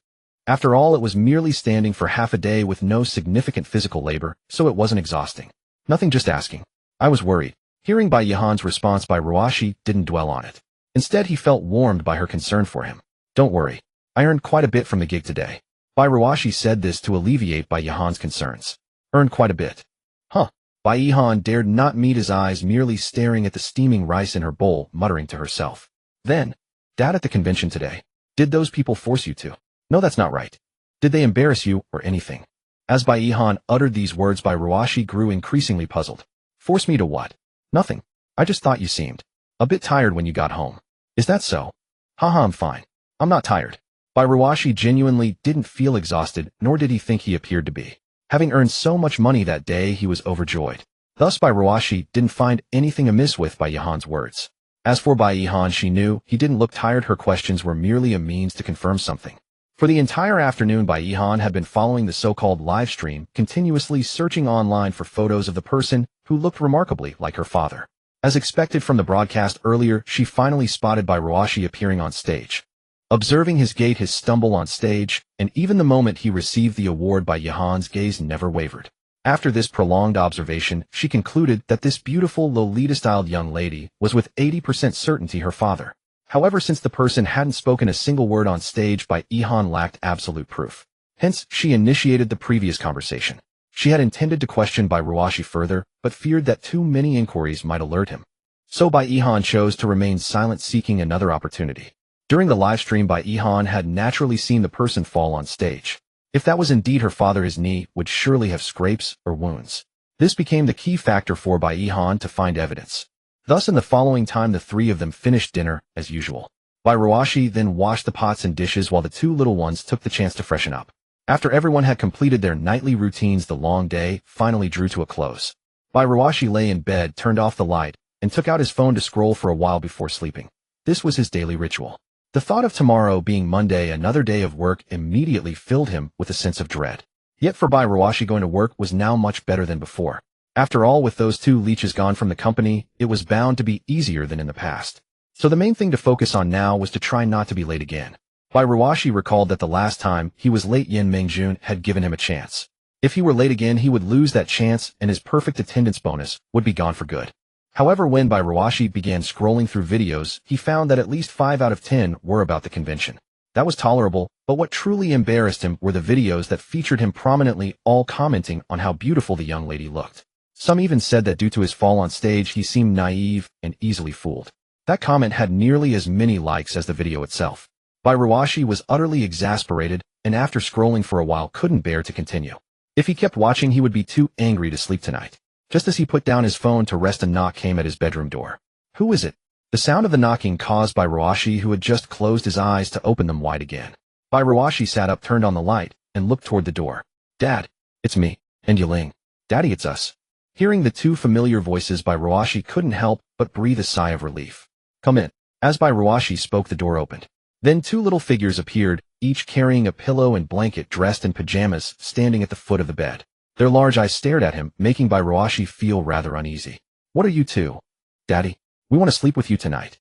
After all, it was merely standing for half a day with no significant physical labor, so it wasn't exhausting. Nothing, just asking. I was worried. Hearing Ihan's response, Ruashi didn't dwell on it. Instead, he felt warmed by her concern for him. Don't worry. I earned quite a bit from the gig today. Ruashi said this to alleviate Ihan's concerns. Earned quite a bit. Huh. Ihan dared not meet his eyes, merely staring at the steaming rice in her bowl, muttering to herself. Then, Dad, at the convention today, did those people force you to? No, that's not right. Did they embarrass you or anything? As Ihan uttered these words, Ruashi grew increasingly puzzled. Force me to what? Nothing. I just thought you seemed a bit tired when you got home. Is that so? Haha, I'm fine. I'm not tired. Ruashi genuinely didn't feel exhausted, nor did he think he appeared to be. Having earned so much money that day, he was overjoyed. Thus, Ruashi didn't find anything amiss with Ihan's words. As for Ihan, she knew he didn't look tired. Her questions were merely a means to confirm something. For the entire afternoon, Ihan had been following the so-called live stream, continuously searching online for photos of the person who looked remarkably like her father. As expected from the broadcast earlier, she finally spotted Ruashi appearing on stage. Observing his gait, his stumble on stage, and even the moment he received the award, Ihan's gaze never wavered. After this prolonged observation, she concluded that this beautiful Lolita-styled young lady was with 80% certainty her father. However, since the person hadn't spoken a single word on stage, Ihan lacked absolute proof. Hence, she initiated the previous conversation. She had intended to question Ruashi further, but feared that too many inquiries might alert him. So Ihan chose to remain silent, seeking another opportunity. During the live stream, Ihan had naturally seen the person fall on stage. If that was indeed her father, his knee would surely have scrapes or wounds. This became the key factor for Ihan to find evidence. Thus, in the following time, the three of them finished dinner, as usual. Ruashi then washed the pots and dishes while the two little ones took the chance to freshen up. After everyone had completed their nightly routines, the long day finally drew to a close. Ruashi lay in bed, turned off the light, and took out his phone to scroll for a while before sleeping. This was his daily ritual. The thought of tomorrow being Monday, another day of work, immediately filled him with a sense of dread. Yet for Ruashi, going to work was now much better than before. After all, with those two leeches gone from the company, it was bound to be easier than in the past. So the main thing to focus on now was to try not to be late again. Ruashi recalled that the last time he was late, Yin Mengjun had given him a chance. If he were late again, he would lose that chance and his perfect attendance bonus would be gone for good. However, when Ruashi began scrolling through videos, he found that at least 5 out of 10 were about the convention. That was tolerable, but what truly embarrassed him were the videos that featured him prominently, all commenting on how beautiful the young lady looked. Some even said that due to his fall on stage, he seemed naive and easily fooled. That comment had nearly as many likes as the video itself. Ruashi was utterly exasperated, and after scrolling for a while couldn't bear to continue. If he kept watching, he would be too angry to sleep tonight. Just as he put down his phone to rest, a knock came at his bedroom door. Who is it? The sound of the knocking caused Ruashi, who had just closed his eyes, to open them wide again. Ruashi sat up, turned on the light, and looked toward the door. Dad, it's me, and Yiling. Daddy, it's us. Hearing the two familiar voices, Ruashi couldn't help but breathe a sigh of relief. Come in. As Ruashi spoke, the door opened. Then two little figures appeared, each carrying a pillow and blanket, dressed in pajamas, standing at the foot of the bed. Their large eyes stared at him, making Ruashi feel rather uneasy. What are you two? Daddy, we want to sleep with you tonight.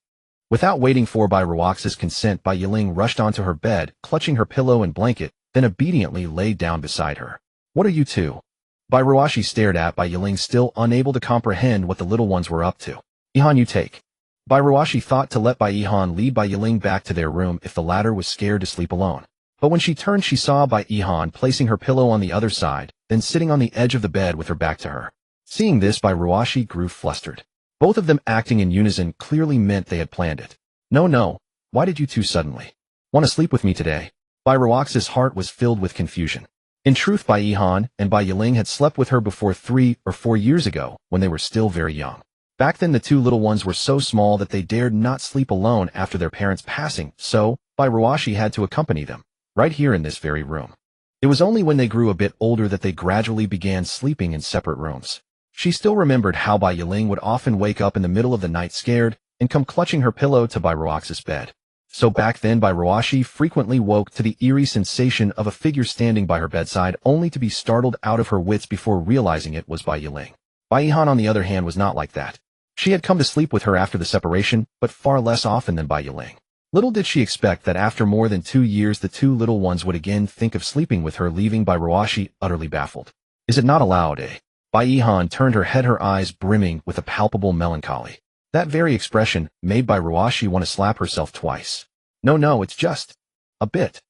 Without waiting for Ruaxi's consent, Yiling rushed onto her bed, clutching her pillow and blanket, then obediently laid down beside her. What are you two? Ruashi stared at Yiling, still unable to comprehend what the little ones were up to. Ihan, you take Bairuashi thought to let Bai Ihan lead Bai Yiling back to their room if the latter was scared to sleep alone. But when she turned, she saw Bai Ihan placing her pillow on the other side, then sitting on the edge of the bed with her back to her. Seeing this, Bairuashi grew flustered. Both of them acting in unison clearly meant they had planned it. No, why did you two suddenly want to sleep with me today? Bairuaxi's heart was filled with confusion. In truth, Bai Ihan and Bai Yiling had slept with her before 3 or 4 years ago when they were still very young. Back then the two little ones were so small that they dared not sleep alone after their parents' passing, so Bairuashi had to accompany them, right here in this very room. It was only when they grew a bit older that they gradually began sleeping in separate rooms. She still remembered how Bai Yiling would often wake up in the middle of the night scared and come clutching her pillow to Bairuaxi's bed. So back then Bairuashi frequently woke to the eerie sensation of a figure standing by her bedside only to be startled out of her wits before realizing it was Bai Yiling. Bai Ihan, on the other hand, was not like that. She had come to sleep with her after the separation, but far less often than Bai Yiling. Little did she expect that after more than 2 years the two little ones would again think of sleeping with her, leaving Bairuashi utterly baffled. Is it not allowed, eh? Bai Ihan turned her head, her eyes brimming with a palpable melancholy. That very expression made Bairuashi want to slap herself twice. No, it's just a bit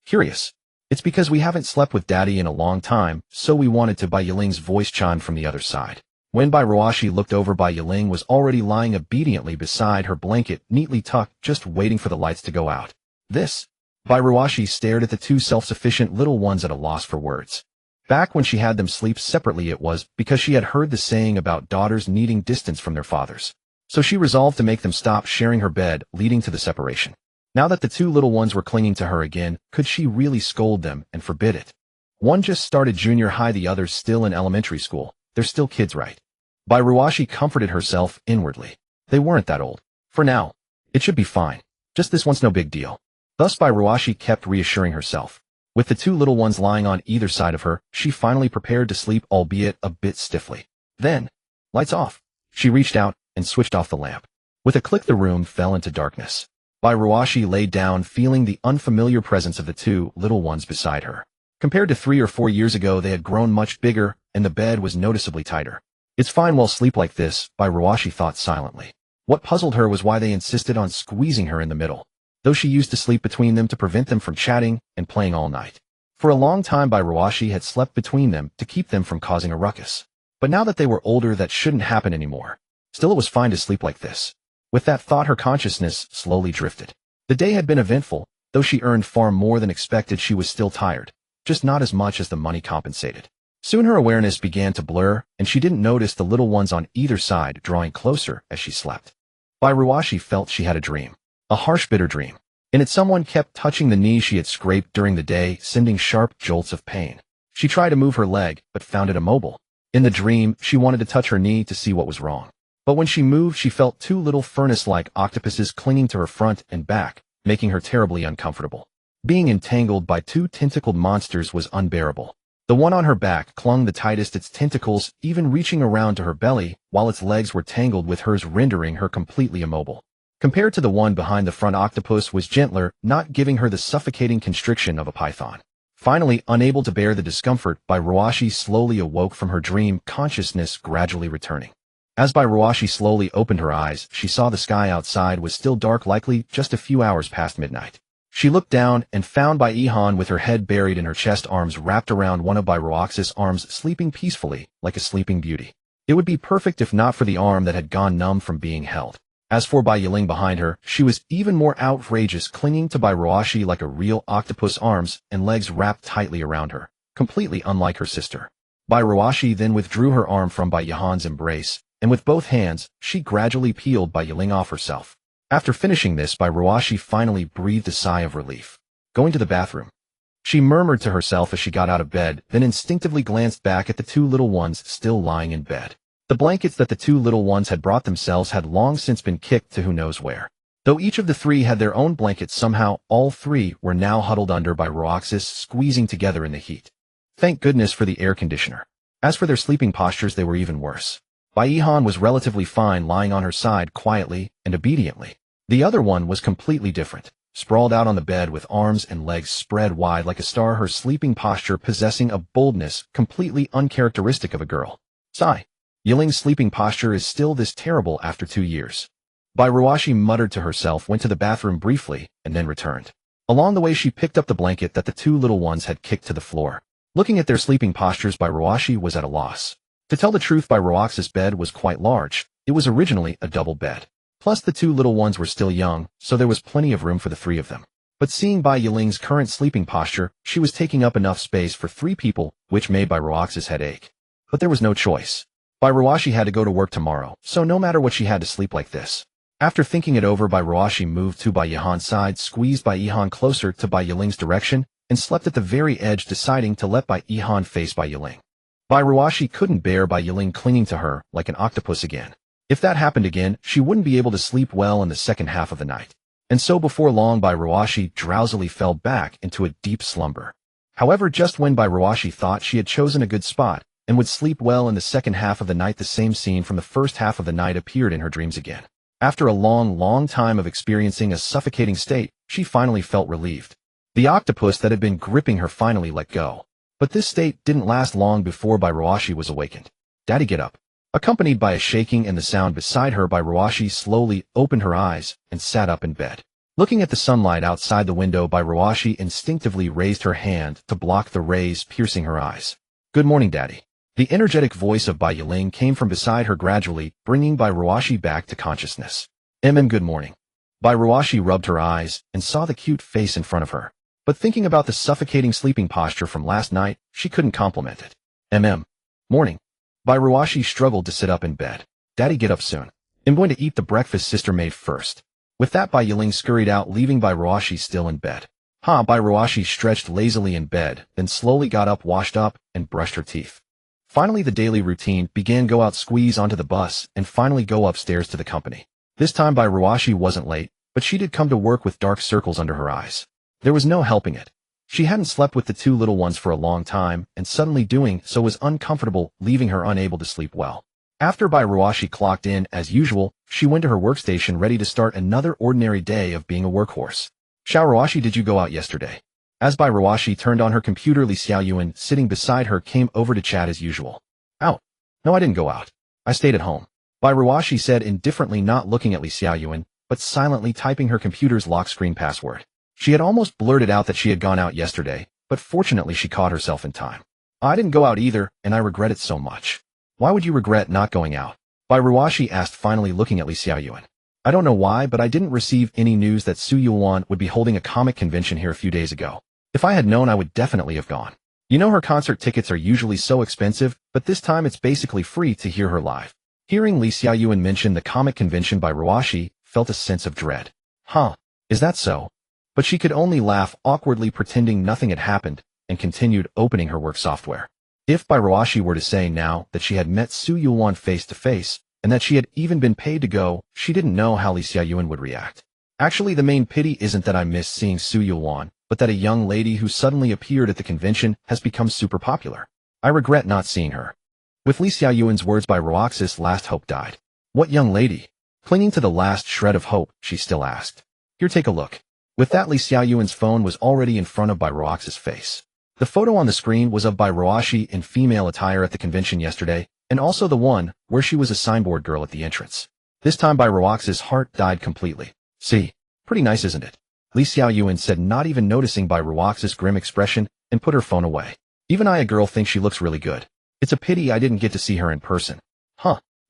curious. It's because we haven't slept with Daddy in a long time, so we wanted to. Bai Yiling's voice chimed from the other side. When Bairuashi looked over, Bai Yiling was already lying obediently beside her blanket, neatly tucked, just waiting for the lights to go out. This? Bairuashi stared at the two self-sufficient little ones at a loss for words. Back when she had them sleep separately, it was because she had heard the saying about daughters needing distance from their fathers. So she resolved to make them stop sharing her bed, leading to the separation. Now that the two little ones were clinging to her again, could she really scold them and forbid it? One just started junior high, the other's still in elementary school. They're still kids, right? Bairuashi comforted herself inwardly. They weren't that old. For now, it should be fine. Just this once, no big deal. Thus Bairuashi kept reassuring herself. With the two little ones lying on either side of her, she finally prepared to sleep, albeit a bit stiffly. Then, lights off. She reached out and switched off the lamp. With a click, the room fell into darkness. Bairuashi lay down, feeling the unfamiliar presence of the two little ones beside her. Compared to 3 or 4 years ago, they had grown much bigger, and the bed was noticeably tighter. It's fine, we'll sleep like this, Bairuashi thought silently. What puzzled her was why they insisted on squeezing her in the middle, though she used to sleep between them to prevent them from chatting and playing all night. For a long time, Bairuashi had slept between them to keep them from causing a ruckus. But now that they were older, that shouldn't happen anymore. Still, it was fine to sleep like this. With that thought, her consciousness slowly drifted. The day had been eventful. Though she earned far more than expected, she was still tired, just not as much as the money compensated. Soon her awareness began to blur, and she didn't notice the little ones on either side drawing closer as she slept. Bairuashi felt she had a dream. A harsh, bitter dream. In it, someone kept touching the knee she had scraped during the day, sending sharp jolts of pain. She tried to move her leg, but found it immobile. In the dream, she wanted to touch her knee to see what was wrong. But when she moved, she felt 2 little furnace-like octopuses clinging to her front and back, making her terribly uncomfortable. Being entangled by 2 tentacled monsters was unbearable. The one on her back clung the tightest, its tentacles even reaching around to her belly, while its legs were tangled with hers, rendering her completely immobile. Compared to the one behind, the front octopus was gentler, not giving her the suffocating constriction of a python. Finally, unable to bear the discomfort, Bairuashi slowly awoke from her dream, consciousness gradually returning. As Bairuashi slowly opened her eyes, she saw the sky outside was still dark, likely just a few hours past midnight. She looked down and found Bai Ihan with her head buried in her chest, arms wrapped around one of Bairuaxi's arms, sleeping peacefully, like a sleeping beauty. It would be perfect if not for the arm that had gone numb from being held. As for Bai Yiling behind her, she was even more outrageous, clinging to Bairuashi like a real octopus, arms and legs wrapped tightly around her, completely unlike her sister. Bairuashi then withdrew her arm from Bai Yihan's embrace, and with both hands, she gradually peeled Bai Yiling off herself. After finishing this, Bairuashi finally breathed a sigh of relief. Going to the bathroom, she murmured to herself as she got out of bed, then instinctively glanced back at the 2 little ones still lying in bed. The blankets that the 2 little ones had brought themselves had long since been kicked to who knows where. Though each of the 3 had their own blankets, somehow all 3 were now huddled under Bairuaxis, squeezing together in the heat. Thank goodness for the air conditioner. As for their sleeping postures, they were even worse. Bai Ihan was relatively fine, lying on her side quietly and obediently. The other one was completely different, sprawled out on the bed with arms and legs spread wide like a star, her sleeping posture possessing a boldness completely uncharacteristic of a girl. Sigh. Yiling's sleeping posture is still this terrible after 2 years. Ruashi muttered to herself, went to the bathroom briefly, and then returned. Along the way she picked up the blanket that the two little ones had kicked to the floor. Looking at their sleeping postures, Ruashi was at a loss. To tell the truth, Ruaxi's bed was quite large. It was originally a double bed. Plus the two little ones were still young, so there was plenty of room for the three of them. But seeing Bai Yiling's current sleeping posture, she was taking up enough space for three people, which made Ruaxi's head ache. But there was no choice. Ruashi had to go to work tomorrow, so no matter what she had to sleep like this. After thinking it over, Ruashi moved to Bai Yihan's side, squeezed Bai Yihan closer to Bai Yiling's direction, and slept at the very edge, deciding to let Bai Yihan face Bai Yiling. Ruashi couldn't bear Bai Yiling clinging to her like an octopus again. If that happened again, she wouldn't be able to sleep well in the second half of the night. And so before long, Ruashi drowsily fell back into a deep slumber. However, just when Ruashi thought she had chosen a good spot and would sleep well in the second half of the night, the same scene from the first half of the night appeared in her dreams again. After a long time of experiencing a suffocating state, she finally felt relieved. The octopus that had been gripping her finally let go. But this state didn't last long before Ruashi was awakened. "Daddy, get up." Accompanied by a shaking and the sound beside her, Ruashi slowly opened her eyes and sat up in bed. Looking at the sunlight outside the window, Ruashi instinctively raised her hand to block the rays piercing her eyes. "Good morning, Daddy." The energetic voice of Bai Yiling came from beside her, gradually bringing Ruashi back to consciousness. Good morning." Ruashi rubbed her eyes and saw the cute face in front of her. But thinking about the suffocating sleeping posture from last night, she couldn't compliment it. Morning." Ruashi struggled to sit up in bed. "Daddy, get up soon. I'm going to eat the breakfast sister made first." With that, Bai Yiling scurried out, leaving Ruashi still in bed. Ruashi stretched lazily in bed, then slowly got up, washed up, and brushed her teeth. Finally, the daily routine began. Go out, squeeze onto the bus, and finally go upstairs to the company. This time Ruashi wasn't late, but she did come to work with dark circles under her eyes. There was no helping it. She hadn't slept with the two little ones for a long time, and suddenly doing so was uncomfortable, leaving her unable to sleep well. After Ruashi clocked in as usual, she went to her workstation ready to start another ordinary day of being a workhorse. Ruashi, did you go out yesterday?" As Ruashi turned on her computer, Li Xiaoyuan, sitting beside her, came over to chat as usual. "Out. No, I didn't go out. I stayed at home," Ruashi said indifferently, not looking at Li Xiaoyuan, but silently typing her computer's lock screen password. She had almost blurted out that she had gone out yesterday, but fortunately she caught herself in time. "I didn't go out either, and I regret it so much." "Why would you regret not going out?" Ruashi asked, finally looking at Li Xiaoyuan. "I don't know why, but I didn't receive any news that Su Yulwan would be holding a comic convention here a few days ago. If I had known, I would definitely have gone. You know, her concert tickets are usually so expensive, but this time it's basically free to hear her live." Hearing Li Xiaoyuan mention the comic convention, Ruashi felt a sense of dread. Is that so?" But she could only laugh awkwardly, pretending nothing had happened, and continued opening her work software. If Ruashi were to say now that she had met Su Yulwan face to face, and that she had even been paid to go, she didn't know how Li Xiaoyuan would react. "Actually, the main pity isn't that I missed seeing Su Yulwan, but that a young lady who suddenly appeared at the convention has become super popular. I regret not seeing her." With Li Xiaoyuan's words, Ruaxi's last hope died. "What young lady?" Clinging to the last shred of hope, she still asked. "Here, take a look." With that, Li Xiaoyuan's phone was already in front of Ruaxi's face. The photo on the screen was of Ruashi in female attire at the convention yesterday, and also the one where she was a signboard girl at the entrance. This time Ruaxi's heart died completely. "See, pretty nice, isn't it?" Li Xiaoyuan said, not even noticing Ruaxi's grim expression, and put her phone away. "Even I, a girl, think she looks really good. It's a pity I didn't get to see her in person."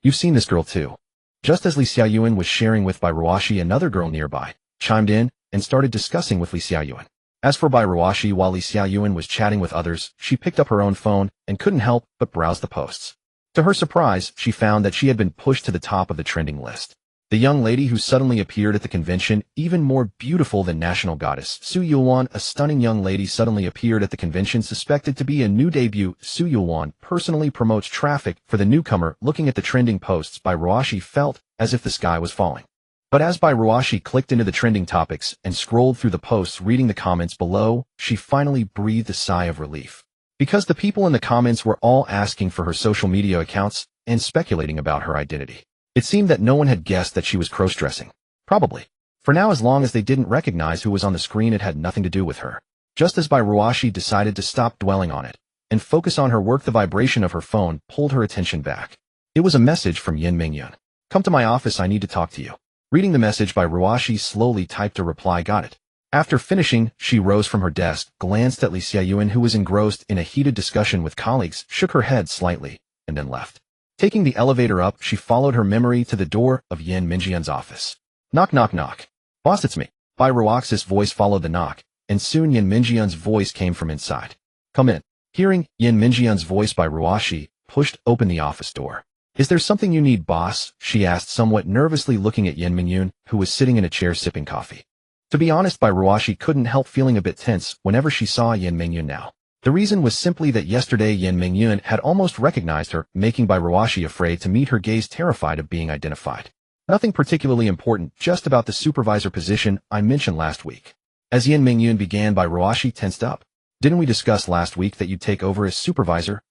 You've seen this girl too." Just as Li Xiaoyuan was sharing with Ruashi, another girl nearby chimed in and started discussing with Li Xiaoyuan. As for Ruashi, while Li Xiaoyuan was chatting with others, she picked up her own phone and couldn't help but browse the posts. To her surprise, she found that she had been pushed to the top of the trending list. The young lady who suddenly appeared at the convention, even more beautiful than national goddess Su Yulwan, a stunning young lady suddenly appeared at the convention, suspected to be a new debut. Su Yulwan personally promotes traffic for the newcomer. Looking at the trending posts, Ruashi felt as if the sky was falling. But as Ruashi clicked into the trending topics and scrolled through the posts, reading the comments below, she finally breathed a sigh of relief. Because the people in the comments were all asking for her social media accounts and speculating about her identity. It seemed that no one had guessed that she was cross-dressing. Probably. For now, as long as they didn't recognize who was on the screen, it had nothing to do with her. Just as Ruashi decided to stop dwelling on it and focus on her work, the vibration of her phone pulled her attention back. It was a message from Yin Mingyun. "Come to my office, I need to talk to you." Reading the message by Ruashi slowly typed a reply, got it. After finishing, she rose from her desk, glanced at Lee Xiaoyuan, who was engrossed in a heated discussion with colleagues, shook her head slightly, and then left. Taking the elevator up, she followed her memory to the door of Yin Mingjian's office. Knock, knock, knock. Boss, it's me. By Ruaxi's voice followed the knock, and soon Yin Mingjian's voice came from inside. Come in. Hearing Yin Mingjian's voice, by Ruashi pushed open the office door. Is there something you need, boss? She asked, somewhat nervously, looking at Yin Mingyun, who was sitting in a chair sipping coffee. To be honest, by Ruashi couldn't help feeling a bit tense whenever she saw Yin Mingyun now. The reason was simply that yesterday Yin Mingyun had almost recognized her, making by Ruashi afraid to meet her gaze, terrified of being identified. Nothing particularly important, just about the supervisor position I mentioned last week. As Yin Mingyun began, by Ruashi tensed up. Didn't we discuss last week that you'd take over as supervisor?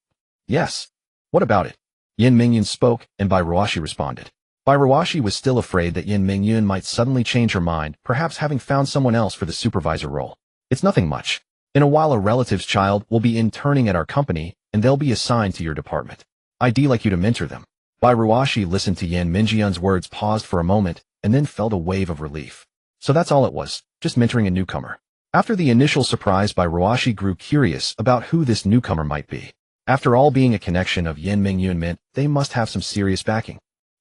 Yes. What about it? Yin Mingyun spoke, and by Ruashi responded. By Ruashi was still afraid that Yin Mingyun might suddenly change her mind, perhaps having found someone else for the supervisor role. It's nothing much. In a while, a relative's child will be interning at our company, and they'll be assigned to your department. I'd like you to mentor them. By Ruashi listened to Yin Mingjian's words, paused for a moment, and then felt a wave of relief. So that's all it was, just mentoring a newcomer. After the initial surprise, by Ruashi grew curious about who this newcomer might be. After all, being a connection of Yin Mingyun meant they must have some serious backing.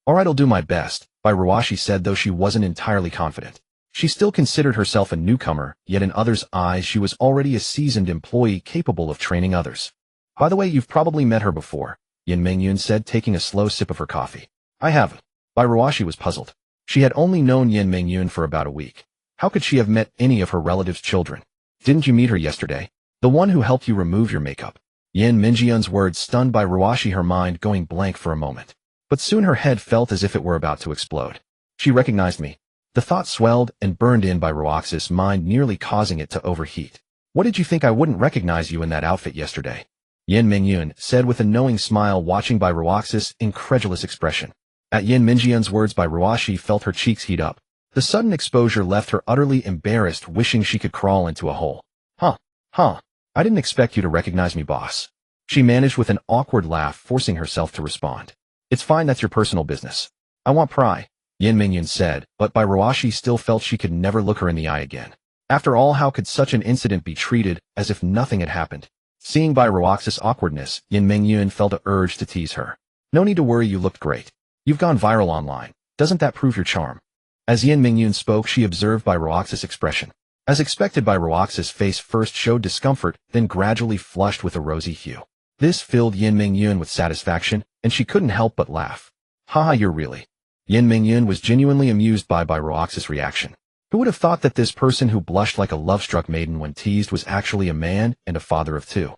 Alright, I'll do my best, by Ruashi said, though she wasn't entirely confident. She still considered herself a newcomer, yet in others' eyes she was already a seasoned employee capable of training others. By the way, you've probably met her before, Yin Mingyun said, taking a slow sip of her coffee. I haven't. By Ruashi was puzzled. She had only known Yin Mingyun for about a week. How could she have met any of her relatives' children? Didn't you meet her yesterday? The one who helped you remove your makeup. Yin Mingjian's words stunned by Ruashi, her mind going blank for a moment. But soon her head felt as if it were about to explode. She recognized me. The thought swelled and burned in by Ruaxi's mind, nearly causing it to overheat. What did you think I wouldn't recognize you in that outfit yesterday? Yin Mingyun said with a knowing smile, watching by Ruaxi's incredulous expression. At Yin Mingjian's words, by Ruashi felt her cheeks heat up. The sudden exposure left her utterly embarrassed, wishing she could crawl into a hole. Huh. I didn't expect you to recognize me, boss. She managed with an awkward laugh, forcing herself to respond. It's fine, that's your personal business. I want pry, Yin Mingyun said, but by Ruashi still felt she could never look her in the eye again. After all, how could such an incident be treated as if nothing had happened? Seeing by Ruaxi's awkwardness, Yin Mingyun felt an urge to tease her. No need to worry, you looked great. You've gone viral online. Doesn't that prove your charm? As Yin Mingyun spoke, she observed by Ruaxi's expression. As expected, by Ruaxi's face first showed discomfort, then gradually flushed with a rosy hue. This filled Yin Mingyun with satisfaction, and she couldn't help but laugh. Haha, you're really. Yin Mingyun was genuinely amused by Ruaxi's reaction. Who would have thought that this person who blushed like a love-struck maiden when teased was actually a man and a father of two?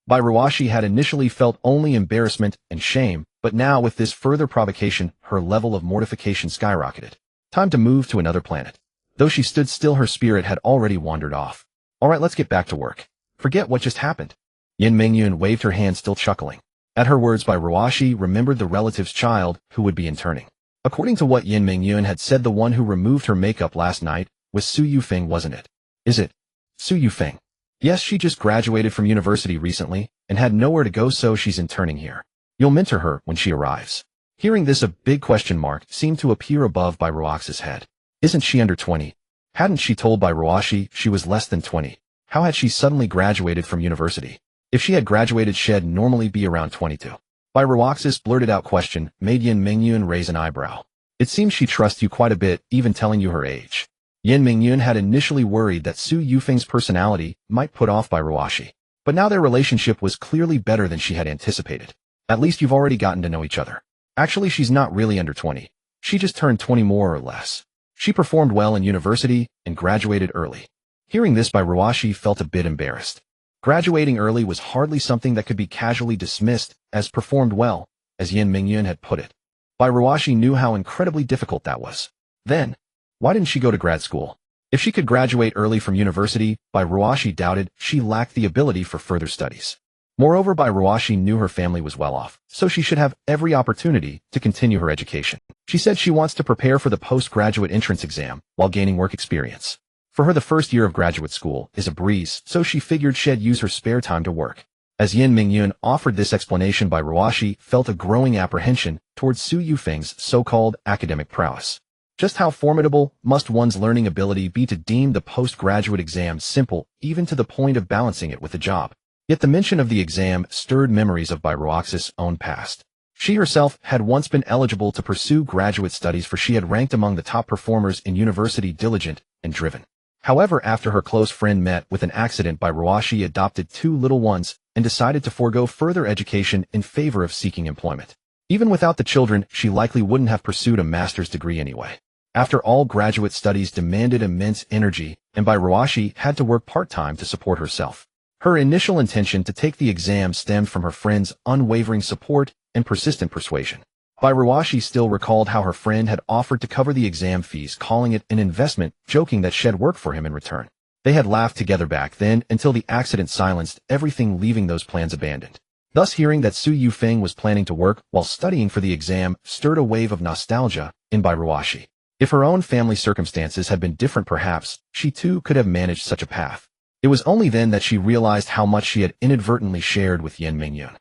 By Ruashi had initially felt only embarrassment and shame, but now with this further provocation, her level of mortification skyrocketed. Time to move to another planet. Though she stood still, her spirit had already wandered off. Alright, let's get back to work. Forget what just happened. Yin Mingyun waved her hand, still chuckling. At her words, by Ruashi remembered the relative's child who would be interning. According to what Yin Mingyun had said, the one who removed her makeup last night was Su Yufeng, wasn't it? Is it? Su Yufeng. Yes, she just graduated from university recently and had nowhere to go, so she's interning here. You'll mentor her when she arrives. Hearing this, a big question mark seemed to appear above by Ruaxi's head. Isn't she under 20? Hadn't she told by Ruashi she was less than 20? How had she suddenly graduated from university? If she had graduated, she'd normally be around 22. By Ruaxi's blurted out question made Yin Mingyun raise an eyebrow. It seems she trusts you quite a bit, even telling you her age. Yin Mingyun had initially worried that Su Yufeng's personality might put off by Ruashi. But now their relationship was clearly better than she had anticipated. At least you've already gotten to know each other. Actually, she's not really under 20. She just turned 20 more or less. She performed well in university and graduated early. Hearing this, by Ruashi felt a bit embarrassed. Graduating early was hardly something that could be casually dismissed as performed well, as Yin Mingyun had put it. By Ruashi knew how incredibly difficult that was. Then, why didn't she go to grad school? If she could graduate early from university, by Ruashi doubted she lacked the ability for further studies. Moreover, by Ruashi knew her family was well off, so she should have every opportunity to continue her education. She said she wants to prepare for the postgraduate entrance exam while gaining work experience. For her, the first year of graduate school is a breeze, so she figured she'd use her spare time to work. As Yin Mingyun offered this explanation, by Ruashi felt a growing apprehension towards Su Yufeng's so-called academic prowess. Just how formidable must one's learning ability be to deem the postgraduate exam simple, even to the point of balancing it with a job? Yet the mention of the exam stirred memories of Bairoax's own past. She herself had once been eligible to pursue graduate studies, for she had ranked among the top performers in university, diligent and driven. However, after her close friend met with an accident, Bairoashi adopted two little ones and decided to forego further education in favor of seeking employment. Even without the children, she likely wouldn't have pursued a master's degree anyway. After all, graduate studies demanded immense energy, and Bairoashi had to work part-time to support herself. Her initial intention to take the exam stemmed from her friend's unwavering support and persistent persuasion. Bairoashi still recalled how her friend had offered to cover the exam fees, calling it an investment, joking that she'd work for him in return. They had laughed together back then until the accident silenced everything, leaving those plans abandoned. Thus, hearing that Su Yufeng was planning to work while studying for the exam stirred a wave of nostalgia in Bairoashi. If her own family circumstances had been different, perhaps she too could have managed such a path. It was only then that she realized how much she had inadvertently shared with Yen Mingyun.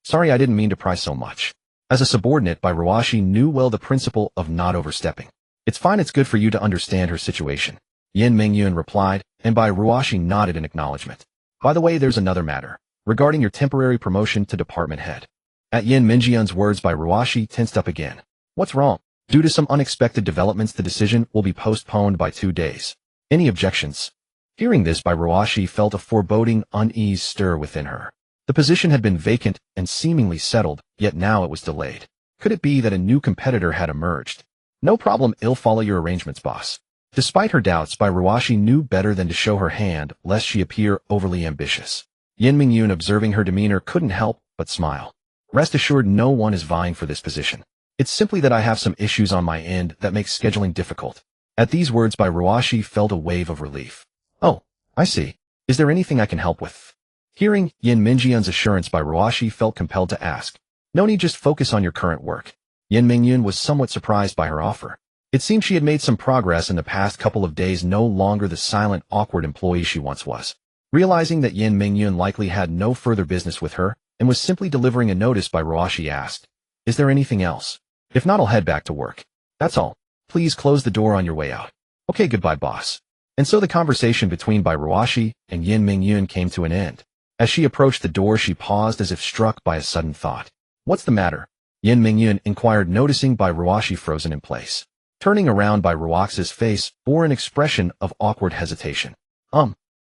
Sorry, I didn't mean to pry so much. As a subordinate, Bairoashi knew well the principle of not overstepping. It's fine, it's good for you to understand her situation, Yen Mingyun replied, and Bairoashi nodded in acknowledgement. By the way, there's another matter, regarding your temporary promotion to department head. At Yen Mingyun's words, Bairoashi tensed up again. What's wrong? Due to some unexpected developments, the decision will be postponed by 2 days. Any objections? Hearing this, Bairoashi felt a foreboding unease stir within her. The position had been vacant and seemingly settled, yet now it was delayed. Could it be that a new competitor had emerged? No problem, I'll follow your arrangements, boss. Despite her doubts, Bairoashi knew better than to show her hand, lest she appear overly ambitious. Yen Mingyun, observing her demeanor, couldn't help but smile. Rest assured, no one is vying for this position. It's simply that I have some issues on my end that make scheduling difficult. At these words, Bairoashi felt a wave of relief. Oh, I see. Is there anything I can help with? Hearing Yen Mingyun's assurance, Bairoashi felt compelled to ask. No need, just focus on your current work. Yen Mingyun was somewhat surprised by her offer. It seemed she had made some progress in the past couple of days, no longer the silent, awkward employee she once was. Realizing that Yen Mingyun likely had no further business with her and was simply delivering a notice, Bairoashi asked, Is there anything else? If not, I'll head back to work. That's all. Please close the door on your way out. Okay, goodbye, boss. And so the conversation between Bairoashi and Yen Mingyun came to an end. As she approached the door, she paused as if struck by a sudden thought. What's the matter? Yen Mingyun inquired, noticing Bairoashi frozen in place. Turning around, Bairoaxi's face bore an expression of awkward hesitation.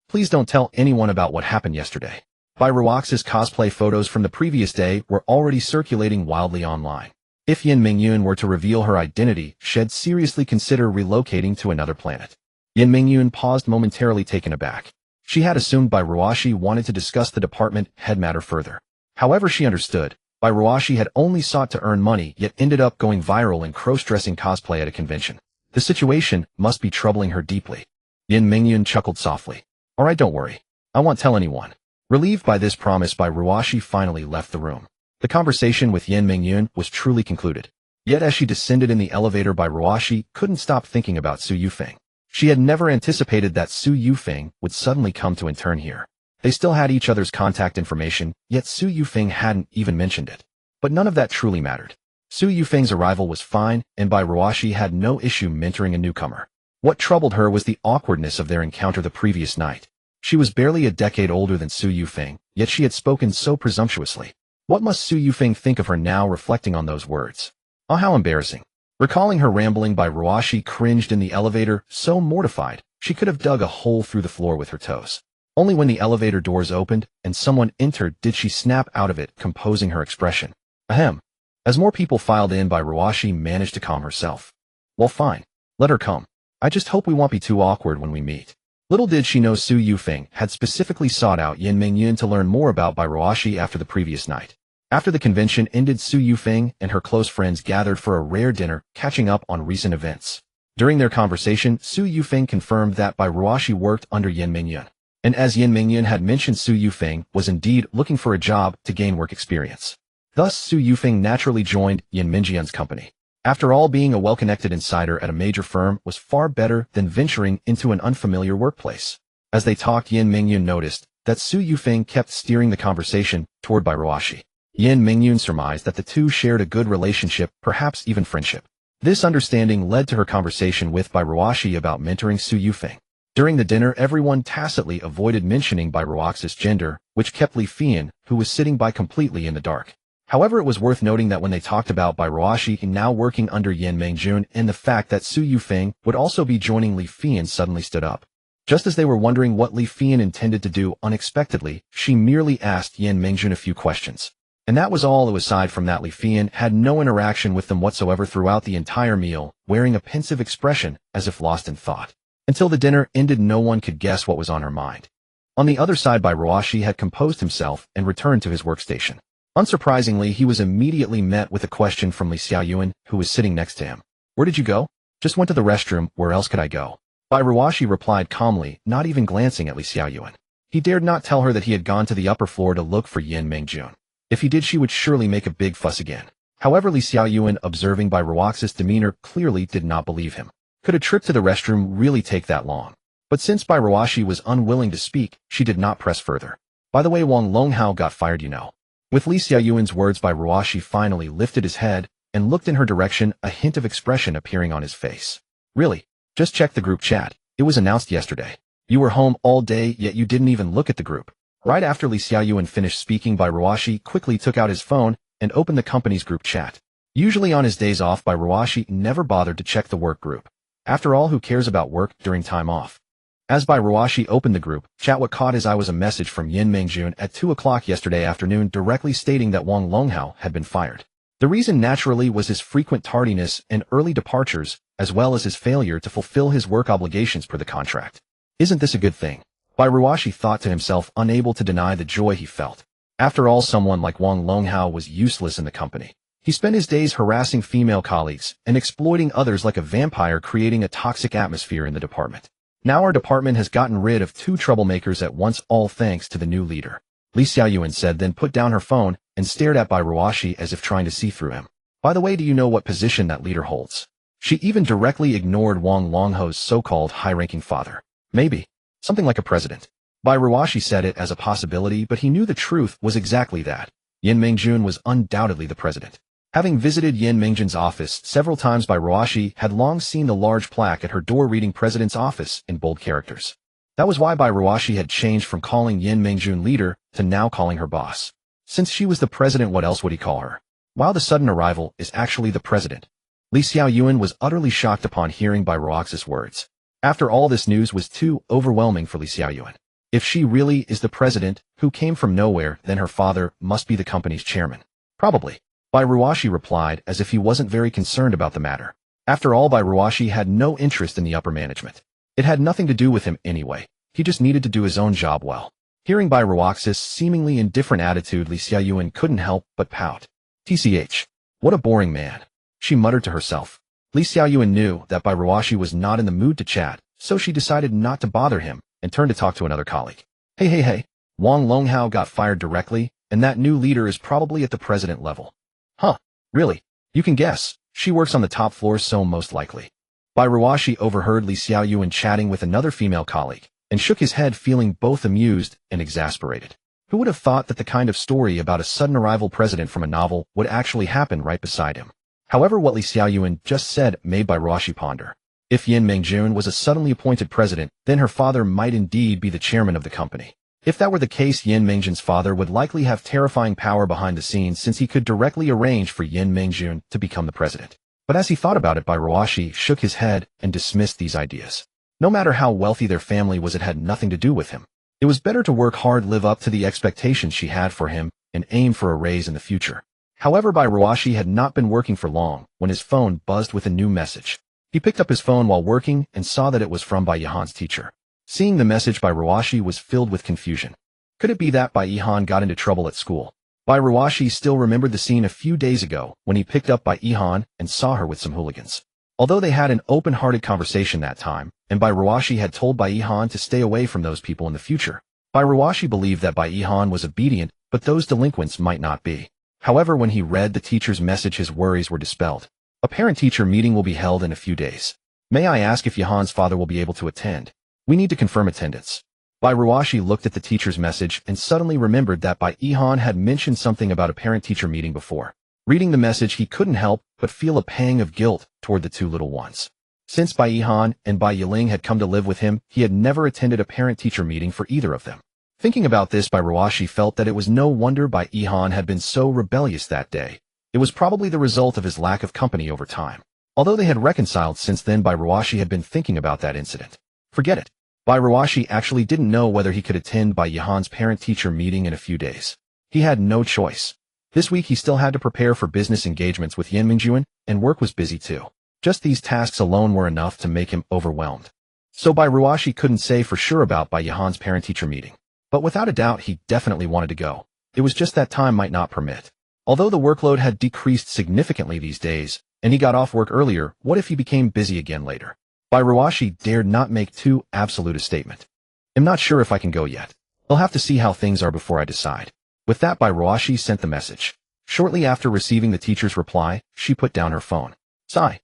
Please don't tell anyone about what happened yesterday. Bairoaxi's cosplay photos from the previous day were already circulating wildly online. If Yen Mingyun were to reveal her identity, she'd seriously consider relocating to another planet. Yen Mingyun paused momentarily, taken aback. She had assumed Bairoashi wanted to discuss the department head matter further. However, she understood. Bairoashi had only sought to earn money, yet ended up going viral in cross-dressing cosplay at a convention. The situation must be troubling her deeply. Yen Mingyun chuckled softly. Alright, don't worry. I won't tell anyone. Relieved by this promise, Bairoashi finally left the room. The conversation with Yen Mingyun was truly concluded. Yet as she descended in the elevator, Bairoashi couldn't stop thinking about Su Yufeng. She had never anticipated that Su Yufeng would suddenly come to intern here. They still had each other's contact information, yet Su Yufeng hadn't even mentioned it. But none of that truly mattered. Su Yufeng's arrival was fine, and Bairoashi had no issue mentoring a newcomer. What troubled her was the awkwardness of their encounter the previous night. She was barely a decade older than Su Yufeng, yet she had spoken so presumptuously. What must Su Yufeng think of her now, reflecting on those words? Oh, how embarrassing. Recalling her rambling, Bairoashi cringed in the elevator, so mortified she could have dug a hole through the floor with her toes. Only when the elevator doors opened and someone entered did she snap out of it, composing her expression. Ahem. As more people filed in, Bairoashi managed to calm herself. Well, fine. Let her come. I just hope we won't be too awkward when we meet. Little did she know Su Yufeng had specifically sought out Yen Mingyun to learn more about Bairoashi after the previous night. After the convention ended, Su Yufeng and her close friends gathered for a rare dinner, catching up on recent events. During their conversation, Su Yufeng confirmed that Bairoashi worked under Yen Mingyun. And as Yen Mingyun had mentioned, Su Yufeng was indeed looking for a job to gain work experience. Thus, Su Yufeng naturally joined Yen Mingyun's company. After all, being a well-connected insider at a major firm was far better than venturing into an unfamiliar workplace. As they talked, Yen Mingyun noticed that Su Yufeng kept steering the conversation toward Bairoashi. Yen Mingyun surmised that the two shared a good relationship, perhaps even friendship. This understanding led to her conversation with Bairuashi about mentoring Su Yufeng. During the dinner, everyone tacitly avoided mentioning Bairuaxi's gender, which kept Li Fian, who was sitting by, completely in the dark. However, it was worth noting that when they talked about Bairuashi now working under Yin Mengjun and the fact that Su Yufeng would also be joining, Li Fian suddenly stood up. Just as they were wondering what Li Fian intended to do, unexpectedly, she merely asked Yin Mengjun a few questions. And that was all. Aside from that, Li Fian had no interaction with them whatsoever throughout the entire meal, wearing a pensive expression as if lost in thought. Until the dinner ended, no one could guess what was on her mind. On the other side, Bairuashi had composed himself and returned to his workstation. Unsurprisingly, he was immediately met with a question from Li Xiaoyuan, who was sitting next to him. "Where did you go?" "Just went to the restroom. Where else could I go?" Bairuashi replied calmly, not even glancing at Li Xiaoyuan. He dared not tell her that he had gone to the upper floor to look for Yin Mengjun. If he did, she would surely make a big fuss again. However, Li Xiaoyuan, observing Bairuaxi's demeanor, clearly did not believe him. Could a trip to the restroom really take that long? But since Bairuashi was unwilling to speak, she did not press further. "By the way, Wang Longhao got fired, you know." With Li Xiaoyuan's words, Bairuashi finally lifted his head and looked in her direction, a hint of expression appearing on his face. "Really? Just check the group chat. It was announced yesterday. You were home all day, yet you didn't even look at the group." Right after Li Xiaoyuan finished speaking, Bairuashi quickly took out his phone and opened the company's group chat. Usually on his days off, Bairuashi never bothered to check the work group. After all, who cares about work during time off? As Bairuashi opened the group chat, what caught his eye was a message from Yin Mengjun at 2 o'clock yesterday afternoon directly stating that Wang Longhao had been fired. The reason naturally was his frequent tardiness and early departures, as well as his failure to fulfill his work obligations per the contract. Isn't this a good thing? Bairuashi thought to himself, unable to deny the joy he felt. After all, someone like Wang Longhao was useless in the company. He spent his days harassing female colleagues and exploiting others like a vampire, creating a toxic atmosphere in the department. Now our department has gotten rid of 2 troublemakers at once, all thanks to the new leader. Li Xiaoyuan said, then put down her phone and stared at Bairuashi as if trying to see through him. "By the way, do you know what position that leader holds?" She even directly ignored Wang Longhao's so-called high-ranking father. "Maybe. Something like a president." Bairuashi said it as a possibility, but he knew the truth was exactly that. Yin Mengjun was undoubtedly the president. Having visited Yin Mengjun's office several times, Bairuashi had long seen the large plaque at her door reading "President's Office" in bold characters. That was why Bairuashi had changed from calling Yin Mengjun leader to now calling her boss. Since she was the president, what else would he call her? While the sudden arrival is actually the president. Li Xiaoyuan was utterly shocked upon hearing Bairuaxi's words. After all, this news was too overwhelming for Li Xiaoyuan. If she really is the president, who came from nowhere, then her father must be the company's chairman. Probably. Bairuashi replied as if he wasn't very concerned about the matter. After all, Bairuashi had no interest in the upper management. It had nothing to do with him anyway. He just needed to do his own job well. Hearing Bairuaxi's seemingly indifferent attitude, Li Xiaoyuan couldn't help but pout. "TCH. What a boring man," she muttered to herself. Li Xiaoyuan knew that Bairuashi was not in the mood to chat, so she decided not to bother him and turned to talk to another colleague. Hey. Wang Longhao got fired directly, and that new leader is probably at the president level." "Huh, really? You can guess. She works on the top floor, so most likely." Bairuashi overheard Li Xiaoyuan chatting with another female colleague and shook his head, feeling both amused and exasperated. Who would have thought that the kind of story about a sudden arrival president from a novel would actually happen right beside him? However, what Li Xiaoyuan just said made Bairuashi ponder. If Yin Mengjun was a suddenly appointed president, then her father might indeed be the chairman of the company. If that were the case, Yin Mengjun's father would likely have terrifying power behind the scenes, since he could directly arrange for Yin Mengjun to become the president. But as he thought about it, Bairuashi shook his head and dismissed these ideas. No matter how wealthy their family was, it had nothing to do with him. It was better to work hard, live up to the expectations she had for him, and aim for a raise in the future. However, Bairuashi had not been working for long when his phone buzzed with a new message. He picked up his phone while working and saw that it was from Bai Yihan's teacher. Seeing the message, Bairuashi was filled with confusion. Could it be that Bai Yihan got into trouble at school? Bairuashi still remembered the scene a few days ago when he picked up Bai Yihan and saw her with some hooligans. Although they had an open-hearted conversation that time, and Bairuashi had told Bai Yihan to stay away from those people in the future, Bairuashi believed that Bai Yihan was obedient, but those delinquents might not be. However, when he read the teacher's message, his worries were dispelled. A parent-teacher meeting will be held in a few days. May I ask if Yihan's father will be able to attend? We need to confirm attendance. Bairuashi looked at the teacher's message and suddenly remembered that Bai Yihan had mentioned something about a parent-teacher meeting before. Reading the message, he couldn't help but feel a pang of guilt toward the two little ones. Since Bai Yihan and Bai Yiling had come to live with him, he had never attended a parent-teacher meeting for either of them. Thinking about this, Bai Ruashi felt that it was no wonder Bai Yihan had been so rebellious that day. It was probably the result of his lack of company over time. Although they had reconciled since then, Bai Ruashi had been thinking about that incident. Forget it. Bai Ruashi actually didn't know whether he could attend Bai Yihan's parent-teacher meeting in a few days. He had no choice. This week he still had to prepare for business engagements with Yan Mingyuan, and work was busy too. Just these tasks alone were enough to make him overwhelmed. So Bai Ruashi couldn't say for sure about Bai Yihan's parent-teacher meeting. But without a doubt he definitely wanted to go. It was just that time might not permit. Although the workload had decreased significantly these days, and he got off work earlier, what if he became busy again later? Bai Ruashi dared not make too absolute a statement. I'm not sure if I can go yet. I'll have to see how things are before I decide. With that, Bai Ruashi sent the message. Shortly after receiving the teacher's reply, she put down her phone. Sigh.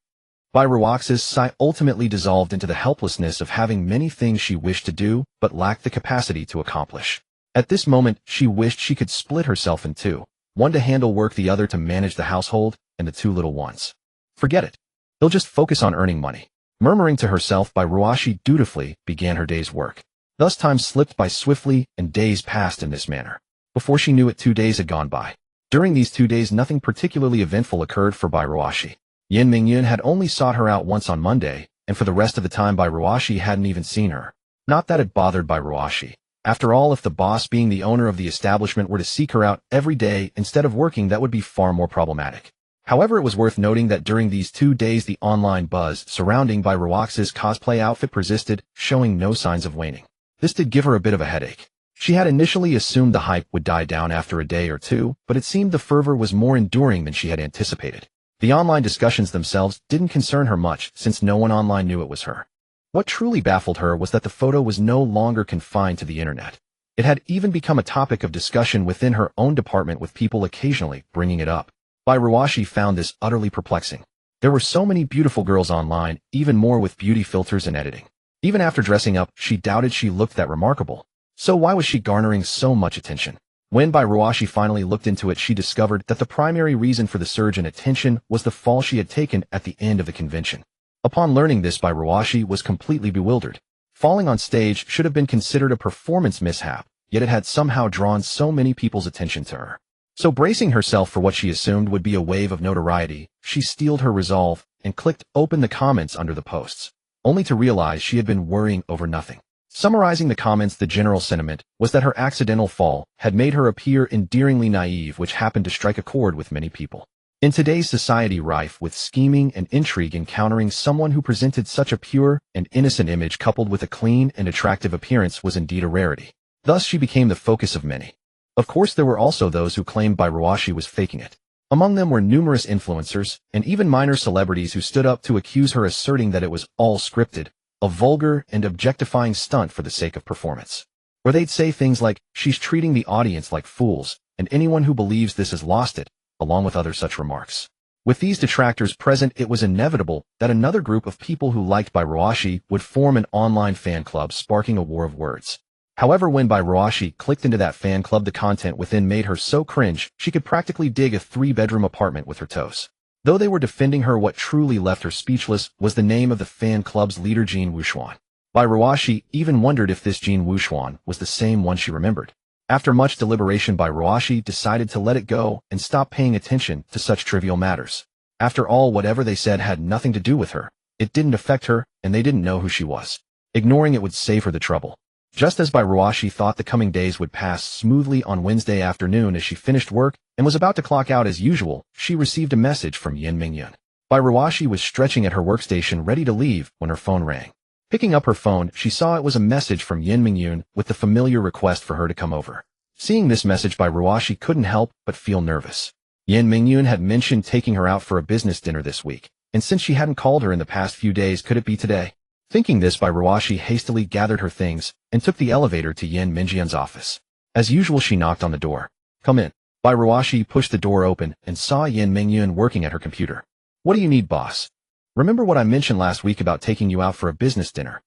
Bai Ruaxi's sigh ultimately dissolved into the helplessness of having many things she wished to do, but lacked the capacity to accomplish. At this moment, she wished she could split herself in two, one to handle work, the other to manage the household and the two little ones. Forget it. They'll just focus on earning money. Murmuring to herself, Bai Ruashi dutifully began her day's work. Thus time slipped by swiftly, and days passed in this manner. Before she knew it, 2 days had gone by. During these 2 days, nothing particularly eventful occurred for Bai Ruashi. Yan Mingyun had only sought her out once on Monday, and for the rest of the time Bai Ruashi hadn't even seen her. Not that it bothered Bai Ruashi. After all, if the boss, being the owner of the establishment, were to seek her out every day instead of working, that would be far more problematic. However, it was worth noting that during these 2 days the online buzz surrounding Bai Ruaxi's cosplay outfit persisted, showing no signs of waning. This did give her a bit of a headache. She had initially assumed the hype would die down after a day or two, but it seemed the fervor was more enduring than she had anticipated. The online discussions themselves didn't concern her much, since no one online knew it was her. What truly baffled her was that the photo was no longer confined to the internet. It had even become a topic of discussion within her own department, with people occasionally bringing it up. Bai Ruashi found this utterly perplexing. There were so many beautiful girls online, even more with beauty filters and editing. Even after dressing up, she doubted she looked that remarkable. So why was she garnering so much attention? When Bai Ruashi finally looked into it, she discovered that the primary reason for the surge in attention was the fall she had taken at the end of the convention. Upon learning this, Bai Ruashi was completely bewildered. Falling on stage should have been considered a performance mishap, yet it had somehow drawn so many people's attention to her. So bracing herself for what she assumed would be a wave of notoriety, she steeled her resolve and clicked open the comments under the posts, only to realize she had been worrying over nothing. Summarizing the comments, the general sentiment was that her accidental fall had made her appear endearingly naive, which happened to strike a chord with many people. In today's society rife with scheming and intrigue, encountering someone who presented such a pure and innocent image coupled with a clean and attractive appearance was indeed a rarity. Thus she became the focus of many. Of course, there were also those who claimed Bai Ruashi was faking it. Among them were numerous influencers and even minor celebrities who stood up to accuse her, asserting that it was all scripted, a vulgar and objectifying stunt for the sake of performance. Or they'd say things like, "She's treating the audience like fools, and anyone who believes this has lost it," along with other such remarks. With these detractors present, it was inevitable that another group of people who liked Bai Ruashi would form an online fan club, sparking a war of words. However, when Bai Ruashi clicked into that fan club, the content within made her so cringe she could practically dig a 3-bedroom apartment with her toes. Though they were defending her, what truly left her speechless was the name of the fan club's leader, Jin Wuxuan. Bai Ruashi even wondered if this Jin Wuxuan was the same one she remembered. After much deliberation, Bai Ruashi decided to let it go and stop paying attention to such trivial matters. After all, whatever they said had nothing to do with her. It didn't affect her, and they didn't know who she was. Ignoring it would save her the trouble. Just as Bai Ruashi thought the coming days would pass smoothly, on Wednesday afternoon as she finished work and was about to clock out as usual, she received a message from Yan Mingyun. Bai Ruashi was stretching at her workstation ready to leave when her phone rang. Picking up her phone, she saw it was a message from Yan Mingyun with the familiar request for her to come over. Seeing this message, Bai Ruashi couldn't help but feel nervous. Yan Mingyun had mentioned taking her out for a business dinner this week, and since she hadn't called her in the past few days, could it be today? Thinking this, Bai Ruashi hastily gathered her things and took the elevator to Yan Mingyun's office. As usual, she knocked on the door. "Come in." Bai Ruashi pushed the door open and saw Yan Mingyun working at her computer. "What do you need, boss? Remember what I mentioned last week about taking you out for a business dinner?"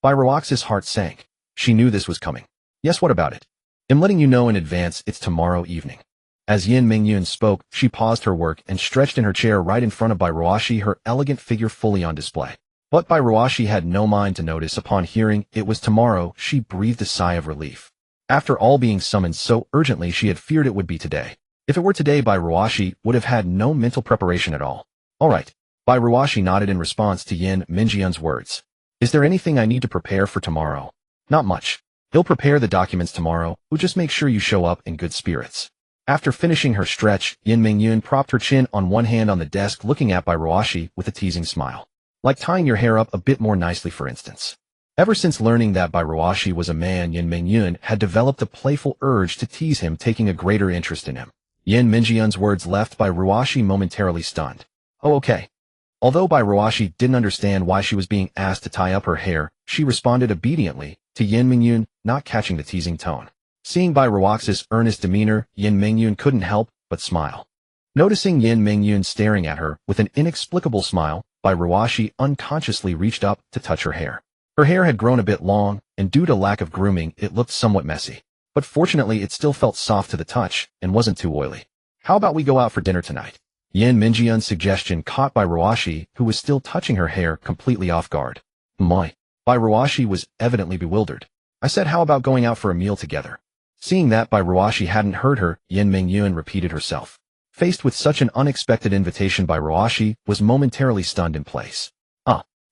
Bai Ruaxi's heart sank. She knew this was coming. "Yes, what about it?" "I'm letting you know in advance, it's tomorrow evening." As Yin Mingyun spoke, she paused her work and stretched in her chair right in front of Bairuashi, her elegant figure fully on display. But Bairuashi had no mind to notice. Upon hearing it was tomorrow, she breathed a sigh of relief. After all being summoned so urgently, she had feared it would be today. If it were today, Bairuashi would have had no mental preparation at all. All right. Bairuashi nodded in response to Yin Mingyun's words. Is there anything I need to prepare for tomorrow? Not much. He'll prepare the documents tomorrow. We'll just make sure you show up in good spirits. After finishing her stretch, Yin Mingyun propped her chin on one hand on the desk, looking at Bairuashi with a teasing smile. Like tying your hair up a bit more nicely, for instance. Ever since learning that Bairuashi was a man, Yin Mingyun had developed a playful urge to tease him, taking a greater interest in him. Yin Mingyun's words left Bairuashi momentarily stunned. Oh, okay. Although Bairuashi didn't understand why she was being asked to tie up her hair, she responded obediently to Yin Mingyun, not catching the teasing tone. Seeing Bairuaxi's earnest demeanor, Yin Mingyun couldn't help but smile. Noticing Yin Mingyun staring at her with an inexplicable smile, Bairuashi unconsciously reached up to touch her hair. Her hair had grown a bit long, and due to lack of grooming, it looked somewhat messy. But fortunately, it still felt soft to the touch and wasn't too oily. How about we go out for dinner tonight? Yin Mingyun's suggestion caught Bairuashi, who was still touching her hair, completely off guard. My. Bairuashi was evidently bewildered. I said, how about going out for a meal together? Seeing that Bairuashi hadn't heard her, Yin Mingyun repeated herself. Faced with such an unexpected invitation, Bairuashi was momentarily stunned in place.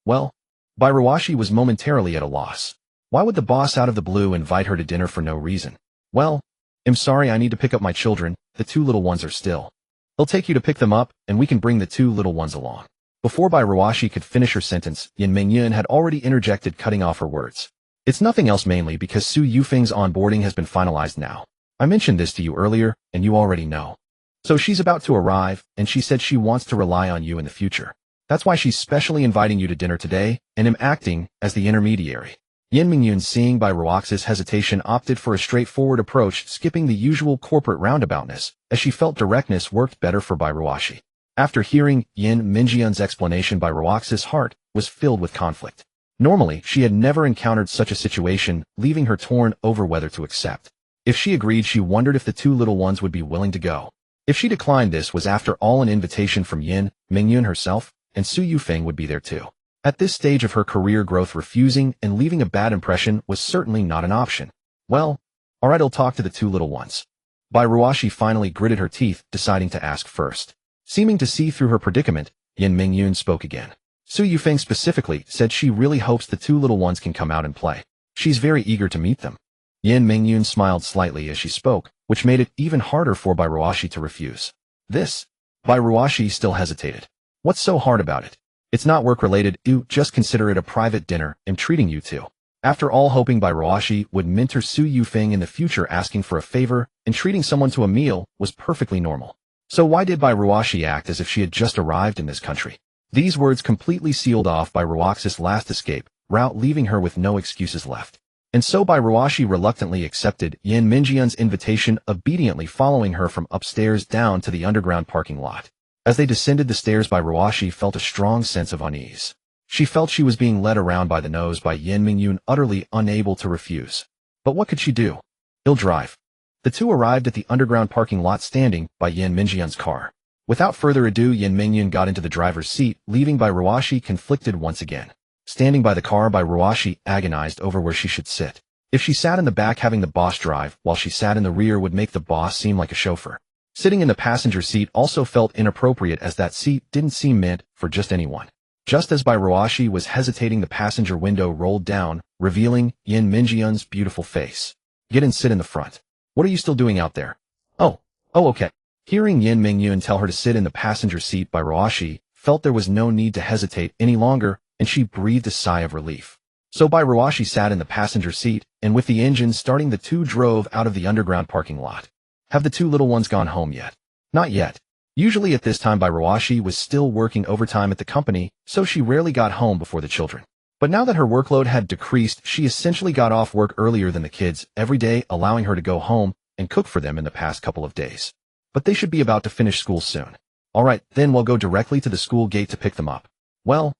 Well, Bairuashi was momentarily at a loss. Why would the boss out of the blue invite her to dinner for no reason? Well, I'm sorry, I need to pick up my children. The two little ones are still. He'll take you to pick them up, and we can bring the two little ones along. Before Bairuashi could finish her sentence, Yin Mingyun had already interjected, cutting off her words. It's nothing else, mainly because Su Yufeng's onboarding has been finalized now. I mentioned this to you earlier, and you already know. So she's about to arrive, and she said she wants to rely on you in the future. That's why she's specially inviting you to dinner today, and am acting as the intermediary. Yin Mingyun, seeing Bairuaxi's hesitation, opted for a straightforward approach, skipping the usual corporate roundaboutness, as she felt directness worked better for Bairuashi. After hearing Yin Mingyun's explanation, Bairuaxi's heart was filled with conflict. Normally, she had never encountered such a situation, leaving her torn over whether to accept. If she agreed, she wondered if the two little ones would be willing to go. If she declined, this was after all an invitation from Yin Mingyun herself, and Su Yufeng would be there too. At this stage of her career growth, refusing and leaving a bad impression was certainly not an option. Well, alright, I'll talk to the two little ones. Bairuashi finally gritted her teeth, deciding to ask first. Seeming to see through her predicament, Yin Mingyun spoke again. Su Yufeng specifically said she really hopes the two little ones can come out and play. She's very eager to meet them. Yin Mingyun smiled slightly as she spoke, which made it even harder for Bairuashi to refuse. This? Bairuashi still hesitated. What's so hard about it? It's not work-related, you just consider it a private dinner I'm treating you to. After all, hoping Bairuashi would mentor Su Yufeng in the future, asking for a favor and treating someone to a meal was perfectly normal. So why did Bairuashi act as if she had just arrived in this country? These words completely sealed off Bairuaxi's last escape route, leaving her with no excuses left. And so Bairuashi reluctantly accepted Yin Mingyun's invitation, obediently following her from upstairs down to the underground parking lot. As they descended the stairs, Bairuashi felt a strong sense of unease. She felt she was being led around by the nose by Yin Mingyun, utterly unable to refuse. But what could she do? He'll drive. The two arrived at the underground parking lot, standing by Yin Mingyun's car. Without further ado, Yin Mingyun got into the driver's seat, leaving Bairuashi conflicted once again. Standing by the car, Bairuashi agonized over where she should sit. If she sat in the back having the boss drive, while she sat in the rear would make the boss seem like a chauffeur. Sitting in the passenger seat also felt inappropriate, as that seat didn't seem meant for just anyone. Just as Bairuashi was hesitating, the passenger window rolled down, revealing Yin Mingyun's beautiful face. Get and sit in the front. What are you still doing out there? Oh, okay. Hearing Yin Mingyun tell her to sit in the passenger seat, Bairuashi felt there was no need to hesitate any longer, and she breathed a sigh of relief. So Bairuashi sat in the passenger seat, and with the engine starting, the two drove out of the underground parking lot. Have the two little ones gone home yet? Not yet. Usually at this time, Bairuashi was still working overtime at the company, so she rarely got home before the children. But now that her workload had decreased, she essentially got off work earlier than the kids every day, allowing her to go home and cook for them in the past couple of days. But they should be about to finish school soon. Alright, then we'll go directly to the school gate to pick them up. Well,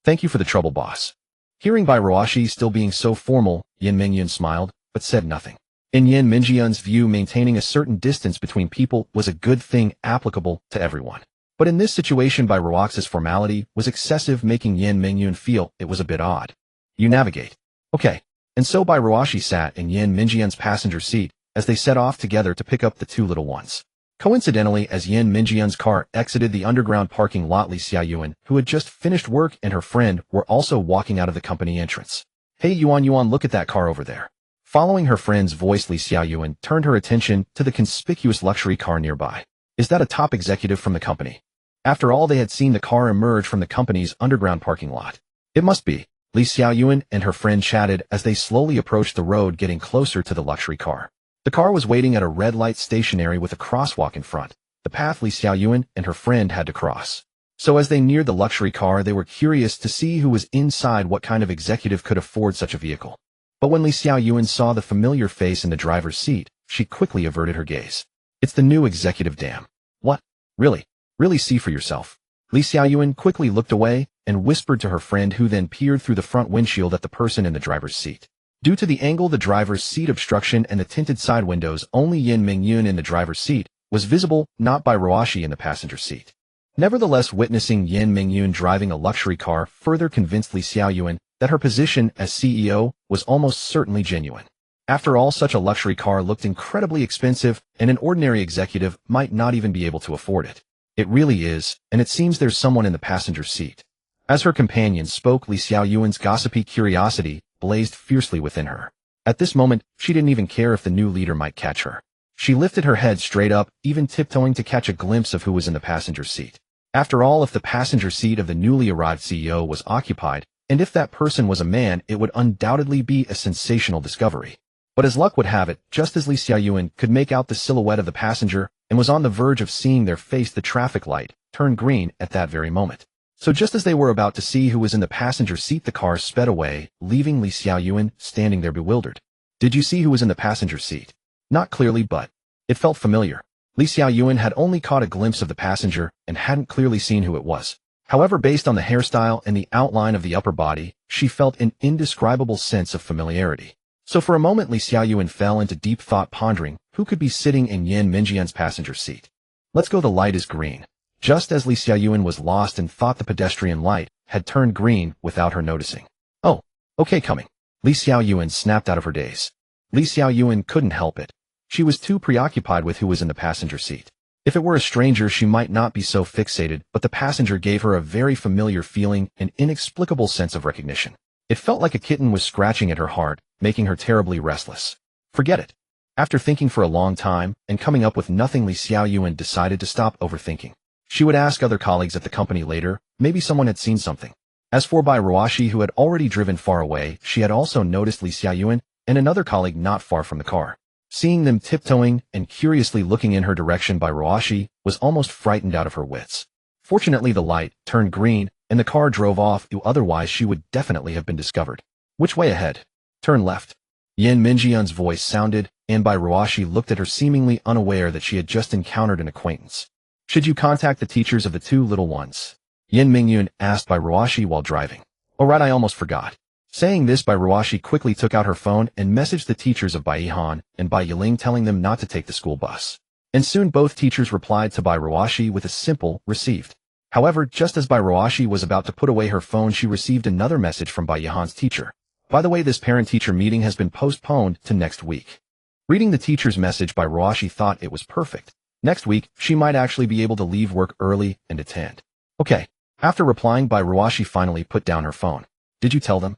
thank you for the trouble, boss. Hearing Bairuashi still being so formal, Yin Mingyun smiled, but said nothing. In Yin Mingyun's view, maintaining a certain distance between people was a good thing applicable to everyone. But in this situation, by Ruox's formality was excessive, making Yin Mingyun feel it was a bit odd. You navigate. Okay. And so Bai Ruoxi sat in Yin Mingyun's passenger seat as they set off together to pick up the two little ones. Coincidentally, as Yin Mingyun's car exited the underground parking lot, Li Xiaoyuan, who had just finished work, and her friend were also walking out of the company entrance. Hey Yuan, look at that car over there. Following her friend's voice, Li Xiaoyuan turned her attention to the conspicuous luxury car nearby. Is that a top executive from the company? After all, they had seen the car emerge from the company's underground parking lot. It must be. Li Xiaoyuan and her friend chatted as they slowly approached the road, getting closer to the luxury car. The car was waiting at a red light stationary with a crosswalk in front, the path Li Xiaoyuan and her friend had to cross. So as they neared the luxury car, they were curious to see who was inside. What kind of executive could afford such a vehicle? But when Li Xiaoyuan saw the familiar face in the driver's seat, she quickly averted her gaze. It's the new executive, damn. What? Really? Really, see for yourself. Li Xiaoyuan quickly looked away and whispered to her friend, who then peered through the front windshield at the person in the driver's seat. Due to the angle, the driver's seat obstruction, and the tinted side windows, only Yin Mingyun in the driver's seat was visible, not Bai Ruoxi in the passenger seat. Nevertheless, witnessing Yin Mingyun driving a luxury car further convinced Li Xiaoyuan that her position as CEO was almost certainly genuine. After all, such a luxury car looked incredibly expensive, and an ordinary executive might not even be able to afford it. It really is, and it seems there's someone in the passenger seat. As her companion spoke, Li Xiaoyuan's gossipy curiosity blazed fiercely within her. At this moment, she didn't even care if the new leader might catch her. She lifted her head straight up, even tiptoeing to catch a glimpse of who was in the passenger seat. After all, if the passenger seat of the newly arrived CEO was occupied, and if that person was a man, it would undoubtedly be a sensational discovery. But as luck would have it, just as Li Xiaoyuan could make out the silhouette of the passenger and was on the verge of seeing their face, the traffic light turned green at that very moment. So just as they were about to see who was in the passenger seat, the car sped away, leaving Li Xiaoyuan standing there bewildered. Did you see who was in the passenger seat? Not clearly, but it felt familiar. Li Xiaoyuan had only caught a glimpse of the passenger and hadn't clearly seen who it was. However, based on the hairstyle and the outline of the upper body, she felt an indescribable sense of familiarity. So for a moment, Li Xiaoyuan fell into deep thought, pondering who could be sitting in Yin Mingyun's passenger seat. Let's go, the light is green. Just as Li Xiaoyuan was lost in thought, the pedestrian light had turned green without her noticing. Oh, okay, coming. Li Xiaoyuan snapped out of her daze. Li Xiaoyuan couldn't help it. She was too preoccupied with who was in the passenger seat. If it were a stranger, she might not be so fixated, but the passenger gave her a very familiar feeling, an inexplicable sense of recognition. It felt like a kitten was scratching at her heart, making her terribly restless. Forget it. After thinking for a long time and coming up with nothing, Li Xiaoyuan decided to stop overthinking. She would ask other colleagues at the company later, maybe someone had seen something. As for Bai Ruoxi, who had already driven far away, she had also noticed Li Xiaoyuan and another colleague not far from the car. Seeing them tiptoeing and curiously looking in her direction, Bai Ruoxi was almost frightened out of her wits. Fortunately, the light turned green and the car drove off, otherwise she would definitely have been discovered. Which way ahead? Turn left. Yin Mingyun's voice sounded, and Bai Ruoxi looked at her, seemingly unaware that she had just encountered an acquaintance. Should you contact the teachers of the two little ones? Yin Mingyun asked Bai Ruoxi while driving. Oh right, I almost forgot. Saying this, Bai Ruoxi quickly took out her phone and messaged the teachers of Bai Yihan and Bai Yiling, telling them not to take the school bus. And soon both teachers replied to Bai Ruoxi with a simple "received." However, just as Bai Ruoxi was about to put away her phone, she received another message from Bai Yihan's teacher. By the way, this parent-teacher meeting has been postponed to next week. Reading the teacher's message, Bai Ruoxi thought it was perfect. Next week, she might actually be able to leave work early and attend. Okay. After replying, Bai Ruoxi finally put down her phone. Did you tell them?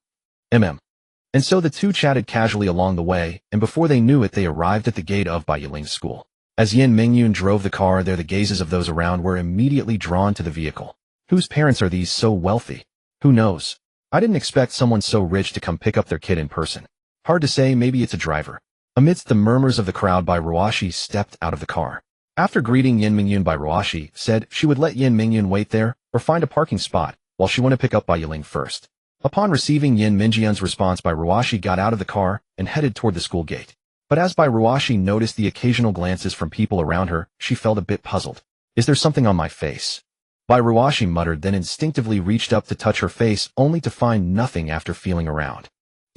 And so the two chatted casually along the way, and before they knew it, they arrived at the gate of Bai Yiling's school. As Yin Mingyun drove the car there, the gazes of those around were immediately drawn to the vehicle. Whose parents are these, so wealthy? Who knows? I didn't expect someone so rich to come pick up their kid in person. Hard to say, maybe it's a driver. Amidst the murmurs of the crowd, Bai Ruoxi stepped out of the car. After greeting Yin Mingyun, Bai Ruoxi said she would let Yin Mingyun wait there or find a parking spot while she went to pick up Bai Yiling first. Upon receiving Yin Mingyun's response, Bai Ruoxi got out of the car and headed toward the school gate. But as Bai Ruoxi noticed the occasional glances from people around her, she felt a bit puzzled. Is there something on my face? Bai Ruoxi muttered, then instinctively reached up to touch her face, only to find nothing after feeling around.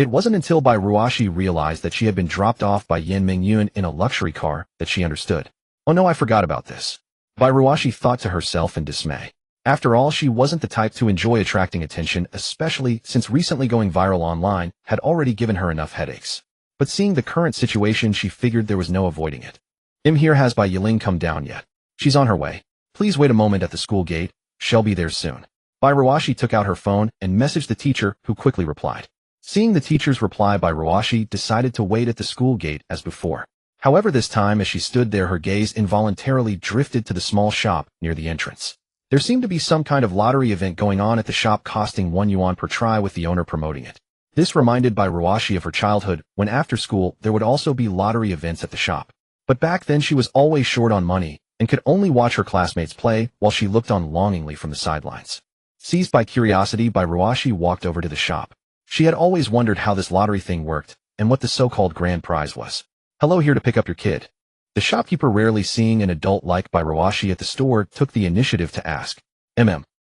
It wasn't until Bai Ruashi realized that she had been dropped off by Yin Mingyun in a luxury car that she understood. Oh no, I forgot about this. Bai Ruashi thought to herself in dismay. After all, she wasn't the type to enjoy attracting attention, especially since recently going viral online had already given her enough headaches. But seeing the current situation, she figured there was no avoiding it. Here has Bai Yiling come down yet? She's on her way. Please wait a moment at the school gate. She'll be there soon. Bai Ruashi took out her phone and messaged the teacher, who quickly replied. Seeing the teacher's reply, Bai Ruashi decided to wait at the school gate as before. However, this time as she stood there, her gaze involuntarily drifted to the small shop near the entrance. There seemed to be some kind of lottery event going on at the shop, costing 1 yuan per try, with the owner promoting it. This reminded Bai Ruashi of her childhood, when after school there would also be lottery events at the shop. But back then she was always short on money and could only watch her classmates play while she looked on longingly from the sidelines. Seized by curiosity, Bai Ruashi walked over to the shop. She had always wondered how this lottery thing worked and what the so-called grand prize was. Hello, here to pick up your kid. The shopkeeper, rarely seeing an adult like Bai Ruashi at the store, took the initiative to ask.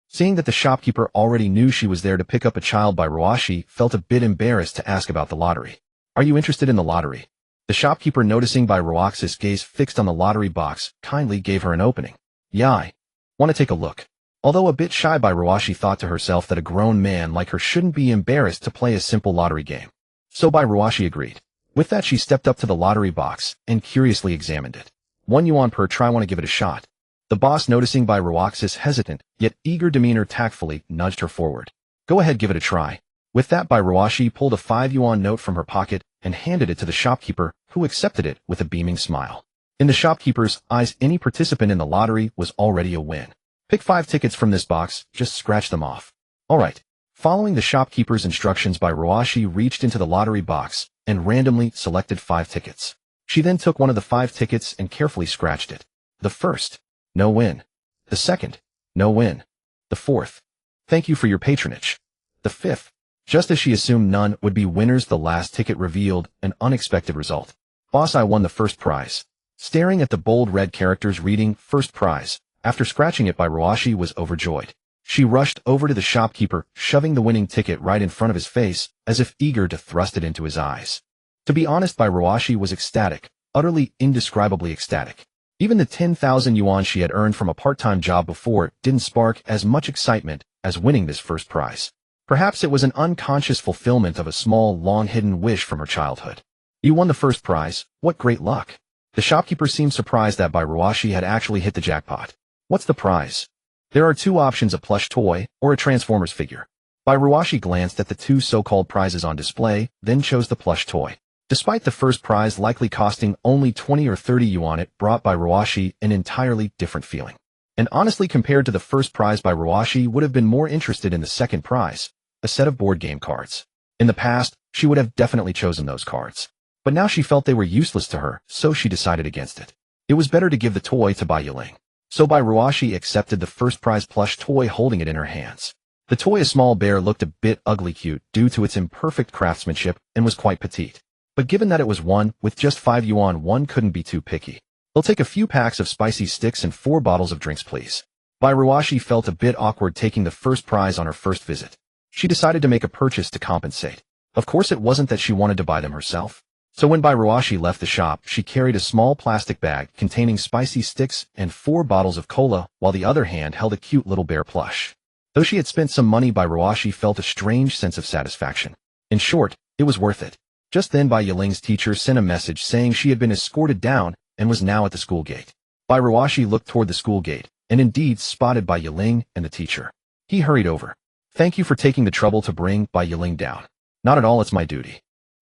Seeing that the shopkeeper already knew she was there to pick up a child, Bai Ruashi felt a bit embarrassed to ask about the lottery. Are you interested in the lottery? The shopkeeper, noticing Bai Ruaxi's gaze fixed on the lottery box, kindly gave her an opening. Yeah, I want to take a look. Although a bit shy, Bai Ruashi thought to herself that a grown man like her shouldn't be embarrassed to play a simple lottery game. So Bai Ruashi agreed. With that, she stepped up to the lottery box and curiously examined it. 1 yuan per try, want to give it a shot. The boss, noticing Bai Ruaxi's hesitant yet eager demeanor, tactfully nudged her forward. Go ahead, give it a try. With that, Bai Ruashi pulled a 5 yuan note from her pocket and handed it to the shopkeeper, who accepted it with a beaming smile. In the shopkeeper's eyes, any participant in the lottery was already a win. Pick 5 tickets from this box, just scratch them off. Alright. Following the shopkeeper's instructions, Bai Ruashi reached into the lottery box and randomly selected 5 tickets. She then took one of the 5 tickets and carefully scratched it. The first, no win. The second, no win. The fourth, thank you for your patronage. The fifth, just as she assumed none would be winners, the last ticket revealed an unexpected result. Boss, I won the first prize. Staring at the bold red characters reading first prize, after scratching it, Bai Ruashi was overjoyed. She rushed over to the shopkeeper, shoving the winning ticket right in front of his face, as if eager to thrust it into his eyes. To be honest, Bai Ruashi was ecstatic, utterly indescribably ecstatic. Even the 10,000 yuan she had earned from a part-time job before didn't spark as much excitement as winning this first prize. Perhaps it was an unconscious fulfillment of a small, long-hidden wish from her childhood. You won the first prize, what great luck. The shopkeeper seemed surprised that Bai Ruashi had actually hit the jackpot. What's the prize? There are 2 options, a plush toy or a Transformers figure. Bai Ruashi glanced at the 2 so-called prizes on display, then chose the plush toy. Despite the first prize likely costing only 20 or 30 yuan, it brought Bai Ruashi an entirely different feeling. And honestly, compared to the first prize, Bai Ruashi would have been more interested in the second prize, a set of board game cards. In the past, she would have definitely chosen those cards. But now she felt they were useless to her, so she decided against it. It was better to give the toy to Bai Yiling. So Bai Ruashi accepted the first prize plush toy, holding it in her hands. The toy, a small bear, looked a bit ugly cute due to its imperfect craftsmanship and was quite petite. But given that it was one with just 5 yuan, one couldn't be too picky. They'll take a few packs of spicy sticks and 4 bottles of drinks, please. Bai Ruashi felt a bit awkward taking the first prize on her first visit. She decided to make a purchase to compensate. Of course, it wasn't that she wanted to buy them herself. So when Bai Ruashi left the shop, she carried a small plastic bag containing spicy sticks and 4 bottles of cola, while the other hand held a cute little bear plush. Though she had spent some money, Bai Ruashi felt a strange sense of satisfaction. In short, it was worth it. Just then, Bai Yiling's teacher sent a message saying she had been escorted down and was now at the school gate. Bai Ruashi looked toward the school gate and indeed spotted Bai Yiling and the teacher. He hurried over. Thank you for taking the trouble to bring Bai Yiling down. Not at all, it's my duty.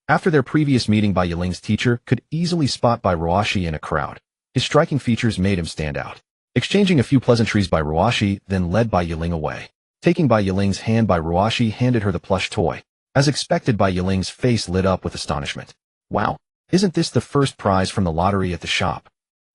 After their previous meeting, Bai Yiling's teacher could easily spot Bai Ruashi in a crowd. His striking features made him stand out. Exchanging a few pleasantries, Bai Ruashi then led Bai Yiling away. Taking Bai Yiling's hand, Bai Ruashi handed her the plush toy. As expected, Bai Yiling's face lit up with astonishment. Wow, isn't this the first prize from the lottery at the shop?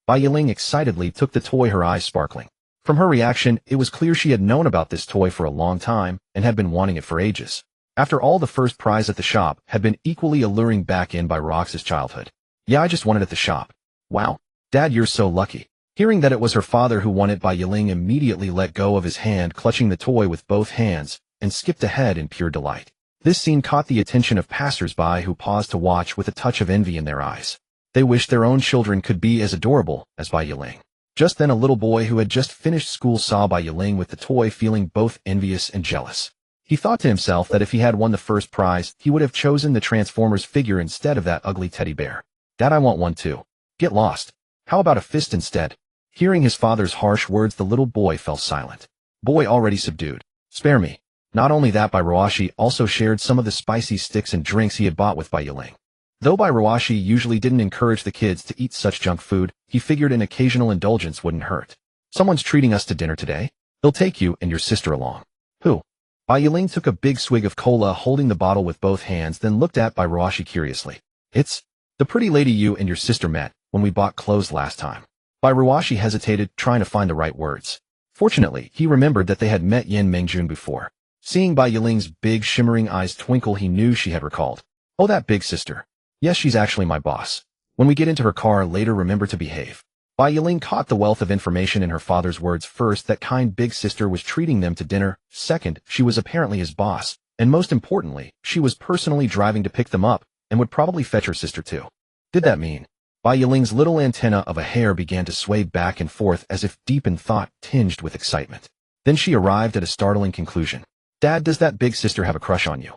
Bai Yiling excitedly took the toy, her eyes sparkling. From her reaction, it was clear she had known about this toy for a long time and had been wanting it for ages. After all, the first prize at the shop had been equally alluring back in Bai Ruaxi's childhood. Yeah, I just won it at the shop. Wow, Dad, you're so lucky. Hearing that it was her father who won it, Bai Yiling immediately let go of his hand, clutching the toy with both hands, and skipped ahead in pure delight. This scene caught the attention of passers-by who paused to watch with a touch of envy in their eyes. They wished their own children could be as adorable as Bai Yiling. Just then a little boy who had just finished school saw Bai Yiling with the toy, feeling both envious and jealous. He thought to himself that if he had won the first prize, he would have chosen the Transformers figure instead of that ugly teddy bear. Dad, I want one too. Get lost. How about a fist instead? Hearing his father's harsh words, the little boy fell silent. Boy already subdued. Spare me. Not only that, Bai Ruashi also shared some of the spicy sticks and drinks he had bought with Bai Yiling. Though Bai Ruashi usually didn't encourage the kids to eat such junk food, he figured an occasional indulgence wouldn't hurt. Someone's treating us to dinner today. They'll take you and your sister along. Who? Bai Yiling took a big swig of cola, holding the bottle with both hands, then looked at Bai Ruashi curiously. It's the pretty lady you and your sister met when we bought clothes last time. Bai Ruashi hesitated, trying to find the right words. Fortunately, he remembered that they had met Yin Mengjun before. Seeing Bai Yiling's big shimmering eyes twinkle, he knew she had recalled. Oh, that big sister. Yes, she's actually my boss. When we get into her car later, remember to behave. Bai Yiling caught the wealth of information in her father's words. First, that kind big sister was treating them to dinner. Second, she was apparently his boss. And most importantly, she was personally driving to pick them up and would probably fetch her sister too. Did that mean? Bai Yiling's little antenna of a hair began to sway back and forth as if deep in thought, tinged with excitement. Then she arrived at a startling conclusion. Dad, does that big sister have a crush on you?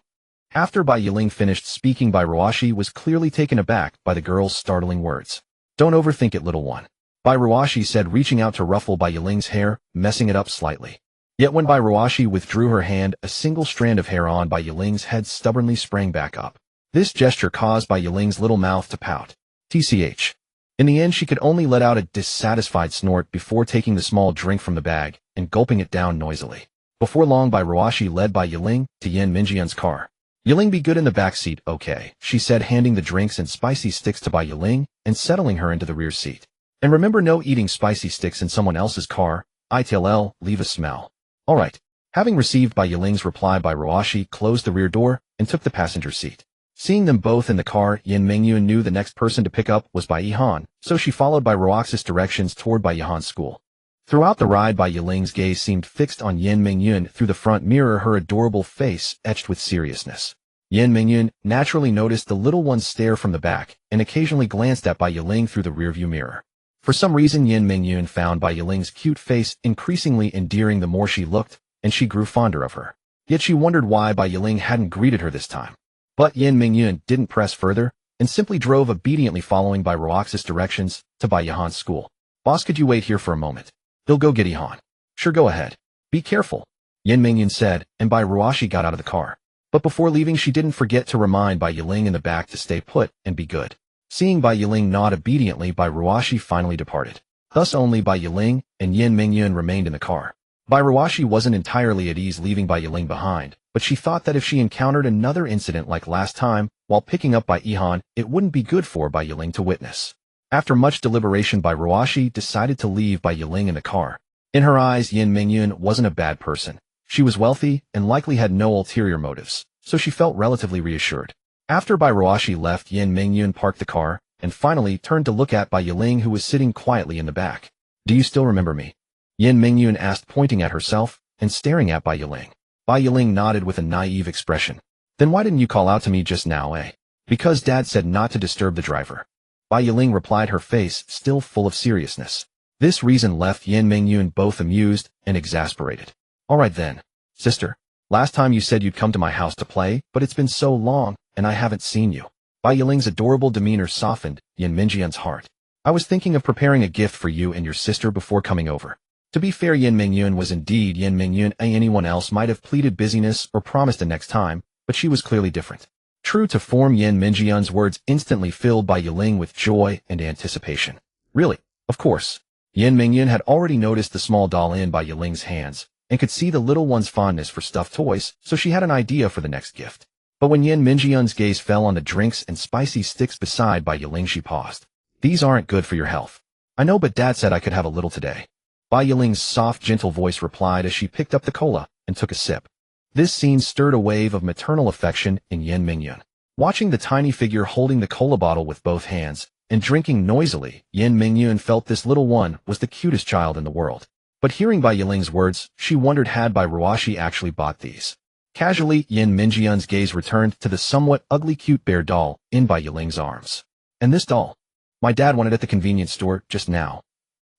After Bai Yiling finished speaking, Bai Ruashi was clearly taken aback by the girl's startling words. Don't overthink it, little one. Bai Ruashi said, reaching out to ruffle Bai Yiling's hair, messing it up slightly. Yet when Bai Ruashi withdrew her hand, a single strand of hair on Bai Yiling's head stubbornly sprang back up. This gesture caused Bai Yiling's little mouth to pout. TCH. In the end, she could only let out a dissatisfied snort before taking the small drink from the bag and gulping it down noisily. Before long, Bai Ruashi led Bai Yiling to Yin Mengjun's car. Yiling, be good in the back seat, okay, she said, handing the drinks and spicy sticks to Bai Yiling and settling her into the rear seat. And remember, no eating spicy sticks in someone else's car. ITLL, leave a smell. Alright. Having received Bai Yiling's reply, Bai Ruashi closed the rear door and took the passenger seat. Seeing them both in the car, Yin Mengjun knew the next person to pick up was Bai Yihan, so she followed Bai Ruaxi's directions toward Bai Yihan's school. Throughout the ride, Bai Yiling's gaze seemed fixed on Yin Mengjun through the front mirror, her adorable face etched with seriousness. Yin Mengjun naturally noticed the little one's stare from the back and occasionally glanced at Bai Yiling through the rearview mirror. For some reason, Yin Mengjun found Bai Yiling's cute face increasingly endearing the more she looked, and she grew fonder of her. Yet she wondered why Bai Yiling hadn't greeted her this time. But Yin Mengjun didn't press further and simply drove obediently, following Bai Ruaxi's directions to Bai Yihan's school. Boss, could you wait here for a moment? He'll go get Yihan. Sure, go ahead. Be careful, Yin Mengjun said, and Bai Ruashi got out of the car. But before leaving, she didn't forget to remind Bai Yiling in the back to stay put and be good. Seeing Bai Yiling nod obediently, Bai Ruashi finally departed. Thus only Bai Yiling and Yin Mengjun remained in the car. Bai Ruashi wasn't entirely at ease leaving Bai Yiling behind, but she thought that if she encountered another incident like last time while picking up Bai Yihan, it wouldn't be good for Bai Yiling to witness. After much deliberation, Bai Ruashi decided to leave Bai Yiling in the car. In her eyes, Yin Mengjun wasn't a bad person. She was wealthy and likely had no ulterior motives, so she felt relatively reassured. After Bai Ruashi left, Yin Mengjun parked the car and finally turned to look at Bai Yiling, who was sitting quietly in the back. Do you still remember me? Yin Mengjun asked, pointing at herself and staring at Bai Yiling. Bai Yiling nodded with a naive expression. Then why didn't you call out to me just now, eh? Because Dad said not to disturb the driver. Bai Yiling replied, her face still full of seriousness. This reason left Yin Mengjun both amused and exasperated. Alright then, sister. Last time you said you'd come to my house to play, but it's been so long, and I haven't seen you. Bai Yiling's adorable demeanor softened Yin Mengjun's heart. I was thinking of preparing a gift for you and your sister before coming over. To be fair, Yin Mengjun was indeed Yin Mengjun. Anyone else might have pleaded busyness or promised a next time, but she was clearly different. True to form, Yin Mengjun's words instantly filled Bai Yiling with joy and anticipation. Really? Of course. Yin Mengjun had already noticed the small doll in Bai Yiling's hands and could see the little one's fondness for stuffed toys, so she had an idea for the next gift. But when Yin Mengjun's gaze fell on the drinks and spicy sticks beside Bai Yiling, she paused. These aren't good for your health. I know, but Dad said I could have a little today. Bai Yiling's soft, gentle voice replied as she picked up the cola and took a sip. This scene stirred a wave of maternal affection in Yin Mengjun. Watching the tiny figure holding the cola bottle with both hands and drinking noisily, Yin Mengjun felt this little one was the cutest child in the world. But hearing Bai Yiling's words, she wondered, had Bai Ruashi actually bought these? Casually, Yin Mingyun's gaze returned to the somewhat ugly cute bear doll in Bai Yiling's arms. And this doll? My dad wanted at the convenience store just now.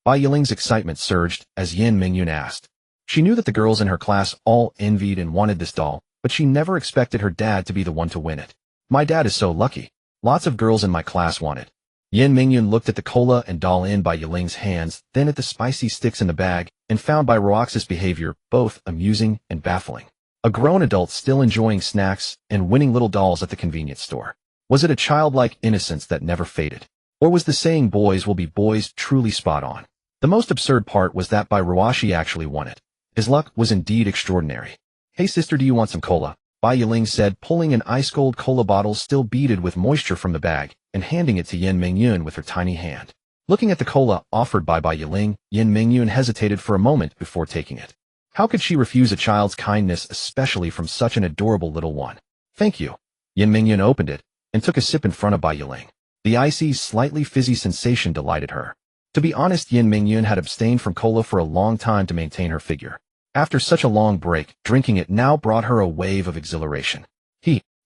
Bai Yiling's excitement surged as Yin Mingyun asked. She knew that the girls in her class all envied and wanted this doll, but she never expected her dad to be the one to win it. My dad is so lucky. Lots of girls in my class want it. Yin Mingyun looked at the cola and doll in Bai Yiling's hands, then at the spicy sticks in the bag, and found Bai Ruox's behavior both amusing and baffling. A grown adult still enjoying snacks and winning little dolls at the convenience store. Was it a childlike innocence that never faded? Or was the saying boys will be boys truly spot on? The most absurd part was that Bai Ruoxi actually won it. His luck was indeed extraordinary. Hey sister, do you want some cola? Bai Yiling said, pulling an ice-cold cola bottle still beaded with moisture from the bag and handing it to Yin Mingyun with her tiny hand. Looking at the cola offered by Bai Yiling, Yin Mingyun hesitated for a moment before taking it. How could she refuse a child's kindness, especially from such an adorable little one? Thank you. Yin Mingyun opened it and took a sip in front of Bai Yiling. The icy, slightly fizzy sensation delighted her. To be honest, Yin Mingyun had abstained from cola for a long time to maintain her figure. After such a long break, drinking it now brought her a wave of exhilaration.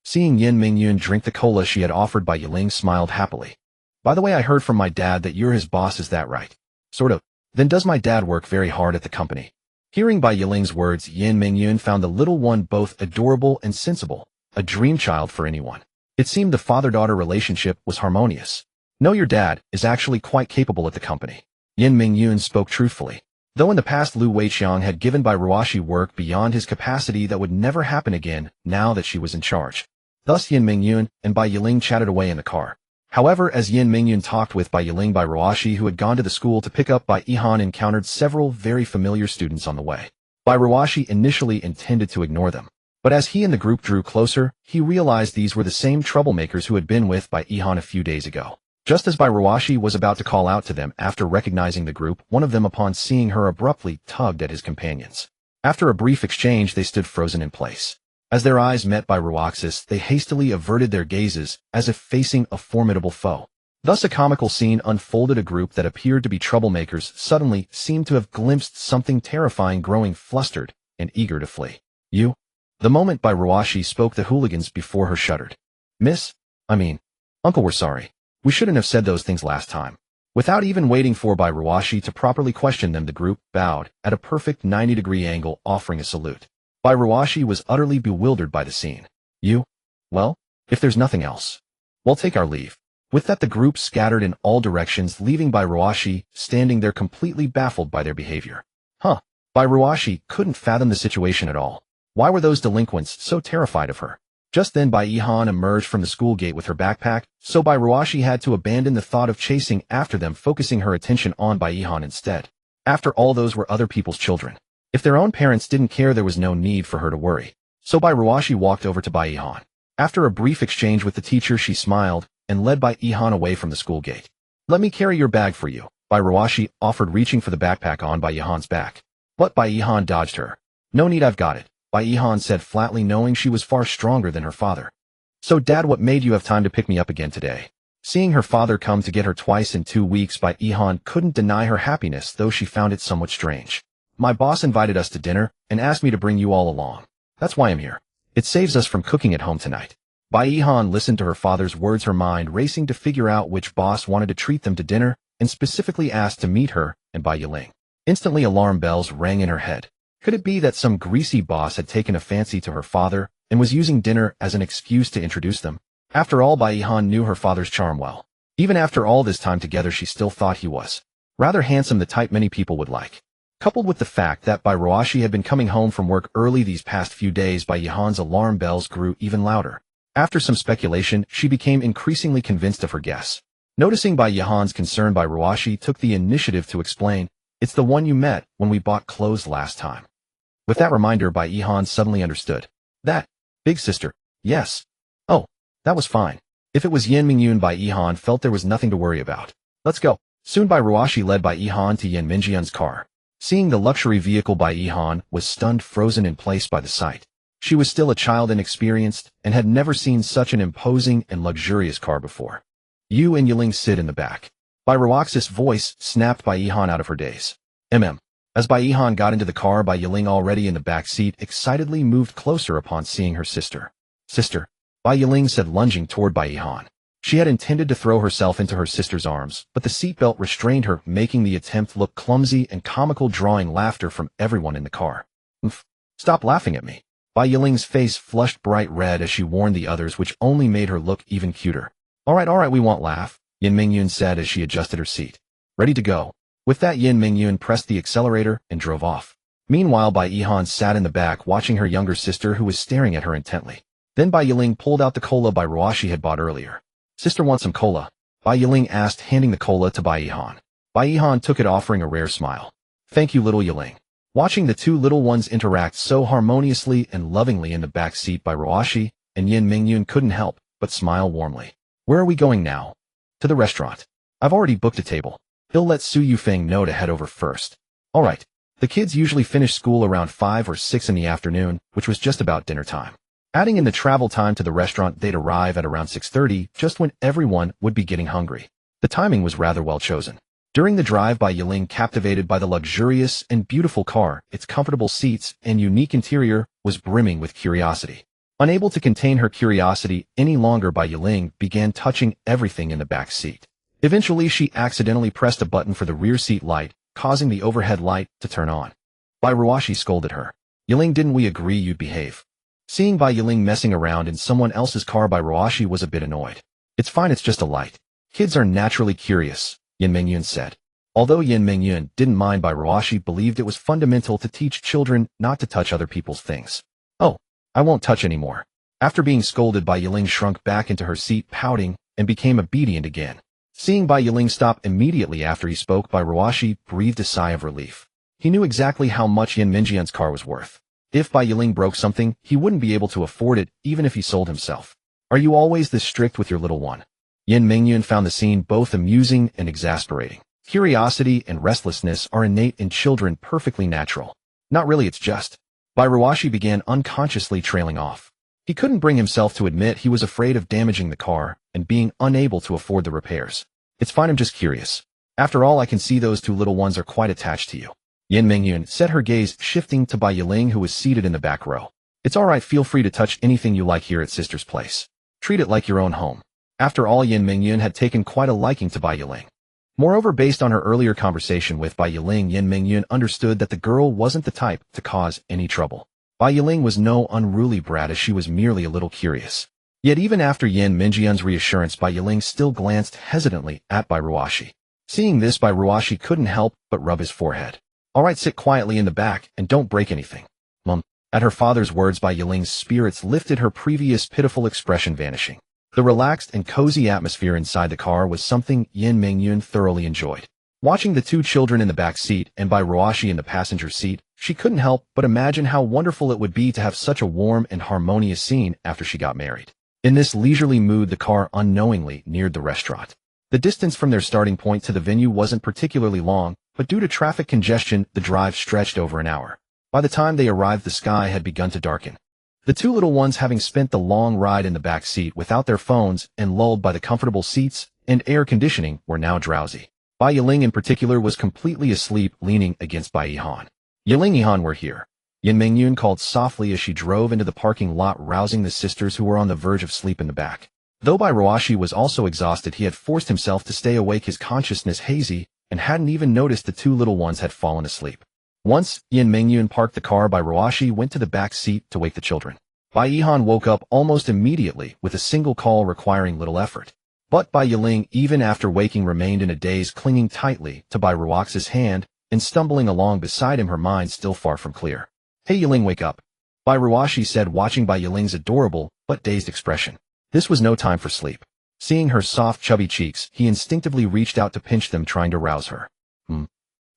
Seeing Yin Mingyun drink the cola she had offered Bai Yiling, smiled happily. By the way, I heard from my dad that you're his boss, is that right? Sort of. Then does my dad work very hard at the company? Hearing Bai Yiling's words, Yin Mingyun found the little one both adorable and sensible, a dream child for anyone. It seemed the father-daughter relationship was harmonious. No, your dad is actually quite capable at the company. Yin Mingyun spoke truthfully. Though in the past Lu Weiqiang had given Bai Ruoxi work beyond his capacity that would never happen again now that she was in charge. Thus Yin Mingyun and Bai Yiling chatted away in the car. However, as Yin Mingyun talked with Bai Yiling, Bai Ruoxi, who had gone to the school to pick up Bai Yihan, encountered several very familiar students on the way. Bai Ruoxi initially intended to ignore them, but as he and the group drew closer, he realized these were the same troublemakers who had been with Bai Yihan a few days ago. Just as Bai Ruoxi was about to call out to them after recognizing the group, one of them, upon seeing her, abruptly tugged at his companions. After a brief exchange, they stood frozen in place. As their eyes met Bai Ruox's, they hastily averted their gazes as if facing a formidable foe. Thus a comical scene unfolded. A group that appeared to be troublemakers suddenly seemed to have glimpsed something terrifying, growing flustered and eager to flee. You? The moment Bai Ruoxi spoke, the hooligans before her shuddered. Uncle, we're sorry. We shouldn't have said those things last time. Without even waiting for Bai Ruoxi to properly question them, the group bowed at a perfect 90-degree angle, offering a salute. Bai Ruoxi was utterly bewildered by the scene. Well, if there's nothing else, we'll take our leave. With that, the group scattered in all directions, leaving Bai Ruoxi standing there completely baffled by their behavior. Bai Ruoxi couldn't fathom the situation at all. Why were those delinquents so terrified of her? Just then Bai Yihan emerged from the school gate with her backpack, so Bai Ruoxi had to abandon the thought of chasing after them, focusing her attention on Bai Yihan instead. After all, those were other people's children. If their own parents didn't care, there was no need for her to worry. So Bai Ruoxi walked over to Bai Yihan. After a brief exchange with the teacher, she smiled and led Bai Yihan away from the school gate. Let me carry your bag for you, Bai Ruoxi offered, reaching for the backpack on Bai Yihan's back. But Bai Yihan dodged her. No need, I've got it, Bai Yihan said flatly, knowing she was far stronger than her father. So Dad, what made you have time to pick me up again today? Seeing her father come to get her twice in 2 weeks, Bai Yihan couldn't deny her happiness, though she found it somewhat strange. My boss invited us to dinner and asked me to bring you all along. That's why I'm here. It saves us from cooking at home tonight. Bai Yihan listened to her father's words, her mind racing to figure out which boss wanted to treat them to dinner, and specifically asked to meet her and Bai Yiling. Instantly, alarm bells rang in her head. Could it be that some greasy boss had taken a fancy to her father and was using dinner as an excuse to introduce them? After all, Bai Yihan knew her father's charm well. Even after all this time together, she still thought he was rather handsome, the type many people would like. Coupled with the fact that Bai Ruoxi had been coming home from work early these past few days, Bai Yihan's alarm bells grew even louder. After some speculation, she became increasingly convinced of her guess. Noticing Bai Yihan's concern, Bai Ruoxi took the initiative to explain, "It's the one you met when we bought clothes last time." With that reminder, Bai Yihan suddenly understood. That, big sister, yes. Oh, that was fine. If it was Yin Mingyun, Bai Yihan felt there was nothing to worry about. Let's go. Soon Bai Ruoxi led Bai Yihan to Yin Mingyun's car. Seeing the luxury vehicle, Bai Yihan was stunned, frozen in place by the sight. She was still a child, inexperienced, and had never seen such an imposing and luxurious car before. You and Yiling sit in the back. Bai Ruoxi's voice snapped Bai Yihan out of her daze. As Bai Yihan got into the car, Bai Yiling, already in the back seat, excitedly moved closer upon seeing her sister. Sister, Bai Yiling said, lunging toward Bai Yihan. She had intended to throw herself into her sister's arms, but the seatbelt restrained her, making the attempt look clumsy and comical, drawing laughter from everyone in the car. Stop laughing at me. Bai Yiling's face flushed bright red as she warned the others, which only made her look even cuter. All right, we won't laugh, Yin Mingyun said as she adjusted her seat. Ready to go. With that, Yin Mingyun pressed the accelerator and drove off. Meanwhile, Bai Yihan sat in the back watching her younger sister, who was staring at her intently. Then Bai Yiling pulled out the cola Bai Ruashi had bought earlier. Sister wants some cola? Bai Yiling asked, handing the cola to Bai Yihan. Bai Yihan took it, offering a rare smile. Thank you, little Yiling. Watching the two little ones interact so harmoniously and lovingly in the back seat, Bai Ruashi and Yin Mingyun couldn't help but smile warmly. Where are we going now? To the restaurant. I've already booked a table. He'll let Su Yufeng know to head over first. All right. The kids usually finish school around 5 or 6 in the afternoon, which was just about dinner time. Adding in the travel time to the restaurant, they'd arrive at around 6:30, just when everyone would be getting hungry. The timing was rather well chosen. During the drive, Bai Yiling, captivated by the luxurious and beautiful car, its comfortable seats, and unique interior, was brimming with curiosity. Unable to contain her curiosity any longer, Bai Yiling began touching everything in the back seat. Eventually, she accidentally pressed a button for the rear seat light, causing the overhead light to turn on. Bai Ruashi scolded her. Yiling, didn't we agree you'd behave? Seeing Bai Yiling messing around in someone else's car, Bai Ruashi was a bit annoyed. It's fine, it's just a light. Kids are naturally curious, Yin Mingyun said. Although Yin Mingyun didn't mind, Bai Ruashi believed it was fundamental to teach children not to touch other people's things. Oh, I won't touch anymore. After being scolded, Bai Yiling shrunk back into her seat, pouting, and became obedient again. Seeing Bai Yiling stop immediately after he spoke, Bai Ruashi breathed a sigh of relief. He knew exactly how much Yin Mingyun's car was worth. If Bai Yiling broke something, he wouldn't be able to afford it, even if he sold himself. Are you always this strict with your little one? Yin Mingyun found the scene both amusing and exasperating. Curiosity and restlessness are innate in children, perfectly natural. Not really, it's just. Bai Ruashi began unconsciously trailing off. He couldn't bring himself to admit he was afraid of damaging the car and being unable to afford the repairs. It's fine, I'm just curious. After all, I can see those two little ones are quite attached to you. Yin Mingyun said, her gaze shifting to Bai Yiling, who was seated in the back row. It's all right, feel free to touch anything you like here at Sister's place. Treat it like your own home. After all, Yin Mingyun had taken quite a liking to Bai Yiling. Moreover, based on her earlier conversation with Bai Yiling, Yin Mingyun understood that the girl wasn't the type to cause any trouble. Bai Yiling was no unruly brat, as she was merely a little curious. Yet even after Yin Mingyun's reassurance, Bai Yiling still glanced hesitantly at Bai Ruashi. Seeing this, Bai Ruashi couldn't help but rub his forehead. All right, sit quietly in the back and don't break anything. Mum. At her father's words, Bai Yiling's spirits lifted, her previous pitiful expression vanishing. The relaxed and cozy atmosphere inside the car was something Yin Mingyun thoroughly enjoyed. Watching the two children in the back seat and Bai Ruashi in the passenger seat, she couldn't help but imagine how wonderful it would be to have such a warm and harmonious scene after she got married. In this leisurely mood, the car unknowingly neared the restaurant. The distance from their starting point to the venue wasn't particularly long, but due to traffic congestion, the drive stretched over an hour. By the time they arrived, the sky had begun to darken. The two little ones, having spent the long ride in the back seat without their phones and lulled by the comfortable seats and air conditioning, were now drowsy. Bai Yiling in particular was completely asleep, leaning against Bai Yihan. Yiling, we're here. Yin Mingyun called softly as she drove into the parking lot, rousing the sisters who were on the verge of sleep in the back. Though Bai Ruashi was also exhausted, he had forced himself to stay awake, his consciousness hazy, and hadn't even noticed the two little ones had fallen asleep. Once Yin Mingyun parked the car, Bai Ruashi went to the back seat to wake the children. Bai Yihan woke up almost immediately with a single call requiring little effort. But Bai Yiling, even after waking, remained in a daze, clinging tightly to Bai Ruaxi's hand and stumbling along beside him, her mind still far from clear. Hey Yiling, wake up. Bai Ruashi said, watching Bai Yiling's adorable but dazed expression. This was no time for sleep. Seeing her soft, chubby cheeks, he instinctively reached out to pinch them, trying to rouse her.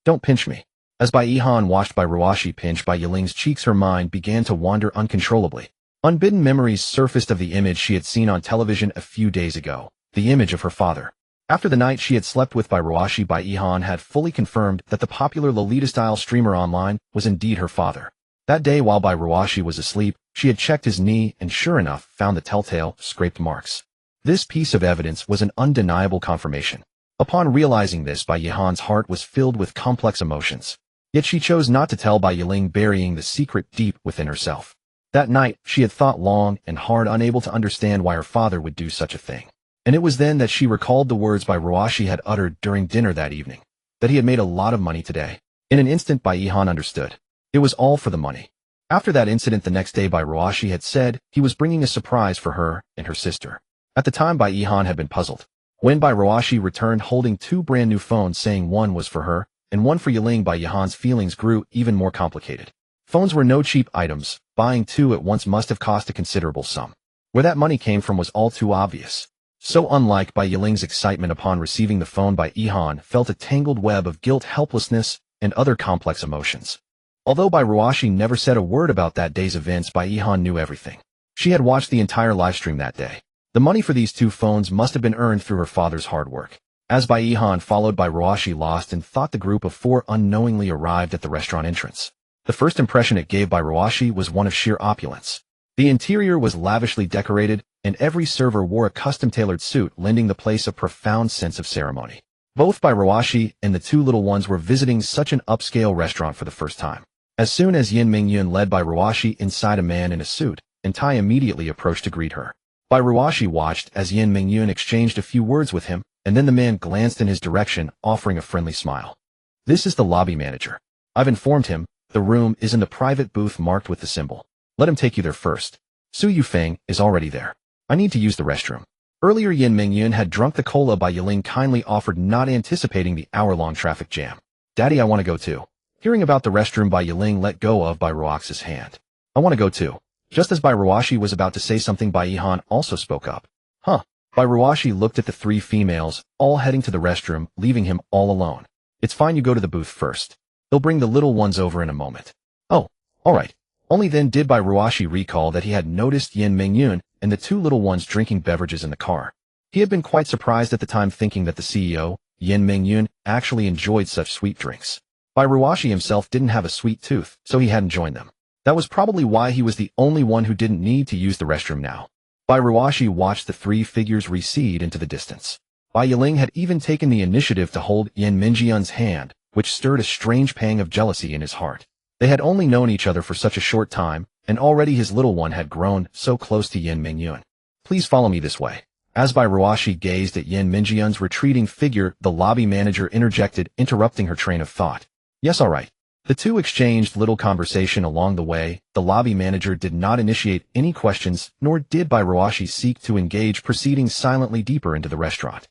Don't pinch me. As Bai Yihan watched Bai Ruashi pinch Bai Yiling's cheeks, her mind began to wander uncontrollably. Unbidden memories surfaced of the image she had seen on television a few days ago, the image of her father. After the night she had slept with Bai Ruashi, Bai Yihan had fully confirmed that the popular Lolita-style streamer online was indeed her father. That day, while Bai Ruashi was asleep, she had checked his knee and sure enough found the telltale scraped marks. This piece of evidence was an undeniable confirmation. Upon realizing this, Bai Yihan's heart was filled with complex emotions. Yet she chose not to tell by Yiling, burying the secret deep within herself. That night, she had thought long and hard, unable to understand why her father would do such a thing. And it was then that she recalled the words Bai Ruashi had uttered during dinner that evening, that he had made a lot of money today. In an instant, Bai Ihan understood. It was all for the money. After that incident the next day, Bai Ruashi had said he was bringing a surprise for her and her sister. At the time, Bai Ihan had been puzzled. When Bai Ruashi returned holding two brand new phones, saying one was for her and one for Yiling, Bai Ihan's feelings grew even more complicated. Phones were no cheap items. Buying two at once must have cost a considerable sum. Where that money came from was all too obvious. So unlike Bai Yiling's excitement upon receiving the phone, Bai Ihan felt a tangled web of guilt, helplessness, and other complex emotions. Although Bai Ruashi never said a word about that day's events, Bai Ihan knew everything. She had watched the entire livestream that day. The money for these two phones must have been earned through her father's hard work. As Bai Ihan followed Bai Ruashi, lost in thought, the group of four unknowingly arrived at the restaurant entrance. The first impression it gave Bai Ruashi was one of sheer opulence. The interior was lavishly decorated, and every server wore a custom-tailored suit, lending the place a profound sense of ceremony. Both Bai Ruashi and the two little ones were visiting such an upscale restaurant for the first time. As soon as Yin Mingyun led Bai Ruashi inside a man in a suit, and Tai immediately approached to greet her. Bai Ruashi watched as Yin Mingyun exchanged a few words with him, and then the man glanced in his direction, offering a friendly smile. "This is the lobby manager. I've informed him. The room is in the private booth marked with the symbol. Let him take you there first. Su Yufeng is already there. I need to use the restroom." Earlier, Yin Mingyun had drunk the cola Bai Yiling kindly offered, not anticipating the hour-long traffic jam. "Daddy, I want to go too." Hearing about the restroom, Bai Yiling let go of Bai Ruaxi's hand. "I want to go too." Just as Bai Ruashi was about to say something, Bai Ihan also spoke up. "Huh." Bai Ruashi looked at the three females, all heading to the restroom, leaving him all alone. "It's fine, you go to the booth first. They'll bring the little ones over in a moment." "Oh, all right." Only then did Bai Ruashi recall that he had noticed Yin Mingyun and the two little ones drinking beverages in the car. He had been quite surprised at the time, thinking that the CEO, Yin Mingyun, actually enjoyed such sweet drinks. Bai Ruashi himself didn't have a sweet tooth, so he hadn't joined them. That was probably why he was the only one who didn't need to use the restroom now. Bai Ruashi watched the three figures recede into the distance. Bai Yiling had even taken the initiative to hold Yin Mingyun's hand, which stirred a strange pang of jealousy in his heart. They had only known each other for such a short time, and already his little one had grown so close to Yin Mingyun. "Please follow me this way." As Bai Ruashi gazed at Yin Mingyun's retreating figure, the lobby manager interjected, interrupting her train of thought. "Yes, all right." The two exchanged little conversation along the way. The lobby manager did not initiate any questions, nor did Bai Ruashi seek to engage, proceeding silently deeper into the restaurant.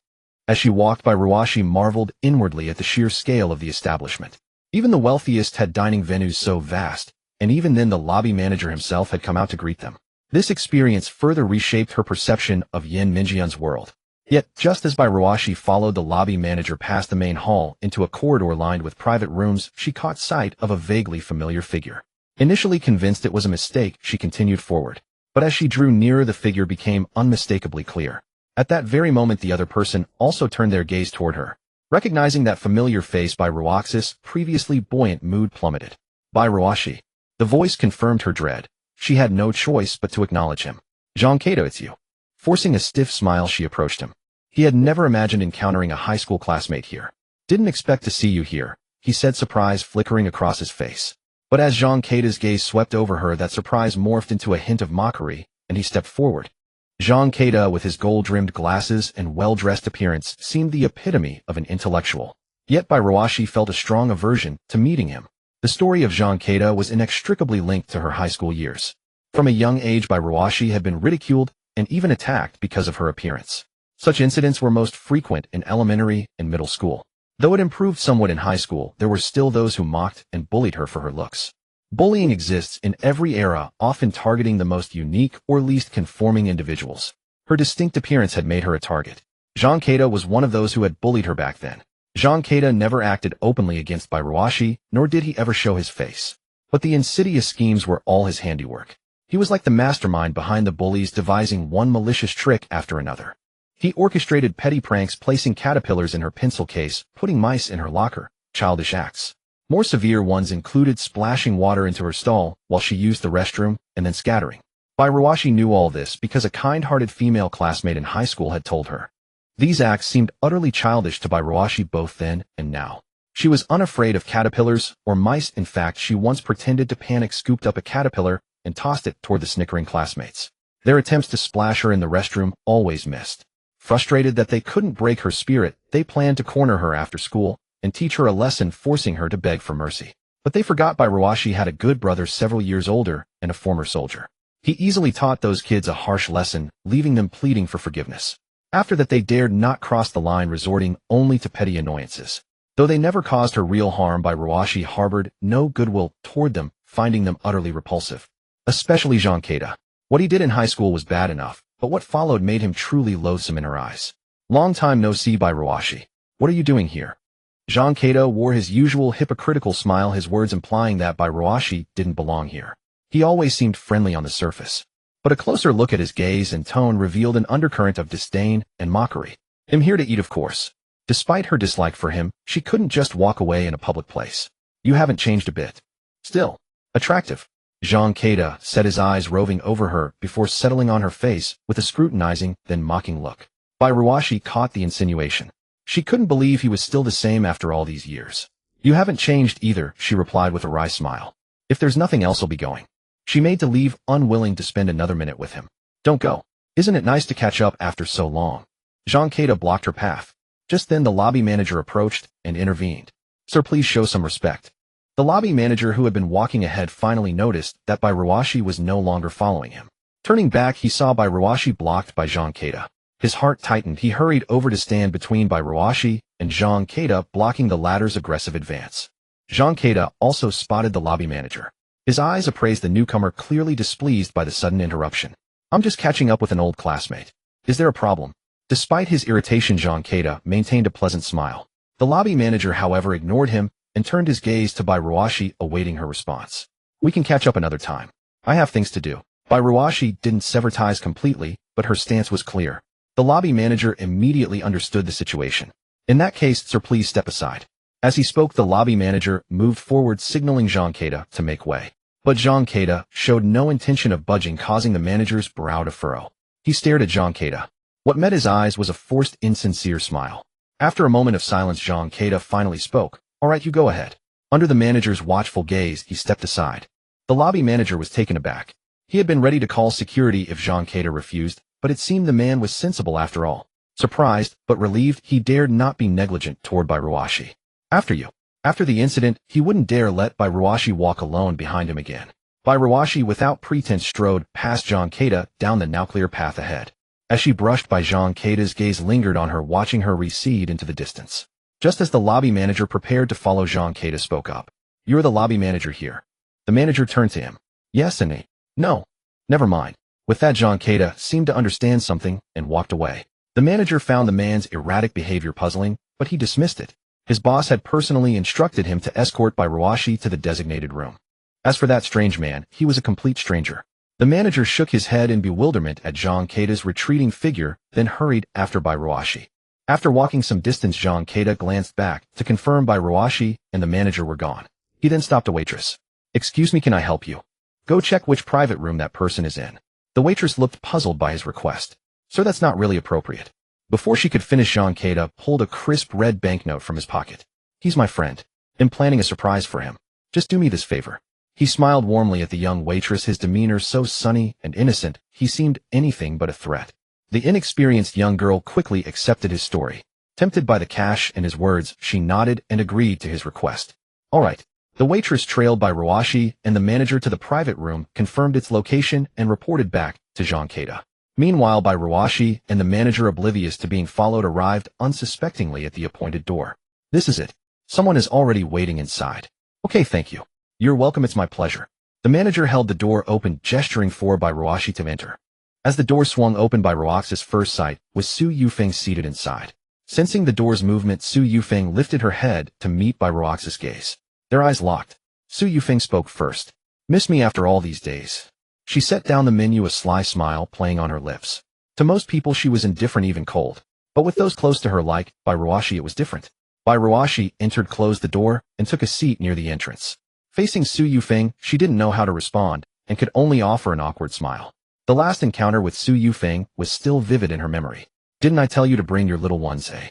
As she walked, Bai Ruashi marveled inwardly at the sheer scale of the establishment. Even the wealthiest had dining venues so vast, and even then the lobby manager himself had come out to greet them. This experience further reshaped her perception of Yin Mingyun's world. Yet, just as Bai Ruashi followed the lobby manager past the main hall into a corridor lined with private rooms, she caught sight of a vaguely familiar figure. Initially convinced it was a mistake, she continued forward. But as she drew nearer, the figure became unmistakably clear. At that very moment, the other person also turned their gaze toward her. Recognizing that familiar face, Bai Ruaxi's previously buoyant mood plummeted. "Bai Ruashi." The voice confirmed her dread. She had no choice but to acknowledge him. "Jean Kato, it's you." Forcing a stiff smile, she approached him. He had never imagined encountering a high school classmate here. "Didn't expect to see you here," he said, surprise flickering across his face. But as Jean Kato's gaze swept over her, that surprise morphed into a hint of mockery, and he stepped forward. Jean Kato, with his gold-rimmed glasses and well-dressed appearance, seemed the epitome of an intellectual. Yet Bai Ruashi felt a strong aversion to meeting him. The story of Jean Kato was inextricably linked to her high school years. From a young age, Bai Ruashi had been ridiculed and even attacked because of her appearance. Such incidents were most frequent in elementary and middle school. Though it improved somewhat in high school, there were still those who mocked and bullied her for her looks. Bullying exists in every era, often targeting the most unique or least conforming individuals. Her distinct appearance had made her a target. Jean Kato was one of those who had bullied her back then. Jean Kato never acted openly against Bai Ruashi, nor did he ever show his face. But the insidious schemes were all his handiwork. He was like the mastermind behind the bullies, devising one malicious trick after another. He orchestrated petty pranks, placing caterpillars in her pencil case, putting mice in her locker, childish acts. More severe ones included splashing water into her stall while she used the restroom, and then scattering. Bai Ruashi knew all this because a kind-hearted female classmate in high school had told her. These acts seemed utterly childish to Bai Ruashi both then and now. She was unafraid of caterpillars or mice. In fact, she once pretended to panic, scooped up a caterpillar, and tossed it toward the snickering classmates. Their attempts to splash her in the restroom always missed. Frustrated that they couldn't break her spirit, they planned to corner her after school and teach her a lesson, forcing her to beg for mercy. But they forgot Bairuashi had a good brother several years older and a former soldier. He easily taught those kids a harsh lesson, leaving them pleading for forgiveness. After that, they dared not cross the line, resorting only to petty annoyances. Though they never caused her real harm, Bairuashi harbored no goodwill toward them, finding them utterly repulsive. Especially Jean Keita. What he did in high school was bad enough, but what followed made him truly loathsome in her eyes. Long time no see, Bairuashi. What are you doing here? Jean Keita wore his usual hypocritical smile, his words implying that Bairuashi didn't belong here. He always seemed friendly on the surface, but a closer look at his gaze and tone revealed an undercurrent of disdain and mockery. I'm here to eat, of course. Despite her dislike for him, she couldn't just walk away in a public place. You haven't changed a bit. Still attractive. Jean Keita said, his eyes roving over her before settling on her face with a scrutinizing, then mocking look. Bairuashi caught the insinuation. She couldn't believe he was still the same after all these years. You haven't changed either, she replied with a wry smile. If there's nothing else, I'll be going. She made to leave, unwilling to spend another minute with him. Don't go. Isn't it nice to catch up after so long? Jean Keita blocked her path. Just then the lobby manager approached and intervened. Sir, please show some respect. The lobby manager, who had been walking ahead, finally noticed that Bairuashi was no longer following him. Turning back, he saw Bairuashi blocked by Jean Keita. His heart tightened. He hurried over to stand between Bairuashi and Jean Keita, blocking the latter's aggressive advance. Jean Keita also spotted the lobby manager. His eyes appraised the newcomer, clearly displeased by the sudden interruption. I'm just catching up with an old classmate. Is there a problem? Despite his irritation, Jean Keita maintained a pleasant smile. The lobby manager, however, ignored him and turned his gaze to Bairuashi, awaiting her response. We can catch up another time. I have things to do. Bairuashi didn't sever ties completely, but her stance was clear. The lobby manager immediately understood the situation. In that case, sir, please step aside. As he spoke, the lobby manager moved forward, signaling Jean Keita to make way. But Jean Keita showed no intention of budging, causing the manager's brow to furrow. He stared at Jean Keita. What met his eyes was a forced, insincere smile. After a moment of silence, Jean Keita finally spoke. All right, you go ahead. Under the manager's watchful gaze, he stepped aside. The lobby manager was taken aback. He had been ready to call security if Jean Keita refused, but it seemed the man was sensible after all. Surprised, but relieved, he dared not be negligent toward Bairuashi. After you. After the incident, he wouldn't dare let Bairuashi walk alone behind him again. Bairuashi, without pretense, strode past Jean Keita down the now clear path ahead. As she brushed by, Jean Keita's gaze lingered on her, watching her recede into the distance. Just as the lobby manager prepared to follow, Jean Keita spoke up. You're the lobby manager here. The manager turned to him. Yes and no. Never mind. With that, Jean Keita seemed to understand something and walked away. The manager found the man's erratic behavior puzzling, but he dismissed it. His boss had personally instructed him to escort Bairuashi to the designated room. As for that strange man, he was a complete stranger. The manager shook his head in bewilderment at Jean Keita's retreating figure, then hurried after Bairuashi. After walking some distance, Jean Keita glanced back to confirm Bairuashi and the manager were gone. He then stopped a waitress. Excuse me, can I help you? Go check which private room that person is in. The waitress looked puzzled by his request. Sir, that's not really appropriate. Before she could finish, Jean Keita pulled a crisp red banknote from his pocket. He's my friend. I'm planning a surprise for him. Just do me this favor. He smiled warmly at the young waitress, his demeanor so sunny and innocent, he seemed anything but a threat. The inexperienced young girl quickly accepted his story. Tempted by the cash and his words, she nodded and agreed to his request. All right. The waitress trailed Bairuashi and the manager to the private room, confirmed its location, and reported back to Jean Keita. Meanwhile, Bairuashi and the manager, oblivious to being followed, arrived unsuspectingly at the appointed door. This is it. Someone is already waiting inside. Okay, thank you. You're welcome, it's my pleasure. The manager held the door open, gesturing for Bairuashi to enter. As the door swung open, Bairuaxi's first sight was Su Yufeng seated inside. Sensing the door's movement, Su Yufeng lifted her head to meet Bairuaxi's gaze. Their eyes locked. Su Yufeng spoke first. Miss me after all these days? She set down the menu, a sly smile playing on her lips. To most people she was indifferent, even cold. But with those close to her like Bairuashi, it was different. Bairuashi entered, closed the door, and took a seat near the entrance. Facing Su Yufeng, she didn't know how to respond, and could only offer an awkward smile. The last encounter with Su Yufeng was still vivid in her memory. Didn't I tell you to bring your little ones, eh?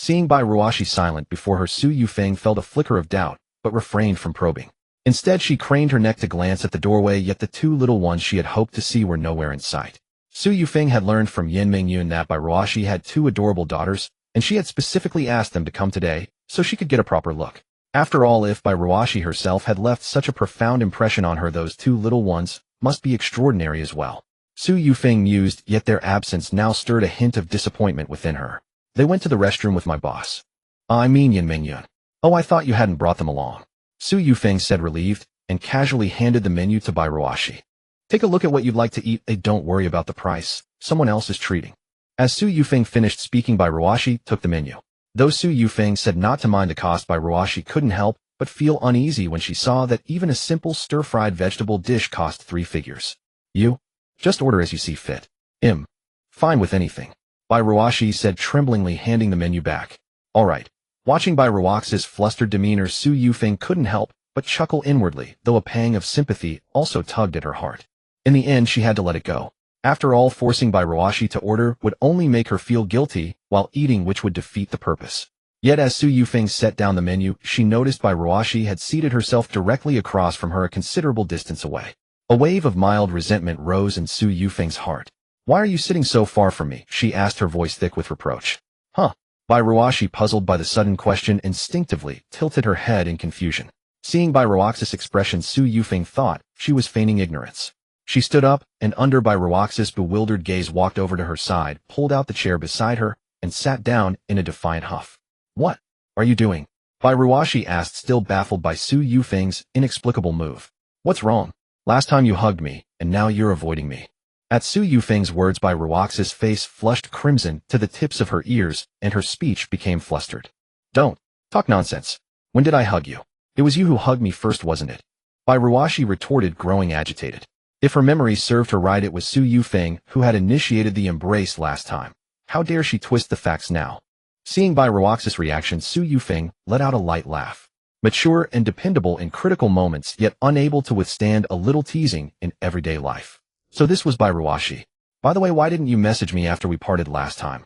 Seeing Bai Ruashi silent before her, Su Yufeng felt a flicker of doubt, but refrained from probing. Instead, she craned her neck to glance at the doorway, yet the two little ones she had hoped to see were nowhere in sight. Su Yufeng had learned from Yin Mingyun that Bai Ruashi had two adorable daughters, and she had specifically asked them to come today, so she could get a proper look. After all, if Bai Ruashi herself had left such a profound impression on her, those two little ones must be extraordinary as well. Su Yufeng mused, yet their absence now stirred a hint of disappointment within her. They went to the restroom with my boss. I mean Yin Mingyun. Oh, I thought you hadn't brought them along. Su Yufeng said, relieved, and casually handed the menu to Bai Ruashi. Take a look at what you'd like to eat. Don't worry about the price. Someone else is treating. As Su Yufeng finished speaking, Bai Ruashi took the menu. Though Su Yufeng said not to mind the cost, Bai Ruashi couldn't help but feel uneasy when she saw that even a simple stir-fried vegetable dish cost 3 figures. You? Just order as you see fit. Fine with anything. Bai Ruashi said, tremblingly, handing the menu back. All right. Watching Bai Ruaxi's flustered demeanor, Su Yufeng couldn't help but chuckle inwardly, though a pang of sympathy also tugged at her heart. In the end, she had to let it go. After all, forcing Bai Ruashi to order would only make her feel guilty while eating, which would defeat the purpose. Yet as Su Yufeng set down the menu, she noticed Bai Ruashi had seated herself directly across from her, a considerable distance away. A wave of mild resentment rose in Su Yufeng's heart. Why are you sitting so far from me? She asked, her voice thick with reproach. Huh? Bai Ruashi, puzzled by the sudden question, instinctively tilted her head in confusion. Seeing Bai Ruaxi's expression, Su Yufeng thought she was feigning ignorance. She stood up, and under Bai Ruaxi's bewildered gaze walked over to her side, pulled out the chair beside her, and sat down in a defiant huff. What are you doing? Bai Ruashi asked, still baffled by Su Yufeng's inexplicable move. What's wrong? Last time you hugged me, and now you're avoiding me. At Su Yufeng's words, Bai Ruaxi's face flushed crimson to the tips of her ears, and her speech became flustered. Don't talk nonsense. When did I hug you? It was you who hugged me first, wasn't it? Bai Ruashi retorted, growing agitated. If her memory served her right, it was Su Yufeng who had initiated the embrace last time. How dare she twist the facts now? Seeing Bai Ruaxi's reaction, Su Yufeng let out a light laugh. Mature and dependable in critical moments, yet unable to withstand a little teasing in everyday life. So this was Bai Ruashi. By the way, why didn't you message me after we parted last time?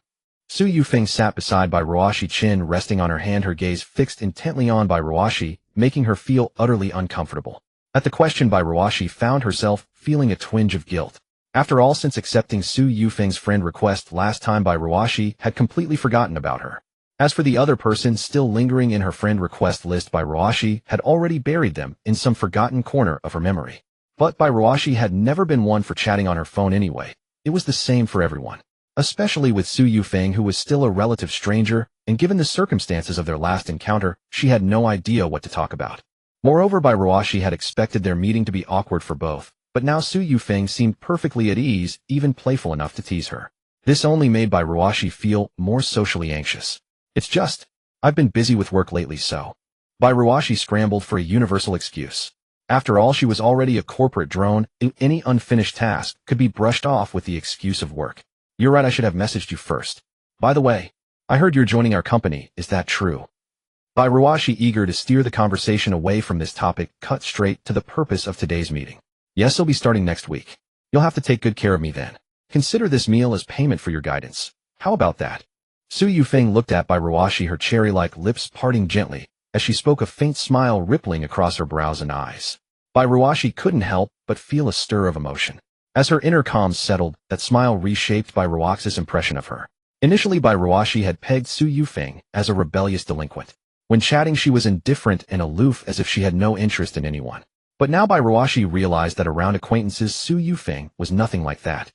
Su Yufeng sat beside Bai Ruashi, chin resting on her hand, her gaze fixed intently on Bai Ruashi, making her feel utterly uncomfortable. At the question, Bai Ruashi found herself feeling a twinge of guilt. After all, since accepting Su Yufeng's friend request last time, Bai Ruashi had completely forgotten about her. As for the other person still lingering in her friend request list, Bai Ruashi had already buried them in some forgotten corner of her memory. But Bai Ruashi had never been one for chatting on her phone anyway. It was the same for everyone. Especially with Su Yufeng, who was still a relative stranger, and given the circumstances of their last encounter, she had no idea what to talk about. Moreover, Bai Ruashi had expected their meeting to be awkward for both, but now Su Yufeng seemed perfectly at ease, even playful enough to tease her. This only made Bai Ruashi feel more socially anxious. It's just, I've been busy with work lately, so. Bai Ruashi scrambled for a universal excuse. After all, she was already a corporate drone, and any unfinished task could be brushed off with the excuse of work. You're right, I should have messaged you first. By the way, I heard you're joining our company, is that true? Bai Ruashi, eager to steer the conversation away from this topic, cut straight to the purpose of today's meeting. Yes, I'll be starting next week. You'll have to take good care of me then. Consider this meal as payment for your guidance. How about that? Su Yufeng looked at Bai Ruashi, her cherry-like lips parting gently, as she spoke, a faint smile rippling across her brows and eyes. Bai Ruashi couldn't help but feel a stir of emotion. As her inner calm settled, that smile reshaped Bai Ruaxi's impression of her. Initially, Bai Ruashi had pegged Su Yufeng as a rebellious delinquent. When chatting, she was indifferent and aloof, as if she had no interest in anyone. But now Bai Ruashi realized that around acquaintances, Su Yufeng was nothing like that.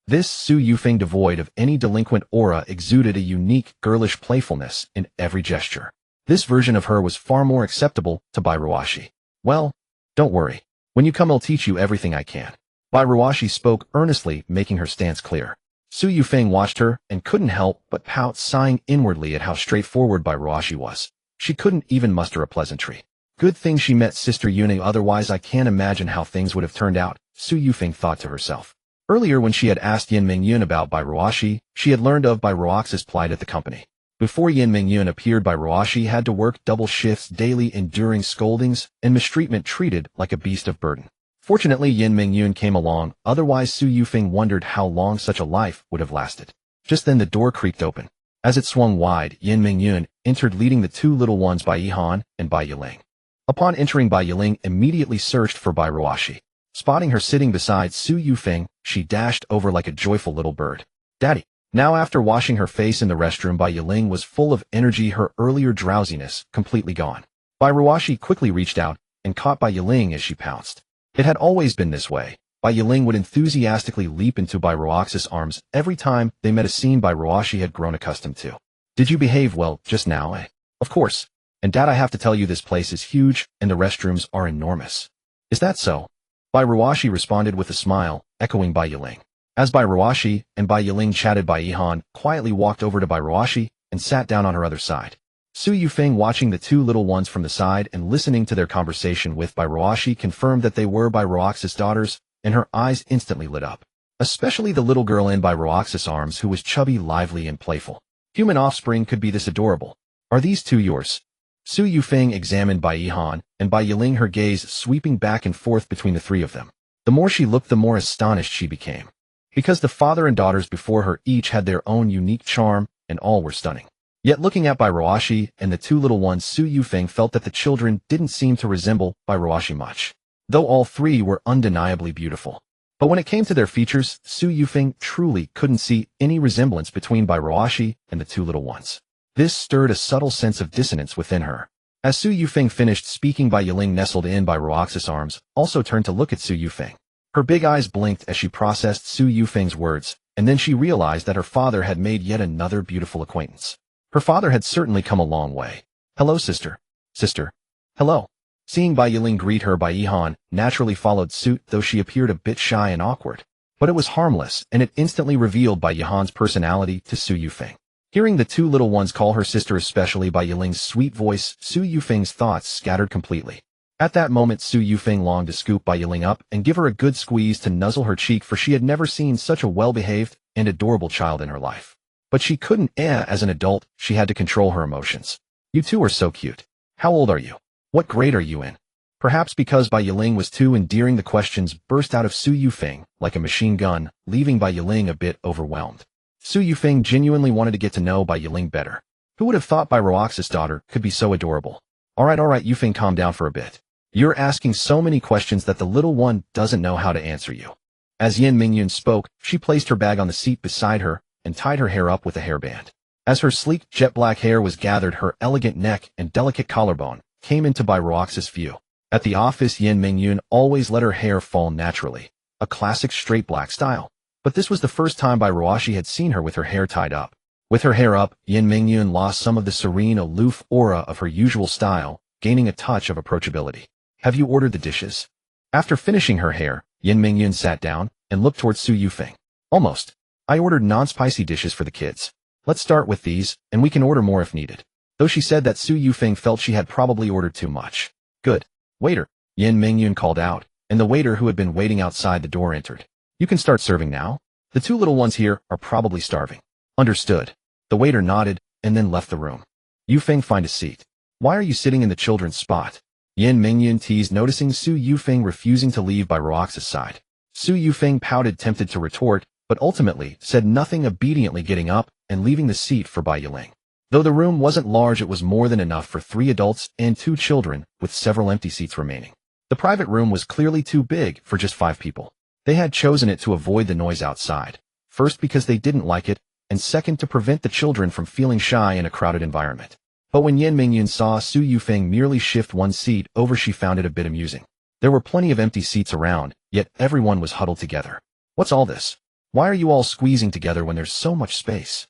This Su Yufeng, devoid of any delinquent aura, exuded a unique, girlish playfulness in every gesture. This version of her was far more acceptable to Bai Ruashi. Well, don't worry. When you come, I'll teach you everything I can. Bai Ruashi spoke earnestly, making her stance clear. Su Yufeng watched her and couldn't help but pout, sighing inwardly at how straightforward Bai Ruashi was. She couldn't even muster a pleasantry. Good thing she met Sister Yune, otherwise I can't imagine how things would have turned out, Su Yufeng thought to herself. Earlier, when she had asked Yin Mingyun about Bai Ruashi, she had learned of Bai Ruaxi's plight at the company. Before Yin Mingyun appeared, Bai Ruashi had to work double shifts daily, enduring scoldings and mistreatment, treated like a beast of burden. Fortunately, Yin Mingyun came along, otherwise Su Yufeng wondered how long such a life would have lasted. Just then the door creaked open. As it swung wide, Yin Mingyun entered leading the two little ones Bai Yihan and Bai Yiling. Upon entering, Bai Yiling immediately searched for Bai Ruashi. Spotting her sitting beside Su Yufeng, she dashed over like a joyful little bird. Daddy. Now after washing her face in the restroom, Bai Yiling was full of energy, her earlier drowsiness completely gone. Bai Ruashi quickly reached out and caught Bai Yiling as she pounced. It had always been this way. Bai Yiling would enthusiastically leap into Bai Ruaxi's arms every time they met, a scene Bai Ruashi had grown accustomed to. Did you behave well just now, eh? Of course. And Dad, I have to tell you, this place is huge and the restrooms are enormous. Is that so? Bai Ruashi responded with a smile, echoing Bai Yiling. As Bai Ruashi and Bai Yiling chatted, Bai Yihan quietly walked over to Bai Ruashi and sat down on her other side. Su Yufeng, watching the two little ones from the side and listening to their conversation with Bai Ruashi, confirmed that they were Bai Ruaxi's daughters, and her eyes instantly lit up. Especially the little girl in Bai Ruaxi's arms, who was chubby, lively, and playful. Human offspring could be this adorable. Are these two yours? Su Yufeng examined Bai Yihan and Bai Yiling, her gaze sweeping back and forth between the three of them. The more she looked, the more astonished she became. Because the father and daughters before her each had their own unique charm, and all were stunning. Yet looking at Bai Ruashi and the two little ones, Su Yufeng felt that the children didn't seem to resemble Bai Ruashi much, though all three were undeniably beautiful. But when it came to their features, Su Yufeng truly couldn't see any resemblance between Bai Ruashi and the two little ones. This stirred a subtle sense of dissonance within her. As Su Yufeng finished speaking, Bai Yiling, nestled in Bai Ruaxi's arms, also turned to look at Su Yufeng. Her big eyes blinked as she processed Su Yufeng's words, and then she realized that her father had made yet another beautiful acquaintance. Her father had certainly come a long way. Hello, sister. Sister. Hello. Seeing Bai Yiling greet her, Bai Yihan naturally followed suit, though she appeared a bit shy and awkward. But it was harmless, and it instantly revealed Bai Yihan's personality to Su Yufeng. Hearing the two little ones call her sister, especially Bai Yiling's sweet voice, Su Yufeng's thoughts scattered completely. At that moment, Su Yufeng longed to scoop Bai Yiling up and give her a good squeeze to nuzzle her cheek, for she had never seen such a well-behaved and adorable child in her life. But she couldn't. As an adult, she had to control her emotions. You two are so cute. How old are you? What grade are you in? Perhaps because Bai Yiling was too endearing, the questions burst out of Su Yufeng like a machine gun, leaving Bai Yiling a bit overwhelmed. Su Yufeng genuinely wanted to get to know Bai Yiling better. Who would have thought Bai Ruaxi's daughter could be so adorable? Alright, Yufeng, calm down for a bit. You're asking so many questions that the little one doesn't know how to answer you. As Yin Mingyun spoke, she placed her bag on the seat beside her and tied her hair up with a hairband. As her sleek, jet-black hair was gathered, her elegant neck and delicate collarbone came into Bai Ruaxi's view. At the office, Yin Mingyun always let her hair fall naturally, a classic straight black style. But this was the first time Bai Ruashi had seen her with her hair tied up. With her hair up, Yin Mingyun lost some of the serene, aloof aura of her usual style, gaining a touch of approachability. Have you ordered the dishes? After finishing her hair, Yin Mingyun sat down and looked towards Su Yufeng. Almost. I ordered non-spicy dishes for the kids. Let's start with these, and we can order more if needed. Though she said that Su Yufeng felt she had probably ordered too much. Good. Waiter, Yin Mingyun called out, and the waiter, who had been waiting outside the door, entered. You can start serving now. The two little ones here are probably starving. Understood. The waiter nodded and then left the room. Yufeng, find a seat. Why are you sitting in the children's spot? Yin Mingyun teased, noticing Su Yufeng refusing to leave Bai Ruaxi's side. Su Yufeng pouted, tempted to retort, but ultimately said nothing, obediently getting up and leaving the seat for Bai Yiling. Though the room wasn't large, it was more than enough for 3 adults and 2 children, with several empty seats remaining. The private room was clearly too big for just 5 people. They had chosen it to avoid the noise outside, first because they didn't like it, and second to prevent the children from feeling shy in a crowded environment. But when Yin Mingyun saw Su Yufeng merely shift 1 seat over, she found it a bit amusing. There were plenty of empty seats around, yet everyone was huddled together. What's all this? Why are you all squeezing together when there's so much space?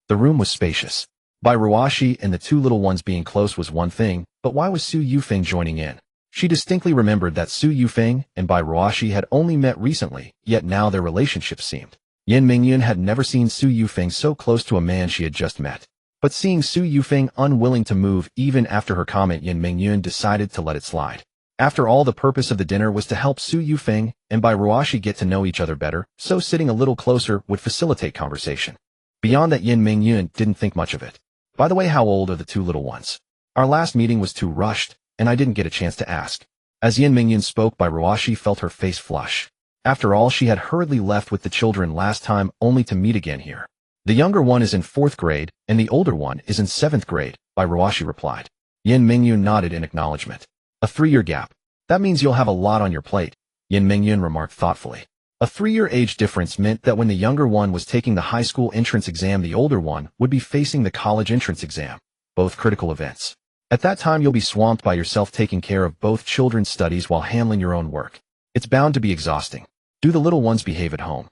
The room was spacious. Bai Ruashi and the 2 little ones being close was one thing, but why was Su Yufeng joining in? She distinctly remembered that Su Yufeng and Bai Ruashi had only met recently, yet now their relationship seemed. Yin Mingyun had never seen Su Yufeng so close to a man she had just met. But seeing Su Yufeng unwilling to move even after her comment, Yin Mingyun decided to let it slide. After all, the purpose of the dinner was to help Su Yufeng and Bai Ruashi get to know each other better, so sitting a little closer would facilitate conversation. Beyond that, Yin Mingyun didn't think much of it. By the way, how old are the 2 little ones? Our last meeting was too rushed, and I didn't get a chance to ask. As Yin Mingyun spoke, Bai Ruashi felt her face flush. After all, she had hurriedly left with the children last time, only to meet again here. The younger one is in 4th grade, and the older one is in 7th grade, Bairuashi replied. Yin Mingyun nodded in acknowledgement. A 3-year gap. That means you'll have a lot on your plate, Yin Mingyun remarked thoughtfully. A 3-year age difference meant that when the younger one was taking the high school entrance exam, the older one would be facing the college entrance exam, both critical events. At that time, you'll be swamped by yourself taking care of both children's studies while handling your own work. It's bound to be exhausting. Do the little ones behave at home?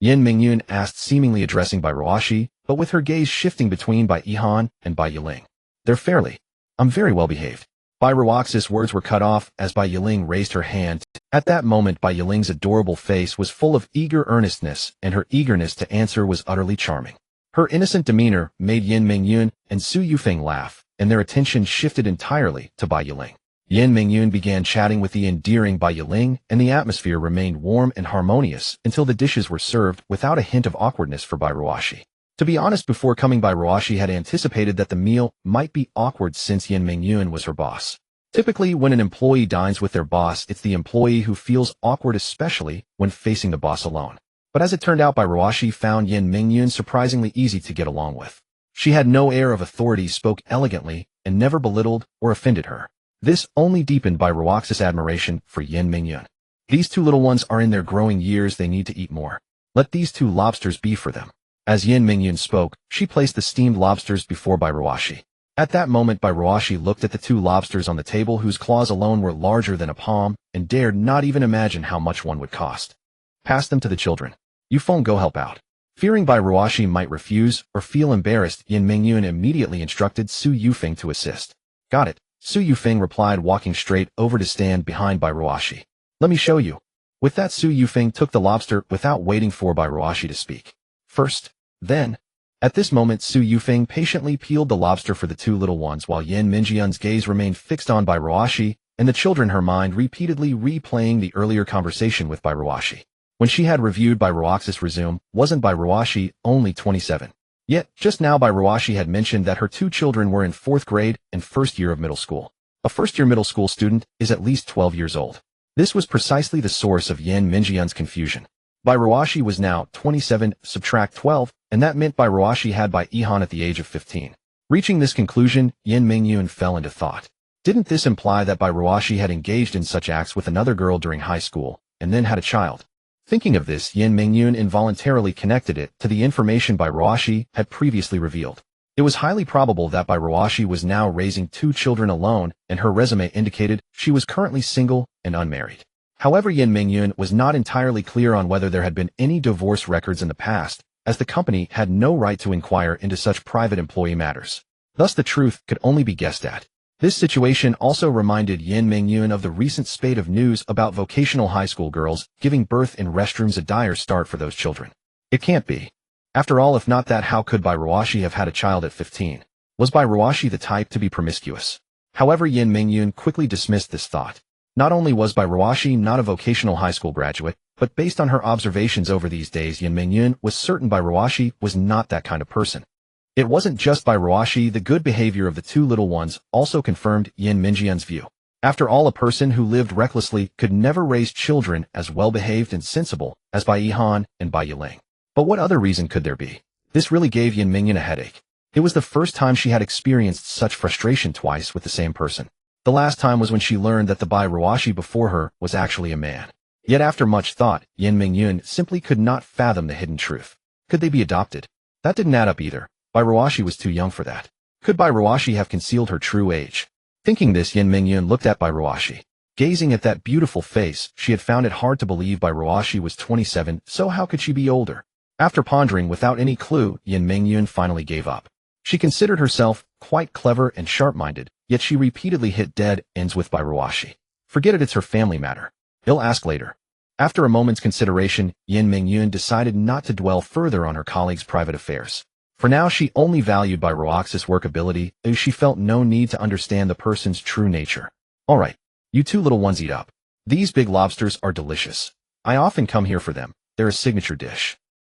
Yin Mingyun asked, seemingly addressing Bairuashi, but with her gaze shifting between Bai Yihan and Bai Yiling. They're fairly. I'm very well behaved. Bairuaxi's words were cut off as Bai Yiling raised her hand. At that moment, Bai Yiling's adorable face was full of eager earnestness, and her eagerness to answer was utterly charming. Her innocent demeanor made Yin Mingyun and Su Yufeng laugh, and their attention shifted entirely to Bai Yiling. Yin Mingyun began chatting with the endearing Bai Yiling, and the atmosphere remained warm and harmonious until the dishes were served without a hint of awkwardness for Bairuashi. To be honest, before coming, Bairuashi had anticipated that the meal might be awkward since Yin Mingyun was her boss. Typically, when an employee dines with their boss, it's the employee who feels awkward, especially when facing the boss alone. But as it turned out, Bairuashi found Yin Mingyun surprisingly easy to get along with. She had no air of authority, spoke elegantly, and never belittled or offended her. This only deepened Bairuaxi's admiration for Yin Mingyun. These two little ones are in their growing years, they need to eat more. Let these 2 lobsters be for them. As Yin Mingyun spoke, she placed the steamed lobsters before Bairuashi. At that moment, Bairuashi looked at the 2 lobsters on the table, whose claws alone were larger than a palm, and dared not even imagine how much one would cost. Pass them to the children. Yufeng, go help out. Fearing Bairuashi might refuse or feel embarrassed, Yin Mingyun immediately instructed Su Yufeng to assist. Got it, Su Yufeng replied, walking straight over to stand behind Bairuashi. Let me show you. With that, Su Yufeng took the lobster without waiting for Bairuashi to speak. First, then. At this moment, Su Yufeng patiently peeled the lobster for the 2 little ones while Yin Mingyun's gaze remained fixed on Bairuashi, and the children, her mind repeatedly replaying the earlier conversation with Bairuashi. When she had reviewed Bairuaxi's resume, wasn't Bairuashi only 27? Yet, just now Bairuashi had mentioned that her 2 children were in 4th grade and 1st year of middle school. A 1st-year middle school student is at least 12 years old. This was precisely the source of Yin Mingyun's confusion. Bairuashi was now 27, subtract 12, and that meant Bairuashi had Bai Yihan at the age of 15. Reaching this conclusion, Yin Mingyun fell into thought. Didn't this imply that Bairuashi had engaged in such acts with another girl during high school, and then had a child? Thinking of this, Yin Mingyun involuntarily connected it to the information Bairuashi had previously revealed. It was highly probable that Bairuashi was now raising 2 children alone, and her resume indicated she was currently single and unmarried. However, Yin Mingyun was not entirely clear on whether there had been any divorce records in the past, as the company had no right to inquire into such private employee matters. Thus, the truth could only be guessed at. This situation also reminded Yin Mingyun of the recent spate of news about vocational high school girls giving birth in restrooms, a dire start for those children. It can't be. After all, if not that, how could Bairuashi have had a child at 15? Was Bairuashi the type to be promiscuous? However, Yin Mingyun quickly dismissed this thought. Not only was Bairuashi not a vocational high school graduate, but based on her observations over these days, Yin Mingyun was certain Bairuashi was not that kind of person. It wasn't just Bairuashi, the good behavior of the 2 little ones also confirmed Yin Mingyun's view. After all, a person who lived recklessly could never raise children as well-behaved and sensible as Bai Yihan and Bai Yiling. But what other reason could there be? This really gave Yin Mingyun a headache. It was the first time she had experienced such frustration twice with the same person. The last time was when she learned that the Bairuashi before her was actually a man. Yet after much thought, Yin Mingyun simply could not fathom the hidden truth. Could they be adopted? That didn't add up either. Bairuashi was too young for that. Could Bairuashi have concealed her true age? Thinking this, Yin Mingyun looked at Bairuashi. Gazing at that beautiful face, she had found it hard to believe Bairuashi was 27, so how could she be older? After pondering without any clue, Yin Mingyun finally gave up. She considered herself quite clever and sharp-minded, yet she repeatedly hit dead ends with Bairuashi. Forget it, it's her family matter. He'll ask later. After a moment's consideration, Yin Mingyun decided not to dwell further on her colleague's private affairs. For now, she only valued Bairuaxi's workability, as she felt no need to understand the person's true nature. All right, you 2 little ones eat up. These big lobsters are delicious. I often come here for them. They're a signature dish.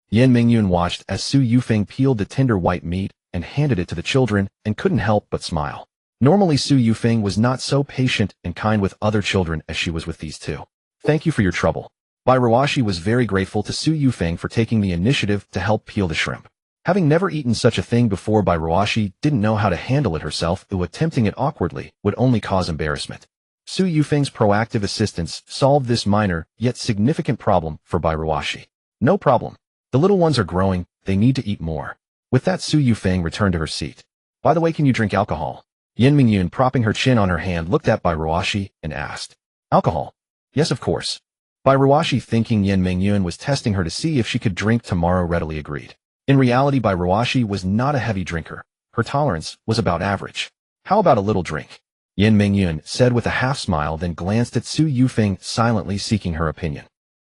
Yin Mingyun watched as Su Yufeng peeled the tender white meat and handed it to the children, and couldn't help but smile. Normally, Su Yufeng was not so patient and kind with other children as she was with these 2. Thank you for your trouble. Bairuashi was very grateful to Su Yufeng for taking the initiative to help peel the shrimp. Having never eaten such a thing before, Ruashi didn't know how to handle it herself, attempting it awkwardly would only cause embarrassment. Su Yufeng's proactive assistance solved this minor, yet significant problem for Ruashi. No problem. The little ones are growing, they need to eat more. With that, Su Yufeng returned to her seat. By the way, can you drink alcohol? Yin Mingyun, propping her chin on her hand, looked at Ruashi and asked. Alcohol? Yes, of course. Ruashi, thinking Yin Mingyun was testing her to see if she could drink tomorrow, readily agreed. In reality, Ruashi was not a heavy drinker. Her tolerance was about average. How about a little drink? Yin Mingyun said with a half-smile, then glanced at Su Yufeng, silently seeking her opinion.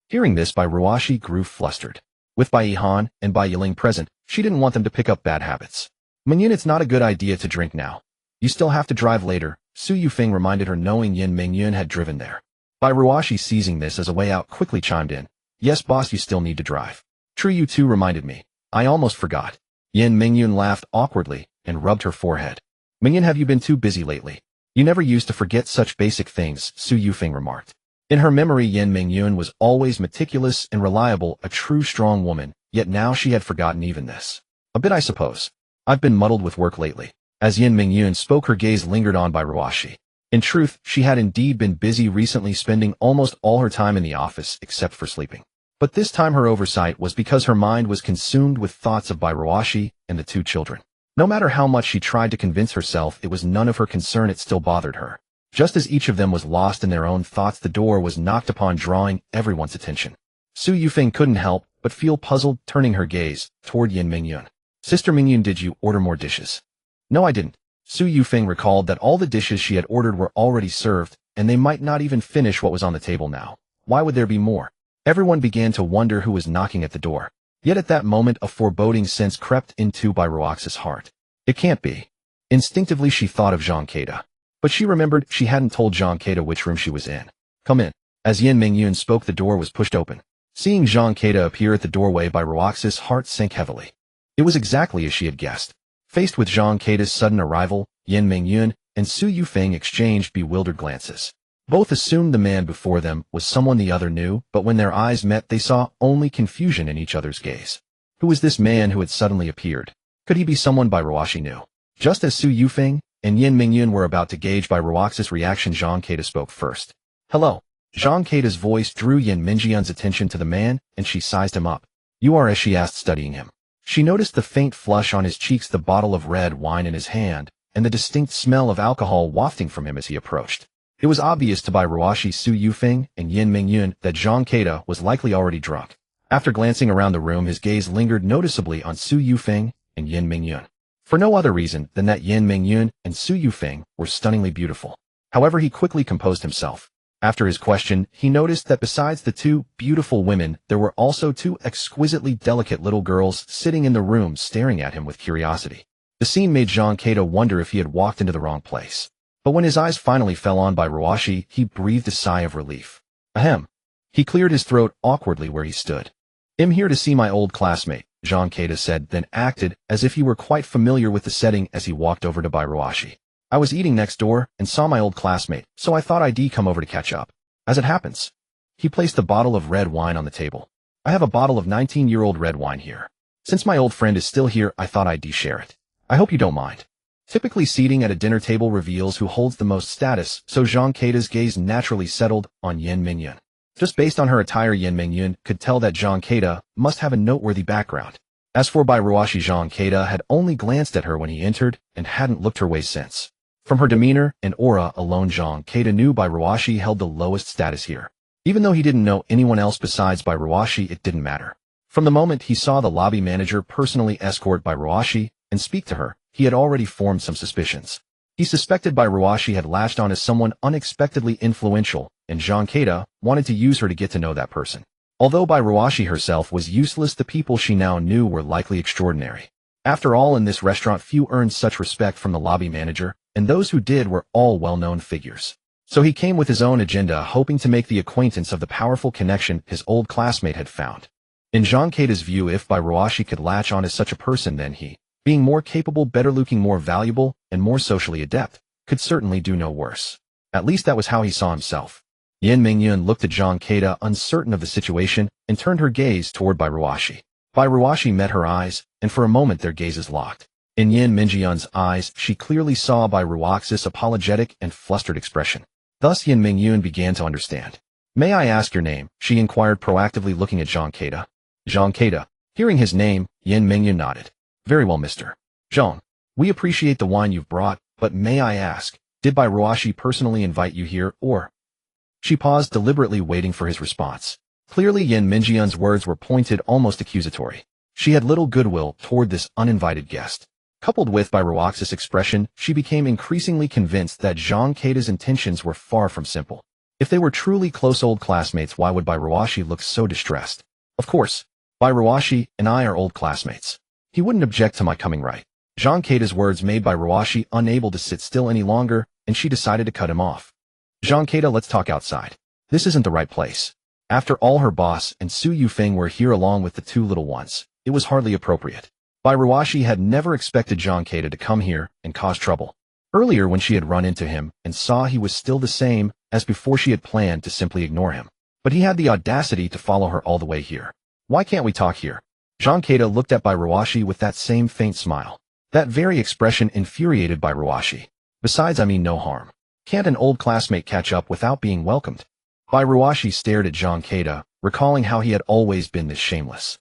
Hearing this, Ruashi grew flustered. With Bai Han and Bai Yiling present, she didn't want them to pick up bad habits. Mingyun, it's not a good idea to drink now. You still have to drive later, Su Yufeng reminded her, knowing Yin Mingyun had driven there. Ruashi, seizing this as a way out, quickly chimed in. Yes, boss, you still need to drive. True, you too reminded me. I almost forgot. Yin Mingyun laughed awkwardly and rubbed her forehead. Mingyun, have you been too busy lately? You never used to forget such basic things, Su Yufeng remarked. In her memory, Yin Mingyun was always meticulous and reliable, a true strong woman, yet now she had forgotten even this. A bit, I suppose. I've been muddled with work lately. As Yin Mingyun spoke, her gaze lingered on Ruashi. In truth, she had indeed been busy recently, spending almost all her time in the office except for sleeping. But this time her oversight was because her mind was consumed with thoughts of Ruashi and the two children. No matter how much she tried to convince herself it was none of her concern, it still bothered her. Just as each of them was lost in their own thoughts, the door was knocked upon, drawing everyone's attention. Su Yufeng couldn't help but feel puzzled, turning her gaze toward Yin Mingyun. Sister Mingyun, did you order more dishes? No, I didn't. Su Yufeng recalled that all the dishes she had ordered were already served, and they might not even finish what was on the table now. Why would there be more? Everyone began to wonder who was knocking at the door. Yet at that moment, a foreboding sense crept into Ruaxi's heart. It can't be. Instinctively, she thought of Jean Keita. But she remembered she hadn't told Jean Keita which room she was in. Come in. As Yin Mingyun spoke, the door was pushed open. Seeing Jean Keita appear at the doorway, Ruaxi's heart sank heavily. It was exactly as she had guessed. Faced with Jean Keita's sudden arrival, Yin Mingyun and Su Yufeng exchanged bewildered glances. Both assumed the man before them was someone the other knew, but when their eyes met, they saw only confusion in each other's gaze. Who was this man who had suddenly appeared? Could he be someone Ruashi knew? Just as Su Yufeng and Yin Mingyun were about to gauge Ruaxi's reaction, Jean Keita spoke first. Hello. Jean Keita's voice drew Yin Mingyun's attention to the man, and she sized him up. You are, as she asked, studying him. She noticed the faint flush on his cheeks, the bottle of red wine in his hand, and the distinct smell of alcohol wafting from him as he approached. It was obvious to Ruashi, Su Yufeng, and Yin Mingyun that Jean Keita was likely already drunk. After glancing around the room, his gaze lingered noticeably on Su Yufeng and Yin Mingyun. For no other reason than that Yin Mingyun and Su Yufeng were stunningly beautiful. However, he quickly composed himself. After his question, he noticed that besides the two beautiful women, there were also two exquisitely delicate little girls sitting in the room, staring at him with curiosity. The scene made Jean Keita wonder if he had walked into the wrong place. But when his eyes finally fell on Ruashi, he breathed a sigh of relief. Ahem. He cleared his throat awkwardly where he stood. I'm here to see my old classmate, Jean Keita said, then acted as if he were quite familiar with the setting as he walked over to Ruashi. I was eating next door and saw my old classmate, so I thought I'd come over to catch up. As it happens. He placed a bottle of red wine on the table. I have a bottle of 19-year-old red wine here. Since my old friend is still here, I thought I'd share it. I hope you don't mind. Typically, seating at a dinner table reveals who holds the most status, so Jean Keita's gaze naturally settled on Yin Mingyun. Just based on her attire, Yin Mingyun could tell that Jean Keita must have a noteworthy background. As for Ruashi, Jean Keita had only glanced at her when he entered and hadn't looked her way since. From her demeanor and aura alone, Jean Keita knew Ruashi held the lowest status here. Even though he didn't know anyone else besides Ruashi, it didn't matter. From the moment he saw the lobby manager personally escort Ruashi and speak to her, he had already formed some suspicions. He suspected Ruashi had latched on as someone unexpectedly influential, and Jean Keita wanted to use her to get to know that person. Although Ruashi herself was useless, the people she now knew were likely extraordinary. After all, in this restaurant, few earned such respect from the lobby manager, and those who did were all well-known figures. So he came with his own agenda, hoping to make the acquaintance of the powerful connection his old classmate had found. In Jean Keita's view, if Ruashi could latch on as such a person, then he, being more capable, better-looking, more valuable, and more socially adept, could certainly do no worse. At least that was how he saw himself. Yin Mingyun looked at Jean Keita, uncertain of the situation, and turned her gaze toward Ruashi. Ruashi met her eyes, and for a moment their gazes locked. In Yin Mingyun's eyes, she clearly saw Ruaxi's apologetic and flustered expression. Thus Yin Mingyun began to understand. "May I ask your name?" she inquired proactively, looking at Zhang Keita. Zhang Keita. Hearing his name, Yin Mingyun nodded. "Very well, Mr. Zhang. We appreciate the wine you've brought, but may I ask, did Ruashi personally invite you here, or?" She paused, deliberately waiting for his response. Clearly Yin Mingyun's words were pointed, almost accusatory. She had little goodwill toward this uninvited guest. Coupled with Ruaxi's expression, she became increasingly convinced that Zhang Keita's intentions were far from simple. If they were truly close old classmates, why would Ruashi look so distressed? Of course, Ruashi and I are old classmates. He wouldn't object to my coming, right? Zhang Keita's words made Ruashi unable to sit still any longer, and she decided to cut him off. "Zhang Keita, let's talk outside. This isn't the right place. After all, her boss and Su Yufeng were here along with the two little ones. It was hardly appropriate." Ruashi had never expected Zhang Keita to come here and cause trouble. Earlier, when she had run into him and saw he was still the same as before, she had planned to simply ignore him. But he had the audacity to follow her all the way here. "Why can't we talk here?" Zhang Keita looked at Ruashi with that same faint smile. That very expression infuriated Ruashi. "Besides, I mean no harm. Can't an old classmate catch up without being welcomed?" Ruashi stared at Zhang Keita, recalling how he had always been this shameless.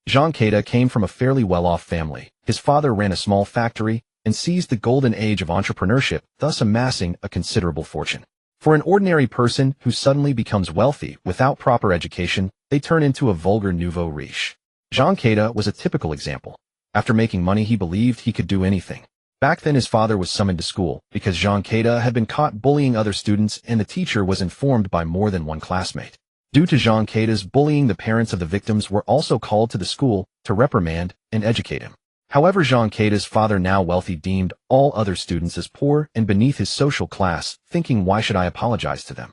Zhang Keita came from a fairly well-off family. His father ran a small factory and seized the golden age of entrepreneurship, thus amassing a considerable fortune. For an ordinary person who suddenly becomes wealthy without proper education, they turn into a vulgar nouveau riche. Zhang Keita was a typical example. After making money, he believed he could do anything. Back then his father was summoned to school because Zhang Keita had been caught bullying other students, and the teacher was informed by more than one classmate. Due to Zhang Keita's bullying, the parents of the victims were also called to the school to reprimand and educate him. However, Zhang Keita's father, now wealthy, deemed all other students as poor and beneath his social class, thinking, "Why should I apologize to them?"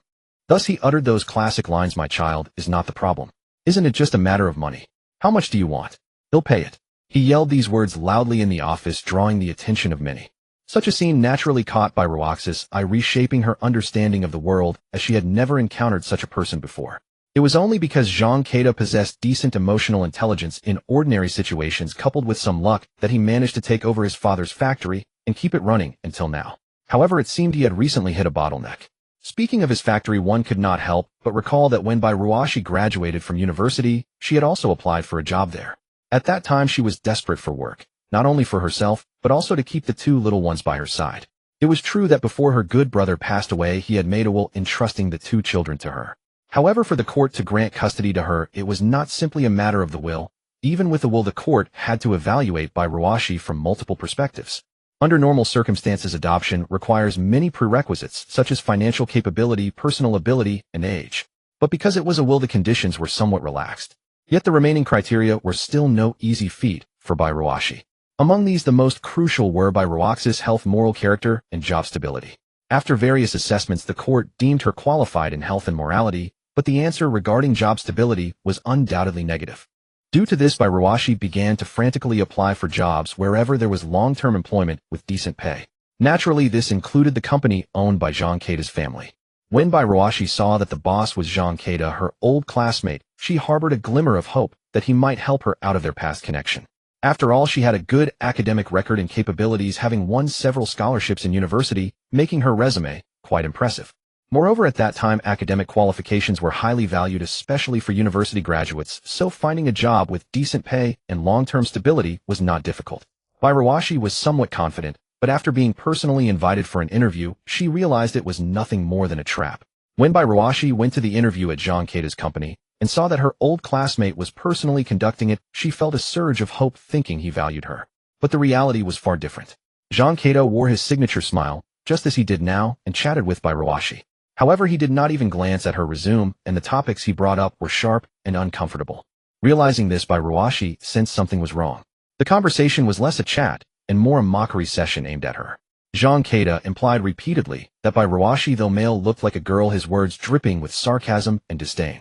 Thus he uttered those classic lines, "My child is not the problem. Isn't it just a matter of money? How much do you want? He'll pay it." He yelled these words loudly in the office, drawing the attention of many. Such a scene naturally caught Ruaxi's eye, reshaping her understanding of the world, as she had never encountered such a person before. It was only because Zhang Keita possessed decent emotional intelligence in ordinary situations, coupled with some luck, that he managed to take over his father's factory and keep it running until now. However, it seemed he had recently hit a bottleneck. Speaking of his factory, one could not help but recall that when Ruashi graduated from university, she had also applied for a job there. At that time, she was desperate for work, not only for herself, but also to keep the two little ones by her side. It was true that before her good brother passed away, he had made a will entrusting the two children to her. However, for the court to grant custody to her, it was not simply a matter of the will. Even with the will, the court had to evaluate Ruashi from multiple perspectives. Under normal circumstances, adoption requires many prerequisites, such as financial capability, personal ability, and age. But because it was a will, the conditions were somewhat relaxed. Yet the remaining criteria were still no easy feat for Ruashi. Among these, the most crucial were Ruaxi's health, moral character, and job stability. After various assessments, the court deemed her qualified in health and morality, but the answer regarding job stability was undoubtedly negative. Due to this, Ruashi began to frantically apply for jobs wherever there was long-term employment with decent pay. Naturally, this included the company owned by Zhang Keita's family. When Ruashi saw that the boss was Zhang Keita, her old classmate, she harbored a glimmer of hope that he might help her out of their past connection. After all, she had a good academic record and capabilities, having won several scholarships in university, making her resume quite impressive. Moreover, at that time, academic qualifications were highly valued, especially for university graduates, so finding a job with decent pay and long-term stability was not difficult. Ruashi was somewhat confident, but after being personally invited for an interview, she realized it was nothing more than a trap. When Ruashi went to the interview at Zhang Keita's company and saw that her old classmate was personally conducting it, she felt a surge of hope, thinking he valued her. But the reality was far different. Zhang Keita wore his signature smile, just as he did now, and chatted with Ruashi. However, he did not even glance at her resume, and the topics he brought up were sharp and uncomfortable. Realizing this, Ruashi sensed something was wrong. The conversation was less a chat and more a mockery session aimed at her. Zhang Keita implied repeatedly that Ruashi, though male, looked like a girl, his words dripping with sarcasm and disdain.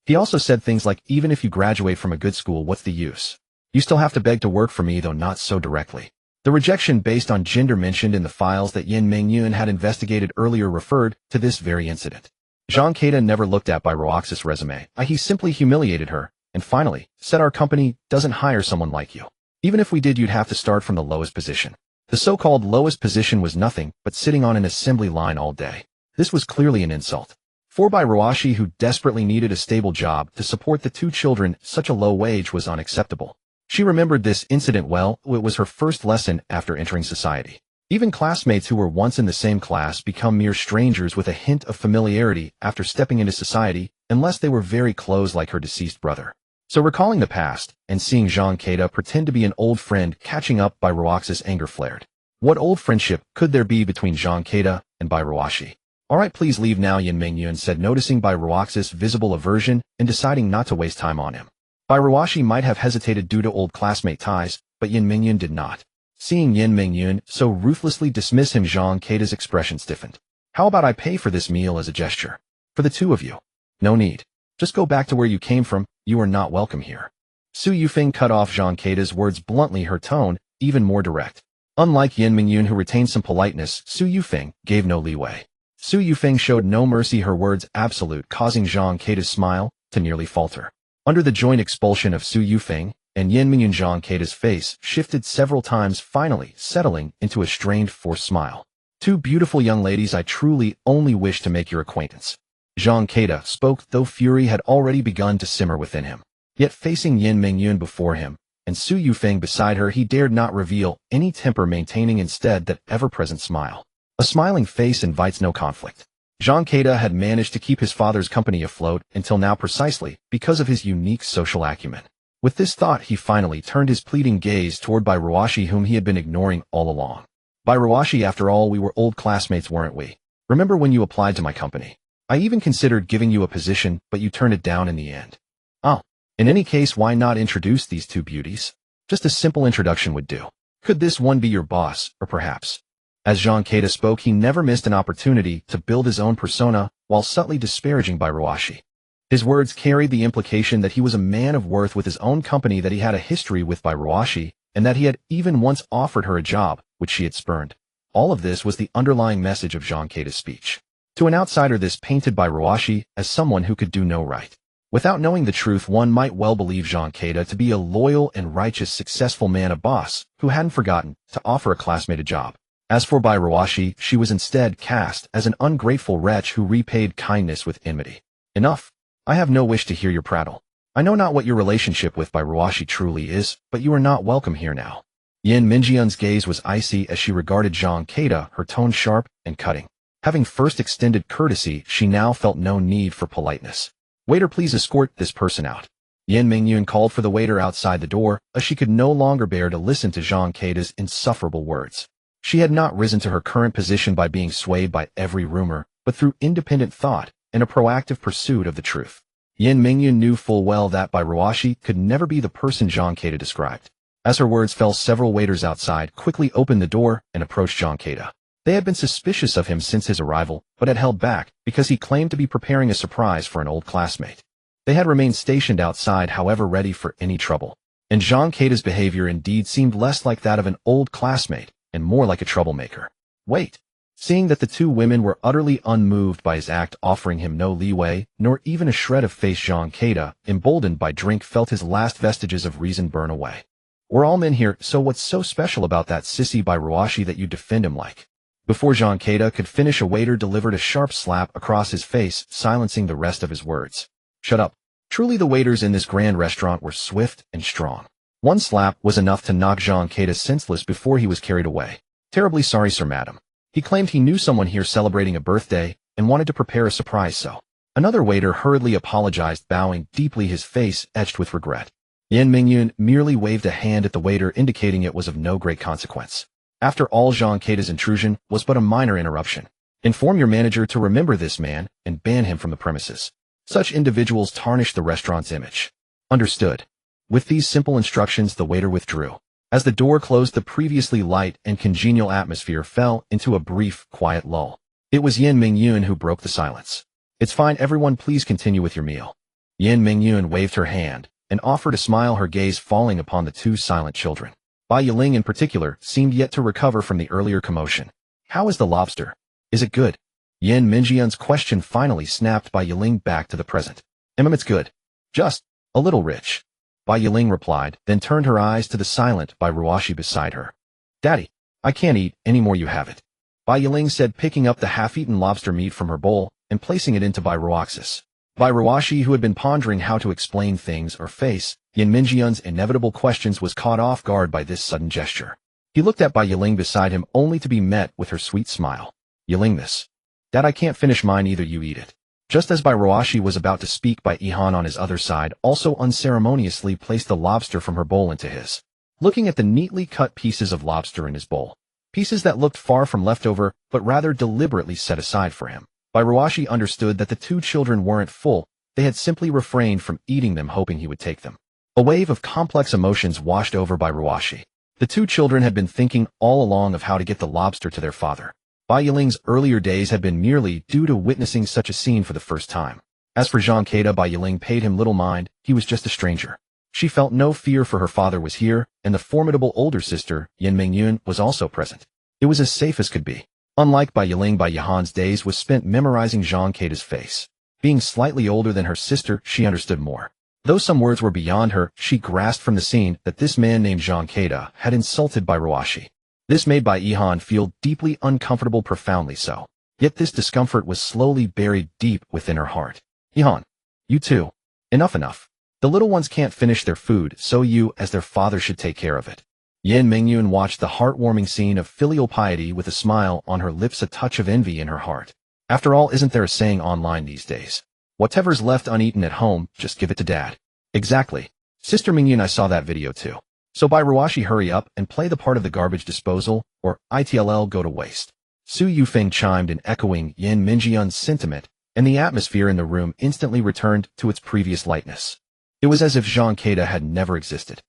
He also said things like, "Even if you graduate from a good school, what's the use? You still have to beg to work for me, though not so directly." The rejection based on gender mentioned in the files that Yin Mingyun had investigated earlier referred to this very incident. Zhang Keita never looked at Ruaxi's resume. He simply humiliated her And finally, said our company doesn't hire someone like you. Even if we did, you'd have to start from the lowest position. The so-called lowest position was nothing but sitting on an assembly line all day. This was clearly an insult. For by Roashi, who desperately needed a stable job to support the 2 children, such a low wage was unacceptable. She remembered this incident well. It was her first lesson after entering society. Even classmates who were once in the same class become mere strangers with a hint of familiarity after stepping into society, unless they were very close like her deceased brother. So recalling the past, and seeing Jean Keita pretend to be an old friend catching up, by Roaxi's anger flared. What old friendship could there be between Jean Keita and by Roashi? Alright, please leave now, Yin Mingyun said, noticing by Roaxi's visible aversion and deciding not to waste time on him. By Roashi might have hesitated due to old classmate ties, but Yin Mingyun did not. Seeing Yin Mingyun so ruthlessly dismiss him, Jean Keita's expression stiffened. How about I pay for this meal as a gesture? For the 2 of you. No need. Just go back to where you came from. You are not welcome here. Su Yufeng cut off Jean Keita's words bluntly, her tone even more direct. Unlike Yin Mingyun, who retained some politeness, Su Yufeng gave no leeway. Su Yufeng showed no mercy, her words absolute, causing Jean Keita's smile to nearly falter. Under the joint expulsion of Su Yufeng and Yin Mingyun, Jean Keita's face shifted several times, finally settling into a strained, forced smile. 2 beautiful young ladies, I truly only wish to make your acquaintance. Jean Keita spoke, though fury had already begun to simmer within him. Yet facing Yin Mingyun before him, and Su Yufeng beside her, he dared not reveal any temper, maintaining instead that ever-present smile. A smiling face invites no conflict. Jean Keita had managed to keep his father's company afloat until now precisely because of his unique social acumen. With this thought, he finally turned his pleading gaze toward by Roashi, whom he had been ignoring all along. By Roashi, after all, we were old classmates, weren't we? Remember when you applied to my company? I even considered giving you a position, but you turned it down in the end. Oh, in any case, why not introduce these 2 beauties? Just a simple introduction would do. Could this one be your boss, or perhaps? As Jean Keita spoke, he never missed an opportunity to build his own persona while subtly disparaging by Roashi. His words carried the implication that he was a man of worth with his own company, that he had a history with by Roashi, and that he had even once offered her a job, which she had spurned. All of this was the underlying message of Jean Keita's speech. To an outsider, this painted by Roashi as someone who could do no right. Without knowing the truth, one might well believe Jean Keita to be a loyal and righteous, successful man, a boss who hadn't forgotten to offer a classmate a job. As for by Roashi, she was instead cast as an ungrateful wretch who repaid kindness with enmity. Enough. I have no wish to hear your prattle. I know not what your relationship with by Roashi truly is, but you are not welcome here now. Yin Mingyun's gaze was icy as she regarded Jean Keita, her tone sharp and cutting. Having first extended courtesy, she now felt no need for politeness. Waiter, please escort this person out. Yin Mingyun called for the waiter outside the door, as she could no longer bear to listen to Jean Keita's insufferable words. She had not risen to her current position by being swayed by every rumor, but through independent thought and a proactive pursuit of the truth. Yin Mingyun knew full well that by Roashi could never be the person Jean Keita described. As her words fell, several waiters outside quickly opened the door and approached Jean Keita. They had been suspicious of him since his arrival, but had held back because he claimed to be preparing a surprise for an old classmate. They had remained stationed outside, however, ready for any trouble. And Jean Keita's behavior indeed seemed less like that of an old classmate and more like a troublemaker. Wait. Seeing that the 2 women were utterly unmoved by his act, offering him no leeway, nor even a shred of face, Jean Keita, emboldened by drink, felt his last vestiges of reason burn away. We're all men here, so what's so special about that sissy by Roashi that you defend him like? Before Jean Keita could finish, a waiter delivered a sharp slap across his face, silencing the rest of his words. Shut up. Truly, the waiters in this grand restaurant were swift and strong. One slap was enough to knock Jean Keita senseless before he was carried away. Terribly sorry, sir, madam. He claimed he knew someone here celebrating a birthday and wanted to prepare a surprise, so. Another waiter hurriedly apologized, bowing deeply, his face etched with regret. Yin Mingyun merely waved a hand at the waiter, indicating it was of no great consequence. After all, Jean Keita's intrusion was but a minor interruption. Inform your manager to remember this man and ban him from the premises. Such individuals tarnish the restaurant's image. Understood. With these simple instructions, the waiter withdrew. As the door closed, the previously light and congenial atmosphere fell into a brief, quiet lull. It was Yin Mingyun who broke the silence. It's fine, everyone, please continue with your meal. Yin Mingyun waved her hand and offered a smile, her gaze falling upon the 2 silent children. Bai Yiling in particular seemed yet to recover from the earlier commotion. How is the lobster? Is it good? Yin Mingyun's question finally snapped Bai Yiling back to the present. It's good. Just A little rich. Bai Yiling replied, then turned her eyes to the silent Bai Ruashi beside her. Daddy, I can't eat any more, you have it. Bai Yiling said, picking up the half-eaten lobster meat from her bowl and placing it into Bai Ruaxi's. Bai Ruashi, who had been pondering how to explain things or face Yin Mingyun's inevitable questions, was caught off guard by this sudden gesture. He looked at Bai Yiling beside him only to be met with her sweet smile. Yiling, this. Dad, I can't finish mine either, you eat it. Just as Bai Ruashi was about to speak, Bai Ihan on his other side also unceremoniously placed the lobster from her bowl into his. Looking at the neatly cut pieces of lobster in his bowl, pieces that looked far from leftover but rather deliberately set aside for him, Bai Ruashi understood that the two children weren't full, they had simply refrained from eating them hoping he would take them. A wave of complex emotions washed over Bai Ruashi. The two children had been thinking all along of how to get the lobster to their father. Bai Yiling's earlier days had been merely due to witnessing such a scene for the first time. As for Zhang Keita, Bai Yiling paid him little mind, he was just a stranger. She felt no fear, for her father was here, and the formidable older sister, Yin Mingyun, was also present. It was as safe as could be. Unlike Bai Yiling, Bai Yihan's days was spent memorizing Zhang Keita's face. Being slightly older than her sister, she understood more. Though some words were beyond her, she grasped from the scene that this man named Zhang Keita had insulted Bai Ruashi. This made Bai Ihan feel deeply uncomfortable, profoundly so. Yet this discomfort was slowly buried deep within her heart. Ihan, you too. Enough. The little ones can't finish their food, so you, as their father, should take care of it. Yin Mingyun watched the heartwarming scene of filial piety with a smile on her lips, a touch of envy in her heart. After all, isn't there a saying online these days? Whatever's left uneaten at home, just give it to Dad. Exactly. Sister Mingyun, I saw that video too. So Bai Ruashi, hurry up and play the part of the garbage disposal, or ITLL, go to waste. Su Yufeng chimed in, echoing Yin Mingyun's sentiment, and the atmosphere in the room instantly returned to its previous lightness. It was as if Zhang Keita had never existed.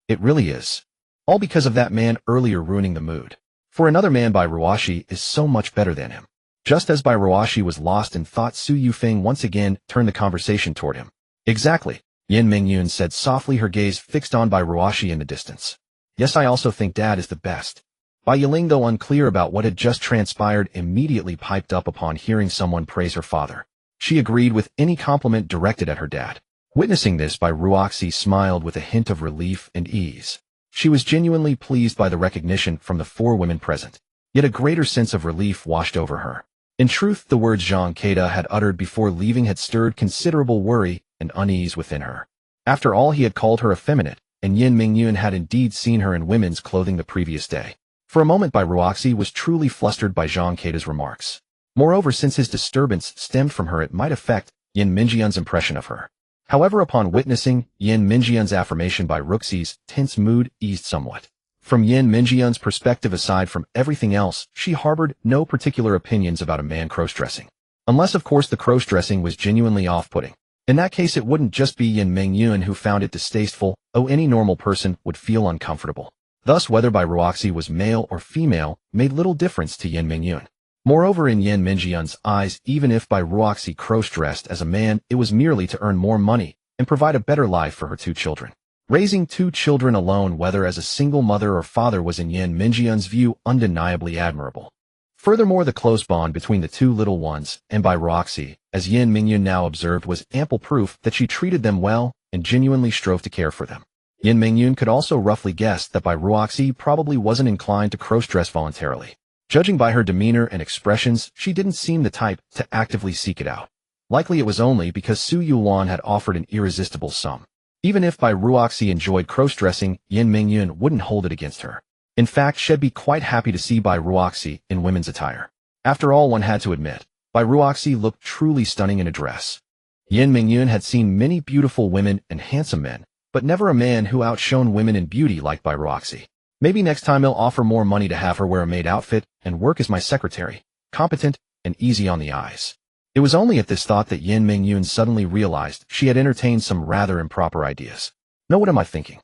It really is. All because of that man earlier ruining the mood. For another man, Bai Ruashi is so much better than him. Just as Bai Ruashi was lost in thought, Su Yufeng once again turned the conversation toward him. Exactly, Yin Mingyun said softly, her gaze fixed on Bai Ruashi in the distance. Yes, I also think Dad is the best. Bai Yiling, though unclear about what had just transpired, immediately piped up upon hearing someone praise her father. She agreed with any compliment directed at her dad. Witnessing this, Bai Ruaxi smiled with a hint of relief and ease. She was genuinely pleased by the recognition from the four women present. Yet a greater sense of relief washed over her. In truth, the words Zhang Keita had uttered before leaving had stirred considerable worry and unease within her. After all, he had called her effeminate, and Yin Mingyun had indeed seen her in women's clothing the previous day. For a moment, Bai Ruaxi was truly flustered by Zhang Keita's remarks. Moreover, since his disturbance stemmed from her, it might affect Yin Mingyun's impression of her. However, upon witnessing Yin Mingyun's affirmation, Bai Ruaxi's tense mood eased somewhat. From Yin Mingyun's perspective, aside from everything else, she harbored no particular opinions about a man cross-dressing. Unless, of course, the cross-dressing was genuinely off-putting. In that case, it wouldn't just be Yin Mingyun who found it distasteful, any normal person would feel uncomfortable. Thus, whether Bai Ruaxi was male or female made little difference to Yin Mingyun. Moreover, in Yin Mingyun's eyes, even if Bai Ruaxi cross-dressed as a man, it was merely to earn more money and provide a better life for her two children. Raising two children alone, whether as a single mother or father, was in Yin Mingyun's view undeniably admirable. Furthermore, the close bond between the two little ones and Bai Ruaxi, as Yin Mingyun now observed, was ample proof that she treated them well and genuinely strove to care for them. Yin Mingyun could also roughly guess that Bai Ruaxi probably wasn't inclined to cross-dress voluntarily. Judging by her demeanor and expressions, she didn't seem the type to actively seek it out. Likely it was only because Su Yuan had offered an irresistible sum. Even if Bai Ruaxi enjoyed cross-dressing, Yin Mingyun wouldn't hold it against her. In fact, she'd be quite happy to see Bai Ruaxi in women's attire. After all, one had to admit, Bai Ruaxi looked truly stunning in a dress. Yin Mingyun had seen many beautiful women and handsome men, but never a man who outshone women in beauty like Bai Ruaxi. Maybe next time I'll offer more money to have her wear a maid outfit and work as my secretary, competent and easy on the eyes. It was only at this thought that Yin Mingyun suddenly realized she had entertained some rather improper ideas. No, what am I thinking?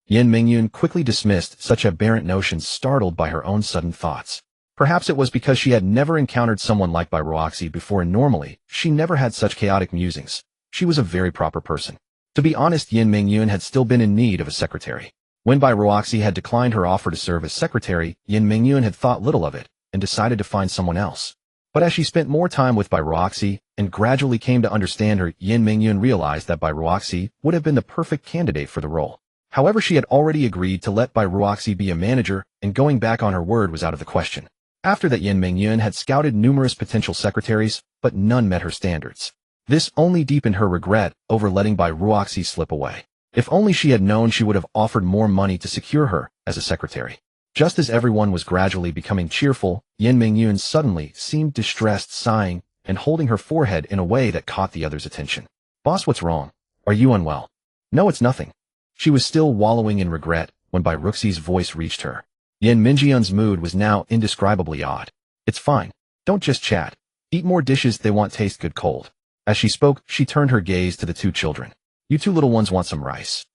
Yin Mingyun quickly dismissed such aberrant notions, startled by her own sudden thoughts. Perhaps it was because she had never encountered someone like Bai Ruaxi before, and normally, she never had such chaotic musings. She was a very proper person. To be honest, Yin Mingyun had still been in need of a secretary. When Bai Ruaxi had declined her offer to serve as secretary, Yin Mingyun had thought little of it and decided to find someone else. But as she spent more time with Bai Ruaxi and gradually came to understand her. Yin Mingyun realized that Bai Ruoxi would have been the perfect candidate for the role. However, she had already agreed to let Bai Ruoxi be a manager, and going back on her word was out of the question. After that, Yin Mingyun had scouted numerous potential secretaries, but none met her standards. This only deepened her regret over letting Bai Ruoxi slip away. If only she had known, she would have offered more money to secure her as a secretary. Just as everyone was gradually becoming cheerful, Yin Mingyun suddenly seemed distressed, sighing and holding her forehead in a way that caught the others' attention. "Boss, what's wrong? Are you unwell?" "No, it's nothing." She was still wallowing in regret when Bai Ruoxi's voice reached her. Yin Mingyun's mood was now indescribably odd. "It's fine. Don't just chat. Eat more dishes, they won't taste good cold." As she spoke, she turned her gaze to the two children. "You two little ones want some rice?"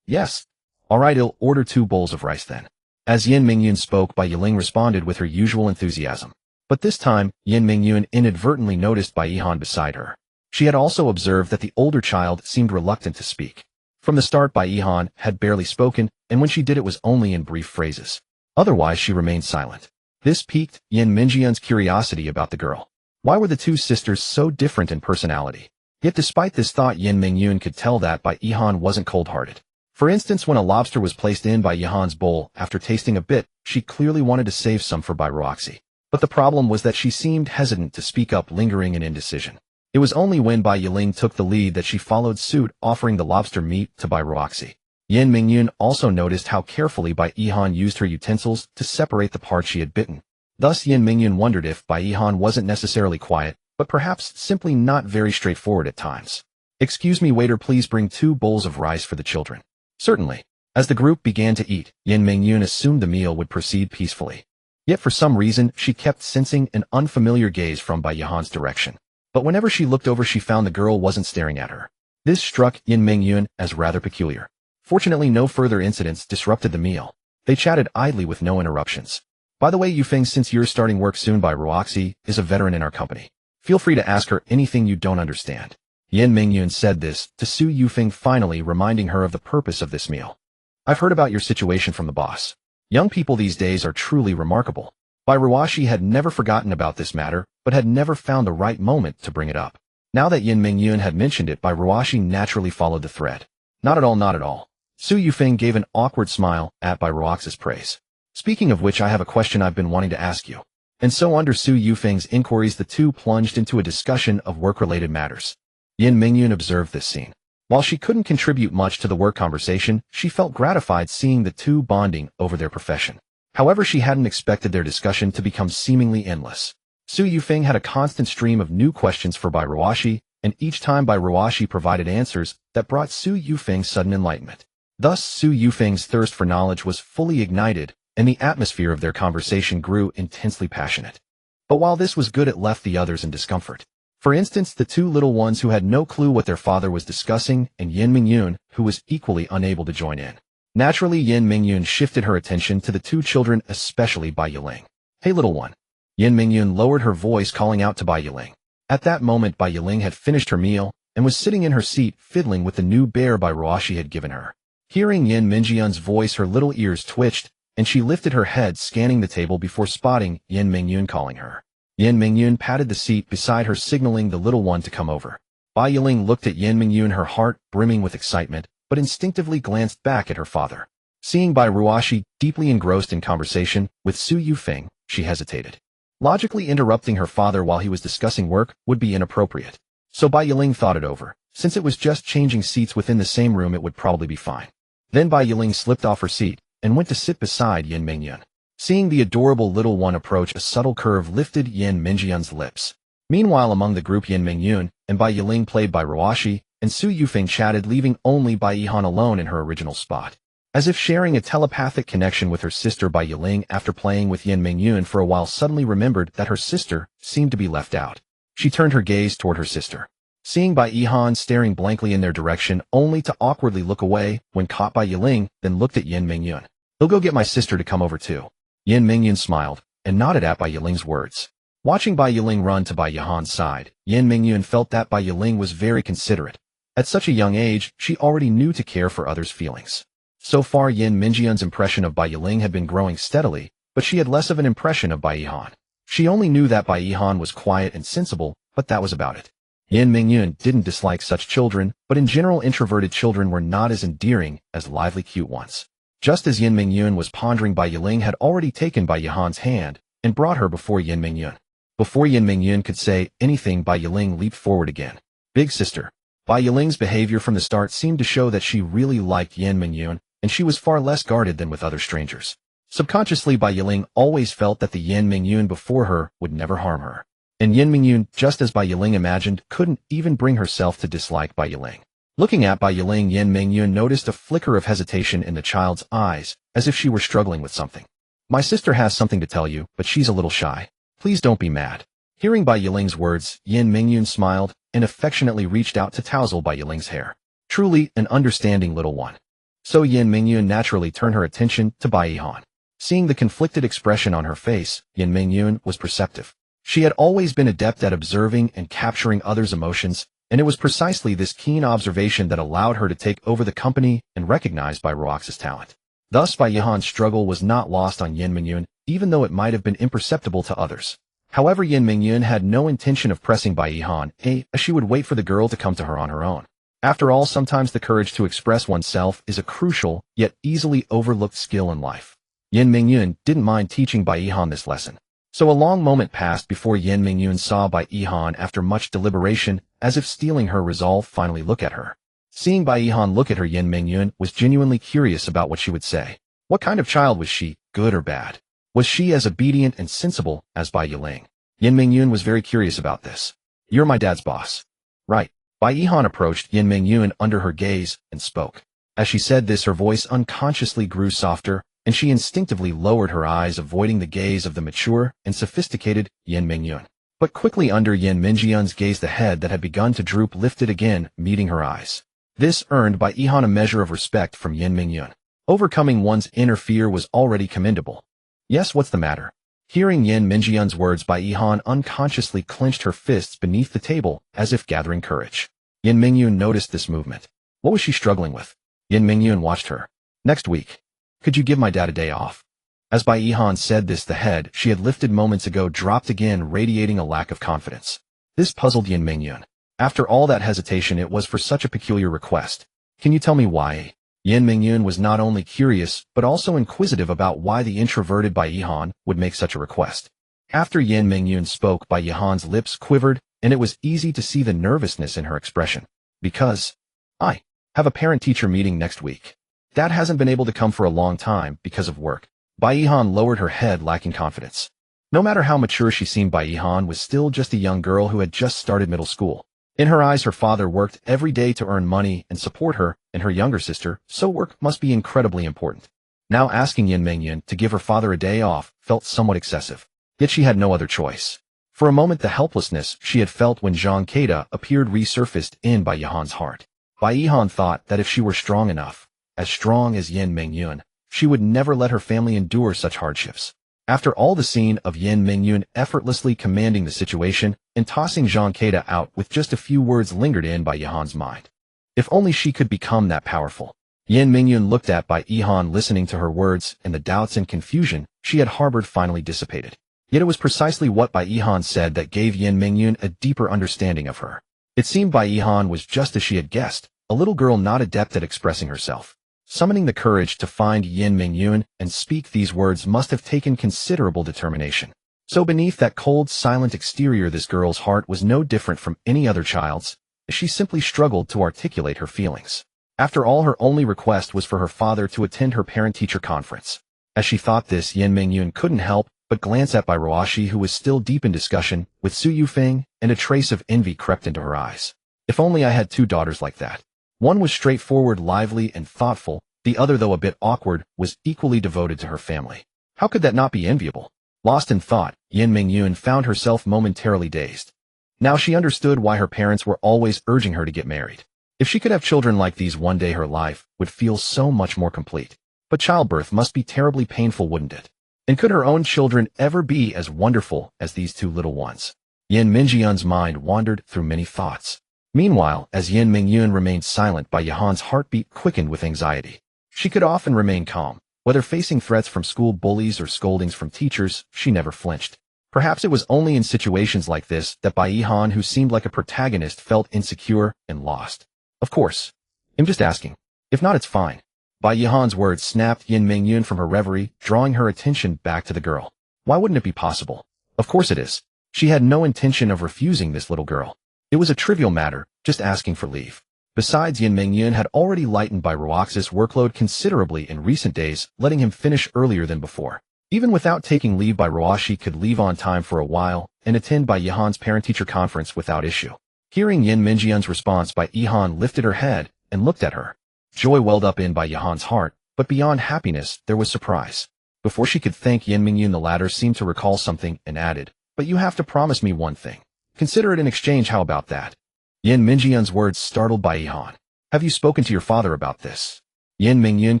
"Yes." "All right, I'll order 2 bowls of rice then." As Yin Mingyun spoke, Bai Yiling responded with her usual enthusiasm. But this time, Yin Mingyun inadvertently noticed Bai Yihan beside her. She had also observed that the older child seemed reluctant to speak. From the start, Bai Yihan had barely spoken, and when she did, it was only in brief phrases. Otherwise, she remained silent. This piqued Yin Mingyun's curiosity about the girl. Why were the two sisters so different in personality? Yet despite this thought, Yin Mingyun could tell that Bai Yihan wasn't cold-hearted. For instance, when a lobster was placed in Bai Yihan's bowl, after tasting a bit, she clearly wanted to save some for Bai Ruoxi. But the problem was that she seemed hesitant to speak up, lingering in indecision. It was only when Bai Yiling took the lead that she followed suit, offering the lobster meat to Bai Ruoxi. Yin Mingyun also noticed how carefully Bai Yihan used her utensils to separate the parts she had bitten. Thus, Yin Mingyun wondered if Bai Yihan wasn't necessarily quiet, but perhaps simply not very straightforward at times. "Excuse me, waiter, please bring 2 bowls of rice for the children." "Certainly." As the group began to eat, Yin Mingyun assumed the meal would proceed peacefully. Yet for some reason, she kept sensing an unfamiliar gaze from Bai Yihan's direction. But whenever she looked over, she found the girl wasn't staring at her. This struck Yin Mingyun as rather peculiar. Fortunately, no further incidents disrupted the meal. They chatted idly with no interruptions. "By the way, Yufeng, since you're starting work soon, Bai Ruoxi is a veteran in our company. Feel free to ask her anything you don't understand." Yin Mingyun said this to Su Yufeng, finally reminding her of the purpose of this meal. "I've heard about your situation from the boss. Young people these days are truly remarkable." Bai Ruoxi had never forgotten about this matter, but had never found the right moment to bring it up. Now that Yin Mingyun had mentioned it, Bai Ruoxi naturally followed the thread. "Not at all, not at all." Su Yufeng gave an awkward smile at Bai Ruoxi's praise. "Speaking of which, I have a question I've been wanting to ask you." And so under Su Yufeng's inquiries, the two plunged into a discussion of work-related matters. Yin Mingyun observed this scene. While she couldn't contribute much to the work conversation, she felt gratified seeing the two bonding over their profession. However, she hadn't expected their discussion to become seemingly endless. Su Yufeng had a constant stream of new questions for Bai Ruoxi, and each time Bai Ruoxi provided answers that brought Su Yufeng sudden enlightenment. Thus, Su Yufeng's thirst for knowledge was fully ignited, and the atmosphere of their conversation grew intensely passionate. But while this was good, it left the others in discomfort. For instance, the two little ones who had no clue what their father was discussing, and Yin Mingyun, who was equally unable to join in. Naturally, Yin Mingyun shifted her attention to the two children, especially Bai Yiling. "Hey, little one." Yin Mingyun lowered her voice, calling out to Bai Yiling. At that moment, Bai Yiling had finished her meal and was sitting in her seat, fiddling with the new bear Bai Ruoxi had given her. Hearing Yin Mingyun's voice, her little ears twitched, and she lifted her head, scanning the table before spotting Yin Mingyun calling her. Yin Mingyun patted the seat beside her, signaling the little one to come over. Bai Yiling looked at Yin Mingyun, her heart brimming with excitement, but instinctively glanced back at her father. Seeing Bai Ruoxi deeply engrossed in conversation with Su Yufeng, she hesitated. Logically interrupting her father while he was discussing work would be inappropriate. So Bai Yiling thought it over. Since it was just changing seats within the same room, it would probably be fine. Then Bai Yiling slipped off her seat and went to sit beside Yin Mingyun. Seeing the adorable little one approach, a subtle curve lifted Yin Mingyun's lips. Meanwhile, among the group, Yin Mingyun and Bai Yiling played Bai Ruoxi, and Su Yufeng chatted, leaving only Bai Yihan alone in her original spot. As if sharing a telepathic connection with her sister, Bai Yiling, after playing with Yin Mingyun for a while, suddenly remembered that her sister seemed to be left out. She turned her gaze toward her sister. Seeing Bai Yihan staring blankly in their direction, only to awkwardly look away when caught by Yiling, then looked at Yin Mingyun. "He'll go get my sister to come over too." Yin Mingyun smiled and nodded at Bai Yiling's words. Watching Bai Yiling run to Bai Yihan's side, Yin Mingyun felt that Bai Yiling was very considerate. At such a young age, she already knew to care for others' feelings. So far, Yin Mingyun's impression of Bai Yiling had been growing steadily, but she had less of an impression of Bai Yihan. She only knew that Bai Yihan was quiet and sensible, but that was about it. Yin Mingyun didn't dislike such children, but in general introverted children were not as endearing as lively cute ones. Just as Yin Mingyun was pondering, Bai Yiling had already taken Bai Yihan's hand and brought her before Yin Mingyun. Before Yin Mingyun could say anything, Bai Yiling leaped forward again. Big sister. Bai Yiling's behavior from the start seemed to show that she really liked Yin Mingyun, and she was far less guarded than with other strangers. Subconsciously, Bai Yiling always felt that the Yin Mingyun before her would never harm her. And Yin Mingyun, just as Bai Yiling imagined, couldn't even bring herself to dislike Bai Yiling. Looking at Bai Yiling, Yin Mingyun noticed a flicker of hesitation in the child's eyes, as if she were struggling with something. My sister has something to tell you, but she's a little shy. Please don't be mad. Hearing Bai Yiling's words, Yin Mingyun smiled and affectionately reached out to touzle Bai Yiling's hair. Truly an understanding little one. So Yin Mingyun naturally turned her attention to Bai Yihan. Seeing the conflicted expression on her face, Yin Mingyun was perceptive. She had always been adept at observing and capturing others' emotions, and it was precisely this keen observation that allowed her to take over the company and recognize Bai Ruox's talent. Thus, Bai Yihan's struggle was not lost on Yin Mingyun, even though it might have been imperceptible to others. However, Yin Mingyun had no intention of pressing Bai Yihan, as she would wait for the girl to come to her on her own. After all, sometimes the courage to express oneself is a crucial, yet easily overlooked skill in life. Yin Mingyun didn't mind teaching Bai Yihan this lesson. So a long moment passed before Yin Mingyun saw Bai Yihan after much deliberation, as if stealing her resolve, finally look at her. Seeing Bai Yihan look at her, Yin Mingyun was genuinely curious about what she would say. What kind of child was she, good or bad? Was she as obedient and sensible as Bai Yiling? Yin Mingyun was very curious about this. You're my dad's boss. Right. Bai Yihan approached Yin Mingyun under her gaze and spoke. As she said this, her voice unconsciously grew softer, and she instinctively lowered her eyes, avoiding the gaze of the mature and sophisticated Yin Mingyun. But quickly under Yin Mingyun's gaze, the head that had begun to droop lifted again, meeting her eyes. This earned Bai Yihan a measure of respect from Yin Mingyun. Overcoming one's inner fear was already commendable. Yes, what's the matter? Hearing Yin Mingyun's words, Bai Yihan unconsciously clenched her fists beneath the table, as if gathering courage. Yin Mingyun noticed this movement. What was she struggling with? Yin Mingyun watched her. Next week. Could you give my dad a day off? As Bai Yihan said this, the head she had lifted moments ago dropped again, radiating a lack of confidence. This puzzled Yin Mingyun. After all that hesitation, it was for such a peculiar request. Can you tell me why? Yin Mingyun was not only curious, but also inquisitive about why the introverted Bai Yihan would make such a request. After Yin Mingyun spoke, Bai Yihan's lips quivered, and it was easy to see the nervousness in her expression. Because I have a parent-teacher meeting next week. Dad hasn't been able to come for a long time because of work. Bai Yihan lowered her head, lacking confidence. No matter how mature she seemed, Bai Yihan was still just a young girl who had just started middle school. In her eyes, her father worked every day to earn money and support her and her younger sister, so work must be incredibly important. Now asking Yin Mingyun to give her father a day off felt somewhat excessive. Yet she had no other choice. For a moment, the helplessness she had felt when Zhang Keita appeared resurfaced in Bai Yihan's heart. Bai Yihan thought that if she were strong enough, as strong as Yin Mingyun, she would never let her family endure such hardships. After all, the scene of Yin Mingyun effortlessly commanding the situation and tossing Zhang Keita out with just a few words lingered in Bai Yihan's mind. If only she could become that powerful. Yin Mingyun looked at Bai Yihan, listening to her words, and the doubts and confusion she had harbored finally dissipated. Yet it was precisely what Bai Yihan said that gave Yin Mingyun a deeper understanding of her. It seemed Bai Yihan was just as she had guessed, a little girl not adept at expressing herself. Summoning the courage to find Yin Mingyun and speak these words must have taken considerable determination. So beneath that cold, silent exterior, this girl's heart was no different from any other child's. She simply struggled to articulate her feelings. After all, her only request was for her father to attend her parent-teacher conference. As she thought this, Yin Mingyun couldn't help but glance at Bai Ruoxi, who was still deep in discussion with Su Yufeng, and a trace of envy crept into her eyes. If only I had two daughters like that. One was straightforward, lively, and thoughtful. The other, though a bit awkward, was equally devoted to her family. How could that not be enviable? Lost in thought, Yin Mingyun found herself momentarily dazed. Now she understood why her parents were always urging her to get married. If she could have children like these one day, her life would feel so much more complete. But childbirth must be terribly painful, wouldn't it? And could her own children ever be as wonderful as these two little ones? Yin Mingyun's mind wandered through many thoughts. Meanwhile, as Yin Mingyun remained silent, Bai Yihan's heartbeat quickened with anxiety. She could often remain calm. Whether facing threats from school bullies or scoldings from teachers, she never flinched. Perhaps it was only in situations like this that Bai Yihan, who seemed like a protagonist, felt insecure and lost. Of course. I'm just asking. If not, it's fine. Bai Yihan's words snapped Yin Mingyun from her reverie, drawing her attention back to the girl. Why wouldn't it be possible? Of course it is. She had no intention of refusing this little girl. It was a trivial matter, just asking for leave. Besides, Yin Mingyun had already lightened Bai Ruox's workload considerably in recent days, letting him finish earlier than before. Even without taking leave, Bai Ruoxi could leave on time for a while and attend Bai Yihan's parent-teacher conference without issue. Hearing Yin Mingyun's response, Bai Yihan lifted her head and looked at her. Joy welled up in Bai Yihan's heart, but beyond happiness, there was surprise. Before she could thank Yin Mingyun, the latter seemed to recall something and added, "But you have to promise me one thing. Consider it in exchange, how about that?" Yin Mingyun's words startled Bai Yihan. "Have you spoken to your father about this?" Yin Mingyun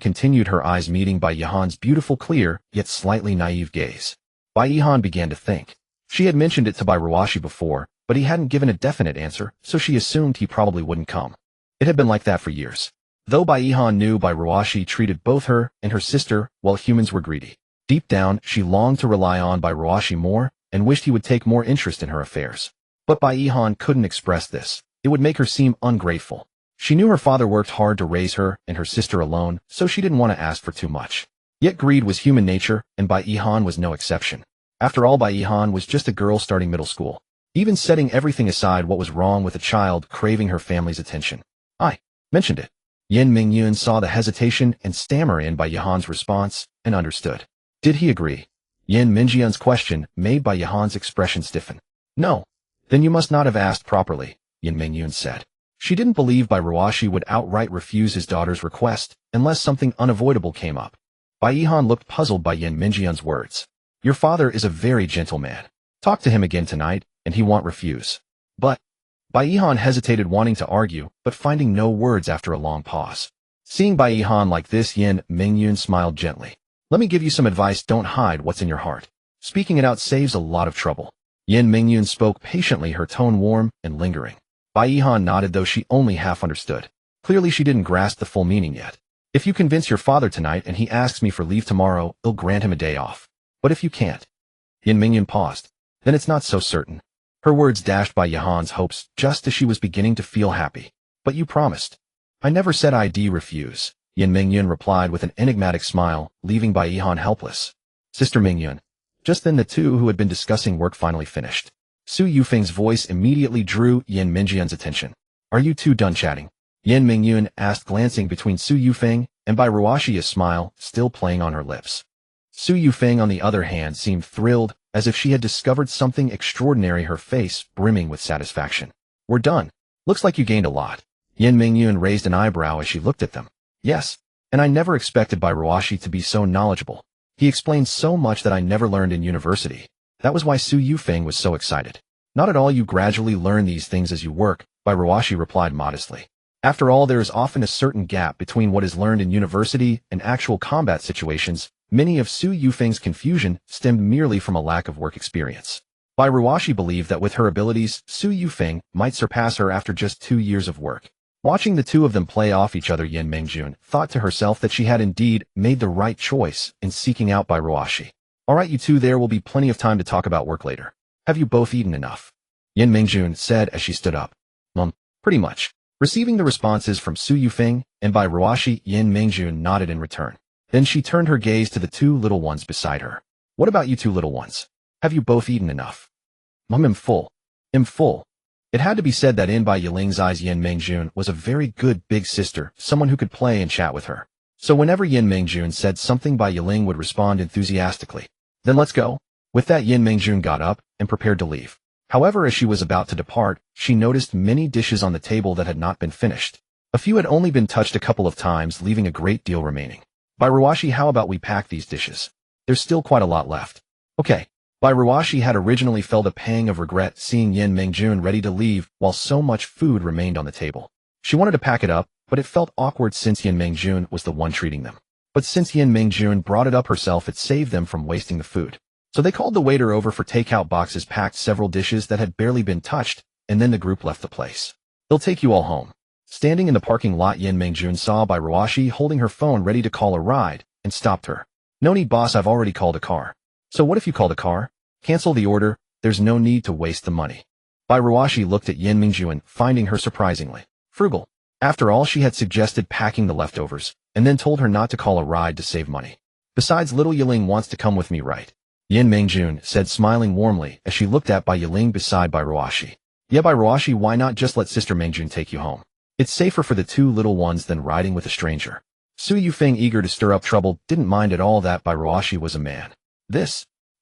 continued, her eyes meeting Bai Yihan's beautiful, clear, yet slightly naive gaze. Bai Yihan began to think. She had mentioned it to Bai Ruoxi before, but he hadn't given a definite answer, so she assumed he probably wouldn't come. It had been like that for years. Though Bai Yihan knew Bai Ruoxi treated both her and her sister while humans were greedy. Deep down, she longed to rely on Bai Ruoxi more and wished he would take more interest in her affairs. But Bai Yihan couldn't express this. It would make her seem ungrateful. She knew her father worked hard to raise her and her sister alone, so she didn't want to ask for too much. Yet greed was human nature, and Bai Yihan was no exception. After all, Bai Yihan was just a girl starting middle school. Even setting everything aside, what was wrong with a child craving her family's attention? I mentioned it. Yin Mingyun saw the hesitation and stammer in Bai Yihan's response and understood. Did he agree? Yin Mingyun's question made Bai Yihan's expression stiffen. No. Then you must not have asked properly, Yin Mingyun said. She didn't believe Bai Ruoxi would outright refuse his daughter's request unless something unavoidable came up. Bai Yihan looked puzzled by Yin Mingyun's words. Your father is a very gentle man. Talk to him again tonight, and he won't refuse. But Bai Yihan hesitated, wanting to argue, but finding no words after a long pause. Seeing Bai Yihan like this, Yin Mingyun smiled gently. Let me give you some advice. Don't hide what's in your heart. Speaking it out saves a lot of trouble. Yin Mingyun spoke patiently, her tone warm and lingering. Bai Yihan nodded, though she only half understood. Clearly she didn't grasp the full meaning yet. If you convince your father tonight and he asks me for leave tomorrow, I'll grant him a day off. But if you can't? Yin Mingyun paused. Then it's not so certain. Her words dashed Bai Yihan's hopes just as she was beginning to feel happy. But you promised. I never said I'd refuse, Yin Mingyun replied with an enigmatic smile, leaving Bai Yihan helpless. Sister Mingyun. Just then the two who had been discussing work finally finished. Su Yufeng's voice immediately drew Yin Mingyun's attention. Are you two done chatting? Yin Mingyun asked, glancing between Su Yufeng and Bai Ruoxi, a smile still playing on her lips. Su Yufeng, on the other hand, seemed thrilled, as if she had discovered something extraordinary, her face brimming with satisfaction. We're done. Looks like you gained a lot. Yin Mingyun raised an eyebrow as she looked at them. Yes, and I never expected Bai Ruoxi to be so knowledgeable. He explained so much that I never learned in university. That was why Su Yufeng was so excited. Not at all, you gradually learn these things as you work, Bai Ruoxi replied modestly. After all, there is often a certain gap between what is learned in university and actual combat situations. Many of Su Yufeng's confusion stemmed merely from a lack of work experience. Bai Ruoxi believed that with her abilities, Su Yufeng might surpass her after just 2 years of work. Watching the two of them play off each other, Yin Mingyun thought to herself that she had indeed made the right choice in seeking out Bai Ruoxi. All right, you two, there will be plenty of time to talk about work later. Have you both eaten enough? Yin Mingyun said as she stood up. Pretty much. Receiving the responses from Su Yufeng and Bai Ruoxi, Yin Mingyun nodded in return. Then she turned her gaze to the two little ones beside her. What about you two little ones? Have you both eaten enough? I'm full. I'm full. It had to be said that in Bai Yiling's eyes, Yin Mingyun was a very good big sister, someone who could play and chat with her. So whenever Yin Mingyun said something, Bai Yiling would respond enthusiastically. Then let's go. With that, Yin Mingyun got up and prepared to leave. However, as she was about to depart, she noticed many dishes on the table that had not been finished. A few had only been touched a couple of times, leaving a great deal remaining. Bai Ruoxi, how about we pack these dishes? There's still quite a lot left. Okay. Bai Ruoxi had originally felt a pang of regret seeing Yin Mingyun ready to leave while so much food remained on the table. She wanted to pack it up, but it felt awkward since Yin Mingyun was the one treating them. But since Yin Mingyun brought it up herself, it saved them from wasting the food. So they called the waiter over for takeout boxes, packed several dishes that had barely been touched, and then the group left the place. They'll take you all home. Standing in the parking lot, Yin Mingyun saw Bai Ruoxi holding her phone ready to call a ride, and stopped her. No need, boss, I've already called a car. So what if you called a car? Cancel the order, there's no need to waste the money. Bai Ruashi looked at Yin Mingjun, finding her surprisingly frugal. After all, she had suggested packing the leftovers, and then told her not to call a ride to save money. Besides, little Yiling wants to come with me, right? Yin Mingjun said, smiling warmly as she looked at Bai Yiling beside Bai Ruashi. Yeah, Bai Ruashi, why not just let Sister Mingjun take you home? It's safer for the two little ones than riding with a stranger. Su Yufeng, eager to stir up trouble, didn't mind at all that Bai Ruashi was a man.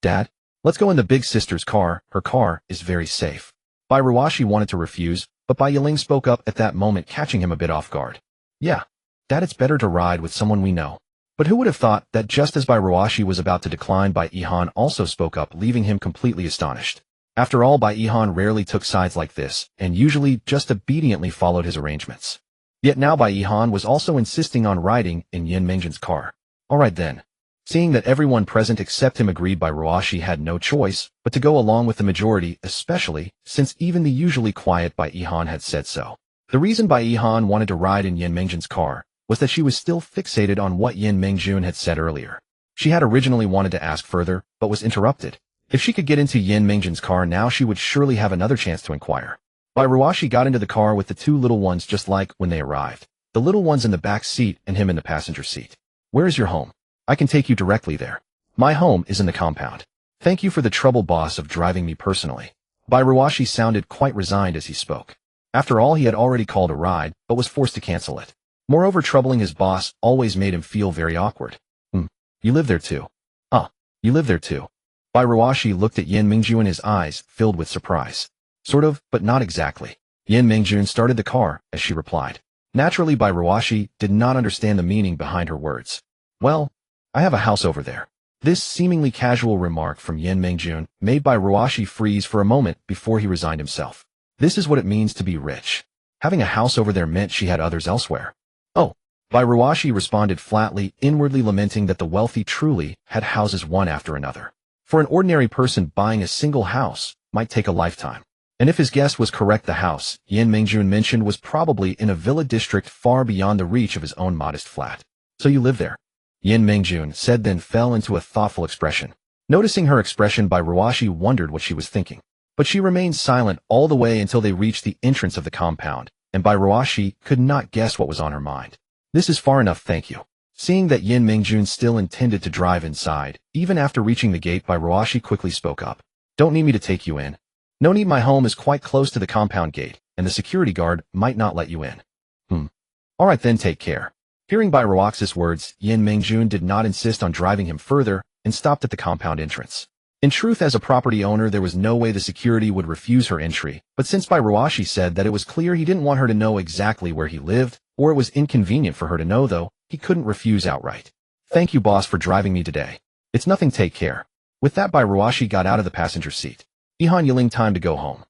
Dad, let's go in the big sister's car, her car is very safe. Bai Ruashi wanted to refuse, but Bai Yiling spoke up at that moment, catching him a bit off guard. Yeah, Dad, it's better to ride with someone we know. But who would have thought that just as Bai Ruashi was about to decline, Bai Yihan also spoke up, leaving him completely astonished. After all, Bai Yihan rarely took sides like this, and usually just obediently followed his arrangements. Yet now Bai Yihan was also insisting on riding in Yin Mingjun's car. Alright then. Seeing that everyone present except him agreed, Bai Ruashi had no choice but to go along with the majority, especially since even the usually quiet Bai Yihan had said so. The reason Bai Yihan wanted to ride in Yin Mingjun's car was that she was still fixated on what Yin Mingjun had said earlier. She had originally wanted to ask further, but was interrupted. If she could get into Yin Mingjun's car now, she would surely have another chance to inquire. Bai Ruashi got into the car with the two little ones just like when they arrived. The little ones in the back seat and him in the passenger seat. Where is your home? I can take you directly there. My home is in the compound. Thank you for the trouble, boss, of driving me personally. Bai Ruashi sounded quite resigned as he spoke. After all, he had already called a ride, but was forced to cancel it. Moreover, troubling his boss always made him feel very awkward. You live there too? You live there too? Bai Ruashi looked at Yin Mingjun, his eyes filled with surprise. Sort of, but not exactly. Yin Mingjun started the car as she replied. Naturally, Bai Ruashi did not understand the meaning behind her words. Well, I have a house over there. This seemingly casual remark from Yin Mingjun made Bai Ruashi freeze for a moment before he resigned himself. This is what it means to be rich. Having a house over there meant she had others elsewhere. Oh, Bai Ruashi responded flatly, inwardly lamenting that the wealthy truly had houses one after another. For an ordinary person, buying a single house might take a lifetime. And if his guess was correct, the house Yin Mingjun mentioned was probably in a villa district far beyond the reach of his own modest flat. So you live there? Yin Mingjun said, then fell into a thoughtful expression. Noticing her expression, Bai Ruashi wondered what she was thinking. But she remained silent all the way until they reached the entrance of the compound, and Bai Ruashi could not guess what was on her mind. This is far enough, thank you. Seeing that Yin Mingjun still intended to drive inside, even after reaching the gate, Bai Ruashi quickly spoke up. Don't need me to take you in. No need, my home is quite close to the compound gate, and the security guard might not let you in. Alright then, take care. Hearing Bai Ruaxi's words, Yin Mingjun did not insist on driving him further, and stopped at the compound entrance. In truth, as a property owner, there was no way the security would refuse her entry, but since Bai Ruashi said that it was clear he didn't want her to know exactly where he lived, or it was inconvenient for her to know, though, he couldn't refuse outright. Thank you, boss, for driving me today. It's nothing, take care. With that, Bai Ruashi got out of the passenger seat. Yihan Yiling, time to go home.